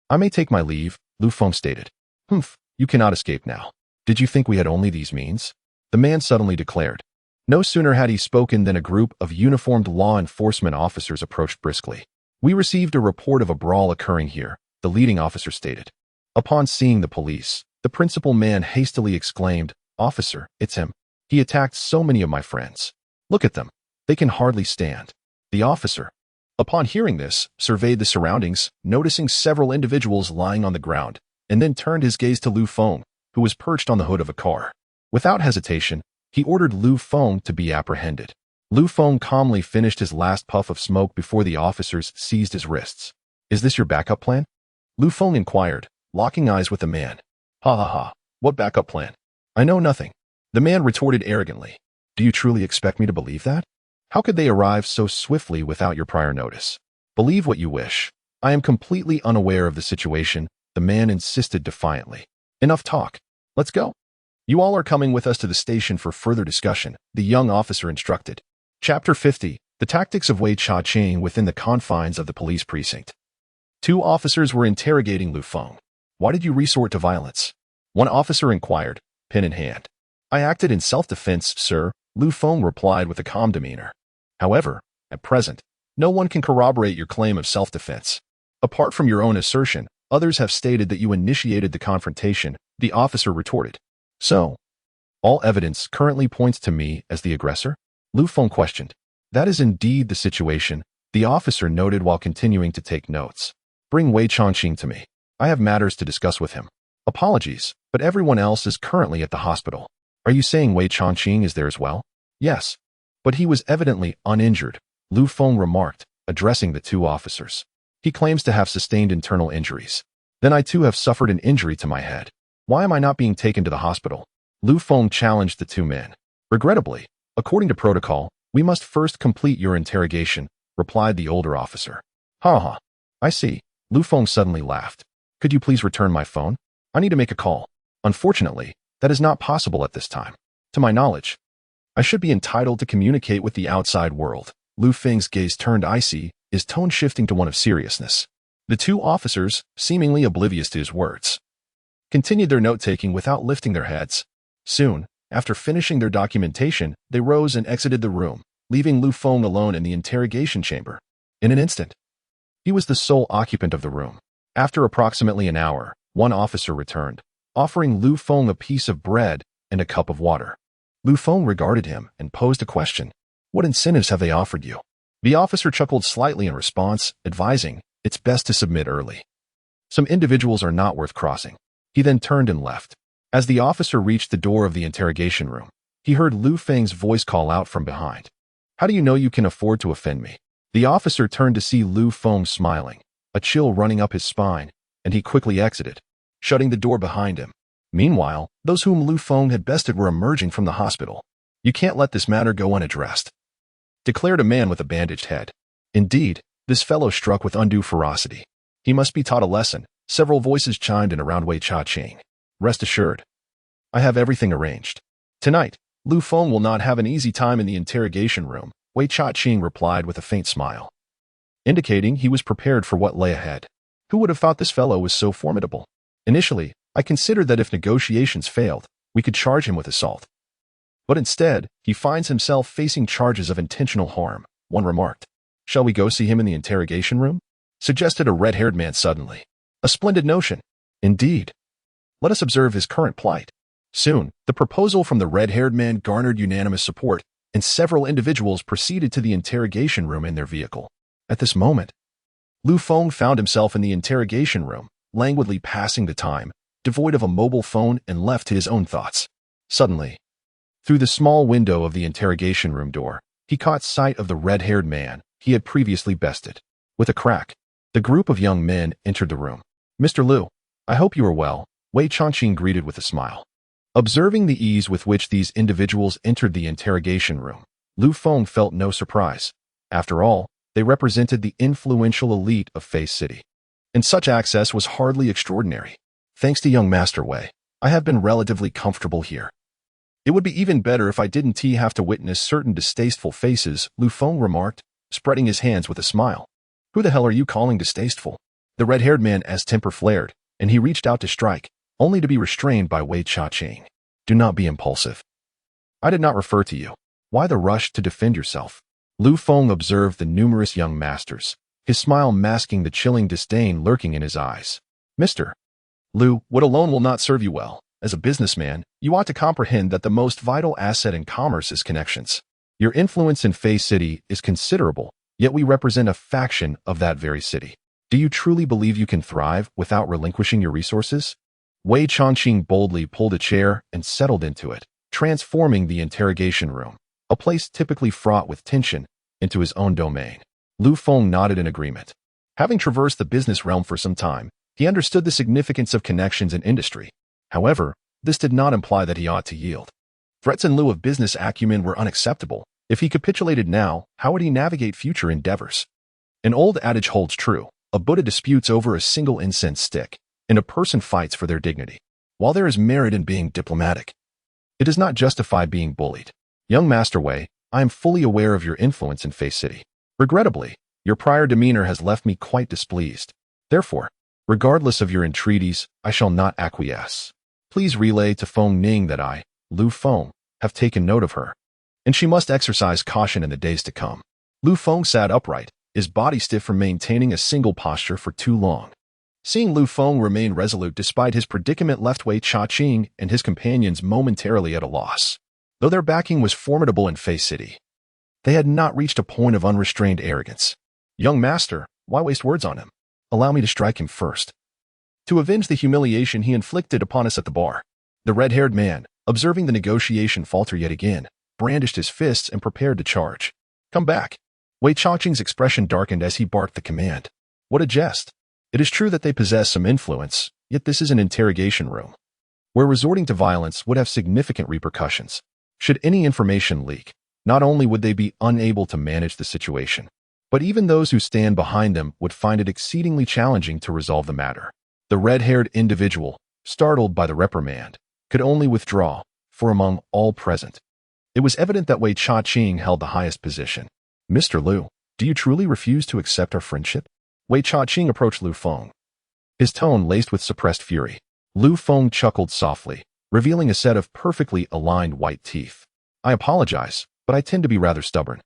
I may take my leave," Lu Feng stated. "Humph, you cannot escape now. Did you think we had only these means?" the man suddenly declared. No sooner had he spoken than a group of uniformed law enforcement officers approached briskly. "We received a report of a brawl occurring here," the leading officer stated. Upon seeing the police, the principal man hastily exclaimed, "Officer, it's him. He attacked so many of my friends. Look at them. They can hardly stand." The officer, upon hearing this, surveyed the surroundings, noticing several individuals lying on the ground, and then turned his gaze to Lu Feng, who was perched on the hood of a car. Without hesitation, he ordered Lu Feng to be apprehended. Lu Feng calmly finished his last puff of smoke before the officers seized his wrists. "Is this your backup plan?" Lu Feng inquired, locking eyes with the man. "Ha ha ha, what backup plan? I know nothing." The man retorted arrogantly. "Do you truly expect me to believe that?" How could they arrive so swiftly without your prior notice? Believe what you wish. I am completely unaware of the situation, the man insisted defiantly. Enough talk. Let's go. You all are coming with us to the station for further discussion, the young officer instructed. Chapter 50. The Tactics of Wei Cha-ching within the confines of the police precinct. Two officers were interrogating Lu Feng. Why did you resort to violence? One officer inquired, pen in hand. I acted in self-defense, sir, Lu Feng replied with a calm demeanor. However, at present, no one can corroborate your claim of self-defense. Apart from your own assertion, others have stated that you initiated the confrontation, the officer retorted. So, all evidence currently points to me as the aggressor? Lu Feng questioned. That is indeed the situation, the officer noted while continuing to take notes. Bring Wei Cha-ching to me. I have matters to discuss with him. Apologies, but everyone else is currently at the hospital. Are you saying Wei Cha-ching is there as well? Yes. But he was evidently uninjured, Lu Feng remarked, addressing the two officers. He claims to have sustained internal injuries. Then I too have suffered an injury to my head. Why am I not being taken to the hospital? Lu Feng challenged the two men. Regrettably, according to protocol, we must first complete your interrogation, replied the older officer. Ha. I see. Lu Feng suddenly laughed. Could you please return my phone? I need to make a call. Unfortunately, that is not possible at this time. To my knowledge, I should be entitled to communicate with the outside world. Lu Feng's gaze turned icy, his tone shifting to one of seriousness. The two officers, seemingly oblivious to his words, continued their note-taking without lifting their heads. Soon, after finishing their documentation, they rose and exited the room, leaving Lu Feng alone in the interrogation chamber. In an instant, he was the sole occupant of the room. After approximately an hour, one officer returned, offering Lu Feng a piece of bread and a cup of water. Lu Feng regarded him and posed a question. What incentives have they offered you? The officer chuckled slightly in response, advising, it's best to submit early. Some individuals are not worth crossing. He then turned and left. As the officer reached the door of the interrogation room, he heard Lu Feng's voice call out from behind. How do you know you can afford to offend me? The officer turned to see Lu Feng smiling, a chill running up his spine, and he quickly exited, shutting the door behind him. Meanwhile, those whom Lu Feng had bested were emerging from the hospital. You can't let this matter go unaddressed, declared a man with a bandaged head. Indeed, this fellow struck with undue ferocity. He must be taught a lesson. Several voices chimed in around Wei Cha-ching. Rest assured, I have everything arranged. Tonight, Lu Feng will not have an easy time in the interrogation room, Wei Cha-ching replied with a faint smile, indicating he was prepared for what lay ahead. Who would have thought this fellow was so formidable? Initially, I considered that if negotiations failed, we could charge him with assault. But instead, he finds himself facing charges of intentional harm, one remarked. Shall we go see him in the interrogation room? Suggested a red-haired man suddenly. A splendid notion. Indeed. Let us observe his current plight. Soon, the proposal from the red-haired man garnered unanimous support, and several individuals proceeded to the interrogation room in their vehicle. At this moment, Lu Feng found himself in the interrogation room, languidly passing the time, devoid of a mobile phone and left to his own thoughts. Suddenly, through the small window of the interrogation room door, he caught sight of the red-haired man he had previously bested. With a crack, the group of young men entered the room. Mr. Lu, I hope you are well, Wei Cha-ching greeted with a smile. Observing the ease with which these individuals entered the interrogation room, Lu Feng felt no surprise. After all, they represented the influential elite of Fei City, and such access was hardly extraordinary. Thanks to young Master Wei, I have been relatively comfortable here. It would be even better if I didn't have to witness certain distasteful faces, Lu Feng remarked, spreading his hands with a smile. Who the hell are you calling distasteful? The red-haired man's temper flared, and he reached out to strike, only to be restrained by Wei Cha-ching. Do not be impulsive. I did not refer to you. Why the rush to defend yourself? Lu Feng observed the numerous young masters, his smile masking the chilling disdain lurking in his eyes. Mr. Lu, what alone will not serve you well. As a businessman, you ought to comprehend that the most vital asset in commerce is connections. Your influence in Fei City is considerable, yet we represent a faction of that very city. Do you truly believe you can thrive without relinquishing your resources? Wei Cha-ching boldly pulled a chair and settled into it, transforming the interrogation room, a place typically fraught with tension, into his own domain. Lu Feng nodded in agreement. Having traversed the business realm for some time, he understood the significance of connections in industry. However, this did not imply that he ought to yield. Threats in lieu of business acumen were unacceptable, If he capitulated now, how would he navigate future endeavors? An old adage holds true. A Buddha disputes over a single incense stick, and a person fights for their dignity. While there is merit in being diplomatic, it does not justify being bullied. Young Master Wei, I am fully aware of your influence in Fei City. Regrettably, your prior demeanor has left me quite displeased. Therefore, regardless of your entreaties, I shall not acquiesce. Please relay to Feng Ning that I, Lu Feng, have taken note of her, and she must exercise caution in the days to come. Lu Feng sat upright, his body stiff from maintaining a single posture for too long. Seeing Lu Feng remain resolute despite his predicament left Wei Chaqing and his companions momentarily at a loss. Though their backing was formidable in Fei City, they had not reached a point of unrestrained arrogance. Young master, why waste words on him? Allow me to strike him first, to avenge the humiliation he inflicted upon us at the bar. The red-haired man, observing the negotiation falter yet again, brandished his fists and prepared to charge. Come back. Wei Chaqing's expression darkened as he barked the command. What a jest. It is true that they possess some influence, yet this is an interrogation room, where resorting to violence would have significant repercussions. Should any information leak, not only would they be unable to manage the situation, but even those who stand behind them would find it exceedingly challenging to resolve the matter. The red-haired individual, startled by the reprimand, could only withdraw, for among all present, it was evident that Wei Chaqing held the highest position. Mr. Lu, do you truly refuse to accept our friendship? Wei Chaqing approached Lu Feng, his tone laced with suppressed fury. Lu Feng chuckled softly, revealing a set of perfectly aligned white teeth. I apologize, but I tend to be rather stubborn.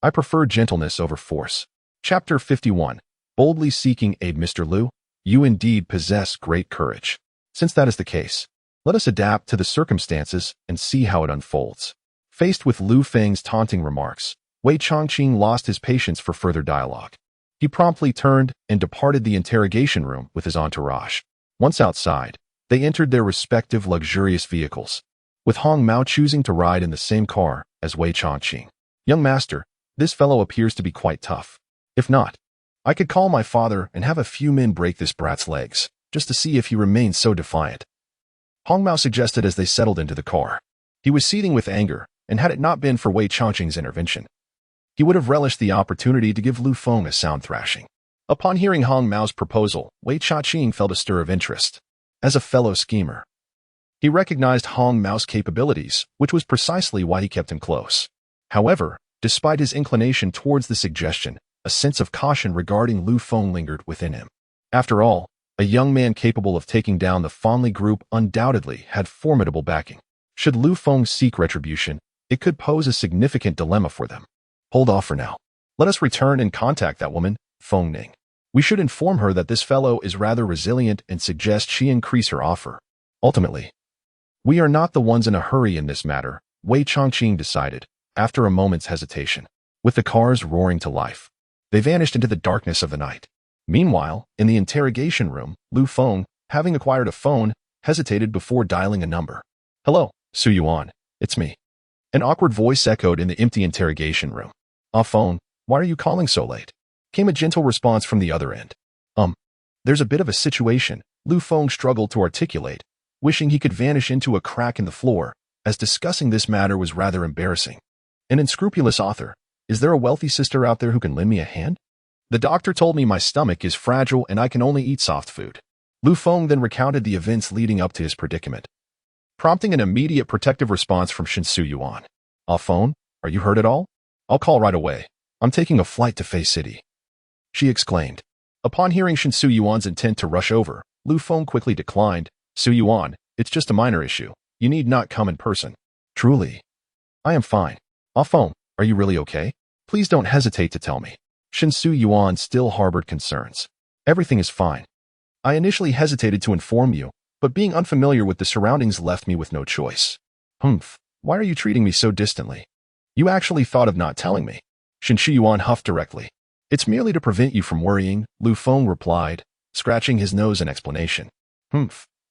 I prefer gentleness over force. Chapter 51. Boldly seeking aid. Mr. Lu, you indeed possess great courage. Since that is the case, let us adapt to the circumstances and see how it unfolds. Faced with Lu Feng's taunting remarks, Wei Chaqing lost his patience for further dialogue. He promptly turned and departed the interrogation room with his entourage. Once outside, they entered their respective luxurious vehicles, with Hong Mao choosing to ride in the same car as Wei Chaqing. Young master, this fellow appears to be quite tough. If not, I could call my father and have a few men break this brat's legs, just to see if he remains so defiant. Hong Mao suggested as they settled into the car. He was seething with anger, and had it not been for Wei Chaqing's intervention, he would have relished the opportunity to give Lu Feng a sound thrashing. Upon hearing Hong Mao's proposal, Wei Chaqing felt a stir of interest. As a fellow schemer, he recognized Hong Mao's capabilities, which was precisely why he kept him close. However, despite his inclination towards the suggestion, a sense of caution regarding Lu Feng lingered within him. After all, a young man capable of taking down the Ferrari Group undoubtedly had formidable backing. Should Lu Feng seek retribution, it could pose a significant dilemma for them. Hold off for now. Let us return and contact that woman, Feng Ning. We should inform her that this fellow is rather resilient and suggest she increase her offer. Ultimately, we are not the ones in a hurry in this matter, Wei Chaqing decided, after a moment's hesitation. With the cars roaring to life, they vanished into the darkness of the night. Meanwhile, in the interrogation room, Lu Feng, having acquired a phone, hesitated before dialing a number. Hello, Su Yuan, it's me. An awkward voice echoed in the empty interrogation room. Phone, why are you calling so late? Came a gentle response from the other end. There's a bit of a situation, Lu Feng struggled to articulate, wishing he could vanish into a crack in the floor, as discussing this matter was rather embarrassing. An unscrupulous author, is there a wealthy sister out there who can lend me a hand? The doctor told me my stomach is fragile and I can only eat soft food. Lu Feng then recounted the events leading up to his predicament, prompting an immediate protective response from Su Yuan. Phone, are you hurt at all? I'll call right away. I'm taking a flight to Fei City, she exclaimed. Upon hearing Su Yuan's intent to rush over, Lu Feng quickly declined. Su Yuan, it's just a minor issue. You need not come in person. Truly. I am fine. Phone, are you really okay? Please don't hesitate to tell me. Su Yuan still harbored concerns. Everything is fine. I initially hesitated to inform you, but being unfamiliar with the surroundings left me with no choice. Why are you treating me so distantly? You actually thought of not telling me. Su Yuan huffed directly. It's merely to prevent you from worrying, Lu Feng replied, scratching his nose in explanation.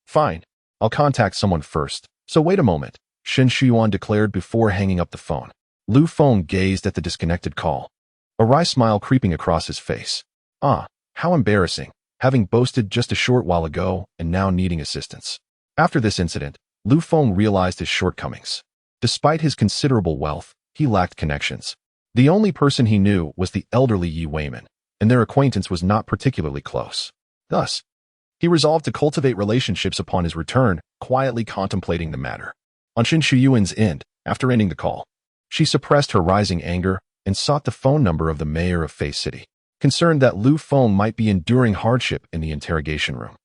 Fine. I'll contact someone first, so wait a moment, Su Yuan declared before hanging up the phone. Lu Feng gazed at the disconnected call, a wry smile creeping across his face. How embarrassing, having boasted just a short while ago and now needing assistance. After this incident, Lu Feng realized his shortcomings. Despite his considerable wealth, he lacked connections. The only person he knew was the elderly Yi Weiman, and their acquaintance was not particularly close. Thus, he resolved to cultivate relationships upon his return, quietly contemplating the matter. On Shin Shuyuan's end, after ending the call, she suppressed her rising anger and sought the phone number of the mayor of Fei City, concerned that Lu Feng might be enduring hardship in the interrogation room.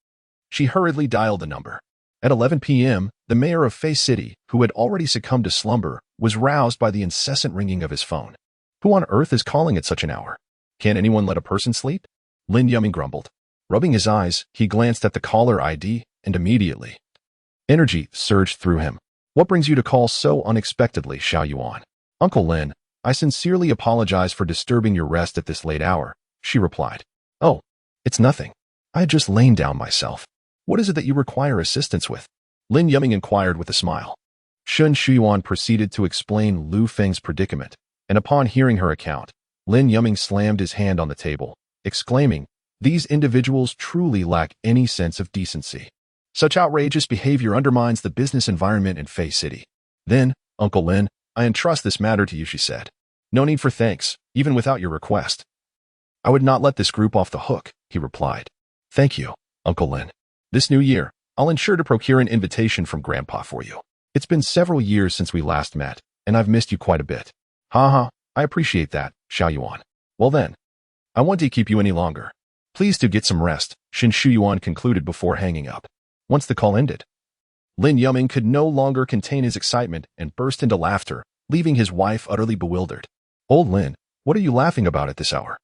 She hurriedly dialed the number. At 11 p.m., the mayor of Fei City, who had already succumbed to slumber, was roused by the incessant ringing of his phone. Who on earth is calling at such an hour? Can't anyone let a person sleep? Lin Yuming grumbled. Rubbing his eyes, he glanced at the caller ID, and immediately, energy surged through him. What brings you to call so unexpectedly, Xiao Yuan? Uncle Lin, I sincerely apologize for disturbing your rest at this late hour, she replied. Oh, it's nothing. I had just lain down myself. What is it that you require assistance with? Lin Yuming inquired with a smile. Shen Shuyuan proceeded to explain Lu Feng's predicament, and upon hearing her account, Lin Yuming slammed his hand on the table, exclaiming, "These individuals truly lack any sense of decency. Such outrageous behavior undermines the business environment in Fei City." Then, Uncle Lin, I entrust this matter to you, she said. No need for thanks, even without your request. I would not let this group off the hook, he replied. Thank you, Uncle Lin. This new year, I'll ensure to procure an invitation from Grandpa for you. It's been several years since we last met, and I've missed you quite a bit. Ha, I appreciate that, Xiao Yuan. Well then, I won't keep you any longer. Please do get some rest, Shin Shuyuan concluded before hanging up. Once the call ended, Lin Yuming could no longer contain his excitement and burst into laughter, leaving his wife utterly bewildered. Old Lin, what are you laughing about at this hour?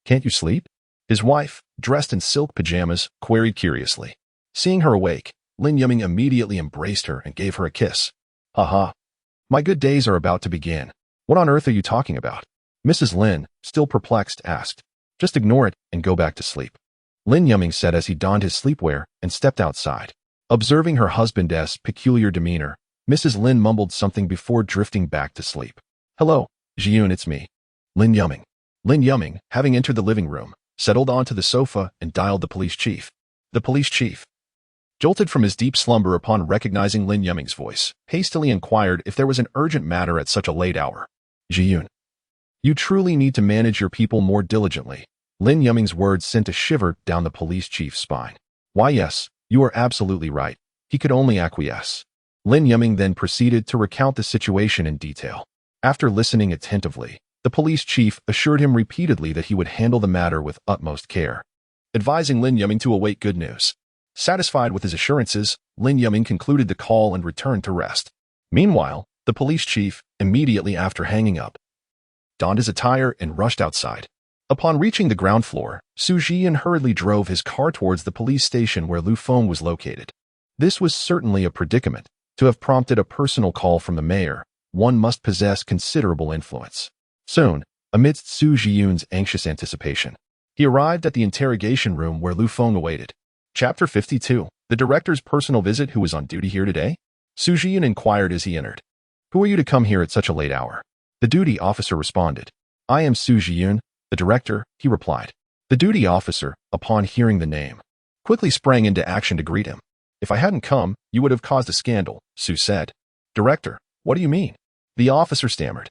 Can't you sleep? His wife, dressed in silk pajamas, queried curiously. Seeing her awake, Lin Yuming immediately embraced her and gave her a kiss. Ha. My good days are about to begin. What on earth are you talking about? Mrs. Lin, still perplexed, asked. Just ignore it and go back to sleep. Lin Yuming said as he donned his sleepwear and stepped outside. Observing her husband's peculiar demeanor, Mrs. Lin mumbled something before drifting back to sleep. Hello, Jiyun, it's me. Lin Yuming. Lin Yuming, having entered the living room, settled onto the sofa and dialed the police chief. The police chief, jolted from his deep slumber upon recognizing Lin Yuming's voice, hastily inquired if there was an urgent matter at such a late hour. Jiyun, you truly need to manage your people more diligently. Lin Yuming's words sent a shiver down the police chief's spine. Why yes, you are absolutely right. He could only acquiesce. Lin Yuming then proceeded to recount the situation in detail. After listening attentively, the police chief assured him repeatedly that he would handle the matter with utmost care, advising Lin Yuming to await good news. Satisfied with his assurances, Lin Yuming concluded the call and returned to rest. Meanwhile, the police chief, immediately after hanging up, donned his attire and rushed outside. Upon reaching the ground floor, Su Jian hurriedly drove his car towards the police station where Lu Feng was located. This was certainly a predicament. To have prompted a personal call from the mayor, one must possess considerable influence. Soon, amidst Su Jiyun's anxious anticipation, he arrived at the interrogation room where Lu Feng awaited. Chapter 52. The director's personal visit. Who is on duty here today? Su Jiyun inquired as he entered. Who are you to come here at such a late hour? The duty officer responded. I am Su Jiyun, the director, he replied. The duty officer, upon hearing the name, quickly sprang into action to greet him. If I hadn't come, you would have caused a scandal, Su said. Director, what do you mean? The officer stammered.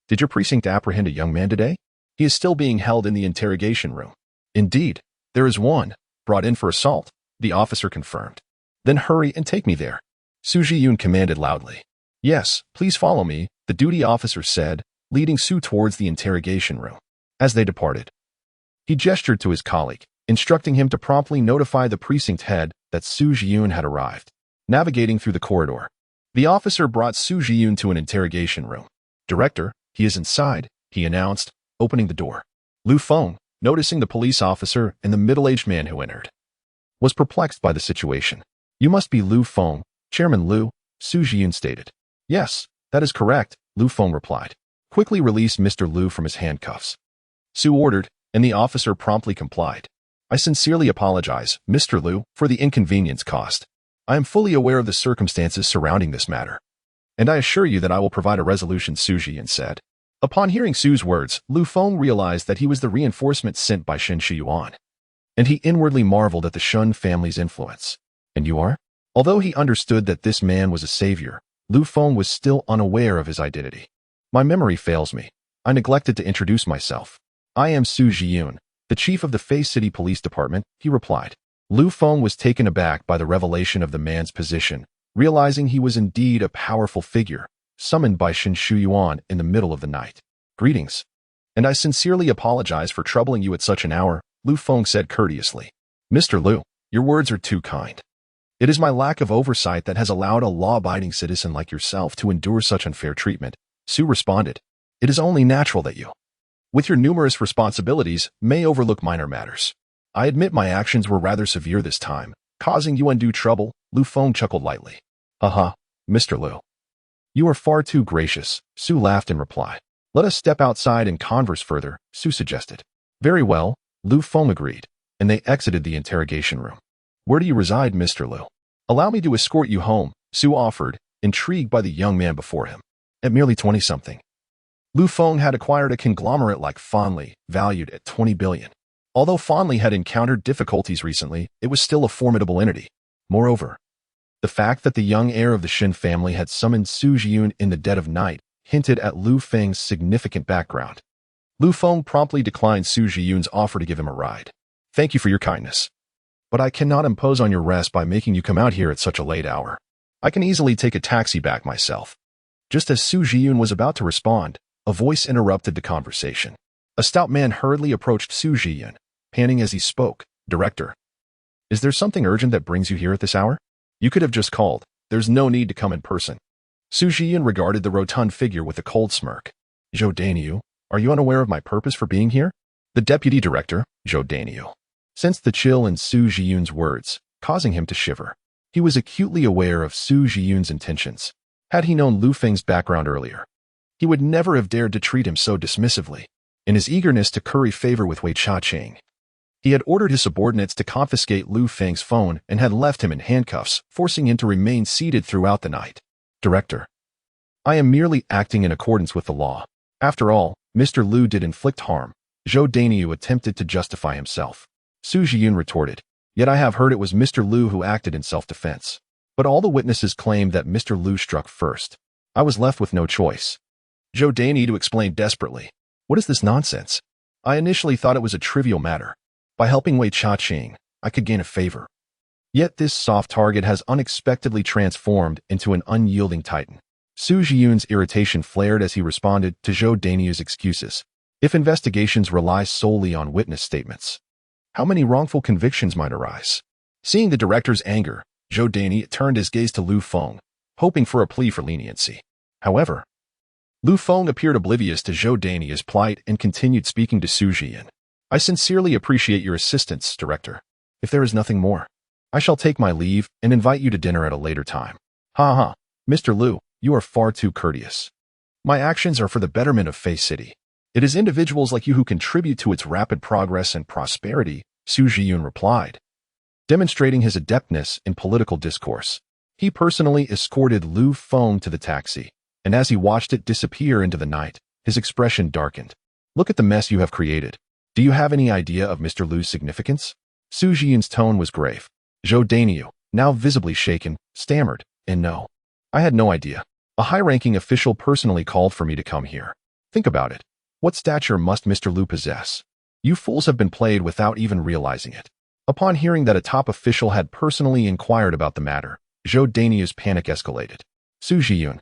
Did your precinct apprehend a young man today? He is still being held in the interrogation room. Indeed, there is one, brought in for assault, the officer confirmed. Then hurry and take me there. Su Jiyun commanded loudly. Yes, please follow me, the duty officer said, leading Su towards the interrogation room. As they departed, he gestured to his colleague, instructing him to promptly notify the precinct head that Su Jiyun had arrived. Navigating through the corridor, the officer brought Su Jiyun to an interrogation room. Director, he is inside, he announced, opening the door. Lu Feng, noticing the police officer and the middle-aged man who entered, was perplexed by the situation. You must be Lu Feng, Chairman Lu, Su Jiyun stated. Yes, that is correct, Lu Feng replied. Quickly release Mr. Lu from his handcuffs. Su ordered, and the officer promptly complied. I sincerely apologize, Mr. Lu, for the inconvenience caused. I am fully aware of the circumstances surrounding this matter, and I assure you that I will provide a resolution, Su Jiyun said. Upon hearing Su's words, Lu Feng realized that he was the reinforcement sent by Shen Shuyuan, and he inwardly marveled at the Shun family's influence. And you are? Although he understood that this man was a savior, Lu Feng was still unaware of his identity. My memory fails me. I neglected to introduce myself. I am Su Jiyun, the chief of the Fei City Police Department, he replied. Lu Feng was taken aback by the revelation of the man's position, realizing he was indeed a powerful figure, summoned by Shen Shuyuan in the middle of the night. Greetings. And I sincerely apologize for troubling you at such an hour, Lu Feng said courteously. Mr. Lu, your words are too kind. It is my lack of oversight that has allowed a law-abiding citizen like yourself to endure such unfair treatment, Su responded. It is only natural that you, with your numerous responsibilities, may overlook minor matters. I admit my actions were rather severe this time, causing you undue trouble, Lu Feng chuckled lightly. Haha, Mr. Lu. You are far too gracious, Su laughed in reply. Let us step outside and converse further, Su suggested. Very well, Lu Feng agreed, and they exited the interrogation room. Where do you reside, Mr. Lu? Allow me to escort you home, Su offered, intrigued by the young man before him. At merely 20-something. Lu Feng had acquired a conglomerate like Fanli, valued at 20 billion. Although Fanli had encountered difficulties recently, it was still a formidable entity. Moreover, the fact that the young heir of the Shen family had summoned Su Jiyun in the dead of night hinted at Lu Feng's significant background. Lu Feng promptly declined Su Jiyun's offer to give him a ride. Thank you for your kindness. But I cannot impose on your rest by making you come out here at such a late hour. I can easily take a taxi back myself. Just as Su Jiyun was about to respond, a voice interrupted the conversation. A stout man hurriedly approached Su Jiyun, panting as he spoke. Director, is there something urgent that brings you here at this hour? You could have just called. There's no need to come in person. Su Jiyun regarded the rotund figure with a cold smirk. Zhou Daniu, are you unaware of my purpose for being here? The deputy director, Zhou Daniu, sensed the chill in Su Jiyun's words, causing him to shiver. He was acutely aware of Su Jiyun's intentions. Had he known Lu Feng's background earlier, he would never have dared to treat him so dismissively. In his eagerness to curry favor with Wei Cha-cheng, he had ordered his subordinates to confiscate Lu Feng's phone and had left him in handcuffs, forcing him to remain seated throughout the night. Director, I am merely acting in accordance with the law. After all, Mr. Lu did inflict harm. Zhou Daniu attempted to justify himself. Su Jiyun retorted, yet I have heard it was Mr. Lu who acted in self-defense. But all the witnesses claimed that Mr. Lu struck first. I was left with no choice. Zhou Daniu explained desperately. What is this nonsense? I initially thought it was a trivial matter. By helping Wei Cha-cheng, I could gain a favor. Yet this soft target has unexpectedly transformed into an unyielding titan. Su Jiyun's irritation flared as he responded to Zhou Daniu's excuses. If investigations rely solely on witness statements, how many wrongful convictions might arise? Seeing the director's anger, Zhou Daniu turned his gaze to Lu Feng, hoping for a plea for leniency. However, Lu Feng appeared oblivious to Zhou Daniu's plight and continued speaking to Su Jiyun. I sincerely appreciate your assistance, Director. If there is nothing more, I shall take my leave and invite you to dinner at a later time. Ha ha, Mr. Lu, you are far too courteous. My actions are for the betterment of Fei City. It is individuals like you who contribute to its rapid progress and prosperity, Su Jiyun replied, demonstrating his adeptness in political discourse. He personally escorted Lu Feng to the taxi, and as he watched it disappear into the night, his expression darkened. Look at the mess you have created. Do you have any idea of Mr. Lu's significance? Su Jiyun's tone was grave. Zhou Daniu, now visibly shaken, stammered, and no. I had no idea. A high-ranking official personally called for me to come here. Think about it. What stature must Mr. Lu possess? You fools have been played without even realizing it. Upon hearing that a top official had personally inquired about the matter, Zhou Daniu's panic escalated. Su Jiyun,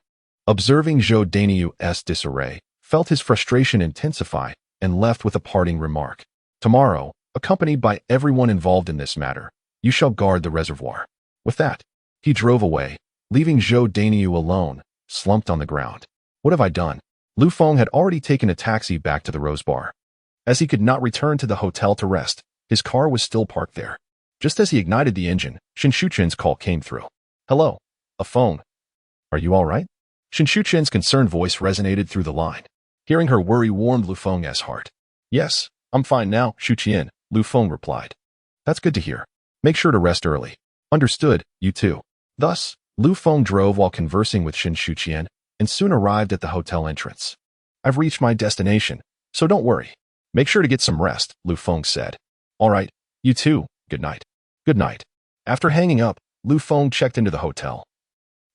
observing Zhou Daniu's disarray, felt his frustration intensify and left with a parting remark. Tomorrow, accompanied by everyone involved in this matter, you shall guard the reservoir. With that, he drove away, leaving Zhou Daniu alone, slumped on the ground. What have I done? Lu Feng had already taken a taxi back to the Rose Bar. As he could not return to the hotel to rest, his car was still parked there. Just as he ignited the engine, Shen Shuchen's call came through. Hello, a phone. Are you all right? Shen Shuchen's concerned voice resonated through the line. Hearing her worry warmed Lu Feng's heart. Yes, I'm fine now, Shuchen, Lu Feng replied. That's good to hear. Make sure to rest early. Understood, you too. Thus, Lu Feng drove while conversing with Shen Shuchen and soon arrived at the hotel entrance. I've reached my destination, so don't worry. Make sure to get some rest, Lu Feng said. All right, you too, good night. Good night. After hanging up, Lu Feng checked into the hotel,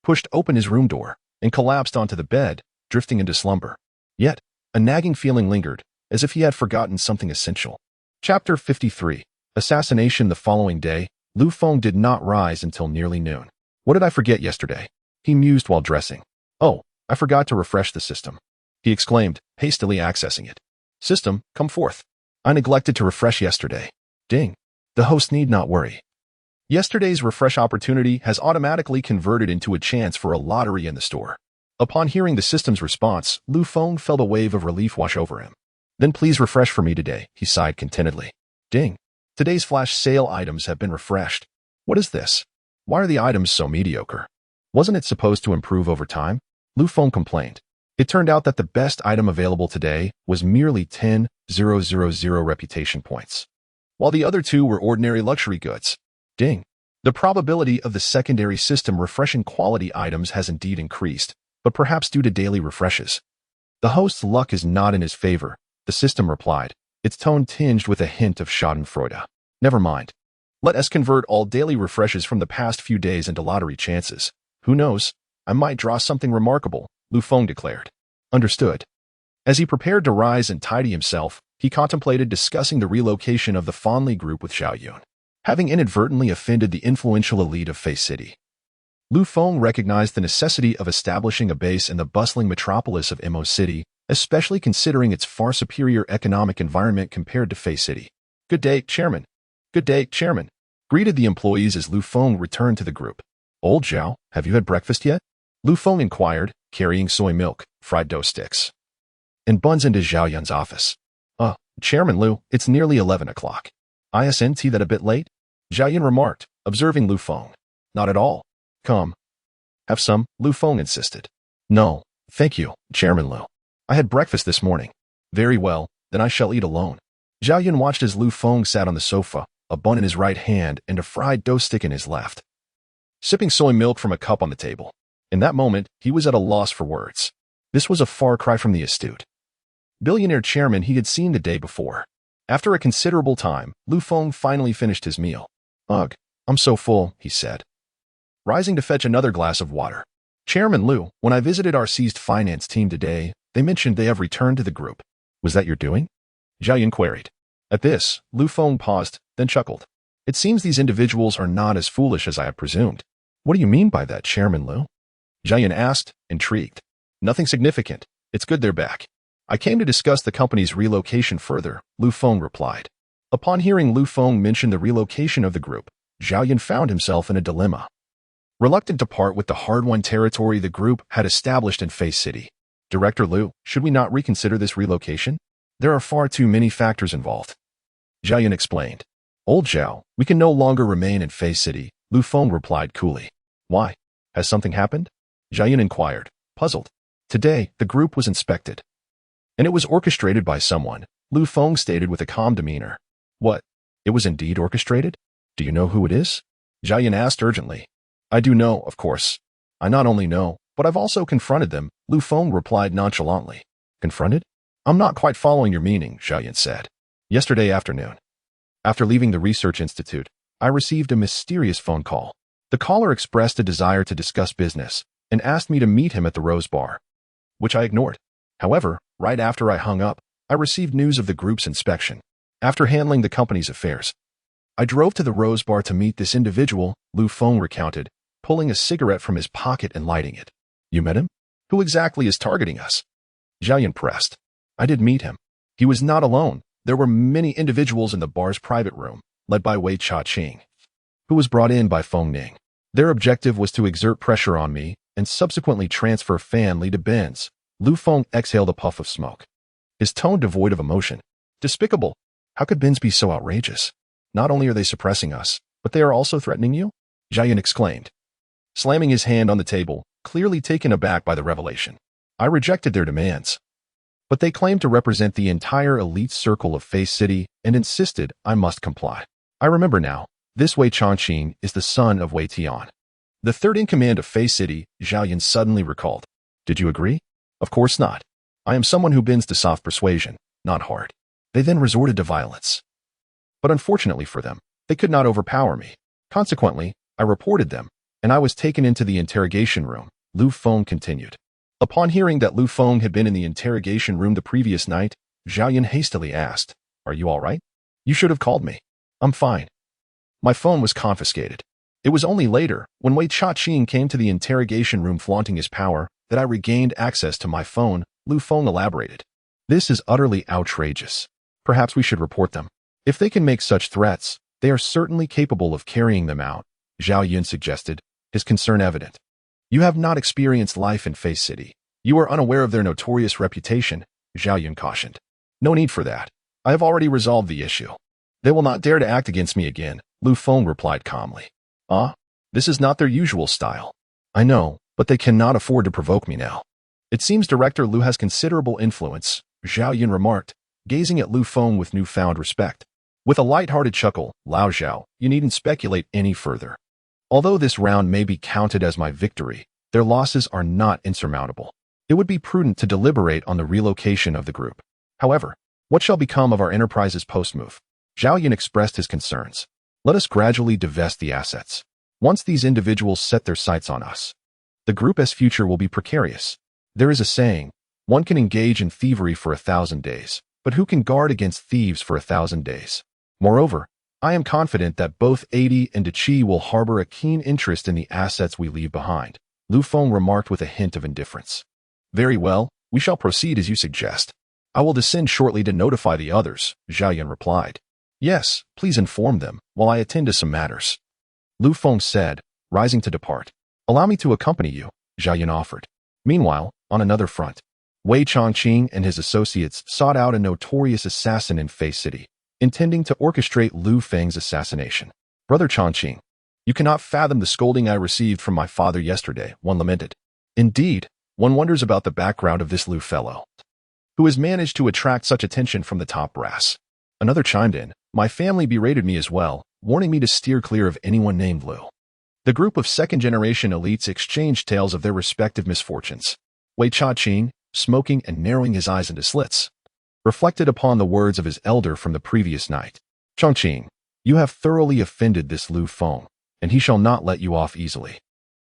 pushed open his room door, and collapsed onto the bed, drifting into slumber. Yet, a nagging feeling lingered, as if he had forgotten something essential. Chapter 53. Assassination. The following day, Lu Feng did not rise until nearly noon. What did I forget yesterday? He mused while dressing. Oh, I forgot to refresh the system, he exclaimed, hastily accessing it. System, come forth. I neglected to refresh yesterday. Ding. The host need not worry. Yesterday's refresh opportunity has automatically converted into a chance for a lottery in the store. Upon hearing the system's response, Lu Feng felt a wave of relief wash over him. Then please refresh for me today, he sighed contentedly. Ding. Today's flash sale items have been refreshed. What is this? Why are the items so mediocre? Wasn't it supposed to improve over time? Lu Feng complained. It turned out that the best item available today was merely 10,000 reputation points, while the other two were ordinary luxury goods. Ding. The probability of the secondary system refreshing quality items has indeed increased, but perhaps due to daily refreshes. The host's luck is not in his favor, the system replied, its tone tinged with a hint of schadenfreude. Never mind. Let us convert all daily refreshes from the past few days into lottery chances. Who knows? I might draw something remarkable, Lu Feng declared. Understood. As he prepared to rise and tidy himself, he contemplated discussing the relocation of the Ferrari Group with Zhao Yun, having inadvertently offended the influential elite of Fei City. Lu Feng recognized the necessity of establishing a base in the bustling metropolis of Mo City, especially considering its far superior economic environment compared to Fei City. Good day, Chairman. Good day, Chairman, greeted the employees as Lu Feng returned to the group. Old Zhao, have you had breakfast yet? Lu Feng inquired, carrying soy milk, fried dough sticks, and buns into Zhao Yun's office. Chairman Lu, it's nearly 11 o'clock. Isn't that a bit late? Zhao Yun remarked, observing Lu Feng. Not at all. Come. Have some, Lu Feng insisted. No, thank you, Chairman Lu. I had breakfast this morning. Very well, then I shall eat alone. Zhao Yun watched as Lu Feng sat on the sofa, a bun in his right hand and a fried dough stick in his left, sipping soy milk from a cup on the table. In that moment, he was at a loss for words. This was a far cry from the astute billionaire chairman he had seen the day before. After a considerable time, Lu Feng finally finished his meal. Ugh, I'm so full, he said, rising to fetch another glass of water. Chairman Lu, when I visited our seized finance team today, they mentioned they have returned to the group. Was that your doing? Zhao Yun queried. At this, Lu Feng paused, then chuckled. It seems these individuals are not as foolish as I had presumed. What do you mean by that, Chairman Lu? Zhao Yun asked, intrigued. Nothing significant. It's good they're back. I came to discuss the company's relocation further, Lu Feng replied. Upon hearing Lu Feng mention the relocation of the group, Zhao Yun found himself in a dilemma. Reluctant to part with the hard-won territory the group had established in Fei City. Director Lu, should we not reconsider this relocation? There are far too many factors involved. Zhao Yun explained. Old Zhao, we can no longer remain in Fei City, Lu Feng replied coolly. Why? Has something happened? Zhao Yun inquired, puzzled. Today, the group was inspected, and it was orchestrated by someone, Lu Feng stated with a calm demeanor. What? It was indeed orchestrated? Do you know who it is? Zhao Yun asked urgently. I do know, of course. I not only know, but I've also confronted them, Lu Feng replied nonchalantly. Confronted? I'm not quite following your meaning, Zhao Yun said. Yesterday afternoon, after leaving the research institute, I received a mysterious phone call. The caller expressed a desire to discuss business and asked me to meet him at the Rose Bar, which I ignored. However, right after I hung up, I received news of the group's inspection. After handling the company's affairs, I drove to the Rose Bar to meet this individual, Lu Feng recounted, pulling a cigarette from his pocket and lighting it. You met him? Who exactly is targeting us? Zhao Yun pressed. I did meet him. He was not alone. There were many individuals in the bar's private room, led by Wei Cha-Ching, who was brought in by Feng Ning. Their objective was to exert pressure on me and subsequently transfer Fan Li to Benz. Lu Feng exhaled a puff of smoke, his tone devoid of emotion. Despicable. How could Benz be so outrageous? Not only are they suppressing us, but they are also threatening you? Zhao Yun exclaimed, slamming his hand on the table, clearly taken aback by the revelation. I rejected their demands, but they claimed to represent the entire elite circle of Fei City and insisted I must comply. I remember now. This Wei Changqing is the son of Wei Tian, the third in command of Fei City, Zhao Yun suddenly recalled. Did you agree? Of course not. I am someone who bends to soft persuasion, not hard. They then resorted to violence. But unfortunately for them, they could not overpower me. Consequently, I reported them, and I was taken into the interrogation room, Lu Feng continued. Upon hearing that Lu Feng had been in the interrogation room the previous night, Zhao Yun hastily asked, "Are you all right? You should have called me." "I'm fine. My phone was confiscated." It was only later, when Wei Cha-ching came to the interrogation room flaunting his power, that I regained access to my phone, Lu Feng elaborated. "This is utterly outrageous. Perhaps we should report them. If they can make such threats, they are certainly capable of carrying them out," Zhao Yun suggested, his concern evident. "You have not experienced life in Fei City. You are unaware of their notorious reputation," Zhao Yun cautioned. "No need for that. I have already resolved the issue. They will not dare to act against me again," Lu Feng replied calmly. This is not their usual style." "I know, but they cannot afford to provoke me now." "It seems Director Lu has considerable influence," Zhao Yun remarked, gazing at Lu Feng with newfound respect. With a light-hearted chuckle, "Lao Zhao, you needn't speculate any further. Although this round may be counted as my victory, their losses are not insurmountable. It would be prudent to deliberate on the relocation of the group. However, what shall become of our enterprise's post-move?" Zhao Yun expressed his concerns. "Let us gradually divest the assets. Once these individuals set their sights on us, the group's future will be precarious. There is a saying, one can engage in thievery for 1,000 days, but who can guard against thieves for 1,000 days? Moreover, I am confident that both Adi and Deqi will harbor a keen interest in the assets we leave behind," Lu Feng remarked with a hint of indifference. "Very well, we shall proceed as you suggest. I will descend shortly to notify the others," Zhao Yun replied. "Yes, please inform them, while I attend to some matters," Lu Feng said, rising to depart. "Allow me to accompany you," Zhao Yun offered. Meanwhile, on another front, Wei Changqing and his associates sought out a notorious assassin in Fei City, intending to orchestrate Lu Feng's assassination. "Brother Changqing, you cannot fathom the scolding I received from my father yesterday," one lamented. "Indeed, one wonders about the background of this Lu fellow, who has managed to attract such attention from the top brass." Another chimed in. "My family berated me as well, warning me to steer clear of anyone named Lu." The group of second-generation elites exchanged tales of their respective misfortunes. Wei Cha-ching, smoking and narrowing his eyes into slits, reflected upon the words of his elder from the previous night. "Chongqing, you have thoroughly offended this Lu Feng, and he shall not let you off easily."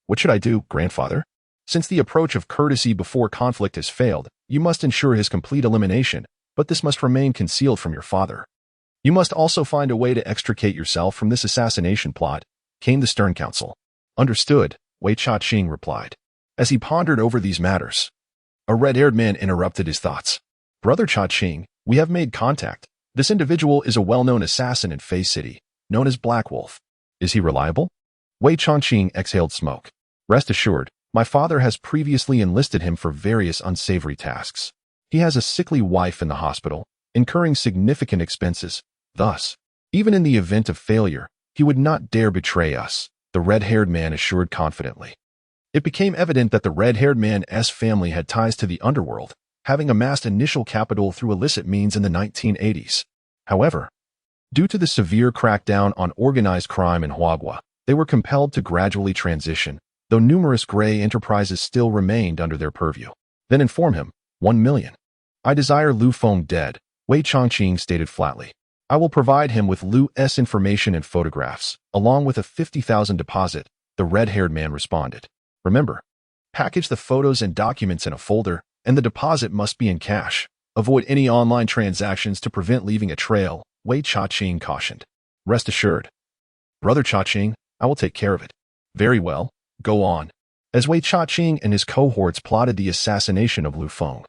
"What should I do, grandfather?" "Since the approach of courtesy before conflict has failed, you must ensure his complete elimination, but this must remain concealed from your father. You must also find a way to extricate yourself from this assassination plot," came the stern counsel. "Understood," Wei Cha-ching replied. As he pondered over these matters, a red-haired man interrupted his thoughts. "Brother Cha-ching, we have made contact. This individual is a well-known assassin in Fei City, known as Black Wolf. Is he reliable?" Wei Cha-ching exhaled smoke. "Rest assured, my father has previously enlisted him for various unsavory tasks. He has a sickly wife in the hospital, incurring significant expenses. Thus, even in the event of failure, he would not dare betray us," the red-haired man assured confidently. It became evident that the red-haired man's family had ties to the underworld, having amassed initial capital through illicit means in the 1980s. However, due to the severe crackdown on organized crime in Huagua, they were compelled to gradually transition, though numerous gray enterprises still remained under their purview. "Then inform him, 1 million. I desire Lu Feng dead," Wei Changqing stated flatly. "I will provide him with Lu's information and photographs, along with a 50,000 deposit," the red-haired man responded. "Remember, package the photos and documents in a folder, and the deposit must be in cash. Avoid any online transactions to prevent leaving a trail," Wei Cha-ching cautioned. "Rest assured, Brother Cha-ching, I will take care of it." "Very well, go on." As Wei Cha-ching and his cohorts plotted the assassination of Lu Feng,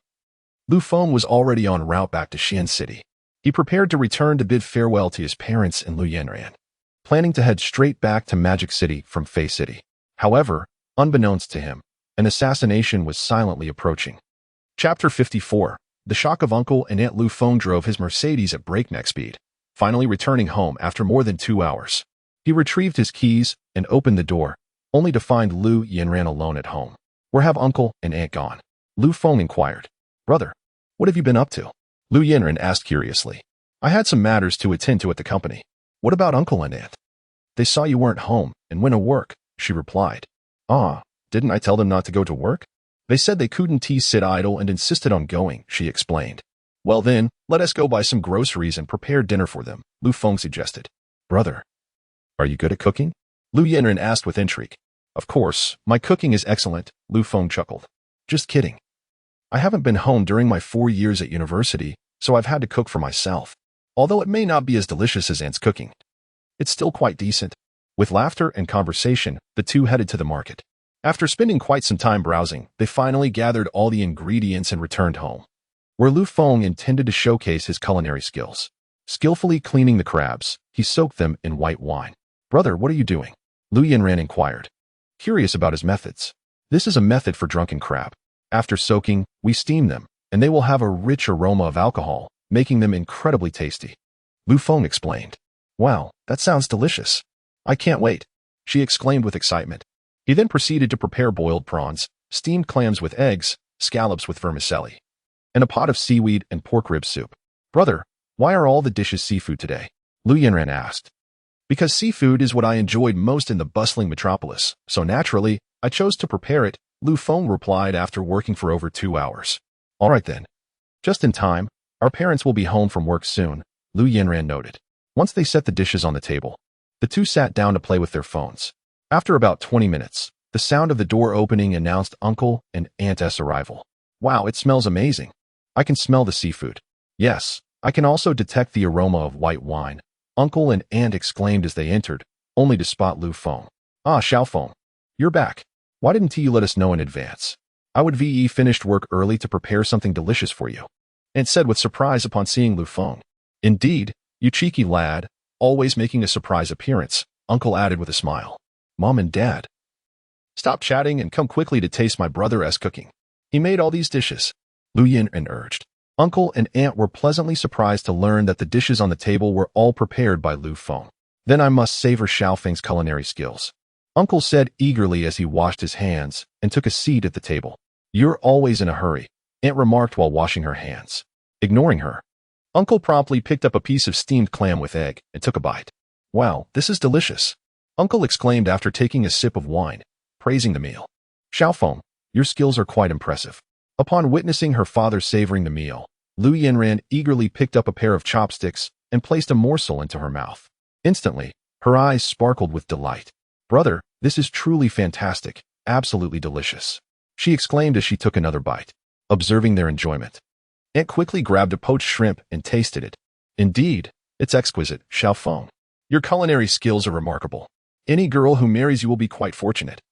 Lu Feng was already en route back to Xian City. He prepared to return to bid farewell to his parents in Luyanran, planning to head straight back to Magic City from Fei City. However, unbeknownst to him, an assassination was silently approaching. Chapter 54. The shock of Uncle and Aunt Lu Feng drove his Mercedes at breakneck speed, finally returning home after more than 2 hours. He retrieved his keys and opened the door, only to find Lu Yanran alone at home. "Where have Uncle and Aunt gone?" Lu Feng inquired. "Brother, what have you been up to?" Lu Yanran asked curiously. "I had some matters to attend to at the company." "What about Uncle and Aunt?" "They saw you weren't home and went to work," she replied. "Ah, didn't I tell them not to go to work?" "They said they couldn't sit idle and insisted on going," she explained. "Well then, let us go buy some groceries and prepare dinner for them," Lu Feng suggested. "Brother, are you good at cooking?" Lu Yanran asked with intrigue. "Of course, my cooking is excellent," Lu Feng chuckled. Just kidding. I haven't been home during my 4 years at university, so I've had to cook for myself. Although it may not be as delicious as Aunt's cooking, it's still quite decent. With laughter and conversation, the two headed to the market. After spending quite some time browsing, they finally gathered all the ingredients and returned home, where Feng intended to showcase his culinary skills. Skillfully cleaning the crabs, he soaked them in white wine. "Brother, what are you doing?" Yanran inquired, curious about his methods. "This is a method for drunken crab. After soaking, we steam them, and they will have a rich aroma of alcohol, making them incredibly tasty," Feng explained. "Wow, that sounds delicious. I can't wait," she exclaimed with excitement. He then proceeded to prepare boiled prawns, steamed clams with eggs, scallops with vermicelli, and a pot of seaweed and pork rib soup. "Brother, why are all the dishes seafood today?" Yanran asked. "Because seafood is what I enjoyed most in the bustling metropolis, so naturally, I chose to prepare it," Feng replied after working for over 2 hours. "All right then. Just in time. Our parents will be home from work soon," Yanran noted. Once they set the dishes on the table, the two sat down to play with their phones. After about 20 minutes, the sound of the door opening announced Uncle and Aunt's arrival. "Wow, it smells amazing. I can smell the seafood." "Yes, I can also detect the aroma of white wine," Uncle and Aunt exclaimed as they entered, only to spot Feng. "Ah, Feng, you're back. Why didn't you let us know in advance? I would have finished work early to prepare something delicious for you," Aunt said with surprise upon seeing Feng. "Indeed, you cheeky lad, always making a surprise appearance," Uncle added with a smile. "Mom and Dad, stop chatting and come quickly to taste my brother's cooking. He made all these dishes," Yanran urged. Uncle and Aunt were pleasantly surprised to learn that the dishes on the table were all prepared by Feng. "Then I must savor Feng's culinary skills," Uncle said eagerly as he washed his hands and took a seat at the table. "You're always in a hurry," Aunt remarked while washing her hands. Ignoring her, Uncle promptly picked up a piece of steamed clam with egg and took a bite. "Wow, this is delicious," Uncle exclaimed after taking a sip of wine, praising the meal. "Feng, your skills are quite impressive." Upon witnessing her father savoring the meal, Yanran eagerly picked up a pair of chopsticks and placed a morsel into her mouth. Instantly, her eyes sparkled with delight. "Brother, this is truly fantastic, absolutely delicious," she exclaimed as she took another bite. Observing their enjoyment, Aunt quickly grabbed a poached shrimp and tasted it. "Indeed, it's exquisite, Feng. Your culinary skills are remarkable. Any girl who marries you will be quite fortunate,"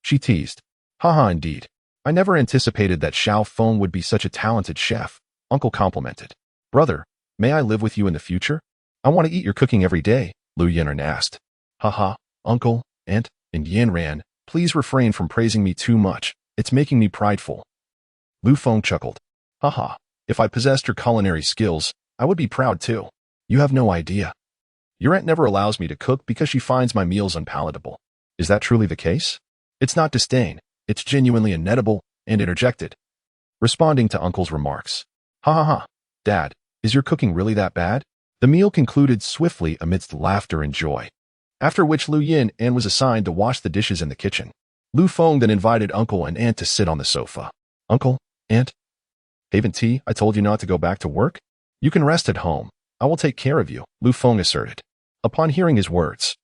she teased. "Haha, indeed. I never anticipated that Feng would be such a talented chef," Uncle complimented. "Brother, may I live with you in the future? I want to eat your cooking every day," Yanran asked. "Haha, Uncle, Aunt, and Yanran, please refrain from praising me too much. It's making me prideful." Feng chuckled. "Haha, if I possessed your culinary skills, I would be proud too. You have no idea. Your aunt never allows me to cook because she finds my meals unpalatable." "Is that truly the case?" "It's not disdain. It's genuinely inedible," and interjected, responding to Uncle's remarks. "Ha ha ha. Dad, is your cooking really that bad?" The meal concluded swiftly amidst laughter and joy, after which Yanran was assigned to wash the dishes in the kitchen. Feng then invited Uncle and Aunt to sit on the sofa. "Uncle, Aunt, haven't tea? I told you not to go back to work? You can rest at home. I will take care of you," Feng asserted. Upon hearing his words,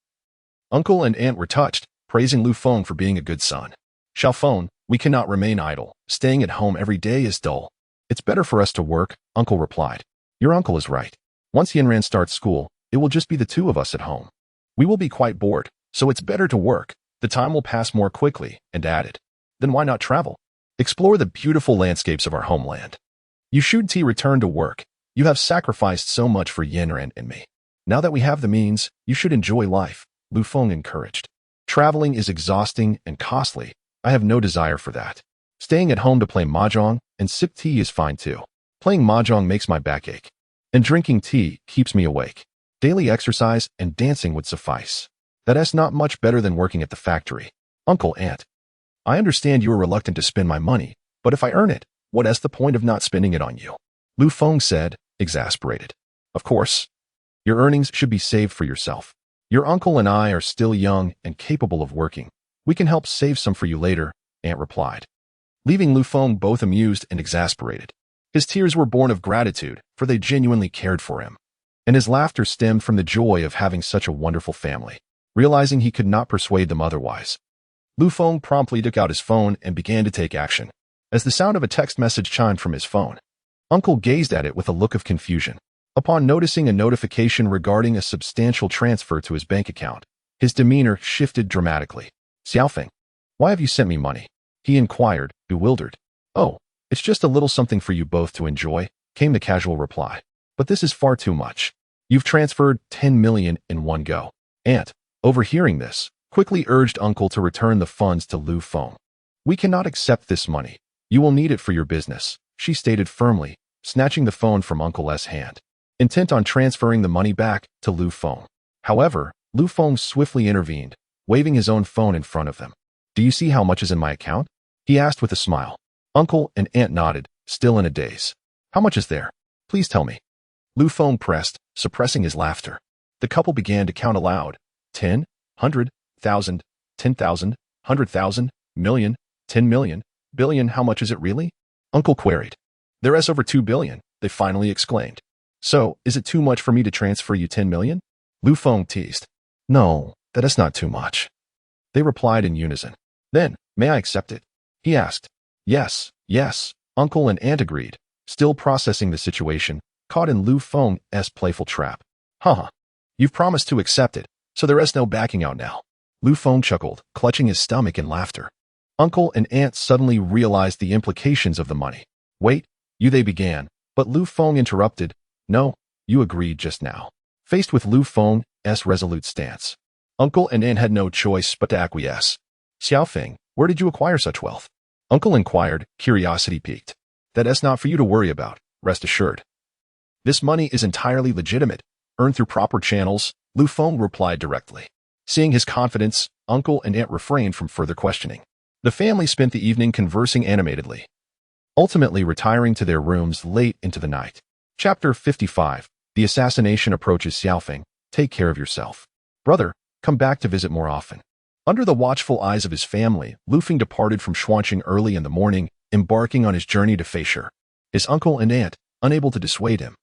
Uncle and Aunt were touched, praising Feng for being a good son. "Feng, we cannot remain idle. Staying at home every day is dull. It's better for us to work," Uncle replied. "Your uncle is right. Once Yanran starts school, it will just be the two of us at home. We will be quite bored, so it's better to work. The time will pass more quickly," and added, "Then why not travel? Explore the beautiful landscapes of our homeland. You should return to work. You have sacrificed so much for Yanran and me. Now that we have the means, you should enjoy life," Feng encouraged. "Traveling is exhausting and costly. I have no desire for that. Staying at home to play mahjong and sip tea is fine too. Playing mahjong makes my back ache, and drinking tea keeps me awake. Daily exercise and dancing would suffice. That's not much better than working at the factory." "Uncle, Aunt, I understand you are reluctant to spend my money, but if I earn it, what's the point of not spending it on you?" Feng said, exasperated. "Of course, your earnings should be saved for yourself. Your uncle and I are still young and capable of working. We can help save some for you later," Aunt replied, leaving Feng both amused and exasperated. His tears were born of gratitude, for they genuinely cared for him, and his laughter stemmed from the joy of having such a wonderful family. Realizing he could not persuade them otherwise, Feng promptly took out his phone and began to take action. as the sound of a text message chimed from his phone. Uncle gazed at it with a look of confusion. Upon noticing a notification regarding a substantial transfer to his bank account, his demeanor shifted dramatically. Xiaofeng, why have you sent me money? He inquired, bewildered. Oh, it's just a little something for you both to enjoy, came the casual reply. But this is far too much. You've transferred 10 million in one go. Aunt, overhearing this, quickly urged Uncle to return the funds to Lu Feng. We cannot accept this money. You will need it for your business, she stated firmly, snatching the phone from Uncle's hand, intent on transferring the money back to Lu Feng. However, Lu Feng swiftly intervened, waving his own phone in front of them. Do you see how much is in my account? He asked with a smile. Uncle and Aunt nodded, still in a daze. How much is there? Please tell me. Lu Feng pressed, suppressing his laughter. The couple began to count aloud. 10, 100, 1,000, 10,000, 100,000, million, 10 million, billion. How much is it really? Uncle queried. There is over 2 billion, they finally exclaimed. So, is it too much for me to transfer you 10 million? Lu Feng teased. No, that is not too much. They replied in unison. Then, may I accept it? He asked. Yes, yes, Uncle and Aunt agreed, still processing the situation, caught in Lu Feng's playful trap. Haha, you've promised to accept it, so there is no backing out now. Lu Feng chuckled, clutching his stomach in laughter. Uncle and Aunt suddenly realized the implications of the money. Wait, they began, but Lu Feng interrupted. No, you agreed just now. Faced with Lu Feng's resolute stance, Uncle and Aunt had no choice but to acquiesce. Xiaofeng, where did you acquire such wealth? Uncle inquired, curiosity piqued. That is not for you to worry about, rest assured. This money is entirely legitimate, earned through proper channels, Lu Feng replied directly. Seeing his confidence, Uncle and Aunt refrained from further questioning. The family spent the evening conversing animatedly, ultimately retiring to their rooms late into the night. Chapter 55. The assassination approaches. Xiaofeng, take care of yourself. Brother, come back to visit more often. Under the watchful eyes of his family, Lu Feng departed from Xuanqing early in the morning, embarking on his journey to Feisher. His uncle and aunt, unable to dissuade him,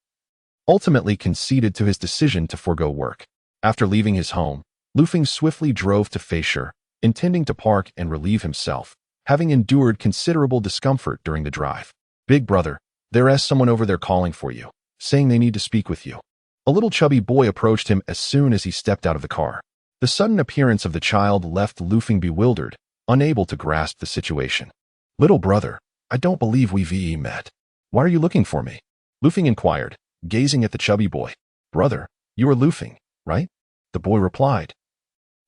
ultimately conceded to his decision to forego work. After leaving his home, Lu Feng swiftly drove to Feisher, intending to park and relieve himself, having endured considerable discomfort during the drive. Big brother, there is someone over there calling for you, saying they need to speak with you. A little chubby boy approached him as soon as he stepped out of the car. The sudden appearance of the child left Lu Feng bewildered, unable to grasp the situation. Little brother, I don't believe we've met. Why are you looking for me? Lu Feng inquired, gazing at the chubby boy. Brother, you are Lu Feng, right? The boy replied,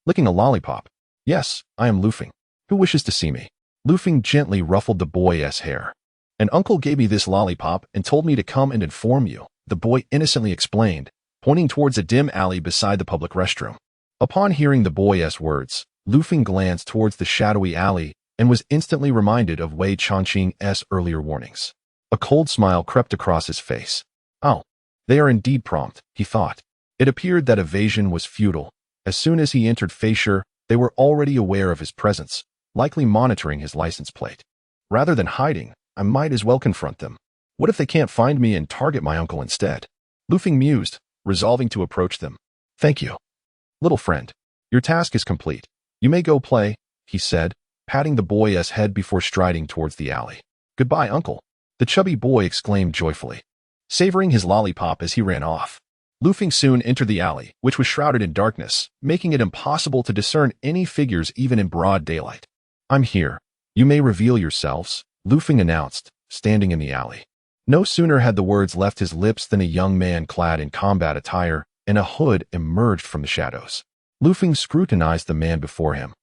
licking a lollipop. Yes, I am Lu Feng. Who wishes to see me? Lu Feng gently ruffled the boy's hair. An uncle gave me this lollipop and told me to come and inform you, the boy innocently explained, pointing towards a dim alley beside the public restroom. Upon hearing the boy's words, Lu Feng glanced towards the shadowy alley and was instantly reminded of Wei Changqing's earlier warnings. A cold smile crept across his face. Oh, they are indeed prompt, he thought. It appeared that evasion was futile. As soon as he entered Feisher, they were already aware of his presence, likely monitoring his license plate. Rather than hiding, I might as well confront them. What if they can't find me and target my uncle instead? Lu Feng mused, resolving to approach them. Thank you. Little friend, your task is complete. You may go play, he said, patting the boy's head before striding towards the alley. Goodbye, uncle, the chubby boy exclaimed joyfully, savoring his lollipop as he ran off. Lu Feng soon entered the alley, which was shrouded in darkness, making it impossible to discern any figures even in broad daylight. I'm here. You may reveal yourselves, Lu Feng announced, standing in the alley. No sooner had the words left his lips than a young man clad in combat attire and a hood emerged from the shadows. Lu Feng scrutinized the man before him.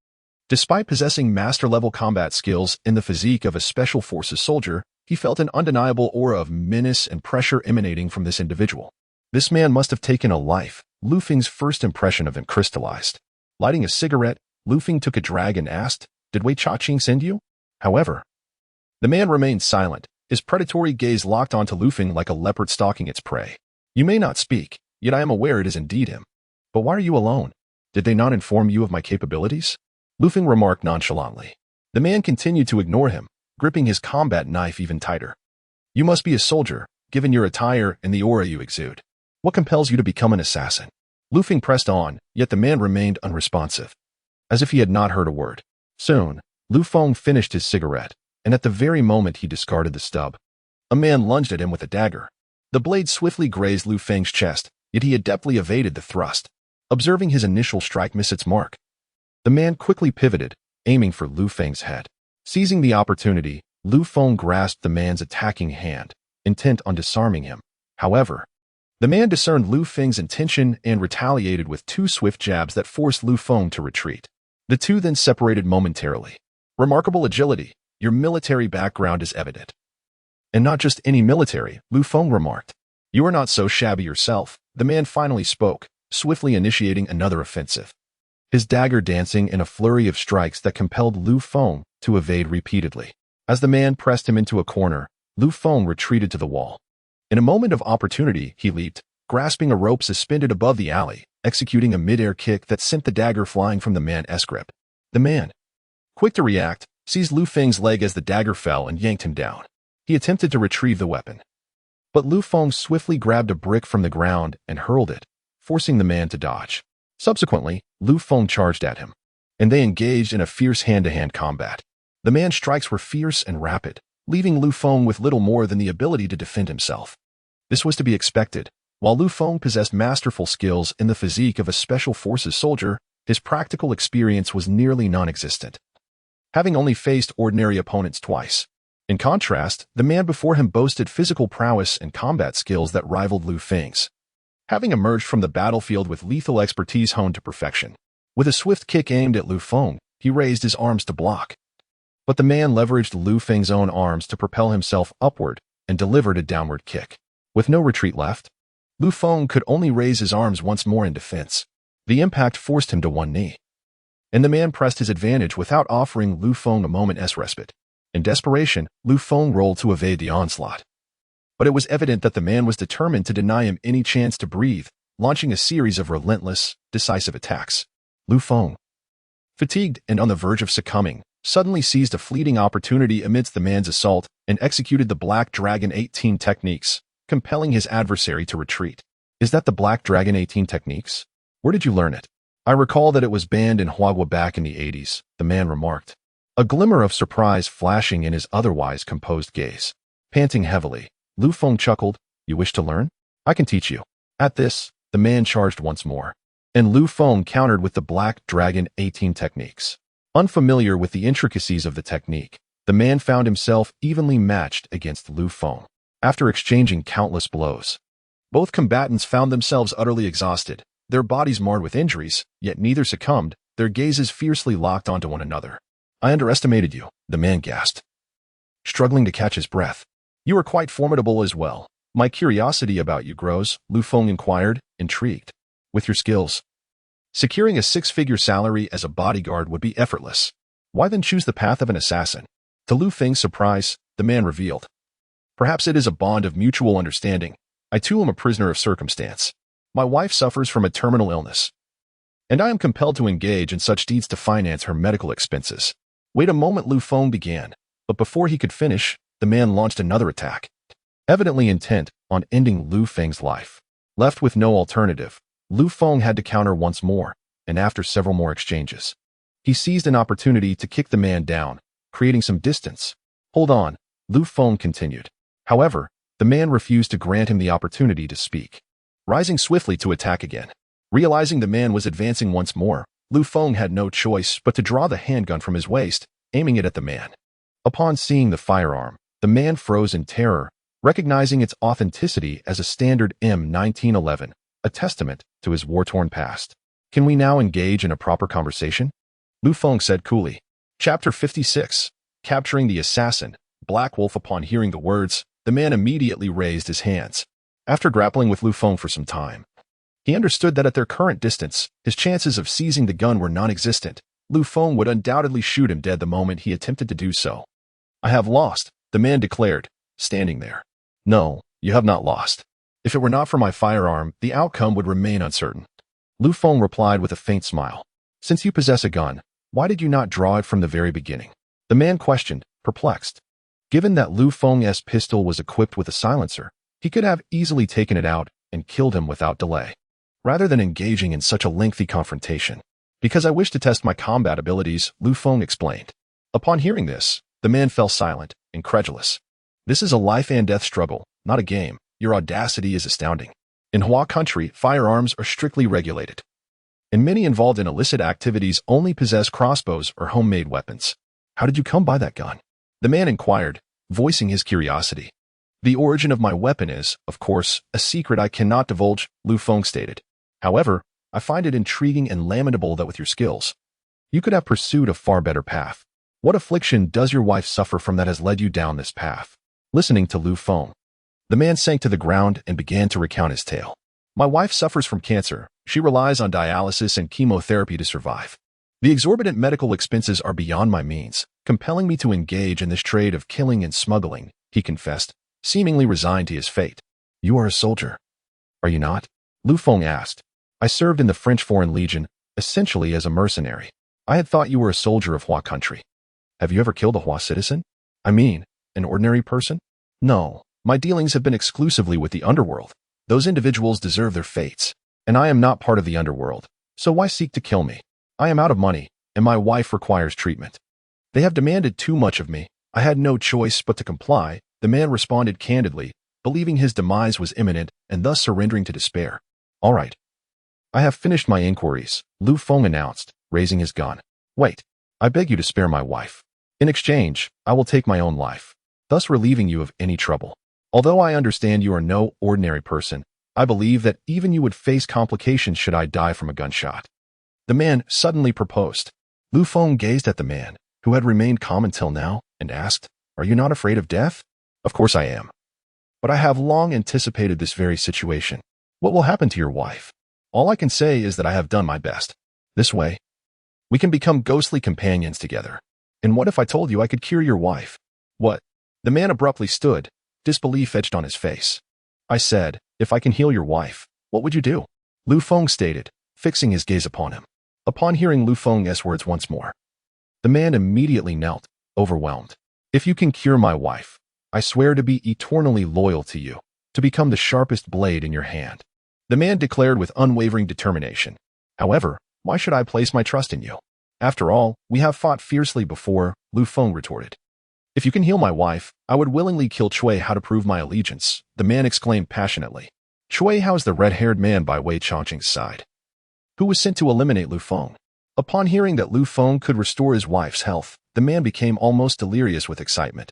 Despite possessing master-level combat skills in the physique of a special forces soldier, he felt an undeniable aura of menace and pressure emanating from this individual. This man must have taken a life. Lu Feng's first impression of him crystallized. Lighting a cigarette, Lu Feng took a drag and asked, Did Wei Changqing send you? However, the man remained silent, his predatory gaze locked onto Lu Feng like a leopard stalking its prey. You may not speak, yet I am aware it is indeed him. But why are you alone? Did they not inform you of my capabilities? Lu Feng remarked nonchalantly. The man continued to ignore him, gripping his combat knife even tighter. You must be a soldier, given your attire and the aura you exude. What compels you to become an assassin? Lu Feng pressed on, yet the man remained unresponsive, as if he had not heard a word. Soon, Lu Feng finished his cigarette, and at the very moment he discarded the stub, a man lunged at him with a dagger. The blade swiftly grazed Lu Feng's chest, yet he adeptly evaded the thrust. Observing his initial strike miss its mark, the man quickly pivoted, aiming for Lu Feng's head. Seizing the opportunity, Lu Feng grasped the man's attacking hand, intent on disarming him. However, the man discerned Lu Feng's intention and retaliated with 2 swift jabs that forced Lu Feng to retreat. The two then separated momentarily. Remarkable agility. Your military background is evident. And not just any military, Lu Feng remarked. You are not so shabby yourself. The man finally spoke, swiftly initiating another offensive, his dagger dancing in a flurry of strikes that compelled Lu Feng to evade repeatedly. As the man pressed him into a corner, Lu Feng retreated to the wall. In a moment of opportunity, he leaped, grasping a rope suspended above the alley, executing a mid-air kick that sent the dagger flying from the man's grip. The man, quick to react, seized Lu Feng's leg as the dagger fell and yanked him down. He attempted to retrieve the weapon, but Lu Feng swiftly grabbed a brick from the ground and hurled it, forcing the man to dodge. Subsequently, Lu Feng charged at him, and they engaged in a fierce hand-to-hand combat. The man's strikes were fierce and rapid, leaving Lu Feng with little more than the ability to defend himself. This was to be expected. While Lu Feng possessed masterful skills in the physique of a special forces soldier, his practical experience was nearly non-existent, having only faced ordinary opponents twice. In contrast, the man before him boasted physical prowess and combat skills that rivaled Lu Feng's, having emerged from the battlefield with lethal expertise honed to perfection. With a swift kick aimed at Lu Feng, he raised his arms to block. But the man leveraged Lu Feng's own arms to propel himself upward and delivered a downward kick. With no retreat left, Lu Feng could only raise his arms once more in defense. The impact forced him to one knee, and the man pressed his advantage without offering Lu Feng a moment's respite. In desperation, Lu Feng rolled to evade the onslaught. But it was evident that the man was determined to deny him any chance to breathe, launching a series of relentless, decisive attacks. Lu Feng, fatigued and on the verge of succumbing, suddenly seized a fleeting opportunity amidst the man's assault and executed the Black Dragon 18 techniques, compelling his adversary to retreat. Is that the Black Dragon 18 techniques? Where did you learn it? I recall that it was banned in Huayra back in the 80s, the man remarked, a glimmer of surprise flashing in his otherwise composed gaze. Panting heavily, Lu Feng chuckled, You wish to learn? I can teach you. At this, the man charged once more, and Lu Feng countered with the Black Dragon 18 techniques. Unfamiliar with the intricacies of the technique, the man found himself evenly matched against Lu Feng. After exchanging countless blows, both combatants found themselves utterly exhausted, their bodies marred with injuries, yet neither succumbed, their gazes fiercely locked onto one another. I underestimated you, the man gasped, struggling to catch his breath. You are quite formidable as well. My curiosity about you grows, Lu Feng inquired, intrigued. With your skills, securing a 6-figure salary as a bodyguard would be effortless. Why then choose the path of an assassin? To Lu Feng's surprise, the man revealed. Perhaps it is a bond of mutual understanding. I too am a prisoner of circumstance. My wife suffers from a terminal illness, and I am compelled to engage in such deeds to finance her medical expenses. Wait a moment, Lu Feng began, but before he could finish, the man launched another attack, evidently intent on ending Lu Feng's life. Left with no alternative, Lu Feng had to counter once more, and after several more exchanges, he seized an opportunity to kick the man down, creating some distance. Hold on, Lu Feng continued. However, the man refused to grant him the opportunity to speak, rising swiftly to attack again. Realizing the man was advancing once more, Lu Feng had no choice but to draw the handgun from his waist, aiming it at the man. Upon seeing the firearm, the man froze in terror, recognizing its authenticity as a standard M1911, a testament to his war-torn past. Can we now engage in a proper conversation? Lu Feng said coolly. Chapter 56. Capturing the Assassin. Black Wolf. Upon hearing the words, the man immediately raised his hands. After grappling with Lu Feng for some time, he understood that at their current distance, his chances of seizing the gun were non-existent. Lu Feng would undoubtedly shoot him dead the moment he attempted to do so. I have lost, the man declared, standing there. No, you have not lost. If it were not for my firearm, the outcome would remain uncertain. Lu Feng replied with a faint smile. Since you possess a gun, why did you not draw it from the very beginning? The man questioned, perplexed. Given that Lu Feng's pistol was equipped with a silencer, he could have easily taken it out and killed him without delay, rather than engaging in such a lengthy confrontation. Because I wish to test my combat abilities, Lu Feng explained. Upon hearing this, The man fell silent, incredulous. This is a life and death struggle, not a game. Your audacity is astounding. In Hua country, firearms are strictly regulated, and many involved in illicit activities only possess crossbows or homemade weapons. How did you come by that gun? The man inquired, voicing his curiosity. The origin of my weapon is, of course, a secret I cannot divulge, Lu Feng stated. However, I find it intriguing and lamentable that with your skills, you could have pursued a far better path. What affliction does your wife suffer from that has led you down this path? Listening to Lu Feng, the man sank to the ground and began to recount his tale. My wife suffers from cancer. She relies on dialysis and chemotherapy to survive. The exorbitant medical expenses are beyond my means, compelling me to engage in this trade of killing and smuggling, he confessed, seemingly resigned to his fate. You are a soldier, are you not? Lu Feng asked. I served in the French Foreign Legion, essentially as a mercenary. I had thought you were a soldier of Hua country. Have you ever killed a Hua citizen? I mean, an ordinary person? No, my dealings have been exclusively with the underworld. Those individuals deserve their fates, and I am not part of the underworld, so why seek to kill me? I am out of money, and my wife requires treatment. They have demanded too much of me. I had no choice but to comply, the man responded candidly, believing his demise was imminent and thus surrendering to despair. All right. I have finished my inquiries, Lu Feng announced, raising his gun. Wait, I beg you to spare my wife. In exchange, I will take my own life, thus relieving you of any trouble. Although I understand you are no ordinary person, I believe that even you would face complications should I die from a gunshot. The man suddenly proposed. Lu Feng gazed at the man, who had remained calm until now, and asked, Are you not afraid of death? Of course I am. But I have long anticipated this very situation. What will happen to your wife? All I can say is that I have done my best. This way, we can become ghostly companions together. And what if I told you I could cure your wife? What? The man abruptly stood, disbelief etched on his face. I said, if I can heal your wife, what would you do? Lu Feng stated, fixing his gaze upon him. Upon hearing Lu Feng's words once more, the man immediately knelt, overwhelmed. If you can cure my wife, I swear to be eternally loyal to you, to become the sharpest blade in your hand. The man declared with unwavering determination. However, why should I place my trust in you? After all, we have fought fiercely before, Lu Feng retorted. If you can heal my wife, I would willingly kill Cui Hao to prove my allegiance, the man exclaimed passionately. Cui Hao is the red-haired man by Wei Chongqing's side, who was sent to eliminate Lu Feng. Upon hearing that Lu Feng could restore his wife's health, the man became almost delirious with excitement.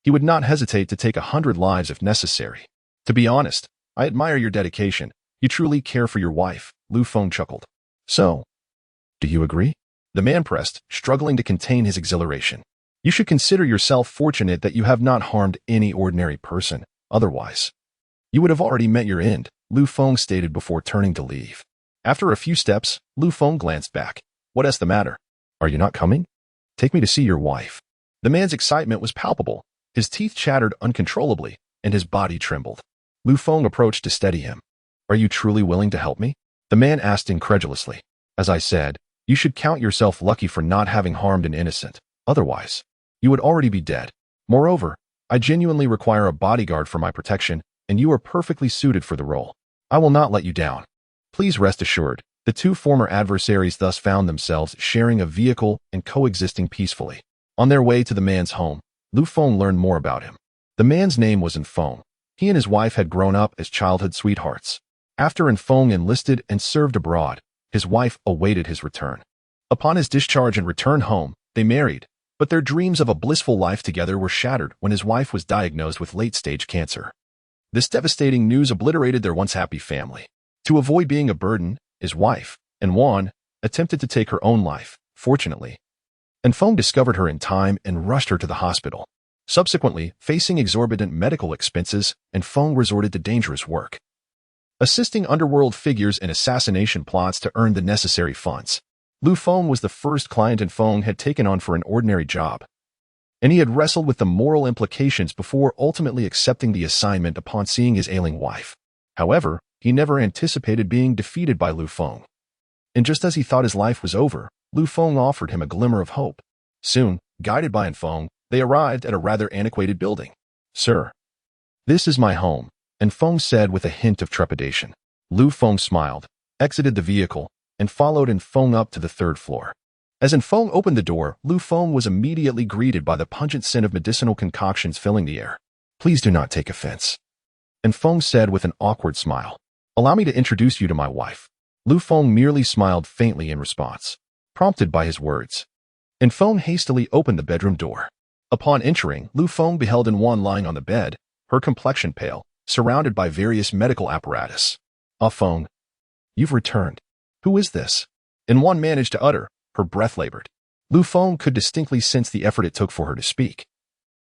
He would not hesitate to take 100 lives if necessary. To be honest, I admire your dedication. You truly care for your wife, Lu Feng chuckled. So, do you agree? The man pressed, struggling to contain his exhilaration. You should consider yourself fortunate that you have not harmed any ordinary person. Otherwise, you would have already met your end, Lu Feng stated before turning to leave. After a few steps, Lu Feng glanced back. What is the matter? Are you not coming? Take me to see your wife. The man's excitement was palpable. His teeth chattered uncontrollably, and his body trembled. Lu Feng approached to steady him. Are you truly willing to help me? The man asked incredulously. As I said, you should count yourself lucky for not having harmed an innocent. Otherwise, you would already be dead. Moreover, I genuinely require a bodyguard for my protection, and you are perfectly suited for the role. I will not let you down. Please rest assured, the two former adversaries thus found themselves sharing a vehicle and coexisting peacefully. On their way to the man's home, Lu Feng learned more about him. The man's name was Feng. He and his wife had grown up as childhood sweethearts. After Feng enlisted and served abroad, his wife awaited his return. Upon his discharge and return home, they married, but their dreams of a blissful life together were shattered when his wife was diagnosed with late-stage cancer. This devastating news obliterated their once happy family. To avoid being a burden, his wife, Wan, attempted to take her own life. Fortunately, Feng discovered her in time and rushed her to the hospital. Subsequently, facing exorbitant medical expenses, Feng resorted to dangerous work, assisting underworld figures in assassination plots to earn the necessary funds. Lu Feng was the first client Feng had taken on for an ordinary job, and he had wrestled with the moral implications before ultimately accepting the assignment upon seeing his ailing wife. However, he never anticipated being defeated by Lu Feng. And just as he thought his life was over, Lu Feng offered him a glimmer of hope. Soon, guided by Feng, they arrived at a rather antiquated building. Sir, this is my home, Feng said with a hint of trepidation. Lu Feng smiled, exited the vehicle, and followed Feng up to the third floor. As Feng opened the door, Lu Feng was immediately greeted by the pungent scent of medicinal concoctions filling the air. "Please do not take offense," Feng said with an awkward smile. "Allow me to introduce you to my wife." Lu Feng merely smiled faintly in response, prompted by his words. Feng hastily opened the bedroom door. Upon entering, Lu Feng beheld Wan lying on the bed, her complexion pale, surrounded by various medical apparatus. "Ah, Feng, you've returned. Who is this?" Wan managed to utter. Her breath labored. Lu Feng could distinctly sense the effort it took for her to speak.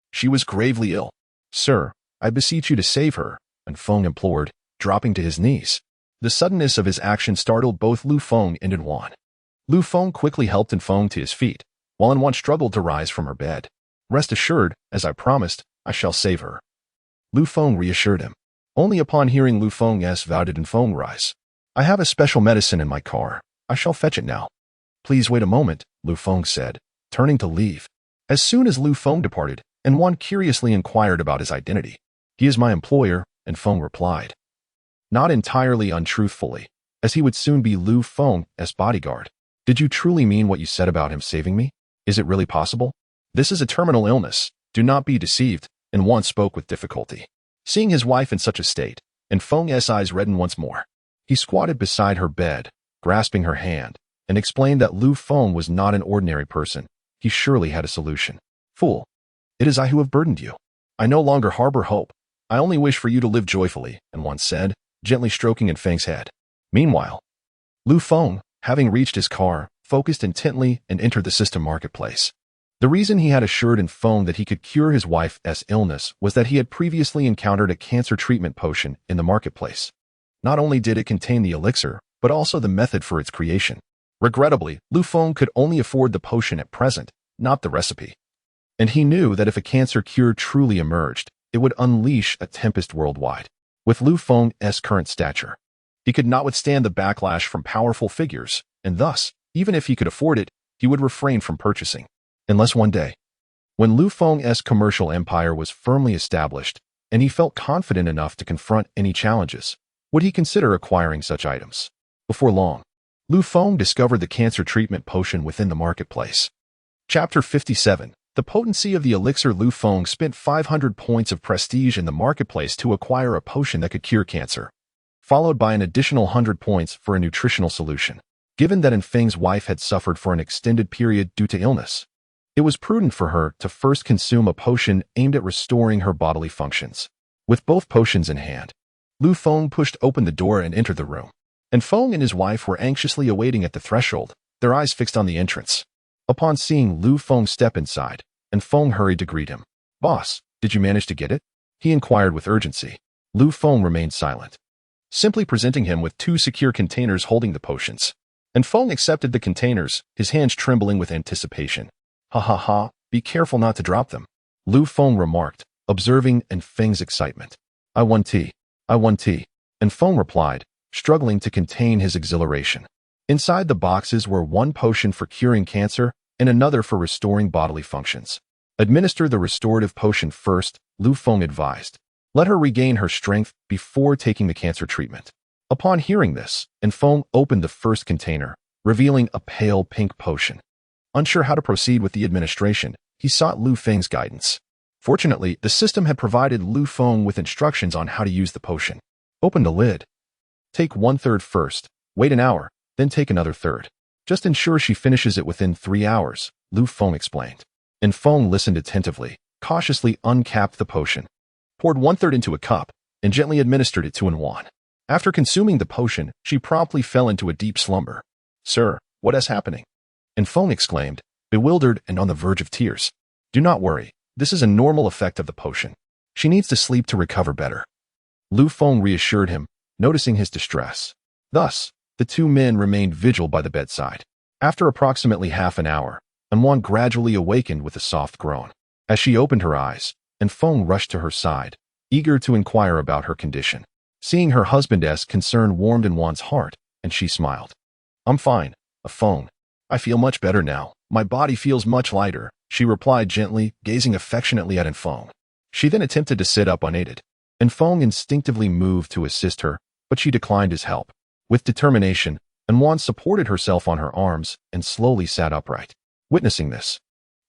She was gravely ill. "Sir, I beseech you to save her," Feng implored, dropping to his knees. The suddenness of his action startled both Lu Feng and Wan. Lu Feng quickly helped Feng to his feet, while Wan struggled to rise from her bed. "Rest assured, as I promised, I shall save her," Lu Feng reassured him. Only upon hearing Lu Feng's vow did Feng rise. "I have a special medicine in my car. I shall fetch it now." "Please wait a moment," Lu Feng said, turning to leave. As soon as Lu Feng departed, Wan curiously inquired about his identity. "He is my employer," Feng replied, not entirely untruthfully, as he would soon be Lu Feng's bodyguard. "Did you truly mean what you said about him saving me? Is it really possible? This is a terminal illness. Do not be deceived," Wan spoke with difficulty. Seeing his wife in such a state, Feng's eyes reddened once more. He squatted beside her bed, grasping her hand, and explained that Lu Feng was not an ordinary person. He surely had a solution. "Fool, it is I who have burdened you. I no longer harbor hope. I only wish for you to live joyfully," Wan said, gently stroking Feng's head. Meanwhile, Lu Feng, having reached his car, focused intently and entered the system marketplace. The reason he had assured Feng that he could cure his wife's illness was that he had previously encountered a cancer treatment potion in the marketplace. Not only did it contain the elixir, but also the method for its creation. Regrettably, Lu Feng could only afford the potion at present, not the recipe. And he knew that if a cancer cure truly emerged, it would unleash a tempest worldwide. With Lu Feng's current stature, he could not withstand the backlash from powerful figures, and thus, even if he could afford it, he would refrain from purchasing. Unless one day, when Lu Feng's commercial empire was firmly established, and he felt confident enough to confront any challenges, would he consider acquiring such items. Before long, Lu Feng discovered the cancer treatment potion within the marketplace. Chapter 57. The potency of the elixir. Lu Feng spent 500 points of prestige in the marketplace to acquire a potion that could cure cancer, followed by an additional 100 points for a nutritional solution. Given that Feng's wife had suffered for an extended period due to illness, it was prudent for her to first consume a potion aimed at restoring her bodily functions. With both potions in hand, Lu Feng pushed open the door and entered the room. Feng and his wife were anxiously awaiting at the threshold, their eyes fixed on the entrance. Upon seeing Lu Feng step inside, Feng hurried to greet him. "Boss, did you manage to get it?" he inquired with urgency. Lu Feng remained silent, simply presenting him with 2 secure containers holding the potions. Feng accepted the containers, his hands trembling with anticipation. "Ha ha ha, be careful not to drop them," Lu Feng remarked, observing Feng's excitement. I want tea. Feng replied, struggling to contain his exhilaration. Inside the boxes were 1 potion for curing cancer and another for restoring bodily functions. "Administer the restorative potion first," Lu Feng advised. "Let her regain her strength before taking the cancer treatment." Upon hearing this, Feng opened the first container, revealing a pale pink potion. Unsure how to proceed with the administration, he sought Lu Feng's guidance. Fortunately, the system had provided Lu Feng with instructions on how to use the potion. "Open the lid. Take 1/3 first, wait an hour, then take another third. Just ensure she finishes it within 3 hours," Lu Feng explained. Feng listened attentively, cautiously uncapped the potion, poured 1/3 into a cup, and gently administered it to Wan. After consuming the potion, she promptly fell into a deep slumber. "Sir, what is happening?" Feng exclaimed, bewildered and on the verge of tears. "Do not worry, this is a normal effect of the potion. She needs to sleep to recover better," Lu Feng reassured him, noticing his distress. Thus, the 2 men remained vigil by the bedside. After approximately half an hour, Wan gradually awakened with a soft groan. As she opened her eyes, Feng rushed to her side, eager to inquire about her condition. Seeing her husband's concern warmed Wan's heart, and she smiled. "I'm fine, Feng. I feel much better now. My body feels much lighter," she replied gently, gazing affectionately at Feng. She then attempted to sit up unaided. Feng instinctively moved to assist her, but she declined his help. With determination, and Wan supported herself on her arms and slowly sat upright. Witnessing this,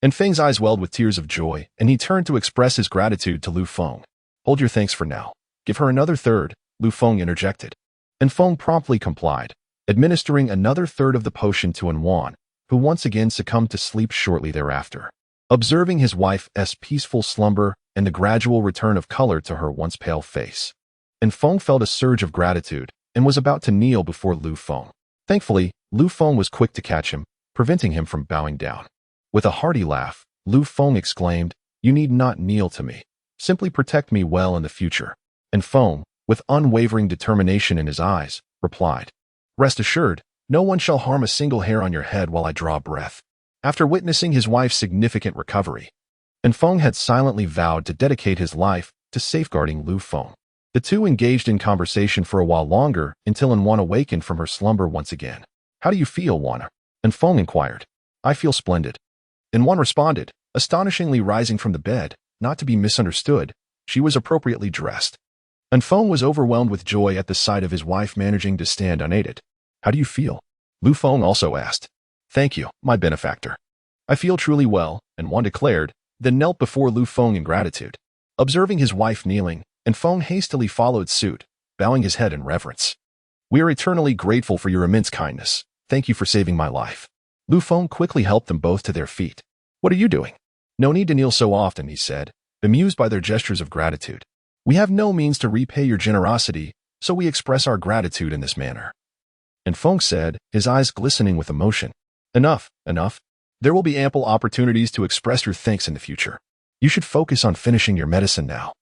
and Feng's eyes welled with tears of joy, and he turned to express his gratitude to Lu Feng. Hold your thanks for now. Give her another third, Lu Feng interjected. And Feng promptly complied, administering another third of the potion to Wan, who once again succumbed to sleep shortly thereafter. Observing his wife's peaceful slumber and the gradual return of color to her once pale face, and Feng felt a surge of gratitude and was about to kneel before Lu Feng. Thankfully, Lu Feng was quick to catch him, preventing him from bowing down. With a hearty laugh, Lu Feng exclaimed, "You need not kneel to me. Simply protect me well in the future." And Feng, with unwavering determination in his eyes, replied, "Rest assured, no one shall harm a single hair on your head while I draw breath." After witnessing his wife's significant recovery, and Feng had silently vowed to dedicate his life to safeguarding Lu Feng. The two engaged in conversation for a while longer until Wan awakened from her slumber once again. "How do you feel, Wan?" And Feng inquired. "I feel splendid." And Wan responded, astonishingly rising from the bed. Not to be misunderstood, she was appropriately dressed. And Feng was overwhelmed with joy at the sight of his wife managing to stand unaided. "How do you feel?" Lu Feng also asked. "Thank you, my benefactor. I feel truly well," and Wan declared, then knelt before Lu Feng in gratitude. Observing his wife kneeling, and Feng hastily followed suit, bowing his head in reverence. "We are eternally grateful for your immense kindness. Thank you for saving my life." Lu Feng quickly helped them both to their feet. "What are you doing?" "No need to kneel so often," he said, bemused by their gestures of gratitude. "We have no means to repay your generosity, so we express our gratitude in this manner." And Feng said, his eyes glistening with emotion, "Enough, enough. There will be ample opportunities to express your thanks in the future. You should focus on finishing your medicine now."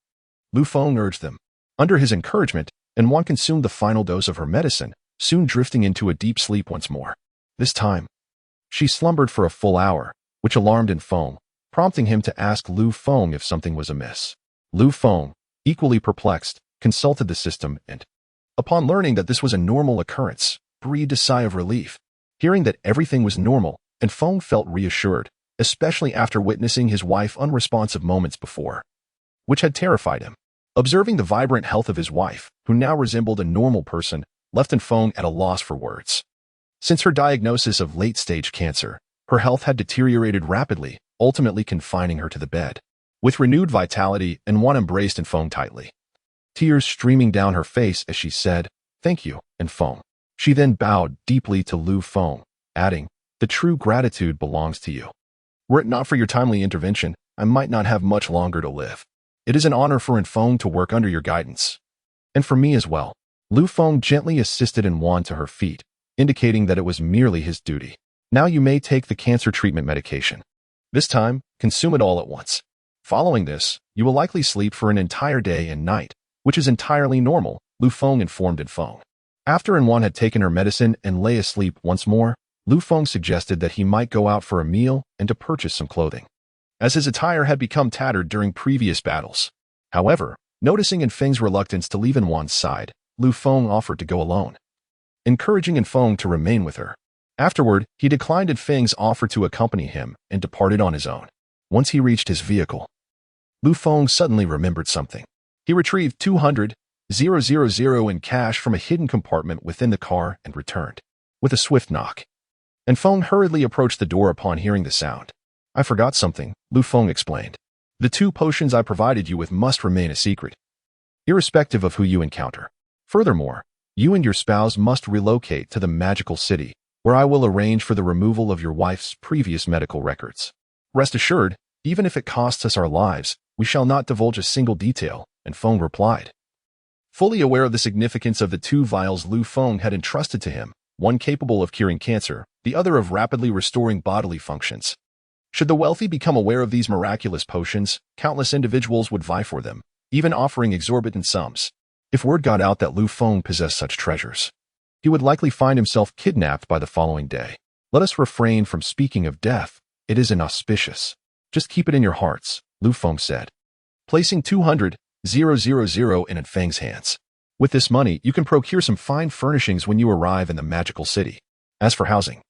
Lu Feng urged them. Under his encouragement, Wan consumed the final dose of her medicine, soon drifting into a deep sleep once more. This time, she slumbered for a full hour, which alarmed Feng, prompting him to ask Lu Feng if something was amiss. Lu Feng, equally perplexed, consulted the system and, upon learning that this was a normal occurrence, breathed a sigh of relief. Hearing that everything was normal, Feng felt reassured, especially after witnessing his wife unresponsive moments before, which had terrified him. Observing the vibrant health of his wife, who now resembled a normal person, left Feng at a loss for words. Since her diagnosis of late-stage cancer, her health had deteriorated rapidly, ultimately confining her to the bed. With renewed vitality, Wan embraced Feng tightly, tears streaming down her face as she said, "Thank you, Feng." She then bowed deeply to Lu Feng, adding, "The true gratitude belongs to you. Were it not for your timely intervention, I might not have much longer to live. It is an honor for Feng to work under your guidance. And for me as well." Lu Feng gently assisted Wan to her feet, indicating that it was merely his duty. "Now you may take the cancer treatment medication. This time, consume it all at once. Following this, you will likely sleep for an entire day and night, which is entirely normal," Lu Feng informed Feng. After Wan had taken her medicine and lay asleep once more, Lu Feng suggested that he might go out for a meal and to purchase some clothing, as his attire had become tattered during previous battles. However, noticing Feng's reluctance to leave Wan's side, Lu Feng offered to go alone, encouraging Feng to remain with her. Afterward, he declined Feng's offer to accompany him and departed on his own. Once he reached his vehicle, Lu Feng suddenly remembered something. He retrieved 200,000 in cash from a hidden compartment within the car and returned, with a swift knock. Feng hurriedly approached the door upon hearing the sound. "I forgot something," Lu Feng explained. "The 2 potions I provided you with must remain a secret, irrespective of who you encounter. Furthermore, you and your spouse must relocate to the magical city, where I will arrange for the removal of your wife's previous medical records. Rest assured, even if it costs us our lives, we shall not divulge a single detail," Feng replied. Fully aware of the significance of the 2 vials Lu Feng had entrusted to him, one capable of curing cancer, the other of rapidly restoring bodily functions. Should the wealthy become aware of these miraculous potions, countless individuals would vie for them, even offering exorbitant sums. If word got out that Lu Feng possessed such treasures, he would likely find himself kidnapped by the following day. Let us refrain from speaking of death. It is inauspicious. Just keep it in your hearts, Lu Feng said, placing 200,000 in Feng's hands. With this money, you can procure some fine furnishings when you arrive in the magical city. As for housing,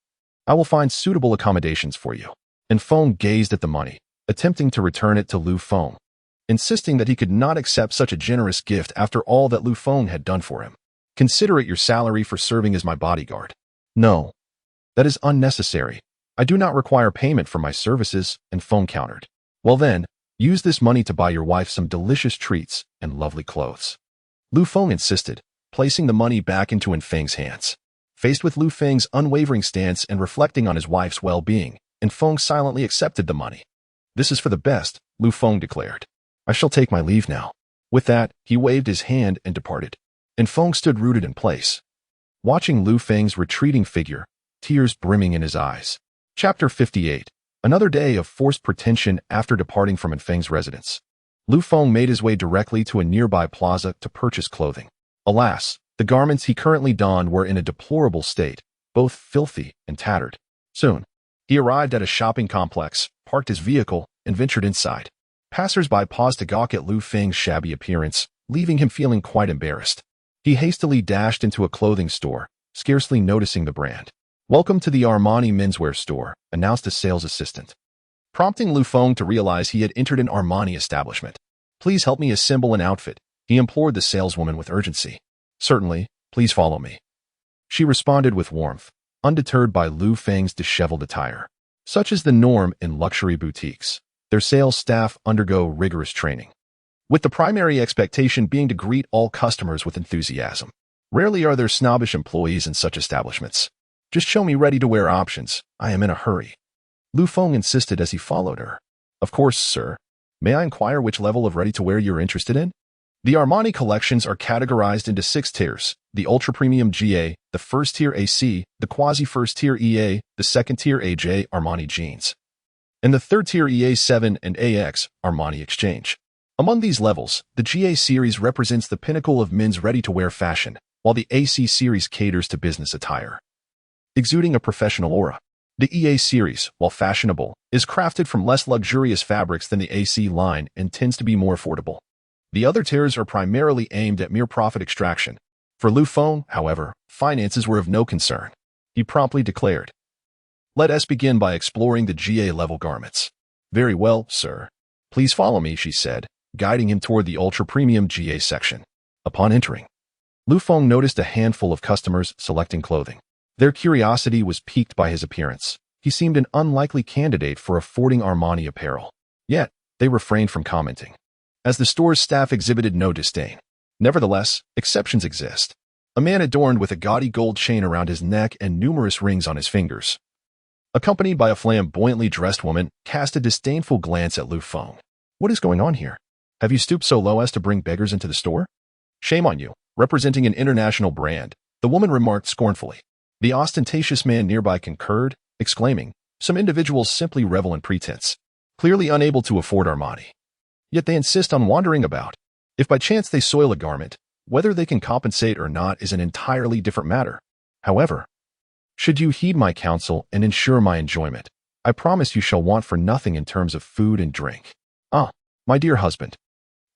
I will find suitable accommodations for you. Feng gazed at the money, attempting to return it to Lu Feng, insisting that he could not accept such a generous gift after all that Lu Feng had done for him. "Consider it your salary for serving as my bodyguard. No, that is unnecessary. I do not require payment for my services, and Feng countered. Well then, use this money to buy your wife some delicious treats and lovely clothes. Lu Feng insisted, placing the money back into Feng's hands. Faced with Lu Feng's unwavering stance and reflecting on his wife's well-being, Feng silently accepted the money. This is for the best, Lu Feng declared. I shall take my leave now. With that, he waved his hand and departed. Feng stood rooted in place, watching Lu Feng's retreating figure, tears brimming in his eyes. Chapter 58. Another day of forced pretension after departing from Feng's residence. Lu Feng made his way directly to a nearby plaza to purchase clothing. Alas, the garments he currently donned were in a deplorable state, both filthy and tattered. Soon, he arrived at a shopping complex, parked his vehicle, and ventured inside. Passers-by paused to gawk at Lu Feng's shabby appearance, leaving him feeling quite embarrassed. He hastily dashed into a clothing store, scarcely noticing the brand. Welcome to the Armani menswear store, announced a sales assistant, prompting Lu Feng to realize he had entered an Armani establishment. Please help me assemble an outfit, he implored the saleswoman with urgency. Certainly, please follow me. She responded with warmth, undeterred by Lu Feng's disheveled attire. Such is the norm in luxury boutiques. Their sales staff undergo rigorous training, with the primary expectation being to greet all customers with enthusiasm. Rarely are there snobbish employees in such establishments. Just show me ready-to-wear options. I am in a hurry. Lu Feng insisted as he followed her. Of course, sir. May I inquire which level of ready-to-wear you're interested in? The Armani collections are categorized into 6 tiers: the ultra-premium GA, the first-tier AC, the quasi-first-tier EA, the second-tier AJ Armani jeans, and the third-tier EA7 and AX Armani Exchange. Among these levels, the GA series represents the pinnacle of men's ready-to-wear fashion, while the AC series caters to business attire, exuding a professional aura. The EA series, while fashionable, is crafted from less luxurious fabrics than the AC line and tends to be more affordable. The other tiers are primarily aimed at mere profit extraction. For Lu Feng, however, finances were of no concern. He promptly declared, "Let us begin by exploring the GA-level garments." "Very well, sir. Please follow me," she said, guiding him toward the ultra-premium GA section. Upon entering, Lu Feng noticed a handful of customers selecting clothing. Their curiosity was piqued by his appearance. He seemed an unlikely candidate for affording Armani apparel. Yet, they refrained from commenting, as the store's staff exhibited no disdain. Nevertheless, exceptions exist. A man adorned with a gaudy gold chain around his neck and numerous rings on his fingers, accompanied by a flamboyantly dressed woman, cast a disdainful glance at Lu Feng. "What is going on here? Have you stooped so low as to bring beggars into the store? Shame on you, representing an international brand," the woman remarked scornfully. The ostentatious man nearby concurred, exclaiming, "Some individuals simply revel in pretense, clearly unable to afford Armani. Yet they insist on wandering about. If by chance they soil a garment, whether they can compensate or not is an entirely different matter. However, should you heed my counsel and ensure my enjoyment, I promise you shall want for nothing in terms of food and drink." "Ah, my dear husband,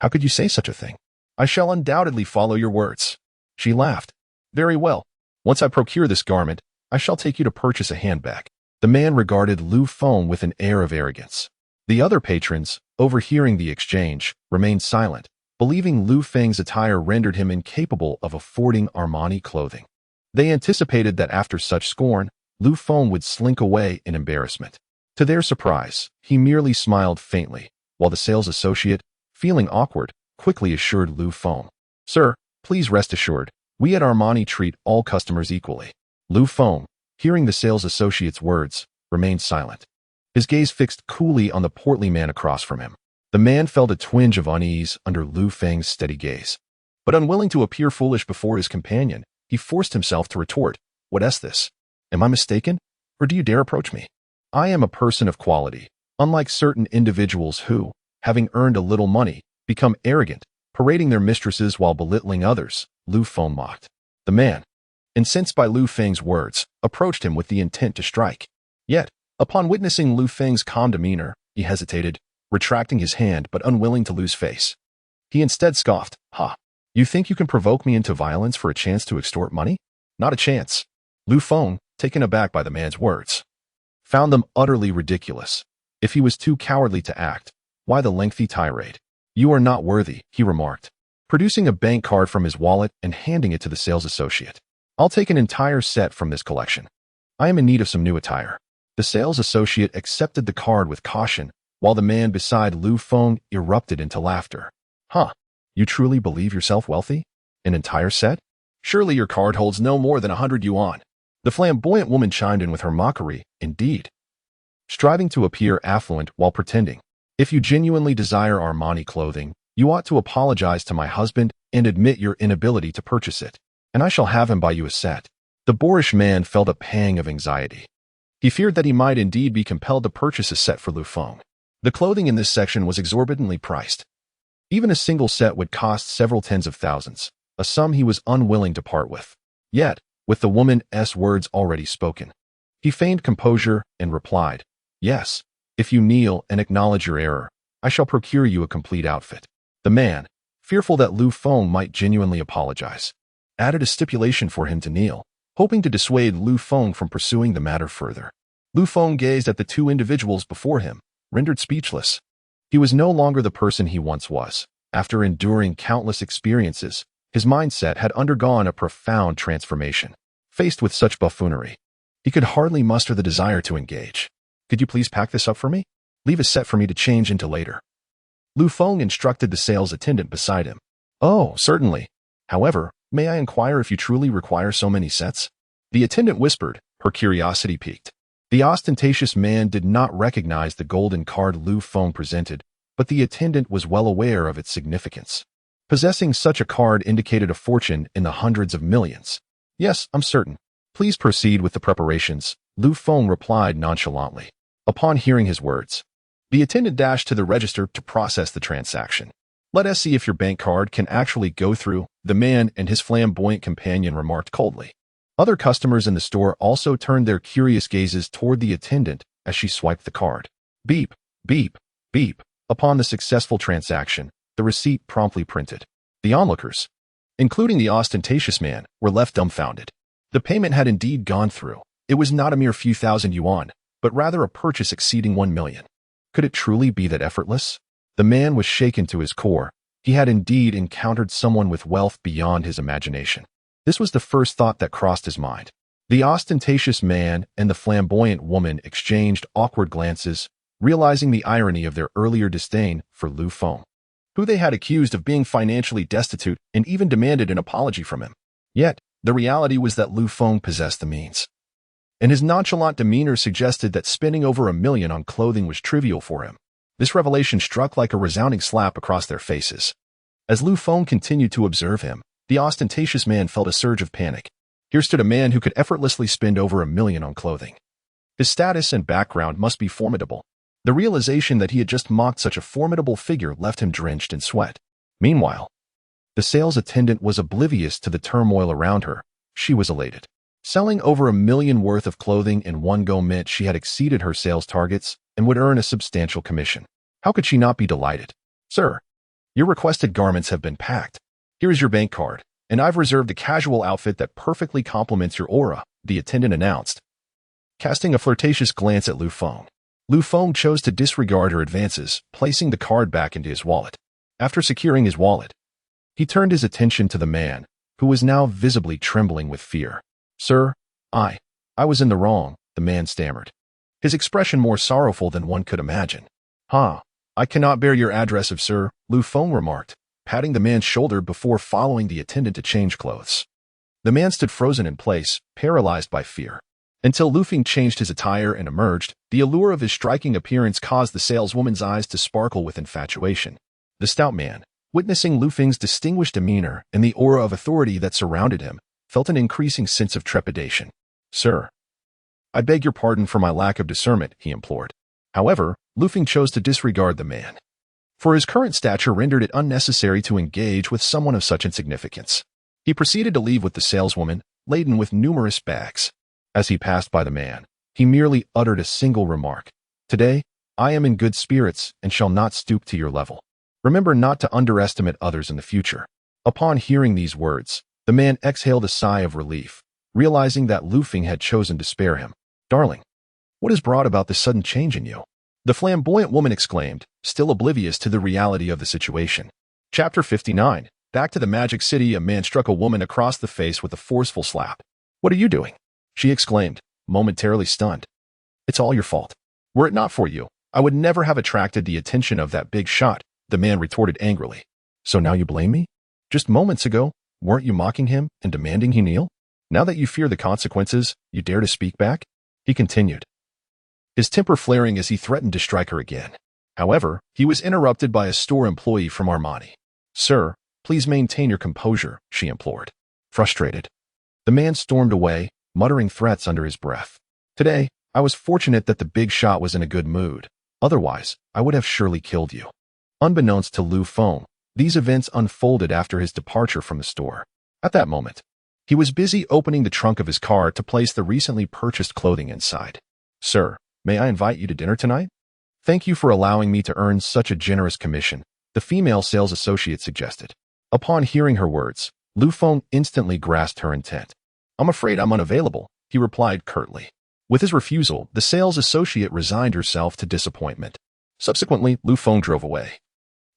how could you say such a thing? I shall undoubtedly follow your words." She laughed. "Very well. Once I procure this garment, I shall take you to purchase a handbag." The man regarded Lu Feng with an air of arrogance. The other patrons, overhearing the exchange, remained silent, believing Lu Feng's attire rendered him incapable of affording Armani clothing. They anticipated that after such scorn, Lu Feng would slink away in embarrassment. To their surprise, he merely smiled faintly, while the sales associate, feeling awkward, quickly assured Lu Feng, "Sir, please rest assured, we at Armani treat all customers equally." Lu Feng, hearing the sales associate's words, remained silent, his gaze fixed coolly on the portly man across from him. The man felt a twinge of unease under Lu Feng's steady gaze. But unwilling to appear foolish before his companion, he forced himself to retort, "What is this? Am I mistaken? Or do you dare approach me? I am a person of quality, unlike certain individuals who, having earned a little money, become arrogant, parading their mistresses while belittling others," Lu Feng mocked. The man, incensed by Lu Feng's words, approached him with the intent to strike. Yet, upon witnessing Lu Feng's calm demeanor, he hesitated, retracting his hand but unwilling to lose face. He instead scoffed, "Ha! You think you can provoke me into violence for a chance to extort money? Not a chance." Lu Feng, taken aback by the man's words, found them utterly ridiculous. If he was too cowardly to act, why the lengthy tirade? "You are not worthy," he remarked, producing a bank card from his wallet and handing it to the sales associate. I'll take an entire set from this collection. I am in need of some new attire. The sales associate accepted the card with caution, while the man beside Lu Feng erupted into laughter. Huh, you truly believe yourself wealthy? An entire set? Surely your card holds no more than 100 yuan. The flamboyant woman chimed in with her mockery, indeed. Striving to appear affluent while pretending. If you genuinely desire Armani clothing, you ought to apologize to my husband and admit your inability to purchase it, and I shall have him buy you a set. The boorish man felt a pang of anxiety. He feared that he might indeed be compelled to purchase a set for Lu Feng. The clothing in this section was exorbitantly priced. Even a single set would cost several tens of thousands, a sum he was unwilling to part with. Yet, with the woman's words already spoken, he feigned composure and replied, "Yes, if you kneel and acknowledge your error, I shall procure you a complete outfit." The man, fearful that Lu Feng might genuinely apologize, added a stipulation for him to kneel, hoping to dissuade Lu Feng from pursuing the matter further. Lu Feng gazed at the two individuals before him, rendered speechless. He was no longer the person he once was. After enduring countless experiences, his mindset had undergone a profound transformation. Faced with such buffoonery, he could hardly muster the desire to engage. "Could you please pack this up for me? Leave a set for me to change into later." Lu Feng instructed the sales attendant beside him. "Oh, certainly. However, may I inquire if you truly require so many sets?" The attendant whispered, her curiosity piqued. The ostentatious man did not recognize the golden card Lu Feng presented, but the attendant was well aware of its significance. Possessing such a card indicated a fortune in the hundreds of millions. "Yes, I'm certain. Please proceed with the preparations," Lu Feng replied nonchalantly. Upon hearing his words, the attendant dashed to the register to process the transaction. "Let us see if your bank card can actually go through," the man and his flamboyant companion remarked coldly. Other customers in the store also turned their curious gazes toward the attendant as she swiped the card. Beep, beep, beep. Upon the successful transaction, the receipt promptly printed. The onlookers, including the ostentatious man, were left dumbfounded. The payment had indeed gone through. It was not a mere few thousand yuan, but rather a purchase exceeding 1 million. Could it truly be that effortless? The man was shaken to his core. He had indeed encountered someone with wealth beyond his imagination. This was the first thought that crossed his mind. The ostentatious man and the flamboyant woman exchanged awkward glances, realizing the irony of their earlier disdain for Lu Feng, who they had accused of being financially destitute and even demanded an apology from him. Yet, the reality was that Lu Feng possessed the means, and his nonchalant demeanor suggested that spending over 1 million on clothing was trivial for him. This revelation struck like a resounding slap across their faces. As Lu Feng continued to observe him, the ostentatious man felt a surge of panic. Here stood a man who could effortlessly spend over 1 million on clothing. His status and background must be formidable. The realization that he had just mocked such a formidable figure left him drenched in sweat. Meanwhile, the sales attendant was oblivious to the turmoil around her. She was elated. Selling over 1 million worth of clothing in one go meant she had exceeded her sales targets and would earn a substantial commission. How could she not be delighted? "Sir, your requested garments have been packed. Here is your bank card, and I've reserved a casual outfit that perfectly complements your aura," the attendant announced, casting a flirtatious glance at Lu Feng. Lu Feng chose to disregard her advances, placing the card back into his wallet. After securing his wallet, he turned his attention to the man, who was now visibly trembling with fear. "Sir, I was in the wrong," the man stammered, his expression more sorrowful than one could imagine. I cannot bear your address of sir," Lu Feng remarked, patting the man's shoulder before following the attendant to change clothes. The man stood frozen in place, paralyzed by fear. Until Lu Feng changed his attire and emerged, the allure of his striking appearance caused the saleswoman's eyes to sparkle with infatuation. The stout man, witnessing Lu Feng's distinguished demeanor and the aura of authority that surrounded him, felt an increasing sense of trepidation. "Sir, I beg your pardon for my lack of discernment," he implored. However, Lu Feng chose to disregard the man, for his current stature rendered it unnecessary to engage with someone of such insignificance. He proceeded to leave with the saleswoman, laden with numerous bags. As he passed by the man, he merely uttered a single remark. "Today, I am in good spirits and shall not stoop to your level. Remember not to underestimate others in the future." Upon hearing these words, the man exhaled a sigh of relief, realizing that Lu Feng had chosen to spare him. "Darling, what has brought about this sudden change in you?" the flamboyant woman exclaimed, still oblivious to the reality of the situation. Chapter 59. Back to the Magic City, a man struck a woman across the face with a forceful slap. "What are you doing?" she exclaimed, momentarily stunned. "It's all your fault. Were it not for you, I would never have attracted the attention of that big shot," the man retorted angrily. "So now you blame me? Just moments ago, weren't you mocking him and demanding he kneel? Now that you fear the consequences, you dare to speak back?" he continued, his temper flaring as he threatened to strike her again. However, he was interrupted by a store employee from Armani. "Sir, please maintain your composure," she implored. Frustrated, the man stormed away, muttering threats under his breath. "Today, I was fortunate that the big shot was in a good mood. Otherwise, I would have surely killed you." Unbeknownst to Lu Feng, these events unfolded after his departure from the store. At that moment, he was busy opening the trunk of his car to place the recently purchased clothing inside. "Sir, may I invite you to dinner tonight?" "Thank you for allowing me to earn such a generous commission," the female sales associate suggested. Upon hearing her words, Lu Feng instantly grasped her intent. "I'm afraid I'm unavailable," he replied curtly. With his refusal, the sales associate resigned herself to disappointment. Subsequently, Lu Feng drove away,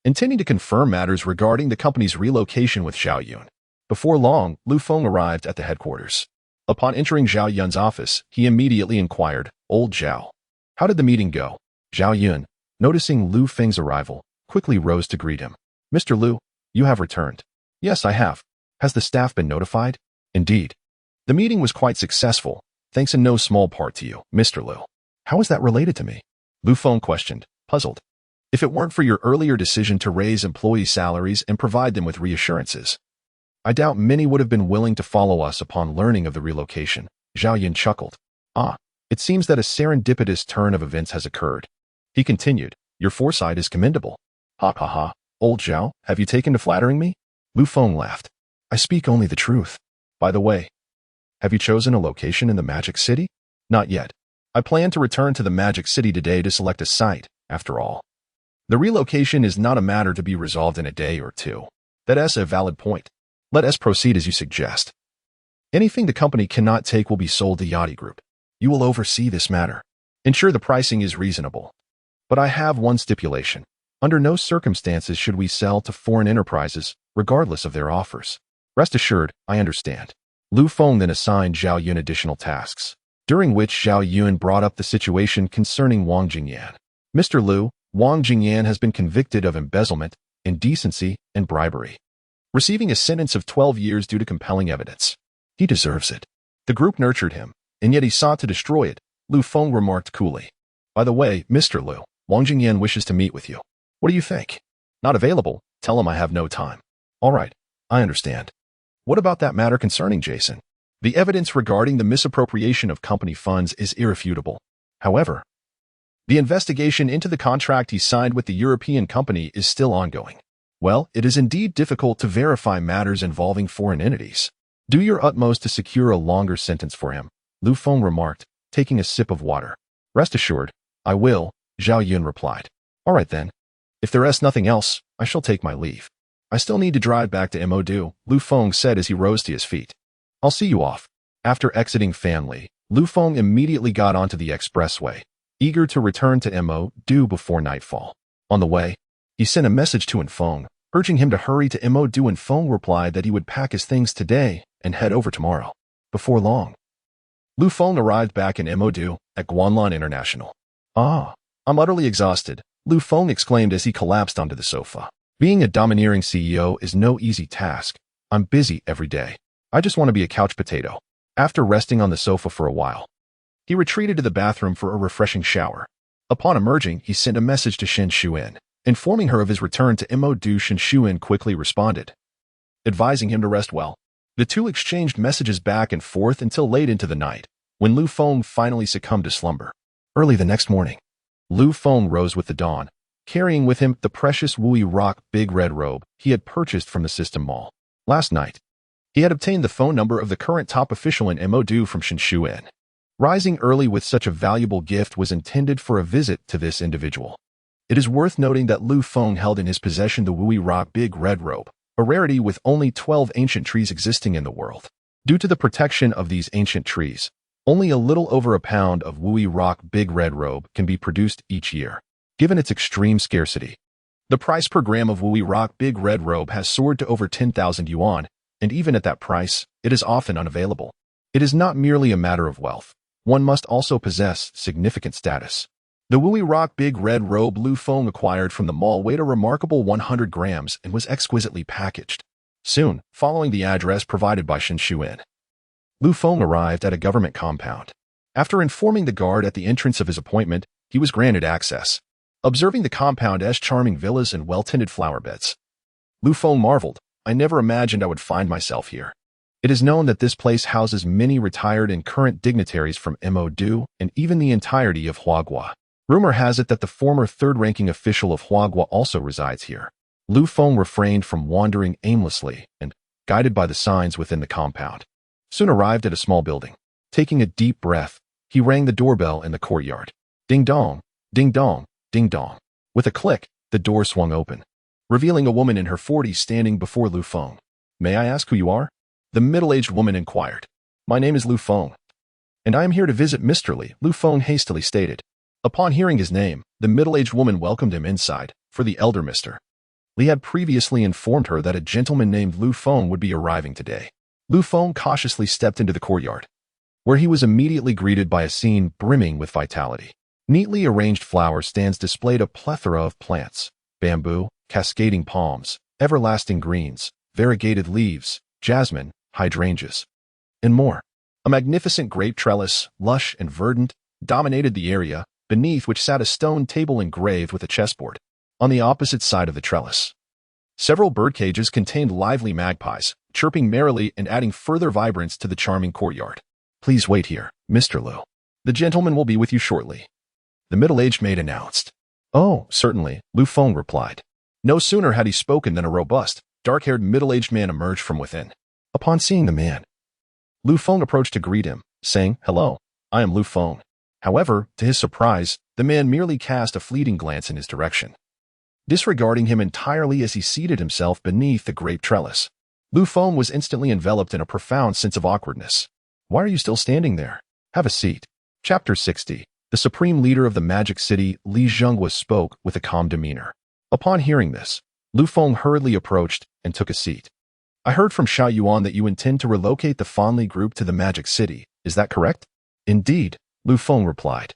intending to confirm matters regarding the company's relocation with Zhao Yun. Before long, Lu Feng arrived at the headquarters. Upon entering Zhao Yun's office, he immediately inquired, "Old Zhao, how did the meeting go?" Zhao Yun, noticing Lu Feng's arrival, quickly rose to greet him. "Mr. Lu, you have returned." "Yes, I have. Has the staff been notified?" "Indeed. The meeting was quite successful, thanks in no small part to you, Mr. Lu." "How is that related to me?" Lu Feng questioned, puzzled. "If it weren't for your earlier decision to raise employee salaries and provide them with reassurances, I doubt many would have been willing to follow us upon learning of the relocation." Zhao Yun chuckled. "Ah, it seems that a serendipitous turn of events has occurred." He continued, "Your foresight is commendable." "Ha ha ha, old Zhao, have you taken to flattering me?" Lu Feng laughed. "I speak only the truth. By the way, have you chosen a location in the Magic City?" "Not yet. I plan to return to the Magic City today to select a site, after all. The relocation is not a matter to be resolved in a day or two." "That's a valid point. Let us proceed as you suggest. Anything the company cannot take will be sold to Yachty Group. You will oversee this matter. Ensure the pricing is reasonable. But I have one stipulation. Under no circumstances should we sell to foreign enterprises, regardless of their offers." "Rest assured, I understand." Lu Feng then assigned Zhao Yun additional tasks, during which Zhao Yun brought up the situation concerning Wang Jingyan. "Mr. Lu, Wang Jingyan has been convicted of embezzlement, indecency, and bribery, receiving a sentence of 12 years due to compelling evidence. He deserves it. The group nurtured him, and yet he sought to destroy it," Lu Feng remarked coolly. "By the way, Mr. Lu, Wang Jingyan wishes to meet with you. What do you think?" "Not available. Tell him I have no time." "All right, I understand. What about that matter concerning Jason?" "The evidence regarding the misappropriation of company funds is irrefutable. However, the investigation into the contract he signed with the European company is still ongoing. Well, it is indeed difficult to verify matters involving foreign entities. Do your utmost to secure a longer sentence for him," Lu Feng remarked, taking a sip of water. "Rest assured, I will," Zhao Yun replied. "All right then. If there is nothing else, I shall take my leave. I still need to drive back to Modu," Lu Feng said as he rose to his feet. "I'll see you off." After exiting Fanli, Lu Feng immediately got onto the expressway, eager to return to Modu before nightfall. On the way, he sent a message to Feng, urging him to hurry to Modu, and Feng replied that he would pack his things today and head over tomorrow. Before long, Lu Feng arrived back in Modu at Guanlan International. "Ah, I'm utterly exhausted," Lu Feng exclaimed as he collapsed onto the sofa. "Being a domineering CEO is no easy task. I'm busy every day. I just want to be a couch potato." After resting on the sofa for a while, he retreated to the bathroom for a refreshing shower. Upon emerging, he sent a message to Shen Shuin, informing her of his return to Modu. Shen Shuin quickly responded, advising him to rest well. The two exchanged messages back and forth until late into the night, when Lu Feng finally succumbed to slumber. Early the next morning, Lu Feng rose with the dawn, carrying with him the precious Wui Rock big red robe he had purchased from the System Mall. Last night, he had obtained the phone number of the current top official in Modu from Shen Shuin. Rising early with such a valuable gift was intended for a visit to this individual. It is worth noting that Lu Feng held in his possession the Wui Rock Big Red Robe, a rarity with only 12 ancient trees existing in the world. Due to the protection of these ancient trees, only a little over a pound of Wui Rock Big Red Robe can be produced each year. Given its extreme scarcity, The price per gram of Wui Rock Big Red Robe has soared to over 10,000 yuan, and even at that price, it is often unavailable. It is not merely a matter of wealth. One must also possess significant status. The Wui Rock Big Red Robe Lu Feng acquired from the mall weighed a remarkable 100 grams and was exquisitely packaged. Soon, following the address provided by Shen Xuan, Lu Feng arrived at a government compound. After informing the guard at the entrance of his appointment, he was granted access. Observing the compound's charming villas and well-tended flower beds, Lu Feng marveled, "I never imagined I would find myself here." It is known that this place houses many retired and current dignitaries from Mo Du and even the entirety of Huagua. Rumor has it that the former third-ranking official of Huagua also resides here. Lu Feng refrained from wandering aimlessly and, guided by the signs within the compound, soon arrived at a small building. Taking a deep breath, he rang the doorbell in the courtyard. Ding dong, ding dong, ding dong. With a click, the door swung open, revealing a woman in her 40s standing before Lu Feng. "May I ask who you are?" the middle-aged woman inquired. "My name is Lu Feng, and I am here to visit Mr. Li," Lu Feng hastily stated. Upon hearing his name, the middle-aged woman welcomed him inside, for the elder Mr. Li had previously informed her that a gentleman named Lu Feng would be arriving today. Lu Feng cautiously stepped into the courtyard, where he was immediately greeted by a scene brimming with vitality. Neatly arranged flower stands displayed a plethora of plants: bamboo, cascading palms, everlasting greens, variegated leaves, jasmine, hydrangeas, and more. A magnificent grape trellis, lush and verdant, dominated the area, beneath which sat a stone table engraved with a chessboard. On the opposite side of the trellis, several bird cages contained lively magpies, chirping merrily and adding further vibrance to the charming courtyard. "Please wait here, Mr. Lu. The gentleman will be with you shortly," the middle-aged maid announced. "Oh, certainly," Lu Feng replied. No sooner had he spoken than a robust, dark-haired middle-aged man emerged from within. Upon seeing the man, Lu Feng approached to greet him, saying, "Hello, I am Lu Feng." However, to his surprise, the man merely cast a fleeting glance in his direction, disregarding him entirely as he seated himself beneath the grape trellis. Lu Feng was instantly enveloped in a profound sense of awkwardness. "Why are you still standing there? Have a seat." Chapter 60. The supreme leader of the magic city, Li Zhenghua, spoke with a calm demeanor. Upon hearing this, Lu Feng hurriedly approached and took a seat. "I heard from Xiao Yuan that you intend to relocate the Ferrari Group to the magic city. Is that correct?" "Indeed," Lu Feng replied.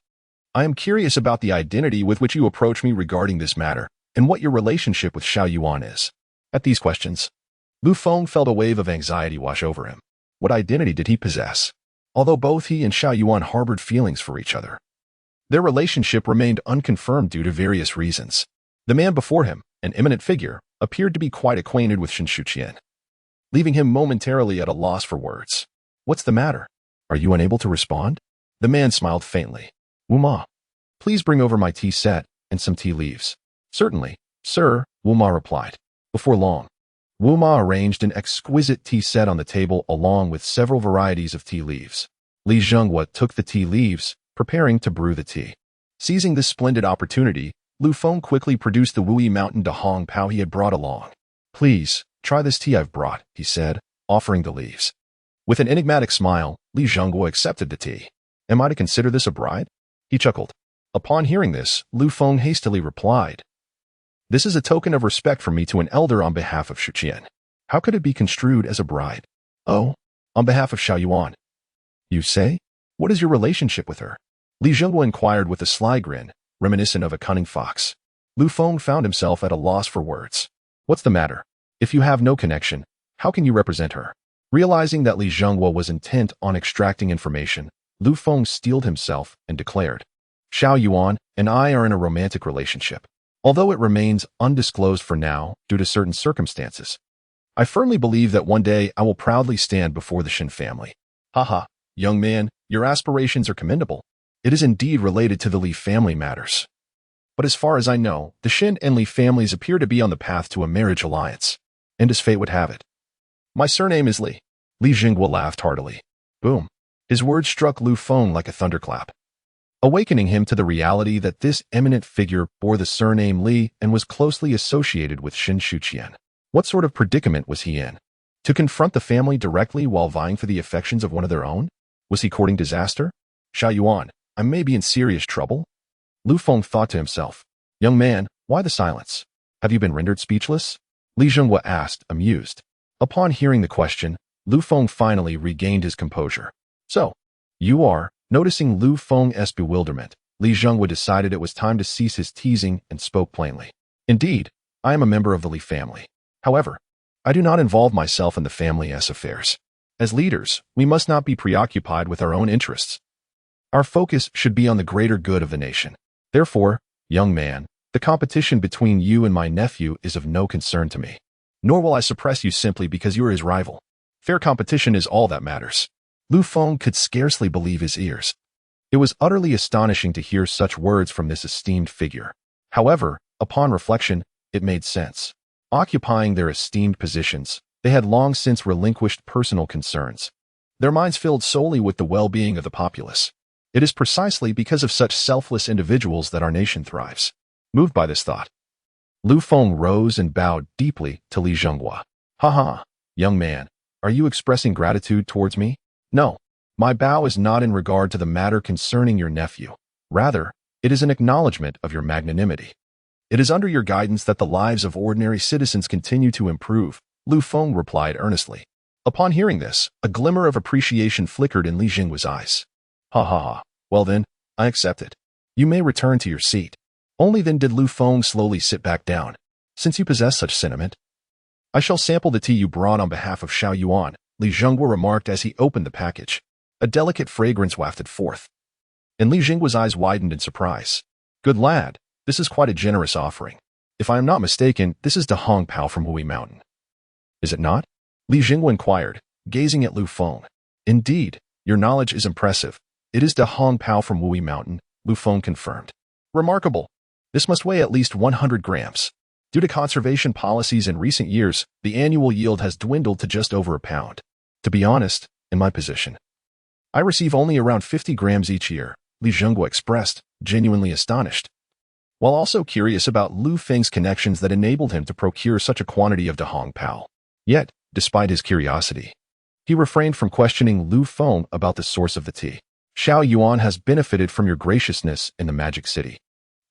"I am curious about the identity with which you approach me regarding this matter, and what your relationship with Xiao Yuan is." At these questions, Lu Feng felt a wave of anxiety wash over him. What identity did he possess? Although both he and Xiao Yuan harbored feelings for each other, their relationship remained unconfirmed due to various reasons. The man before him, an eminent figure, appeared to be quite acquainted with Shen Xuqian, leaving him momentarily at a loss for words. "What's the matter? Are you unable to respond?" The man smiled faintly. "Wu Ma, please bring over my tea set and some tea leaves." "Certainly, sir," Wu Ma replied. Before long, Wu Ma arranged an exquisite tea set on the table along with several varieties of tea leaves. Li Zhenghua took the tea leaves, preparing to brew the tea. Seizing this splendid opportunity, Lu Feng quickly produced the Wui Mountain de Hong Pao he had brought along. "Please, try this tea I've brought," he said, offering the leaves. With an enigmatic smile, Li Zhenghua accepted the tea. "Am I to consider this a bribe?" He chuckled. Upon hearing this, Lu Feng hastily replied, "This is a token of respect from me to an elder on behalf of Xuqian. How could it be construed as a bribe?" "Oh, on behalf of Xiao Yuan." "You say? What is your relationship with her?" Li Zhenghua inquired with a sly grin, reminiscent of a cunning fox. Lu Feng found himself at a loss for words. "What's the matter? If you have no connection, how can you represent her?" Realizing that Li Zhenghua was intent on extracting information, Lu Feng steeled himself and declared, "Xiao Yuan and I are in a romantic relationship. Although it remains undisclosed for now due to certain circumstances, I firmly believe that one day I will proudly stand before the Shen family." "Haha, young man, your aspirations are commendable. It is indeed related to the Li family matters. But as far as I know, the Shen and Li families appear to be on the path to a marriage alliance. And as fate would have it, my surname is Li." Li Zhenghua laughed heartily. Boom. His words struck Lu Feng like a thunderclap, awakening him to the reality that this eminent figure bore the surname Li and was closely associated with Shen Xuqian. What sort of predicament was he in? To confront the family directly while vying for the affections of one of their own? Was he courting disaster? "Xiao Yuan, I may be in serious trouble?" Lu Feng thought to himself. "Young man, why the silence? Have you been rendered speechless? Li Zhenghua asked, amused. Upon hearing the question, Lu Feng finally regained his composure. So, you are. Noticing Lu Feng's bewilderment, Li Zhenghua decided it was time to cease his teasing and spoke plainly. Indeed, I am a member of the Li family. However, I do not involve myself in the family's affairs. As leaders, we must not be preoccupied with our own interests. Our focus should be on the greater good of the nation. Therefore, young man, the competition between you and my nephew is of no concern to me. Nor will I suppress you simply because you are his rival. Fair competition is all that matters. Lu Feng could scarcely believe his ears. It was utterly astonishing to hear such words from this esteemed figure. However, upon reflection, it made sense. Occupying their esteemed positions, they had long since relinquished personal concerns. Their minds filled solely with the well-being of the populace. It is precisely because of such selfless individuals that our nation thrives. Moved by this thought, Lu Feng rose and bowed deeply to Li Zhenghua. Ha, young man, are you expressing gratitude towards me? No, my bow is not in regard to the matter concerning your nephew. Rather, it is an acknowledgement of your magnanimity. It is under your guidance that the lives of ordinary citizens continue to improve, Lu Feng replied earnestly. Upon hearing this, a glimmer of appreciation flickered in Li Zhenghua's eyes. Ha. Well then, I accept it. You may return to your seat. Only then did Lu Feng slowly sit back down. Since you possess such sentiment, I shall sample the tea you brought on behalf of Xiao Yuan, Li Zhenghua remarked as he opened the package. A delicate fragrance wafted forth. And Li Zhenghua's eyes widened in surprise. Good lad, this is quite a generous offering. If I am not mistaken, this is Dahong Pao from Hui Mountain. Is it not? Li Zhenghua inquired, gazing at Lu Feng. Indeed, your knowledge is impressive. It is Dahong Pao from Hui Mountain, Lu Feng confirmed. Remarkable. This must weigh at least 100 grams. Due to conservation policies in recent years, the annual yield has dwindled to just over a pound. To be honest, in my position, I receive only around 50 grams each year, Li Zhenghua expressed, genuinely astonished, while also curious about Lu Feng's connections that enabled him to procure such a quantity of Dahong Pao. Yet, despite his curiosity, he refrained from questioning Lu Feng about the source of the tea. Xiao Yuan has benefited from your graciousness in the Magic City.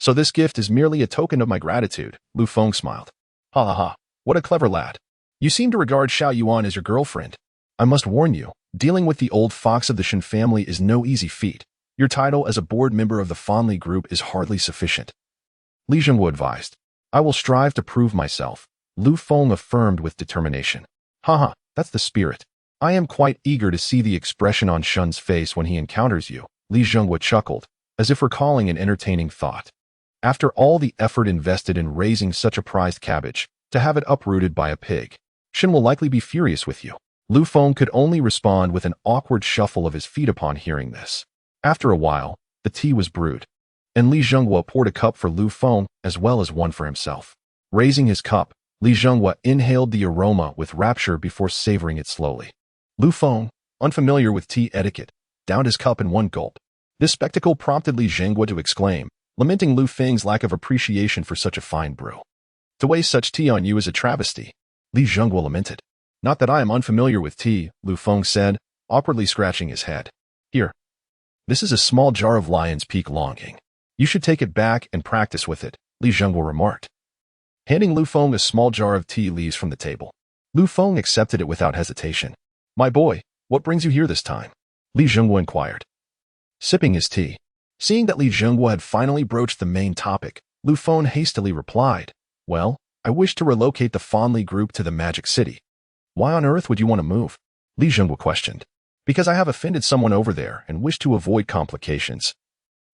So this gift is merely a token of my gratitude, Lu Feng smiled. Ha, what a clever lad. You seem to regard Xiao Yuan as your girlfriend. I must warn you, dealing with the old fox of the Shen family is no easy feat. Your title as a board member of the Ferrari Group is hardly sufficient. Li Zhenghua advised. I will strive to prove myself, Lu Feng affirmed with determination. Ha, that's the spirit. I am quite eager to see the expression on Shen's face when he encounters you, Li Zhenghua chuckled, as if recalling an entertaining thought. After all the effort invested in raising such a prized cabbage, to have it uprooted by a pig, Shen will likely be furious with you. Lu Feng could only respond with an awkward shuffle of his feet upon hearing this. After a while, the tea was brewed, and Li Zhenghua poured a cup for Lu Feng as well as one for himself. Raising his cup, Li Zhenghua inhaled the aroma with rapture before savoring it slowly. Lu Feng, unfamiliar with tea etiquette, downed his cup in one gulp. This spectacle prompted Li Zhenghua to exclaim, lamenting Lu Feng's lack of appreciation for such a fine brew. To waste such tea on you is a travesty, Li Zhenghua lamented. Not that I am unfamiliar with tea, Lu Feng said, awkwardly scratching his head. Here. This is a small jar of Lion's Peak Longing. You should take it back and practice with it, Li Zhenghua remarked. Handing Lu Feng a small jar of tea leaves from the table. Lu Feng accepted it without hesitation. My boy, what brings you here this time? Li Zhenghua inquired. Sipping his tea. Seeing that Li Zhenghua had finally broached the main topic, Lu Feng hastily replied, Well, I wish to relocate the Ferrari Group to the Magic City. Why on earth would you want to move? Li Zhenghua questioned. Because I have offended someone over there and wish to avoid complications.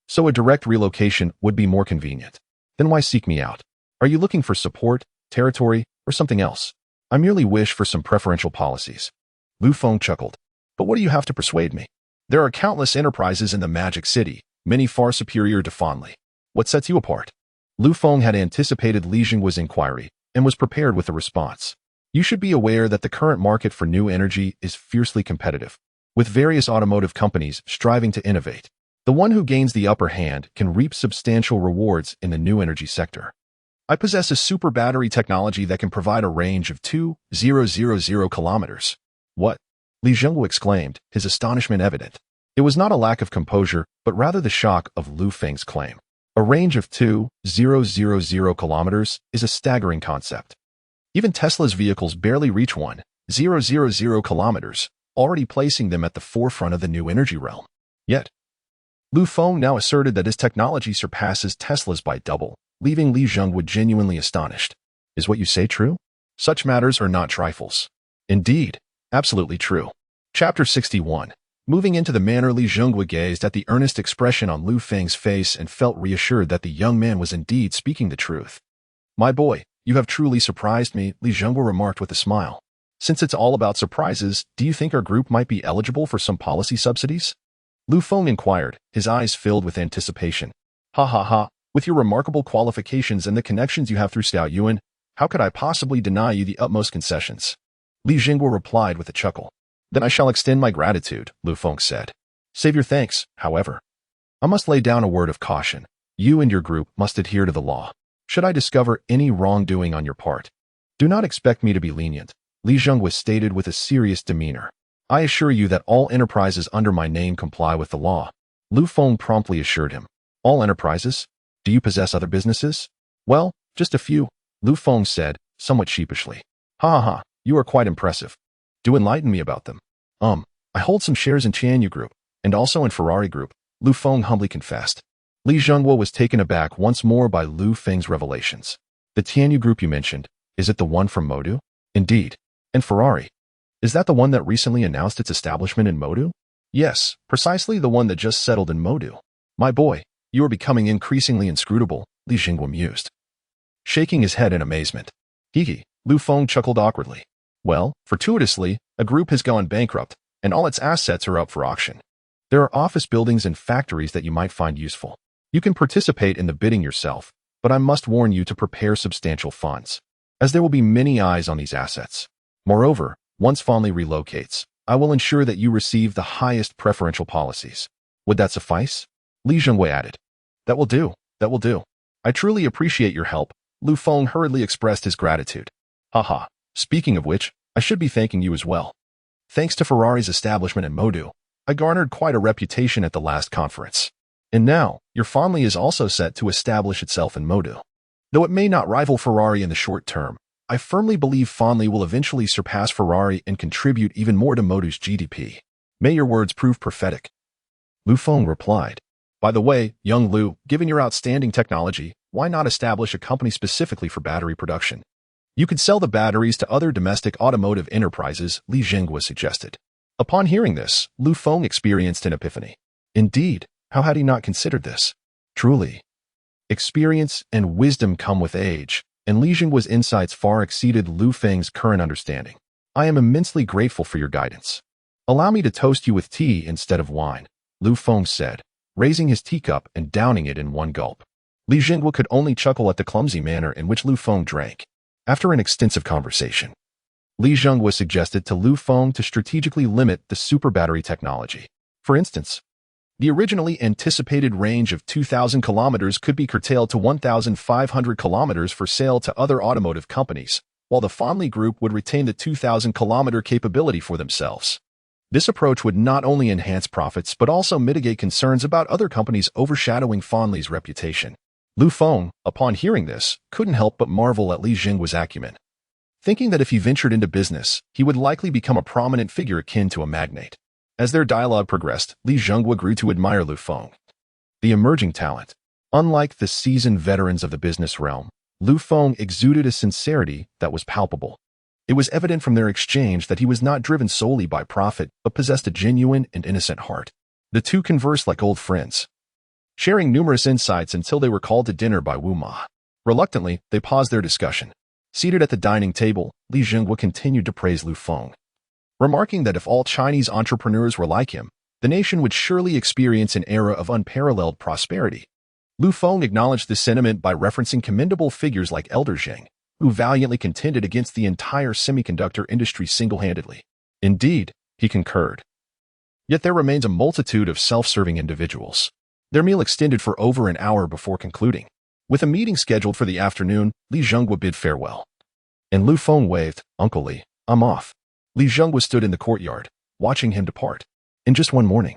So a direct relocation would be more convenient. Then why seek me out? Are you looking for support, territory, or something else? I merely wish for some preferential policies. Lu Feng chuckled. But what do you have to persuade me? There are countless enterprises in the Magic City, many far superior to Ferrari. What sets you apart? Lu Feng had anticipated Li Zhenghua's inquiry and was prepared with a response. You should be aware that the current market for new energy is fiercely competitive, with various automotive companies striving to innovate. The one who gains the upper hand can reap substantial rewards in the new energy sector. I possess a super battery technology that can provide a range of 2,000 kilometers. What? Li Zhenghua exclaimed, his astonishment evident. It was not a lack of composure, but rather the shock of Lu Feng's claim. A range of 2,000 kilometers is a staggering concept. Even Tesla's vehicles barely reach 1,000 kilometers, already placing them at the forefront of the new energy realm. Yet, Feng now asserted that his technology surpasses Tesla's by double, leaving Li Zhengwu genuinely astonished. Is what you say true? Such matters are not trifles. Indeed, absolutely true. Chapter 61. Moving into the manor, Li Zhengwu gazed at the earnest expression on Lu Feng's face and felt reassured that the young man was indeed speaking the truth. My boy, you have truly surprised me, Li Zhengwu remarked with a smile. Since it's all about surprises, do you think our group might be eligible for some policy subsidies? Lu Feng inquired, his eyes filled with anticipation. Ha ha ha, with your remarkable qualifications and the connections you have through Xiao Yuan, how could I possibly deny you the utmost concessions? Li Zhengwu replied with a chuckle. Then I shall extend my gratitude, Lu Feng said. Save your thanks, however. I must lay down a word of caution. You and your group must adhere to the law. Should I discover any wrongdoing on your part, do not expect me to be lenient, Li Zhengwu stated with a serious demeanor. I assure you that all enterprises under my name comply with the law. Lu Feng promptly assured him. All enterprises? Do you possess other businesses? Well, just a few, Lu Feng said, somewhat sheepishly. Ha ha ha, you are quite impressive. Do enlighten me about them. I hold some shares in Tianyu Group, and also in Ferrari Group, Lu Feng humbly confessed. Li Zhengwu was taken aback once more by Lu Feng's revelations. The Tianyu Group you mentioned, is it the one from Modu? Indeed. And Ferrari? Is that the one that recently announced its establishment in Modu? Yes, precisely the one that just settled in Modu. My boy, you are becoming increasingly inscrutable, Li Zhengwu mused, shaking his head in amazement. Hee, Lu Feng chuckled awkwardly. Well, fortuitously, a group has gone bankrupt, and all its assets are up for auction. There are office buildings and factories that you might find useful. You can participate in the bidding yourself, but I must warn you to prepare substantial funds, as there will be many eyes on these assets. Moreover, once Feng relocates, I will ensure that you receive the highest preferential policies. Would that suffice? Li Zhengwu added. That will do, that will do. I truly appreciate your help, Lu Feng hurriedly expressed his gratitude. Haha, speaking of which, I should be thanking you as well. Thanks to Ferrari's establishment in Modu, I garnered quite a reputation at the last conference. And now, your Feng is also set to establish itself in Modu. Though it may not rival Ferrari in the short term, I firmly believe Feng will eventually surpass Ferrari and contribute even more to Modu's GDP. May your words prove prophetic. Lu Feng replied. By the way, young Lu, given your outstanding technology, why not establish a company specifically for battery production? You could sell the batteries to other domestic automotive enterprises, Li Zhengwu suggested. Upon hearing this, Lu Feng experienced an epiphany. Indeed, how had he not considered this? Truly, experience and wisdom come with age, and Li Zhengwu's insights far exceeded Lu Feng's current understanding. I am immensely grateful for your guidance. Allow me to toast you with tea instead of wine, Lu Feng said, raising his teacup and downing it in one gulp. Li Zhengwu could only chuckle at the clumsy manner in which Lu Feng drank. After an extensive conversation, Li Zhengwu suggested to Lu Feng to strategically limit the super battery technology. For instance, the originally anticipated range of 2,000 kilometers could be curtailed to 1,500 kilometers for sale to other automotive companies, while the Feng Group would retain the 2,000-kilometer capability for themselves. This approach would not only enhance profits but also mitigate concerns about other companies overshadowing Feng's reputation. Lu Feng, upon hearing this, couldn't help but marvel at Li Zhengwu's acumen, thinking that if he ventured into business, he would likely become a prominent figure akin to a magnate. As their dialogue progressed, Li Zhengwu grew to admire Lu Feng, the emerging talent. Unlike the seasoned veterans of the business realm, Lu Feng exuded a sincerity that was palpable. It was evident from their exchange that he was not driven solely by profit, but possessed a genuine and innocent heart. The two conversed like old friends, sharing numerous insights until they were called to dinner by Wu Ma. Reluctantly, they paused their discussion. Seated at the dining table, Li Zhengwu continued to praise Lu Feng, remarking that if all Chinese entrepreneurs were like him, the nation would surely experience an era of unparalleled prosperity. Lu Feng acknowledged this sentiment by referencing commendable figures like Elder Zheng, who valiantly contended against the entire semiconductor industry single-handedly. Indeed, he concurred. Yet there remains a multitude of self-serving individuals. Their meal extended for over an hour before concluding. With a meeting scheduled for the afternoon, Li Zhengwu bid farewell. And Lu Feng waved, "Uncle Li, I'm off." Li Zhengwu stood in the courtyard, watching him depart. In just one morning,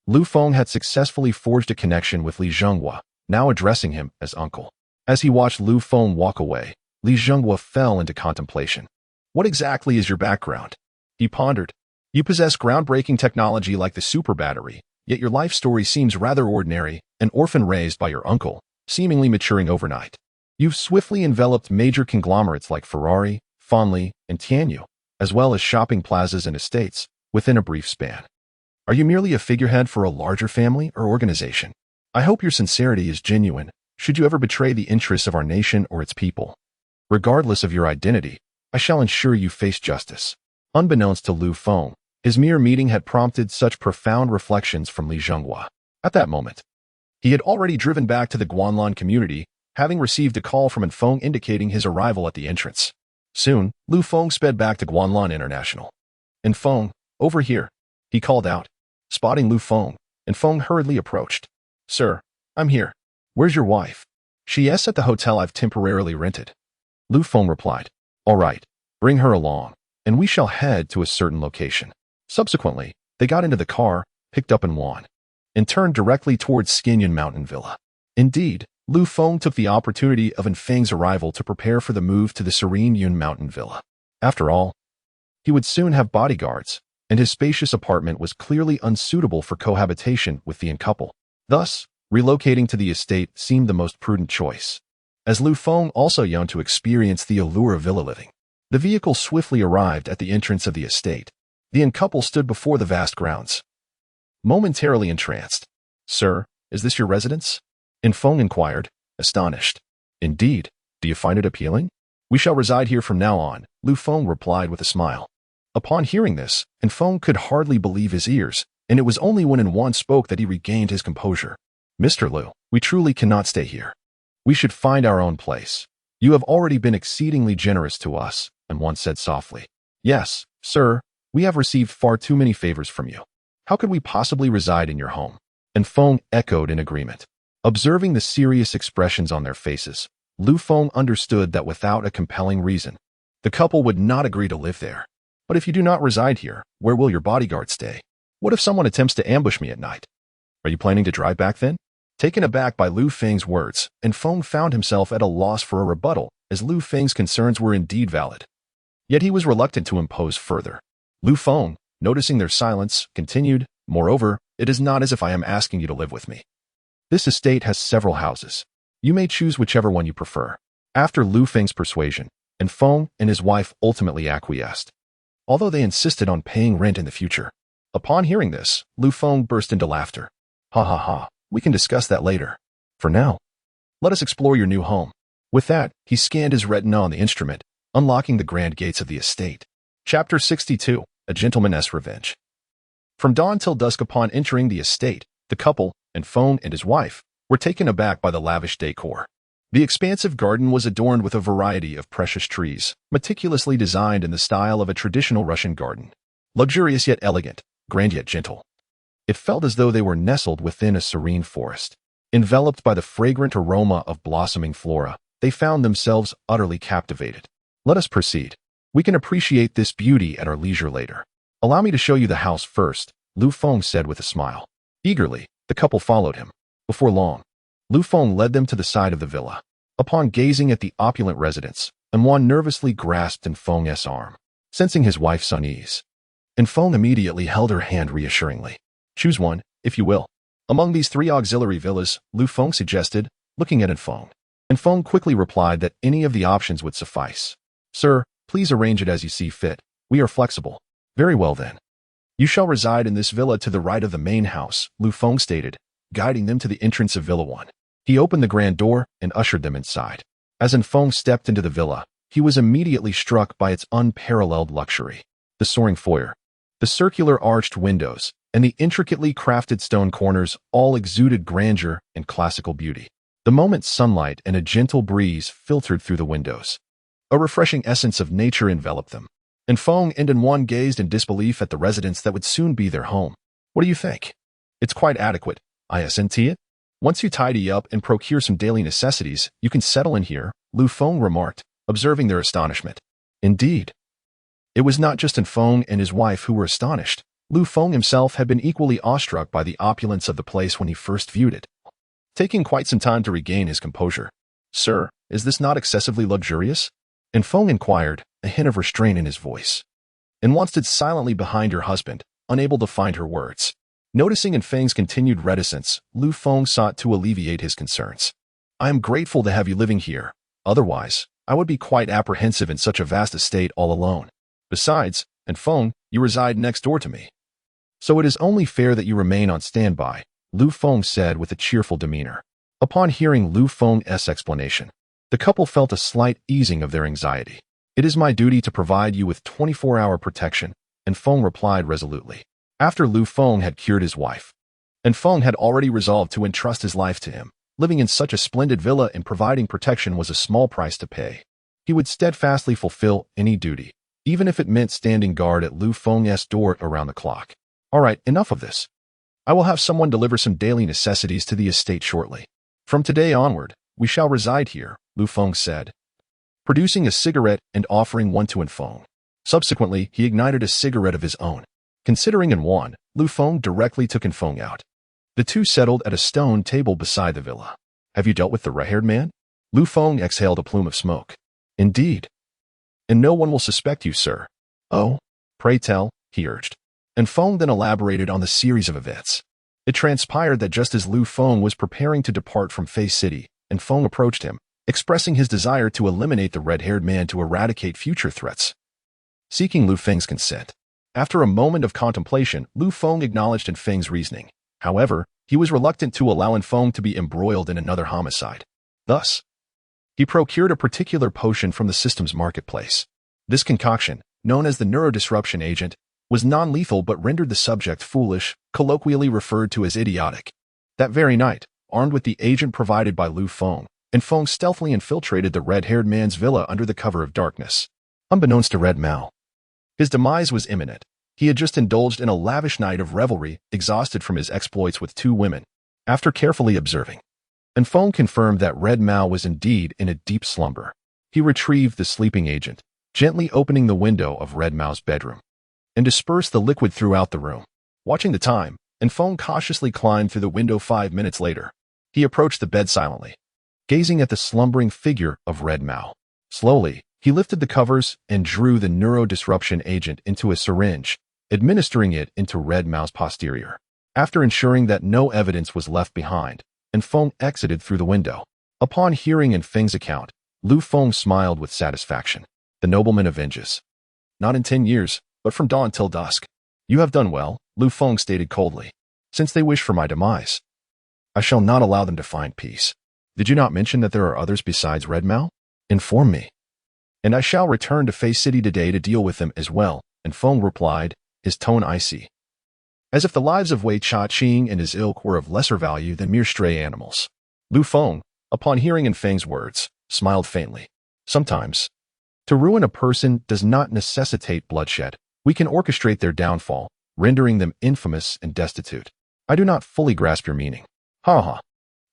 Lu Feng had successfully forged a connection with Li Zhengwu, now addressing him as uncle. As he watched Lu Feng walk away, Li Zhenghua fell into contemplation. What exactly is your background? He pondered. You possess groundbreaking technology like the super battery, yet your life story seems rather ordinary, an orphan raised by your uncle, seemingly maturing overnight. You've swiftly enveloped major conglomerates like Ferrari, Feng, and Tianyu, as well as shopping plazas and estates, within a brief span. Are you merely a figurehead for a larger family or organization? I hope your sincerity is genuine, should you ever betray the interests of our nation or its people. Regardless of your identity, I shall ensure you face justice. Unbeknownst to Lu Feng, his mere meeting had prompted such profound reflections from Li Zhenghua. At that moment, he had already driven back to the Guanlan community, having received a call from Feng indicating his arrival at the entrance. Soon, Lu Feng sped back to Guanlan International. Feng, over here, he called out. Spotting Lu Feng, Feng hurriedly approached. Sir, I'm here. Where's your wife? She is at the hotel I've temporarily rented. Lu Feng replied. All right, bring her along, and we shall head to a certain location. Subsequently, they got into the car, picked up Wan, and turned directly towards Skinyan Mountain Villa. Indeed, Lu Feng took the opportunity of Feng's arrival to prepare for the move to the serene Yun Mountain Villa. After all, he would soon have bodyguards, and his spacious apartment was clearly unsuitable for cohabitation with the couple. Thus, relocating to the estate seemed the most prudent choice. As Lu Feng also yearned to experience the allure of villa living, the vehicle swiftly arrived at the entrance of the estate. The couple stood before the vast grounds, momentarily entranced. Sir, is this your residence? Feng inquired, astonished. Indeed, do you find it appealing? We shall reside here from now on, Lu Feng replied with a smile. Upon hearing this, Feng could hardly believe his ears, and it was only when Wan spoke that he regained his composure. Mr. Lu, we truly cannot stay here. We should find our own place. You have already been exceedingly generous to us, Wan said softly. Yes, sir, we have received far too many favors from you. How could we possibly reside in your home? Feng echoed in agreement. Observing the serious expressions on their faces, Lu Feng understood that without a compelling reason, the couple would not agree to live there. But if you do not reside here, where will your bodyguard stay? What if someone attempts to ambush me at night? Are you planning to drive back then? Taken aback by Lu Feng's words, Feng found himself at a loss for a rebuttal, as Lu Feng's concerns were indeed valid. Yet he was reluctant to impose further. Lu Feng, noticing their silence, continued, Moreover, it is not as if I am asking you to live with me. This estate has several houses. You may choose whichever one you prefer. After Lu Feng's persuasion, Feng and his wife ultimately acquiesced, although they insisted on paying rent in the future. Upon hearing this, Lu Feng burst into laughter. Ha ha ha, we can discuss that later. For now, let us explore your new home. With that, he scanned his retina on the instrument, unlocking the grand gates of the estate. Chapter 62, A Gentleman's Revenge. From dawn till dusk upon entering the estate, the couple, Feng and his wife, were taken aback by the lavish decor. The expansive garden was adorned with a variety of precious trees, meticulously designed in the style of a traditional Russian garden. Luxurious yet elegant, grand yet gentle. It felt as though they were nestled within a serene forest. Enveloped by the fragrant aroma of blossoming flora, they found themselves utterly captivated. Let us proceed. We can appreciate this beauty at our leisure later. Allow me to show you the house first, Lu Feng said with a smile. Eagerly, the couple followed him. Before long, Lu Feng led them to the side of the villa. Upon gazing at the opulent residence, Wan nervously grasped Feng's arm, sensing his wife's unease. Feng immediately held her hand reassuringly. Choose one, if you will. Among these 3 auxiliary villas, Lu Feng suggested, looking at Feng. Feng quickly replied that any of the options would suffice. Sir, please arrange it as you see fit. We are flexible. Very well then. You shall reside in this villa to the right of the main house, Lu Feng stated, guiding them to the entrance of Villa 1. He opened the grand door and ushered them inside. As Feng stepped into the villa, he was immediately struck by its unparalleled luxury. The soaring foyer, the circular arched windows, and the intricately crafted stone corners all exuded grandeur and classical beauty. The moment sunlight and a gentle breeze filtered through the windows, a refreshing essence of nature enveloped them. Feng and Wan gazed in disbelief at the residence that would soon be their home. What do you think? It's quite adequate, isn't it? Once you tidy up and procure some daily necessities, you can settle in here, Lu Feng remarked, observing their astonishment. Indeed. It was not just Feng and his wife who were astonished. Lu Feng himself had been equally awestruck by the opulence of the place when he first viewed it. taking quite some time to regain his composure. "Sir, is this not excessively luxurious?" And Feng inquired, a hint of restraint in his voice. And Wan stood silently behind her husband, unable to find her words. Noticing in Feng's continued reticence, Lu Feng sought to alleviate his concerns. "I am grateful to have you living here. Otherwise, I would be quite apprehensive in such a vast estate all alone. Besides, and Feng, you reside next door to me. So it is only fair that you remain on standby," Lu Feng said with a cheerful demeanor. Upon hearing Lu Feng's explanation, the couple felt a slight easing of their anxiety. "It is my duty to provide you with 24-hour protection," and Feng replied resolutely. After Lu Feng had cured his wife, and Feng had already resolved to entrust his life to him, living in such a splendid villa and providing protection was a small price to pay. He would steadfastly fulfill any duty, even if it meant standing guard at Lu Feng's door around the clock. "All right, enough of this. I will have someone deliver some daily necessities to the estate shortly. From today onward, we shall reside here," Lu Feng said, producing a cigarette and offering one to Feng. Subsequently, he ignited a cigarette of his own. Considering Wan, Lu Feng directly took Feng out. The two settled at a stone table beside the villa. "Have you dealt with the red-haired man?" Lu Feng exhaled a plume of smoke. "Indeed. And no one will suspect you, sir." "Oh, pray tell," he urged. And Feng then elaborated on the series of events. It transpired that just as Lu Feng was preparing to depart from Fei City, Feng approached him, expressing his desire to eliminate the red-haired man to eradicate future threats. Seeking Lu Feng's consent. After a moment of contemplation, Lu Feng acknowledged Feng's reasoning. However, he was reluctant to allow Feng to be embroiled in another homicide. Thus, he procured a particular potion from the system's marketplace. This concoction, known as the neurodisruption agent, was non-lethal but rendered the subject foolish, colloquially referred to as idiotic. That very night, armed with the agent provided by Lu Feng, Feng stealthily infiltrated the red-haired man's villa under the cover of darkness. Unbeknownst to Red Mao, his demise was imminent. He had just indulged in a lavish night of revelry, exhausted from his exploits with two women. After carefully observing, Feng confirmed that Red Mao was indeed in a deep slumber. He retrieved the sleeping agent, gently opening the window of Red Mao's bedroom, and dispersed the liquid throughout the room. Watching the time, Feng cautiously climbed through the window 5 minutes later. He approached the bed silently, gazing at the slumbering figure of Red Mao. Slowly, he lifted the covers and drew the neurodisruption agent into a syringe, administering it into Red Mao's posterior. After ensuring that no evidence was left behind, Feng exited through the window. Upon hearing Feng's account, Lu Feng smiled with satisfaction. "The nobleman avenges. Not in 10 years, but from dawn till dusk." "You have done well," Lu Feng stated coldly. "Since they wish for my demise, I shall not allow them to find peace. Did you not mention that there are others besides Red Mao? Inform me, and I shall return to Fei City today to deal with them as well," Feng replied, his tone icy, as if the lives of Wei Cha-Ching and his ilk were of lesser value than mere stray animals. Lu Feng, upon hearing Feng's words, smiled faintly. "Sometimes, to ruin a person does not necessitate bloodshed. We can orchestrate their downfall, rendering them infamous and destitute. I do not fully grasp your meaning." "Ha ha.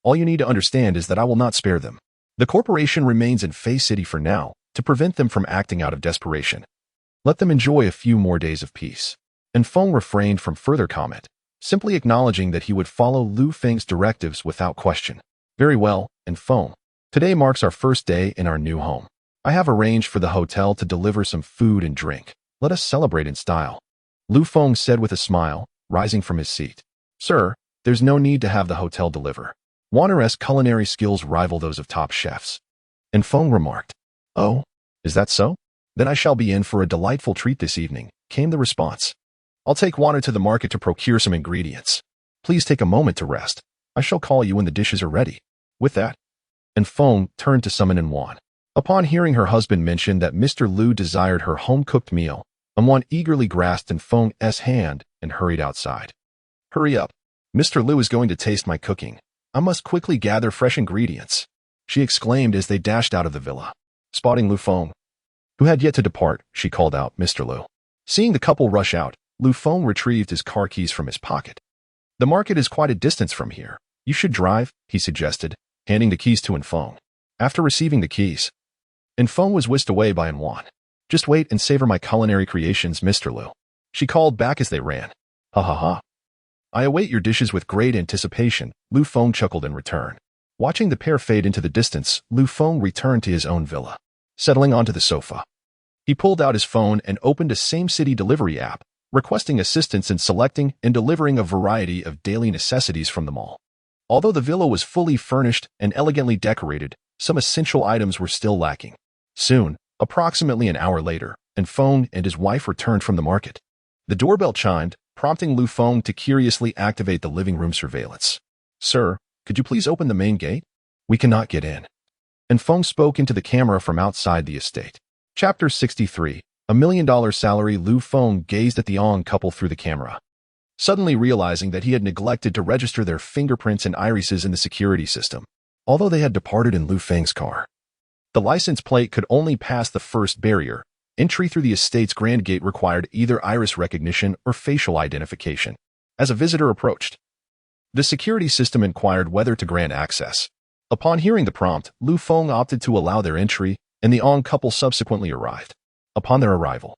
All you need to understand is that I will not spare them. The corporation remains in Fei City for now, to prevent them from acting out of desperation. Let them enjoy a few more days of peace." Feng refrained from further comment, simply acknowledging that he would follow Lu Feng's directives without question. "Very well, Feng. Today marks our first day in our new home. I have arranged for the hotel to deliver some food and drink. Let us celebrate in style," Lu Feng said with a smile, rising from his seat. "Sir, there's no need to have the hotel deliver. Wanner's culinary skills rival those of top chefs." Feng remarked. "Oh, is that so? Then I shall be in for a delightful treat this evening," came the response. "I'll take Wanner to the market to procure some ingredients. Please take a moment to rest. I shall call you when the dishes are ready." With that, Feng turned to summon Wan. Upon hearing her husband mention that Mr. Lu desired her home-cooked meal, Wan eagerly grasped Feng's hand and hurried outside. "Hurry up. Mr. Lu is going to taste my cooking. I must quickly gather fresh ingredients," she exclaimed as they dashed out of the villa. Spotting Lu Feng, who had yet to depart, she called out, "Mr. Lu." Seeing the couple rush out, Lu Feng retrieved his car keys from his pocket. "The market is quite a distance from here. You should drive," he suggested, handing the keys to Feng. After receiving the keys, Feng was whisked away by Wan. "Just wait and savor my culinary creations, Mr. Lu," she called back as they ran. "Ha ha ha. I await your dishes with great anticipation, Lu Feng chuckled in return. Watching the pair fade into the distance, Lu Feng returned to his own villa. Settling onto the sofa, he pulled out his phone and opened a same-city delivery app, requesting assistance in selecting and delivering a variety of daily necessities from the mall. Although the villa was fully furnished and elegantly decorated, some essential items were still lacking. Soon, approximately an hour later, Feng and his wife returned from the market. The doorbell chimed, prompting Lu Feng to curiously activate the living room surveillance. Sir, could you please open the main gate? We cannot get in. Feng spoke into the camera from outside the estate. Chapter 63, $1 million salary. Lu Feng gazed at the Ong couple through the camera, suddenly realizing that he had neglected to register their fingerprints and irises in the security system. Although they had departed in Lu Feng's car, the license plate could only pass the first barrier. Entry through the estate's grand gate required either iris recognition or facial identification. As a visitor approached, the security system inquired whether to grant access. Upon hearing the prompt, Lu Feng opted to allow their entry, and the Ong couple subsequently arrived. Upon their arrival,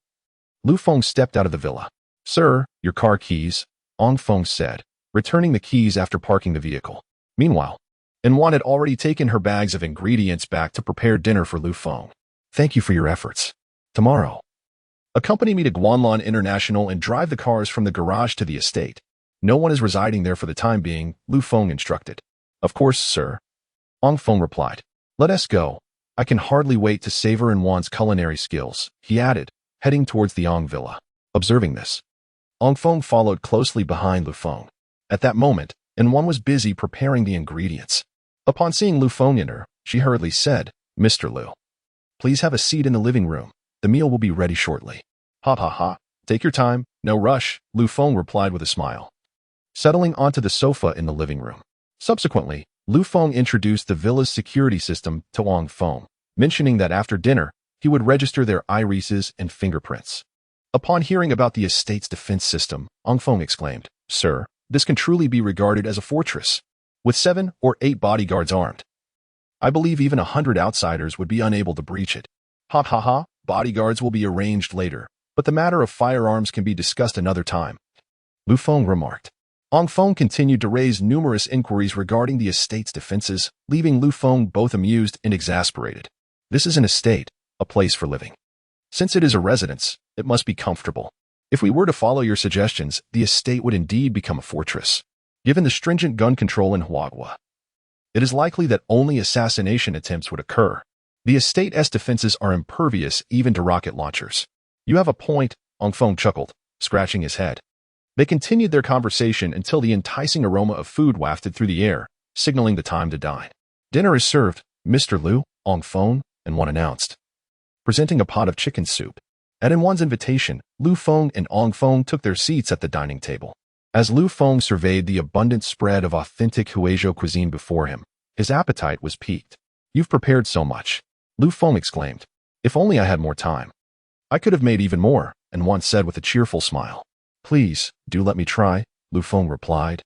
Lu Feng stepped out of the villa. Sir, your car keys, Ong Feng said, returning the keys after parking the vehicle. Meanwhile, Wan had already taken her bags of ingredients back to prepare dinner for Lu Feng. Thank you for your efforts. Tomorrow, accompany me to Guanlan International and drive the cars from the garage to the estate. No one is residing there for the time being, Lu Feng instructed. Of course, sir, Ong Feng replied. Let us go. I can hardly wait to savor Wan's culinary skills, he added, heading towards the Ong villa. Observing this, Ong Feng followed closely behind Lu Feng. At that moment, Wan was busy preparing the ingredients. Upon seeing Lu Feng enter, she hurriedly said, Mr. Lu, please have a seat in the living room. The meal will be ready shortly. Ha ha ha. Take your time, no rush, Lu Feng replied with a smile, settling onto the sofa in the living room. Subsequently, Lu Feng introduced the villa's security system to Ong Feng, mentioning that after dinner, he would register their irises and fingerprints. Upon hearing about the estate's defense system, Ong Feng exclaimed, Sir, this can truly be regarded as a fortress, with 7 or 8 bodyguards armed. I believe even 100 outsiders would be unable to breach it. Ha ha ha, bodyguards will be arranged later, but the matter of firearms can be discussed another time, Lu Feng remarked. Ong Feng continued to raise numerous inquiries regarding the estate's defenses, leaving Lu Feng both amused and exasperated. This is an estate, a place for living. Since it is a residence, it must be comfortable. If we were to follow your suggestions, the estate would indeed become a fortress. Given the stringent gun control in Huagua, it is likely that only assassination attempts would occur. The estate's defenses are impervious even to rocket launchers. You have a point, Ong Feng chuckled, scratching his head. They continued their conversation until the enticing aroma of food wafted through the air, signaling the time to dine. Dinner is served, Mr. Lu, Ong Feng, Wan announced, presenting a pot of chicken soup. At Wan's invitation, Lu Feng and Ong Feng took their seats at the dining table. As Lu Feng surveyed the abundant spread of authentic Huizhou cuisine before him, his appetite was piqued. You've prepared so much, Lu Feng exclaimed. If only I had more time. I could have made even more, Wan said with a cheerful smile. Please, do let me try, Lu Feng replied,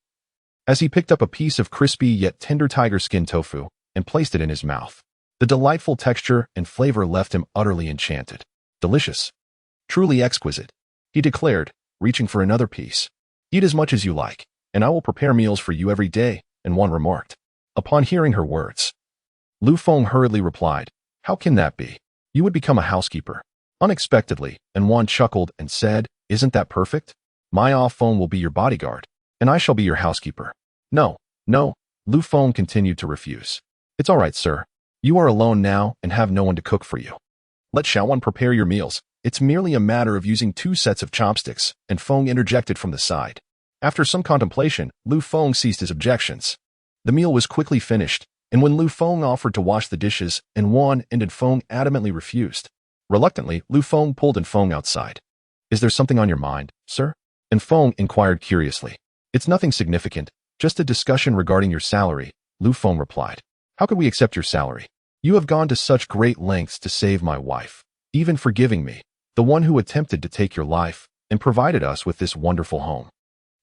as he picked up a piece of crispy yet tender tiger skin tofu and placed it in his mouth. The delightful texture and flavor left him utterly enchanted. Delicious. Truly exquisite, he declared, reaching for another piece. Eat as much as you like, and I will prepare meals for you every day, Wan remarked. Upon hearing her words, Lu Feng hurriedly replied, How can that be? You would become a housekeeper. Unexpectedly, Wan chuckled and said, Isn't that perfect? My Feng will be your bodyguard, and I shall be your housekeeper. No, Lu Feng continued to refuse. It's all right, sir. You are alone now and have no one to cook for you. Let Xiaowan prepare your meals. It's merely a matter of using 2 sets of chopsticks, Feng interjected from the side. After some contemplation, Lu Feng ceased his objections. The meal was quickly finished, and when Lu Feng offered to wash the dishes, Wan and Feng adamantly refused. Reluctantly, Lu Feng pulled Feng outside. Is there something on your mind, sir? Feng inquired curiously. It's nothing significant, just a discussion regarding your salary, Lu Feng replied. How could we accept your salary? You have gone to such great lengths to save my wife, even forgiving me, the one who attempted to take your life, and provided us with this wonderful home.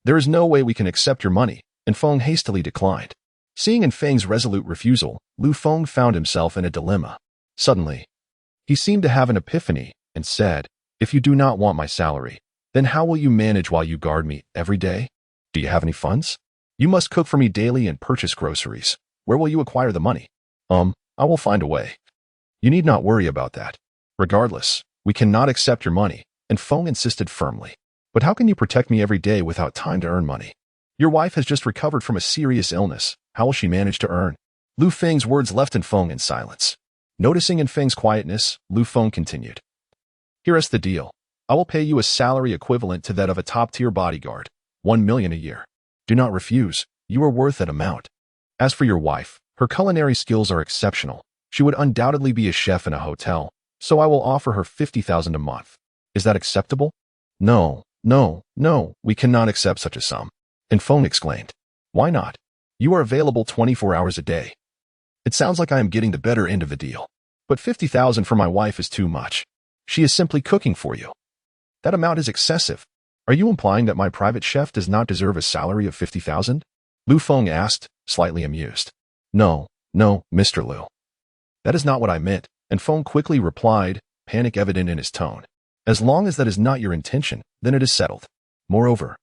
There is no way we can accept your money, Feng hastily declined. Seeing Feng's resolute refusal, Lu Feng found himself in a dilemma. Suddenly, he seemed to have an epiphany and said, If you do not want my salary, then how will you manage while you guard me every day? Do you have any funds? You must cook for me daily and purchase groceries. Where will you acquire the money? I will find a way. You need not worry about that. Regardless, we cannot accept your money, and Feng insisted firmly. But how can you protect me every day without time to earn money? Your wife has just recovered from a serious illness. How will she manage to earn? Lu Feng's words left Feng in silence. Noticing Feng's quietness, Lu Feng continued. Here is the deal. I will pay you a salary equivalent to that of a top-tier bodyguard, 1 million a year. Do not refuse. You are worth that amount. As for your wife, her culinary skills are exceptional. She would undoubtedly be a chef in a hotel, so I will offer her 50,000 a month. Is that acceptable? No, we cannot accept such a sum. And Feng exclaimed. Why not? You are available 24 hours a day. It sounds like I am getting the better end of the deal. But 50,000 for my wife is too much. She is simply cooking for you. That amount is excessive. Are you implying that my private chef does not deserve a salary of 50,000? Lu Feng asked, slightly amused. No, Mr. Lu. That is not what I meant, and Feng quickly replied, panic evident in his tone. As long as that is not your intention, then it is settled. Moreover,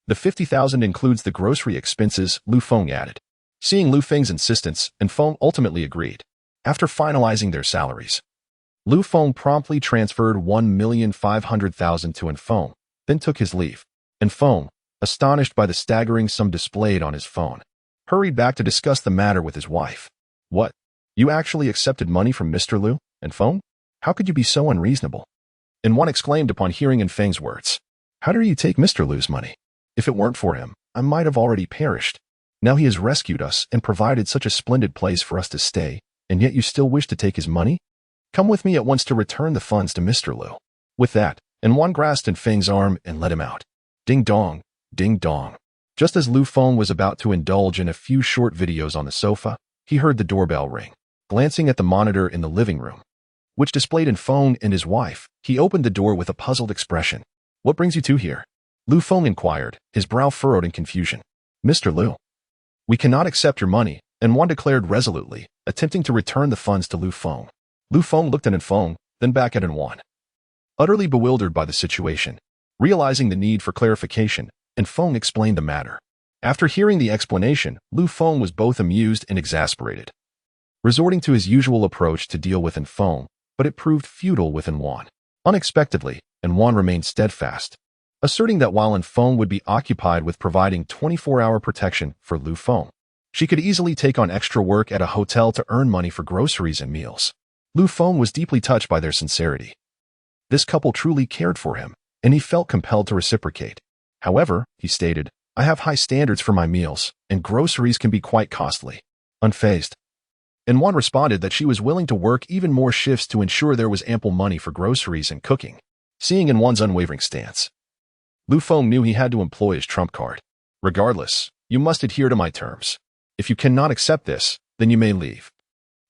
the 50,000 includes the grocery expenses, Lu Feng added. Seeing Lu Feng's insistence, Feng ultimately agreed. After finalizing their salaries, Lu Feng promptly transferred 1,500,000 to Feng, then took his leave. Feng, astonished by the staggering sum displayed on his phone, hurried back to discuss the matter with his wife. What? You actually accepted money from Mr. Lu? Feng? How could you be so unreasonable? One exclaimed upon hearing Feng's words. How dare you take Mr. Lu's money? If it weren't for him, I might have already perished. Now he has rescued us and provided such a splendid place for us to stay, and yet you still wish to take his money? Come with me at once to return the funds to Mr. Lu. With that, Wan grasped Feng's arm and led him out. Ding dong, ding dong. Just as Lu Feng was about to indulge in a few short videos on the sofa, he heard the doorbell ring. Glancing at the monitor in the living room, which displayed Feng and his wife, he opened the door with a puzzled expression. What brings you two here? Lu Feng inquired, his brow furrowed in confusion. Mr. Lu. We cannot accept your money, Wan declared resolutely, attempting to return the funds to Lu Feng. Lu Feng looked at Feng, then back at Wan. Utterly bewildered by the situation, realizing the need for clarification, Feng explained the matter. After hearing the explanation, Lu Feng was both amused and exasperated. Resorting to his usual approach to deal with Feng, but it proved futile with Wan. Unexpectedly, Wan remained steadfast, asserting that while Feng would be occupied with providing 24-hour protection for Lu Feng, she could easily take on extra work at a hotel to earn money for groceries and meals. Lu Feng was deeply touched by their sincerity. This couple truly cared for him, and he felt compelled to reciprocate. However, he stated, I have high standards for my meals, and groceries can be quite costly. Unfazed, Wan responded that she was willing to work even more shifts to ensure there was ample money for groceries and cooking. Seeing Wan's unwavering stance, Lu Feng knew he had to employ his trump card. Regardless, you must adhere to my terms. If you cannot accept this, then you may leave.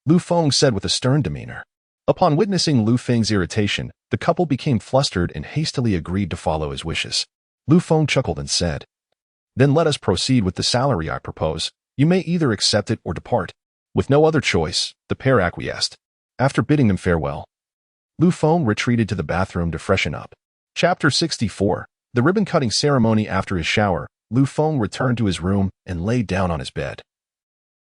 Lu Feng said with a stern demeanor. Upon witnessing Lu Feng's irritation, the couple became flustered and hastily agreed to follow his wishes. Lu Feng chuckled and said, Then let us proceed with the salary I propose. You may either accept it or depart. With no other choice, the pair acquiesced. After bidding them farewell, Lu Feng retreated to the bathroom to freshen up. Chapter 64. The ribbon-cutting ceremony. After his shower, Lu Feng returned to his room and lay down on his bed,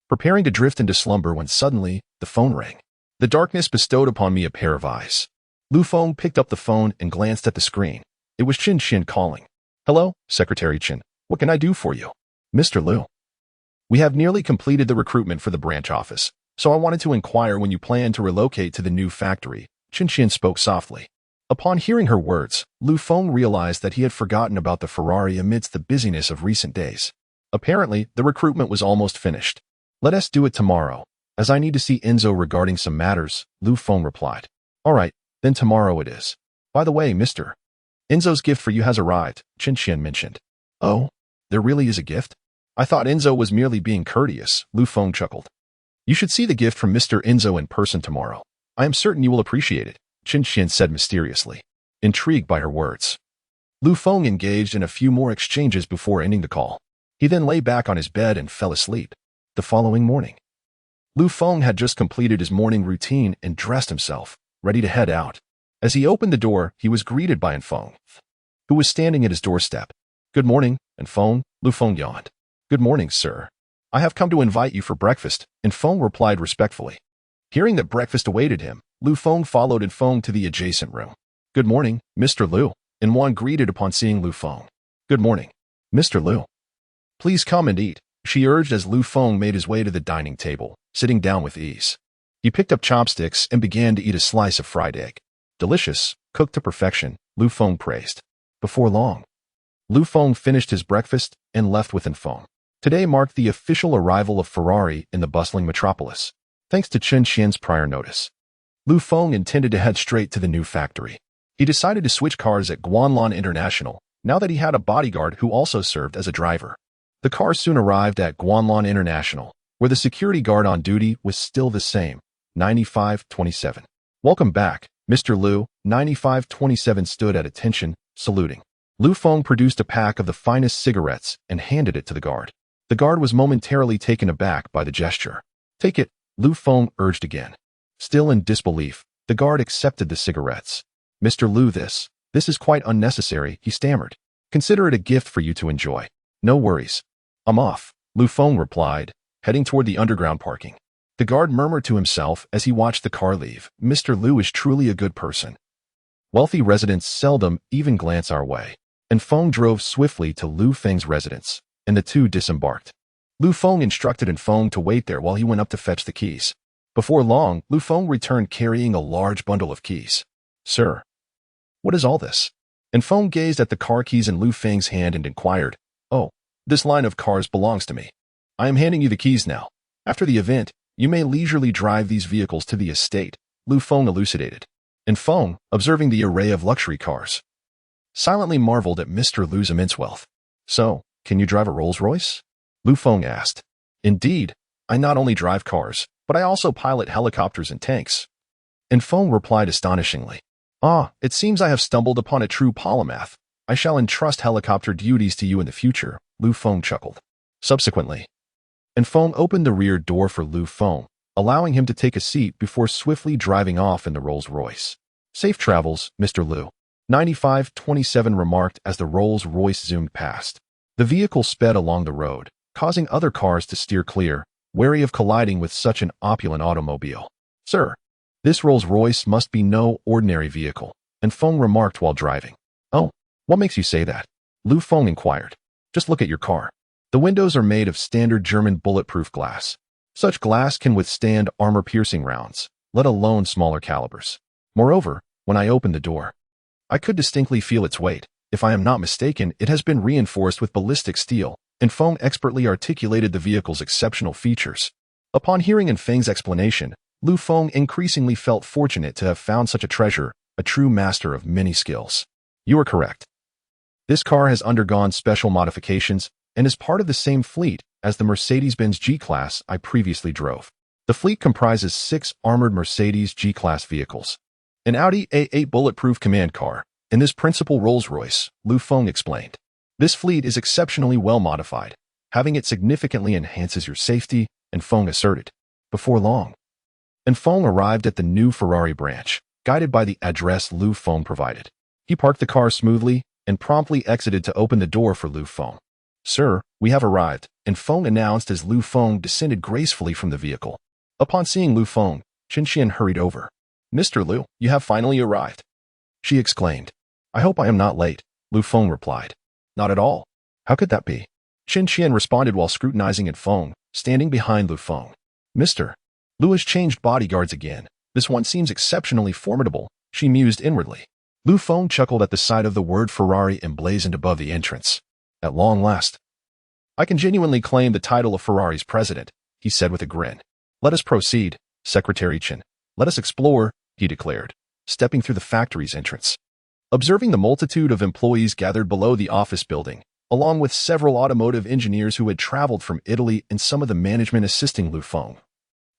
preparing to drift into slumber when suddenly, the phone rang. The darkness bestowed upon me a pair of eyes. Lu Feng picked up the phone and glanced at the screen. It was Qin Qian calling. Hello, Secretary Qin. What can I do for you? Mr. Lu. We have nearly completed the recruitment for the branch office, so I wanted to inquire when you plan to relocate to the new factory. Qin Qian spoke softly. Upon hearing her words, Lu Feng realized that he had forgotten about the Ferrari amidst the busyness of recent days. Apparently, the recruitment was almost finished. Let us do it tomorrow, as I need to see Enzo regarding some matters, Lu Feng replied. All right, then tomorrow it is. By the way, Mr. Enzo's gift for you has arrived, Qin Qian mentioned. Oh, there really is a gift? I thought Enzo was merely being courteous, Lu Feng chuckled. You should see the gift from Mr. Enzo in person tomorrow. I am certain you will appreciate it, Qin Qian said mysteriously, intrigued by her words. Lu Feng engaged in a few more exchanges before ending the call. He then lay back on his bed and fell asleep. The following morning, Lu Feng had just completed his morning routine and dressed himself, ready to head out. As he opened the door, he was greeted by Feng, who was standing at his doorstep. Good morning, And Lu Feng yawned. Good morning, sir. I have come to invite you for breakfast, and Feng replied respectfully. Hearing that breakfast awaited him, Lu Feng followed Feng to the adjacent room. Good morning, Mr. Lu, and Wan greeted upon seeing Lu Feng. Good morning, Mr. Lu. Please come and eat, she urged as Lu Feng made his way to the dining table, sitting down with ease. He picked up chopsticks and began to eat a slice of fried egg. Delicious, cooked to perfection, Lu Feng praised. Before long, Lu Feng finished his breakfast and left with Feng. Today marked the official arrival of Ferrari in the bustling metropolis. Thanks to Chen Xian's prior notice, Lu Feng intended to head straight to the new factory. He decided to switch cars at Guanlan International, now that he had a bodyguard who also served as a driver. The car soon arrived at Guanlan International, where the security guard on duty was still the same, 9527. Welcome back, Mr. Lu. 9527 stood at attention, saluting. Lu Feng produced a pack of the finest cigarettes and handed it to the guard. The guard was momentarily taken aback by the gesture. Take it, Lu Feng urged again. Still in disbelief, the guard accepted the cigarettes. Mr. Lu, this is quite unnecessary, he stammered. Consider it a gift for you to enjoy. No worries. I'm off, Lu Feng replied, heading toward the underground parking. The guard murmured to himself as he watched the car leave. Mr. Lu is truly a good person. Wealthy residents seldom even glance our way. And Feng drove swiftly to Lu Feng's residence, and the two disembarked. Lu Feng instructed Feng to wait there while he went up to fetch the keys. Before long, Lu Feng returned carrying a large bundle of keys. Sir, what is all this? And Feng gazed at the car keys in Lu Feng's hand and inquired, Oh, this line of cars belongs to me. I am handing you the keys now. After the event, you may leisurely drive these vehicles to the estate, Lu Feng elucidated. And Feng, observing the array of luxury cars, silently marveled at Mr. Lu's immense wealth. So, can you drive a Rolls-Royce? Lu Feng asked. Indeed, I not only drive cars, but I also pilot helicopters and tanks. And Feng replied astonishingly. Ah, it seems I have stumbled upon a true polymath. I shall entrust helicopter duties to you in the future, Lu Feng chuckled. Subsequently, and Feng opened the rear door for Lu Feng, allowing him to take a seat before swiftly driving off in the Rolls-Royce. Safe travels, Mr. Lu. 9527 remarked as the Rolls-Royce zoomed past. The vehicle sped along the road, causing other cars to steer clear, wary of colliding with such an opulent automobile. Sir, this Rolls-Royce must be no ordinary vehicle, and Feng remarked while driving. Oh, what makes you say that? Lu Feng inquired. Just look at your car. The windows are made of standard German bulletproof glass. Such glass can withstand armor-piercing rounds, let alone smaller calibers. Moreover, when I opened the door, I could distinctly feel its weight. If I am not mistaken, it has been reinforced with ballistic steel, and Feng expertly articulated the vehicle's exceptional features. Upon hearing Feng's explanation, Lu Feng increasingly felt fortunate to have found such a treasure, a true master of many skills. You are correct. This car has undergone special modifications and is part of the same fleet as the Mercedes-Benz G-Class I previously drove. The fleet comprises 6 armored Mercedes G-Class vehicles, an Audi A8 bulletproof command car, and this principal Rolls-Royce, Lu Feng explained. This fleet is exceptionally well modified. Having it significantly enhances your safety, and Feng asserted. Before long, and Feng arrived at the new Ferrari branch, guided by the address Lu Feng provided. He parked the car smoothly and promptly exited to open the door for Lu Feng. Sir, we have arrived, and Feng announced as Lu Feng descended gracefully from the vehicle. Upon seeing Lu Feng, Chen Xian hurried over. Mr. Lu, you have finally arrived, she exclaimed. I hope I am not late, Lu Feng replied. Not at all. How could that be? Chen Xian responded while scrutinizing Feng, standing behind Lu Feng. Mr. Lu has changed bodyguards again. This one seems exceptionally formidable, she mused inwardly. Lu Feng chuckled at the sight of the word Ferrari emblazoned above the entrance. At long last, I can genuinely claim the title of Ferrari's president, he said with a grin. Let us proceed, Secretary Chen. Let us explore, he declared, stepping through the factory's entrance. Observing the multitude of employees gathered below the office building, along with several automotive engineers who had traveled from Italy and some of the management assisting Lu Feng,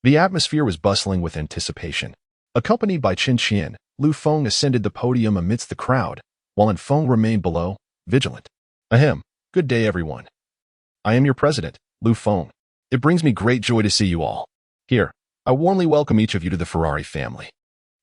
the atmosphere was bustling with anticipation. Accompanied by Chen Xian, Lu Feng ascended the podium amidst the crowd, while Feng remained below, vigilant. Ahem. Good day, everyone. I am your president, Lu Feng. It brings me great joy to see you all. Here, I warmly welcome each of you to the Ferrari family.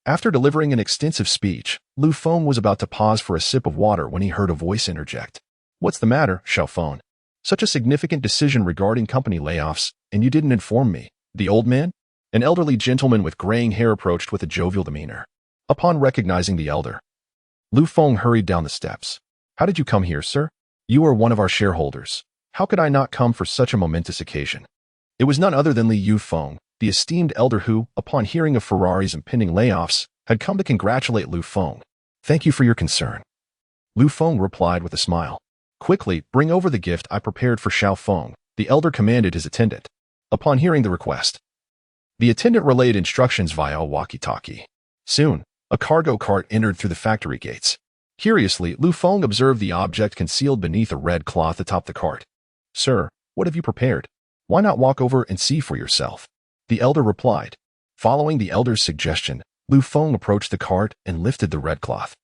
After delivering an extensive speech, Lu Feng was about to pause for a sip of water when he heard a voice interject. What's the matter, Feng? Such a significant decision regarding company layoffs, and you didn't inform me. The old man? An elderly gentleman with graying hair approached with a jovial demeanor. Upon recognizing the elder, Feng hurried down the steps. How did you come here, sir? You are one of our shareholders. How could I not come for such a momentous occasion? It was none other than Feng, the esteemed elder who, upon hearing of Ferrari's impending layoffs, had come to congratulate Feng. Thank you for your concern. Feng replied with a smile. Quickly, bring over the gift I prepared for Feng, the elder commanded his attendant. Upon hearing the request, the attendant relayed instructions via a walkie-talkie. Soon, a cargo cart entered through the factory gates. Curiously, Feng observed the object concealed beneath a red cloth atop the cart. Sir, what have you prepared? Why not walk over and see for yourself? The elder replied. Following the elder's suggestion, Feng approached the cart and lifted the red cloth.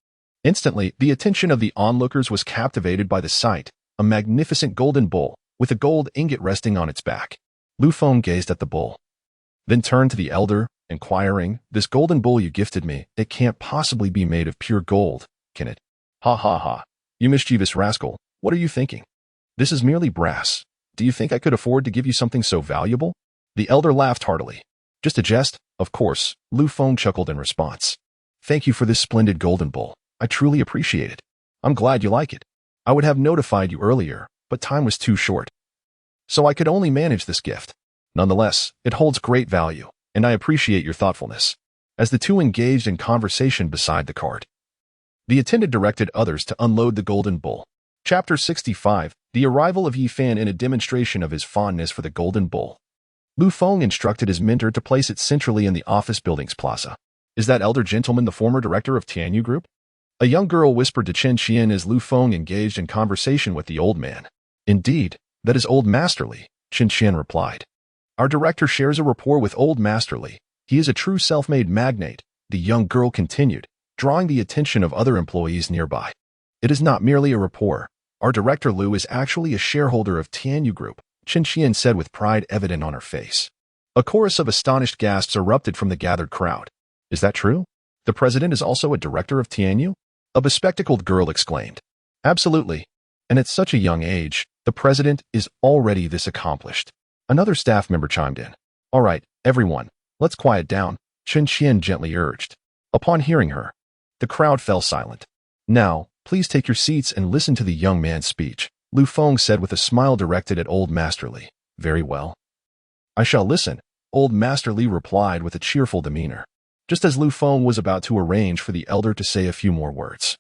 Instantly, the attention of the onlookers was captivated by the sight, a magnificent golden bull, with a gold ingot resting on its back. Feng gazed at the bull, then turned to the elder, inquiring, This golden bull you gifted me, it can't possibly be made of pure gold, can it? Ha ha ha. You mischievous rascal, what are you thinking? This is merely brass. Do you think I could afford to give you something so valuable? The elder laughed heartily. Just a jest, of course, Feng chuckled in response. Thank you for this splendid golden bull. I truly appreciate it. I'm glad you like it. I would have notified you earlier, but time was too short. So I could only manage this gift. Nonetheless, it holds great value, and I appreciate your thoughtfulness. As the two engaged in conversation beside the cart, the attendant directed others to unload the golden bull. Chapter 65, The Arrival of Fan in a demonstration of his fondness for the golden bull. Feng instructed his mentor to place it centrally in the office building's plaza. Is that elder gentleman the former director of Tianyu Group? A young girl whispered to Chen Qian as Feng engaged in conversation with the old man. Indeed, that is old Masterly, Chen Qian replied. Our director shares a rapport with old Masterly. He is a true self-made magnate, the young girl continued, drawing the attention of other employees nearby. It is not merely a rapport. Our director Lu is actually a shareholder of Tianyu Group, Chen Qian said with pride evident on her face. A chorus of astonished gasps erupted from the gathered crowd. Is that true? The president is also a director of Tianyu? A bespectacled girl exclaimed. Absolutely. And at such a young age, the president is already this accomplished. Another staff member chimed in. All right, everyone, let's quiet down, Chen Qian gently urged. Upon hearing her, the crowd fell silent. Now, please take your seats and listen to the young man's speech, Feng said with a smile directed at old Masterly. Very well. I shall listen, old Masterly replied with a cheerful demeanor. Just as Feng was about to arrange for the elder to say a few more words,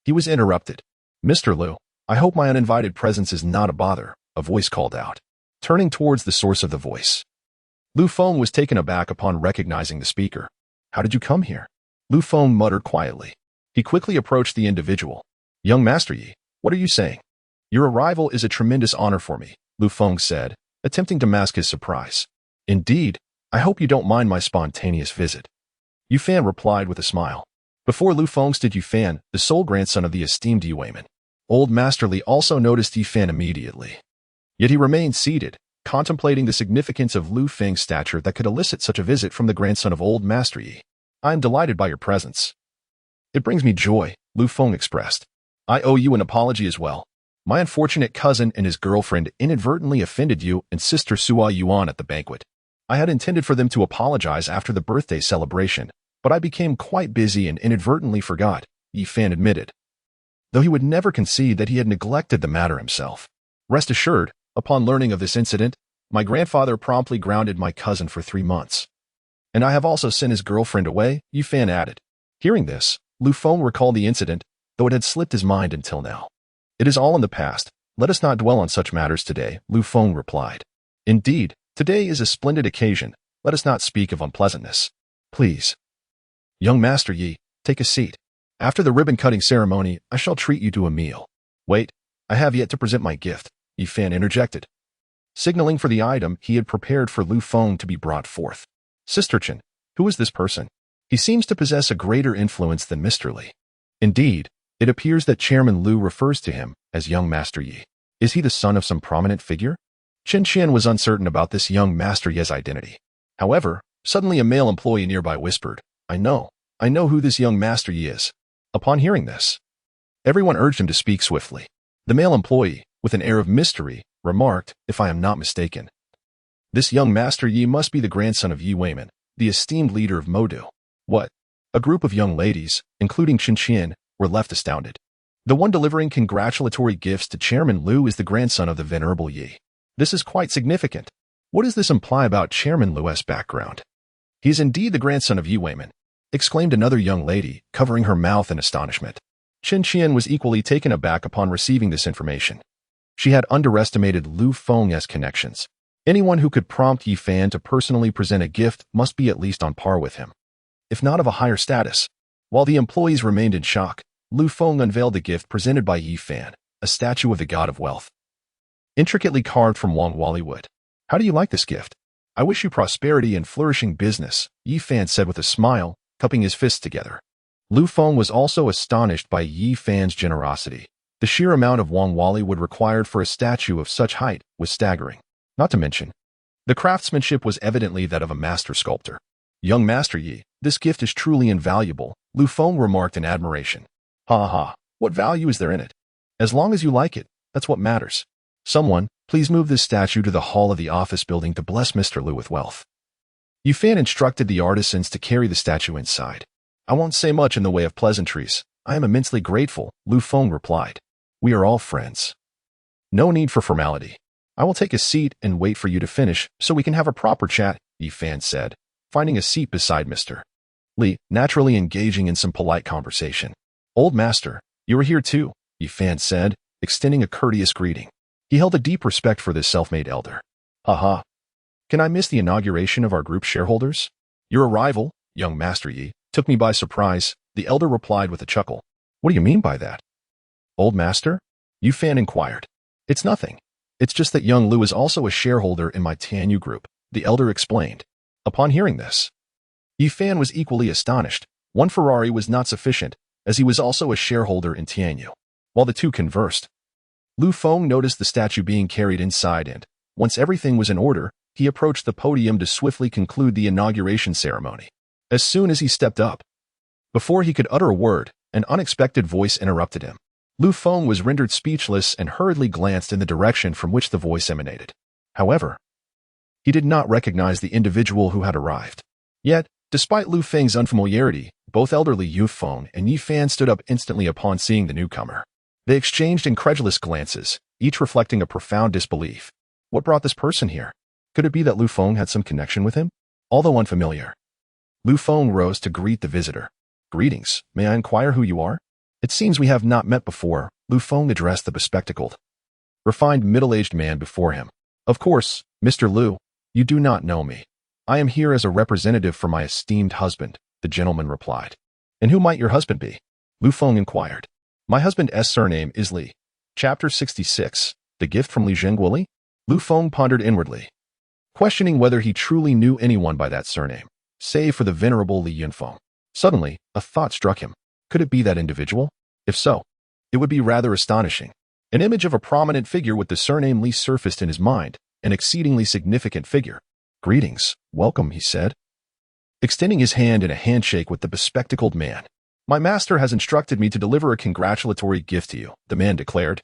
he was interrupted. Mr. Lu, I hope my uninvited presence is not a bother, a voice called out. Turning towards the source of the voice, Feng was taken aback upon recognizing the speaker. How did you come here? Feng muttered quietly. He quickly approached the individual. Young Master Yi, what are you saying? Your arrival is a tremendous honor for me, Feng said, attempting to mask his surprise. Indeed, I hope you don't mind my spontaneous visit. Fan replied with a smile. Before Feng stood Fan, the sole grandson of the esteemed Yueman. Old Masterly also noticed Fan immediately. Yet he remained seated, contemplating the significance of Feng's stature that could elicit such a visit from the grandson of old Master Yi. I am delighted by your presence. It brings me joy, Feng expressed. I owe you an apology as well. My unfortunate cousin and his girlfriend inadvertently offended you and Sister Sua Yuan at the banquet. I had intended for them to apologize after the birthday celebration, but I became quite busy and inadvertently forgot, Fan admitted. Though he would never concede that he had neglected the matter himself. Rest assured, upon learning of this incident, my grandfather promptly grounded my cousin for 3 months. And I have also sent his girlfriend away, Fan added. Hearing this, Feng recalled the incident, though it had slipped his mind until now. It is all in the past. Let us not dwell on such matters today, Feng replied. Indeed, today is a splendid occasion. Let us not speak of unpleasantness. Please. Young Master Yi, take a seat. After the ribbon-cutting ceremony, I shall treat you to a meal. Wait, I have yet to present my gift, Fan interjected, signaling for the item he had prepared for Feng to be brought forth. Sister Chen, who is this person? He seems to possess a greater influence than Mr. Li. Indeed, it appears that Chairman Lu refers to him as young Master Yi. Is he the son of some prominent figure? Chen Qian was uncertain about this young Master Yi's identity. However, suddenly a male employee nearby whispered, I know who this young Master Yi is. Upon hearing this, everyone urged him to speak swiftly. The male employee, with an air of mystery, remarked, "If I am not mistaken, this young Master Yi must be the grandson of Yi Weiman, the esteemed leader of Modu." What? A group of young ladies, including Qian, were left astounded. The one delivering congratulatory gifts to Chairman Liu is the grandson of the venerable Yi. This is quite significant. What does this imply about Chairman Liu's background? He is indeed the grandson of Yi Weiman, exclaimed another young lady, covering her mouth in astonishment. Qian was equally taken aback upon receiving this information. She had underestimated Lu Feng's connections. Anyone who could prompt Yi Fan to personally present a gift must be at least on par with him, if not of a higher status. While the employees remained in shock, Lu Feng unveiled the gift presented by Yi Fan, a statue of the god of wealth, intricately carved from Wali wood. "How do you like this gift? I wish you prosperity and flourishing business," Yi Fan said with a smile, cupping his fists together. Lu Feng was also astonished by Yi Fan's generosity. The sheer amount of Wali wood required for a statue of such height was staggering. Not to mention, the craftsmanship was evidently that of a master sculptor. "Young Master Yi, this gift is truly invaluable," Lu Feng remarked in admiration. "Ha ha, what value is there in it? As long as you like it, that's what matters. Someone, please move this statue to the hall of the office building to bless Mr. Liu with wealth." Yi Fan instructed the artisans to carry the statue inside. "I won't say much in the way of pleasantries. I am immensely grateful," Lu Feng replied. "We are all friends. No need for formality. I will take a seat and wait for you to finish so we can have a proper chat," Yi Fan said, finding a seat beside Mr. Li, naturally engaging in some polite conversation. "Old master, you are here too," Yi Fan said, extending a courteous greeting. He held a deep respect for this self-made elder. "Haha. Can I miss the inauguration of our group shareholders? Your arrival, young Master Yi, took me by surprise," the elder replied with a chuckle. "What do you mean by that?" "Old master?" Yi Fan inquired. "It's nothing. It's just that young Liu is also a shareholder in my Tianyu group," the elder explained. Upon hearing this, Yi Fan was equally astonished. One Ferrari was not sufficient, as he was also a shareholder in Tianyu. While the two conversed, Lu Feng noticed the statue being carried inside and, once everything was in order, he approached the podium to swiftly conclude the inauguration ceremony. As soon as he stepped up, before he could utter a word, an unexpected voice interrupted him. Lu Feng was rendered speechless and hurriedly glanced in the direction from which the voice emanated. However, he did not recognize the individual who had arrived. Yet, despite Lu Feng's unfamiliarity, both elderly Yu Feng and Yi Fan stood up instantly upon seeing the newcomer. They exchanged incredulous glances, each reflecting a profound disbelief. What brought this person here? Could it be that Lu Feng had some connection with him? Although unfamiliar, Lu Feng rose to greet the visitor. "Greetings, may I inquire who you are? It seems we have not met before," Lu Feng addressed the bespectacled, refined middle-aged man before him. "Of course, Mr. Liu, you do not know me. I am here as a representative for my esteemed husband," the gentleman replied. "And who might your husband be?" Lu Feng inquired. "My husband's surname is Li." Chapter 66, The Gift from Li Zhengguoli? Lu Feng pondered inwardly, questioning whether he truly knew anyone by that surname, save for the venerable Li Yunfeng. Suddenly, a thought struck him. Could it be that individual? If so, it would be rather astonishing. An image of a prominent figure with the surname Li surfaced in his mind, an exceedingly significant figure. "Greetings, welcome," he said, extending his hand in a handshake with the bespectacled man. "My master has instructed me to deliver a congratulatory gift to you," the man declared,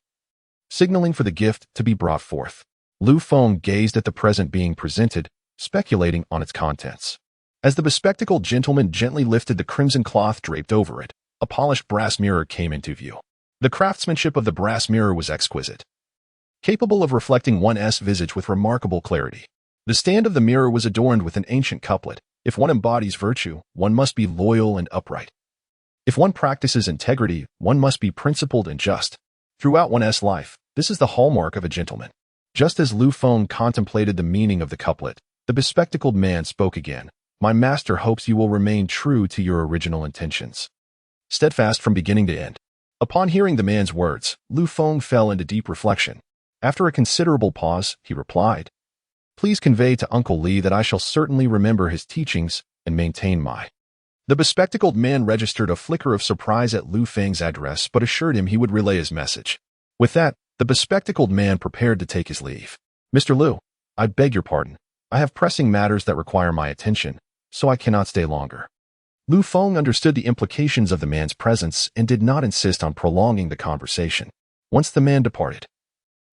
signaling for the gift to be brought forth. Lu Feng gazed at the present being presented, speculating on its contents. As the bespectacled gentleman gently lifted the crimson cloth draped over it, a polished brass mirror came into view. The craftsmanship of the brass mirror was exquisite, capable of reflecting one's visage with remarkable clarity. The stand of the mirror was adorned with an ancient couplet: "If one embodies virtue, one must be loyal and upright. If one practices integrity, one must be principled and just. Throughout one's life, this is the hallmark of a gentleman." Just as Lu Feng contemplated the meaning of the couplet, the bespectacled man spoke again. "My master hopes you will remain true to your original intentions, steadfast from beginning to end." Upon hearing the man's words, Lu Feng fell into deep reflection. After a considerable pause, he replied, "Please convey to Uncle Li that I shall certainly remember his teachings and maintain my." The bespectacled man registered a flicker of surprise at Lu Feng's address but assured him he would relay his message. With that, the bespectacled man prepared to take his leave. "Mr. Liu, I beg your pardon. I have pressing matters that require my attention, so I cannot stay longer." Lu Feng understood the implications of the man's presence and did not insist on prolonging the conversation. Once the man departed,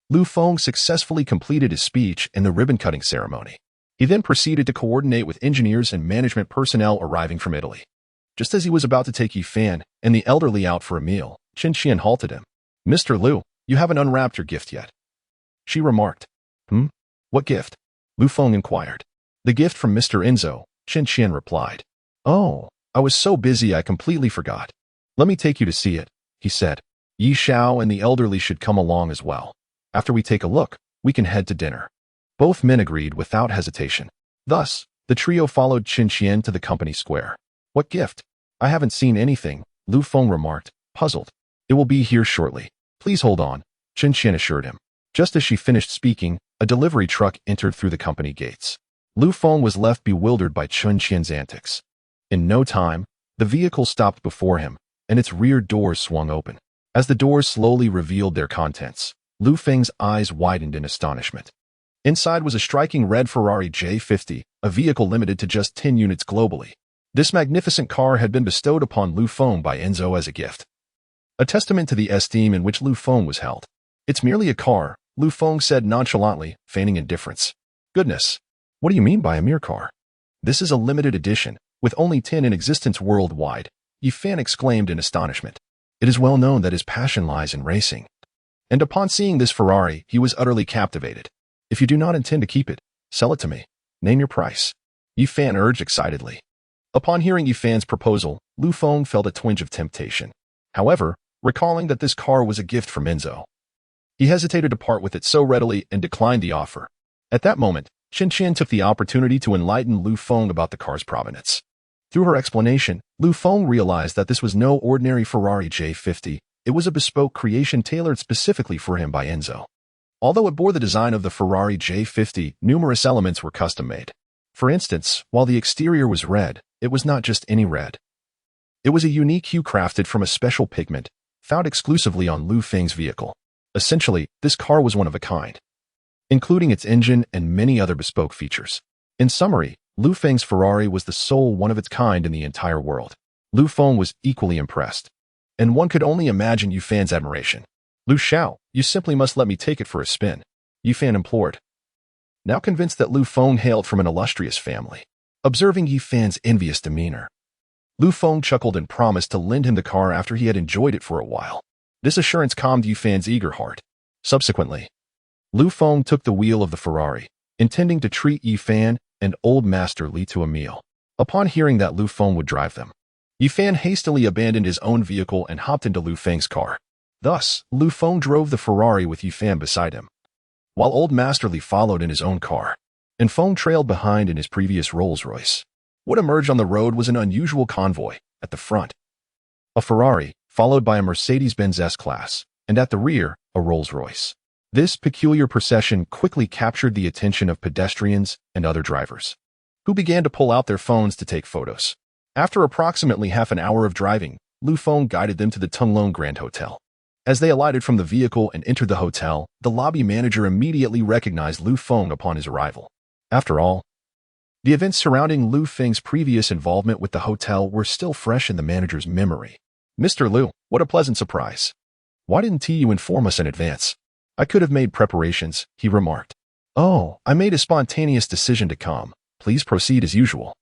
Lu Feng successfully completed his speech and the ribbon-cutting ceremony. He then proceeded to coordinate with engineers and management personnel arriving from Italy. Just as he was about to take Yi Fan and the elderly out for a meal, Chen Qian halted him. "Mr. Lu, you haven't unwrapped your gift yet," she remarked. What gift?" Lu Feng inquired. "The gift from Mr. Enzo," Chen Qian replied. "Oh, I was so busy I completely forgot. Let me take you to see it," he said. "Yi Xiao and the elderly should come along as well. After we take a look, we can head to dinner." Both men agreed without hesitation. Thus, the trio followed Chen Qian to the company square. "What gift? I haven't seen anything," Lu Feng remarked, puzzled. "It will be here shortly. Please hold on," Chen Qian assured him. Just as she finished speaking, a delivery truck entered through the company gates. Lu Feng was left bewildered by Chen Qian's antics. In no time, the vehicle stopped before him, and its rear doors swung open. As the doors slowly revealed their contents, Lu Feng's eyes widened in astonishment. Inside was a striking red Ferrari J50, a vehicle limited to just 10 units globally. This magnificent car had been bestowed upon Lu Feng by Enzo as a gift, a testament to the esteem in which Lu Feng was held. "It's merely a car," Lu Feng said nonchalantly, feigning indifference. "Goodness, what do you mean by a mere car? This is a limited edition, with only 10 in existence worldwide," Yi Fan exclaimed in astonishment. It is well known that his passion lies in racing. And upon seeing this Ferrari, he was utterly captivated. "If you do not intend to keep it, sell it to me. Name your price," Yi Fan urged excitedly. Upon hearing Yi Fan's proposal, Lu Feng felt a twinge of temptation. However, recalling that this car was a gift from Enzo, he hesitated to part with it so readily and declined the offer. At that moment, Chen Qian took the opportunity to enlighten Lu Feng about the car's provenance. Through her explanation, Lu Feng realized that this was no ordinary Ferrari J50, it was a bespoke creation tailored specifically for him by Enzo. Although it bore the design of the Ferrari J50, numerous elements were custom-made. For instance, while the exterior was red, it was not just any red. It was a unique hue crafted from a special pigment, found exclusively on Lu Feng's vehicle. Essentially, this car was one of a kind, including its engine and many other bespoke features. In summary, Lu Feng's Ferrari was the sole one of its kind in the entire world. Lu Feng was equally impressed, and one could only imagine Yi Fan's admiration. "Lu Xiao, you simply must let me take it for a spin," Yi Fan implored. Now convinced that Lu Feng hailed from an illustrious family. Observing Yi Fan's envious demeanor, Lu Feng chuckled and promised to lend him the car after he had enjoyed it for a while. This assurance calmed Yi Fan's eager heart. Subsequently, Lu Feng took the wheel of the Ferrari, intending to treat Yi Fan and old Master Li to a meal. Upon hearing that Lu Feng would drive them, Yi Fan hastily abandoned his own vehicle and hopped into Lu Feng's car. Thus, Lu Feng drove the Ferrari with Yi Fan beside him, while old Master Li followed in his own car, and Feng trailed behind in his previous Rolls-Royce. What emerged on the road was an unusual convoy. At the front, a Ferrari, followed by a Mercedes-Benz S-Class, and at the rear, a Rolls-Royce. This peculiar procession quickly captured the attention of pedestrians and other drivers, who began to pull out their phones to take photos. After approximately half an hour of driving, Lu Feng guided them to the Tunglong Grand Hotel. As they alighted from the vehicle and entered the hotel, the lobby manager immediately recognized Lu Feng upon his arrival. After all, the events surrounding Lu Feng's previous involvement with the hotel were still fresh in the manager's memory. "Mr. Lu, what a pleasant surprise. Why didn't you inform us in advance? I could have made preparations," he remarked. "Oh, I made a spontaneous decision to come. Please proceed as usual,"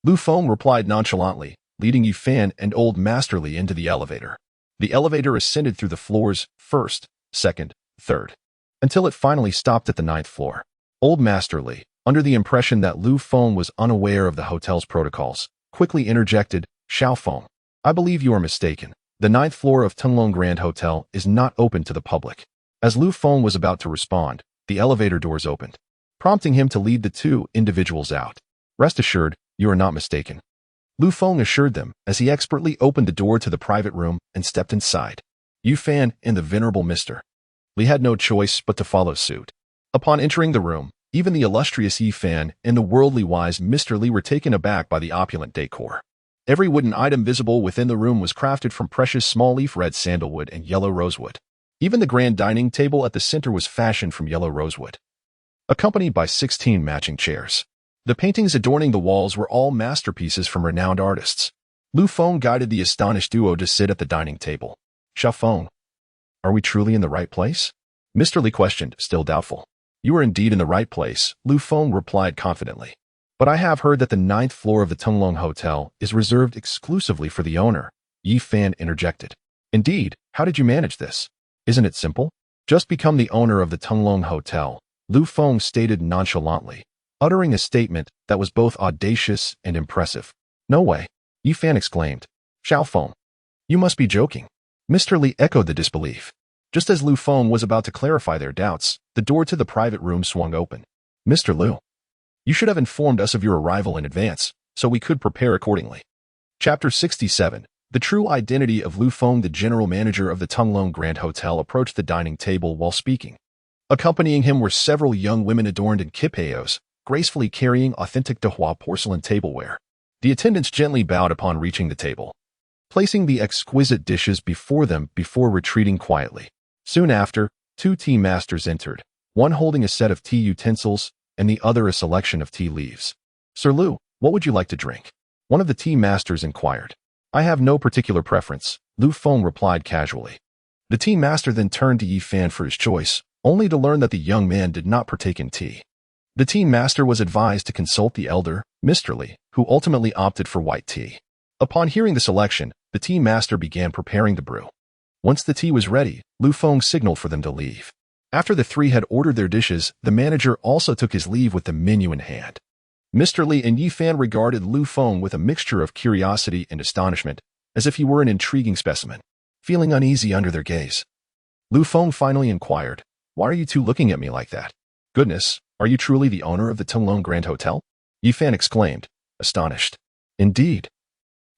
Lu Feng replied nonchalantly, leading Yi Fan and old Master Li into the elevator. The elevator ascended through the floors, first, second, third, until it finally stopped at the 9th floor. Old Master Li, under the impression that Lu Feng was unaware of the hotel's protocols, quickly interjected, "Xiao Feng, I believe you are mistaken. The 9th floor of Tunglong Grand Hotel is not open to the public." As Lu Feng was about to respond, the elevator doors opened, prompting him to lead the two individuals out. "Rest assured, you are not mistaken," Lu Feng assured them as he expertly opened the door to the private room and stepped inside. Yi Fan and the venerable Mr. Li had no choice but to follow suit. Upon entering the room, even the illustrious Yi Fan and the worldly wise Mr. Li were taken aback by the opulent decor. Every wooden item visible within the room was crafted from precious small-leaf red sandalwood and yellow rosewood. Even the grand dining table at the center was fashioned from yellow rosewood, accompanied by 16 matching chairs. The paintings adorning the walls were all masterpieces from renowned artists. Lu Feng guided the astonished duo to sit at the dining table. "Xiao Feng, Are we truly in the right place? Mr. Li questioned, still doubtful. You are indeed in the right place, Lu Feng replied confidently. But I have heard that the 9th floor of the Tunglong Hotel is reserved exclusively for the owner, Yi Fan interjected. Indeed, how did you manage this? Isn't it simple? Just become the owner of the Tunglong Hotel, Lu Feng stated nonchalantly, uttering a statement that was both audacious and impressive. No way, Yi Fan exclaimed. Xiao Feng, you must be joking. Mr. Li echoed the disbelief. Just as Lu Feng was about to clarify their doubts, the door to the private room swung open. Mr. Lu, you should have informed us of your arrival in advance, so we could prepare accordingly. Chapter 67. The true identity of Lu Feng. The general manager of the Tunglong Grand Hotel approached the dining table while speaking. Accompanying him were several young women adorned in kipayos, gracefully carrying authentic Dehua porcelain tableware. The attendants gently bowed upon reaching the table, placing the exquisite dishes before them before retreating quietly. Soon after, 2 tea masters entered, one holding a set of tea utensils and the other a selection of tea leaves. Sir Lu, what would you like to drink? One of the tea masters inquired. I have no particular preference, Lu Feng replied casually. The tea master then turned to Yi Fan for his choice, only to learn that the young man did not partake in tea. The tea master was advised to consult the elder, Mr. Li, who ultimately opted for white tea. Upon hearing the selection, the tea master began preparing the brew. Once the tea was ready, Lu Feng signaled for them to leave. After the 3 had ordered their dishes, the manager also took his leave with the menu in hand. Mr. Li and Yi Fan regarded Lu Feng with a mixture of curiosity and astonishment, as if he were an intriguing specimen. Feeling uneasy under their gaze, Lu Feng finally inquired, Why are you two looking at me like that? Goodness, are you truly the owner of the Tunglong Grand Hotel? Yi Fan exclaimed, astonished. Indeed.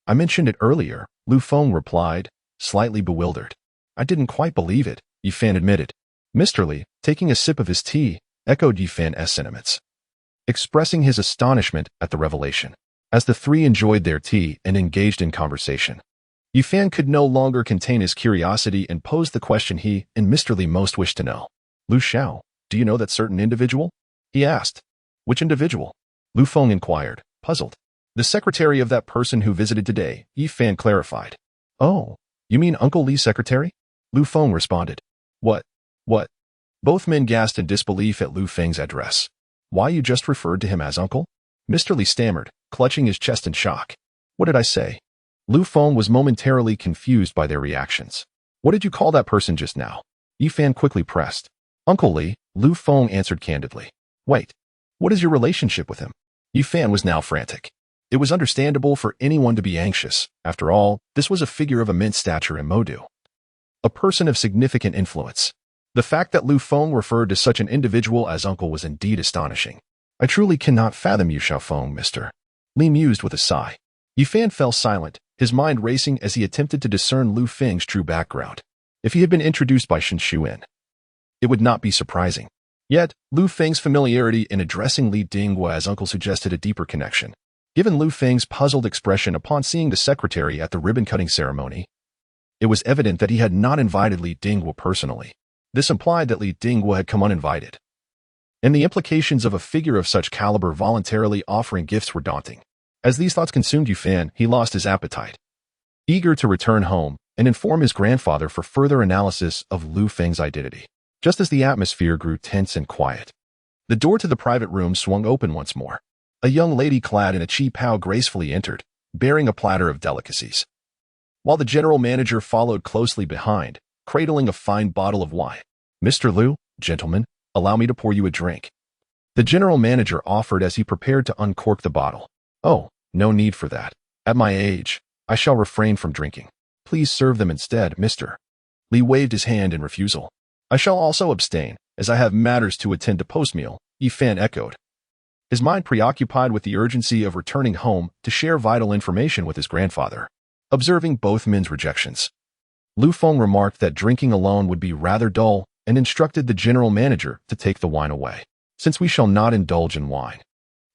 I mentioned it earlier, Lu Feng replied, slightly bewildered. I didn't quite believe it, Yi Fan admitted. Mr. Li, taking a sip of his tea, echoed Yi Fan's sentiments, expressing his astonishment at the revelation. As the 3 enjoyed their tea and engaged in conversation, Yi Fan could no longer contain his curiosity and posed the question he and Mr. Li most wished to know. Lu Xiao, do you know that certain individual? He asked. Which individual? Lu Feng inquired, puzzled. The secretary of that person who visited today, Yi Fan clarified. Oh, you mean Uncle Li's secretary? Lu Feng responded. What? Both men gasped in disbelief at Lu Feng's address. Why, you just referred to him as uncle? Mr. Li stammered, clutching his chest in shock. What did I say? Lu Feng was momentarily confused by their reactions. What did you call that person just now? Yi Fan quickly pressed. Uncle Li, Lu Feng answered candidly. Wait, what is your relationship with him? Yi Fan was now frantic. It was understandable for anyone to be anxious. After all, this was a figure of immense stature in Modu, a person of significant influence. The fact that Lu Feng referred to such an individual as uncle was indeed astonishing. I truly cannot fathom you, Xiao Feng, Mr. Li mused with a sigh. Yi Fan fell silent, his mind racing as he attempted to discern Lu Feng's true background. If he had been introduced by Shen Xuan, it would not be surprising. Yet, Lu Feng's familiarity in addressing Li Dinghua as uncle suggested a deeper connection. Given Lu Feng's puzzled expression upon seeing the secretary at the ribbon-cutting ceremony, it was evident that he had not invited Li Dinghua personally. This implied that Li Dinghua had come uninvited, and the implications of a figure of such caliber voluntarily offering gifts were daunting. As these thoughts consumed Yu Fan, he lost his appetite, eager to return home and inform his grandfather for further analysis of Lu Feng's identity. Just as the atmosphere grew tense and quiet, the door to the private room swung open once more. A young lady clad in a chi pao gracefully entered, bearing a platter of delicacies, while the general manager followed closely behind, cradling a fine bottle of wine. Mr. Lu, gentlemen, allow me to pour you a drink, the general manager offered as he prepared to uncork the bottle. Oh, no need for that. At my age, I shall refrain from drinking. Please serve them instead, Mr. Li waved his hand in refusal. I shall also abstain, as I have matters to attend to post-meal, Yi Fan echoed, his mind preoccupied with the urgency of returning home to share vital information with his grandfather. Observing both men's rejections, Lu Feng remarked that drinking alone would be rather dull and instructed the general manager to take the wine away. Since we shall not indulge in wine,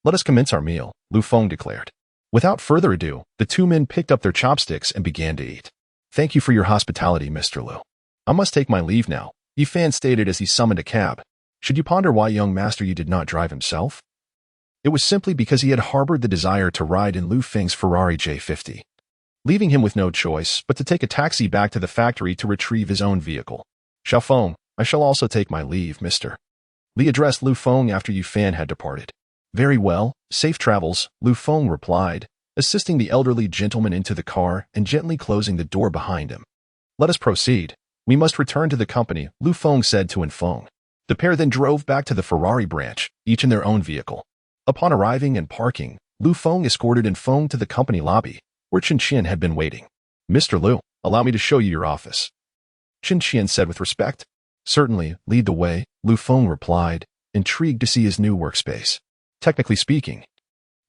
let us commence our meal, Lu Feng declared. Without further ado, the 2 men picked up their chopsticks and began to eat. Thank you for your hospitality, Mr. Lu. I must take my leave now, Yi Fan stated as he summoned a cab. Should you ponder why young master Yi did not drive himself? It was simply because he had harbored the desire to ride in Lu Feng's Ferrari J50, leaving him with no choice but to take a taxi back to the factory to retrieve his own vehicle. Xiao Feng, I shall also take my leave, Mr. Li addressed Lu Feng after Yu Fan had departed. Very well, safe travels, Lu Feng replied, assisting the elderly gentleman into the car and gently closing the door behind him. Let us proceed. We must return to the company, Lu Feng said to Feng. The pair then drove back to the Ferrari branch, each in their own vehicle. Upon arriving and parking, Lu Feng escorted Feng to the company lobby, where Chen Qian had been waiting. Mr. Lu, allow me to show you your office, Chen Qian said with respect. Certainly, lead the way, Lu Feng replied, intrigued to see his new workspace. Technically speaking,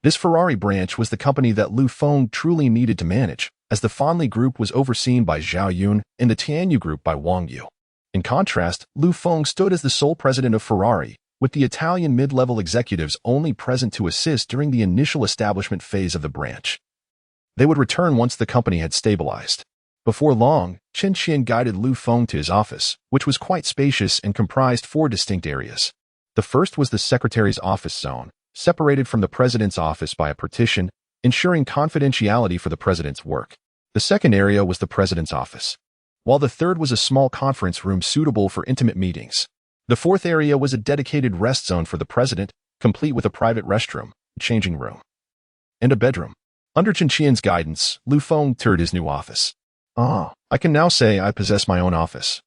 this Ferrari branch was the company that Lu Feng truly needed to manage, as the Ferrari Group was overseen by Zhao Yun and the Tianyu Group by Wang Yu. In contrast, Lu Feng stood as the sole president of Ferrari, with the Italian mid-level executives only present to assist during the initial establishment phase of the branch. They would return once the company had stabilized. Before long, Chen Qian guided Lu Feng to his office, which was quite spacious and comprised 4 distinct areas. The first was the secretary's office zone, separated from the president's office by a partition, ensuring confidentiality for the president's work. The second area was the president's office, while the third was a small conference room suitable for intimate meetings. The fourth area was a dedicated rest zone for the president, complete with a private restroom, changing room, and a bedroom. Under Chen Qian's guidance, Lu Feng toured his new office. I can now say I possess my own office,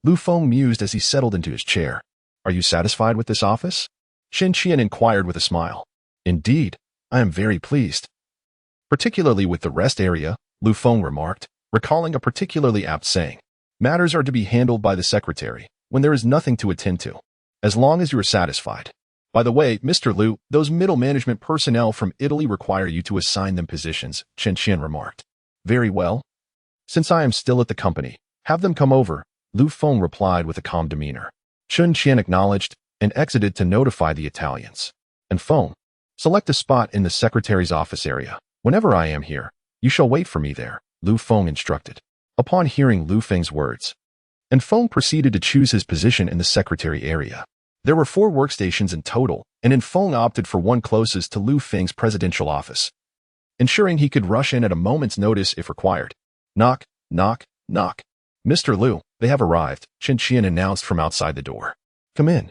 Lu Feng mused as he settled into his chair. Are you satisfied with this office? Chen Qian inquired with a smile. Indeed, I am very pleased. Particularly with the rest area, Lu Feng remarked, recalling a particularly apt saying. Matters are to be handled by the secretary, when there is nothing to attend to, as long as you are satisfied. By the way, Mr. Lu, those middle management personnel from Italy require you to assign them positions, Chen Qian remarked. Very well. Since I am still at the company, have them come over, Lu Feng replied with a calm demeanor. Chen Qian acknowledged and exited to notify the Italians. And Feng, select a spot in the secretary's office area. Whenever I am here, you shall wait for me there, Lu Feng instructed. Upon hearing Lu Feng's words, and Feng proceeded to choose his position in the secretary area. There were 4 workstations in total, and Feng opted for one closest to Lu Feng's presidential office, ensuring he could rush in at a moment's notice if required. Knock, knock, knock. Mr. Lu, they have arrived, Chen Qian announced from outside the door. Come in.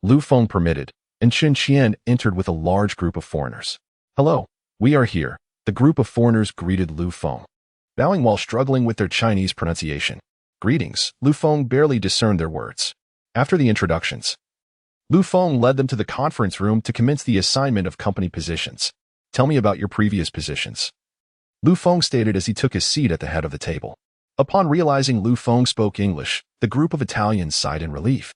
Lu Feng permitted, and Chen Qian entered with a large group of foreigners. Hello, we are here, the group of foreigners greeted Lu Feng, bowing while struggling with their Chinese pronunciation. Greetings, Lu Feng barely discerned their words. After the introductions, Lu Feng led them to the conference room to commence the assignment of company positions. Tell me about your previous positions, Lu Feng stated as he took his seat at the head of the table. Upon realizing Lu Feng spoke English, the group of Italians sighed in relief,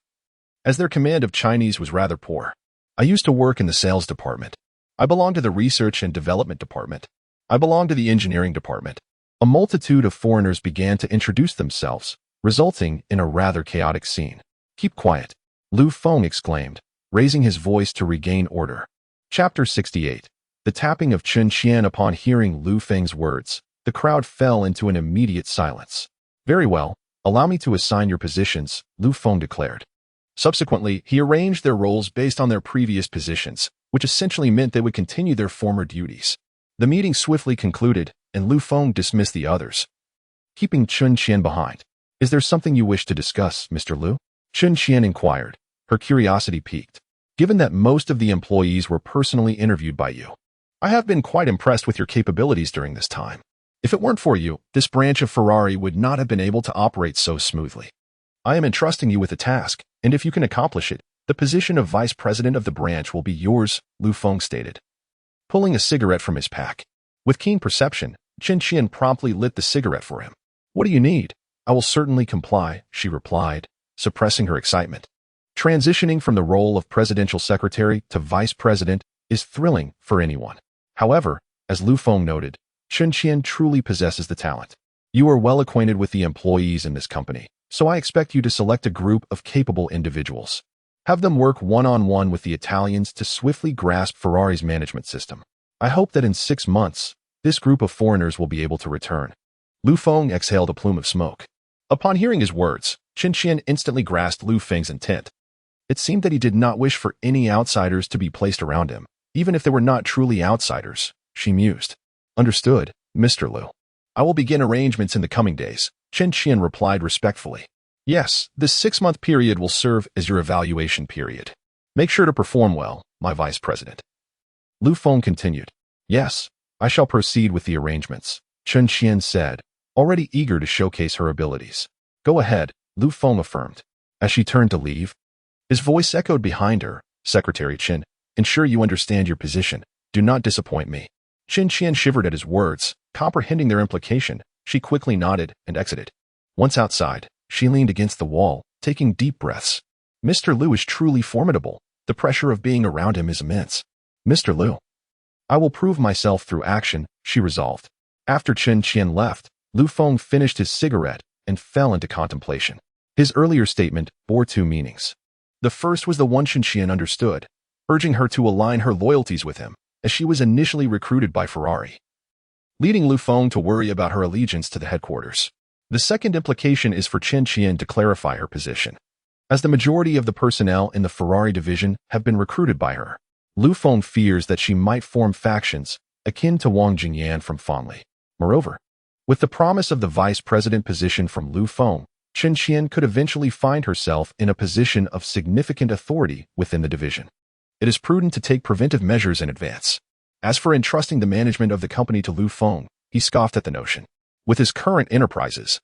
as their command of Chinese was rather poor. I used to work in the sales department. I belong to the research and development department. I belong to the engineering department. A multitude of foreigners began to introduce themselves, resulting in a rather chaotic scene. Keep quiet, Lu Feng exclaimed, raising his voice to regain order. Chapter 68. The tapping of Chen Qian. Upon hearing Lu Feng's words, the crowd fell into an immediate silence. Very well, allow me to assign your positions, Lu Feng declared. Subsequently, he arranged their roles based on their previous positions, which essentially meant they would continue their former duties. The meeting swiftly concluded, and Lu Feng dismissed the others, keeping Chen Qian behind. Is there something you wish to discuss, Mr. Lu? Chen Qian inquired, her curiosity piqued. Given that most of the employees were personally interviewed by you, I have been quite impressed with your capabilities during this time. If it weren't for you, this branch of Ferrari would not have been able to operate so smoothly. I am entrusting you with a task, and if you can accomplish it, the position of vice president of the branch will be yours, Lu Feng stated, pulling a cigarette from his pack. With keen perception, Chen Qian promptly lit the cigarette for him. What do you need? I will certainly comply, she replied, suppressing her excitement. Transitioning from the role of presidential secretary to vice president is thrilling for anyone. However, as Lu Feng noted, Chen Qian truly possesses the talent. You are well acquainted with the employees in this company, so I expect you to select a group of capable individuals. Have them work one-on-one with the Italians to swiftly grasp Ferrari's management system. I hope that in 6 months, this group of foreigners will be able to return. Lu Feng exhaled a plume of smoke. Upon hearing his words, Chen Qian instantly grasped Lu Feng's intent. It seemed that he did not wish for any outsiders to be placed around him, even if they were not truly outsiders, she mused. Understood, Mr. Lu. I will begin arrangements in the coming days, Chen Qian replied respectfully. Yes, this 6-month period will serve as your evaluation period. Make sure to perform well, my vice president. Lu Feng continued. Yes, I shall proceed with the arrangements, Chen Qian said, already eager to showcase her abilities. Go ahead, Lu Feng affirmed. As she turned to leave, his voice echoed behind her, Secretary Chen, ensure you understand your position. Do not disappoint me. Chen Qian shivered at his words, comprehending their implication. She quickly nodded and exited. Once outside, she leaned against the wall, taking deep breaths. Mr. Lu is truly formidable. The pressure of being around him is immense. Mr. Lu. I will prove myself through action, she resolved. After Chen Qian left, Lu Feng finished his cigarette and fell into contemplation. His earlier statement bore two meanings. The first was the one Chen Qian understood, urging her to align her loyalties with him, as she was initially recruited by Ferrari, leading Lu Feng to worry about her allegiance to the headquarters. The second implication is for Chen Qian to clarify her position. As the majority of the personnel in the Ferrari division have been recruited by her, Lu Feng fears that she might form factions akin to Wang Jingyan from Fengli. Moreover, with the promise of the vice president position from Lu Feng, Chen Qian could eventually find herself in a position of significant authority within the division. It is prudent to take preventive measures in advance. As for entrusting the management of the company to Lu Feng, he scoffed at the notion. With his current enterprises,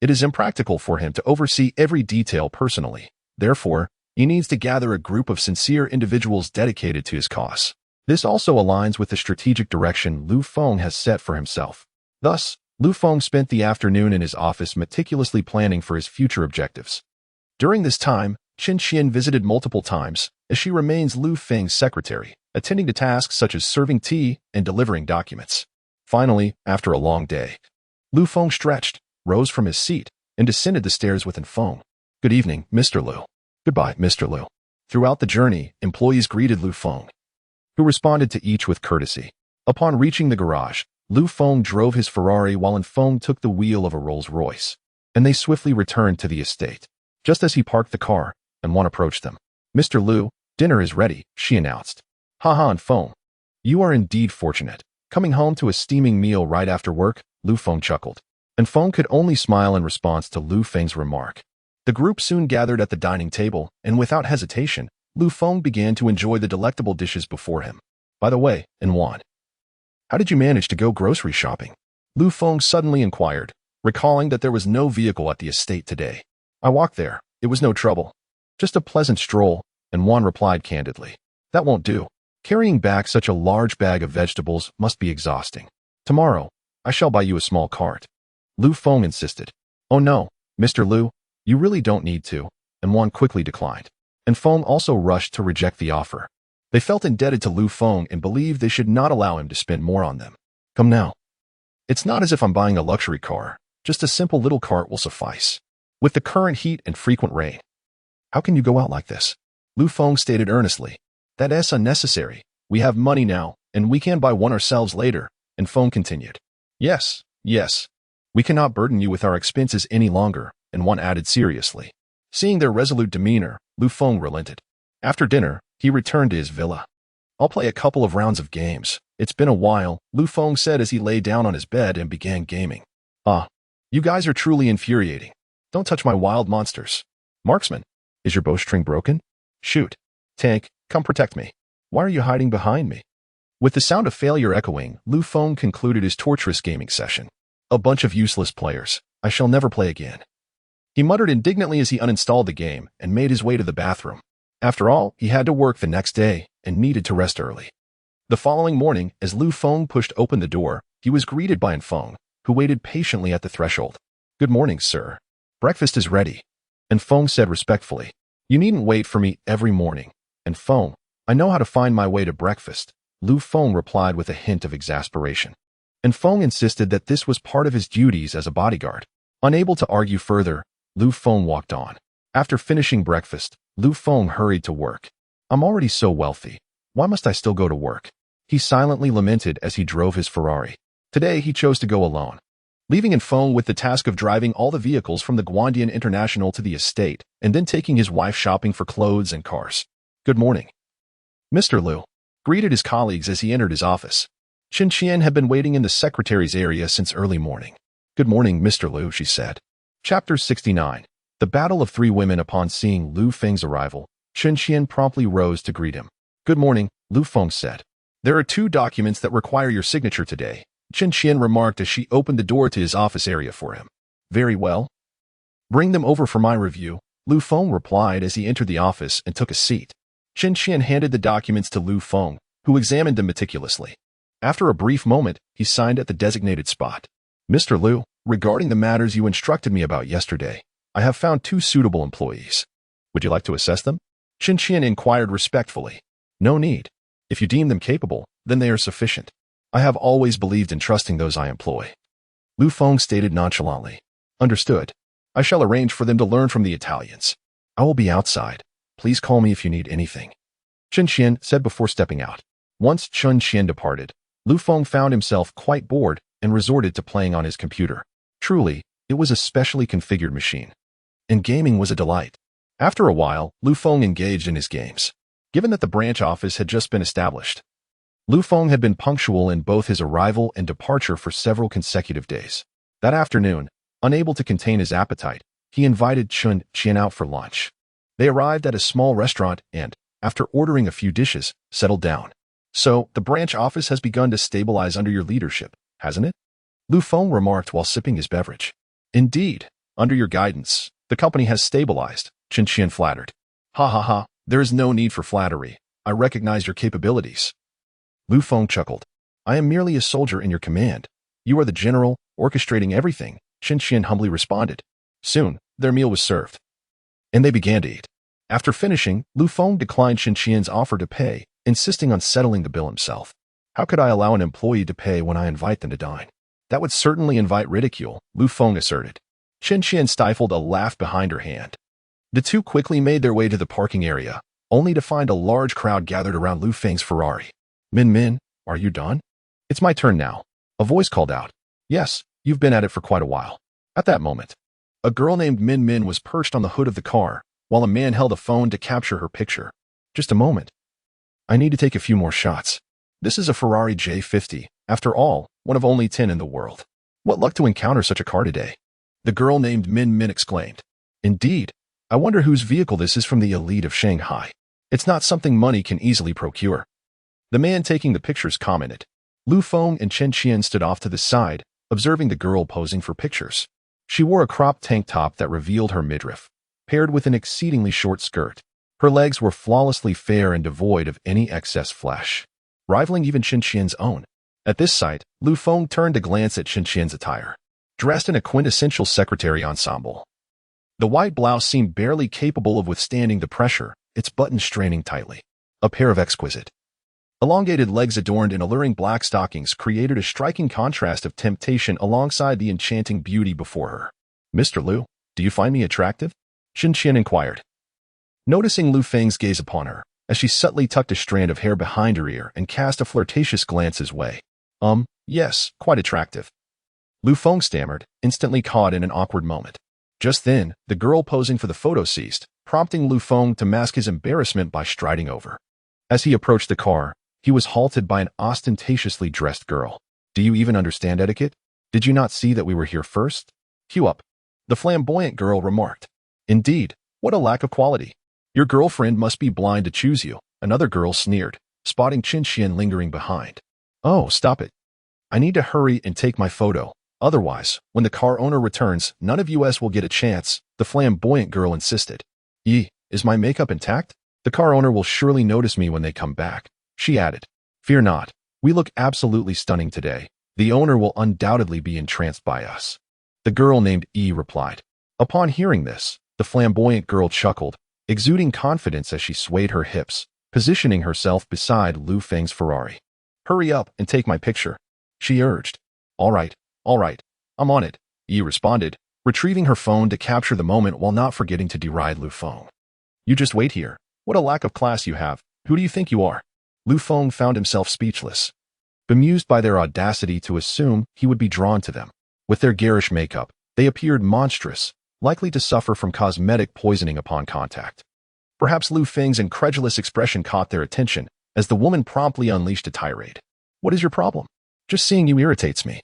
it is impractical for him to oversee every detail personally. Therefore, he needs to gather a group of sincere individuals dedicated to his cause. This also aligns with the strategic direction Lu Feng has set for himself. Thus, Lu Feng spent the afternoon in his office meticulously planning for his future objectives. During this time, Chen Qian visited multiple times, as she remains Lu Feng's secretary, attending to tasks such as serving tea and delivering documents. Finally, after a long day, Lu Feng stretched, rose from his seat, and descended the stairs within Feng. Good evening, Mr. Lu. Goodbye, Mr. Lu. Throughout the journey, employees greeted Lu Feng, who responded to each with courtesy. Upon reaching the garage, Lu Feng drove his Ferrari while Feng took the wheel of a Rolls-Royce, and they swiftly returned to the estate. Just as he parked the car, One approached them. Mr. Lu, dinner is ready, she announced. Ha Feng. You are indeed fortunate. Coming home to a steaming meal right after work, Lu Feng chuckled. And Feng could only smile in response to Lu Feng's remark. The group soon gathered at the dining table, and without hesitation, Lu Feng began to enjoy the delectable dishes before him. By the way, Wan, how did you manage to go grocery shopping? Lu Feng suddenly inquired, recalling that there was no vehicle at the estate today. I walked there. It was no trouble. Just a pleasant stroll, Wan replied candidly. That won't do. Carrying back such a large bag of vegetables must be exhausting. Tomorrow, I shall buy you a small cart. Lu Feng insisted. Oh no, Mr. Lu, you really don't need to, Wan quickly declined. Feng also rushed to reject the offer. They felt indebted to Lu Feng and believed they should not allow him to spend more on them. Come now. It's not as if I'm buying a luxury car. Just a simple little cart will suffice. With the current heat and frequent rain. How can you go out like this? Lu Feng stated earnestly. That is unnecessary. We have money now, and we can buy one ourselves later, Feng continued. Yes. We cannot burden you with our expenses any longer, Wan added seriously. Seeing their resolute demeanor, Lu Feng relented. After dinner, he returned to his villa. I'll play a couple of rounds of games. It's been a while, Lu Feng said as he lay down on his bed and began gaming. You guys are truly infuriating. Don't touch my wild monsters. Marksman, is your bowstring broken? Shoot. Tank, come protect me. Why are you hiding behind me? With the sound of failure echoing, Lu Feng concluded his torturous gaming session. A bunch of useless players. I shall never play again. He muttered indignantly as he uninstalled the game and made his way to the bathroom. After all, he had to work the next day and needed to rest early. The following morning, as Lu Feng pushed open the door, he was greeted by Feng, who waited patiently at the threshold. Good morning, sir. Breakfast is ready. Feng said respectfully. You needn't wait for me every morning. Feng, I know how to find my way to breakfast, Lu Feng replied with a hint of exasperation. Feng insisted that this was part of his duties as a bodyguard. Unable to argue further, Lu Feng walked on. After finishing breakfast, Lu Feng hurried to work. I'm already so wealthy. Why must I still go to work? He silently lamented as he drove his Ferrari. Today, he chose to go alone, leaving Feng with the task of driving all the vehicles from the Guandian International to the estate, and then taking his wife shopping for clothes and cars. Good morning. Mr. Lu greeted his colleagues as he entered his office. Chen Qian had been waiting in the secretary's area since early morning. Good morning, Mr. Lu, she said. Chapter 69. The battle of three women. Upon seeing Lu Feng's arrival, Chen Qian promptly rose to greet him. "Good morning," Lu Feng said. "There are 2 documents that require your signature today," Chen Qian remarked as she opened the door to his office area for him. "Very well. Bring them over for my review," Lu Feng replied as he entered the office and took a seat. Chen Qian handed the documents to Lu Feng, who examined them meticulously. After a brief moment, he signed at the designated spot. "Mr. Lu, regarding the matters you instructed me about yesterday, I have found 2 suitable employees. Would you like to assess them?" Chen Qian inquired respectfully. "No need. If you deem them capable, then they are sufficient. I have always believed in trusting those I employ." Lu Feng stated nonchalantly. "Understood. I shall arrange for them to learn from the Italians. I will be outside. Please call me if you need anything," Chen Qian said before stepping out. Once Chen Qian departed, Lu Feng found himself quite bored and resorted to playing on his computer. Truly, it was a specially configured machine, and gaming was a delight. After a while, Lu Feng engaged in his games. Given that the branch office had just been established, Lu Feng had been punctual in both his arrival and departure for several consecutive days. That afternoon, unable to contain his appetite, he invited Chen Qian out for lunch. They arrived at a small restaurant and, after ordering a few dishes, settled down. "So, the branch office has begun to stabilize under your leadership, hasn't it?" Lu Feng remarked while sipping his beverage. "Indeed, under your guidance, the company has stabilized," Chen Qian flattered. "Ha ha ha, there is no need for flattery. I recognize your capabilities." Lu Feng chuckled. "I am merely a soldier in your command. You are the general, orchestrating everything," Chen Qian humbly responded. Soon, their meal was served, and they began to eat. After finishing, Lu Feng declined Chen Qian's offer to pay, insisting on settling the bill himself. "How could I allow an employee to pay when I invite them to dine? That would certainly invite ridicule," Lu Feng asserted. Chen Qian stifled a laugh behind her hand. The 2 quickly made their way to the parking area, only to find a large crowd gathered around Lu Feng's Ferrari. "Min Min, are you done?" "It's my turn now," a voice called out. "Yes, you've been at it for quite a while." At that moment, a girl named Min Min was perched on the hood of the car, while a man held a phone to capture her picture. "Just a moment. I need to take a few more shots. This is a Ferrari J50, after all, one of only 10 in the world. What luck to encounter such a car today," the girl named Min Min exclaimed. "Indeed, I wonder whose vehicle this is from the elite of Shanghai. It's not something money can easily procure," the man taking the pictures commented. Lu Feng and Chen Qian stood off to the side, observing the girl posing for pictures. She wore a cropped tank top that revealed her midriff, paired with an exceedingly short skirt. Her legs were flawlessly fair and devoid of any excess flesh, rivaling even Chen Qian's own. At this sight, Lu Feng turned to glance at Chen Qian's attire. Dressed in a quintessential secretary ensemble, the white blouse seemed barely capable of withstanding the pressure, its buttons straining tightly. A pair of exquisite, elongated legs adorned in alluring black stockings created a striking contrast of temptation alongside the enchanting beauty before her. "Mr. Lu, do you find me attractive?" Chen Qian inquired, noticing Lu Feng's gaze upon her, as she subtly tucked a strand of hair behind her ear and cast a flirtatious glance his way. Yes, quite attractive," Lu Feng stammered, instantly caught in an awkward moment. Just then, the girl posing for the photo ceased, prompting Lu Feng to mask his embarrassment by striding over. As he approached the car, he was halted by an ostentatiously dressed girl. "Do you even understand etiquette? Did you not see that we were here first? Cue up," the flamboyant girl remarked. "Indeed, what a lack of quality. Your girlfriend must be blind to choose you," another girl sneered, spotting Chen Qian lingering behind. "Oh, stop it. I need to hurry and take my photo. Otherwise, when the car owner returns, none of us will get a chance," the flamboyant girl insisted. Is my makeup intact? The car owner will surely notice me when they come back," she added. "Fear not. We look absolutely stunning today. The owner will undoubtedly be entranced by us," the girl named replied. Upon hearing this, the flamboyant girl chuckled, exuding confidence as she swayed her hips, positioning herself beside Lu Feng's Ferrari. "Hurry up and take my picture," she urged. All right, I'm on it," responded, retrieving her phone to capture the moment while not forgetting to deride Lu Feng. "You just wait here. What a lack of class you have. Who do you think you are?" Lu Feng found himself speechless, bemused by their audacity to assume he would be drawn to them. With their garish makeup, they appeared monstrous, likely to suffer from cosmetic poisoning upon contact. Perhaps Lu Feng's incredulous expression caught their attention, as the woman promptly unleashed a tirade. "What is your problem? Just seeing you irritates me.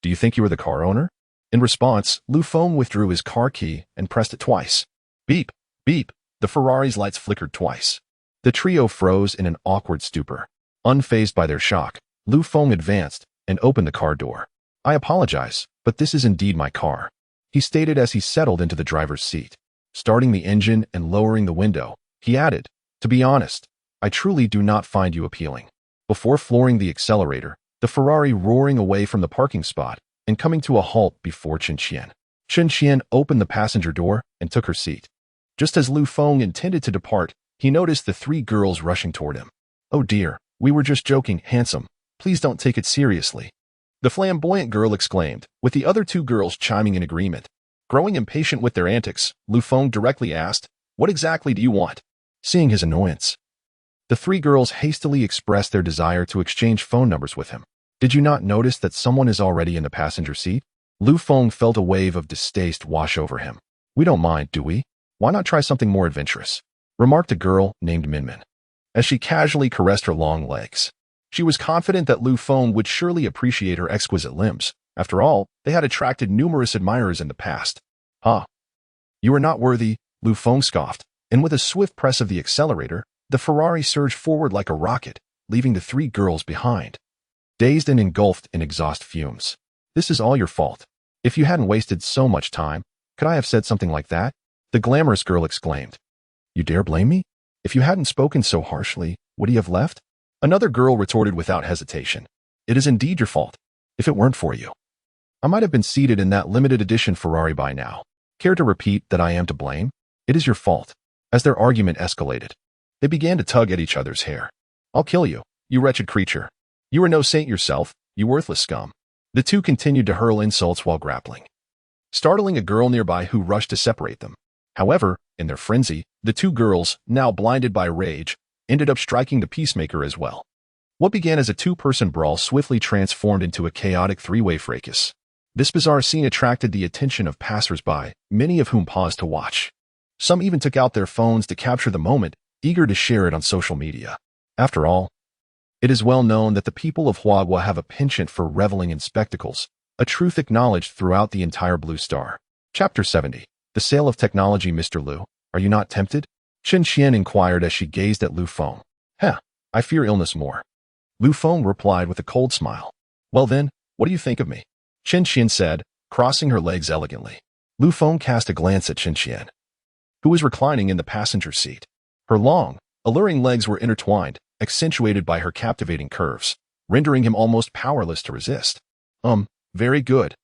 Do you think you are the car owner?" In response, Lu Feng withdrew his car key and pressed it twice. Beep, beep, the Ferrari's lights flickered twice. The trio froze in an awkward stupor. Unfazed by their shock, Lu Feng advanced and opened the car door. I apologize, but this is indeed my car, he stated as he settled into the driver's seat. Starting the engine and lowering the window, he added, to be honest, I truly do not find you appealing. Before flooring the accelerator, the Ferrari roaring away from the parking spot and coming to a halt before Chen Qian opened the passenger door and took her seat. Just as Lu Feng intended to depart, he noticed the three girls rushing toward him. Oh dear, we were just joking, handsome. Please don't take it seriously, the flamboyant girl exclaimed, with the other two girls chiming in agreement. Growing impatient with their antics, Lu Feng directly asked, what exactly do you want? Seeing his annoyance, the three girls hastily expressed their desire to exchange phone numbers with him. Did you not notice that someone is already in the passenger seat? Lu Feng felt a wave of distaste wash over him. We don't mind, do we? Why not try something more adventurous? Remarked a girl named Minmin, as she casually caressed her long legs. She was confident that Lu Feng would surely appreciate her exquisite limbs. After all, they had attracted numerous admirers in the past. Huh. You are not worthy, Lu Feng scoffed, and with a swift press of the accelerator, the Ferrari surged forward like a rocket, leaving the three girls behind, dazed and engulfed in exhaust fumes. This is all your fault. If you hadn't wasted so much time, could I have said something like that? The glamorous girl exclaimed. You dare blame me? If you hadn't spoken so harshly, would he have left? Another girl retorted without hesitation. It is indeed your fault. If it weren't for you, I might have been seated in that limited edition Ferrari by now. Care to repeat that I am to blame? It is your fault. As their argument escalated, they began to tug at each other's hair. I'll kill you, you wretched creature. You are no saint yourself, you worthless scum. The two continued to hurl insults while grappling, startling a girl nearby who rushed to separate them. However, in their frenzy, the two girls, now blinded by rage, ended up striking the peacemaker as well. What began as a two-person brawl swiftly transformed into a chaotic three-way fracas. This bizarre scene attracted the attention of passers-by, many of whom paused to watch. Some even took out their phones to capture the moment, eager to share it on social media. After all, it is well known that the people of Huagua have a penchant for reveling in spectacles, a truth acknowledged throughout the entire Blue Star. Chapter 70. The Sale of Technology. Mr. Lu, are you not tempted? Chen Qian inquired as she gazed at Lu Feng. I fear illness more, Lu Feng replied with a cold smile. Well then, what do you think of me? Chen Qian said, crossing her legs elegantly. Lu Feng cast a glance at Chen Qian, who was reclining in the passenger seat. Her long, alluring legs were intertwined, accentuated by her captivating curves, rendering him almost powerless to resist. Very good.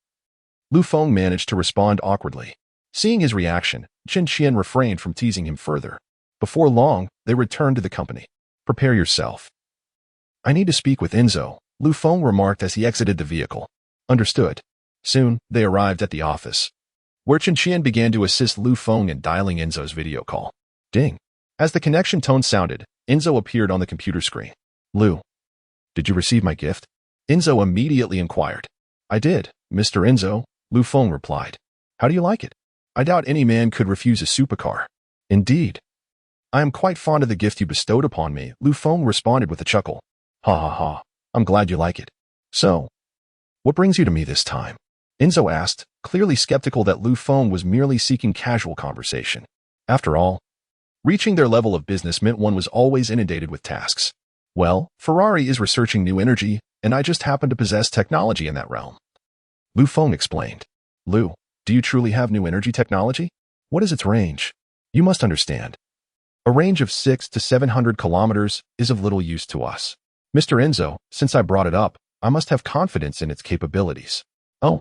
Lu Feng managed to respond awkwardly. Seeing his reaction, Chen Qian refrained from teasing him further. Before long, they returned to the company. Prepare yourself. I need to speak with Enzo, Lu Feng remarked as he exited the vehicle. Understood. Soon, they arrived at the office, where Chen Qian began to assist Lu Feng in dialing Enzo's video call. Ding. As the connection tone sounded, Enzo appeared on the computer screen. Lu, did you receive my gift? Enzo immediately inquired. I did, Mr. Enzo, Lu Feng replied. How do you like it? I doubt any man could refuse a supercar. Indeed. I am quite fond of the gift you bestowed upon me, Lu Feng responded with a chuckle. Ha ha ha, I'm glad you like it. So, what brings you to me this time? Enzo asked, clearly skeptical that Lu Feng was merely seeking casual conversation. After all, reaching their level of business meant one was always inundated with tasks. Well, Ferrari is researching new energy, and I just happen to possess technology in that realm, Lu Feng explained. Lu, do you truly have new energy technology? What is its range? You must understand. A range of 600 to 700 kilometers is of little use to us. Mr. Enzo, since I brought it up, I must have confidence in its capabilities. Oh,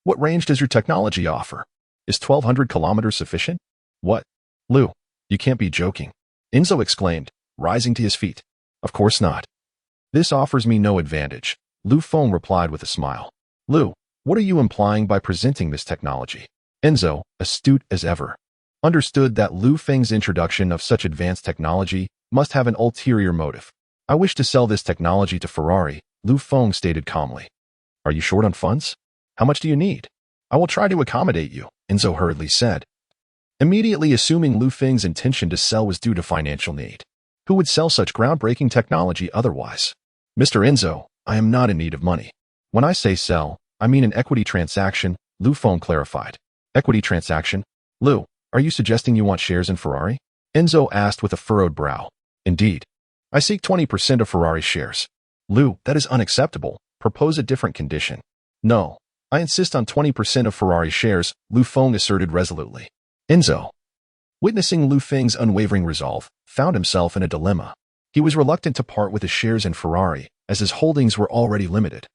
what range does your technology offer? Is 1200 kilometers sufficient? What? Lu, you can't be joking, Enzo exclaimed, rising to his feet. Of course not. This offers me no advantage, Lu Feng replied with a smile. Lu, what are you implying by presenting this technology? Enzo, astute as ever, understood that Lu Feng's introduction of such advanced technology must have an ulterior motive. I wish to sell this technology to Ferrari, Lu Feng stated calmly. Are you short on funds? How much do you need? I will try to accommodate you, Enzo hurriedly said, immediately assuming Lu Feng's intention to sell was due to financial need. Who would sell such groundbreaking technology otherwise? Mr. Enzo, I am not in need of money. When I say sell, I mean an equity transaction, Lu Feng clarified. Equity transaction? Lu, are you suggesting you want shares in Ferrari? Enzo asked with a furrowed brow. Indeed. I seek 20% of Ferrari shares. Lu, that is unacceptable. Propose a different condition. No. I insist on 20% of Ferrari shares, Lu Feng asserted resolutely. Enzo, witnessing Lu Feng's unwavering resolve, found himself in a dilemma. He was reluctant to part with his shares in Ferrari, as his holdings were already limited.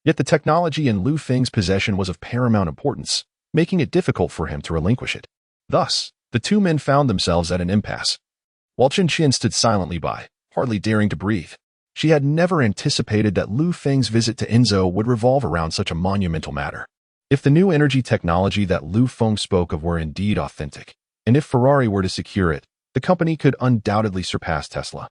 Yet the technology in Lu Feng's possession was of paramount importance, making it difficult for him to relinquish it. Thus, the two men found themselves at an impasse. While Chen Qian stood silently by, hardly daring to breathe. She had never anticipated that Lu Feng's visit to Enzo would revolve around such a monumental matter. If the new energy technology that Lu Feng spoke of were indeed authentic, and if Ferrari were to secure it, the company could undoubtedly surpass Tesla,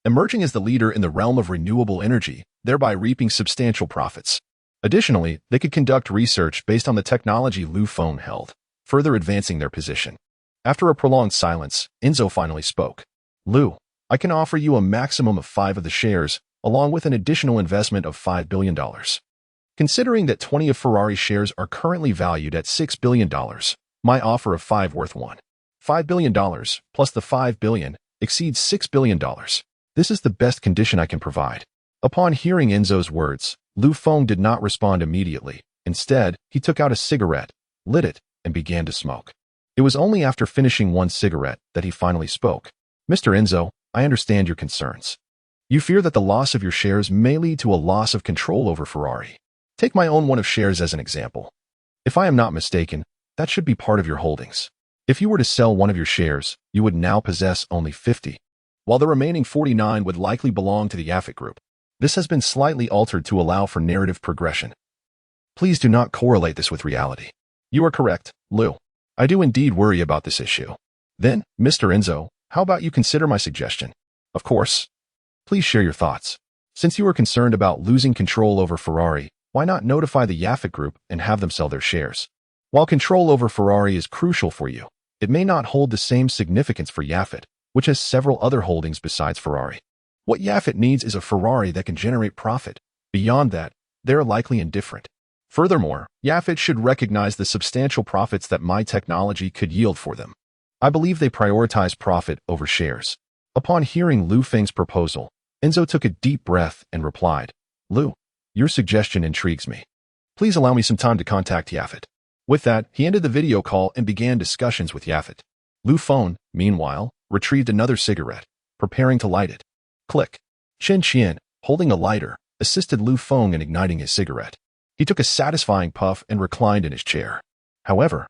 emerging as the leader in the realm of renewable energy, thereby reaping substantial profits. Additionally, they could conduct research based on the technology Lu Feng held, further advancing their position. After a prolonged silence, Enzo finally spoke. Lu, I can offer you a maximum of 5 of the shares, along with an additional investment of $5 billion. Considering that 20 of Ferrari's shares are currently valued at $6 billion, my offer of 5 worth $5 billion plus the $5 billion exceeds $6 billion. This is the best condition I can provide. Upon hearing Enzo's words, Lu Feng did not respond immediately. Instead, he took out a cigarette, lit it, and began to smoke. It was only after finishing one cigarette that he finally spoke. Mr. Enzo, I understand your concerns. You fear that the loss of your shares may lead to a loss of control over Ferrari. Take my own one of shares as an example. If I am not mistaken, that should be part of your holdings. If you were to sell one of your shares, you would now possess only 50, while the remaining 49 would likely belong to the Idle Group. This has been slightly altered to allow for narrative progression. Please do not correlate this with reality. You are correct, Lu. I do indeed worry about this issue. Then, Mr. Enzo, how about you consider my suggestion? Of course. Please share your thoughts. Since you are concerned about losing control over Ferrari, why not notify the Idle Group and have them sell their shares? While control over Ferrari is crucial for you, it may not hold the same significance for Idle, which has several other holdings besides Ferrari. What Idle needs is a Ferrari that can generate profit. Beyond that, they are likely indifferent. Furthermore, Idle should recognize the substantial profits that my technology could yield for them. I believe they prioritize profit over shares. Upon hearing Lu Feng's proposal, Enzo took a deep breath and replied, Lu, your suggestion intrigues me. Please allow me some time to contact Idle. With that, he ended the video call and began discussions with Idle. Lu Feng, meanwhile, retrieved another cigarette, preparing to light it. Click. Chen Qian, holding a lighter, assisted Lu Feng in igniting his cigarette. He took a satisfying puff and reclined in his chair. However,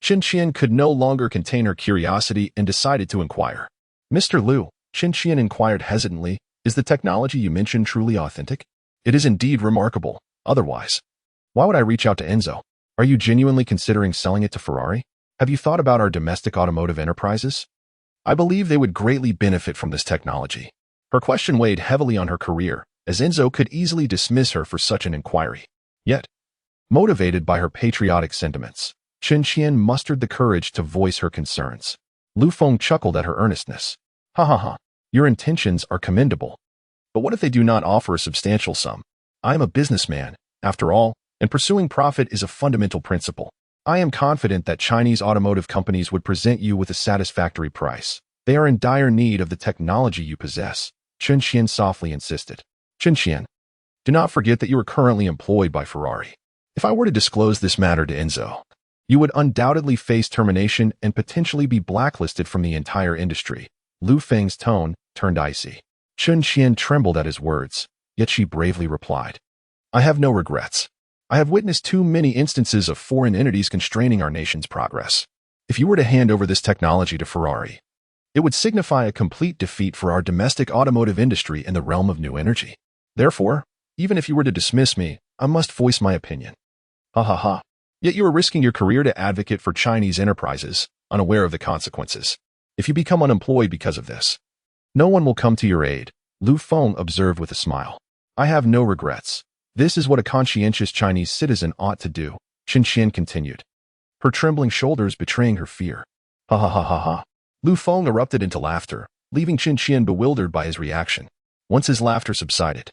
Chen Qian could no longer contain her curiosity and decided to inquire. Mr. Lu, Chen Qian inquired hesitantly, is the technology you mentioned truly authentic? It is indeed remarkable. Otherwise, why would I reach out to Enzo? Are you genuinely considering selling it to Ferrari? Have you thought about our domestic automotive enterprises? I believe they would greatly benefit from this technology. Her question weighed heavily on her career, as Enzo could easily dismiss her for such an inquiry. Yet, motivated by her patriotic sentiments, Chen Qian mustered the courage to voice her concerns. Lu Feng chuckled at her earnestness. Ha ha ha, your intentions are commendable. But what if they do not offer a substantial sum? I am a businessman, after all, and pursuing profit is a fundamental principle. I am confident that Chinese automotive companies would present you with a satisfactory price. They are in dire need of the technology you possess, Chen Qian softly insisted. Chen Qian, do not forget that you are currently employed by Ferrari. If I were to disclose this matter to Enzo, you would undoubtedly face termination and potentially be blacklisted from the entire industry. Lu Feng's tone turned icy. Chen Qian trembled at his words, yet she bravely replied, I have no regrets. I have witnessed too many instances of foreign entities constraining our nation's progress. If you were to hand over this technology to Ferrari, it would signify a complete defeat for our domestic automotive industry in the realm of new energy. Therefore, even if you were to dismiss me, I must voice my opinion. Ha ha ha. Yet you are risking your career to advocate for Chinese enterprises, unaware of the consequences. If you become unemployed because of this, no one will come to your aid, Lu Feng observed with a smile. I have no regrets. This is what a conscientious Chinese citizen ought to do, Chen Qian continued, her trembling shoulders betraying her fear. Ha ha ha ha ha. Lu Feng erupted into laughter, leaving Chen Qian bewildered by his reaction. Once his laughter subsided,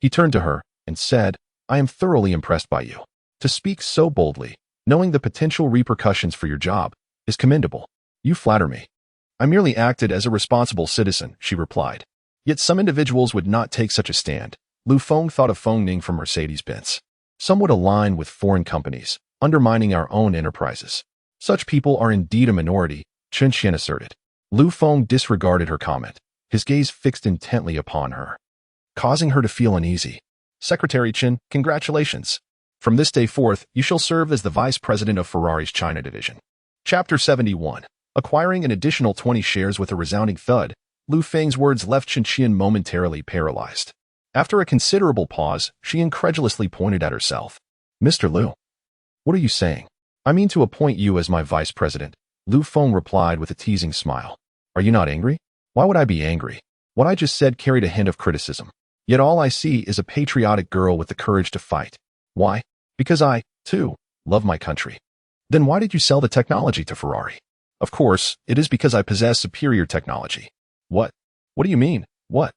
he turned to her and said, I am thoroughly impressed by you. To speak so boldly, knowing the potential repercussions for your job, is commendable. You flatter me. I merely acted as a responsible citizen, she replied. Yet some individuals would not take such a stand. Feng thought of Feng Ning from Mercedes-Benz. Some would align with foreign companies, undermining our own enterprises. Such people are indeed a minority, Chen asserted. Feng disregarded her comment, his gaze fixed intently upon her, causing her to feel uneasy. Secretary Chen, congratulations. From this day forth, you shall serve as the vice president of Ferrari's China division. Chapter 71. Acquiring an additional 20 shares with a resounding thud, Feng's words left Chen momentarily paralyzed. After a considerable pause, she incredulously pointed at herself. Mr. Liu, what are you saying? I mean to appoint you as my vice president, Feng replied with a teasing smile. Are you not angry? Why would I be angry? What I just said carried a hint of criticism. Yet all I see is a patriotic girl with the courage to fight. Why? Because I, too, love my country. Then why did you sell the technology to Ferrari? Of course, it is because I possess superior technology. What? What do you mean? What?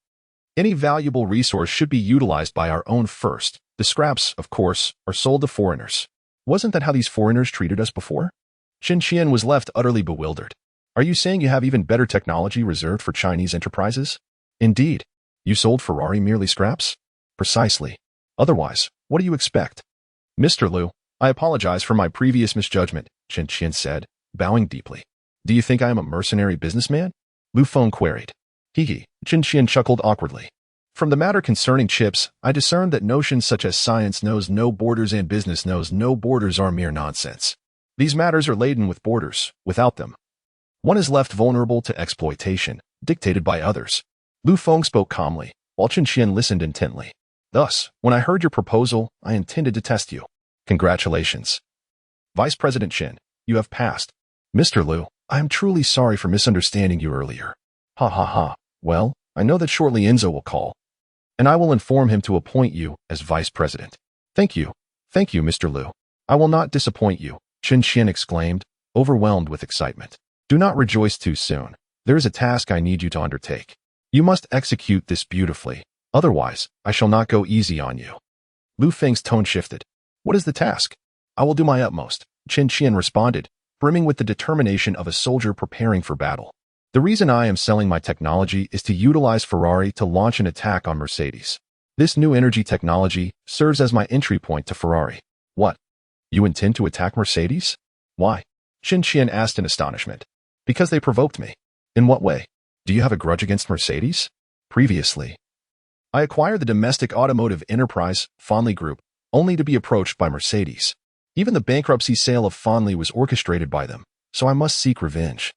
Any valuable resource should be utilized by our own first. The scraps, of course, are sold to foreigners. Wasn't that how these foreigners treated us before? Chen was left utterly bewildered. Are you saying you have even better technology reserved for Chinese enterprises? Indeed. You sold Ferrari merely scraps? Precisely. Otherwise, what do you expect? Mr. Liu, I apologize for my previous misjudgment, Chen said, bowing deeply. Do you think I am a mercenary businessman? Feng queried. Chen chuckled awkwardly. From the matter concerning chips, I discerned that notions such as science knows no borders and business knows no borders are mere nonsense. These matters are laden with borders. Without them, one is left vulnerable to exploitation, dictated by others. Feng spoke calmly, while Chen listened intently. Thus, when I heard your proposal, I intended to test you. Congratulations. Vice President Chen, you have passed. Mr. Liu, I am truly sorry for misunderstanding you earlier. Ha ha ha. Well, I know that shortly Enzo will call, and I will inform him to appoint you as vice president. Thank you, Mr. Liu. I will not disappoint you, Chen exclaimed, overwhelmed with excitement. Do not rejoice too soon. There is a task I need you to undertake. You must execute this beautifully, otherwise, I shall not go easy on you. Feng's tone shifted. What is the task? I will do my utmost, Chen responded, brimming with the determination of a soldier preparing for battle. The reason I am selling my technology is to utilize Ferrari to launch an attack on Mercedes. This new energy technology serves as my entry point to Ferrari. What? You intend to attack Mercedes? Why? Chen asked in astonishment. Because they provoked me. In what way? Do you have a grudge against Mercedes? Previously, I acquired the domestic automotive enterprise, Ferrari Group, only to be approached by Mercedes. Even the bankruptcy sale of Ferrari was orchestrated by them, so I must seek revenge.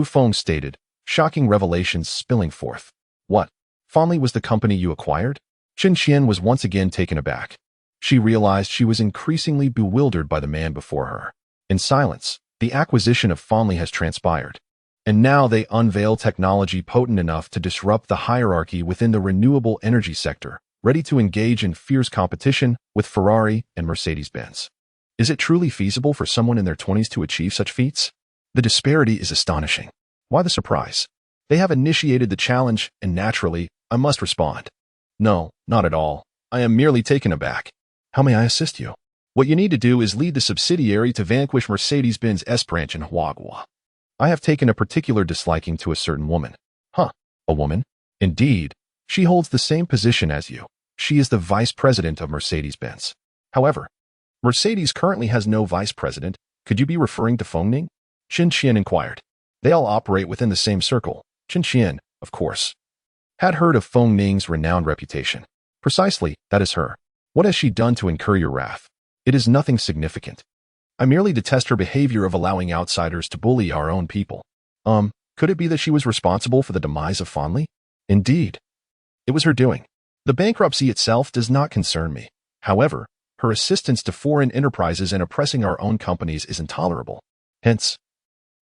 Feng stated, shocking revelations spilling forth. What? Ferrari was the company you acquired? Chen was once again taken aback. She realized she was increasingly bewildered by the man before her. In silence, the acquisition of Ferrari has transpired. And now they unveil technology potent enough to disrupt the hierarchy within the renewable energy sector, ready to engage in fierce competition with Ferrari and Mercedes-Benz. Is it truly feasible for someone in their 20s to achieve such feats? The disparity is astonishing. Why the surprise? They have initiated the challenge, and naturally, I must respond. No, not at all. I am merely taken aback. How may I assist you? What you need to do is lead the subsidiary to vanquish Mercedes-Benz S branch in Huayra. I have taken a particular disliking to a certain woman. Huh, a woman? Indeed, she holds the same position as you. She is the vice president of Mercedes-Benz. However, Mercedes currently has no vice president. Could you be referring to Feng Ning? Chen inquired. They all operate within the same circle. Chen, of course, had heard of Feng Ning's renowned reputation. Precisely, that is her. What has she done to incur your wrath? It is nothing significant. I merely detest her behavior of allowing outsiders to bully our own people. Could it be that she was responsible for the demise of Ferrari? Indeed. It was her doing. The bankruptcy itself does not concern me. However, her assistance to foreign enterprises and oppressing our own companies is intolerable. Hence,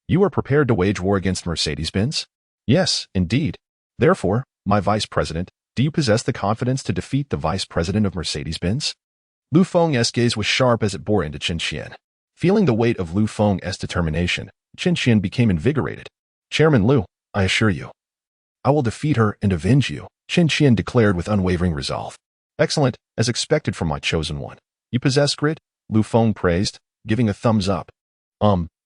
you are prepared to wage war against Mercedes-Benz? Yes, indeed. Therefore, my vice president, do you possess the confidence to defeat the vice president of Mercedes-Benz? Feng's gaze was sharp as it bore into Chen. Feeling the weight of Feng's determination, Chen became invigorated. Chairman Liu, I assure you, I will defeat her and avenge you, Chen declared with unwavering resolve. Excellent, as expected from my chosen one. You possess grit, Lu Feng praised, giving a thumbs up.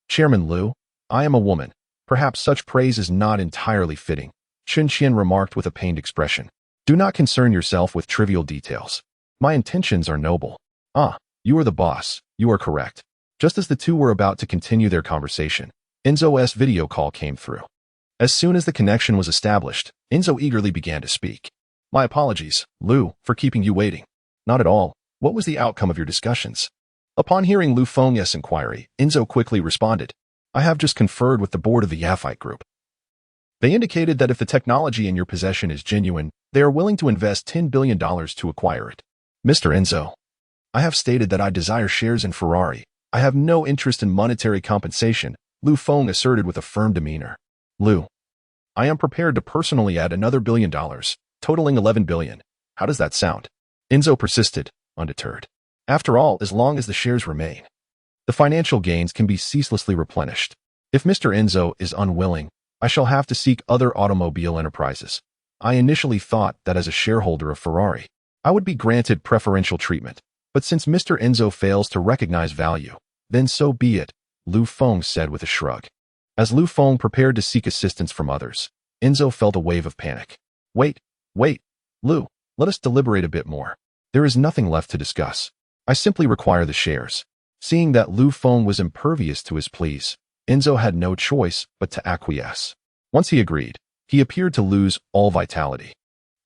Chairman Lu, I am a woman. Perhaps such praise is not entirely fitting, Chen Qian remarked with a pained expression. Do not concern yourself with trivial details. My intentions are noble. You are the boss. You are correct. Just as the two were about to continue their conversation, Enzo's video call came through. As soon as the connection was established, Enzo eagerly began to speak. My apologies, Lu, for keeping you waiting. Not at all. What was the outcome of your discussions? Upon hearing Lu Feng's inquiry, Enzo quickly responded. I have just conferred with the board of the Yafite Group. They indicated that if the technology in your possession is genuine, they are willing to invest $10 billion to acquire it. Mr. Enzo, I have stated that I desire shares in Ferrari. I have no interest in monetary compensation, Lu Feng asserted with a firm demeanor. Lu, I am prepared to personally add another $1 billion, totaling $11 billion. How does that sound? Enzo persisted, undeterred. After all, as long as the shares remain, the financial gains can be ceaselessly replenished. If Mr. Enzo is unwilling, I shall have to seek other automobile enterprises. I initially thought that as a shareholder of Ferrari, I would be granted preferential treatment. But since Mr. Enzo fails to recognize value, then so be it, Lu Feng said with a shrug. As Lu Feng prepared to seek assistance from others, Enzo felt a wave of panic. Wait, Lu, let us deliberate a bit more. There is nothing left to discuss. I simply require the shares. Seeing that Lu Feng was impervious to his pleas, Enzo had no choice but to acquiesce. Once he agreed, he appeared to lose all vitality.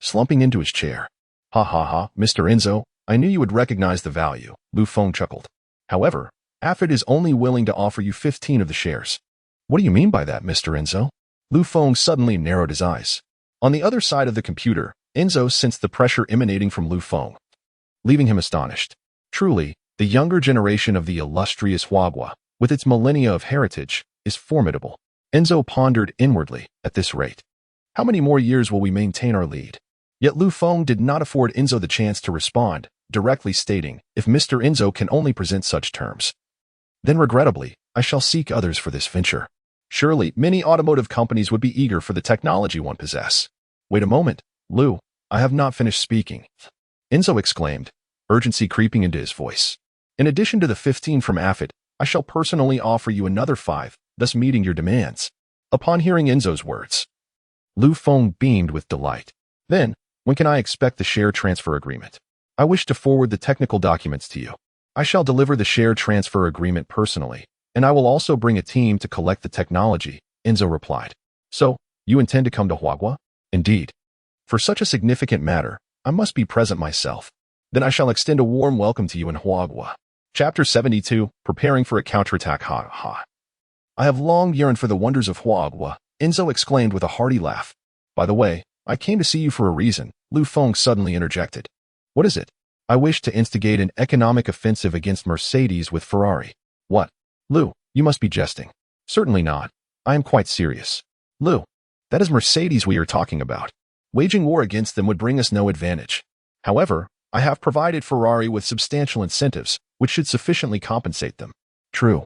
Slumping into his chair. Ha, Mr. Enzo, I knew you would recognize the value, Lu Feng chuckled. However, Yafite is only willing to offer you 15 of the shares. What do you mean by that, Mr. Enzo? Lu Feng suddenly narrowed his eyes. On the other side of the computer, Enzo sensed the pressure emanating from Lu Feng, leaving him astonished. Truly, the younger generation of the illustrious Huayra, with its millennia of heritage, is formidable. Enzo pondered inwardly. At this rate, how many more years will we maintain our lead? Yet Lu Feng did not afford Enzo the chance to respond, directly stating, if Mr. Enzo can only present such terms, then regrettably, I shall seek others for this venture. Surely, many automotive companies would be eager for the technology one possess. Wait a moment, Lu, I have not finished speaking, Enzo exclaimed, urgency creeping into his voice. In addition to the 15 from Yafite, I shall personally offer you another 5, thus meeting your demands. Upon hearing Enzo's words, Lu Feng beamed with delight. Then, when can I expect the share transfer agreement? I wish to forward the technical documents to you. I shall deliver the share transfer agreement personally, and I will also bring a team to collect the technology, Enzo replied. So, you intend to come to Huayra? Indeed. For such a significant matter, I must be present myself. Then I shall extend a warm welcome to you in Huayra. Chapter 72, Preparing for a Counterattack. Ha. I have long yearned for the wonders of Huayra, Enzo exclaimed with a hearty laugh. By the way, I came to see you for a reason, Lu Feng suddenly interjected. What is it? I wish to instigate an economic offensive against Mercedes with Ferrari. What? Lu, you must be jesting. Certainly not. I am quite serious. Lu, that is Mercedes we are talking about. Waging war against them would bring us no advantage. However, I have provided Ferrari with substantial incentives, which should sufficiently compensate them. True.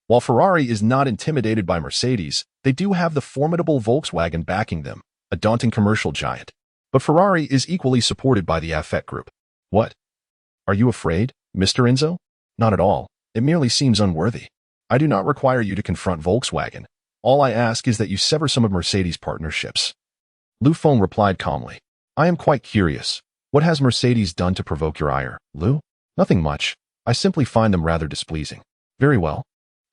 While Ferrari is not intimidated by Mercedes, they do have the formidable Volkswagen backing them, a daunting commercial giant. But Ferrari is equally supported by the Yafite Group. What? Are you afraid, Mr. Enzo? Not at all. It merely seems unworthy. I do not require you to confront Volkswagen. All I ask is that you sever some of Mercedes' partnerships. Lu Feng replied calmly. I am quite curious. What has Mercedes done to provoke your ire, Lu? Nothing much. I simply find them rather displeasing. Very well.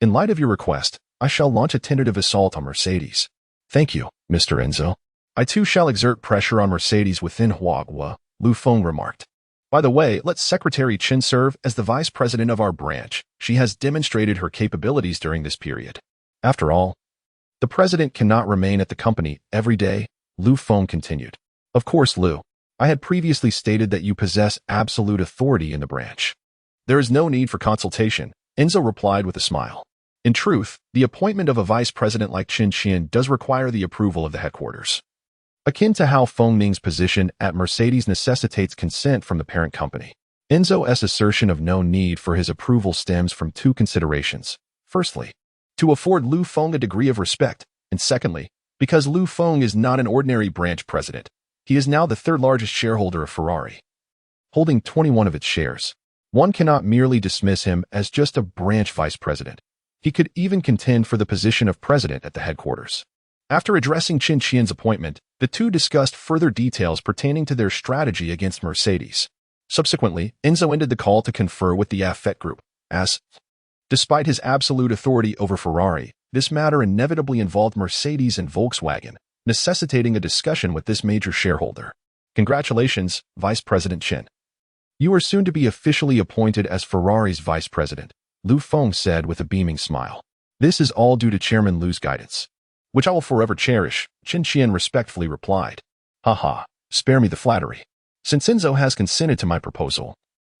In light of your request, I shall launch a tentative assault on Mercedes. Thank you, Mr. Enzo. I too shall exert pressure on Mercedes within Huayra, Lu Feng remarked. By the way, let Secretary Chen serve as the vice president of our branch. She has demonstrated her capabilities during this period. After all, the president cannot remain at the company every day, Lu Feng continued. Of course, Lu. I had previously stated that you possess absolute authority in the branch. There is no need for consultation, Enzo replied with a smile. In truth, the appointment of a vice president like Chen Qian does require the approval of the headquarters. Akin to how Feng Ming's position at Mercedes necessitates consent from the parent company, Enzo's assertion of no need for his approval stems from two considerations. Firstly, to afford Lu Feng a degree of respect, and secondly, because Lu Feng is not an ordinary branch president, he is now the third largest shareholder of Ferrari, holding 21 of its shares. One cannot merely dismiss him as just a branch vice president. He could even contend for the position of president at the headquarters. After addressing Qin Qian's appointment, the two discussed further details pertaining to their strategy against Mercedes. Subsequently, Enzo ended the call to confer with the outset group, as, despite his absolute authority over Ferrari, this matter inevitably involved Mercedes and Volkswagen, necessitating a discussion with this major shareholder. Congratulations, Vice President Qin. You are soon to be officially appointed as Ferrari's vice president, Feng said with a beaming smile. This is all due to Chairman Lu's guidance, which I will forever cherish, Qin Qian respectfully replied. Haha, spare me the flattery. Since Enzo has consented to my proposal,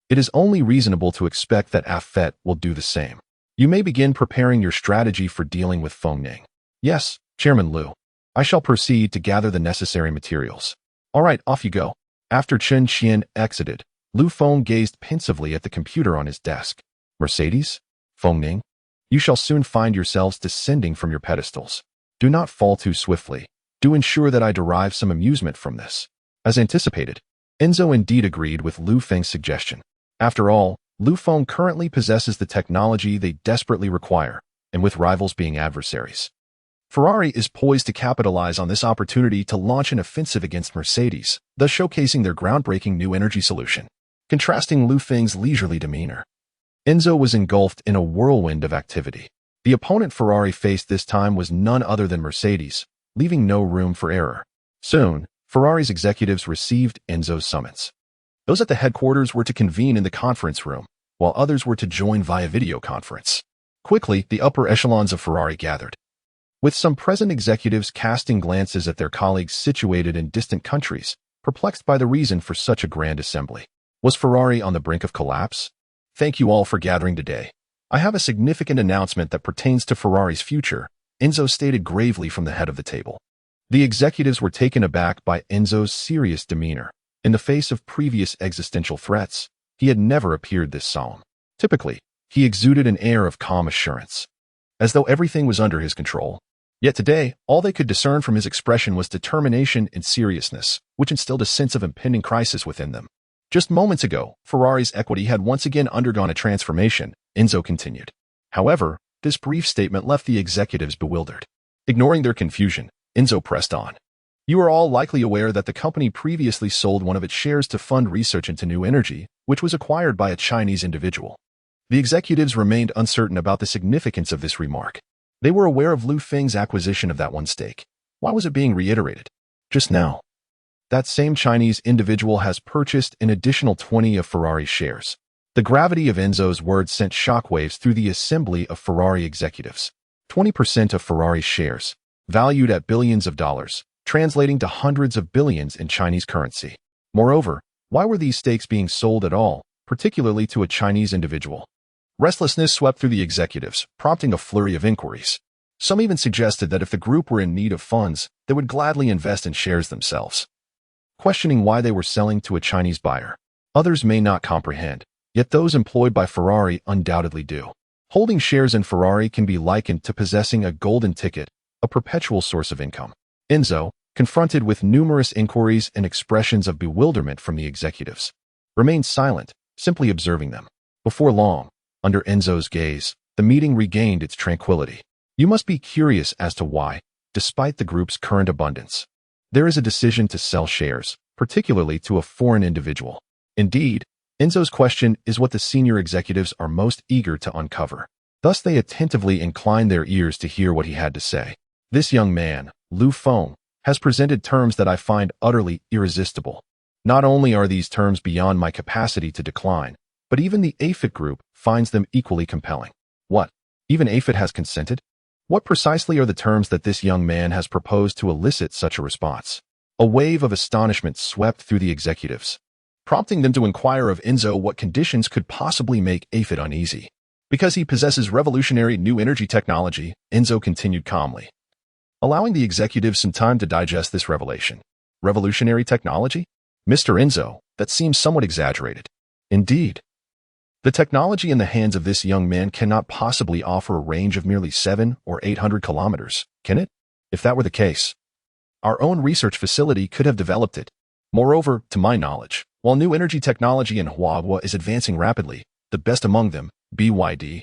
it is only reasonable to expect that outset will do the same. You may begin preparing your strategy for dealing with Feng Ning. Yes, Chairman Lu. I shall proceed to gather the necessary materials. All right, off you go. After Qin Qian exited, Feng gazed pensively at the computer on his desk. Mercedes? Feng Ning? You shall soon find yourselves descending from your pedestals. Do not fall too swiftly. Do ensure that I derive some amusement from this. As anticipated, Enzo indeed agreed with Feng's suggestion. After all, Feng currently possesses the technology they desperately require, and with rivals being adversaries, Ferrari is poised to capitalize on this opportunity to launch an offensive against Mercedes, thus showcasing their groundbreaking new energy solution. Contrasting Feng's leisurely demeanor, Enzo was engulfed in a whirlwind of activity. The opponent Ferrari faced this time was none other than Mercedes, leaving no room for error. Soon, Ferrari's executives received Enzo's summons. Those at the headquarters were to convene in the conference room, while others were to join via video conference. Quickly, the upper echelons of Ferrari gathered, with some present executives casting glances at their colleagues situated in distant countries, perplexed by the reason for such a grand assembly. Was Ferrari on the brink of collapse? Thank you all for gathering today. I have a significant announcement that pertains to Ferrari's future, Enzo stated gravely from the head of the table. The executives were taken aback by Enzo's serious demeanor. In the face of previous existential threats, he had never appeared this solemn. Typically, he exuded an air of calm assurance, as though everything was under his control. Yet today, all they could discern from his expression was determination and seriousness, which instilled a sense of impending crisis within them. Just moments ago, Ferrari's equity had once again undergone a transformation, Enzo continued. However, this brief statement left the executives bewildered. Ignoring their confusion, Enzo pressed on. You are all likely aware that the company previously sold one of its shares to fund research into new energy, which was acquired by a Chinese individual. The executives remained uncertain about the significance of this remark. They were aware of Feng's acquisition of that one stake. Why was it being reiterated? Just now, that same Chinese individual has purchased an additional 20 of Ferrari's shares. The gravity of Enzo's words sent shockwaves through the assembly of Ferrari executives. 20% of Ferrari's shares, valued at billions of dollars, translating to hundreds of billions in Chinese currency. Moreover, why were these stakes being sold at all, particularly to a Chinese individual? Restlessness swept through the executives, prompting a flurry of inquiries. Some even suggested that if the group were in need of funds, they would gladly invest in shares themselves, questioning why they were selling to a Chinese buyer. Others may not comprehend, yet those employed by Ferrari undoubtedly do. Holding shares in Ferrari can be likened to possessing a golden ticket, a perpetual source of income. Enzo, confronted with numerous inquiries and expressions of bewilderment from the executives, remained silent, simply observing them. Before long, under Enzo's gaze, the meeting regained its tranquility. You must be curious as to why, despite the group's current abundance, there is a decision to sell shares, particularly to a foreign individual. Indeed, Enzo's question is what the senior executives are most eager to uncover. Thus they attentively inclined their ears to hear what he had to say. This young man, Feng, has presented terms that I find utterly irresistible. Not only are these terms beyond my capacity to decline, but even the outset group finds them equally compelling. What? Even outset has consented? What precisely are the terms that this young man has proposed to elicit such a response? A wave of astonishment swept through the executives, prompting them to inquire of Enzo what conditions could possibly make outset uneasy. Because he possesses revolutionary new energy technology, Enzo continued calmly, allowing the executives some time to digest this revelation. Revolutionary technology? Mr. Enzo, that seems somewhat exaggerated. Indeed, the technology in the hands of this young man cannot possibly offer a range of merely 700 or 800 kilometers, can it? If that were the case, our own research facility could have developed it. Moreover, to my knowledge, While new energy technology in Huayra is advancing rapidly, the best among them, BYD,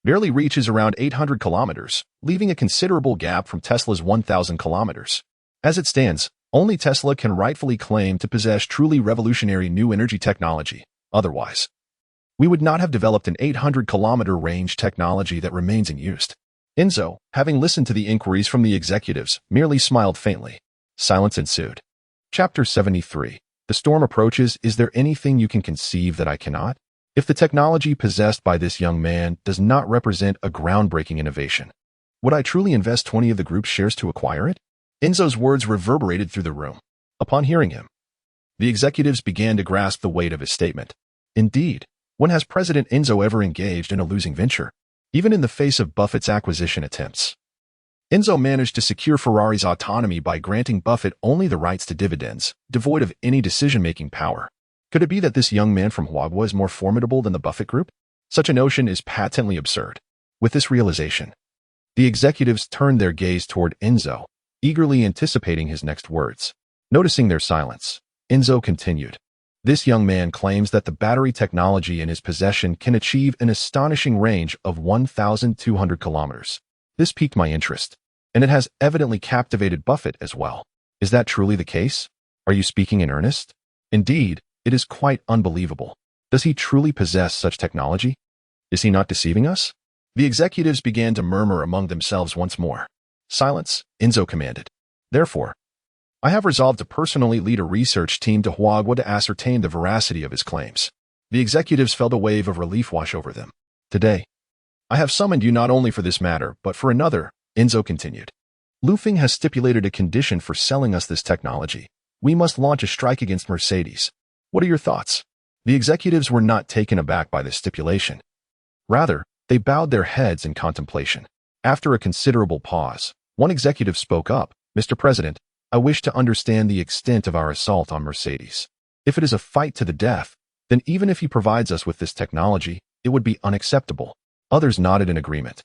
barely reaches around 800 kilometers, leaving a considerable gap from Tesla's 1,000 kilometers. As it stands, only Tesla can rightfully claim to possess truly revolutionary new energy technology. Otherwise, we would not have developed an 800-kilometer range technology that remains in use. Enzo, having listened to the inquiries from the executives, merely smiled faintly. Silence ensued. Chapter 73. The storm approaches. Is there anything you can conceive that I cannot? If the technology possessed by this young man does not represent a groundbreaking innovation, would I truly invest 20 of the group's shares to acquire it? Enzo's words reverberated through the room. Upon hearing him, the executives began to grasp the weight of his statement. Indeed, when has President Enzo ever engaged in a losing venture? Even in the face of Buffett's acquisition attempts, Enzo managed to secure Ferrari's autonomy by granting Buffett only the rights to dividends, devoid of any decision-making power. Could it be that this young man from Huayra is more formidable than the Buffett Group? Such a notion is patently absurd. With this realization, the executives turned their gaze toward Enzo, eagerly anticipating his next words. Noticing their silence, Enzo continued. This young man claims that the battery technology in his possession can achieve an astonishing range of 1,200 kilometers. This piqued my interest, and it has evidently captivated Buffett as well. Is that truly the case? Are you speaking in earnest? Indeed, it is quite unbelievable. Does he truly possess such technology? Is he not deceiving us? The executives began to murmur among themselves once more. Silence, Enzo commanded. Therefore, I have resolved to personally lead a research team to Huayra to ascertain the veracity of his claims. The executives felt a wave of relief wash over them. Today, I have summoned you not only for this matter, but for another, Enzo continued. Feng has stipulated a condition for selling us this technology. We must launch a strike against Mercedes. What are your thoughts? The executives were not taken aback by this stipulation. Rather, they bowed their heads in contemplation. After a considerable pause, one executive spoke up. Mr. President, I wish to understand the extent of our assault on Mercedes. If it is a fight to the death, then even if he provides us with this technology, it would be unacceptable. Others nodded in agreement,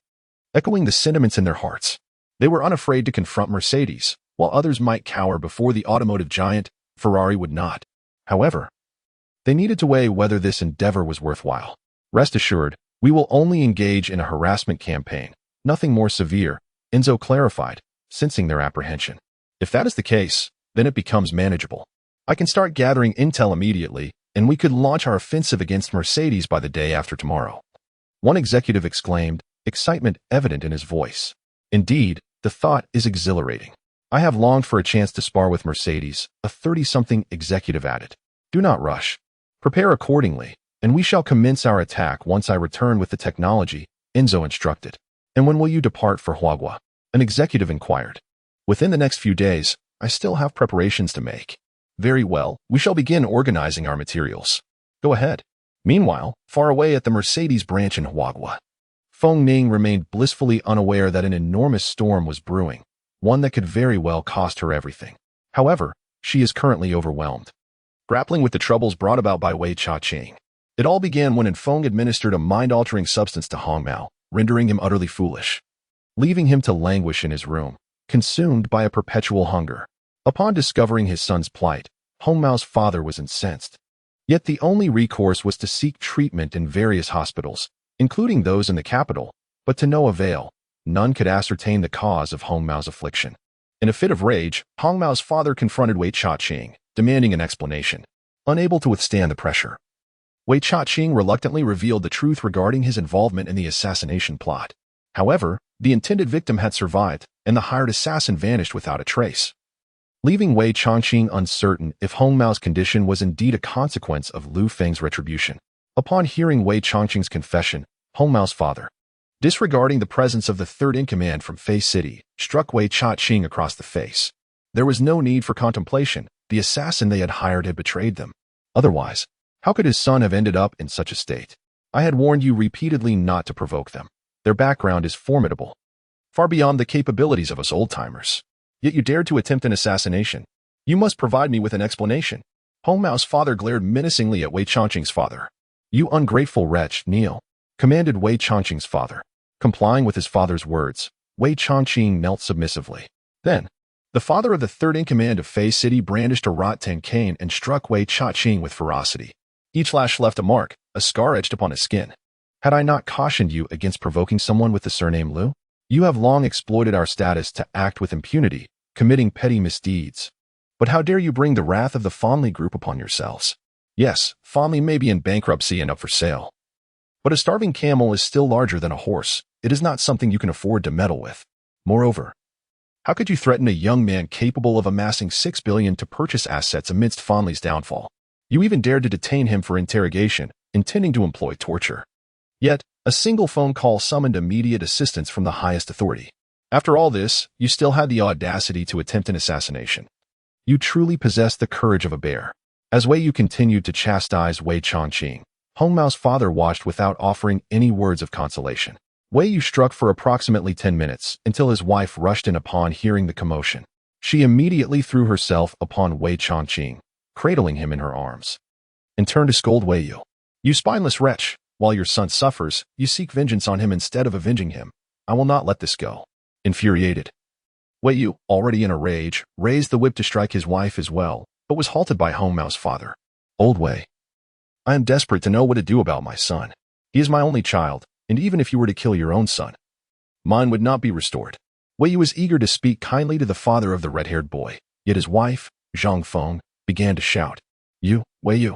echoing the sentiments in their hearts. They were unafraid to confront Mercedes, while others might cower before the automotive giant. Ferrari would not. However, they needed to weigh whether this endeavor was worthwhile. Rest assured, we will only engage in a harassment campaign, nothing more severe, Enzo clarified, sensing their apprehension. If that is the case, then it becomes manageable. I can start gathering intel immediately, and we could launch our offensive against Mercedes by the day after tomorrow. One executive exclaimed, excitement evident in his voice. Indeed, the thought is exhilarating. I have longed for a chance to spar with Mercedes, a 30-something executive added. Do not rush. Prepare accordingly, and we shall commence our attack once I return with the technology, Enzo instructed. And when will you depart for Huayra? An executive inquired. Within the next few days, I still have preparations to make. Very well, we shall begin organizing our materials. Go ahead. Meanwhile, far away at the Mercedes branch in Huayra, Feng remained blissfully unaware that an enormous storm was brewing, one that could very well cost her everything. However, she is currently overwhelmed, grappling with the troubles brought about by Wei Cha-ching. It all began when Feng administered a mind-altering substance to Hongmao, rendering him utterly foolish, leaving him to languish in his room, consumed by a perpetual hunger. Upon discovering his son's plight, Hongmao's father was incensed. Yet the only recourse was to seek treatment in various hospitals, including those in the capital, but to no avail. None could ascertain the cause of Hongmao's affliction. In a fit of rage, Hongmao's father confronted Wei Cha-ching, demanding an explanation. Unable to withstand the pressure, Wei Cha-ching reluctantly revealed the truth regarding his involvement in the assassination plot. However, the intended victim had survived, and the hired assassin vanished without a trace, leaving Wei Cha-ching uncertain if Hongmao's condition was indeed a consequence of Feng's retribution. Upon hearing Wei Cha-ching's confession, Hongmao's father, disregarding the presence of the third-in-command from Fei City, struck Wei Cha-ching across the face. There was no need for contemplation. The assassin they had hired had betrayed them. Otherwise, how could his son have ended up in such a state? I had warned you repeatedly not to provoke them. Their background is formidable, far beyond the capabilities of us old-timers. Yet you dared to attempt an assassination. You must provide me with an explanation. Hongmao's father glared menacingly at Wei Cha-ching's father. You ungrateful wretch, kneel, commanded Wei Cha-ching's father. Complying with his father's words, Wei Cha-ching knelt submissively. Then, The father of the third-in-command of Fei City brandished a rattan cane and struck Wei Cha-ching with ferocity. Each lash left a mark, a scar etched upon his skin. Had I not cautioned you against provoking someone with the surname Liu? You have long exploited our status to act with impunity, committing petty misdeeds. But how dare you bring the wrath of the Ferrari Group upon yourselves? Yes, Ferrari may be in bankruptcy and up for sale. But a starving camel is still larger than a horse. It is not something you can afford to meddle with. Moreover, how could you threaten a young man capable of amassing 6 billion to purchase assets amidst Ferrari's downfall? You even dared to detain him for interrogation, intending to employ torture. Yet, a single phone call summoned immediate assistance from the highest authority. After all this, you still had the audacity to attempt an assassination. You truly possessed the courage of a bear. As Wei Yu continued to chastise Wei Cha-ching, Hong Mao's father watched without offering any words of consolation. Wei Yu struck for approximately 10 minutes until his wife rushed in upon hearing the commotion. She immediately threw herself upon Wei Cha-ching, cradling him in her arms, and turned to scold Wei Yu. You spineless wretch, while your son suffers, you seek vengeance on him instead of avenging him. I will not let this go. Infuriated, Wei Yu, already in a rage, raised the whip to strike his wife as well, but was halted by Hong Mao's father. Old Wei, I am desperate to know what to do about my son. He is my only child, and even if you were to kill your own son, mine would not be restored. Wei Yu was eager to speak kindly to the father of the red-haired boy, yet his wife, Zhang Feng, began to shout. You, Wei Yu,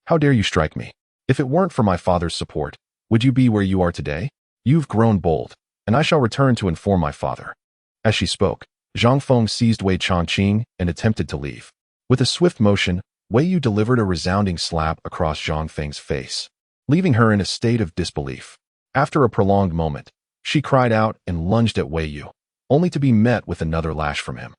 how dare you strike me? If it weren't for my father's support, would you be where you are today? You've grown bold, and I shall return to inform my father. As she spoke, Zhang Feng seized Wei Cha-ching and attempted to leave. With a swift motion, Wei Yu delivered a resounding slap across Zhang Feng's face, leaving her in a state of disbelief. After a prolonged moment, she cried out and lunged at Wei Yu, only to be met with another lash from him.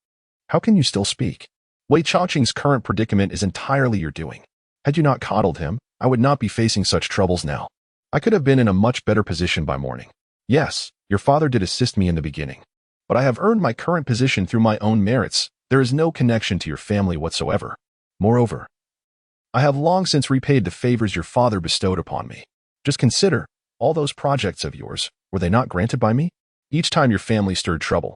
How can you still speak? Wei Cha-ching's current predicament is entirely your doing. Had you not coddled him, I would not be facing such troubles now. I could have been in a much better position by morning. Yes, your father did assist me in the beginning, but I have earned my current position through my own merits. There is no connection to your family whatsoever. Moreover, I have long since repaid the favors your father bestowed upon me. Just consider, all those projects of yours, were they not granted by me? Each time your family stirred trouble,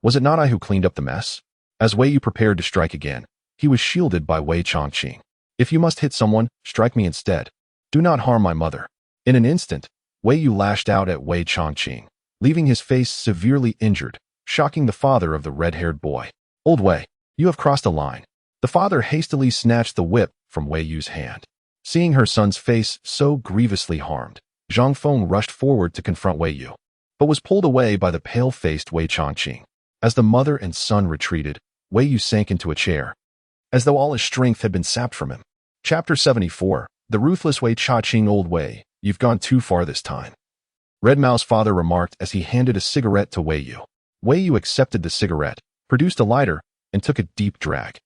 was it not I who cleaned up the mess? As Wei Yu prepared to strike again, he was shielded by Wei Cha-ching. If you must hit someone, strike me instead. Do not harm my mother. In an instant, Wei Yu lashed out at Wei Cha-ching, leaving his face severely injured, shocking the father of the red-haired boy. Old Wei, you have crossed a line. The father hastily snatched the whip from Wei Yu's hand. Seeing her son's face so grievously harmed, Zhang Feng rushed forward to confront Wei Yu, but was pulled away by the pale-faced Wei Cha-ching. As the mother and son retreated, Wei Yu sank into a chair, as though all his strength had been sapped from him. Chapter 74, The Ruthless Wei Cha-ching. Old Wei, you've gone too far this time, Red Mao's father remarked as he handed a cigarette to Wei Yu. Wei Yu accepted the cigarette, produced a lighter, and took a deep drag.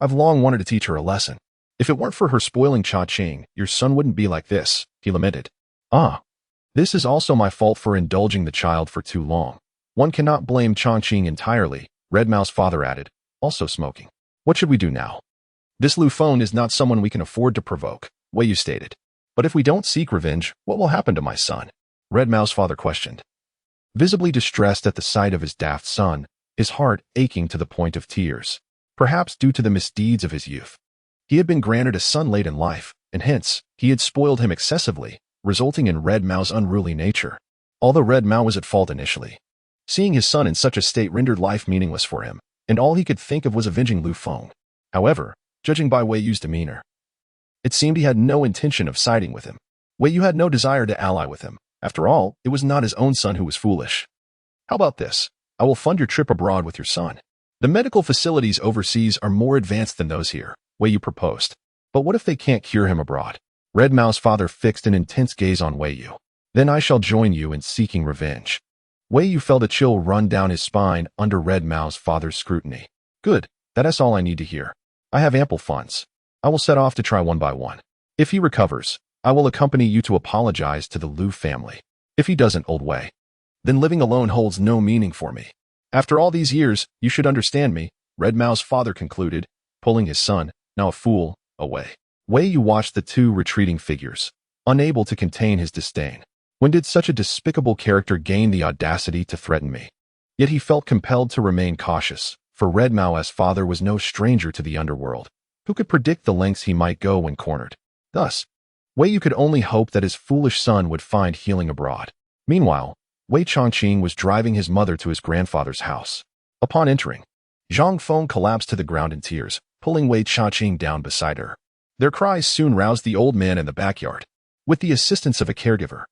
I've long wanted to teach her a lesson. If it weren't for her spoiling Cha-ching, your son wouldn't be like this, he lamented. Ah, this is also my fault for indulging the child for too long. One cannot blame Cha-ching entirely, Red Mao's father added, also smoking. What should we do now? This Lu Feng is not someone we can afford to provoke, Wei Yu stated. But if we don't seek revenge, what will happen to my son? Red Mao's father questioned. Visibly distressed at the sight of his daft son, his heart aching to the point of tears, perhaps due to the misdeeds of his youth. He had been granted a son late in life, and hence, he had spoiled him excessively, resulting in Red Mao's unruly nature. Although Red Mao was at fault initially, seeing his son in such a state rendered life meaningless for him, and all he could think of was avenging Lu Feng. However, judging by Wei Yu's demeanor, it seemed he had no intention of siding with him. Wei Yu had no desire to ally with him. After all, it was not his own son who was foolish. How about this? I will fund your trip abroad with your son. The medical facilities overseas are more advanced than those here, Wei Yu proposed. But what if they can't cure him abroad? Red Mao's father fixed an intense gaze on Wei Yu. Then I shall join you in seeking revenge. Wei Yu felt a chill run down his spine under Red Mao's father's scrutiny. Good, that's all I need to hear. I have ample funds. I will set off to try one by one. If he recovers, I will accompany you to apologize to the Lu family. If he doesn't, Old Wei, then living alone holds no meaning for me. After all these years, you should understand me, Red Mao's father concluded, pulling his son, now a fool, away. Wei Yu watched the two retreating figures, unable to contain his disdain. When did such a despicable character gain the audacity to threaten me? Yet he felt compelled to remain cautious, for Red Mao's father was no stranger to the underworld, who could predict the lengths he might go when cornered. Thus, Wei Yu could only hope that his foolish son would find healing abroad. Meanwhile, Wei Chongqing was driving his mother to his grandfather's house. Upon entering, Zhang Feng collapsed to the ground in tears, pulling Wei Chongqing down beside her. Their cries soon roused the old man in the backyard. With the assistance of a caregiver,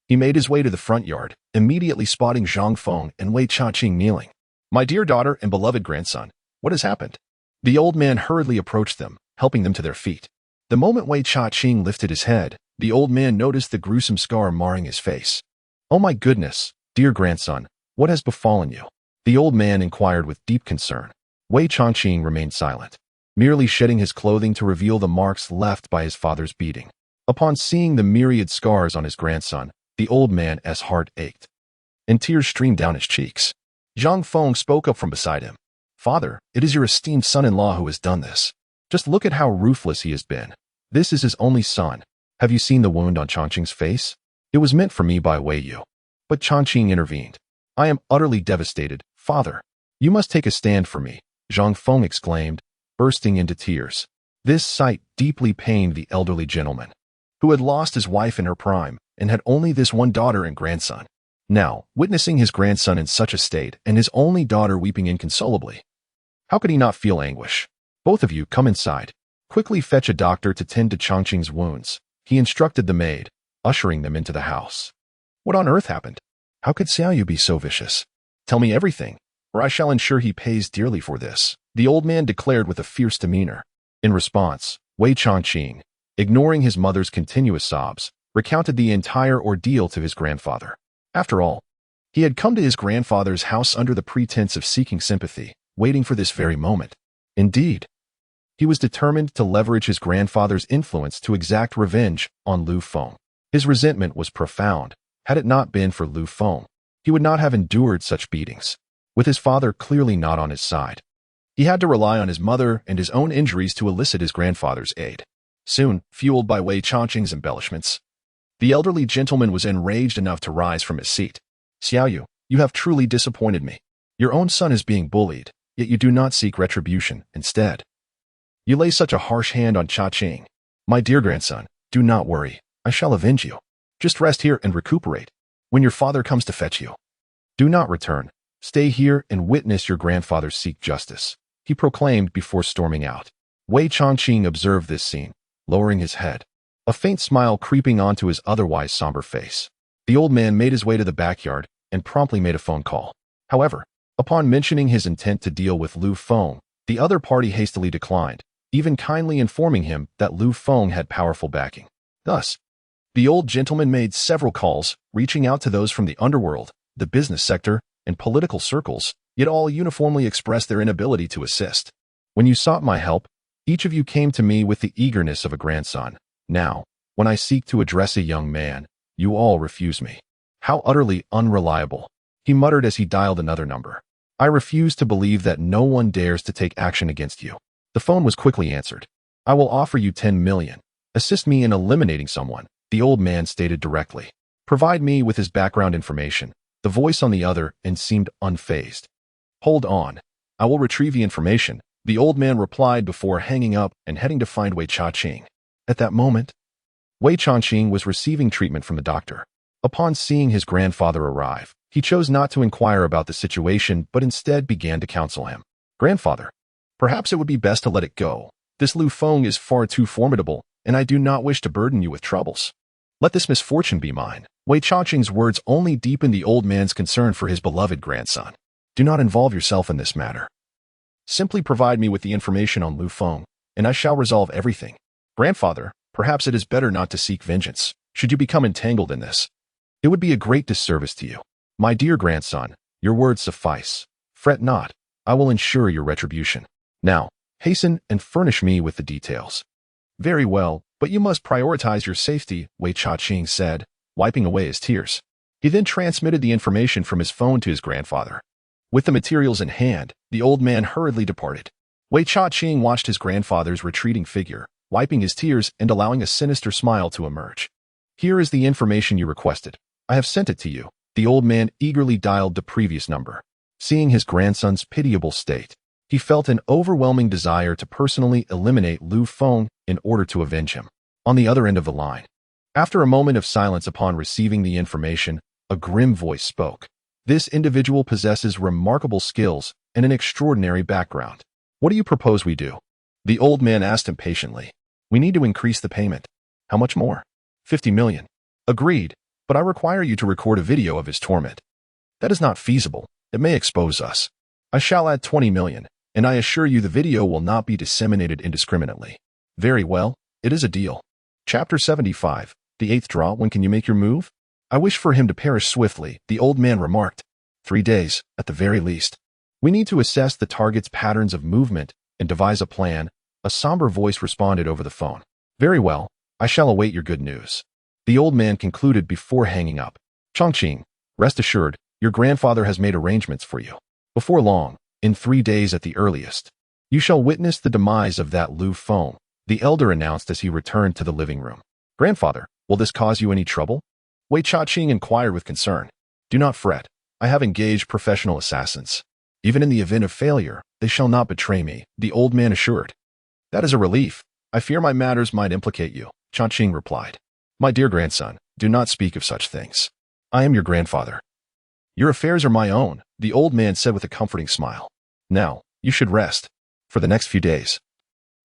he made his way to the front yard, immediately spotting Zhang Feng and Wei Chongqing kneeling. "My dear daughter and beloved grandson, what has happened?" The old man hurriedly approached them, helping them to their feet. The moment Wei Chongqing lifted his head, the old man noticed the gruesome scar marring his face. "Oh my goodness, dear grandson, what has befallen you?" The old man inquired with deep concern. Wei Chongqing remained silent, merely shedding his clothing to reveal the marks left by his father's beating. Upon seeing the myriad scars on his grandson, the old man's heart ached, and tears streamed down his cheeks. Zhang Feng spoke up from beside him. "Father, it is your esteemed son-in-law who has done this. Just look at how ruthless he has been. This is his only son. Have you seen the wound on Chongqing's face? It was meant for me by Wei Yu." But Chongqing intervened. "I am utterly devastated, father. You must take a stand for me," Zhang Feng exclaimed, bursting into tears. This sight deeply pained the elderly gentleman, who had lost his wife in her prime and had only this one daughter and grandson. Now, witnessing his grandson in such a state and his only daughter weeping inconsolably, how could he not feel anguish? "Both of you come inside. Quickly fetch a doctor to tend to Chongqing's wounds," he instructed the maid, ushering them into the house. What on earth happened? How could Xiaoyu be so vicious? "Tell me everything, or I shall ensure he pays dearly for this," the old man declared with a fierce demeanor. In response, Wei Chongqing, ignoring his mother's continuous sobs, recounted the entire ordeal to his grandfather. After all, he had come to his grandfather's house under the pretense of seeking sympathy, waiting for this very moment. Indeed, he was determined to leverage his grandfather's influence to exact revenge on Lu Feng. His resentment was profound. Had it not been for Lu Feng, he would not have endured such beatings. With his father clearly not on his side, he had to rely on his mother and his own injuries to elicit his grandfather's aid. Soon, fueled by Wei Chongqing's embellishments, the elderly gentleman was enraged enough to rise from his seat. "Xiaoyu, you have truly disappointed me. Your own son is being bullied, yet you do not seek retribution. Instead, you lay such a harsh hand on Chongqing. My dear grandson, do not worry. I shall avenge you. Just rest here and recuperate. When your father comes to fetch you, do not return. Stay here and witness your grandfather seek justice," he proclaimed before storming out. Wei Chongqing observed this scene, lowering his head, a faint smile creeping onto his otherwise somber face. The old man made his way to the backyard and promptly made a phone call. However, upon mentioning his intent to deal with Lu Feng, the other party hastily declined, even kindly informing him that Lu Feng had powerful backing. Thus, the old gentleman made several calls, reaching out to those from the underworld, the business sector, and political circles, yet all uniformly expressed their inability to assist. "When you sought my help, each of you came to me with the eagerness of a grandson. Now, when I seek to address a young man, you all refuse me. How utterly unreliable," he muttered as he dialed another number. "I refuse to believe that no one dares to take action against you." The phone was quickly answered. "I will offer you 10 million. Assist me in eliminating someone," the old man stated directly. "Provide me with his background information." The voice on the other end seemed unfazed. "Hold on. I will retrieve the information," the old man replied before hanging up and heading to find Wei Chongqing. At that moment, Wei Chongqing was receiving treatment from the doctor. Upon seeing his grandfather arrive, he chose not to inquire about the situation but instead began to counsel him. "Grandfather, perhaps it would be best to let it go. This Lu Feng is far too formidable, and I do not wish to burden you with troubles. Let this misfortune be mine." Wei Chongqing's words only deepened the old man's concern for his beloved grandson. "Do not involve yourself in this matter. Simply provide me with the information on Lu Feng, and I shall resolve everything. Grandfather, perhaps it is better not to seek vengeance, should you become entangled in this. It would be a great disservice to you. My dear grandson, your words suffice. Fret not, I will ensure your retribution. Now, hasten and furnish me with the details." "Very well, but you must prioritize your safety," Wei Chongqing said, wiping away his tears. He then transmitted the information from his phone to his grandfather. With the materials in hand, the old man hurriedly departed. Wei Chongqing watched his grandfather's retreating figure, wiping his tears and allowing a sinister smile to emerge. "Here is the information you requested. I have sent it to you." The old man eagerly dialed the previous number. Seeing his grandson's pitiable state, he felt an overwhelming desire to personally eliminate Lu Feng in order to avenge him. On the other end of the line, after a moment of silence upon receiving the information, a grim voice spoke. This individual possesses remarkable skills and an extraordinary background. What do you propose we do? The old man asked impatiently. We need to increase the payment. How much more? 50 million. Agreed, but I require you to record a video of his torment. That is not feasible. It may expose us. I shall add 20 million, and I assure you the video will not be disseminated indiscriminately. Very well, it is a deal. Chapter 75. The eighth draw. When can you make your move? I wish for him to perish swiftly, the old man remarked. 3 days, at the very least. We need to assess the target's patterns of movement and devise a plan, a somber voice responded over the phone. Very well, I shall await your good news. The old man concluded before hanging up. Chongqing, rest assured, your grandfather has made arrangements for you. Before long, in 3 days at the earliest, you shall witness the demise of that Lu Feng, the elder announced as he returned to the living room. Grandfather, will this cause you any trouble? Wei Chaqing inquired with concern. Do not fret. I have engaged professional assassins. Even in the event of failure, they shall not betray me, the old man assured. That is a relief. I fear my matters might implicate you, Chongqing replied. My dear grandson, do not speak of such things. I am your grandfather. Your affairs are my own, the old man said with a comforting smile. Now, you should rest. For the next few days.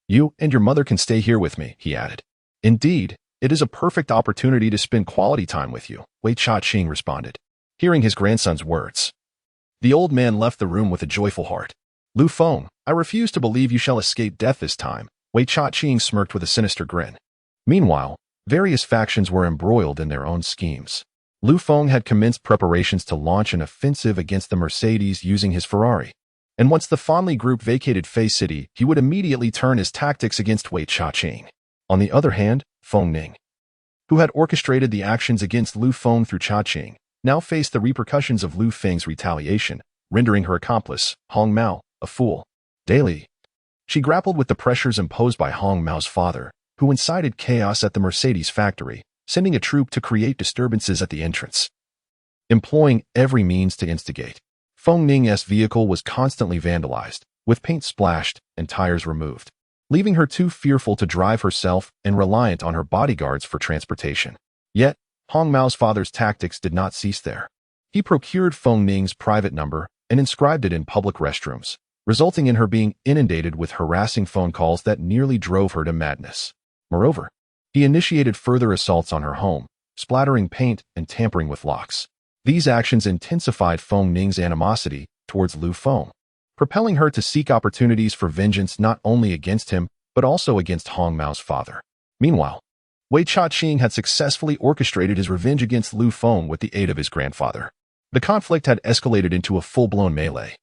You and your mother can stay here with me, he added. Indeed, it is a perfect opportunity to spend quality time with you, Wei Chaqing responded. Hearing his grandson's words, the old man left the room with a joyful heart. Lu Feng, I refuse to believe you shall escape death this time, Wei Chaqing smirked with a sinister grin. Meanwhile, various factions were embroiled in their own schemes. Lu Feng had commenced preparations to launch an offensive against the Mercedes using his Ferrari. And once the Ferrari Group vacated Fei City, he would immediately turn his tactics against Wei Chaqing. On the other hand, Feng Ning, who had orchestrated the actions against Lu Feng through Chaqing, now faced the repercussions of Lu Feng's retaliation, rendering her accomplice, Hong Mao, a fool. Daily, she grappled with the pressures imposed by Hong Mao's father, who incited chaos at the Mercedes factory, sending a troop to create disturbances at the entrance. Employing every means to instigate, Feng Ning's vehicle was constantly vandalized, with paint splashed and tires removed, leaving her too fearful to drive herself and reliant on her bodyguards for transportation. Yet, Hong Mao's father's tactics did not cease there. He procured Feng Ning's private number and inscribed it in public restrooms, resulting in her being inundated with harassing phone calls that nearly drove her to madness. Moreover, he initiated further assaults on her home, splattering paint and tampering with locks. These actions intensified Feng Ning's animosity towards Lu Feng, propelling her to seek opportunities for vengeance not only against him, but also against Hong Mao's father. Meanwhile, Wei Chaqing had successfully orchestrated his revenge against Lu Feng with the aid of his grandfather. The conflict had escalated into a full-blown melee,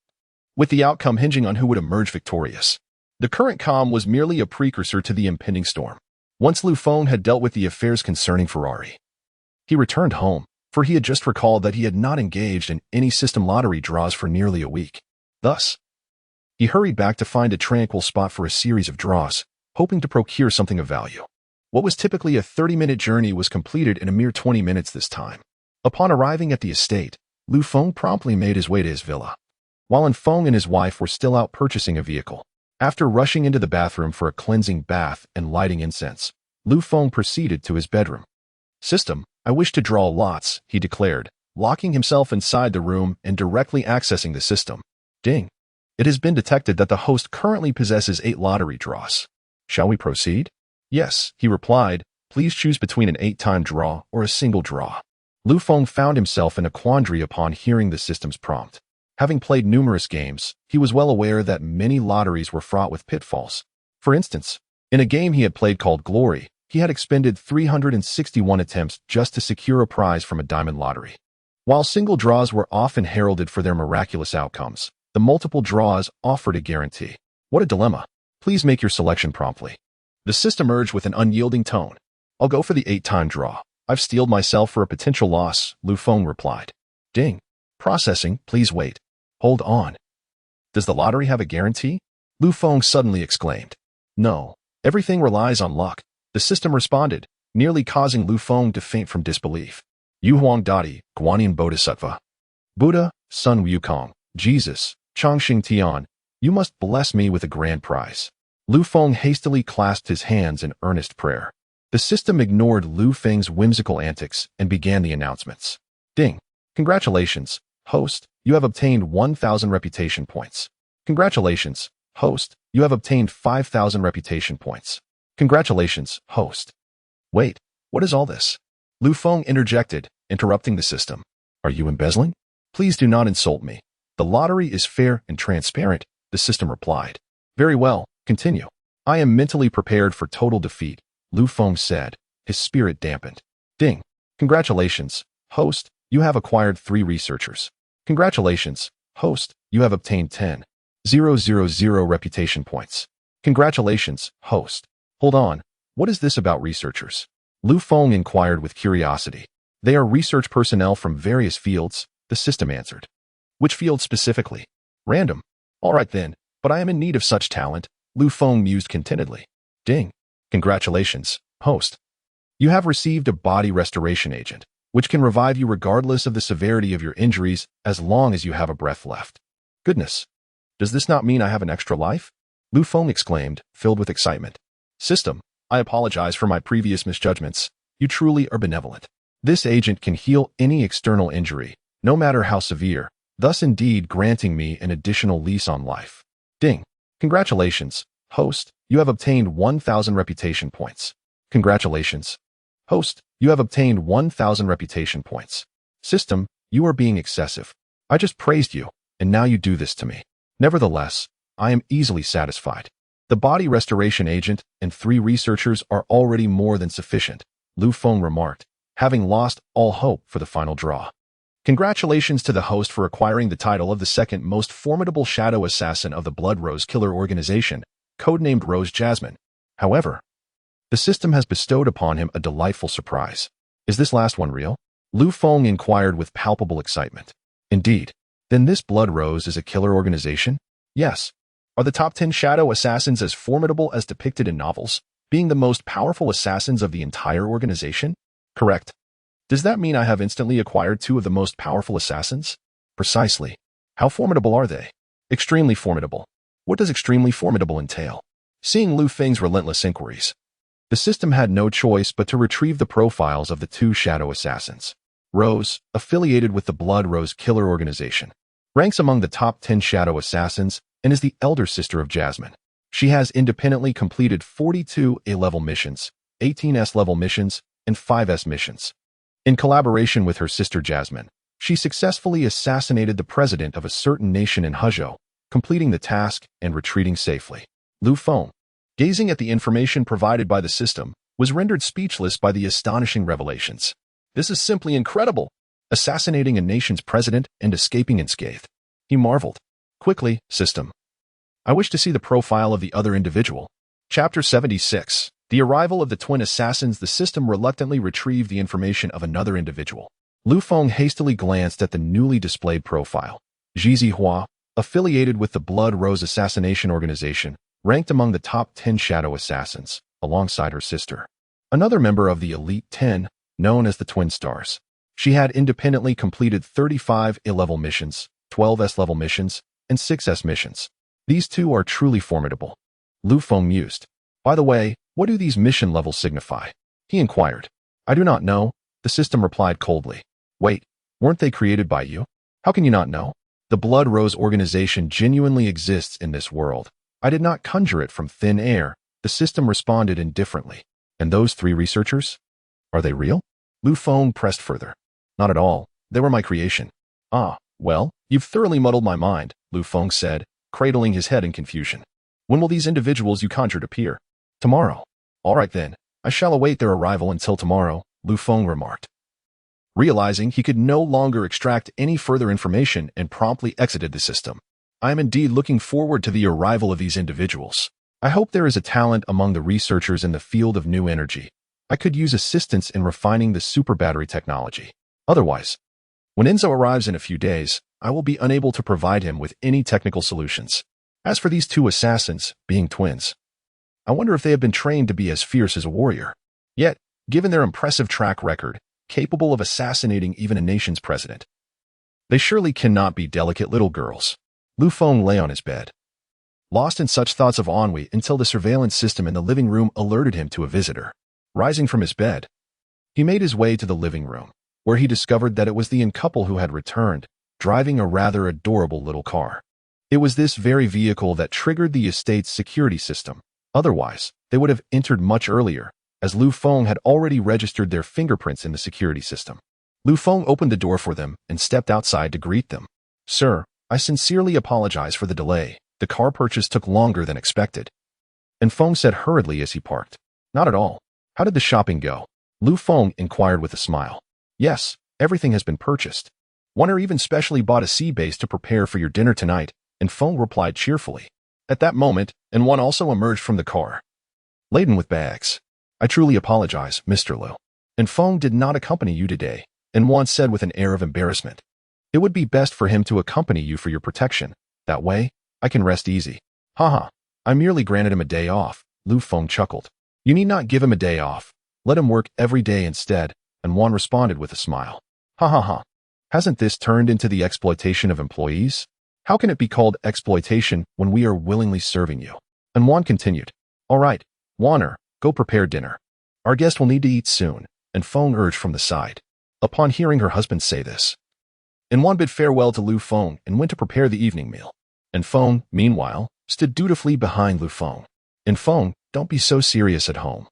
with the outcome hinging on who would emerge victorious. The current calm was merely a precursor to the impending storm. Once Lu Feng had dealt with the affairs concerning Ferrari, he returned home, for he had just recalled that he had not engaged in any system lottery draws for nearly a week. Thus, he hurried back to find a tranquil spot for a series of draws, hoping to procure something of value. What was typically a 30-minute journey was completed in a mere 20 minutes this time. Upon arriving at the estate, Lu Feng promptly made his way to his villa. While Feng and his wife were still out purchasing a vehicle, after rushing into the bathroom for a cleansing bath and lighting incense, Lu Feng proceeded to his bedroom. System, I wish to draw lots, he declared, locking himself inside the room and directly accessing the system. Ding. It has been detected that the host currently possesses 8 lottery draws. Shall we proceed? Yes, he replied. Please choose between an 8-time draw or a single draw. Lu Feng found himself in a quandary upon hearing the system's prompt. Having played numerous games, he was well aware that many lotteries were fraught with pitfalls. For instance, in a game he had played called Glory, he had expended 361 attempts just to secure a prize from a diamond lottery. While single draws were often heralded for their miraculous outcomes, the multiple draws offered a guarantee. What a dilemma. Please make your selection promptly. The system urged with an unyielding tone. I'll go for the 8-time draw. I've steeled myself for a potential loss, Lu Feng replied. Ding. Processing, please wait. Hold on. Does the lottery have a guarantee? Lu Feng suddenly exclaimed. No. Everything relies on luck, the system responded, nearly causing Lu Feng to faint from disbelief. Yu Huang Dadi, Guanyin Bodhisattva. Buddha, Sun Wukong, Jesus, Chongqing Tian, you must bless me with a grand prize. Lu Feng hastily clasped his hands in earnest prayer. The system ignored Lu Feng's whimsical antics and began the announcements. Ding. Congratulations, host, you have obtained 1,000 reputation points. Congratulations, host, you have obtained 5,000 reputation points. Congratulations, host. Wait, what is all this? Lu Feng interjected, interrupting the system. Are you embezzling? Please do not insult me. The lottery is fair and transparent, the system replied. Very well, continue. I am mentally prepared for total defeat, Lu Feng said, his spirit dampened. Ding. Congratulations, host, you have acquired 3 researchers. Congratulations, host, you have obtained 10,000 reputation points. Congratulations, host. Hold on, what is this about researchers? Lu Feng inquired with curiosity. They are research personnel from various fields, the system answered. Which field specifically? Random. All right then, but I am in need of such talent, Lu Feng mused contentedly. Ding. Congratulations, host. You have received a body restoration agent, which can revive you regardless of the severity of your injuries as long as you have a breath left. Goodness. Does this not mean I have an extra life? Lu Feng exclaimed, filled with excitement. System, I apologize for my previous misjudgments. You truly are benevolent. This agent can heal any external injury, no matter how severe, thus indeed granting me an additional lease on life. Ding. Congratulations, host, you have obtained 1,000 reputation points. Congratulations. Host, you have obtained 1,000 reputation points. System, you are being excessive. I just praised you, and now you do this to me. Nevertheless, I am easily satisfied. The body restoration agent and 3 researchers are already more than sufficient, Lu Feng remarked, having lost all hope for the final draw. Congratulations to the host for acquiring the title of the second most formidable shadow assassin of the Blood Rose Killer Organization, codenamed Rose Jasmine. However, the system has bestowed upon him a delightful surprise. Is this last one real? Lu Feng inquired with palpable excitement. Indeed. Then this Blood Rose is a killer organization? Yes. Are the top 10 shadow assassins as formidable as depicted in novels, being the most powerful assassins of the entire organization? Correct. Does that mean I have instantly acquired 2 of the most powerful assassins? Precisely. How formidable are they? Extremely formidable. What does extremely formidable entail? Seeing Lu Feng's relentless inquiries, the system had no choice but to retrieve the profiles of the 2 shadow assassins. Rose, affiliated with the Blood Rose Killer Organization, ranks among the top 10 shadow assassins and is the elder sister of Jasmine. She has independently completed 42 A-level missions, 18 S-level missions, and 5 S missions. In collaboration with her sister Jasmine, she successfully assassinated the president of a certain nation in Huzhou, completing the task and retreating safely. Lu Feng, gazing at the information provided by the system, was rendered speechless by the astonishing revelations. This is simply incredible! Assassinating a nation's president and escaping unscathed. He marveled. Quickly, system. I wish to see the profile of the other individual. Chapter 76. The arrival of the twin assassins. The system reluctantly retrieved the information of another individual. Lu Feng hastily glanced at the newly displayed profile. Zhizi Hua, affiliated with the Blood Rose Assassination Organization, ranked among the top 10 shadow assassins, alongside her sister. Another member of the Elite 10, known as the Twin Stars. She had independently completed 35 A-level missions, 12 S-level missions, and 6 S missions. These 2 are truly formidable. Lu Feng mused. By the way, what do these mission levels signify? He inquired. I do not know, the system replied coldly. Wait, weren't they created by you? How can you not know? The Blood Rose organization genuinely exists in this world. I did not conjure it from thin air, the system responded indifferently. And those 3 researchers? Are they real? Lu Feng pressed further. Not at all, they were my creation. Ah, well, you've thoroughly muddled my mind, Lu Feng said, cradling his head in confusion. When will these individuals you conjured appear? Tomorrow. All right then, I shall await their arrival until tomorrow, Lu Feng remarked. Realizing he could no longer extract any further information and promptly exited the system. I am indeed looking forward to the arrival of these individuals. I hope there is a talent among the researchers in the field of new energy. I could use assistance in refining the super battery technology. Otherwise, when Enzo arrives in a few days, I will be unable to provide him with any technical solutions. As for these 2 assassins, being twins, I wonder if they have been trained to be as fierce as a warrior. Yet, given their impressive track record, capable of assassinating even a nation's president, They surely cannot be delicate little girls. Lu Feng lay on his bed, lost in such thoughts of ennui until the surveillance system in the living room alerted him to a visitor. Rising from his bed, he made his way to the living room, where he discovered that it was the young couple who had returned, driving a rather adorable little car. It was this very vehicle that triggered the estate's security system. Otherwise, they would have entered much earlier, as Lu Feng had already registered their fingerprints in the security system. Lu Feng opened the door for them and stepped outside to greet them. "Sir, I sincerely apologize for the delay. The car purchase took longer than expected." And Feng said hurriedly as he parked. "Not at all. How did the shopping go?" Lu Feng inquired with a smile. "Yes, everything has been purchased. Warner even specially bought a sea base to prepare for your dinner tonight," and Feng replied cheerfully. At that moment, and one also emerged from the car, laden with bags. "I truly apologize, Mr. Lu. And Feng did not accompany you today," and one said with an air of embarrassment. "It would be best for him to accompany you for your protection. That way, I can rest easy." "Haha, I merely granted him a day off," Lu Feng chuckled. "You need not give him a day off. Let him work every day instead," and Juan responded with a smile. "Ha ha ha. Hasn't this turned into the exploitation of employees? How can it be called exploitation when we are willingly serving you?" And Juan continued. "All right, Warner, go prepare dinner. Our guest will need to eat soon," and Feng urged from the side. Upon hearing her husband say this, and Juan bid farewell to Lu Feng and went to prepare the evening meal. And Feng, meanwhile, stood dutifully behind Lu Feng. "And Feng, don't be so serious at home.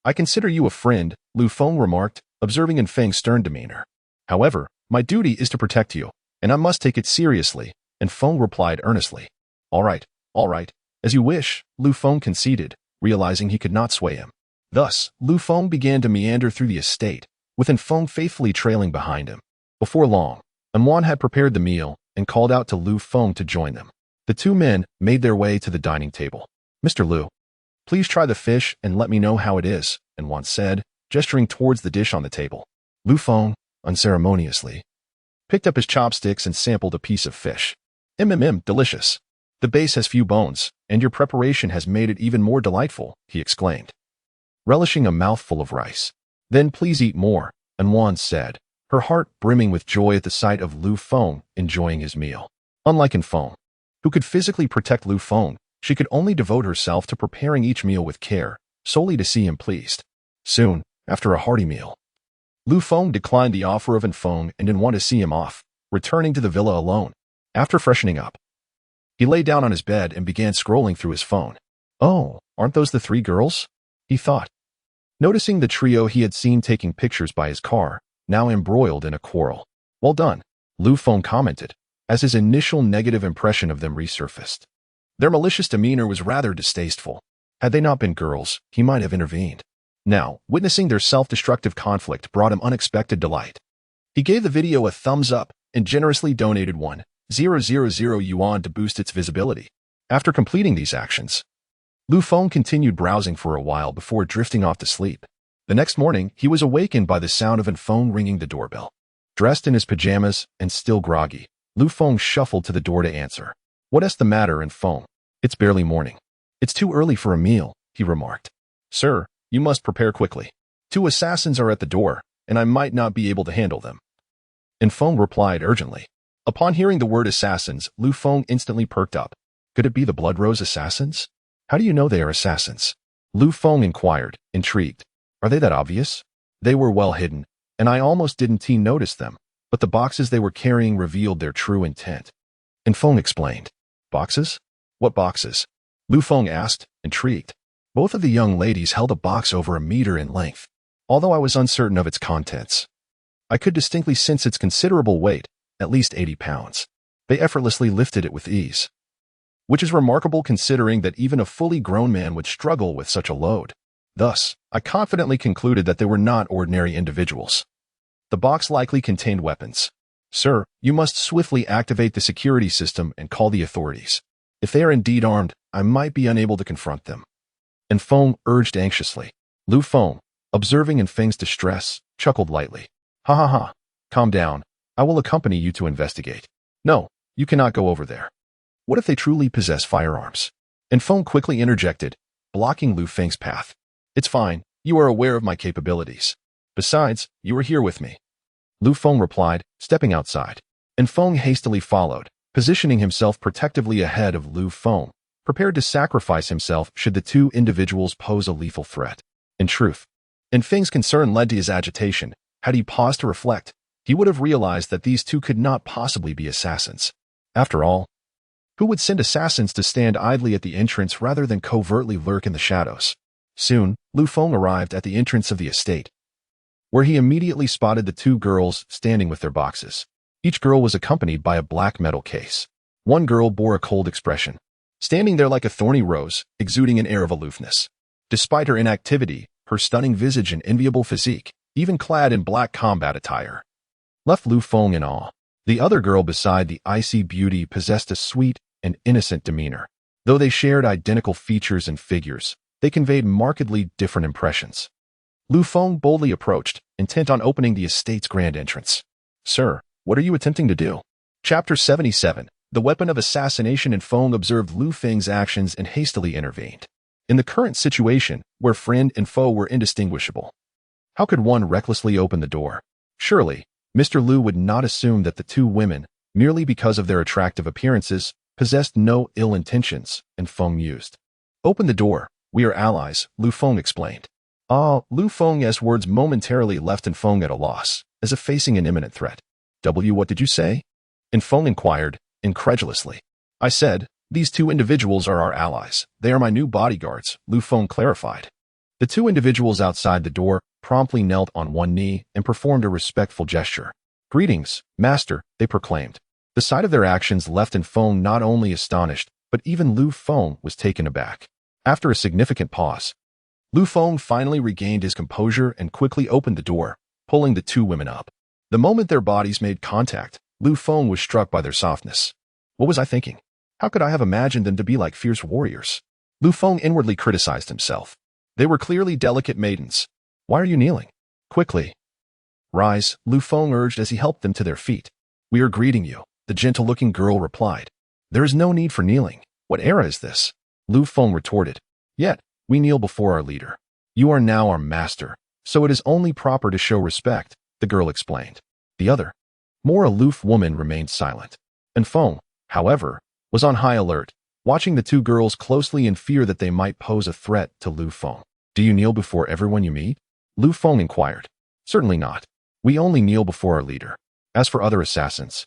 I consider you a friend," Lu Feng remarked, observing in Feng's stern demeanor. "However, my duty is to protect you, and I must take it seriously," and Feng replied earnestly. All right, as you wish," Lu Feng conceded, realizing he could not sway him. Thus, Lu Feng began to meander through the estate, with Feng faithfully trailing behind him. Before long, Juan had prepared the meal and called out to Lu Feng to join them. The two men made their way to the dining table. "Mr. Lu, please try the fish and let me know how it is," and Juan said, gesturing towards the dish on the table. Lu Feng, unceremoniously, picked up his chopsticks and sampled a piece of fish. Delicious. The base has few bones, and your preparation has made it even more delightful," he exclaimed, relishing a mouthful of rice. "Then please eat more," and Juan said, her heart brimming with joy at the sight of Lu Feng enjoying his meal. Unlike Feng, who could physically protect Lu Feng, she could only devote herself to preparing each meal with care, solely to see him pleased. Soon, after a hearty meal, Lu Feng declined the offer of Feng and didn't want to see him off, returning to the villa alone. After freshening up, he lay down on his bed and began scrolling through his phone. "Oh, aren't those the three girls?" he thought, noticing the trio he had seen taking pictures by his car, now embroiled in a quarrel. "Well done," Lu Feng commented, as his initial negative impression of them resurfaced. Their malicious demeanor was rather distasteful. Had they not been girls, he might have intervened. Now, witnessing their self-destructive conflict brought him unexpected delight. He gave the video a thumbs up and generously donated 1,000 yuan to boost its visibility. After completing these actions, Lu Feng continued browsing for a while before drifting off to sleep. The next morning, he was awakened by the sound of Feng ringing the doorbell. Dressed in his pajamas and still groggy, Lu Feng shuffled to the door to answer. "What's the matter, Feng? It's barely morning." "It's too early for a meal," he remarked. "Sir, you must prepare quickly. 2 assassins are at the door, and I might not be able to handle them." Feng replied urgently. Upon hearing the word assassins, Lu Feng instantly perked up. Could it be the Blood Rose assassins? "How do you know they are assassins?" Lu Feng inquired, intrigued. "Are they that obvious?" "They were well hidden, and I almost didn't notice them, but the boxes they were carrying revealed their true intent." Feng explained. "Boxes? What boxes?" Lu Feng asked, intrigued. Both of the young ladies held a box over a meter in length. Although I was uncertain of its contents, I could distinctly sense its considerable weight, at least 80 pounds. They effortlessly lifted it with ease, which is remarkable considering that even a fully grown man would struggle with such a load. Thus, I confidently concluded that they were not ordinary individuals. The box likely contained weapons. "Sir, you must swiftly activate the security system and call the authorities. If they are indeed armed, I might be unable to confront them." Feng urged anxiously. Lu Feng, observing Feng's distress, chuckled lightly. "Ha ha ha. Calm down. I will accompany you to investigate." "No, you cannot go over there. What if they truly possess firearms?" Feng quickly interjected, blocking Lu Feng's path. "It's fine. You are aware of my capabilities. Besides, you are here with me," Lu Feng replied, stepping outside. and Feng hastily followed, positioning himself protectively ahead of Lu Feng, prepared to sacrifice himself should the two individuals pose a lethal threat. In truth, Feng's concern led to his agitation. Had he paused to reflect, he would have realized that these two could not possibly be assassins. After all, who would send assassins to stand idly at the entrance rather than covertly lurk in the shadows? Soon, Lu Feng arrived at the entrance of the estate, where he immediately spotted the two girls standing with their boxes. Each girl was accompanied by a black metal case. One girl bore a cold expression, standing there like a thorny rose, exuding an air of aloofness. Despite her inactivity, her stunning visage and enviable physique, even clad in black combat attire, left Lu Feng in awe. The other girl beside the icy beauty possessed a sweet and innocent demeanor. Though they shared identical features and figures, they conveyed markedly different impressions. Lu Feng boldly approached, intent on opening the estate's grand entrance. "Sir, what are you attempting to do?" Chapter 77. The weapon of assassination. And Feng observed Lu Feng's actions and hastily intervened. In the current situation, where friend and foe were indistinguishable, how could one recklessly open the door? Surely, Mr. Lu would not assume that the two women, merely because of their attractive appearances, possessed no ill intentions, and Feng mused. "Open the door. We are allies," Lu Feng explained. Lu Feng's words momentarily left Feng at a loss, as if facing an imminent threat. What did you say?" Feng inquired, incredulously. "I said, these two individuals are our allies. They are my new bodyguards," Lu Feng clarified. The two individuals outside the door promptly knelt on one knee and performed a respectful gesture. "Greetings, master," they proclaimed. The sight of their actions left Feng not only astonished, but even Lu Feng was taken aback. After a significant pause, Lu Feng finally regained his composure and quickly opened the door, pulling the two women up. The moment their bodies made contact, Lu Feng was struck by their softness. What was I thinking? How could I have imagined them to be like fierce warriors? Lu Feng inwardly criticized himself. They were clearly delicate maidens. "Why are you kneeling?" "Quickly rise," Lu Feng urged as he helped them to their feet. "We are greeting you," the gentle-looking girl replied. "There is no need for kneeling. What era is this?" Lu Feng retorted. "Yet, we kneel before our leader. You are now our master, so it is only proper to show respect," the girl explained. The other, more aloof woman remained silent. Feng, however, was on high alert, watching the two girls closely in fear that they might pose a threat to Lu Feng. "Do you kneel before everyone you meet?" Lu Feng inquired. "Certainly not. We only kneel before our leader. As for other assassins,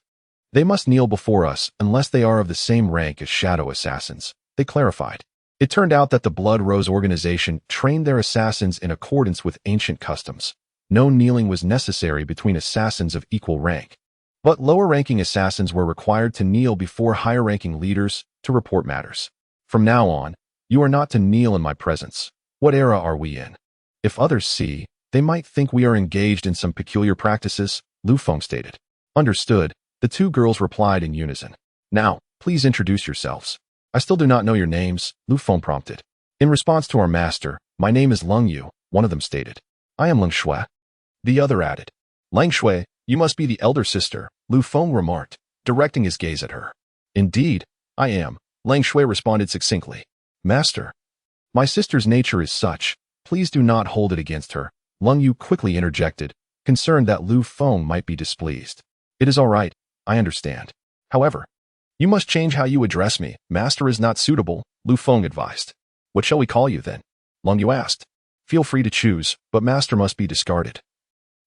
they must kneel before us unless they are of the same rank as shadow assassins," they clarified. It turned out that the Blood Rose organization trained their assassins in accordance with ancient customs. No kneeling was necessary between assassins of equal rank, but lower-ranking assassins were required to kneel before higher-ranking leaders to report matters. "From now on, you are not to kneel in my presence. What era are we in? If others see, they might think we are engaged in some peculiar practices," Lu Feng stated. "Understood," the two girls replied in unison. "Now, please introduce yourselves." "I still do not know your names," Lu Feng prompted. "In response to our master, my name is Leng Yu," one of them stated. "I am Leng Shui," the other added. "Leng Shui, you must be the elder sister," Lu Feng remarked, directing his gaze at her. "Indeed, I am," Leng Shui responded succinctly. "Master, my sister's nature is such. Please do not hold it against her," Leng Yu quickly interjected, concerned that Lu Feng might be displeased. "It is all right, I understand. However, you must change how you address me. Master is not suitable," Lu Feng advised. "What shall we call you then?" Leng Yu asked. "Feel free to choose, but master must be discarded,"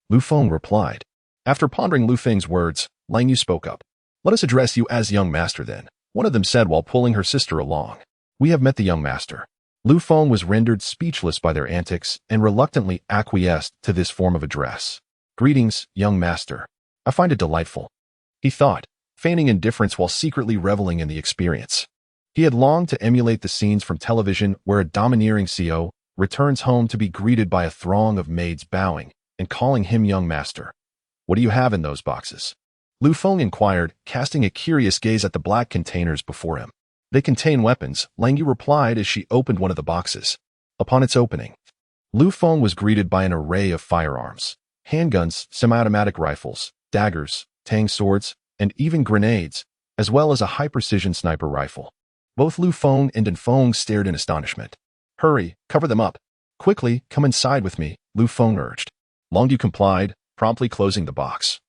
Lu Feng replied. After pondering Lu Feng's words, Leng Yu spoke up. "Let us address you as young master then," one of them said while pulling her sister along. "We have met the young master." Lu Feng was rendered speechless by their antics and reluctantly acquiesced to this form of address. "Greetings, young master. I find it delightful," he thought, feigning indifference while secretly reveling in the experience. He had longed to emulate the scenes from television where a domineering CEO returns home to be greeted by a throng of maids bowing and calling him young master. "What do you have in those boxes?" Lu Feng inquired, casting a curious gaze at the black containers before him. "They contain weapons," Leng Yu replied as she opened one of the boxes. Upon its opening, Lu Feng was greeted by an array of firearms: handguns, semi-automatic rifles, daggers, tang swords, and even grenades, as well as a high-precision sniper rifle. Both Lu Feng and Feng stared in astonishment. "Hurry, cover them up. Quickly, come inside with me," Lu Feng urged. Leng Yu complied, promptly closing the box.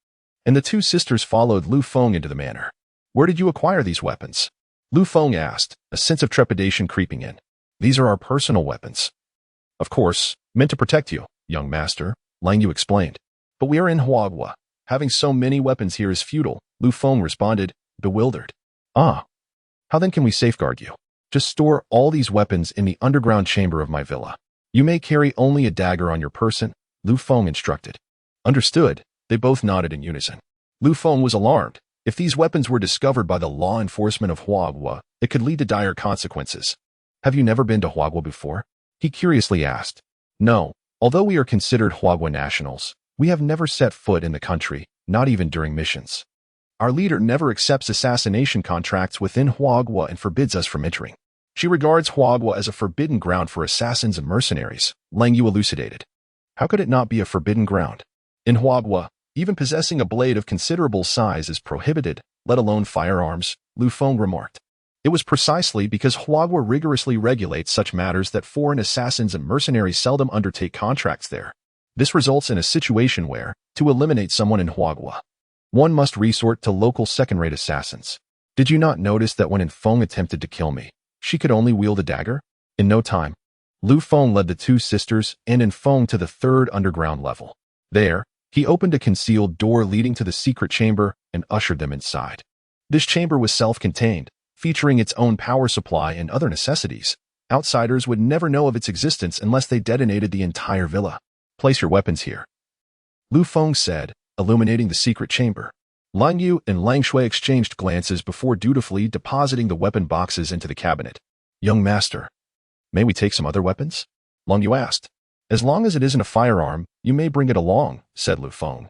and the two sisters followed Lu Feng into the manor. Where did you acquire these weapons? Lu Feng asked, a sense of trepidation creeping in. These are our personal weapons. Of course, meant to protect you, young master, Lang Yu explained. But we are in Huagua. Having so many weapons here is futile, Lu Feng responded, bewildered. Ah. How then can we safeguard you? Just store all these weapons in the underground chamber of my villa. You may carry only a dagger on your person, Lu Feng instructed. Understood. They both nodded in unison. Lu Feng was alarmed. If these weapons were discovered by the law enforcement of Huagua, it could lead to dire consequences. Have you never been to Huagua before? He curiously asked. No. Although we are considered Huagua nationals, we have never set foot in the country, not even during missions. Our leader never accepts assassination contracts within Huagua and forbids us from entering. She regards Huagua as a forbidden ground for assassins and mercenaries, Lang Yu elucidated. How could it not be a forbidden ground? In Huagua, even possessing a blade of considerable size is prohibited, let alone firearms, Lu Feng remarked. It was precisely because Huagua rigorously regulates such matters that foreign assassins and mercenaries seldom undertake contracts there. This results in a situation where, to eliminate someone in Huagua, one must resort to local second-rate assassins. Did you not notice that when Feng attempted to kill me, she could only wield a dagger? In no time, Lu Feng led the two sisters and Feng to the third underground level. There, he opened a concealed door leading to the secret chamber and ushered them inside. This chamber was self-contained, featuring its own power supply and other necessities. Outsiders would never know of its existence unless they detonated the entire villa. Place your weapons here, Lu Feng said, illuminating the secret chamber. Lang Yu and Lang Shui exchanged glances before dutifully depositing the weapon boxes into the cabinet. Young master, may we take some other weapons? Lang Yu asked. As long as it isn't a firearm, you may bring it along, said Lu Feng,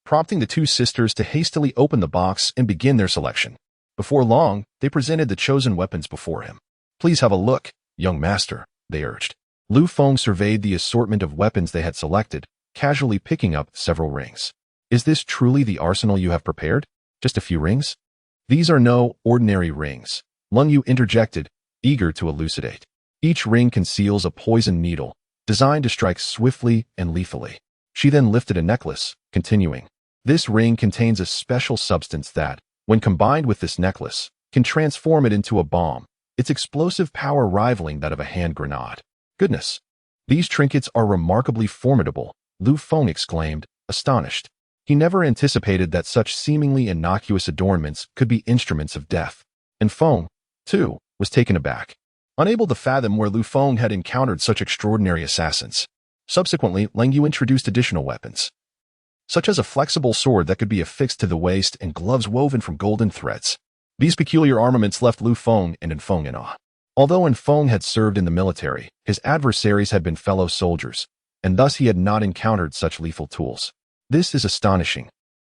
prompting the two sisters to hastily open the box and begin their selection. Before long, they presented the chosen weapons before him. Please have a look, young master, they urged. Lu Feng surveyed the assortment of weapons they had selected, casually picking up several rings. Is this truly the arsenal you have prepared? Just a few rings? These are no ordinary rings, Lang Yu interjected, eager to elucidate. Each ring conceals a poisoned needle, designed to strike swiftly and lethally. She then lifted a necklace, continuing. This ring contains a special substance that, when combined with this necklace, can transform it into a bomb, its explosive power rivaling that of a hand grenade. Goodness! These trinkets are remarkably formidable, Lu Feng exclaimed, astonished. He never anticipated that such seemingly innocuous adornments could be instruments of death. And Feng, too, was taken aback, unable to fathom where Lu Feng had encountered such extraordinary assassins. Subsequently, Lang Yu introduced additional weapons, such as a flexible sword that could be affixed to the waist and gloves woven from golden threads. These peculiar armaments left Lu Feng and Feng in awe. Although Feng had served in the military, his adversaries had been fellow soldiers, and thus he had not encountered such lethal tools. This is astonishing.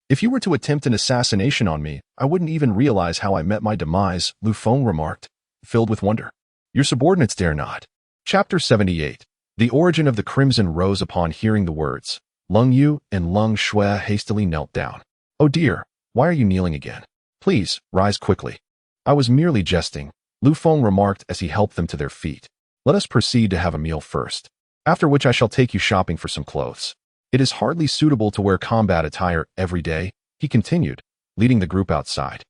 If you were to attempt an assassination on me, I wouldn't even realize how I met my demise, Lu Feng remarked, filled with wonder. Your subordinates dare not. Chapter 78. The origin of the crimson rose upon hearing the words. Lang Yu and Lang Shui hastily knelt down. Oh dear, why are you kneeling again? Please, rise quickly. I was merely jesting, Lu Feng remarked as he helped them to their feet. Let us proceed to have a meal first, after which I shall take you shopping for some clothes. It is hardly suitable to wear combat attire every day, he continued, leading the group outside.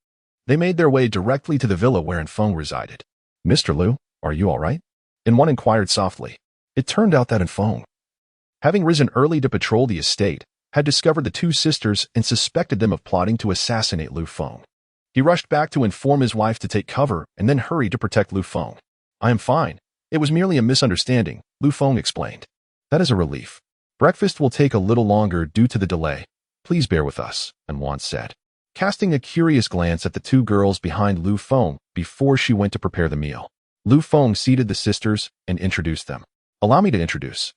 They made their way directly to the villa where Feng resided. Mr. Lu, are you all right? And one inquired softly. It turned out that Feng, having risen early to patrol the estate, had discovered the two sisters and suspected them of plotting to assassinate Lu Feng. He rushed back to inform his wife to take cover and then hurried to protect Lu Feng. I am fine. It was merely a misunderstanding, Lu Feng explained. That is a relief. Breakfast will take a little longer due to the delay. Please bear with us, Wan said, casting a curious glance at the two girls behind Lu Feng before she went to prepare the meal. Lu Feng seated the sisters and introduced them. Allow me to introduce.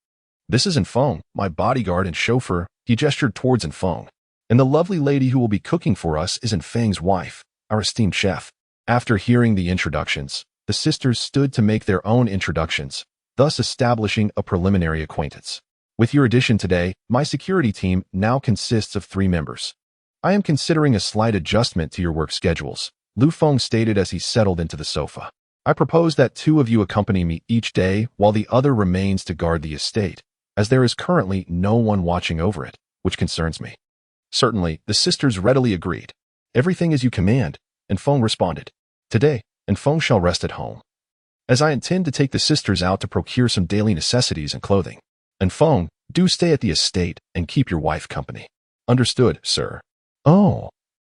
This is Feng, my bodyguard and chauffeur, he gestured towards Feng. And the lovely lady who will be cooking for us is Feng's wife, our esteemed chef. After hearing the introductions, the sisters stood to make their own introductions, thus establishing a preliminary acquaintance. With your addition today, my security team now consists of 3 members. I am considering a slight adjustment to your work schedules, Lu Feng stated as he settled into the sofa. I propose that 2 of you accompany me each day while the other remains to guard the estate, as there is currently no one watching over it, which concerns me. Certainly, the sisters readily agreed. Everything as you command, and Feng responded. Today, and Feng shall rest at home, as I intend to take the sisters out to procure some daily necessities and clothing. And Feng, do stay at the estate and keep your wife company. Understood, sir. Oh.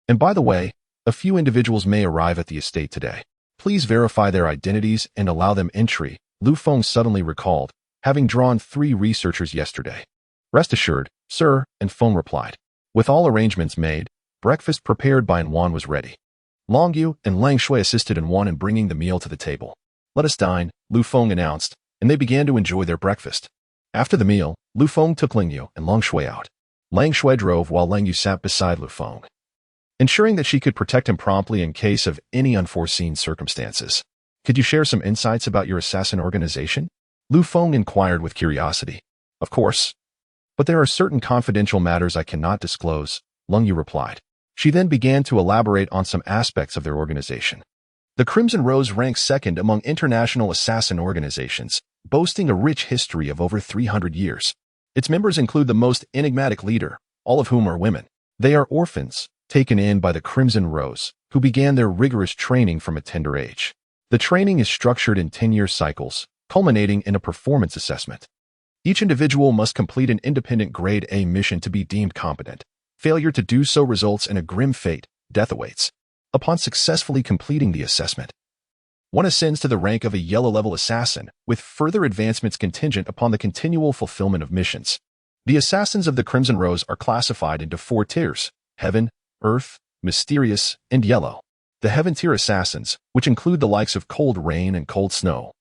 And by the way, a few individuals may arrive at the estate today. Please verify their identities and allow them entry, Lu Feng suddenly recalled, having drawn 3 researchers yesterday. Rest assured, sir, and Feng replied. With all arrangements made, breakfast prepared by Wan was ready. Long Yu and Lang Shui assisted Wan in bringing the meal to the table. Let us dine, Lu Feng announced, and they began to enjoy their breakfast. After the meal, Lu Feng took Lang Yu and Lang Shui out. Lang Shui drove while Lang Yu sat beside Lu Feng, ensuring that she could protect him promptly in case of any unforeseen circumstances. Could you share some insights about your assassin organization? Lu Feng inquired with curiosity. Of course. But there are certain confidential matters I cannot disclose, Lang Yu replied. She then began to elaborate on some aspects of their organization. The Crimson Rose ranks second among international assassin organizations, boasting a rich history of over 300 years. Its members include the most enigmatic leader, all of whom are women. They are orphans, taken in by the Crimson Rose, who began their rigorous training from a tender age. The training is structured in 10-year cycles, culminating in a performance assessment. Each individual must complete an independent Grade A mission to be deemed competent. Failure to do so results in a grim fate, death awaits. Upon successfully completing the assessment, one ascends to the rank of a yellow-level assassin, with further advancements contingent upon the continual fulfillment of missions. The assassins of the Crimson Rose are classified into 4 tiers: Heaven, Earth, Mysterious, and Yellow. The Heaven tier assassins, which include the likes of Cold Rain and Cold Snow,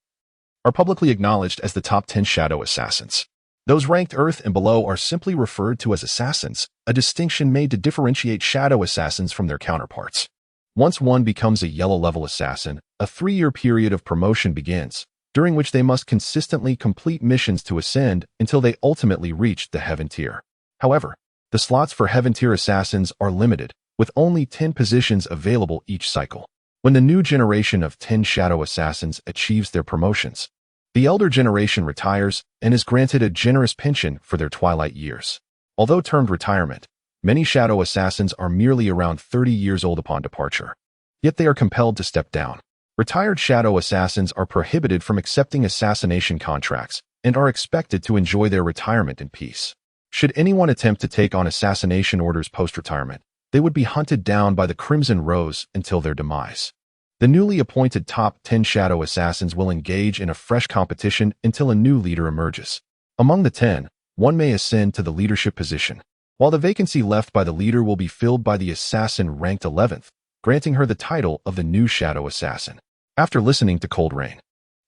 are publicly acknowledged as the top 10 shadow assassins. Those ranked Earth and below are simply referred to as assassins, a distinction made to differentiate shadow assassins from their counterparts. Once one becomes a yellow-level assassin, a 3-year period of promotion begins, during which they must consistently complete missions to ascend until they ultimately reach the Heaven tier. However, the slots for Heaven tier assassins are limited, with only 10 positions available each cycle. When the new generation of 10 shadow assassins achieves their promotions, the elder generation retires and is granted a generous pension for their twilight years. Although termed retirement, many shadow assassins are merely around 30 years old upon departure. Yet they are compelled to step down. Retired shadow assassins are prohibited from accepting assassination contracts and are expected to enjoy their retirement in peace. Should anyone attempt to take on assassination orders post-retirement, they would be hunted down by the Crimson Rose until their demise. The newly appointed top 10 shadow assassins will engage in a fresh competition until a new leader emerges. Among the 10, one may ascend to the leadership position, while the vacancy left by the leader will be filled by the assassin ranked 11th, granting her the title of the new shadow assassin. After listening to Cold Rain,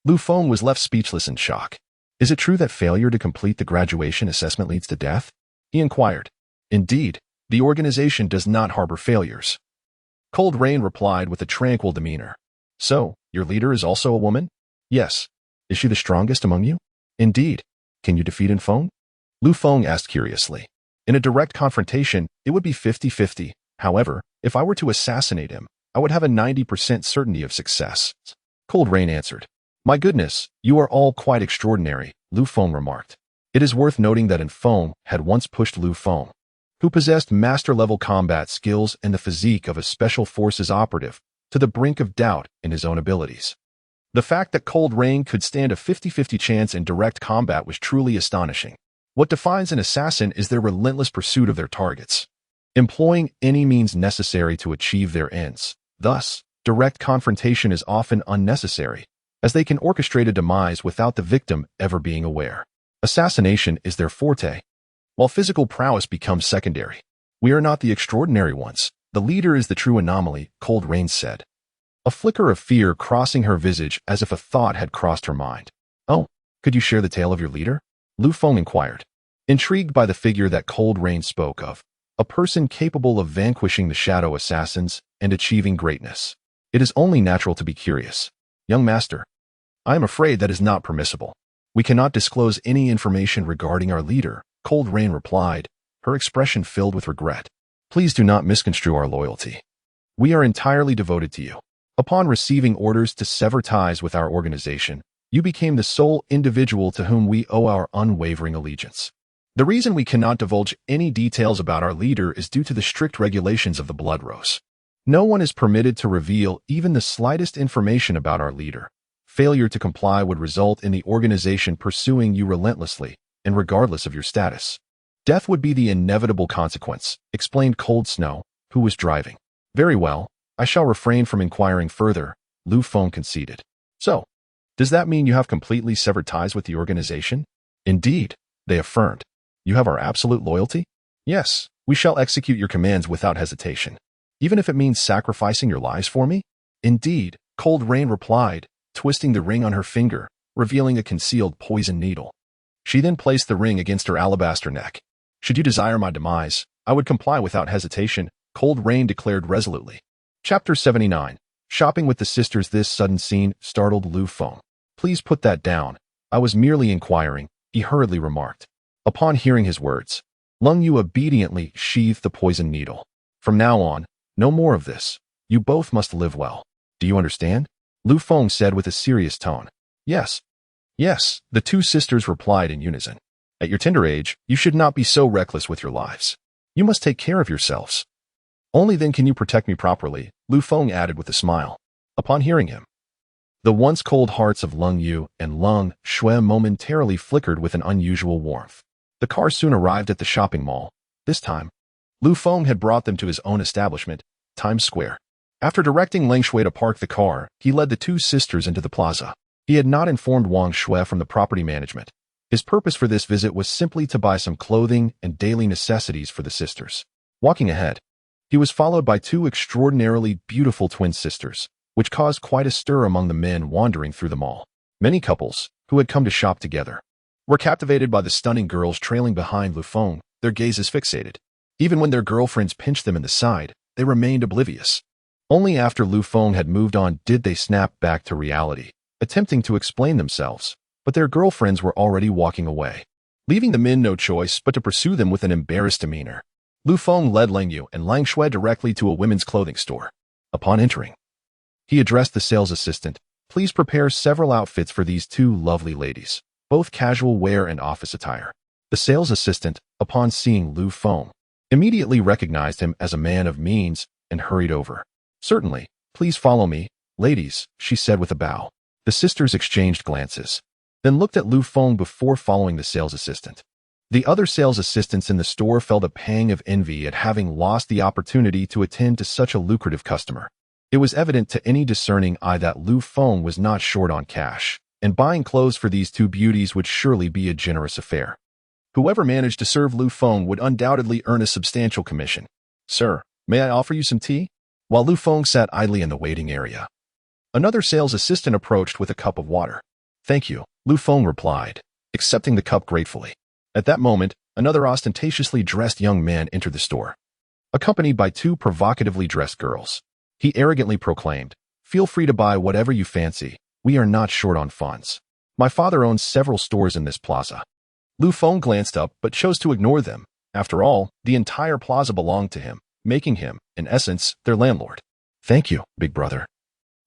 Lu Feng was left speechless in shock. Is it true that failure to complete the graduation assessment leads to death? He inquired. Indeed, the organization does not harbor failures. Cold Rain replied with a tranquil demeanor. So, your leader is also a woman? Yes. Is she the strongest among you? Indeed. Can you defeat Feng? Lu Feng asked curiously. In a direct confrontation, it would be 50-50. However, if I were to assassinate him, I would have a 90% certainty of success. Cold Rain answered. My goodness, you are all quite extraordinary, Lu Feng remarked. It is worth noting that Feng had once pushed Lu Feng, who possessed master-level combat skills and the physique of a special forces operative, to the brink of doubt in his own abilities. The fact that Cold Rain could stand a 50-50 chance in direct combat was truly astonishing. What defines an assassin is their relentless pursuit of their targets, employing any means necessary to achieve their ends. Thus, direct confrontation is often unnecessary, as they can orchestrate a demise without the victim ever being aware. Assassination is their forte, while physical prowess becomes secondary. We are not the extraordinary ones. The leader is the true anomaly, Cold Rain said, a flicker of fear crossing her visage as if a thought had crossed her mind. Oh, could you share the tale of your leader? Lu Feng inquired, intrigued by the figure that Cold Rain spoke of, a person capable of vanquishing the shadow assassins and achieving greatness. It is only natural to be curious. Young master, I am afraid that is not permissible. We cannot disclose any information regarding our leader, Cold Rain replied, her expression filled with regret. Please do not misconstrue our loyalty. We are entirely devoted to you. Upon receiving orders to sever ties with our organization, you became the sole individual to whom we owe our unwavering allegiance. The reason we cannot divulge any details about our leader is due to the strict regulations of the Blood Rose. No one is permitted to reveal even the slightest information about our leader. Failure to comply would result in the organization pursuing you relentlessly, and regardless of your status. Death would be the inevitable consequence, explained Cold Snow, who was driving. Very well, I shall refrain from inquiring further, Feng conceded. So, does that mean you have completely severed ties with the organization? Indeed, they affirmed. You have our absolute loyalty? Yes, we shall execute your commands without hesitation. Even if it means sacrificing your lives for me? Indeed, Cold Rain replied, twisting the ring on her finger, revealing a concealed poison needle. She then placed the ring against her alabaster neck. Should you desire my demise, I would comply without hesitation, Cold Rain declared resolutely. Chapter 79. Shopping with the sisters. This sudden scene startled Feng. Please put that down. I was merely inquiring, he hurriedly remarked. Upon hearing his words, Yu obediently sheathed the poison needle. From now on, no more of this. You both must live well. Do you understand? Feng said with a serious tone. Yes. Yes, the two sisters replied in unison. At your tender age, you should not be so reckless with your lives. You must take care of yourselves. Only then can you protect me properly, Feng added with a smile. Upon hearing him, the once cold hearts of Yu and Shui momentarily flickered with an unusual warmth. The car soon arrived at the shopping mall. This time, Feng had brought them to his own establishment, Times Square. After directing Shui to park the car, he led the two sisters into the plaza. He had not informed Shui from the property management. His purpose for this visit was simply to buy some clothing and daily necessities for the sisters. Walking ahead, he was followed by two extraordinarily beautiful twin sisters, which caused quite a stir among the men wandering through the mall. Many couples, who had come to shop together, were captivated by the stunning girls trailing behind Feng, their gazes fixated. Even when their girlfriends pinched them in the side, they remained oblivious. Only after Feng had moved on did they snap back to reality, attempting to explain themselves, but their girlfriends were already walking away, leaving the men no choice but to pursue them with an embarrassed demeanor. Feng led Yu and Shui directly to a women's clothing store. Upon entering, he addressed the sales assistant, please prepare several outfits for these two lovely ladies, both casual wear and office attire. The sales assistant, upon seeing Feng, immediately recognized him as a man of means and hurried over. Certainly, please follow me, ladies, she said with a bow. The sisters exchanged glances, then looked at Feng before following the sales assistant. The other sales assistants in the store felt a pang of envy at having lost the opportunity to attend to such a lucrative customer. It was evident to any discerning eye that Feng was not short on cash, and buying clothes for these two beauties would surely be a generous affair. Whoever managed to serve Feng would undoubtedly earn a substantial commission. Sir, may I offer you some tea? While Feng sat idly in the waiting area, another sales assistant approached with a cup of water. Thank you, Feng replied, accepting the cup gratefully. At that moment, another ostentatiously dressed young man entered the store, accompanied by two provocatively dressed girls. He arrogantly proclaimed, feel free to buy whatever you fancy, we are not short on funds. My father owns several stores in this plaza. Feng glanced up but chose to ignore them. After all, the entire plaza belonged to him, making him, in essence, their landlord. Thank you, big brother.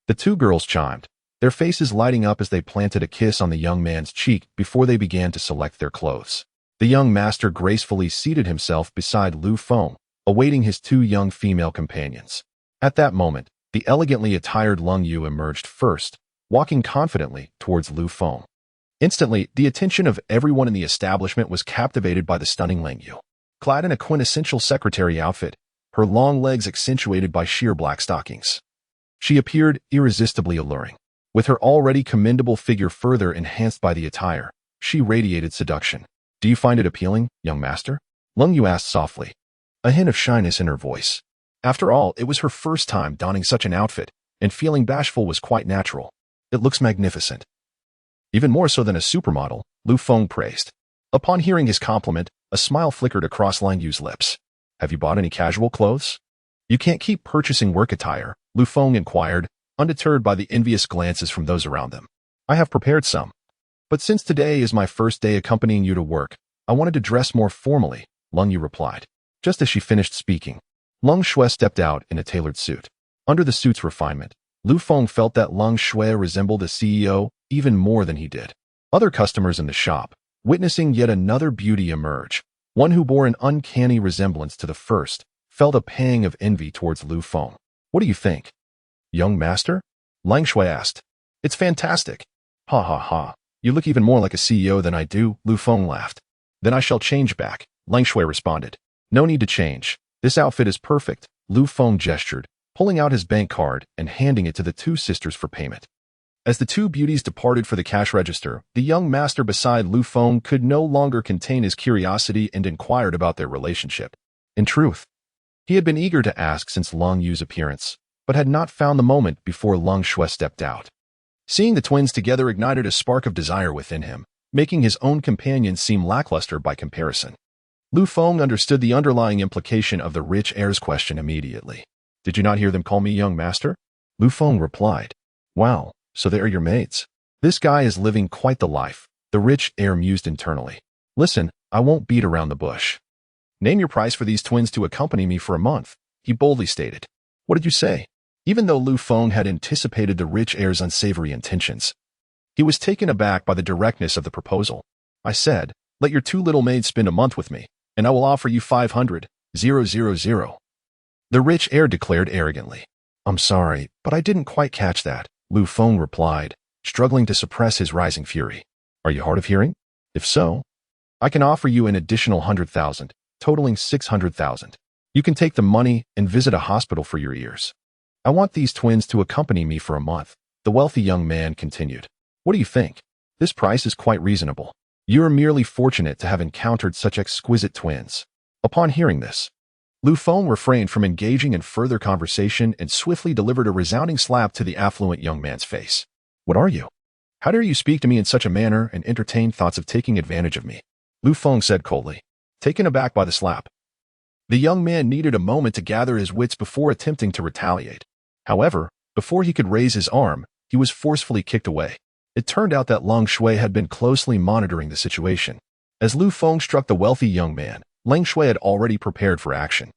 The two girls chimed, their faces lighting up as they planted a kiss on the young man's cheek before they began to select their clothes. The young master gracefully seated himself beside Feng, awaiting his two young female companions. At that moment, the elegantly attired Yu emerged first, walking confidently towards Feng. Instantly, the attention of everyone in the establishment was captivated by the stunning Yu. Clad in a quintessential secretary outfit, her long legs accentuated by sheer black stockings, she appeared irresistibly alluring. With her already commendable figure further enhanced by the attire, she radiated seduction. Do you find it appealing, young master? Yu asked softly, a hint of shyness in her voice. After all, it was her first time donning such an outfit, and feeling bashful was quite natural. It looks magnificent. Even more so than a supermodel, Feng praised. Upon hearing his compliment, a smile flickered across Yu's lips. Have you bought any casual clothes? You can't keep purchasing work attire, Feng inquired, undeterred by the envious glances from those around them. I have prepared some. But since today is my first day accompanying you to work, I wanted to dress more formally, Yu replied. Just as she finished speaking, Shui stepped out in a tailored suit. Under the suit's refinement, Feng felt that Shui resembled a CEO even more than he did. Other customers in the shop, Witnessing yet another beauty emerge, one who bore an uncanny resemblance to the first, felt a pang of envy towards Lu Feng. What do you think, young master? Lang Shui asked. It's fantastic. Ha ha ha. You look even more like a CEO than I do, Lu Feng laughed. Then I shall change back, Lang Shui responded. No need to change. This outfit is perfect, Lu Feng gestured, pulling out his bank card and handing it to the two sisters for payment. As the two beauties departed for the cash register, the young master beside Lu Feng could no longer contain his curiosity and inquired about their relationship. In truth, he had been eager to ask since Long Yu's appearance, but had not found the moment before Lang Shui stepped out. Seeing the twins together ignited a spark of desire within him, making his own companion seem lackluster by comparison. Lu Feng understood the underlying implication of the rich heir's question immediately. Did you not hear them call me young master? Lu Feng replied. Wow. So they are your maids. This guy is living quite the life, the rich heir mused internally. Listen, I won't beat around the bush. Name your price for these twins to accompany me for a month, he boldly stated. What did you say? Even though Lu Feng had anticipated the rich heir's unsavory intentions, he was taken aback by the directness of the proposal. I said, let your two little maids spend a month with me, and I will offer you 500,000. The rich heir declared arrogantly. I'm sorry, but I didn't quite catch that, Lu Feng replied, struggling to suppress his rising fury. Are you hard of hearing? If so, I can offer you an additional 100,000, totaling 600,000. You can take the money and visit a hospital for your ears. I want these twins to accompany me for a month, the wealthy young man continued. What do you think? This price is quite reasonable. You are merely fortunate to have encountered such exquisite twins. Upon hearing this, Lu Feng refrained from engaging in further conversation and swiftly delivered a resounding slap to the affluent young man's face. What are you? How dare you speak to me in such a manner and entertain thoughts of taking advantage of me? Lu Feng said coldly, taken aback by the slap. The young man needed a moment to gather his wits before attempting to retaliate. However, before he could raise his arm, he was forcefully kicked away. It turned out that Lang Shui had been closely monitoring the situation. As Lu Feng struck the wealthy young man, Lang Shui had already prepared for action.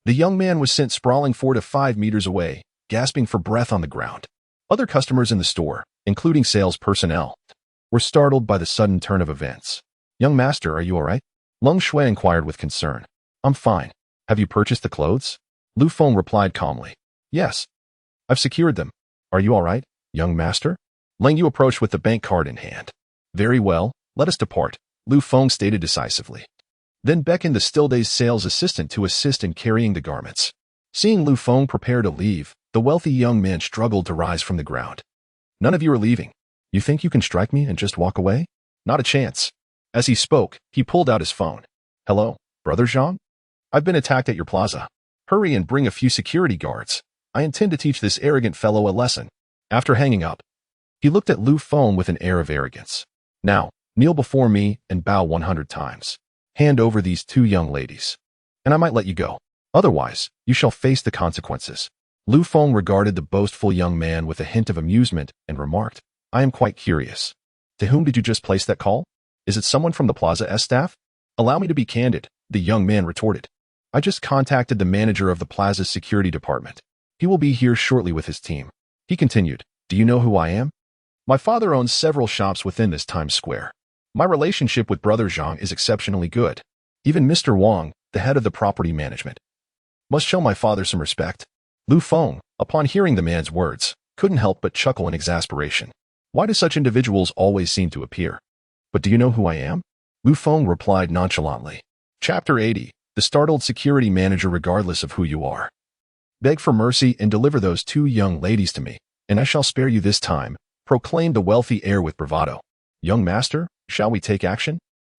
The young man was sent sprawling 4 to 5 meters away, gasping for breath on the ground. Other customers in the store, including sales personnel, were startled by the sudden turn of events. Young master, are you all right? Lang Shui inquired with concern. I'm fine. Have you purchased the clothes? Lu Feng replied calmly. Yes. I've secured them. Are you all right, young master? Lang Yu approached with the bank card in hand. Very well, let us depart, Lu Feng stated decisively. Then beckoned the still-dazed sales assistant to assist in carrying the garments. Seeing Lu Feng prepare to leave, the wealthy young man struggled to rise from the ground. None of you are leaving. You think you can strike me and just walk away? Not a chance. As he spoke, he pulled out his phone. Hello, Brother Zhang? I've been attacked at your plaza. Hurry and bring a few security guards. I intend to teach this arrogant fellow a lesson. After hanging up, he looked at Lu Feng with an air of arrogance. Now, kneel before me and bow 100 times. Hand over these two young ladies, and I might let you go. Otherwise, you shall face the consequences. Lu Feng regarded the boastful young man with a hint of amusement and remarked, I am quite curious. To whom did you just place that call? Is it someone from the Plaza staff? Allow me to be candid, the young man retorted. I just contacted the manager of the Plaza's security department. He will be here shortly with his team. He continued, do you know who I am? My father owns several shops within this Times Square. My relationship with Brother Zhang is exceptionally good. Even Mr. Wang, the head of the property management, must show my father some respect. Lu Feng, upon hearing the man's words, couldn't help but chuckle in exasperation. Why do such individuals always seem to appear? But do you know who I am? Lu Feng replied nonchalantly. Chapter 80. The startled security manager regardless of who you are. Beg for mercy and deliver those two young ladies to me, and I shall spare you this time, proclaimed the wealthy heir with bravado. Young master, shall we take action?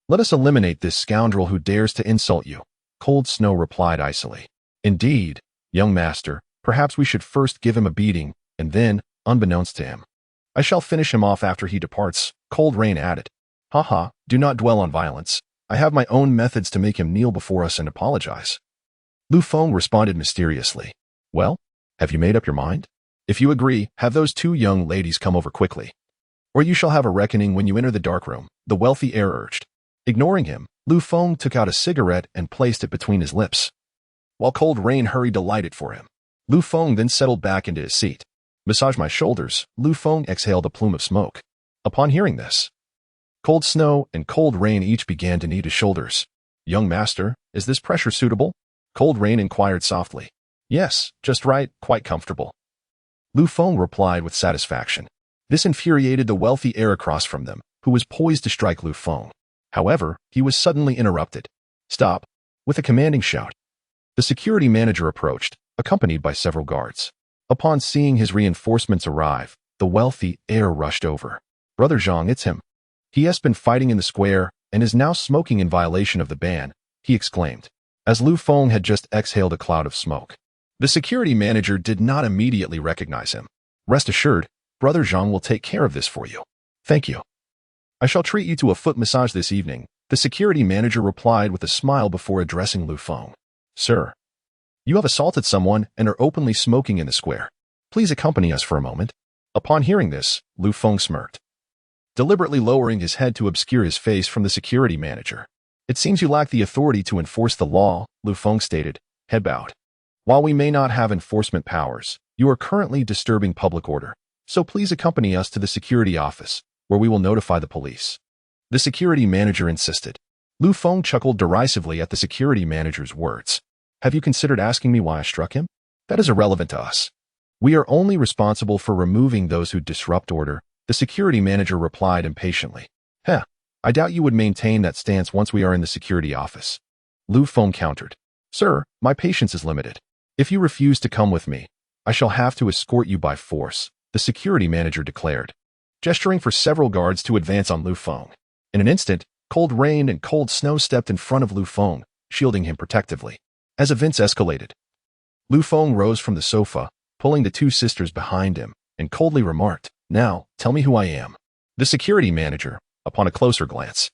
Let us eliminate this scoundrel who dares to insult you, Cold Snow replied icily. Indeed, young master, perhaps we should first give him a beating, and then, unbeknownst to him, I shall finish him off after he departs, Cold Rain added. Haha, do not dwell on violence. I have my own methods to make him kneel before us and apologize. Lu Feng responded mysteriously. Well, have you made up your mind? If you agree, have those two young ladies come over quickly. Or you shall have a reckoning when you enter the darkroom, the wealthy heir urged. Ignoring him, Lu Feng took out a cigarette and placed it between his lips. While Cold Rain hurried to light it for him, Lu Feng then settled back into his seat. Massage my shoulders, Lu Feng exhaled a plume of smoke. Upon hearing this, Cold snow and cold rain each began to knead his shoulders. "Young master, is this pressure suitable?" Cold rain inquired softly. "Yes, just right, quite comfortable." Lu Feng replied with satisfaction. This infuriated the wealthy heir across from them, who was poised to strike Lu Feng. However, he was suddenly interrupted. "Stop!" With a commanding shout. The security manager approached, accompanied by several guards. Upon seeing his reinforcements arrive, the wealthy heir rushed over. "Brother Zhang, it's him. He has been fighting in the square and is now smoking in violation of the ban," he exclaimed, as Lu Feng had just exhaled a cloud of smoke. The security manager did not immediately recognize him. "Rest assured, Brother Zhang will take care of this for you." "Thank you. I shall treat you to a foot massage this evening," the security manager replied with a smile before addressing Lu Feng. "Sir, you have assaulted someone and are openly smoking in the square. Please accompany us for a moment." Upon hearing this, Lu Feng smirked, deliberately lowering his head to obscure his face from the security manager. "It seems you lack the authority to enforce the law," Lu Feng stated, head bowed. "While we may not have enforcement powers, you are currently disturbing public order, so please accompany us to the security office, where we will notify the police." The security manager insisted. Lu Feng chuckled derisively at the security manager's words. "Have you considered asking me why I struck him? That is irrelevant to us. We are only responsible for removing those who disrupt order," the security manager replied impatiently. "Heh, I doubt you would maintain that stance once we are in the security office." Lu Feng countered. "Sir, my patience is limited. If you refuse to come with me, I shall have to escort you by force," the security manager declared, gesturing for several guards to advance on Lu Feng. In an instant, cold rain and cold snow stepped in front of Lu Feng, shielding him protectively. As events escalated, Lu Feng rose from the sofa, pulling the two sisters behind him, and coldly remarked, "Now, tell me who I am." The security manager, upon a closer glance,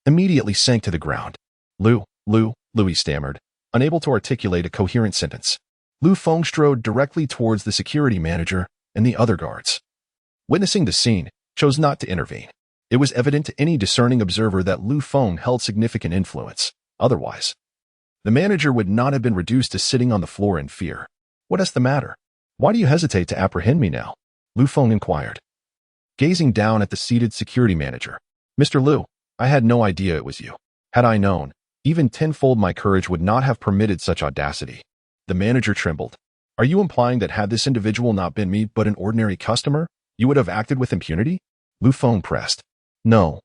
immediately sank to the ground. Louis stammered, unable to articulate a coherent sentence. Lu Feng strode directly towards the security manager and the other guards. Witnessing the scene, chose not to intervene. It was evident to any discerning observer that Lu Feng held significant influence. Otherwise, the manager would not have been reduced to sitting on the floor in fear. "What is the matter? Why do you hesitate to apprehend me now?" Lu Feng inquired, gazing down at the seated security manager. "Mr. Lu, I had no idea it was you. Had I known, even tenfold my courage would not have permitted such audacity." The manager trembled. "Are you implying that had this individual not been me but an ordinary customer, you would have acted with impunity?" Lu Feng pressed. "No,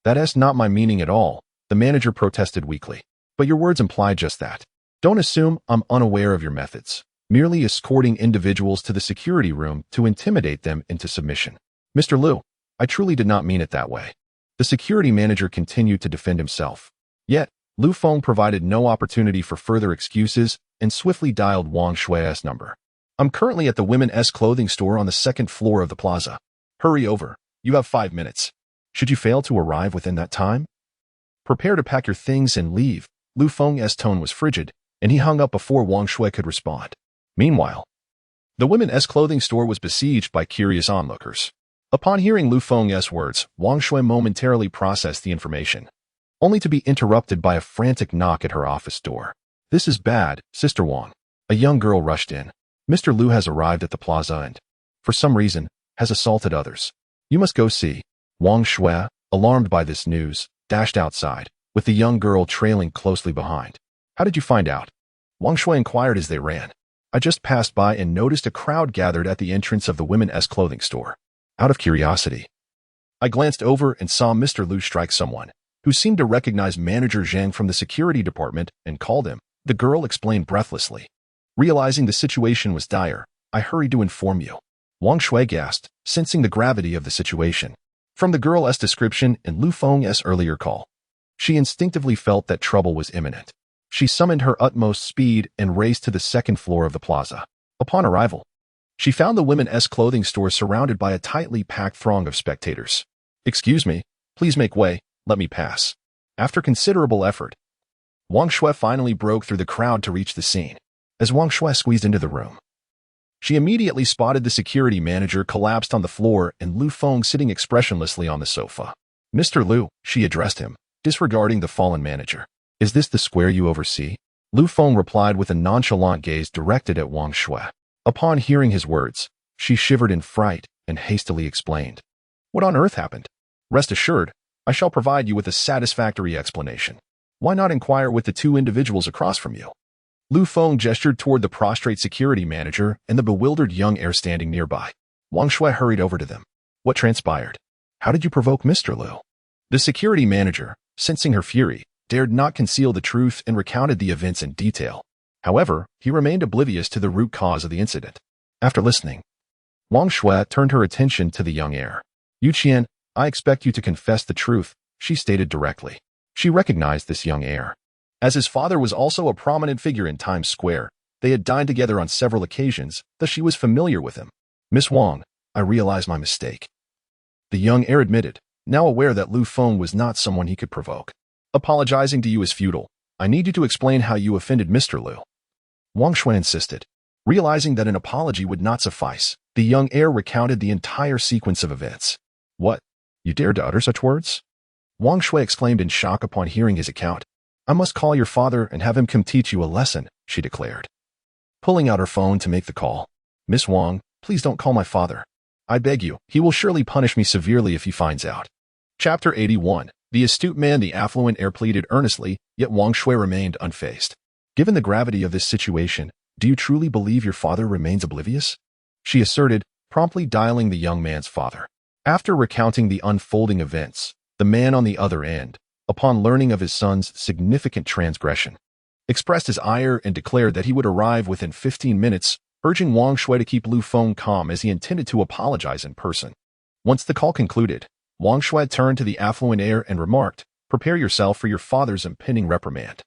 that is not my meaning at all," the manager protested weakly. "But your words imply just that. Don't assume I'm unaware of your methods, merely escorting individuals to the security room to intimidate them into submission." "Mr. Lu, I truly did not mean it that way." The security manager continued to defend himself. Yet, Lu Feng provided no opportunity for further excuses and swiftly dialed Wang Shui's number. "I'm currently at the women's clothing store on the second floor of the plaza. Hurry over. You have 5 minutes. Should you fail to arrive within that time, prepare to pack your things and leave." Lu Feng's tone was frigid, and he hung up before Wang Shui could respond. Meanwhile, the women's clothing store was besieged by curious onlookers. Upon hearing Lu Feng's words, Wang Shui momentarily processed the information, only to be interrupted by a frantic knock at her office door. "This is bad, Sister Wang." A young girl rushed in. "Mr. Lu has arrived at the plaza and, for some reason, has assaulted others. You must go see." Wang Shui, alarmed by this news, dashed outside, with the young girl trailing closely behind. "How did you find out?" Wang Shui inquired as they ran. "I just passed by and noticed a crowd gathered at the entrance of the women's clothing store. Out of curiosity, I glanced over and saw Mr. Lu strike someone, who seemed to recognize Manager Zhang from the security department and called him," the girl explained breathlessly. "Realizing the situation was dire, I hurried to inform you." Wang Shui gasped, sensing the gravity of the situation. From the girl's description and Lu Feng's earlier call, she instinctively felt that trouble was imminent. She summoned her utmost speed and raced to the second floor of the plaza. Upon arrival, she found the women's clothing store surrounded by a tightly packed throng of spectators. "Excuse me, please make way, let me pass." After considerable effort, Wang Shui finally broke through the crowd to reach the scene. As Wang Shui squeezed into the room, she immediately spotted the security manager collapsed on the floor and Lu Feng sitting expressionlessly on the sofa. "Mr. Lu," she addressed him, disregarding the fallen manager. "Is this the square you oversee?" Lu Feng replied with a nonchalant gaze directed at Wang Shui. Upon hearing his words, she shivered in fright and hastily explained. "What on earth happened?" "Rest assured, I shall provide you with a satisfactory explanation. Why not inquire with the two individuals across from you? Lu Feng gestured toward the prostrate security manager and the bewildered young heir standing nearby. Wang Shui hurried over to them. What transpired? How did you provoke Mr. Lu? The security manager, sensing her fury, dared not conceal the truth and recounted the events in detail. However, he remained oblivious to the root cause of the incident. After listening, Wang Shui turned her attention to the young heir. Yu Qian, I expect you to confess the truth, she stated directly. She recognized this young heir. As his father was also a prominent figure in Times Square, they had dined together on several occasions, thus she was familiar with him. Miss Wang, I realize my mistake. The young heir admitted, now aware that Lu Feng was not someone he could provoke. Apologizing to you is futile. I need you to explain how you offended Mr. Lu. Wang Shui insisted. Realizing that an apology would not suffice, the young heir recounted the entire sequence of events. What? You dared to utter such words? Wang Shui exclaimed in shock upon hearing his account. I must call your father and have him come teach you a lesson, she declared. Pulling out her phone to make the call. Miss Wang, please don't call my father. I beg you, he will surely punish me severely if he finds out. Chapter 81. The astute man, the affluent heir, pleaded earnestly, yet Wang Shui remained unfazed. Given the gravity of this situation, do you truly believe your father remains oblivious? She asserted, promptly dialing the young man's father. After recounting the unfolding events, the man on the other end, upon learning of his son's significant transgression, expressed his ire and declared that he would arrive within 15 minutes, urging Wang Shui to keep Lu Feng calm as he intended to apologize in person. Once the call concluded, Wang Shui turned to the affluent heir and remarked, prepare yourself for your father's impending reprimand.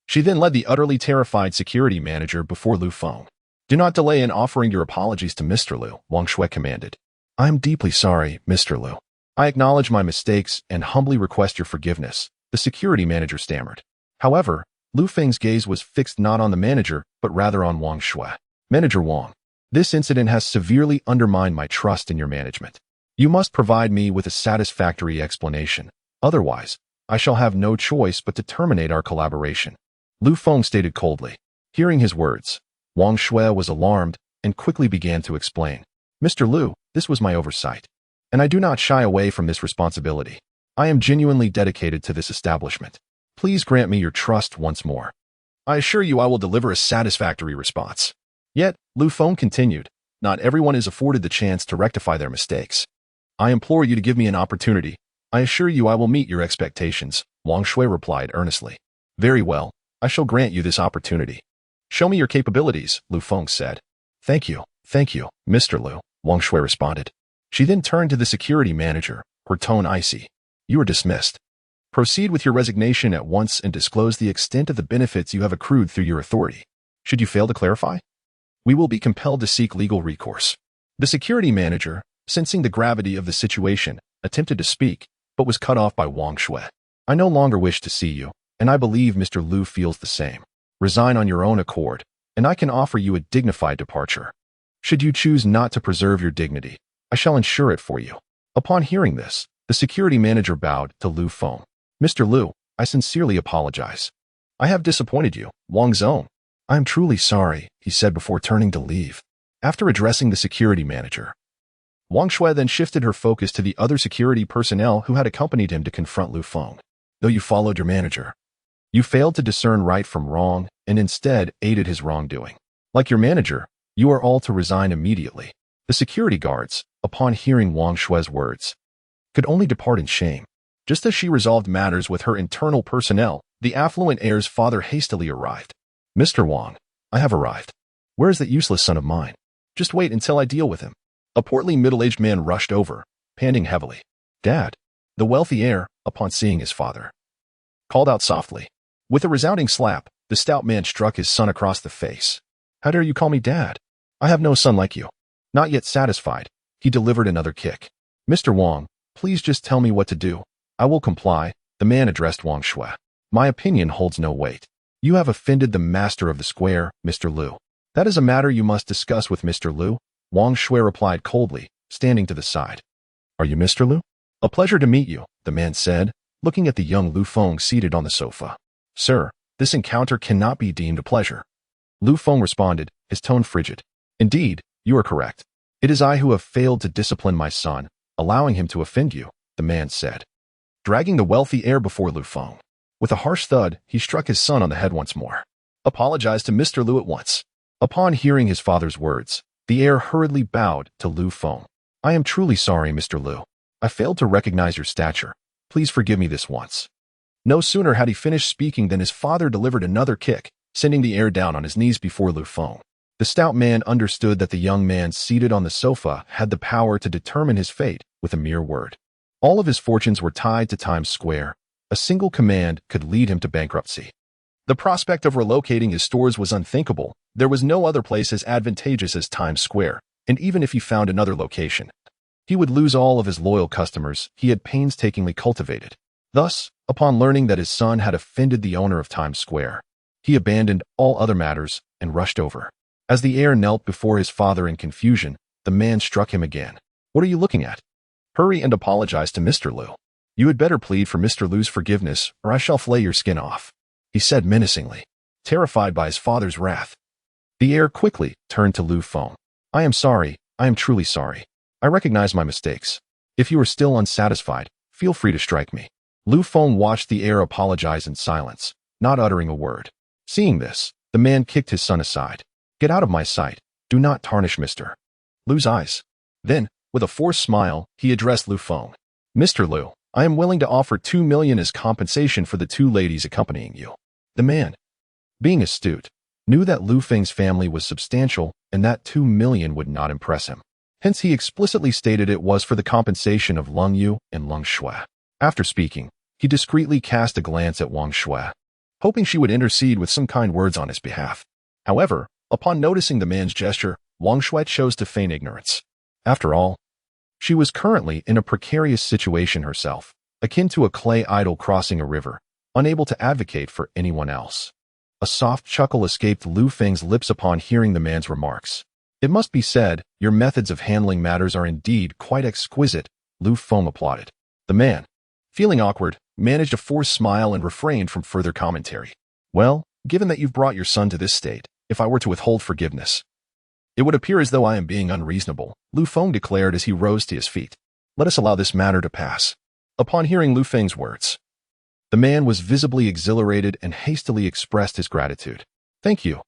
She then led the utterly terrified security manager before Lu Feng. Do not delay in offering your apologies to Mr. Lu, Wang Shui commanded. I am deeply sorry, Mr. Lu. I acknowledge my mistakes and humbly request your forgiveness, the security manager stammered. However, Lu Feng's gaze was fixed not on the manager, but rather on Wang Shui. Manager Wang, this incident has severely undermined my trust in your management. You must provide me with a satisfactory explanation. Otherwise, I shall have no choice but to terminate our collaboration. Lu Feng stated coldly. Hearing his words, Wang Shui was alarmed and quickly began to explain. Mr. Lu, this was my oversight, and I do not shy away from this responsibility. I am genuinely dedicated to this establishment. Please grant me your trust once more. I assure you I will deliver a satisfactory response. Yet, Lu Feng continued, not everyone is afforded the chance to rectify their mistakes. I implore you to give me an opportunity. I assure you I will meet your expectations, Wang Shui replied earnestly. Very well, I shall grant you this opportunity. Show me your capabilities, Lu Feng said. Thank you, Mr. Lu, Wang Shui responded. She then turned to the security manager, her tone icy. You are dismissed. Proceed with your resignation at once and disclose the extent of the benefits you have accrued through your authority. Should you fail to clarify, we will be compelled to seek legal recourse. The security manager, sensing the gravity of the situation, attempted to speak, but was cut off by Wang Shui. I no longer wish to see you, and I believe Mr. Lu feels the same. Resign on your own accord, and I can offer you a dignified departure. Should you choose not to preserve your dignity, I shall ensure it for you. Upon hearing this, the security manager bowed to Lu Feng. Mr. Lu, I sincerely apologize. I have disappointed you, Wang Zong. I am truly sorry, he said before turning to leave. After addressing the security manager, Wang Shui then shifted her focus to the other security personnel who had accompanied him to confront Lu Feng. Though you followed your manager, you failed to discern right from wrong and instead aided his wrongdoing. Like your manager, you are all to resign immediately. The security guards, upon hearing Wang Shui's words, could only depart in shame. Just as she resolved matters with her internal personnel, the affluent heir's father hastily arrived. Mr. Wang, I have arrived. Where is that useless son of mine? Just wait until I deal with him. A portly middle-aged man rushed over, panting heavily. Dad, the wealthy heir, upon seeing his father, called out softly. With a resounding slap, the stout man struck his son across the face. How dare you call me dad? I have no son like you. Not yet satisfied, he delivered another kick. Mr. Wang, please just tell me what to do. I will comply, the man addressed Wang Shui. My opinion holds no weight. You have offended the master of the square, Mr. Lu. That is a matter you must discuss with Mr. Lu, Wang Shui replied coldly, standing to the side. Are you Mr. Lu? A pleasure to meet you, the man said, looking at the young Lu Feng seated on the sofa. Sir, this encounter cannot be deemed a pleasure. Lu Feng responded, his tone frigid. Indeed, you are correct. It is I who have failed to discipline my son, allowing him to offend you, the man said. dragging the wealthy heir before Lu Feng. With a harsh thud, he struck his son on the head once more. Apologized to Mr. Lu at once. Upon hearing his father's words, the heir hurriedly bowed to Lu Feng. I am truly sorry, Mr. Lu. I failed to recognize your stature. Please forgive me this once. No sooner had he finished speaking than his father delivered another kick, sending the heir down on his knees before Lu Feng. The stout man understood that the young man seated on the sofa had the power to determine his fate with a mere word. All of his fortunes were tied to Times Square. A single command could lead him to bankruptcy. The prospect of relocating his stores was unthinkable. There was no other place as advantageous as Times Square, and even if he found another location, he would lose all of his loyal customers he had painstakingly cultivated. Thus, upon learning that his son had offended the owner of Times Square, he abandoned all other matters and rushed over. As the heir knelt before his father in confusion, the man struck him again. What are you looking at? Hurry and apologize to Mr. Lu. You had better plead for Mr. Lu's forgiveness, or I shall flay your skin off, he said menacingly, terrified by his father's wrath. The heir quickly turned to Lu Feng. I am sorry. I am truly sorry. I recognize my mistakes. If you are still unsatisfied, feel free to strike me. Lu Feng watched the heir apologize in silence, not uttering a word. Seeing this, the man kicked his son aside. Get out of my sight. Do not tarnish Mr. Lu's eyes. Then, with a forced smile, he addressed Lu Feng. Mr. Lu, I am willing to offer 2 million as compensation for the 2 ladies accompanying you. The man, being astute, knew that Lu Feng's family was substantial and that 2 million would not impress him. Hence he explicitly stated it was for the compensation of Lung Yu and Lung Shui. After speaking, he discreetly cast a glance at Wang Shui, hoping she would intercede with some kind words on his behalf. However, upon noticing the man's gesture, Wang Shui chose to feign ignorance. After all, she was currently in a precarious situation herself, akin to a clay idol crossing a river, unable to advocate for anyone else. A soft chuckle escaped Lu Feng's lips upon hearing the man's remarks. It must be said, your methods of handling matters are indeed quite exquisite, Lu Feng applauded. The man, feeling awkward, managed a forced smile and refrained from further commentary. Well, given that you've brought your son to this state, if I were to withhold forgiveness, it would appear as though I am being unreasonable, Lu Feng declared as he rose to his feet. Let us allow this matter to pass. Upon hearing Lu Feng's words, the man was visibly exhilarated and hastily expressed his gratitude. Thank you.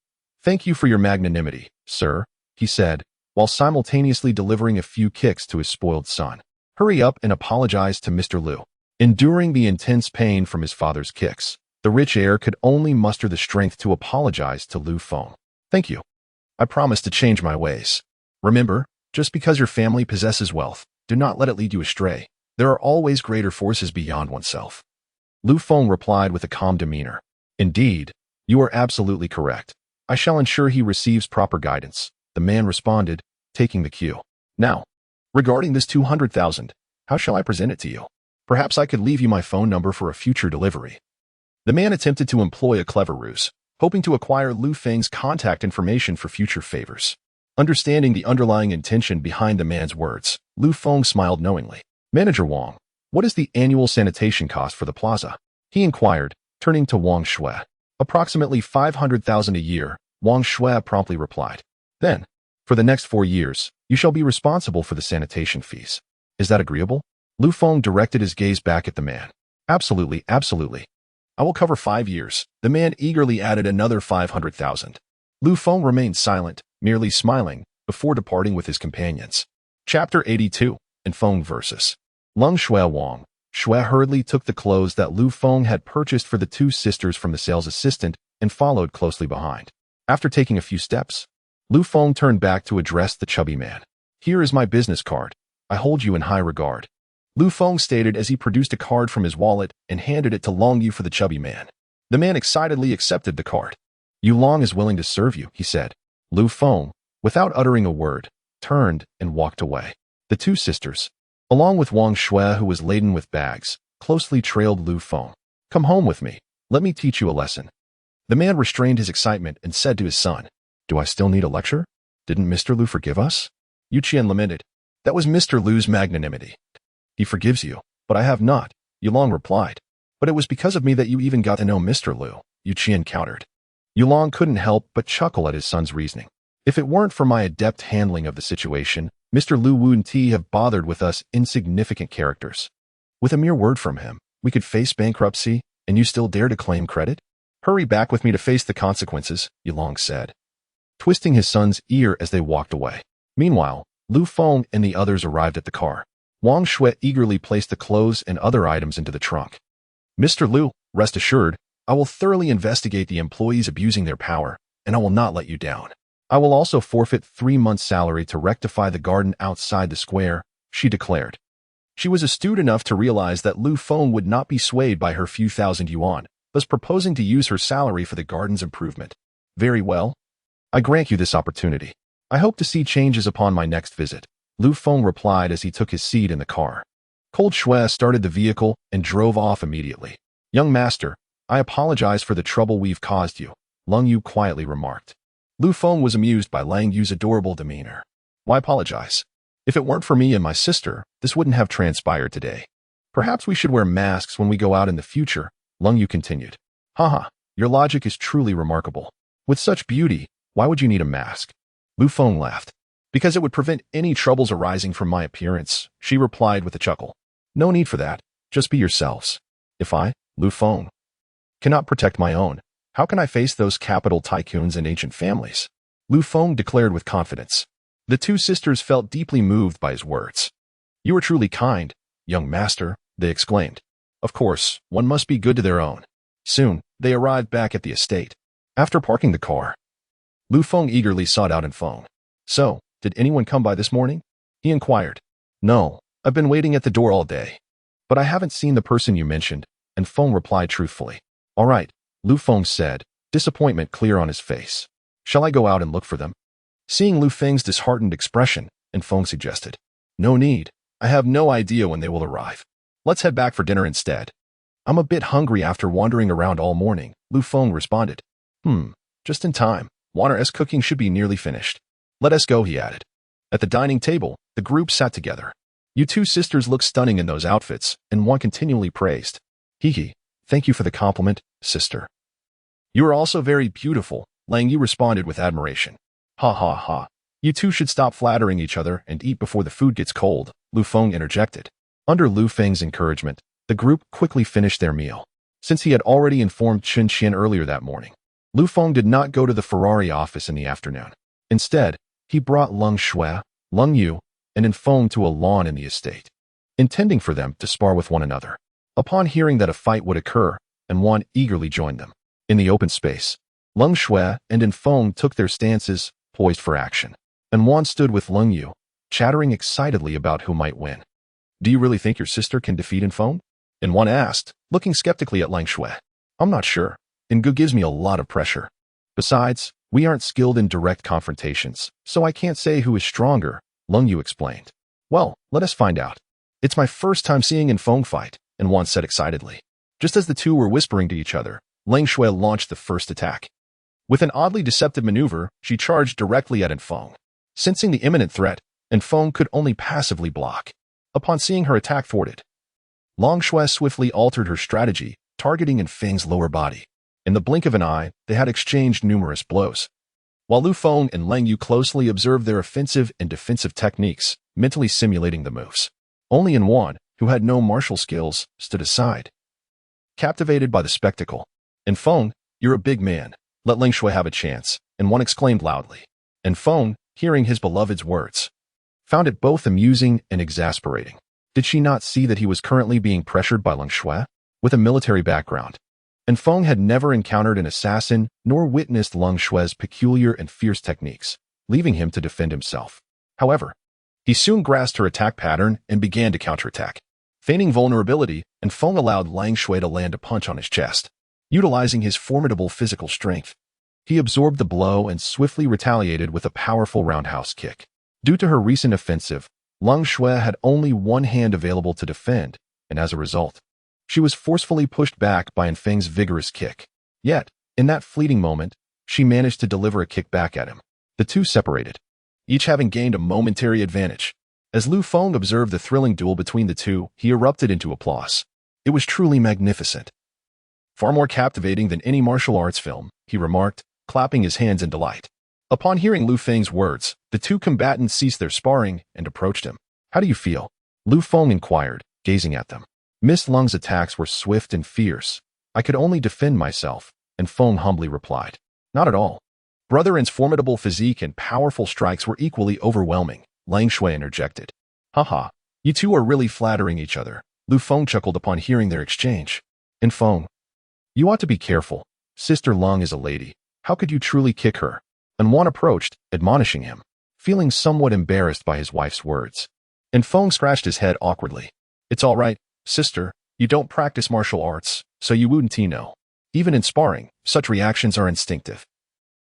Thank you for your magnanimity, sir, he said, while simultaneously delivering a few kicks to his spoiled son. Hurry up and apologize to Mr. Lu. Enduring the intense pain from his father's kicks, the rich heir could only muster the strength to apologize to Lu Feng. Thank you. I promise to change my ways. Remember, just because your family possesses wealth, do not let it lead you astray. There are always greater forces beyond oneself. Lu Feng replied with a calm demeanor. Indeed, you are absolutely correct. I shall ensure he receives proper guidance, the man responded, taking the cue. Now, regarding this 200,000, how shall I present it to you? Perhaps I could leave you my phone number for a future delivery. The man attempted to employ a clever ruse, hoping to acquire Lu Feng's contact information for future favors. Understanding the underlying intention behind the man's words, Lu Feng smiled knowingly. Manager Wang, what is the annual sanitation cost for the plaza? He inquired, turning to Wang Shui. Approximately 500,000 a year, Wang Shui promptly replied. Then, for the next 4 years, you shall be responsible for the sanitation fees. Is that agreeable? Lu Feng directed his gaze back at the man. Absolutely, absolutely. I will cover 5 years. The man eagerly added another 500,000. Lu Feng remained silent, merely smiling, before departing with his companions. Chapter 82, and Feng versus Lung Shui Wang. Shui hurriedly took the clothes that Lu Feng had purchased for the 2 sisters from the sales assistant and followed closely behind. After taking a few steps, Lu Feng turned back to address the chubby man. Here is my business card. I hold you in high regard. Lu Feng stated as he produced a card from his wallet and handed it to Long Yu for the chubby man. The man excitedly accepted the card. Yu Long is willing to serve you, he said. Lu Feng, without uttering a word, turned and walked away. The 2 sisters, along with Wang Shui who was laden with bags, closely trailed Lu Feng. Come home with me. Let me teach you a lesson. The man restrained his excitement and said to his son, Do I still need a lecture? Didn't Mr. Lu forgive us? Yu Qian lamented. That was Mr. Lu's magnanimity. He forgives you, but I have not, Yu Long replied. But it was because of me that you even got to know Mr. Lu, Yu Qian countered. Yu Long couldn't help but chuckle at his son's reasoning. If it weren't for my adept handling of the situation, Mr. Lu wouldn't have bothered with us insignificant characters. With a mere word from him, We could face bankruptcy, and you still dare to claim credit? Hurry back with me to face the consequences, Yulong said, twisting his son's ear as they walked away. Meanwhile, Lu Feng and the others arrived at the car. Wang Shui eagerly placed the clothes and other items into the trunk. Mr. Lu, rest assured, I will thoroughly investigate the employees abusing their power, and I will not let you down. I will also forfeit 3 months' salary to rectify the garden outside the square, she declared. She was astute enough to realize that Lu Feng would not be swayed by her few thousand yuan, thus proposing to use her salary for the garden's improvement. Very well. I grant you this opportunity. I hope to see changes upon my next visit, Lu Feng replied as he took his seat in the car. Cold Shui started the vehicle and drove off immediately. Young master, I apologize for the trouble we've caused you, Lung Yu quietly remarked. Lu Feng was amused by Lang Yu's adorable demeanor. Why apologize? If it weren't for me and my sister, this wouldn't have transpired today. Perhaps we should wear masks when we go out in the future, Lung Yu continued. Haha, your logic is truly remarkable. With such beauty, why would you need a mask? Lu Feng laughed. Because it would prevent any troubles arising from my appearance, she replied with a chuckle. No need for that. Just be yourselves. If I, Lu Feng, cannot protect my own, how can I face those capital tycoons and ancient families? Lu Feng declared with confidence. The two sisters felt deeply moved by his words. You are truly kind, young master, they exclaimed. Of course, one must be good to their own. Soon, they arrived back at the estate. After parking the car, Lu Feng eagerly sought out Feng. So, did anyone come by this morning? He inquired. No, I've been waiting at the door all day. But I haven't seen the person you mentioned, and Feng replied truthfully. All right, Lu Feng said, disappointment clear on his face. Shall I go out and look for them? Seeing Lu Feng's disheartened expression, Feng suggested. No need. I have no idea when they will arrive. Let's head back for dinner instead. I'm a bit hungry after wandering around all morning, Lu Feng responded. Just in time. Wanner's cooking should be nearly finished. Let us go, he added. At the dining table, the group sat together. You two sisters look stunning in those outfits, and one continually praised. Hee, thank you for the compliment, sister. You are also very beautiful, Lang Yu responded with admiration. Ha ha ha. You two should stop flattering each other and eat before the food gets cold, Lu Feng interjected. Under Lu Feng's encouragement, the group quickly finished their meal. Since he had already informed Chen Qian earlier that morning, Lu Feng did not go to the Ferrari office in the afternoon. Instead, he brought Lung Shui, Lung Yu, and Feng to a lawn in the estate, intending for them to spar with one another. Upon hearing that a fight would occur, Wan eagerly joined them. In the open space, Lung Shui and Feng took their stances, poised for action. Wan stood with Lung Yu, chattering excitedly about who might win. Do you really think your sister can defeat Feng? Wan asked, looking skeptically at Lang Shui. I'm not sure. Gu gives me a lot of pressure. Besides, we aren't skilled in direct confrontations, so I can't say who is stronger, Lung Yu explained. Well, let us find out. It's my first time seeing Feng fight, Wan said excitedly. Just as the two were whispering to each other, Lang Shui launched the first attack. With an oddly deceptive maneuver, she charged directly at Feng. Sensing the imminent threat, Feng could only passively block. Upon seeing her attack thwarted, Lang Shui swiftly altered her strategy, targeting Feng's lower body. In the blink of an eye, they had exchanged numerous blows. While Lu Feng and Lang Yu closely observed their offensive and defensive techniques, mentally simulating the moves. Only Wan, who had no martial skills, stood aside. Captivated by the spectacle. Feng, you're a big man. Let Lang Shui have a chance, Wan exclaimed loudly. Feng, hearing his beloved's words, found it both amusing and exasperating. Did she not see that he was currently being pressured by Lang Shui? With a military background, Feng had never encountered an assassin nor witnessed Lang Shui's peculiar and fierce techniques, leaving him to defend himself. However, he soon grasped her attack pattern and began to counterattack. Feigning vulnerability, Feng allowed Lang Shui to land a punch on his chest. Utilizing his formidable physical strength, he absorbed the blow and swiftly retaliated with a powerful roundhouse kick. Due to her recent offensive, Lang Shui had only one hand available to defend, and as a result, she was forcefully pushed back by Feng's vigorous kick. Yet, in that fleeting moment, she managed to deliver a kick back at him. The two separated, each having gained a momentary advantage. As Lu Feng observed the thrilling duel between the two, he erupted into applause. It was truly magnificent. Far more captivating than any martial arts film, he remarked, clapping his hands in delight. Upon hearing Lu Feng's words, the two combatants ceased their sparring and approached him. How do you feel? Lu Feng inquired, gazing at them. Miss Lung's attacks were swift and fierce. I could only defend myself, and Feng humbly replied, not at all. Brother In's formidable physique and powerful strikes were equally overwhelming, Lang Shui interjected. Haha, you two are really flattering each other, Lu Feng chuckled upon hearing their exchange. And Feng, you ought to be careful. Sister Lung is a lady. How could you truly kick her? And Wan approached, admonishing him, feeling somewhat embarrassed by his wife's words. And Feng scratched his head awkwardly. It's all right, sister. You don't practice martial arts, so you wouldn't know. Even in sparring, such reactions are instinctive.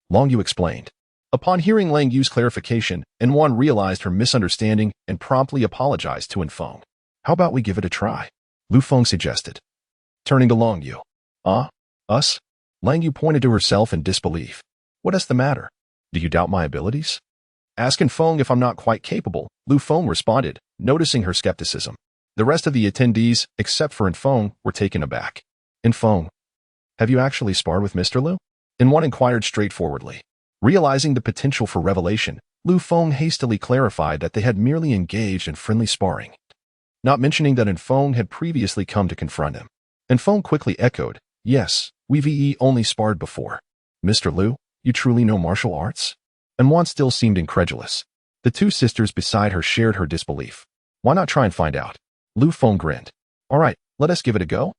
Long Yu explained. Upon hearing Lang Yu's clarification, Wan realized her misunderstanding and promptly apologized to Feng. How about we give it a try? Lu Feng suggested. Turning to Long Yu. Us? Lang Yu pointed to herself in disbelief. What is the matter? Do you doubt my abilities? Ask Feng if I'm not quite capable, Lu Feng responded, noticing her skepticism. The rest of the attendees, except for Feng, were taken aback. Feng, have you actually sparred with Mr. Lu? Wan inquired straightforwardly. Realizing the potential for revelation, Lu Feng hastily clarified that they had merely engaged in friendly sparring, not mentioning that Feng had previously come to confront him. Feng quickly echoed, yes, we've only sparred before. Mr. Lu, you truly know martial arts? Wan still seemed incredulous. The two sisters beside her shared her disbelief. Why not try and find out? Lu Feng grinned. All right, let us give it a go.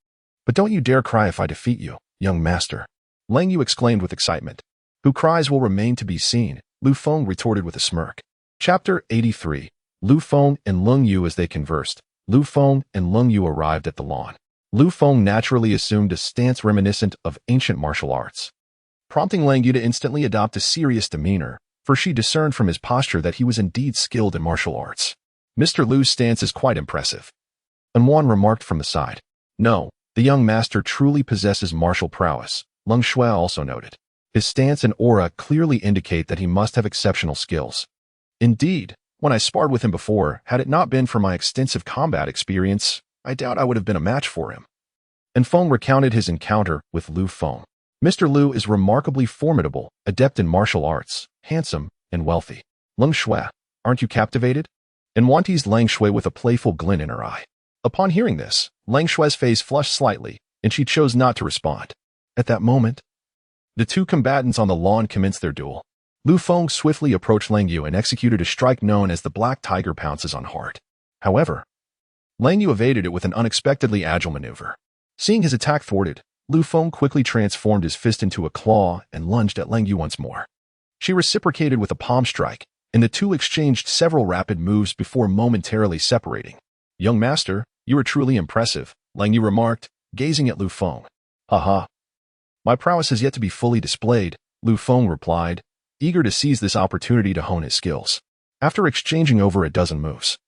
But don't you dare cry if I defeat you, young master. Lang Yu exclaimed with excitement. Who cries will remain to be seen, Lu Feng retorted with a smirk. Chapter 83. Lu Feng and Lung Yu. As they conversed, Lu Feng and Lung Yu arrived at the lawn. Lu Feng naturally assumed a stance reminiscent of ancient martial arts, prompting Lang Yu to instantly adopt a serious demeanor, for she discerned from his posture that he was indeed skilled in martial arts. Mr. Lu's stance is quite impressive. Wan remarked from the side. No, the young master truly possesses martial prowess, Lung Shui also noted. His stance and aura clearly indicate that he must have exceptional skills. Indeed, when I sparred with him before, had it not been for my extensive combat experience, I doubt I would have been a match for him. Feng recounted his encounter with Lu Feng. Mr. Lu is remarkably formidable, adept in martial arts, handsome, and wealthy. Lung Shui, aren't you captivated? Wan teased Lang Shui with a playful glint in her eye. Upon hearing this, Lang Shui's face flushed slightly, and she chose not to respond. At that moment, the two combatants on the lawn commenced their duel. Lu Feng swiftly approached Lang Yu and executed a strike known as the Black Tiger Pounces on Heart. However, Lang Yu evaded it with an unexpectedly agile maneuver. Seeing his attack thwarted, Lu Feng quickly transformed his fist into a claw and lunged at Lang Yu once more. She reciprocated with a palm strike, and the two exchanged several rapid moves before momentarily separating. Young master, you are truly impressive, Lang Yu remarked, gazing at Lu Feng. Haha. My prowess has yet to be fully displayed, Lu Feng replied, eager to seize this opportunity to hone his skills. After exchanging over a dozen moves,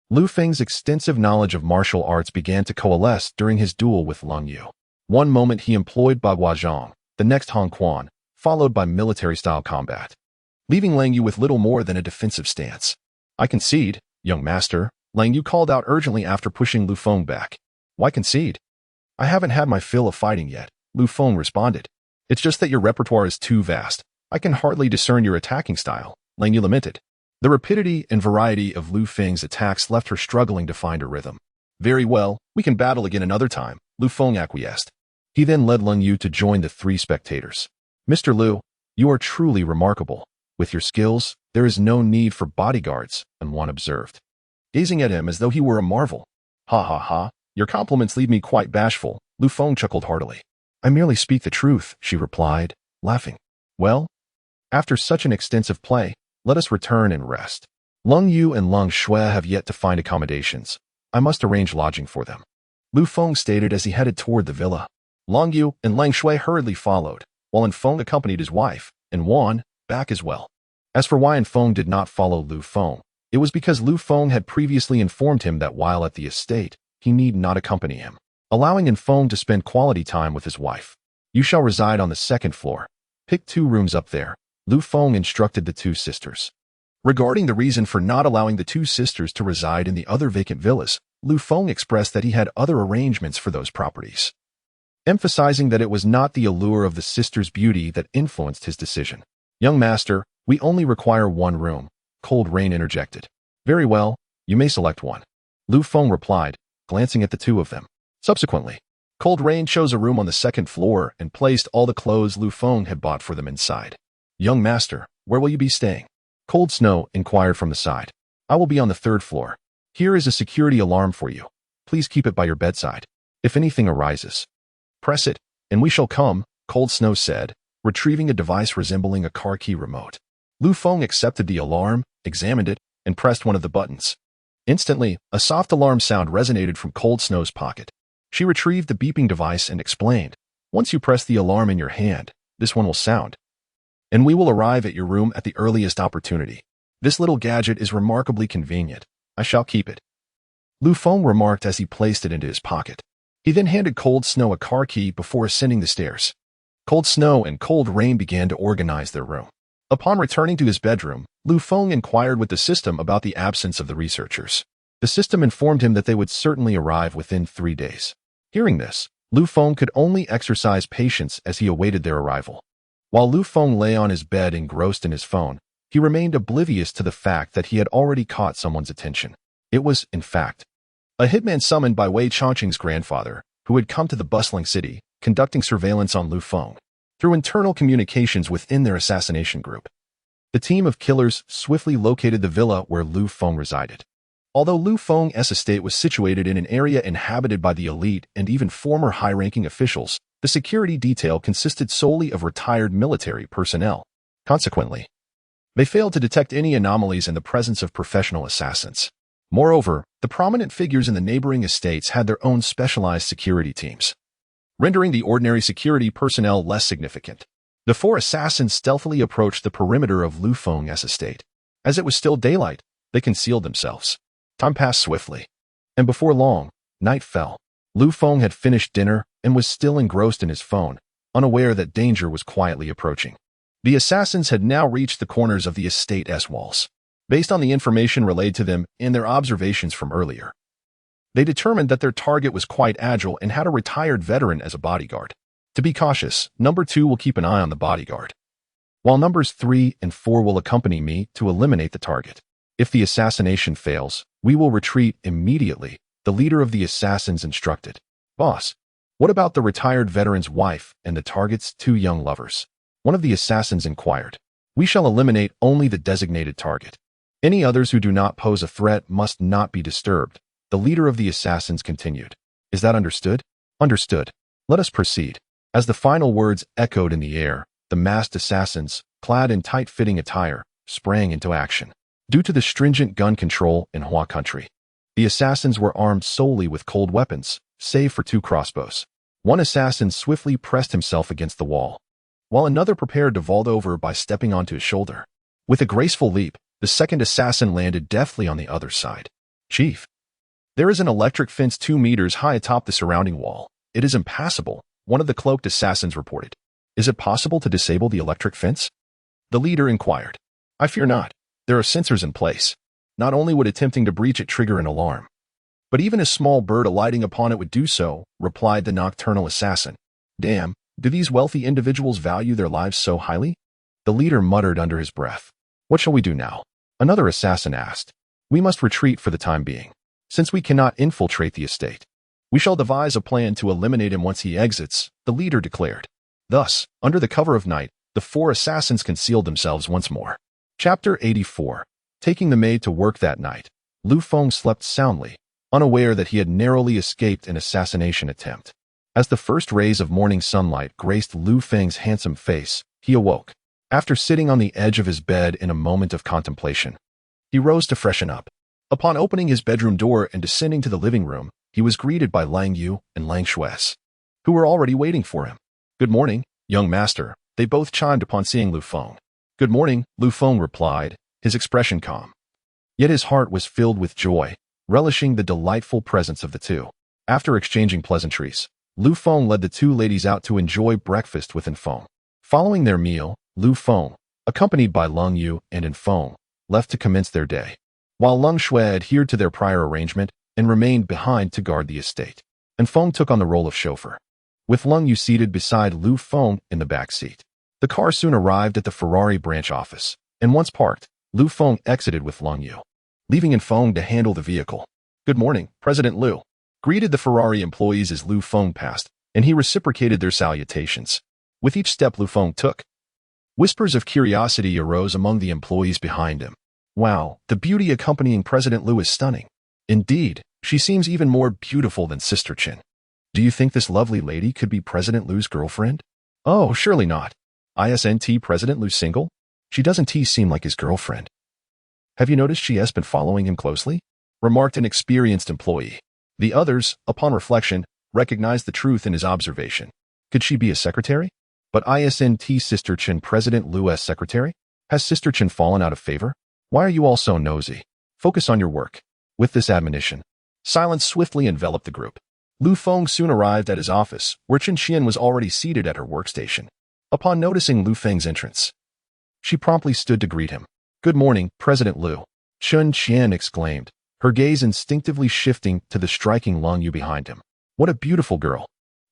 Lu Feng's extensive knowledge of martial arts began to coalesce during his duel with Lung Yu. One moment he employed Bagua Zhang, the next Hong Quan, followed by military-style combat, leaving Lang Yu with little more than a defensive stance. I concede, young master, Lang Yu called out urgently after pushing Lu Feng back. Why concede? I haven't had my fill of fighting yet, Lu Feng responded. It's just that your repertoire is too vast. I can hardly discern your attacking style, Lang Yu lamented. The rapidity and variety of Lu Feng's attacks left her struggling to find her rhythm. Very well, we can battle again another time, Lu Feng acquiesced. He then led Lung Yu to join the three spectators. Mr. Lu, you are truly remarkable. With your skills, there is no need for bodyguards, Wan observed, gazing at him as though he were a marvel. Ha ha ha, your compliments leave me quite bashful, Lu Feng chuckled heartily. I merely speak the truth, she replied, laughing. Well, after such an extensive play, let us return and rest. Lung Yu and Lung Shui have yet to find accommodations. I must arrange lodging for them, Lu Feng stated as he headed toward the villa. Lung Yu and Lang Shui hurriedly followed, while Feng accompanied his wife, and Wan, back as well. As for why Feng did not follow Lu Feng, it was because Lu Feng had previously informed him that while at the estate, he need not accompany him, allowing Feng to spend quality time with his wife. You shall reside on the second floor. Pick 2 rooms up there, Lu Feng instructed the two sisters. Regarding the reason for not allowing the two sisters to reside in the other vacant villas, Lu Feng expressed that he had other arrangements for those properties, emphasizing that it was not the allure of the sisters' beauty that influenced his decision. Young master, we only require 1 room, Cold Rain interjected. Very well, you may select one, Lu Feng replied, glancing at the two of them. Subsequently, Cold Rain chose a room on the second floor and placed all the clothes Lu Feng had bought for them inside. Young master, where will you be staying? Cold Snow inquired from the side. I will be on the third floor. Here is a security alarm for you. Please keep it by your bedside. If anything arises, press it, and we shall come, Cold Snow said, retrieving a device resembling a car key remote. Lu Feng accepted the alarm, examined it, and pressed one of the buttons. Instantly, a soft alarm sound resonated from Cold Snow's pocket. She retrieved the beeping device and explained, once you press the alarm in your hand, this one will sound, and we will arrive at your room at the earliest opportunity. This little gadget is remarkably convenient. I shall keep it. Lu Feng remarked as he placed it into his pocket. He then handed Cold Snow a car key before ascending the stairs. Cold Snow and Cold Rain began to organize their room. Upon returning to his bedroom, Lu Feng inquired with the system about the absence of the researchers. The system informed him that they would certainly arrive within 3 days. Hearing this, Lu Feng could only exercise patience as he awaited their arrival. While Lu Feng lay on his bed engrossed in his phone, he remained oblivious to the fact that he had already caught someone's attention. It was, in fact, a hitman summoned by Wei Chongqing's grandfather, who had come to the bustling city, conducting surveillance on Lu Feng. Through internal communications within their assassination group, the team of killers swiftly located the villa where Lu Feng resided. Although Lu Feng's estate was situated in an area inhabited by the elite and even former high-ranking officials, the security detail consisted solely of retired military personnel. Consequently, they failed to detect any anomalies in the presence of professional assassins. Moreover, the prominent figures in the neighboring estates had their own specialized security teams, rendering the ordinary security personnel less significant. The 4 assassins stealthily approached the perimeter of Lu Feng's estate. As it was still daylight, they concealed themselves. Time passed swiftly, and before long, night fell. Lu Feng had finished dinner and was still engrossed in his phone, unaware that danger was quietly approaching. The assassins had now reached the corners of the estate's walls. Based on the information relayed to them and their observations from earlier, they determined that their target was quite agile and had a retired veteran as a bodyguard. To be cautious, number 2 will keep an eye on the bodyguard, while numbers 3 and 4 will accompany me to eliminate the target. If the assassination fails, we will retreat immediately, the leader of the assassins instructed. Boss, what about the retired veteran's wife and the target's 2 young lovers? One of the assassins inquired. We shall eliminate only the designated target. Any others who do not pose a threat must not be disturbed, the leader of the assassins continued. Is that understood? Understood. Let us proceed. As the final words echoed in the air, the masked assassins, clad in tight-fitting attire, sprang into action. Due to the stringent gun control in Hua country, the assassins were armed solely with cold weapons, save for 2 crossbows. One assassin swiftly pressed himself against the wall, while another prepared to vault over by stepping onto his shoulder. With a graceful leap, the second assassin landed deftly on the other side. Chief, there is an electric fence 2 meters high atop the surrounding wall. It is impassable, one of the cloaked assassins reported. Is it possible to disable the electric fence? The leader inquired. I fear not. There are sensors in place. Not only would attempting to breach it trigger an alarm, but even a small bird alighting upon it would do so, replied the nocturnal assassin. Damn, do these wealthy individuals value their lives so highly? The leader muttered under his breath. What shall we do now? Another assassin asked. We must retreat for the time being. Since we cannot infiltrate the estate, we shall devise a plan to eliminate him once he exits, the leader declared. Thus, under the cover of night, the 4 assassins concealed themselves once more. Chapter 84. Taking the maid to work that night, Lu Feng slept soundly, unaware that he had narrowly escaped an assassination attempt. As the first rays of morning sunlight graced Lu Feng's handsome face, he awoke. After sitting on the edge of his bed in a moment of contemplation, he rose to freshen up. Upon opening his bedroom door and descending to the living room, he was greeted by Lang Yu and Lang Shues, who were already waiting for him. Good morning, young master, they both chimed upon seeing Lu Feng. Good morning, Lu Feng replied, his expression calm. Yet his heart was filled with joy, relishing the delightful presence of the two. After exchanging pleasantries, Lu Feng led the 2 ladies out to enjoy breakfast with Feng. Following their meal, Lu Feng, accompanied by Lang Yu and Feng, left to commence their day, while Lang Shui adhered to their prior arrangement and remained behind to guard the estate. Feng took on the role of chauffeur, with Lang Yu seated beside Lu Feng in the back seat. The car soon arrived at the Ferrari branch office, and once parked, Lu Feng exited with Lang Yu, leaving Feng to handle the vehicle. Good morning, President Lu. greeted the Ferrari employees as Lu Feng passed, and he reciprocated their salutations. With each step Lu Feng took, whispers of curiosity arose among the employees behind him. Wow, the beauty accompanying President Lu is stunning. Indeed, she seems even more beautiful than Sister Chin. Do you think this lovely lady could be President Lu's girlfriend? Oh, surely not. Isn't President Lu single? She doesn't seem like his girlfriend. Have you noticed she has been following him closely? Remarked an experienced employee. The others, upon reflection, recognized the truth in his observation. Could she be a secretary? But isn't Sister Chin President Lu's secretary? Has Sister Chin fallen out of favor? Why are you all so nosy? Focus on your work. With this admonition, silence swiftly enveloped the group. Lu Feng soon arrived at his office, where Chen Qian was already seated at her workstation. Upon noticing Lu Feng's entrance, she promptly stood to greet him. Good morning, President Lu, Chen Qian exclaimed, her gaze instinctively shifting to the striking Long Yu behind him. What a beautiful girl.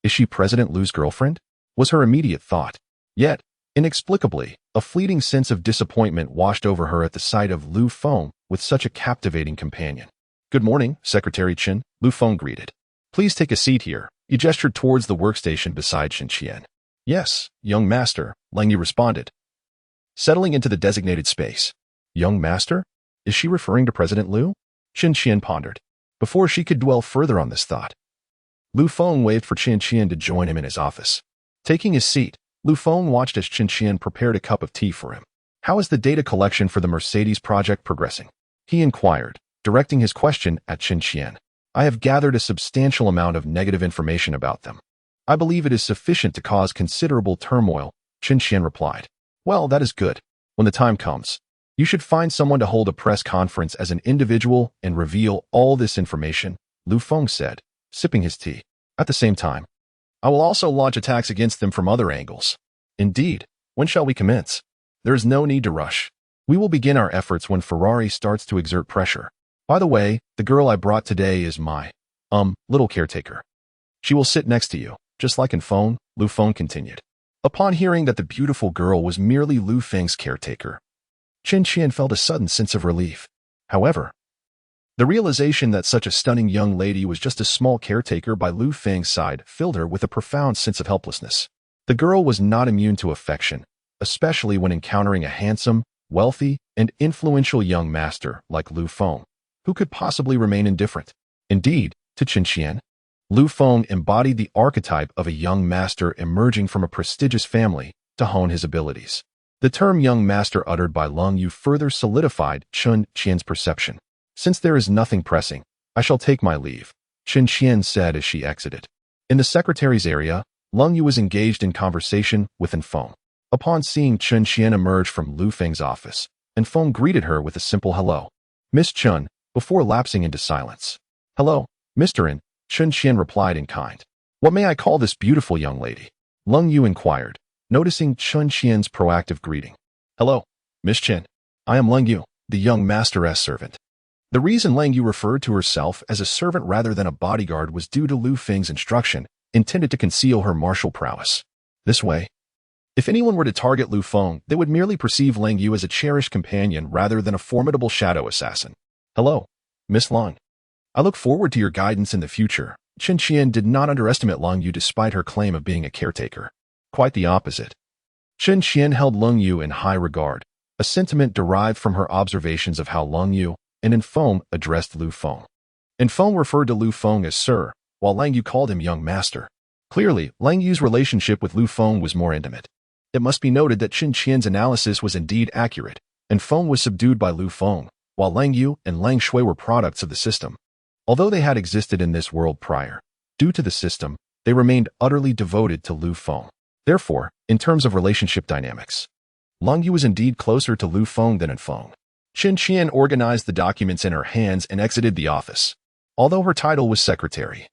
Is she President Lu's girlfriend? Was her immediate thought. Yet, inexplicably, a fleeting sense of disappointment washed over her at the sight of Lu Feng with such a captivating companion. Good morning, Secretary Chen, Lu Feng greeted. Please take a seat here. He gestured towards the workstation beside Chen Qian. Yes, young master, Lang Yu responded, settling into the designated space. Young master? Is she referring to President Lu? Chen Qian pondered. Before she could dwell further on this thought, Lu Feng waved for Chen Qian to join him in his office. Taking his seat, Lu Feng watched as Chen Qian prepared a cup of tea for him. How is the data collection for the Mercedes project progressing? He inquired, directing his question at Chen Qian. I have gathered a substantial amount of negative information about them. I believe it is sufficient to cause considerable turmoil, Chen Qian replied. Well, that is good. When the time comes, you should find someone to hold a press conference as an individual and reveal all this information, Lu Feng said, sipping his tea. At the same time, I will also launch attacks against them from other angles. Indeed, when shall we commence? There is no need to rush. We will begin our efforts when Ferrari starts to exert pressure. By the way, the girl I brought today is my, little caretaker. She will sit next to you, just like in Feng, Lu Feng continued. Upon hearing that the beautiful girl was merely Lu Feng's caretaker, Chen Qian felt a sudden sense of relief. However, the realization that such a stunning young lady was just a small caretaker by Lu Feng's side filled her with a profound sense of helplessness. The girl was not immune to affection, especially when encountering a handsome, wealthy, and influential young master like Lu Feng. Who could possibly remain indifferent? Indeed, to Chen Qian, Lu Feng embodied the archetype of a young master emerging from a prestigious family to hone his abilities. The term young master uttered by Long Yu further solidified Chen Qian's perception. Since there is nothing pressing, I shall take my leave, Chen Qian said as she exited. In the secretary's area, Long Yu was engaged in conversation with Feng. Upon seeing Chen Qian emerge from Lu Feng's office, Feng greeted her with a simple hello. Miss Chen, before lapsing into silence. Hello, Mr. In, Chen Qian replied in kind. What may I call this beautiful young lady? Long Yu inquired, noticing Chen Qian's proactive greeting. Hello, Miss Chen. I am Lang Yu, the young master's servant. The reason Lang Yu referred to herself as a servant rather than a bodyguard was due to Lu Feng's instruction, intended to conceal her martial prowess. This way, if anyone were to target Lu Feng, they would merely perceive Lang Yu as a cherished companion rather than a formidable shadow assassin. Hello, Miss Lang. I look forward to your guidance in the future. Chen Qian did not underestimate Lang Yu despite her claim of being a caretaker. Quite the opposite. Chen Qian held Lang Yu in high regard, a sentiment derived from her observations of how Lang Yu and Feng addressed Lu Feng. Feng referred to Lu Feng as Sir, while Lang Yu called him young master. Clearly, Lang Yu's relationship with Lu Feng was more intimate. It must be noted that Chen Qian's analysis was indeed accurate, and Feng was subdued by Lu Feng, while Lang Yu and Lang Shui were products of the system. Although they had existed in this world prior, due to the system, they remained utterly devoted to Lu Feng. Therefore, in terms of relationship dynamics, Lang Yu was indeed closer to Lu Feng than Feng. Chen Qian organized the documents in her hands and exited the office. Although her title was secretary,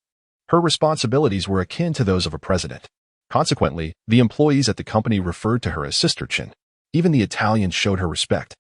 her responsibilities were akin to those of a president. Consequently, the employees at the company referred to her as Sister Chen. Even the Italians showed her respect,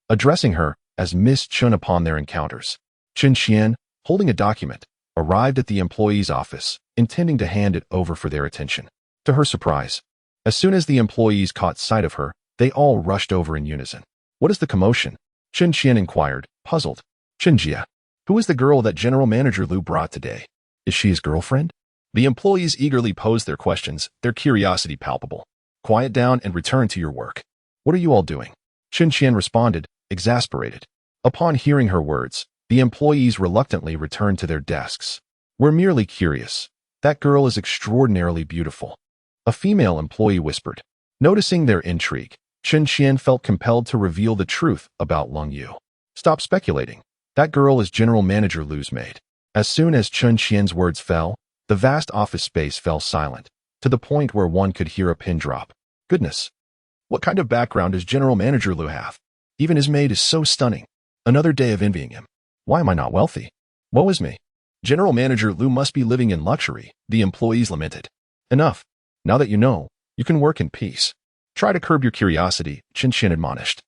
addressing her as Miss Chen upon their encounters. Chen Qian, holding a document, arrived at the employee's office, intending to hand it over for their attention. To her surprise, as soon as the employees caught sight of her, they all rushed over in unison. What is the commotion? Chen Qian inquired, puzzled. Chenjia, who is the girl that General Manager Lu brought today? Is she his girlfriend? The employees eagerly posed their questions, their curiosity palpable. Quiet down and return to your work. What are you all doing? Chen Qian responded, exasperated. Upon hearing her words, the employees reluctantly returned to their desks. We're merely curious. That girl is extraordinarily beautiful. A female employee whispered. Noticing their intrigue, Chen Qian felt compelled to reveal the truth about Lung Yu. Stop speculating. That girl is General Manager Lu's maid. As soon as Chen Qian's words fell, the vast office space fell silent, to the point where one could hear a pin drop. Goodness. What kind of background does General Manager Lu have? Even his maid is so stunning. Another day of envying him. Why am I not wealthy? Woe is me. General Manager Lu must be living in luxury, the employees lamented. Enough. Now that you know, you can work in peace. Try to curb your curiosity, Chen Qian admonished.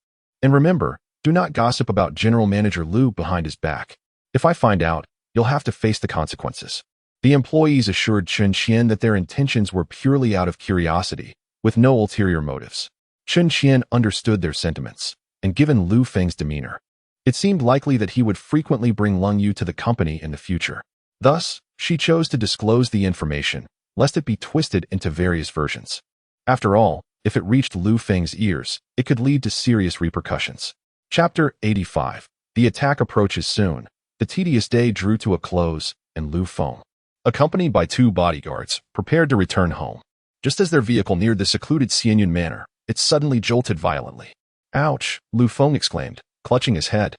And remember, do not gossip about General Manager Lu behind his back. If I find out, you'll have to face the consequences. The employees assured Chen Qian that their intentions were purely out of curiosity, with no ulterior motives. Chen Qian understood their sentiments, and given Lu Feng's demeanor, it seemed likely that he would frequently bring Lung Yu to the company in the future. Thus, she chose to disclose the information, lest it be twisted into various versions. After all, if it reached Lu Feng's ears, it could lead to serious repercussions. Chapter 85. The attack approaches soon. The tedious day drew to a close, and Lu Feng, accompanied by 2 bodyguards, prepared to return home. Just as their vehicle neared the secluded Xianyun Manor, it suddenly jolted violently. Ouch, Lu Feng exclaimed, clutching his head.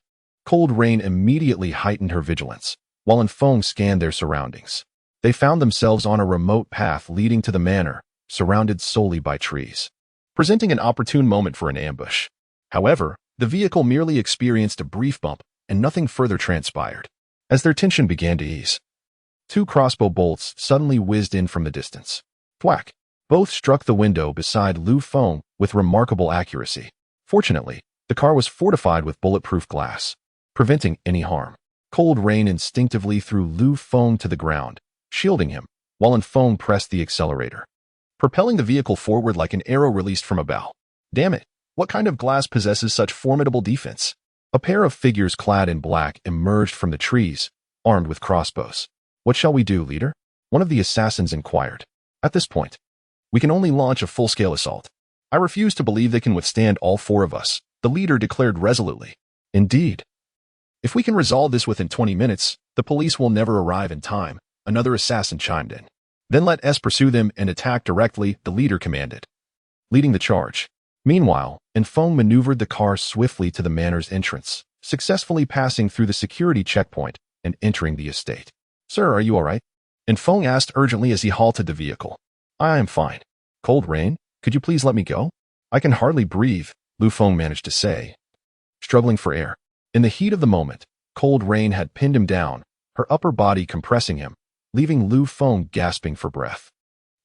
Cold rain immediately heightened her vigilance, while Feng scanned their surroundings. They found themselves on a remote path leading to the manor, surrounded solely by trees, presenting an opportune moment for an ambush. However, the vehicle merely experienced a brief bump, and nothing further transpired. As their tension began to ease, 2 crossbow bolts suddenly whizzed in from the distance. Thwack! Both struck the window beside Lu Feng with remarkable accuracy. Fortunately, the car was fortified with bulletproof glass, preventing any harm. Cold rain instinctively threw Lu Feng to the ground, shielding him, while Feng pressed the accelerator, propelling the vehicle forward like an arrow released from a bow. Damn it! What kind of glass possesses such formidable defense? A pair of figures clad in black emerged from the trees, armed with crossbows. What shall we do, leader? One of the assassins inquired. At this point, we can only launch a full-scale assault. I refuse to believe they can withstand all 4 of us, the leader declared resolutely. Indeed. If we can resolve this within 20 minutes, the police will never arrive in time, another assassin chimed in. Then let us pursue them and attack directly, the leader commanded, leading the charge. Meanwhile, Feng maneuvered the car swiftly to the manor's entrance, successfully passing through the security checkpoint and entering the estate. Sir, are you all right? Feng asked urgently as he halted the vehicle. I am fine. Cold rain? Could you please let me go? I can hardly breathe, Lu Feng managed to say, struggling for air. In the heat of the moment, cold rain had pinned him down, her upper body compressing him, leaving Lu Feng gasping for breath.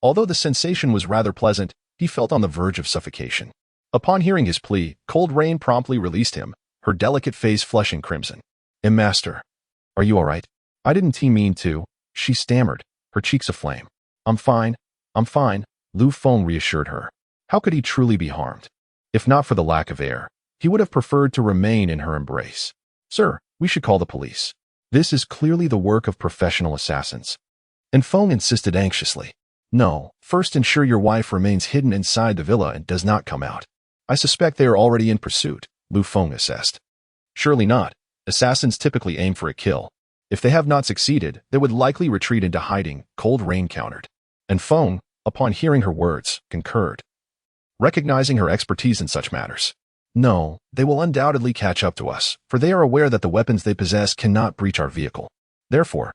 Although the sensation was rather pleasant, he felt on the verge of suffocation. Upon hearing his plea, cold rain promptly released him, her delicate face flushing crimson. Master, are you all right? I didn't mean to, she stammered, her cheeks aflame. I'm fine, Lu Feng reassured her. How could he truly be harmed? If not for the lack of air, he would have preferred to remain in her embrace. Sir, we should call the police. This is clearly the work of professional assassins. Feng insisted anxiously. No, first ensure your wife remains hidden inside the villa and does not come out. I suspect they are already in pursuit, Lu Feng assessed. Surely not. Assassins typically aim for a kill. If they have not succeeded, they would likely retreat into hiding, cold rain countered. Feng, upon hearing her words, concurred, recognizing her expertise in such matters. No, they will undoubtedly catch up to us, for they are aware that the weapons they possess cannot breach our vehicle. Therefore,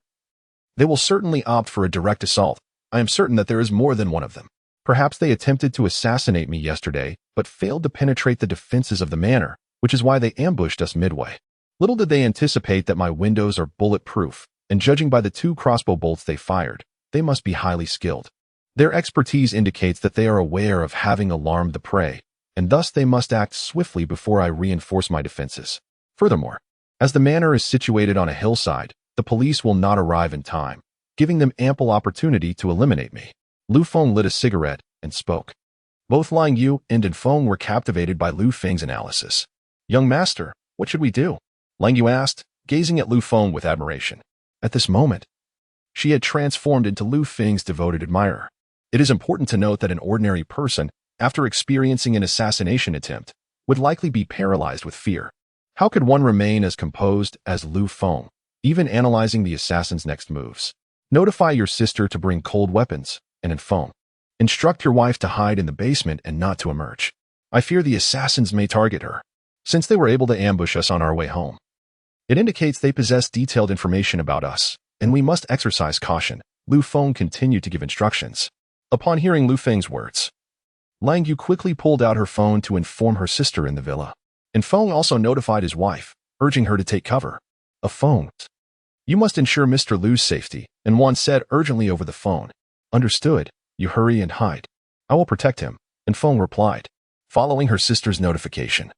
they will certainly opt for a direct assault. I am certain that there is more than one of them. Perhaps they attempted to assassinate me yesterday, but failed to penetrate the defenses of the manor, which is why they ambushed us midway. Little did they anticipate that my windows are bulletproof, and judging by the 2 crossbow bolts they fired, they must be highly skilled. Their expertise indicates that they are aware of having alarmed the prey, and thus they must act swiftly before I reinforce my defenses. Furthermore, as the manor is situated on a hillside, the police will not arrive in time, giving them ample opportunity to eliminate me. Lu Feng lit a cigarette and spoke. Both Lung Yu and Feng were captivated by Lu Feng's analysis. Young master, what should we do? Lung Yu asked, gazing at Lu Feng with admiration. At this moment, she had transformed into Lu Feng's devoted admirer. It is important to note that an ordinary person, after experiencing an assassination attempt, would likely be paralyzed with fear. How could one remain as composed as Lu Feng, even analyzing the assassin's next moves? Notify your sister to bring cold weapons, and in Feng, instruct your wife to hide in the basement and not to emerge. I fear the assassins may target her, since they were able to ambush us on our way home. It indicates they possess detailed information about us, and we must exercise caution. Lu Feng continued to give instructions. Upon hearing Lu Feng's words, Lang Yu quickly pulled out her phone to inform her sister in the villa. And Feng also notified his wife, urging her to take cover. A phone. You must ensure Mr. Lu's safety, and Wan said urgently over the phone. Understood. You hurry and hide. I will protect him, and Feng replied, following her sister's notification.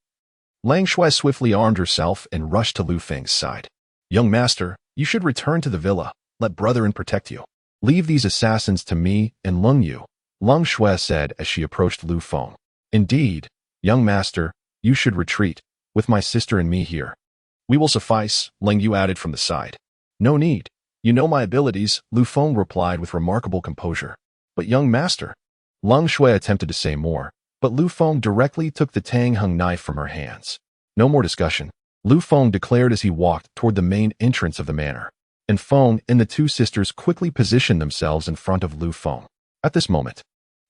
Lang Shui swiftly armed herself and rushed to Lu Feng's side. Young master, you should return to the villa. Let brethren protect you. Leave these assassins to me and Lung Yu, Lung Shui said as she approached Lu Feng. Indeed, young master, you should retreat, with my sister and me here. We will suffice, Lung Yu added from the side. No need. You know my abilities, Lu Feng replied with remarkable composure. But young master, Lung Shui attempted to say more, but Lu Feng directly took the Tang Hung knife from her hands. No more discussion, Lu Feng declared as he walked toward the main entrance of the manor. And Feng and the two sisters quickly positioned themselves in front of Lu Feng. At this moment,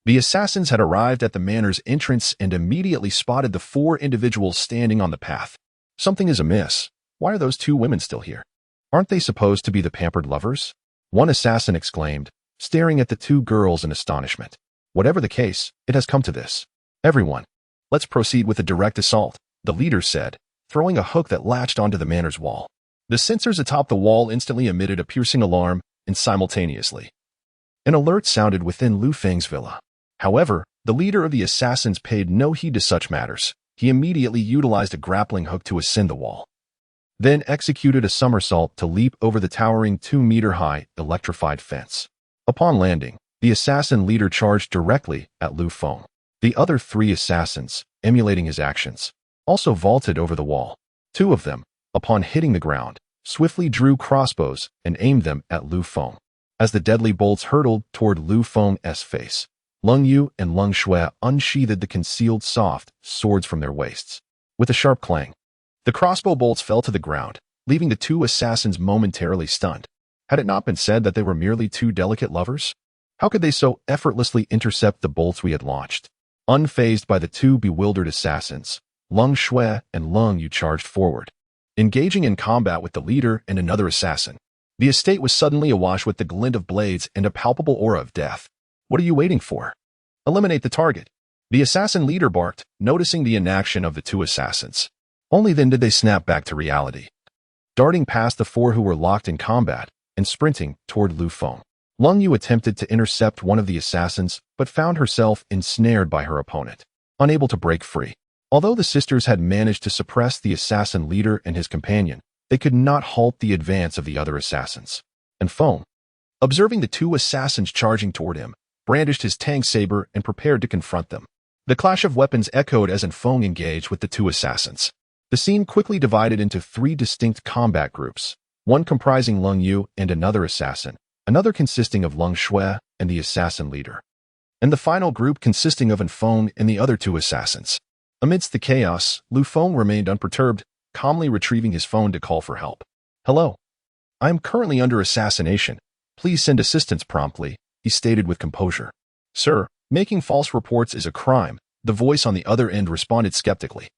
the assassins had arrived at the manor's entrance and immediately spotted the four individuals standing on the path. Something is amiss. Why are those two women still here? Aren't they supposed to be the pampered lovers? One assassin exclaimed, staring at the two girls in astonishment. Whatever the case, it has come to this. Everyone, let's proceed with a direct assault, the leader said, throwing a hook that latched onto the manor's wall. The sensors atop the wall instantly emitted a piercing alarm, and simultaneously, an alert sounded within Lu Feng's villa. However, the leader of the assassins paid no heed to such matters. He immediately utilized a grappling hook to ascend the wall, then executed a somersault to leap over the towering 2-meter-high electrified fence. Upon landing, the assassin leader charged directly at Lu Feng. The other three assassins, emulating his actions, also vaulted over the wall. Two of them, upon hitting the ground, swiftly drew crossbows and aimed them at Lu Feng. As the deadly bolts hurtled toward Lu Feng's face, Lung Yu and Lung Shui unsheathed the concealed soft swords from their waists. With a sharp clang, the crossbow bolts fell to the ground, leaving the two assassins momentarily stunned. Had it not been said that they were merely two delicate lovers? How could they so effortlessly intercept the bolts we had launched? Unfazed by the two bewildered assassins, Lung Shui and Lung Yu charged forward, engaging in combat with the leader and another assassin. The estate was suddenly awash with the glint of blades and a palpable aura of death. What are you waiting for? Eliminate the target. The assassin leader barked, noticing the inaction of the two assassins. Only then did they snap back to reality, darting past the four who were locked in combat and sprinting toward Lu Feng. Lung Yu attempted to intercept one of the assassins, but found herself ensnared by her opponent, unable to break free. Although the sisters had managed to suppress the assassin leader and his companion, they could not halt the advance of the other assassins. And Feng, observing the two assassins charging toward him, brandished his Tang saber and prepared to confront them. The clash of weapons echoed as Feng engaged with the two assassins. The scene quickly divided into three distinct combat groups, one comprising Lung Yu and another assassin, another consisting of Lung Shui and the assassin leader, and the final group consisting of Feng and the other two assassins. Amidst the chaos, Lu Feng remained unperturbed, calmly retrieving his phone to call for help. Hello. I am currently under assassination. Please send assistance promptly, he stated with composure. Sir, making false reports is a crime, the voice on the other end responded skeptically.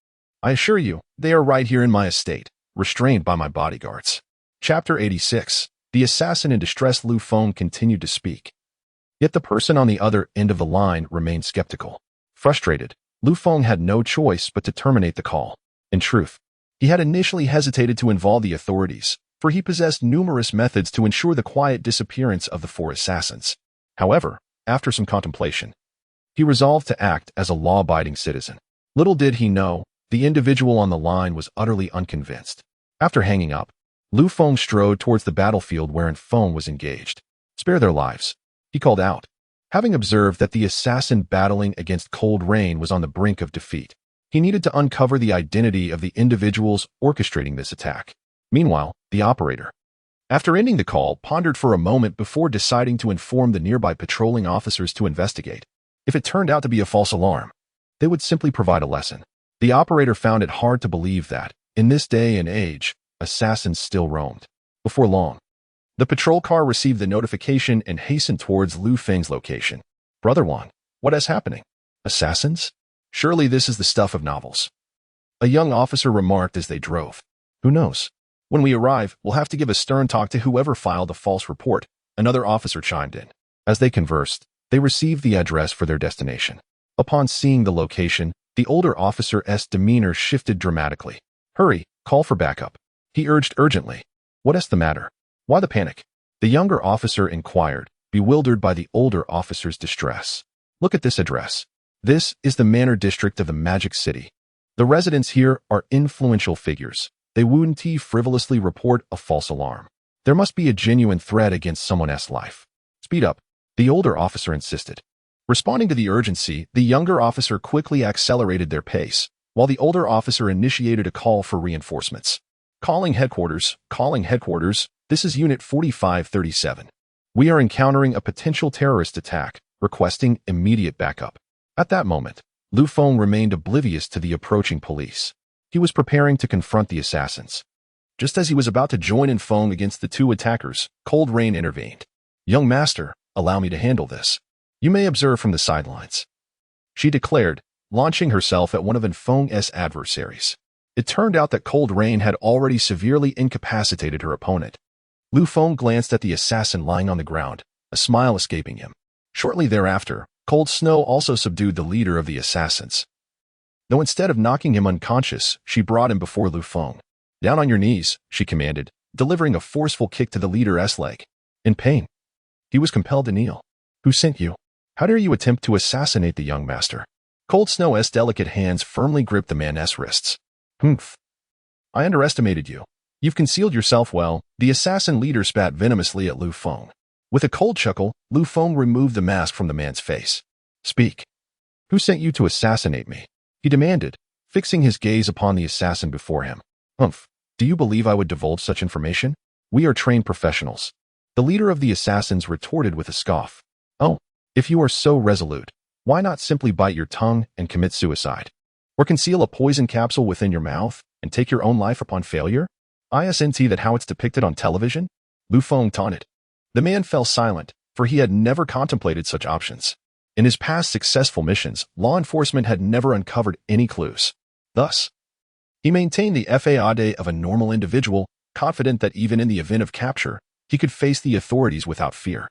I assure you, they are right here in my estate, restrained by my bodyguards. Chapter 86. The assassin in distress. Lu Feng continued to speak. Yet the person on the other end of the line remained skeptical. Frustrated, Lu Feng had no choice but to terminate the call. In truth, he had initially hesitated to involve the authorities, for he possessed numerous methods to ensure the quiet disappearance of the four assassins. However, after some contemplation, he resolved to act as a law-abiding citizen. Little did he know, the individual on the line was utterly unconvinced. After hanging up, Lu Feng strode towards the battlefield wherein Feng was engaged. Spare their lives, he called out, having observed that the assassin battling against cold rain was on the brink of defeat. He needed to uncover the identity of the individuals orchestrating this attack. Meanwhile, the operator, After ending the call, pondered for a moment before deciding to inform the nearby patrolling officers to investigate. If it turned out to be a false alarm, they would simply provide a lesson. The operator found it hard to believe that, in this day and age, assassins still roamed. Before long, the patrol car received the notification and hastened towards Lu Feng's location. Brother Wan, what is happening? Assassins? Surely this is the stuff of novels. A young officer remarked as they drove. Who knows? When we arrive, we'll have to give a stern talk to whoever filed a false report, another officer chimed in. As they conversed, they received the address for their destination. Upon seeing the location, the older officer's demeanor shifted dramatically. Hurry, call for backup. He urged urgently. What's the matter? Why the panic? The younger officer inquired, bewildered by the older officer's distress. Look at this address. This is the Manor District of the Magic City. The residents here are influential figures. They wouldn't frivolously report a false alarm. There must be a genuine threat against someone's life. Speed up, the older officer insisted. Responding to the urgency, the younger officer quickly accelerated their pace, while the older officer initiated a call for reinforcements. Calling headquarters, this is Unit 4537. We are encountering a potential terrorist attack, requesting immediate backup. At that moment, Lu Feng remained oblivious to the approaching police. He was preparing to confront the assassins. Just as he was about to join in Feng against the two attackers, Cold Rain intervened. Young master, allow me to handle this. You may observe from the sidelines, she declared, launching herself at one of Feng's adversaries. It turned out that Cold Rain had already severely incapacitated her opponent. Lu Feng glanced at the assassin lying on the ground, a smile escaping him. Shortly thereafter, Cold Snow also subdued the leader of the assassins. Though instead of knocking him unconscious, she brought him before Lu Feng. Down on your knees, she commanded, delivering a forceful kick to the leader's leg. In pain, he was compelled to kneel. Who sent you? How dare you attempt to assassinate the young master? Cold Snow's delicate hands firmly gripped the man's wrists. Humph. I underestimated you. You've concealed yourself well. The assassin leader spat venomously at Lu Feng. With a cold chuckle, Lu Feng removed the mask from the man's face. Speak. Who sent you to assassinate me? He demanded, fixing his gaze upon the assassin before him. Humph. Do you believe I would divulge such information? We are trained professionals. The leader of the assassins retorted with a scoff. Oh, if you are so resolute, why not simply bite your tongue and commit suicide? Or conceal a poison capsule within your mouth and take your own life upon failure? Isn't that how it's depicted on television? Lu Feng taunted. The man fell silent, for he had never contemplated such options. In his past successful missions, law enforcement had never uncovered any clues. Thus, he maintained the faade of a normal individual, confident that even in the event of capture, he could face the authorities without fear.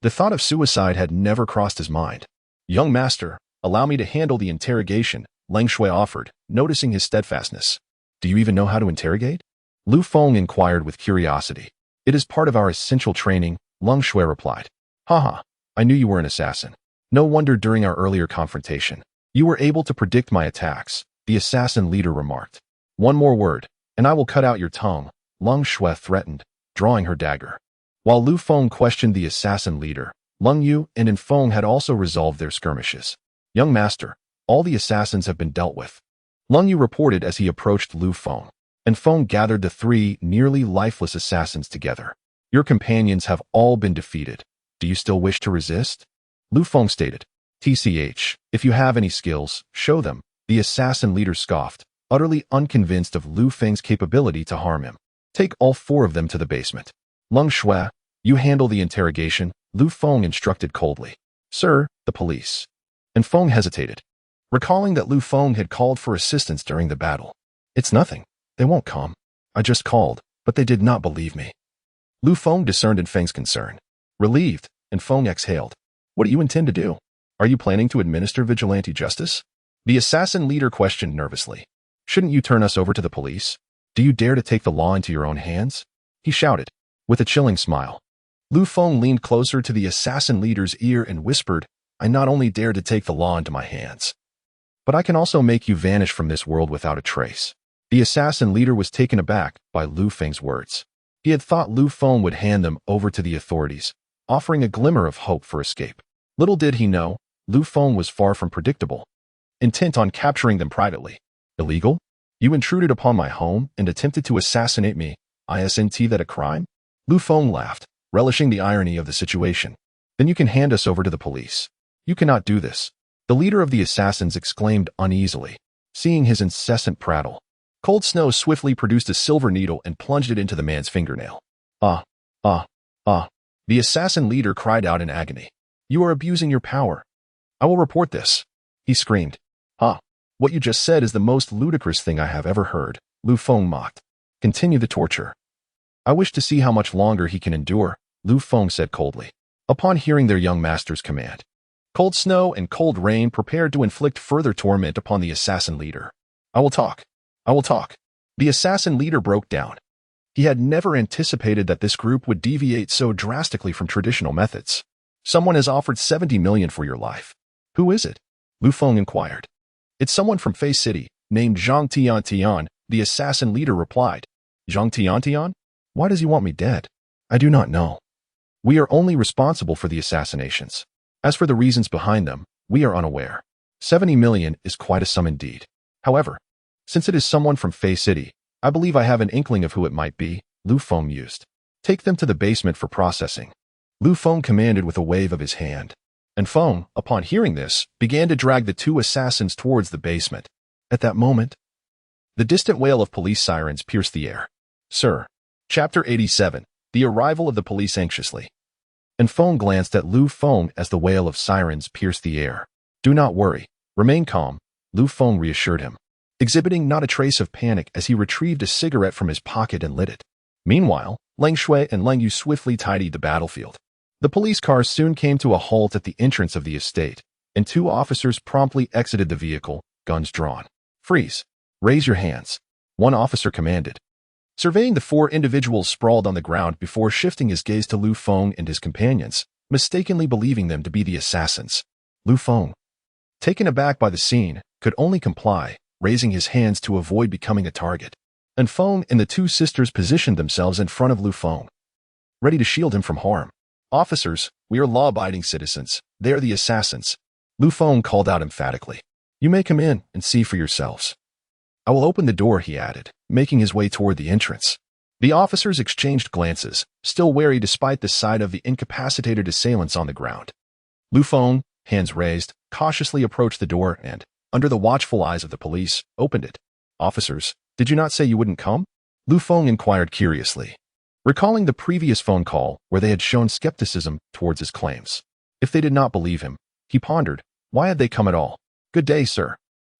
The thought of suicide had never crossed his mind. Young master, allow me to handle the interrogation, Lang Shui offered, noticing his steadfastness. Do you even know how to interrogate? Lu Feng inquired with curiosity. It is part of our essential training, Lang Shui replied. Haha, I knew you were an assassin. No wonder during our earlier confrontation, you were able to predict my attacks, the assassin leader remarked. One more word, and I will cut out your tongue, Lang Shui threatened, drawing her dagger. While Lu Feng questioned the assassin leader, Lung Yu and Feng had also resolved their skirmishes. Young master, all the assassins have been dealt with. Lung Yu reported as he approached Lu Feng. Feng gathered the three nearly lifeless assassins together. Your companions have all been defeated. Do you still wish to resist? Lu Feng stated. TCH, if you have any skills, show them. The assassin leader scoffed, utterly unconvinced of Lu Feng's capability to harm him. Take all four of them to the basement. Lung Shui, you handle the interrogation, Lu Feng instructed coldly. Sir, the police. Feng hesitated, recalling that Lu Feng had called for assistance during the battle. It's nothing. They won't come. I just called, but they did not believe me. Lu Feng discerned Feng's concern. Relieved, Feng exhaled. What do you intend to do? Are you planning to administer vigilante justice? The assassin leader questioned nervously. Shouldn't you turn us over to the police? Do you dare to take the law into your own hands? He shouted, with a chilling smile. Lu Feng leaned closer to the assassin leader's ear and whispered, I not only dare to take the law into my hands, but I can also make you vanish from this world without a trace. The assassin leader was taken aback by Lu Feng's words. He had thought Lu Feng would hand them over to the authorities, offering a glimmer of hope for escape. Little did he know, Lu Feng was far from predictable, intent on capturing them privately. Illegal? You intruded upon my home and attempted to assassinate me. Isn't that a crime? Lu Feng laughed, relishing the irony of the situation. Then you can hand us over to the police. You cannot do this. The leader of the assassins exclaimed uneasily, seeing his incessant prattle. Cold Snow swiftly produced a silver needle and plunged it into the man's fingernail. Ah, ah, ah. The assassin leader cried out in agony. You are abusing your power. I will report this. He screamed. What you just said is the most ludicrous thing I have ever heard, Lu Feng mocked. Continue the torture. I wish to see how much longer he can endure, Lu Feng said coldly. Upon hearing their young master's command, Cold Snow and Cold Rain prepared to inflict further torment upon the assassin leader. I will talk. I will talk. The assassin leader broke down. He had never anticipated that this group would deviate so drastically from traditional methods. Someone has offered 70 million for your life. Who is it? Lu Feng inquired. It's someone from Fei City, named Zhang Tiantian, the assassin leader replied. Zhang Tiantian? Why does he want me dead? I do not know. We are only responsible for the assassinations. As for the reasons behind them, we are unaware. 70 million is quite a sum indeed. However, since it is someone from Fei City, I believe I have an inkling of who it might be, Lu Feng mused. Take them to the basement for processing. Lu Feng commanded with a wave of his hand. And Feng, upon hearing this, began to drag the two assassins towards the basement. At that moment, the distant wail of police sirens pierced the air. Sir. Chapter 87. The arrival of the police anxiously. And Feng glanced at Lu Feng as the wail of sirens pierced the air. Do not worry. Remain calm, Lu Feng reassured him, exhibiting not a trace of panic as he retrieved a cigarette from his pocket and lit it. Meanwhile, Lang Shui and Lang Yu swiftly tidied the battlefield. The police cars soon came to a halt at the entrance of the estate, and two officers promptly exited the vehicle, guns drawn. Freeze. Raise your hands. One officer commanded, surveying the four individuals sprawled on the ground before shifting his gaze to Lu Feng and his companions, mistakenly believing them to be the assassins. Lu Feng, taken aback by the scene, could only comply, raising his hands to avoid becoming a target. And Feng and the two sisters positioned themselves in front of Lu Feng, ready to shield him from harm. Officers, we are law-abiding citizens. They are the assassins. Lu Feng called out emphatically. You may come in and see for yourselves. I will open the door, he added, making his way toward the entrance. The officers exchanged glances, still wary despite the sight of the incapacitated assailants on the ground. Lu Feng, hands raised, cautiously approached the door and, under the watchful eyes of the police, opened it. Officers, did you not say you wouldn't come? Lu Feng inquired curiously, recalling the previous phone call where they had shown skepticism towards his claims. If they did not believe him, he pondered, why had they come at all? Good day, sir.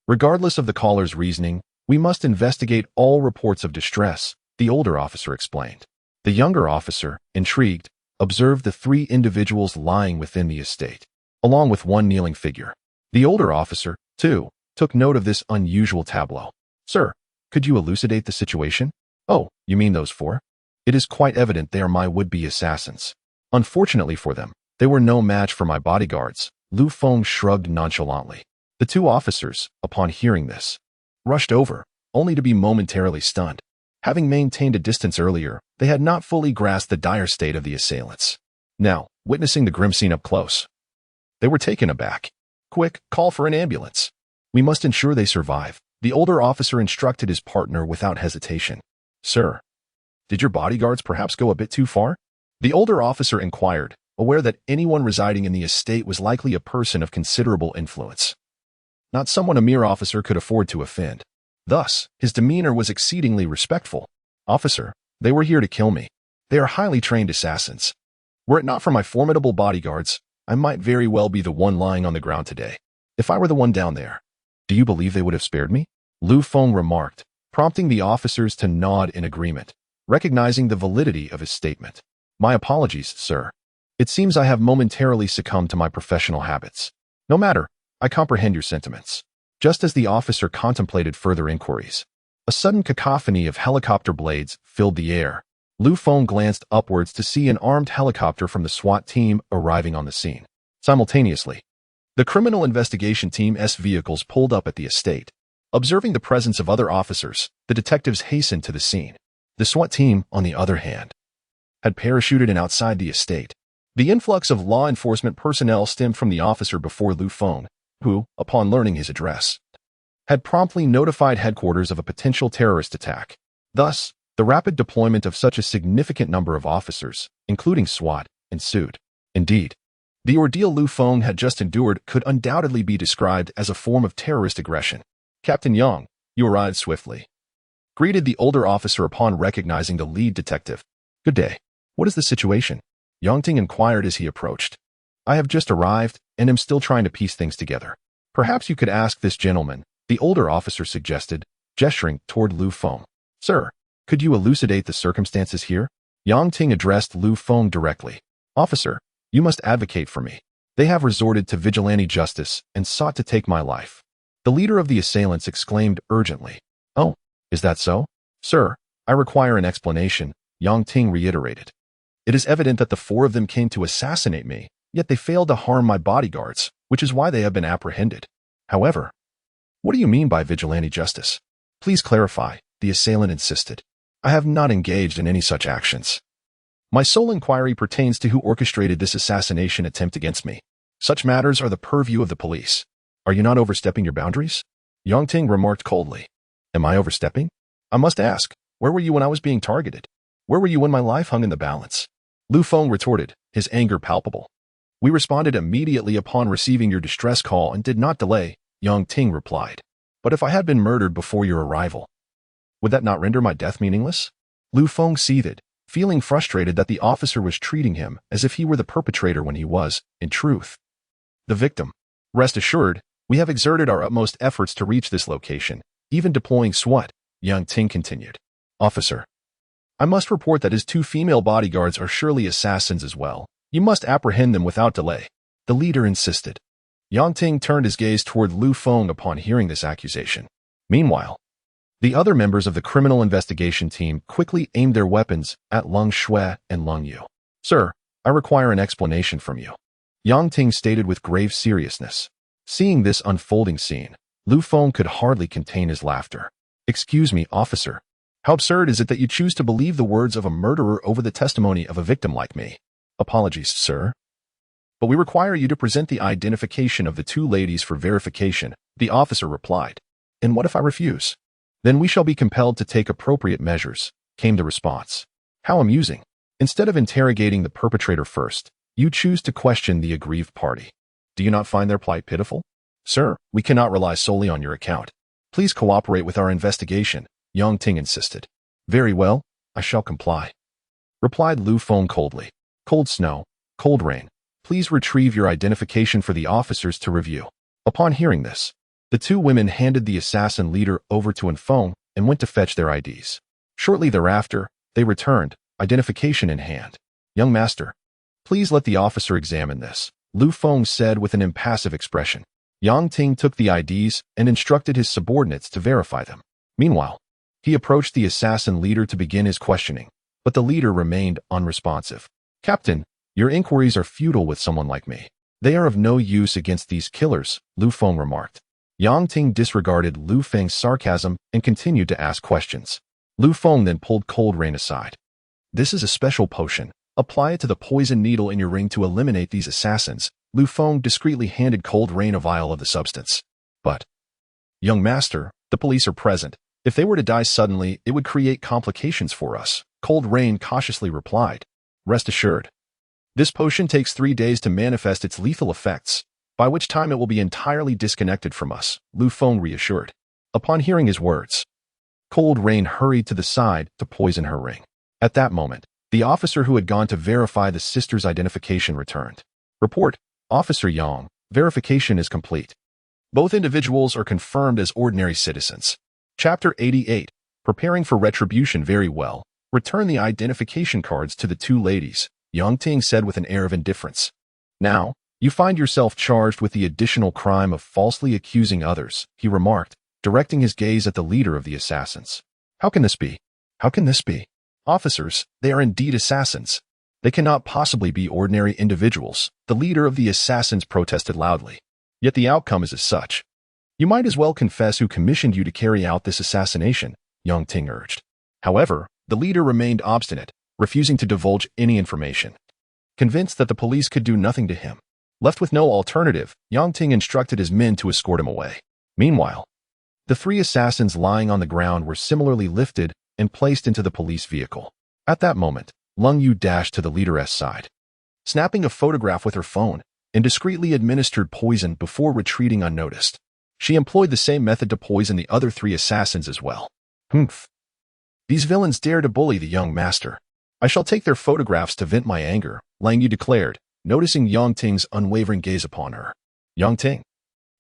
Regardless of the caller's reasoning, we must investigate all reports of distress, the older officer explained. The younger officer, intrigued, observed the three individuals lying within the estate, along with one kneeling figure. The older officer, too, took note of this unusual tableau. Sir, could you elucidate the situation? Oh, you mean those four? It is quite evident they are my would-be assassins. Unfortunately for them, they were no match for my bodyguards. Lu Feng shrugged nonchalantly. The two officers, upon hearing this, rushed over, only to be momentarily stunned. Having maintained a distance earlier, they had not fully grasped the dire state of the assailants. Now, witnessing the grim scene up close, they were taken aback. Quick, call for an ambulance. We must ensure they survive, the older officer instructed his partner without hesitation. Sir, did your bodyguards perhaps go a bit too far? The older officer inquired, aware that anyone residing in the estate was likely a person of considerable influence. Not someone a mere officer could afford to offend. Thus, his demeanor was exceedingly respectful. Officer, they were here to kill me. They are highly trained assassins. Were it not for my formidable bodyguards, I might very well be the one lying on the ground today. If I were the one down there, do you believe they would have spared me? Lu Feng remarked, prompting the officers to nod in agreement, recognizing the validity of his statement. My apologies, sir. It seems I have momentarily succumbed to my professional habits. No matter, I comprehend your sentiments. Just as the officer contemplated further inquiries, a sudden cacophony of helicopter blades filled the air. Lu Feng glanced upwards to see an armed helicopter from the SWAT team arriving on the scene. Simultaneously, the Criminal Investigation Team's vehicles pulled up at the estate. Observing the presence of other officers, the detectives hastened to the scene. The SWAT team, on the other hand, had parachuted in outside the estate. The influx of law enforcement personnel stemmed from the officer before Lu Feng, who, upon learning his address, had promptly notified headquarters of a potential terrorist attack. Thus, The rapid deployment of such a significant number of officers, including SWAT, ensued. Indeed, the ordeal Lu Feng had just endured could undoubtedly be described as a form of terrorist aggression. Captain Yang, you arrived swiftly, greeted the older officer upon recognizing the lead detective. Good day. What is the situation? Yang Ting inquired as he approached. I have just arrived and am still trying to piece things together. Perhaps you could ask this gentleman, the older officer suggested, gesturing toward Lu Feng. Sir, could you elucidate the circumstances here? Yang Ting addressed Lu Feng directly. Officer, you must advocate for me. They have resorted to vigilante justice and sought to take my life. The leader of the assailants exclaimed urgently. Oh, is that so? Sir, I require an explanation, Yang Ting reiterated. It is evident that the four of them came to assassinate me, yet they failed to harm my bodyguards, which is why they have been apprehended. However, what do you mean by vigilante justice? Please clarify, the assailant insisted. I have not engaged in any such actions. My sole inquiry pertains to who orchestrated this assassination attempt against me. Such matters are the purview of the police. Are you not overstepping your boundaries? Yang Ting remarked coldly. Am I overstepping? I must ask, where were you when I was being targeted? Where were you when my life hung in the balance? Lu Feng retorted, his anger palpable. We responded immediately upon receiving your distress call and did not delay, Yang Ting replied. But if I had been murdered before your arrival, would that not render my death meaningless? Lu Feng seethed, feeling frustrated that the officer was treating him as if he were the perpetrator when he was, in truth, the victim. Rest assured, we have exerted our utmost efforts to reach this location, even deploying SWAT, Yang Ting continued. Officer, I must report that his two female bodyguards are surely assassins as well. You must apprehend them without delay, the leader insisted. Yang Ting turned his gaze toward Lu Feng upon hearing this accusation. Meanwhile, the other members of the criminal investigation team quickly aimed their weapons at Leng Shui and Leng Yu. Sir, I require an explanation from you, Yang Ting stated with grave seriousness. Seeing this unfolding scene, Lu Feng could hardly contain his laughter. Excuse me, officer. How absurd is it that you choose to believe the words of a murderer over the testimony of a victim like me? Apologies, sir. But we require you to present the identification of the two ladies for verification, the officer replied. And what if I refuse? Then we shall be compelled to take appropriate measures, came the response. How amusing. Instead of interrogating the perpetrator first, you choose to question the aggrieved party. Do you not find their plight pitiful? Sir, we cannot rely solely on your account. Please cooperate with our investigation, Yang Ting insisted. Very well, I shall comply, replied Lu Feng coldly. Cold snow, cold rain. Please retrieve your identification for the officers to review. Upon hearing this, the two women handed the assassin leader over to Feng and went to fetch their IDs. Shortly thereafter, they returned, identification in hand. Young master, please let the officer examine this, Lu Feng said with an impassive expression. Yang Ting took the IDs and instructed his subordinates to verify them. Meanwhile, he approached the assassin leader to begin his questioning, but the leader remained unresponsive. Captain, your inquiries are futile with someone like me. They are of no use against these killers, Lu Feng remarked. Yang Ting disregarded Lu Feng's sarcasm and continued to ask questions. Lu Feng then pulled Cold Rain aside. This is a special potion. Apply it to the poison needle in your ring to eliminate these assassins. Lu Feng discreetly handed Cold Rain a vial of the substance. But, young master, the police are present. If they were to die suddenly, it would create complications for us, Cold Rain cautiously replied. Rest assured. This potion takes 3 days to manifest its lethal effects, by which time it will be entirely disconnected from us, Lu Feng reassured. Upon hearing his words, Cold Rain hurried to the side to poison her ring. At that moment, the officer who had gone to verify the sister's identification returned. Report, Officer Yang, verification is complete. Both individuals are confirmed as ordinary citizens. Chapter 88, Preparing for Retribution very well. Return the identification cards to the two ladies, Yang Ting said with an air of indifference. Now, you find yourself charged with the additional crime of falsely accusing others, he remarked, directing his gaze at the leader of the assassins. How can this be? How can this be? Officers, they are indeed assassins. They cannot possibly be ordinary individuals, the leader of the assassins protested loudly. Yet the outcome is as such. You might as well confess who commissioned you to carry out this assassination, Yang Ting urged. However, the leader remained obstinate, refusing to divulge any information. Convinced that the police could do nothing to him, left with no alternative, Yang Ting instructed his men to escort him away. Meanwhile, the three assassins lying on the ground were similarly lifted and placed into the police vehicle. At that moment, Lung Yu dashed to the leader's side, snapping a photograph with her phone, and discreetly administered poison before retreating unnoticed. She employed the same method to poison the other 3 assassins as well. Humph. These villains dare to bully the young master. I shall take their photographs to vent my anger, Lang Yu declared, noticing Yang Ting's unwavering gaze upon her. Yang Ting,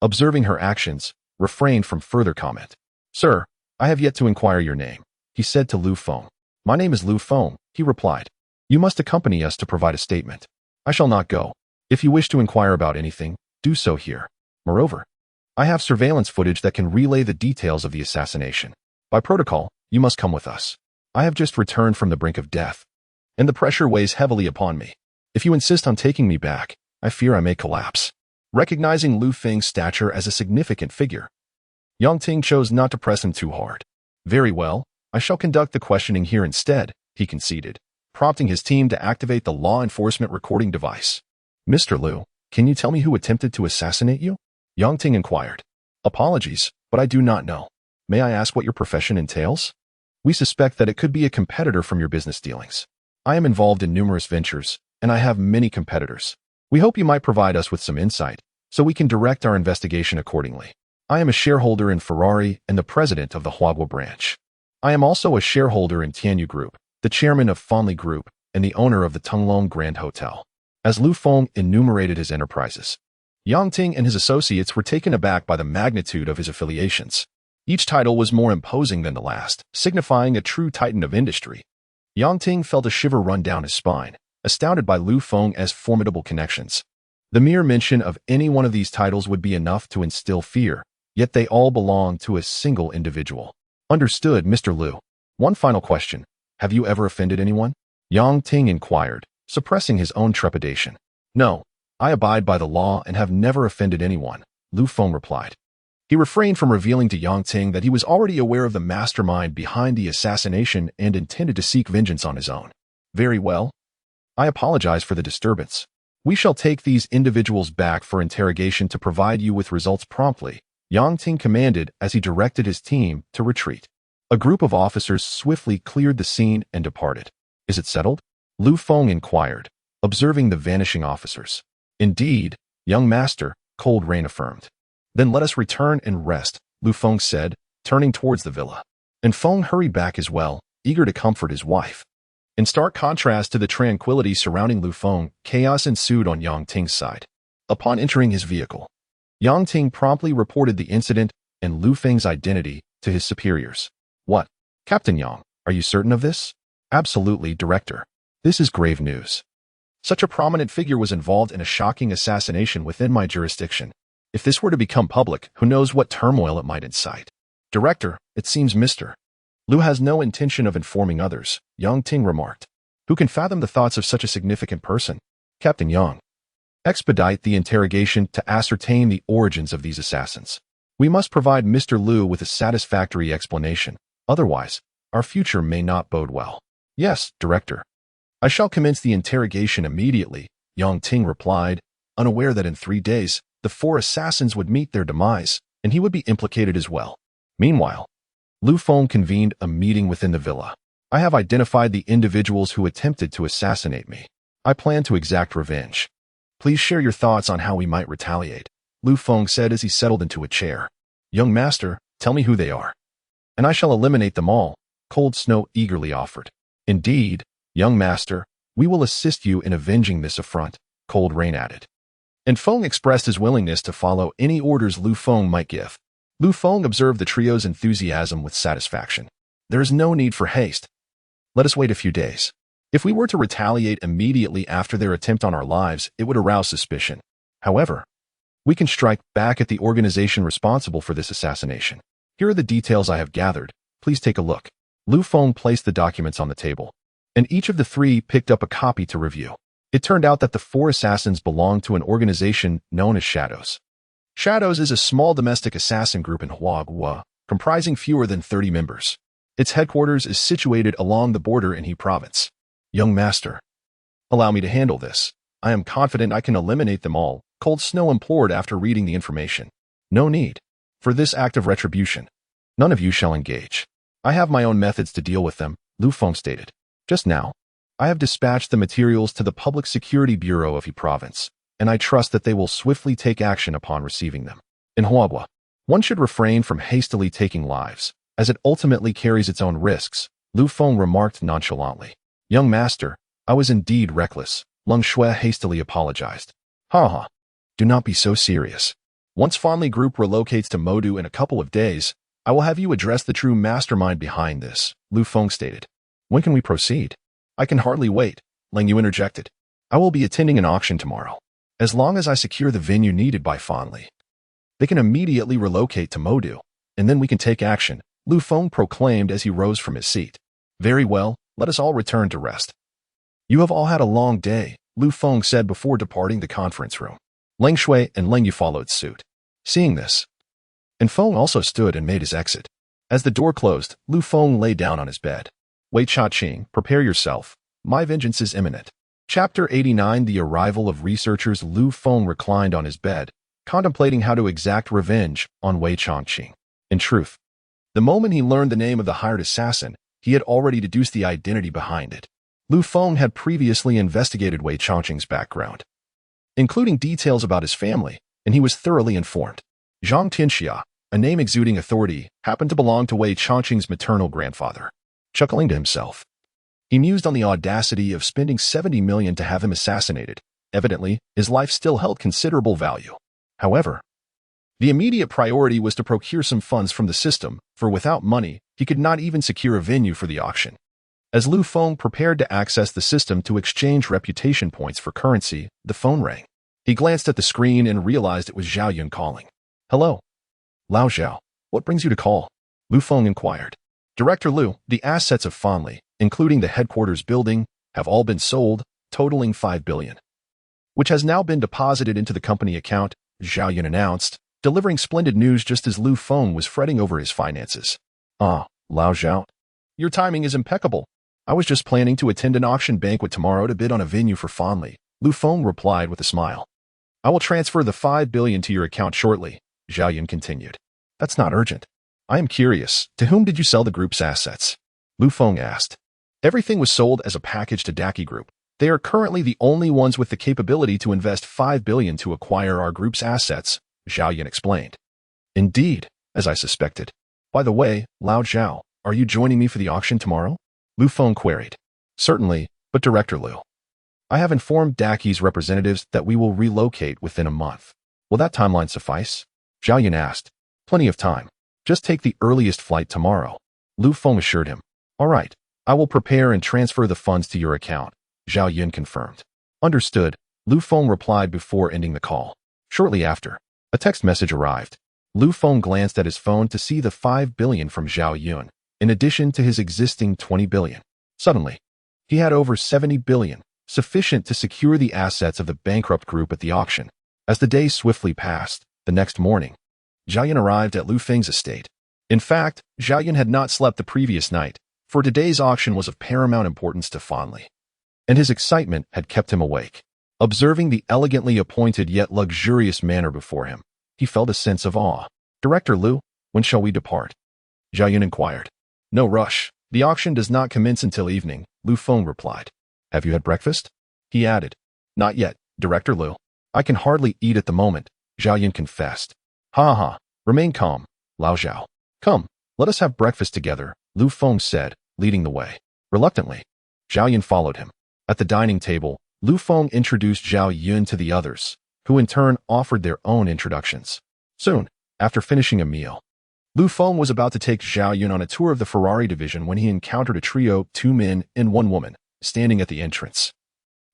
observing her actions, refrained from further comment. Sir, I have yet to inquire your name, he said to Lu Feng. My name is Lu Feng, he replied. You must accompany us to provide a statement. I shall not go. If you wish to inquire about anything, do so here. Moreover, I have surveillance footage that can relay the details of the assassination. By protocol, you must come with us. I have just returned from the brink of death, and the pressure weighs heavily upon me. If you insist on taking me back, I fear I may collapse. Recognizing Lu Feng's stature as a significant figure, Yang Ting chose not to press him too hard. Very well, I shall conduct the questioning here instead, he conceded, prompting his team to activate the law enforcement recording device. Mr. Lu, can you tell me who attempted to assassinate you? Yang Ting inquired. Apologies, but I do not know. May I ask what your profession entails? We suspect that it could be a competitor from your business dealings. I am involved in numerous ventures, and I have many competitors. We hope you might provide us with some insight, so we can direct our investigation accordingly. I am a shareholder in Ferrari and the president of the Huagua branch. I am also a shareholder in Tianyu Group, the chairman of Ferrari Group, and the owner of the Tunglong Grand Hotel. As Lu Feng enumerated his enterprises, Yang Ting and his associates were taken aback by the magnitude of his affiliations. Each title was more imposing than the last, signifying a true titan of industry. Yang Ting felt a shiver run down his spine, astounded by Lu Feng's formidable connections. The mere mention of any one of these titles would be enough to instill fear, yet they all belong to a single individual. Understood, Mr. Lu. One final question. Have you ever offended anyone? Yang Ting inquired, suppressing his own trepidation. No, I abide by the law and have never offended anyone, Lu Feng replied. He refrained from revealing to Yang Ting that he was already aware of the mastermind behind the assassination and intended to seek vengeance on his own. Very well. I apologize for the disturbance. We shall take these individuals back for interrogation to provide you with results promptly, Yang Ting commanded as he directed his team to retreat. A group of officers swiftly cleared the scene and departed. Is it settled? Lu Feng inquired, observing the vanishing officers. Indeed, young master, Cold Rain affirmed. Then let us return and rest, Lu Feng said, turning towards the villa. And Feng hurried back as well, eager to comfort his wife. In stark contrast to the tranquility surrounding Lu Feng, chaos ensued on Yang Ting's side. Upon entering his vehicle, Yang Ting promptly reported the incident and Lu Feng's identity to his superiors. What? Captain Yang, are you certain of this? Absolutely, Director. This is grave news. Such a prominent figure was involved in a shocking assassination within my jurisdiction. If this were to become public, who knows what turmoil it might incite. Director, it seems Mr. Lu has no intention of informing others, Yang Ting remarked. Who can fathom the thoughts of such a significant person? Captain Yang. Expedite the interrogation to ascertain the origins of these assassins. We must provide Mr. Lu with a satisfactory explanation. Otherwise, our future may not bode well. Yes, Director. I shall commence the interrogation immediately, Yang Ting replied, unaware that in 3 days, the 4 assassins would meet their demise, and he would be implicated as well. Meanwhile, Lu Feng convened a meeting within the villa. I have identified the individuals who attempted to assassinate me. I plan to exact revenge. Please share your thoughts on how we might retaliate, Lu Feng said as he settled into a chair. Young master, tell me who they are. And I shall eliminate them all, Cold Snow eagerly offered. Indeed, young master, we will assist you in avenging this affront, Cold Rain added. And Feng expressed his willingness to follow any orders Lu Feng might give. Lu Feng observed the trio's enthusiasm with satisfaction. There is no need for haste. Let us wait a few days. If we were to retaliate immediately after their attempt on our lives, it would arouse suspicion. However, we can strike back at the organization responsible for this assassination. Here are the details I have gathered. Please take a look. Lu Feng placed the documents on the table, and each of the 3 picked up a copy to review. It turned out that the 4 assassins belonged to an organization known as Shadows. Shadows is a small domestic assassin group in Huagua, comprising fewer than 30 members. Its headquarters is situated along the border in He Province. Young master, allow me to handle this. I am confident I can eliminate them all, Cold Snow implored after reading the information. No need for this act of retribution. None of you shall engage. I have my own methods to deal with them, Lu Feng stated. Just now, I have dispatched the materials to the Public Security Bureau of He Province, and I trust that they will swiftly take action upon receiving them. In Huagua, one should refrain from hastily taking lives, as it ultimately carries its own risks, Lu Feng remarked nonchalantly. Young master, I was indeed reckless, Leng Shui hastily apologized. Ha. Do not be so serious. Once Ferrari Group relocates to Modu in a couple of days, I will have you address the true mastermind behind this, Lu Feng stated. When can we proceed? I can hardly wait, Leng Yu interjected. I will be attending an auction tomorrow. As long as I secure the venue needed by Ferrari, they can immediately relocate to Modu, and then we can take action, Lu Feng proclaimed as he rose from his seat. Very well, let us all return to rest. You have all had a long day, Lu Feng said before departing the conference room. Leng Shui and Leng Yu followed suit. Seeing this, and Feng also stood and made his exit. As the door closed, Lu Feng lay down on his bed. Wei Cha-ching, prepare yourself. My vengeance is imminent. Chapter 89 The arrival of researchers. Lu Feng reclined on his bed, contemplating how to exact revenge on Wei Cha-ching. In truth, the moment he learned the name of the hired assassin, he had already deduced the identity behind it. Lu Feng had previously investigated Wei Cha-ching's background, including details about his family, and he was thoroughly informed. Zhang Tianxia, a name exuding authority, happened to belong to Wei Cha-ching's maternal grandfather. Chuckling to himself, he mused on the audacity of spending 70 million to have him assassinated. Evidently, his life still held considerable value. However, the immediate priority was to procure some funds from the system, for without money, he could not even secure a venue for the auction. As Lu Feng prepared to access the system to exchange reputation points for currency, the phone rang. He glanced at the screen and realized it was Zhao Yun calling. Hello. Lao Zhao, what brings you to call? Lu Feng inquired. Director Lu, the assets of Ferrari, including the headquarters building, have all been sold, totaling 5 billion, which has now been deposited into the company account, Zhao Yun announced, delivering splendid news just as Lu Feng was fretting over his finances. Ah, Lao Zhao, your timing is impeccable. I was just planning to attend an auction banquet tomorrow to bid on a venue for Ferrari, Lu Feng replied with a smile. I will transfer the 5 billion to your account shortly, Zhao Yun continued. That's not urgent. I am curious, to whom did you sell the group's assets? Lu Feng asked. Everything was sold as a package to Daki Group. They are currently the only ones with the capability to invest 5 billion to acquire our group's assets, Zhao Yun explained. Indeed, as I suspected. By the way, Lao Zhao, are you joining me for the auction tomorrow? Lu Feng queried. Certainly, but Director Lu, I have informed Daki's representatives that we will relocate within a month. Will that timeline suffice? Zhao Yun asked. Plenty of time. Just take the earliest flight tomorrow, Lu Feng assured him. All right, I will prepare and transfer the funds to your account, Zhao Yun confirmed. Understood, Lu Feng replied before ending the call. Shortly after, a text message arrived. Lu Feng glanced at his phone to see the 5 billion from Zhao Yun, in addition to his existing 20 billion. Suddenly, he had over 70 billion, sufficient to secure the assets of the bankrupt group at the auction. As the days swiftly passed, the next morning, Zhao Yun arrived at Lu Feng's estate. In fact, Zhao Yun had not slept the previous night, for today's auction was of paramount importance to Ferrari, and his excitement had kept him awake. Observing the elegantly appointed yet luxurious manor before him, he felt a sense of awe. Director Lu, when shall we depart? Zhao Yun inquired. No rush. The auction does not commence until evening, Lu Feng replied. Have you had breakfast? He added. Not yet, Director Lu. I can hardly eat at the moment, Zhao Yun confessed. Ha. Remain calm, Lao Zhao. Come, let us have breakfast together, Lu Feng said, leading the way. Reluctantly, Zhao Yun followed him. At the dining table, Lu Feng introduced Zhao Yun to the others, who in turn offered their own introductions. Soon, after finishing a meal, Lu Feng was about to take Zhao Yun on a tour of the Ferrari division when he encountered a trio, 2 men and 1 woman, standing at the entrance,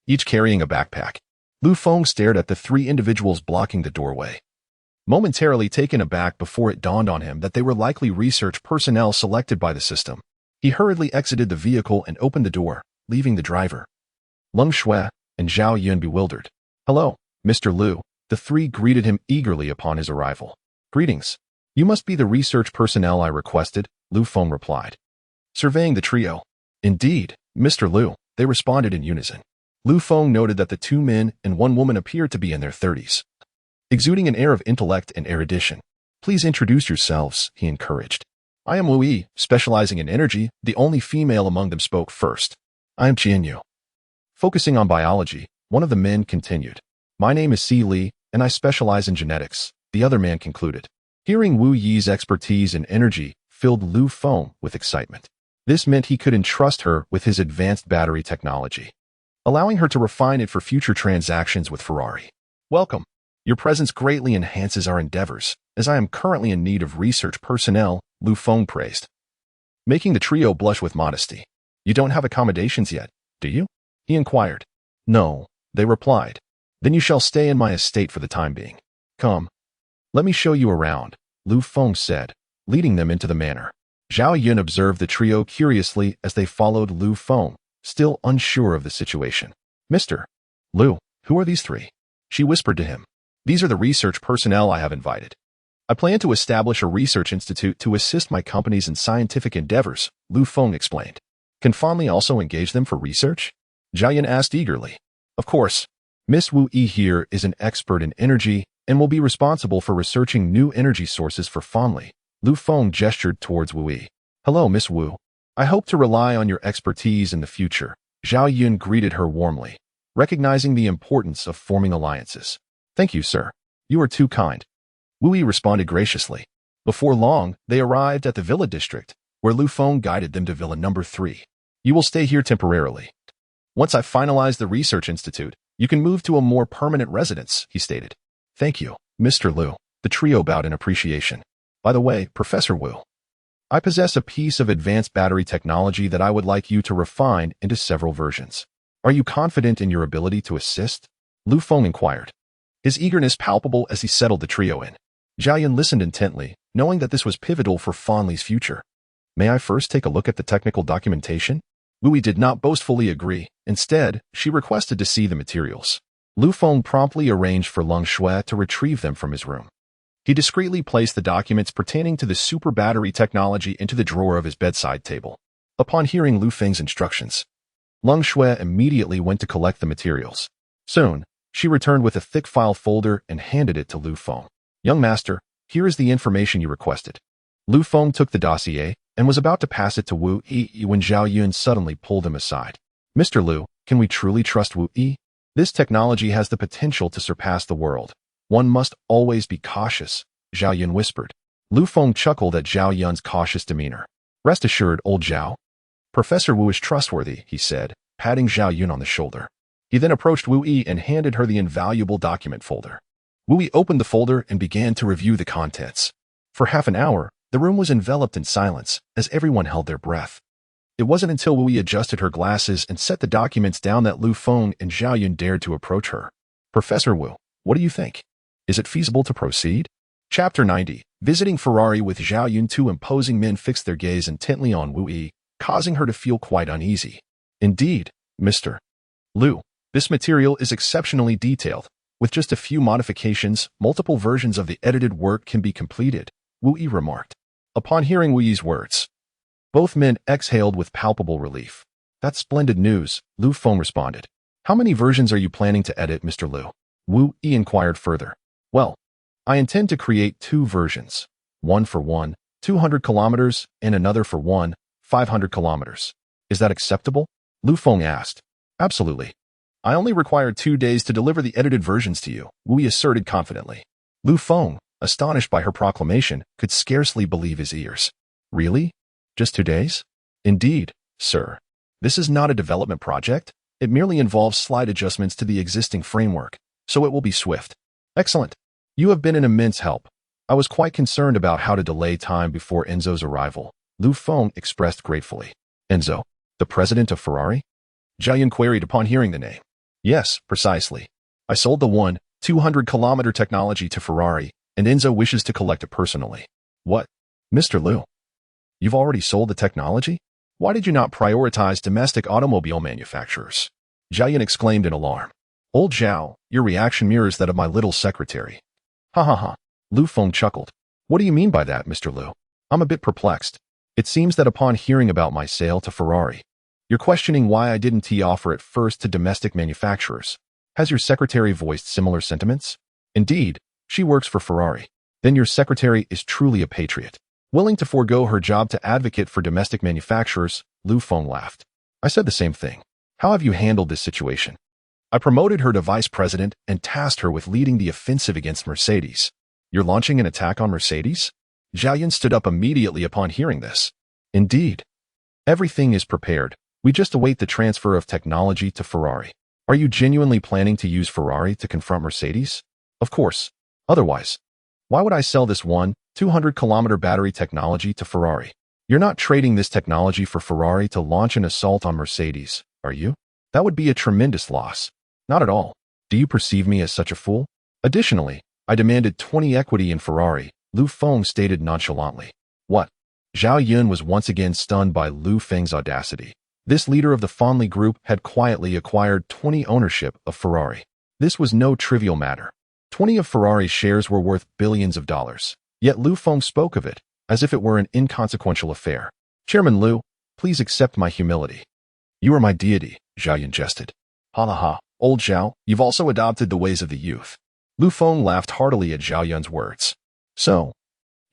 each carrying a backpack. Lu Feng stared at the 3 individuals blocking the doorway, momentarily taken aback before it dawned on him that they were likely research personnel selected by the system. He hurriedly exited the vehicle and opened the door, leaving the driver, Leng Shui, and Zhao Yun bewildered. Hello, Mr. Lu, the 3 greeted him eagerly upon his arrival. Greetings. You must be the research personnel I requested, Lu Feng replied, surveying the trio. Indeed, Mr. Lu, they responded in unison. Lu Feng noted that the 2 men and 1 woman appeared to be in their 30s, exuding an air of intellect and erudition. Please introduce yourselves, he encouraged. I am Wu Yi, specializing in energy. The only female among them spoke first. I am Qianyu. Focusing on biology, one of the men continued. My name is Si Li, and I specialize in genetics, the other man concluded. Hearing Wu Yi's expertise in energy filled Lu Feng with excitement. This meant he could entrust her with his advanced battery technology, allowing her to refine it for future transactions with Ferrari. Welcome. Your presence greatly enhances our endeavors, as I am currently in need of research personnel, Lu Feng praised, making the trio blush with modesty. You don't have accommodations yet, do you? He inquired. No, they replied. Then you shall stay in my estate for the time being. Come. Let me show you around, Lu Feng said, leading them into the manor. Zhao Yun observed the trio curiously as they followed Lu Feng, still unsure of the situation. Mr. Lu, who are these three? She whispered to him. These are the research personnel I have invited. I plan to establish a research institute to assist my companies in scientific endeavors, Lu Feng explained. Can Feng also engage them for research? Zhao Yun asked eagerly. Of course. Miss Wu Yi here is an expert in energy and will be responsible for researching new energy sources for Feng. Lu Feng gestured towards Wu Yi. Hello, Miss Wu. I hope to rely on your expertise in the future. Zhao Yun greeted her warmly, recognizing the importance of forming alliances. Thank you, sir. You are too kind. Wu Yi responded graciously. Before long, they arrived at the villa district, where Lu Feng guided them to villa number 3. You will stay here temporarily. Once I finalize the research institute, you can move to a more permanent residence, he stated. Thank you, Mr. Lu. The trio bowed in appreciation. By the way, Professor Wu, I possess a piece of advanced battery technology that I would like you to refine into several versions. Are you confident in your ability to assist? Lu Feng inquired, his eagerness palpable as he settled the trio in. Zhao Yun listened intently, knowing that this was pivotal for Feng's future. May I first take a look at the technical documentation? Wu Yi did not boastfully agree. Instead, she requested to see the materials. Lu Feng promptly arranged for Leng Shui to retrieve them from his room. He discreetly placed the documents pertaining to the super battery technology into the drawer of his bedside table. Upon hearing Lu Feng's instructions, Leng Shui immediately went to collect the materials. Soon, she returned with a thick file folder and handed it to Lu Feng. Young master, here is the information you requested. Lu Feng took the dossier and was about to pass it to Wu Yi when Zhao Yun suddenly pulled him aside. Mr. Lu, can we truly trust Wu Yi? This technology has the potential to surpass the world. One must always be cautious, Zhao Yun whispered. Lu Feng chuckled at Zhao Yun's cautious demeanor. Rest assured, old Zhao. Professor Wu is trustworthy, he said, patting Zhao Yun on the shoulder. He then approached Wu Yi and handed her the invaluable document folder. Wu Yi opened the folder and began to review the contents. For half an hour, the room was enveloped in silence as everyone held their breath. It wasn't until Wu Yi adjusted her glasses and set the documents down that Lu Feng and Zhao Yun dared to approach her. Professor Wu, what do you think? Is it feasible to proceed? Chapter 90. Visiting Ferrari with Zhao Yun. Two imposing men fixed their gaze intently on Wu Yi, causing her to feel quite uneasy. Indeed, Mr. Lu, this material is exceptionally detailed. With just a few modifications, multiple versions of the edited work can be completed, Wu Yi remarked. Upon hearing Wu Yi's words, both men exhaled with palpable relief. That's splendid news, Lu Feng responded. How many versions are you planning to edit, Mr. Lu? Wu Yi inquired further. Well, I intend to create 2 versions, one for 200 kilometers and another for 500 kilometers. Is that acceptable? Lu Feng asked. Absolutely. I only require 2 days to deliver the edited versions to you, Wu Yi asserted confidently. Lu Feng, astonished by her proclamation, could scarcely believe his ears. Really? Just 2 days? Indeed, sir. This is not a development project. It merely involves slight adjustments to the existing framework, so it will be swift. Excellent. You have been an immense help. I was quite concerned about how to delay time before Enzo's arrival, Lu Feng expressed gratefully. Enzo, the president of Ferrari? Zhao Yun queried upon hearing the name. Yes, precisely. I sold the 200-kilometer technology to Ferrari, and Enzo wishes to collect it personally. What? Mr. Lu, you've already sold the technology? Why did you not prioritize domestic automobile manufacturers? Zhao Yun exclaimed in alarm. Old Zhao, your reaction mirrors that of my little secretary. Ha ha ha. Lu Feng chuckled. What do you mean by that, Mr. Lu? I'm a bit perplexed. It seems that upon hearing about my sale to Ferrari, you're questioning why I didn't offer it first to domestic manufacturers. Has your secretary voiced similar sentiments? Indeed, she works for Ferrari. Then your secretary is truly a patriot. Willing to forego her job to advocate for domestic manufacturers, Lu Feng laughed. I said the same thing. How have you handled this situation? I promoted her to vice president and tasked her with leading the offensive against Mercedes. You're launching an attack on Mercedes? Zhao Yun stood up immediately upon hearing this. Indeed. Everything is prepared. We just await the transfer of technology to Ferrari. Are you genuinely planning to use Ferrari to confront Mercedes? Of course. Otherwise, why would I sell this 200-kilometer battery technology to Ferrari? You're not trading this technology for Ferrari to launch an assault on Mercedes, are you? That would be a tremendous loss. Not at all. Do you perceive me as such a fool? Additionally, I demanded 20 equity in Ferrari, Lu Feng stated nonchalantly. What? Zhao Yun was once again stunned by Lu Feng's audacity. This leader of the Ferrari Group had quietly acquired 20 ownership of Ferrari. This was no trivial matter. 20 of Ferrari's shares were worth billions of dollars. Yet Lu Feng spoke of it as if it were an inconsequential affair. Chairman Lu, please accept my humility. You are my deity, Zhao Yun jested. Ha ha ha, old Zhao, you've also adopted the ways of the youth. Lu Feng laughed heartily at Zhao Yun's words. So,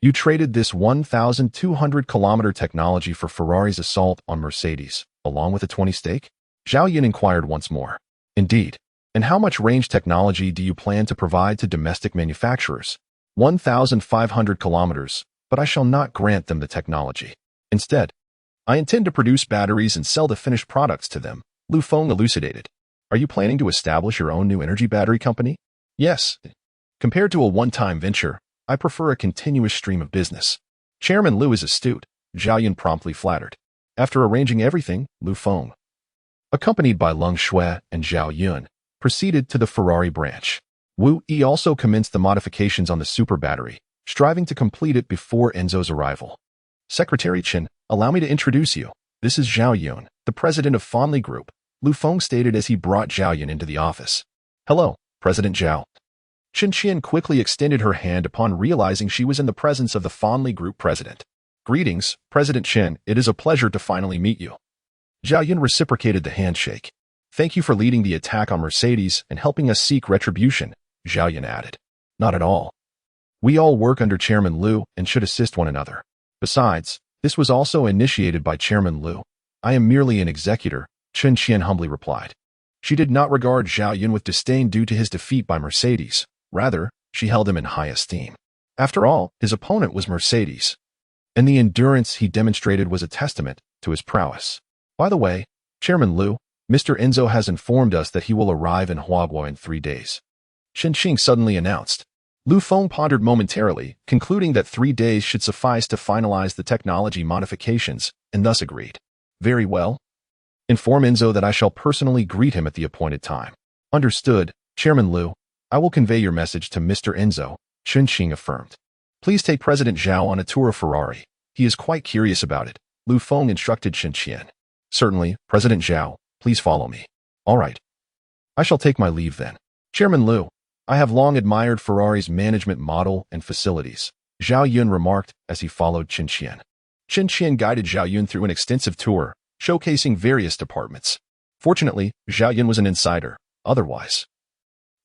you traded this 1,200-kilometer technology for Ferrari's assault on Mercedes, along with a 20 stake? Zhao Yun inquired once more. Indeed. And how much range technology do you plan to provide to domestic manufacturers? 1,500 kilometers, but I shall not grant them the technology. Instead, I intend to produce batteries and sell the finished products to them, Lu Feng elucidated. Are you planning to establish your own new energy battery company? Yes. Compared to a one-time venture, I prefer a continuous stream of business. Chairman Lu is astute, Zhao Yun promptly flattered. After arranging everything, Lu Feng, accompanied by Leng Shui and Zhao Yun, proceeded to the Ferrari branch. Wu Yi also commenced the modifications on the super battery, striving to complete it before Enzo's arrival. Secretary Chen, allow me to introduce you. This is Zhao Yun, the president of Ferrari Group, Lu Feng stated as he brought Zhao Yun into the office. Hello, President Zhao. Chen Qian quickly extended her hand upon realizing she was in the presence of the Ferrari Group president. Greetings, President Chen, it is a pleasure to finally meet you. Zhao Yun reciprocated the handshake. Thank you for leading the attack on Mercedes and helping us seek retribution, Zhao Yun added. Not at all. We all work under Chairman Lu and should assist one another. Besides, this was also initiated by Chairman Lu. I am merely an executor, Chen Qian humbly replied. She did not regard Zhao Yun with disdain due to his defeat by Mercedes. Rather, she held him in high esteem. After all, his opponent was Mercedes, and the endurance he demonstrated was a testament to his prowess. By the way, Chairman Lu, Mr. Enzo has informed us that he will arrive in Huaguo in 3 days. Chen Qing suddenly announced. Lu Feng pondered momentarily, concluding that 3 days should suffice to finalize the technology modifications, and thus agreed. Very well. Inform Enzo that I shall personally greet him at the appointed time. Understood, Chairman Lu. I will convey your message to Mr. Enzo, Chen Qing affirmed. Please take President Zhao on a tour of Ferrari. He is quite curious about it, Lu Feng instructed Chen Qian. Certainly, President Zhao, please follow me. All right. I shall take my leave then. Chairman Lu, I have long admired Ferrari's management model and facilities, Zhao Yun remarked as he followed Chen Qian. Chen Qian guided Zhao Yun through an extensive tour, showcasing various departments. Fortunately, Zhao Yun was an insider. Otherwise,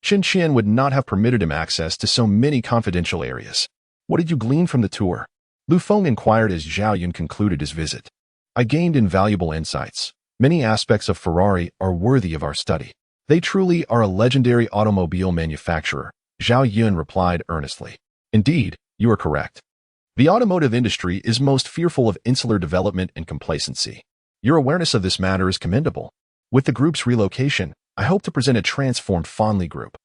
Chen Qian would not have permitted him access to so many confidential areas. What did you glean from the tour? Lu Feng inquired as Zhao Yun concluded his visit. I gained invaluable insights. Many aspects of Ferrari are worthy of our study. They truly are a legendary automobile manufacturer, Zhao Yun replied earnestly. Indeed, you are correct. The automotive industry is most fearful of insular development and complacency. Your awareness of this matter is commendable. With the group's relocation, I hope to present a transformed Ferrari Group.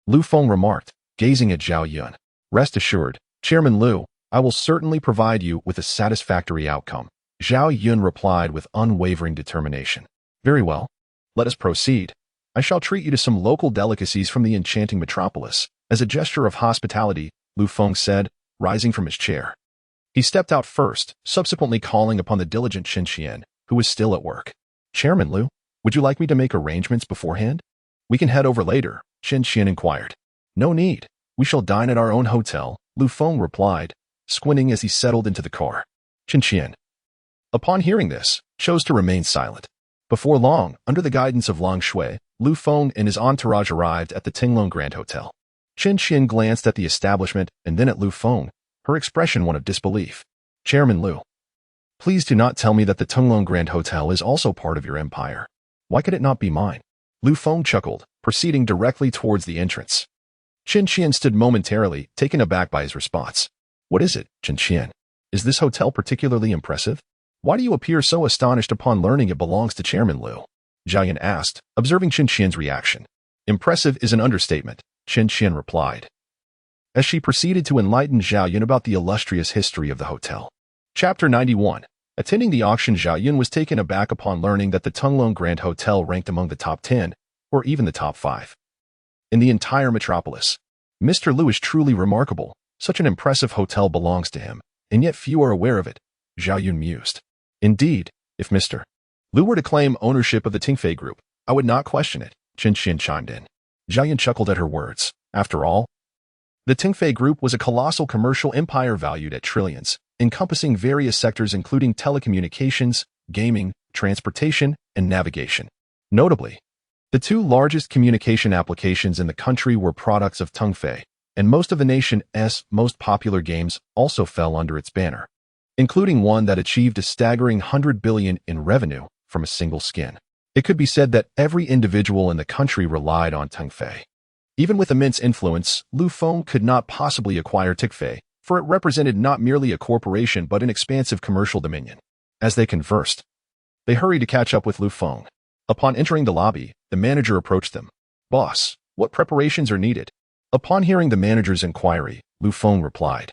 Lu Feng remarked, gazing at Zhao Yun. Rest assured, Chairman Lu, I will certainly provide you with a satisfactory outcome. Zhao Yun replied with unwavering determination. Very well. Let us proceed. I shall treat you to some local delicacies from the enchanting metropolis. As a gesture of hospitality, Lu Feng said, rising from his chair. He stepped out first, subsequently calling upon the diligent Chen Qian, who was still at work. Chairman Lu, would you like me to make arrangements beforehand? We can head over later, Chen Qian inquired. No need. We shall dine at our own hotel, Lu Feng replied, squinting as he settled into the car. Chen Qian, upon hearing this, chose to remain silent. Before long, under the guidance of Leng Shui, Lu Feng and his entourage arrived at the Tinglong Grand Hotel. Chen Qian glanced at the establishment and then at Lu Feng, her expression one of disbelief. Chairman Liu, please do not tell me that the Tunglong Grand Hotel is also part of your empire. Why could it not be mine? Lu Feng chuckled, proceeding directly towards the entrance. Qin Qian stood momentarily, taken aback by his response. What is it, Qin Qian? Is this hotel particularly impressive? Why do you appear so astonished upon learning it belongs to Chairman Liu? Zhao Yun asked, observing Qin Qian's reaction. Impressive is an understatement, Qin Qian replied, as she proceeded to enlighten Zhao Yun about the illustrious history of the hotel. Chapter 91. Attending the auction, Zhao Yun was taken aback upon learning that the Tunglong Grand Hotel ranked among the top 10, or even the top 5. In the entire metropolis, Mr. Liu is truly remarkable. Such an impressive hotel belongs to him, and yet few are aware of it, Zhao Yun mused. Indeed, if Mr. Liu were to claim ownership of the Ferrari Group, I would not question it, Qin Qian chimed in. Zhao Yun chuckled at her words. After all, the Ferrari Group was a colossal commercial empire valued at trillions, encompassing various sectors including telecommunications, gaming, transportation, and navigation. Notably, the two largest communication applications in the country were products of Tungfei, and most of the nation's most popular games also fell under its banner, including one that achieved a staggering 100 billion in revenue from a single skin. It could be said that every individual in the country relied on Tungfei. Even with immense influence, Lu Feng could not possibly acquire Tungfei, for it represented not merely a corporation but an expansive commercial dominion. As they conversed, they hurried to catch up with Lu Feng. Upon entering the lobby, the manager approached them. Boss, what preparations are needed? Upon hearing the manager's inquiry, Lu Feng replied,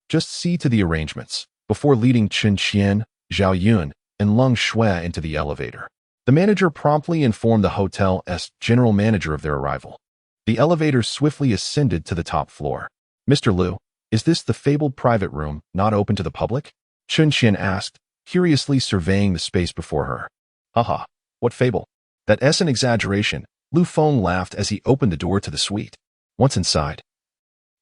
just see to the arrangements, before leading Qin Qian, Zhao Yun, and Leng Shui into the elevator. The manager promptly informed the hotel's general manager of their arrival. The elevator swiftly ascended to the top floor. Mr. Liu, is this the fabled private room, not open to the public? Qin Qian asked, curiously surveying the space before her. Haha, what fable? That's an exaggeration, Lu Feng laughed as he opened the door to the suite. Once inside,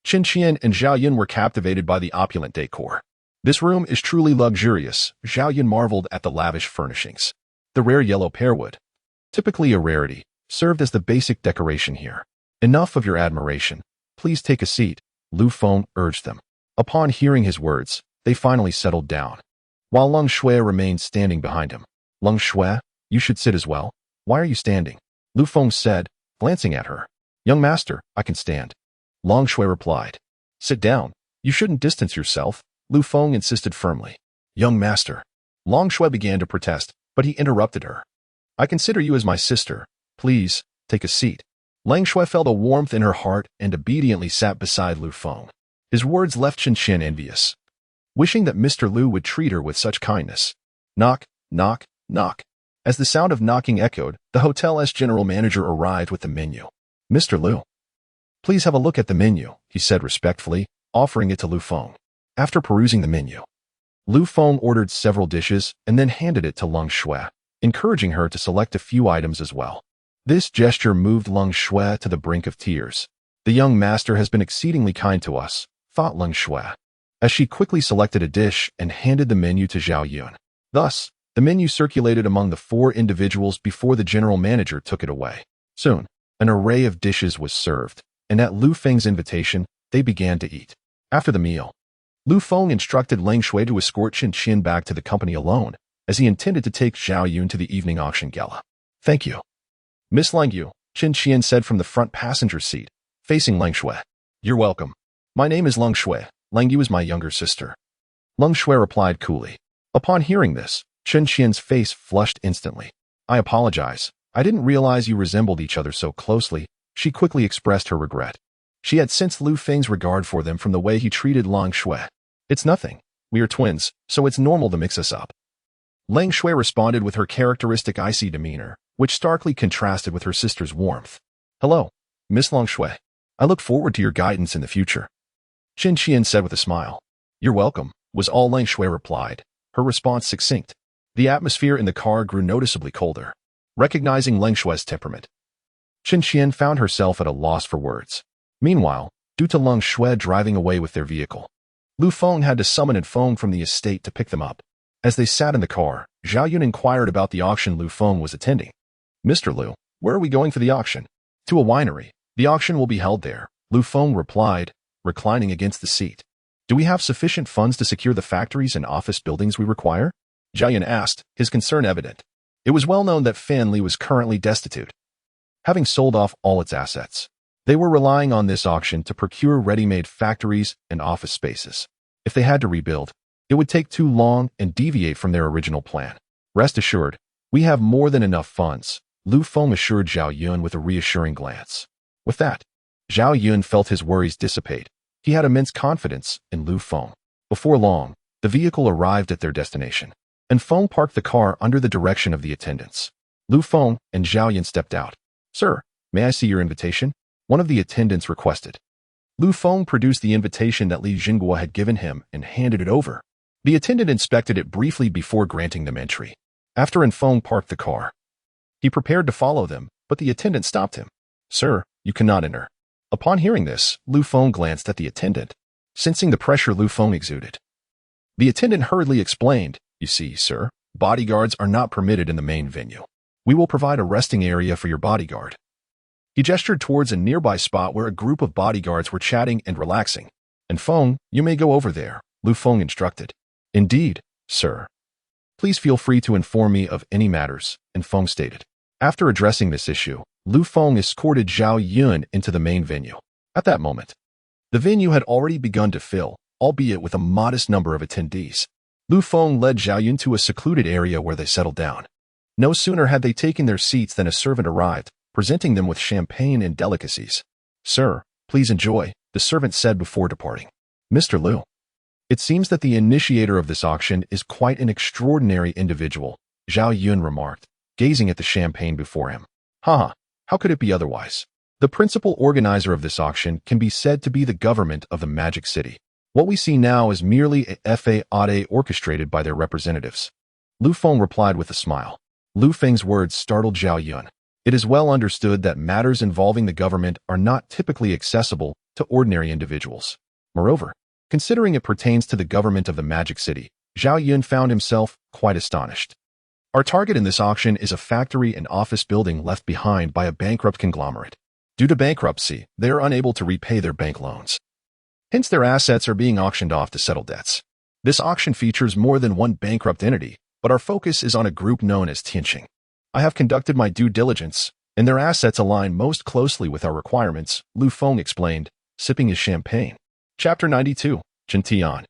Qin Qian and Zhao Yun were captivated by the opulent decor. This room is truly luxurious, Zhao Yun marveled at the lavish furnishings. The rare yellow pearwood, typically a rarity, served as the basic decoration here. Enough of your admiration. Please take a seat, Lu Feng urged them. Upon hearing his words, they finally settled down, while Leng Shui remained standing behind him. Leng Shui, you should sit as well. Why are you standing? Lu Feng said, glancing at her. Young master, I can stand. Leng Shui replied. Sit down. You shouldn't distance yourself, Lu Feng insisted firmly. Young master. Leng Shui began to protest, but he interrupted her. I consider you as my sister. Please, take a seat. Leng Shui felt a warmth in her heart and obediently sat beside Lu Feng. His words left Qin Qian envious, wishing that Mr. Liu would treat her with such kindness. Knock, knock, knock. As the sound of knocking echoed, the hotel's general manager arrived with the menu. Mr. Liu, please have a look at the menu, he said respectfully, offering it to Lu Feng. After perusing the menu, Lu Feng ordered several dishes and then handed it to Leng Shui, encouraging her to select a few items as well. This gesture moved Leng Shui to the brink of tears. The young master has been exceedingly kind to us, thought Leng Shui, as she quickly selected a dish and handed the menu to Zhao Yun. Thus, the menu circulated among the 4 individuals before the general manager took it away. Soon, an array of dishes was served, and at Lu Feng's invitation, they began to eat. After the meal, Lu Feng instructed Leng Shui to escort Qin Qian back to the company alone, as he intended to take Zhao Yun to the evening auction gala. Thank you. Miss Leng Yu, Qin Qian said from the front passenger seat, facing Leng Shui. You're welcome. My name is Leng Shui. Leng Yu is my younger sister. Leng Shui replied coolly. Upon hearing this, Qin Qian's face flushed instantly. I apologize. I didn't realize you resembled each other so closely. She quickly expressed her regret. She had sensed Lu Feng's regard for them from the way he treated Leng Shui. It's nothing. We are twins, so it's normal to mix us up. Leng Shui responded with her characteristic icy demeanor, which starkly contrasted with her sister's warmth. Hello, Miss Leng Shui. I look forward to your guidance in the future, Qin Qian said with a smile. You're welcome, was all Leng Shui replied, her response succinct. The atmosphere in the car grew noticeably colder. Recognizing Leng Shui's temperament, Qin Qian found herself at a loss for words. Meanwhile, due to Leng Shui driving away with their vehicle, Lu Feng had to summon and Feng from the estate to pick them up. As they sat in the car, Zhao Yun inquired about the auction Lu Feng was attending. Mr. Liu, where are we going for the auction? To a winery. The auction will be held there, Lu Feng replied, reclining against the seat. Do we have sufficient funds to secure the factories and office buildings we require? Zhao Yun asked, his concern evident. It was well known that Feng was currently destitute, having sold off all its assets. They were relying on this auction to procure ready-made factories and office spaces. If they had to rebuild, it would take too long and deviate from their original plan. Rest assured, we have more than enough funds, Lu Feng assured Zhao Yun with a reassuring glance. With that, Zhao Yun felt his worries dissipate. He had immense confidence in Lu Feng. Before long, the vehicle arrived at their destination, and Feng parked the car under the direction of the attendants. Lu Feng and Zhao Yun stepped out. Sir, may I see your invitation? One of the attendants requested. Lu Feng produced the invitation that Li Jinghua had given him and handed it over. The attendant inspected it briefly before granting them entry. After Feng parked the car, he prepared to follow them, but the attendant stopped him. Sir, you cannot enter. Upon hearing this, Lu Feng glanced at the attendant, sensing the pressure Lu Feng exuded. The attendant hurriedly explained, You see, sir, bodyguards are not permitted in the main venue. We will provide a resting area for your bodyguard. He gestured towards a nearby spot where a group of bodyguards were chatting and relaxing. And Feng, you may go over there, Lu Feng instructed. Indeed, sir. Please feel free to inform me of any matters, and Feng stated. After addressing this issue, Lu Feng escorted Zhao Yun into the main venue. At that moment, the venue had already begun to fill, albeit with a modest number of attendees. Lu Feng led Zhao Yun to a secluded area where they settled down. No sooner had they taken their seats than a servant arrived, presenting them with champagne and delicacies. Sir, please enjoy, the servant said before departing. Mr. Lu. It seems that the initiator of this auction is quite an extraordinary individual, Zhao Yun remarked, gazing at the champagne before him. Haha, how could it be otherwise? The principal organizer of this auction can be said to be the government of the Magic City. What we see now is merely a FAAD orchestrated by their representatives. Lu Feng replied with a smile. Lu Feng's words startled Zhao Yun. It is well understood that matters involving the government are not typically accessible to ordinary individuals. Moreover, considering it pertains to the government of the Magic City, Zhao Yun found himself quite astonished. Our target in this auction is a factory and office building left behind by a bankrupt conglomerate. Due to bankruptcy, they are unable to repay their bank loans. Hence, their assets are being auctioned off to settle debts. This auction features more than one bankrupt entity, but our focus is on a group known as Tianqing. I have conducted my due diligence, and their assets align most closely with our requirements, Lu Feng explained, sipping his champagne. Chapter 92, Chen Tian.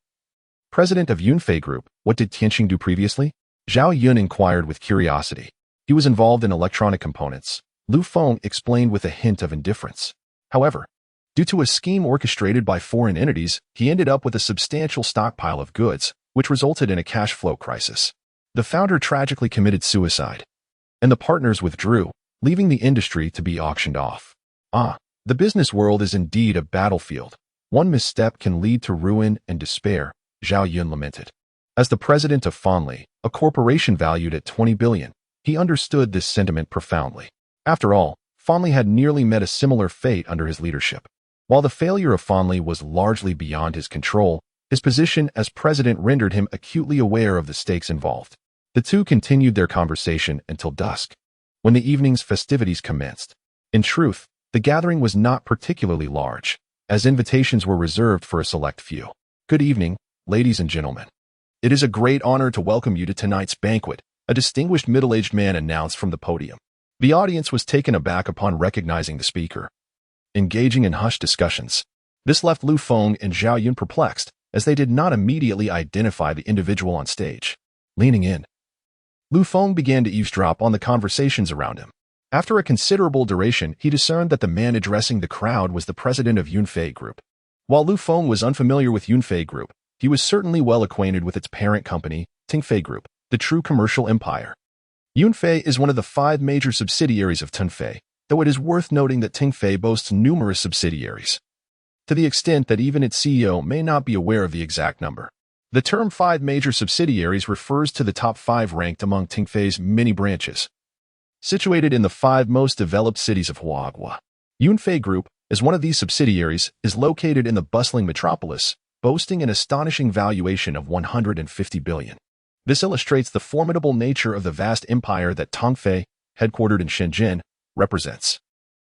President of Yunfei Group, what did Tianqing do previously? Zhao Yun inquired with curiosity. He was involved in electronic components. Lu Feng explained with a hint of indifference. However, due to a scheme orchestrated by foreign entities, he ended up with a substantial stockpile of goods, which resulted in a cash flow crisis. The founder tragically committed suicide, and the partners withdrew, leaving the industry to be auctioned off. The business world is indeed a battlefield. One misstep can lead to ruin and despair, Zhao Yun lamented. As the president of Feng, a corporation valued at 20 billion, he understood this sentiment profoundly. After all, Feng had nearly met a similar fate under his leadership. While the failure of Feng was largely beyond his control, his position as president rendered him acutely aware of the stakes involved. The two continued their conversation until dusk, when the evening's festivities commenced. In truth, the gathering was not particularly large, as invitations were reserved for a select few. Good evening, ladies and gentlemen. It is a great honor to welcome you to tonight's banquet, a distinguished middle-aged man announced from the podium. The audience was taken aback upon recognizing the speaker. Engaging in hushed discussions, this left Lu Feng and Zhao Yun perplexed, as they did not immediately identify the individual on stage. Leaning in, Lu Feng began to eavesdrop on the conversations around him. After a considerable duration, he discerned that the man addressing the crowd was the president of Yunfei Group. While Lu Feng was unfamiliar with Yunfei Group, he was certainly well acquainted with its parent company, Tingfei Group, the true commercial empire. Yunfei is one of the 5 major subsidiaries of Tingfei, though it is worth noting that Tingfei boasts numerous subsidiaries, to the extent that even its CEO may not be aware of the exact number. The term 5 major subsidiaries refers to the top 5 ranked among Tingfei's many branches, situated in the 5 most developed cities of Huagua. Yunfei Group, as one of these subsidiaries, is located in the bustling metropolis, boasting an astonishing valuation of 150 billion. This illustrates the formidable nature of the vast empire that Tongfei, headquartered in Shenzhen, represents.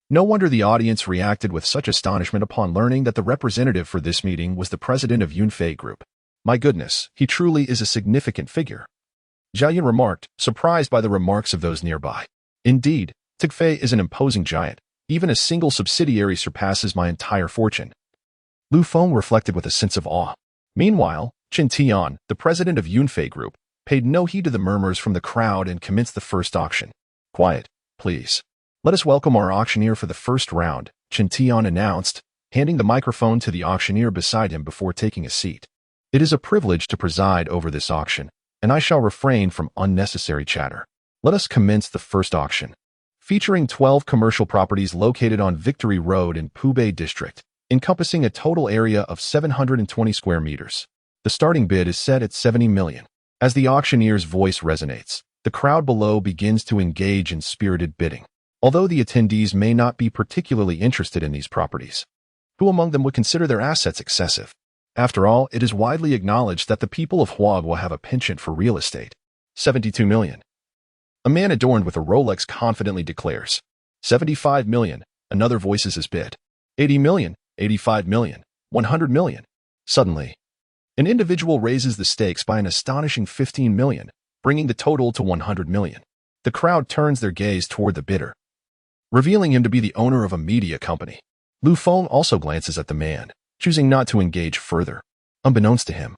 No wonder the audience reacted with such astonishment upon learning that the representative for this meeting was the president of Ferrari Group. My goodness, he truly is a significant figure. Jiayan remarked, surprised by the remarks of those nearby. Indeed, Tigfei is an imposing giant. Even a single subsidiary surpasses my entire fortune. Lu Feng reflected with a sense of awe. Meanwhile, Qin Tian, the president of Ferrari Group, paid no heed to the murmurs from the crowd and commenced the first auction. Quiet, please. Let us welcome our auctioneer for the first round, Qin Tian announced, handing the microphone to the auctioneer beside him before taking a seat. It is a privilege to preside over this auction, and I shall refrain from unnecessary chatter. Let us commence the first auction. Featuring 12 commercial properties located on Victory Road in Pubei District, encompassing a total area of 720 square meters. The starting bid is set at 70 million. As the auctioneer's voice resonates, the crowd below begins to engage in spirited bidding. Although the attendees may not be particularly interested in these properties, who among them would consider their assets excessive? After all, it is widely acknowledged that the people of Huag will have a penchant for real estate. 72 million. A man adorned with a Rolex confidently declares. 75 million. Another voices his bid. 80 million, 85 million, 100 million. Suddenly, an individual raises the stakes by an astonishing 15 million, bringing the total to 100 million. The crowd turns their gaze toward the bidder, revealing him to be the owner of a media company. Lu Feng also glances at the man, choosing not to engage further. Unbeknownst to him,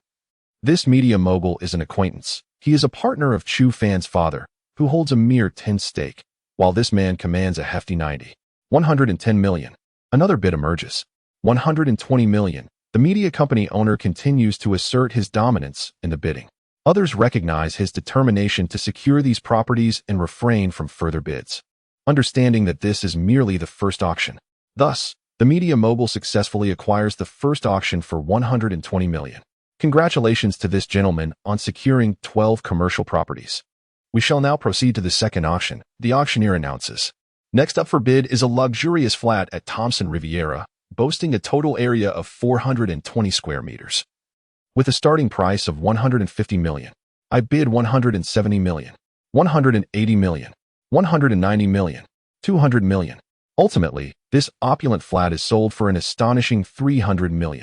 this media mogul is an acquaintance. He is a partner of Chu Fan's father, who holds a mere 10 stake, while this man commands a hefty 90. 110 million. Another bid emerges. 120 million. The media company owner continues to assert his dominance in the bidding. Others recognize his determination to secure these properties and refrain from further bids, understanding that this is merely the first auction. Thus, the media mogul successfully acquires the first auction for 120 million. Congratulations to this gentleman on securing 12 commercial properties. We shall now proceed to the second auction, the auctioneer announces. Next up for bid is a luxurious flat at Thompson Riviera, boasting a total area of 420 square meters. With a starting price of 150 million, I bid 170 million, 180 million, 190 million, 200 million. Ultimately, this opulent flat is sold for an astonishing 300 million.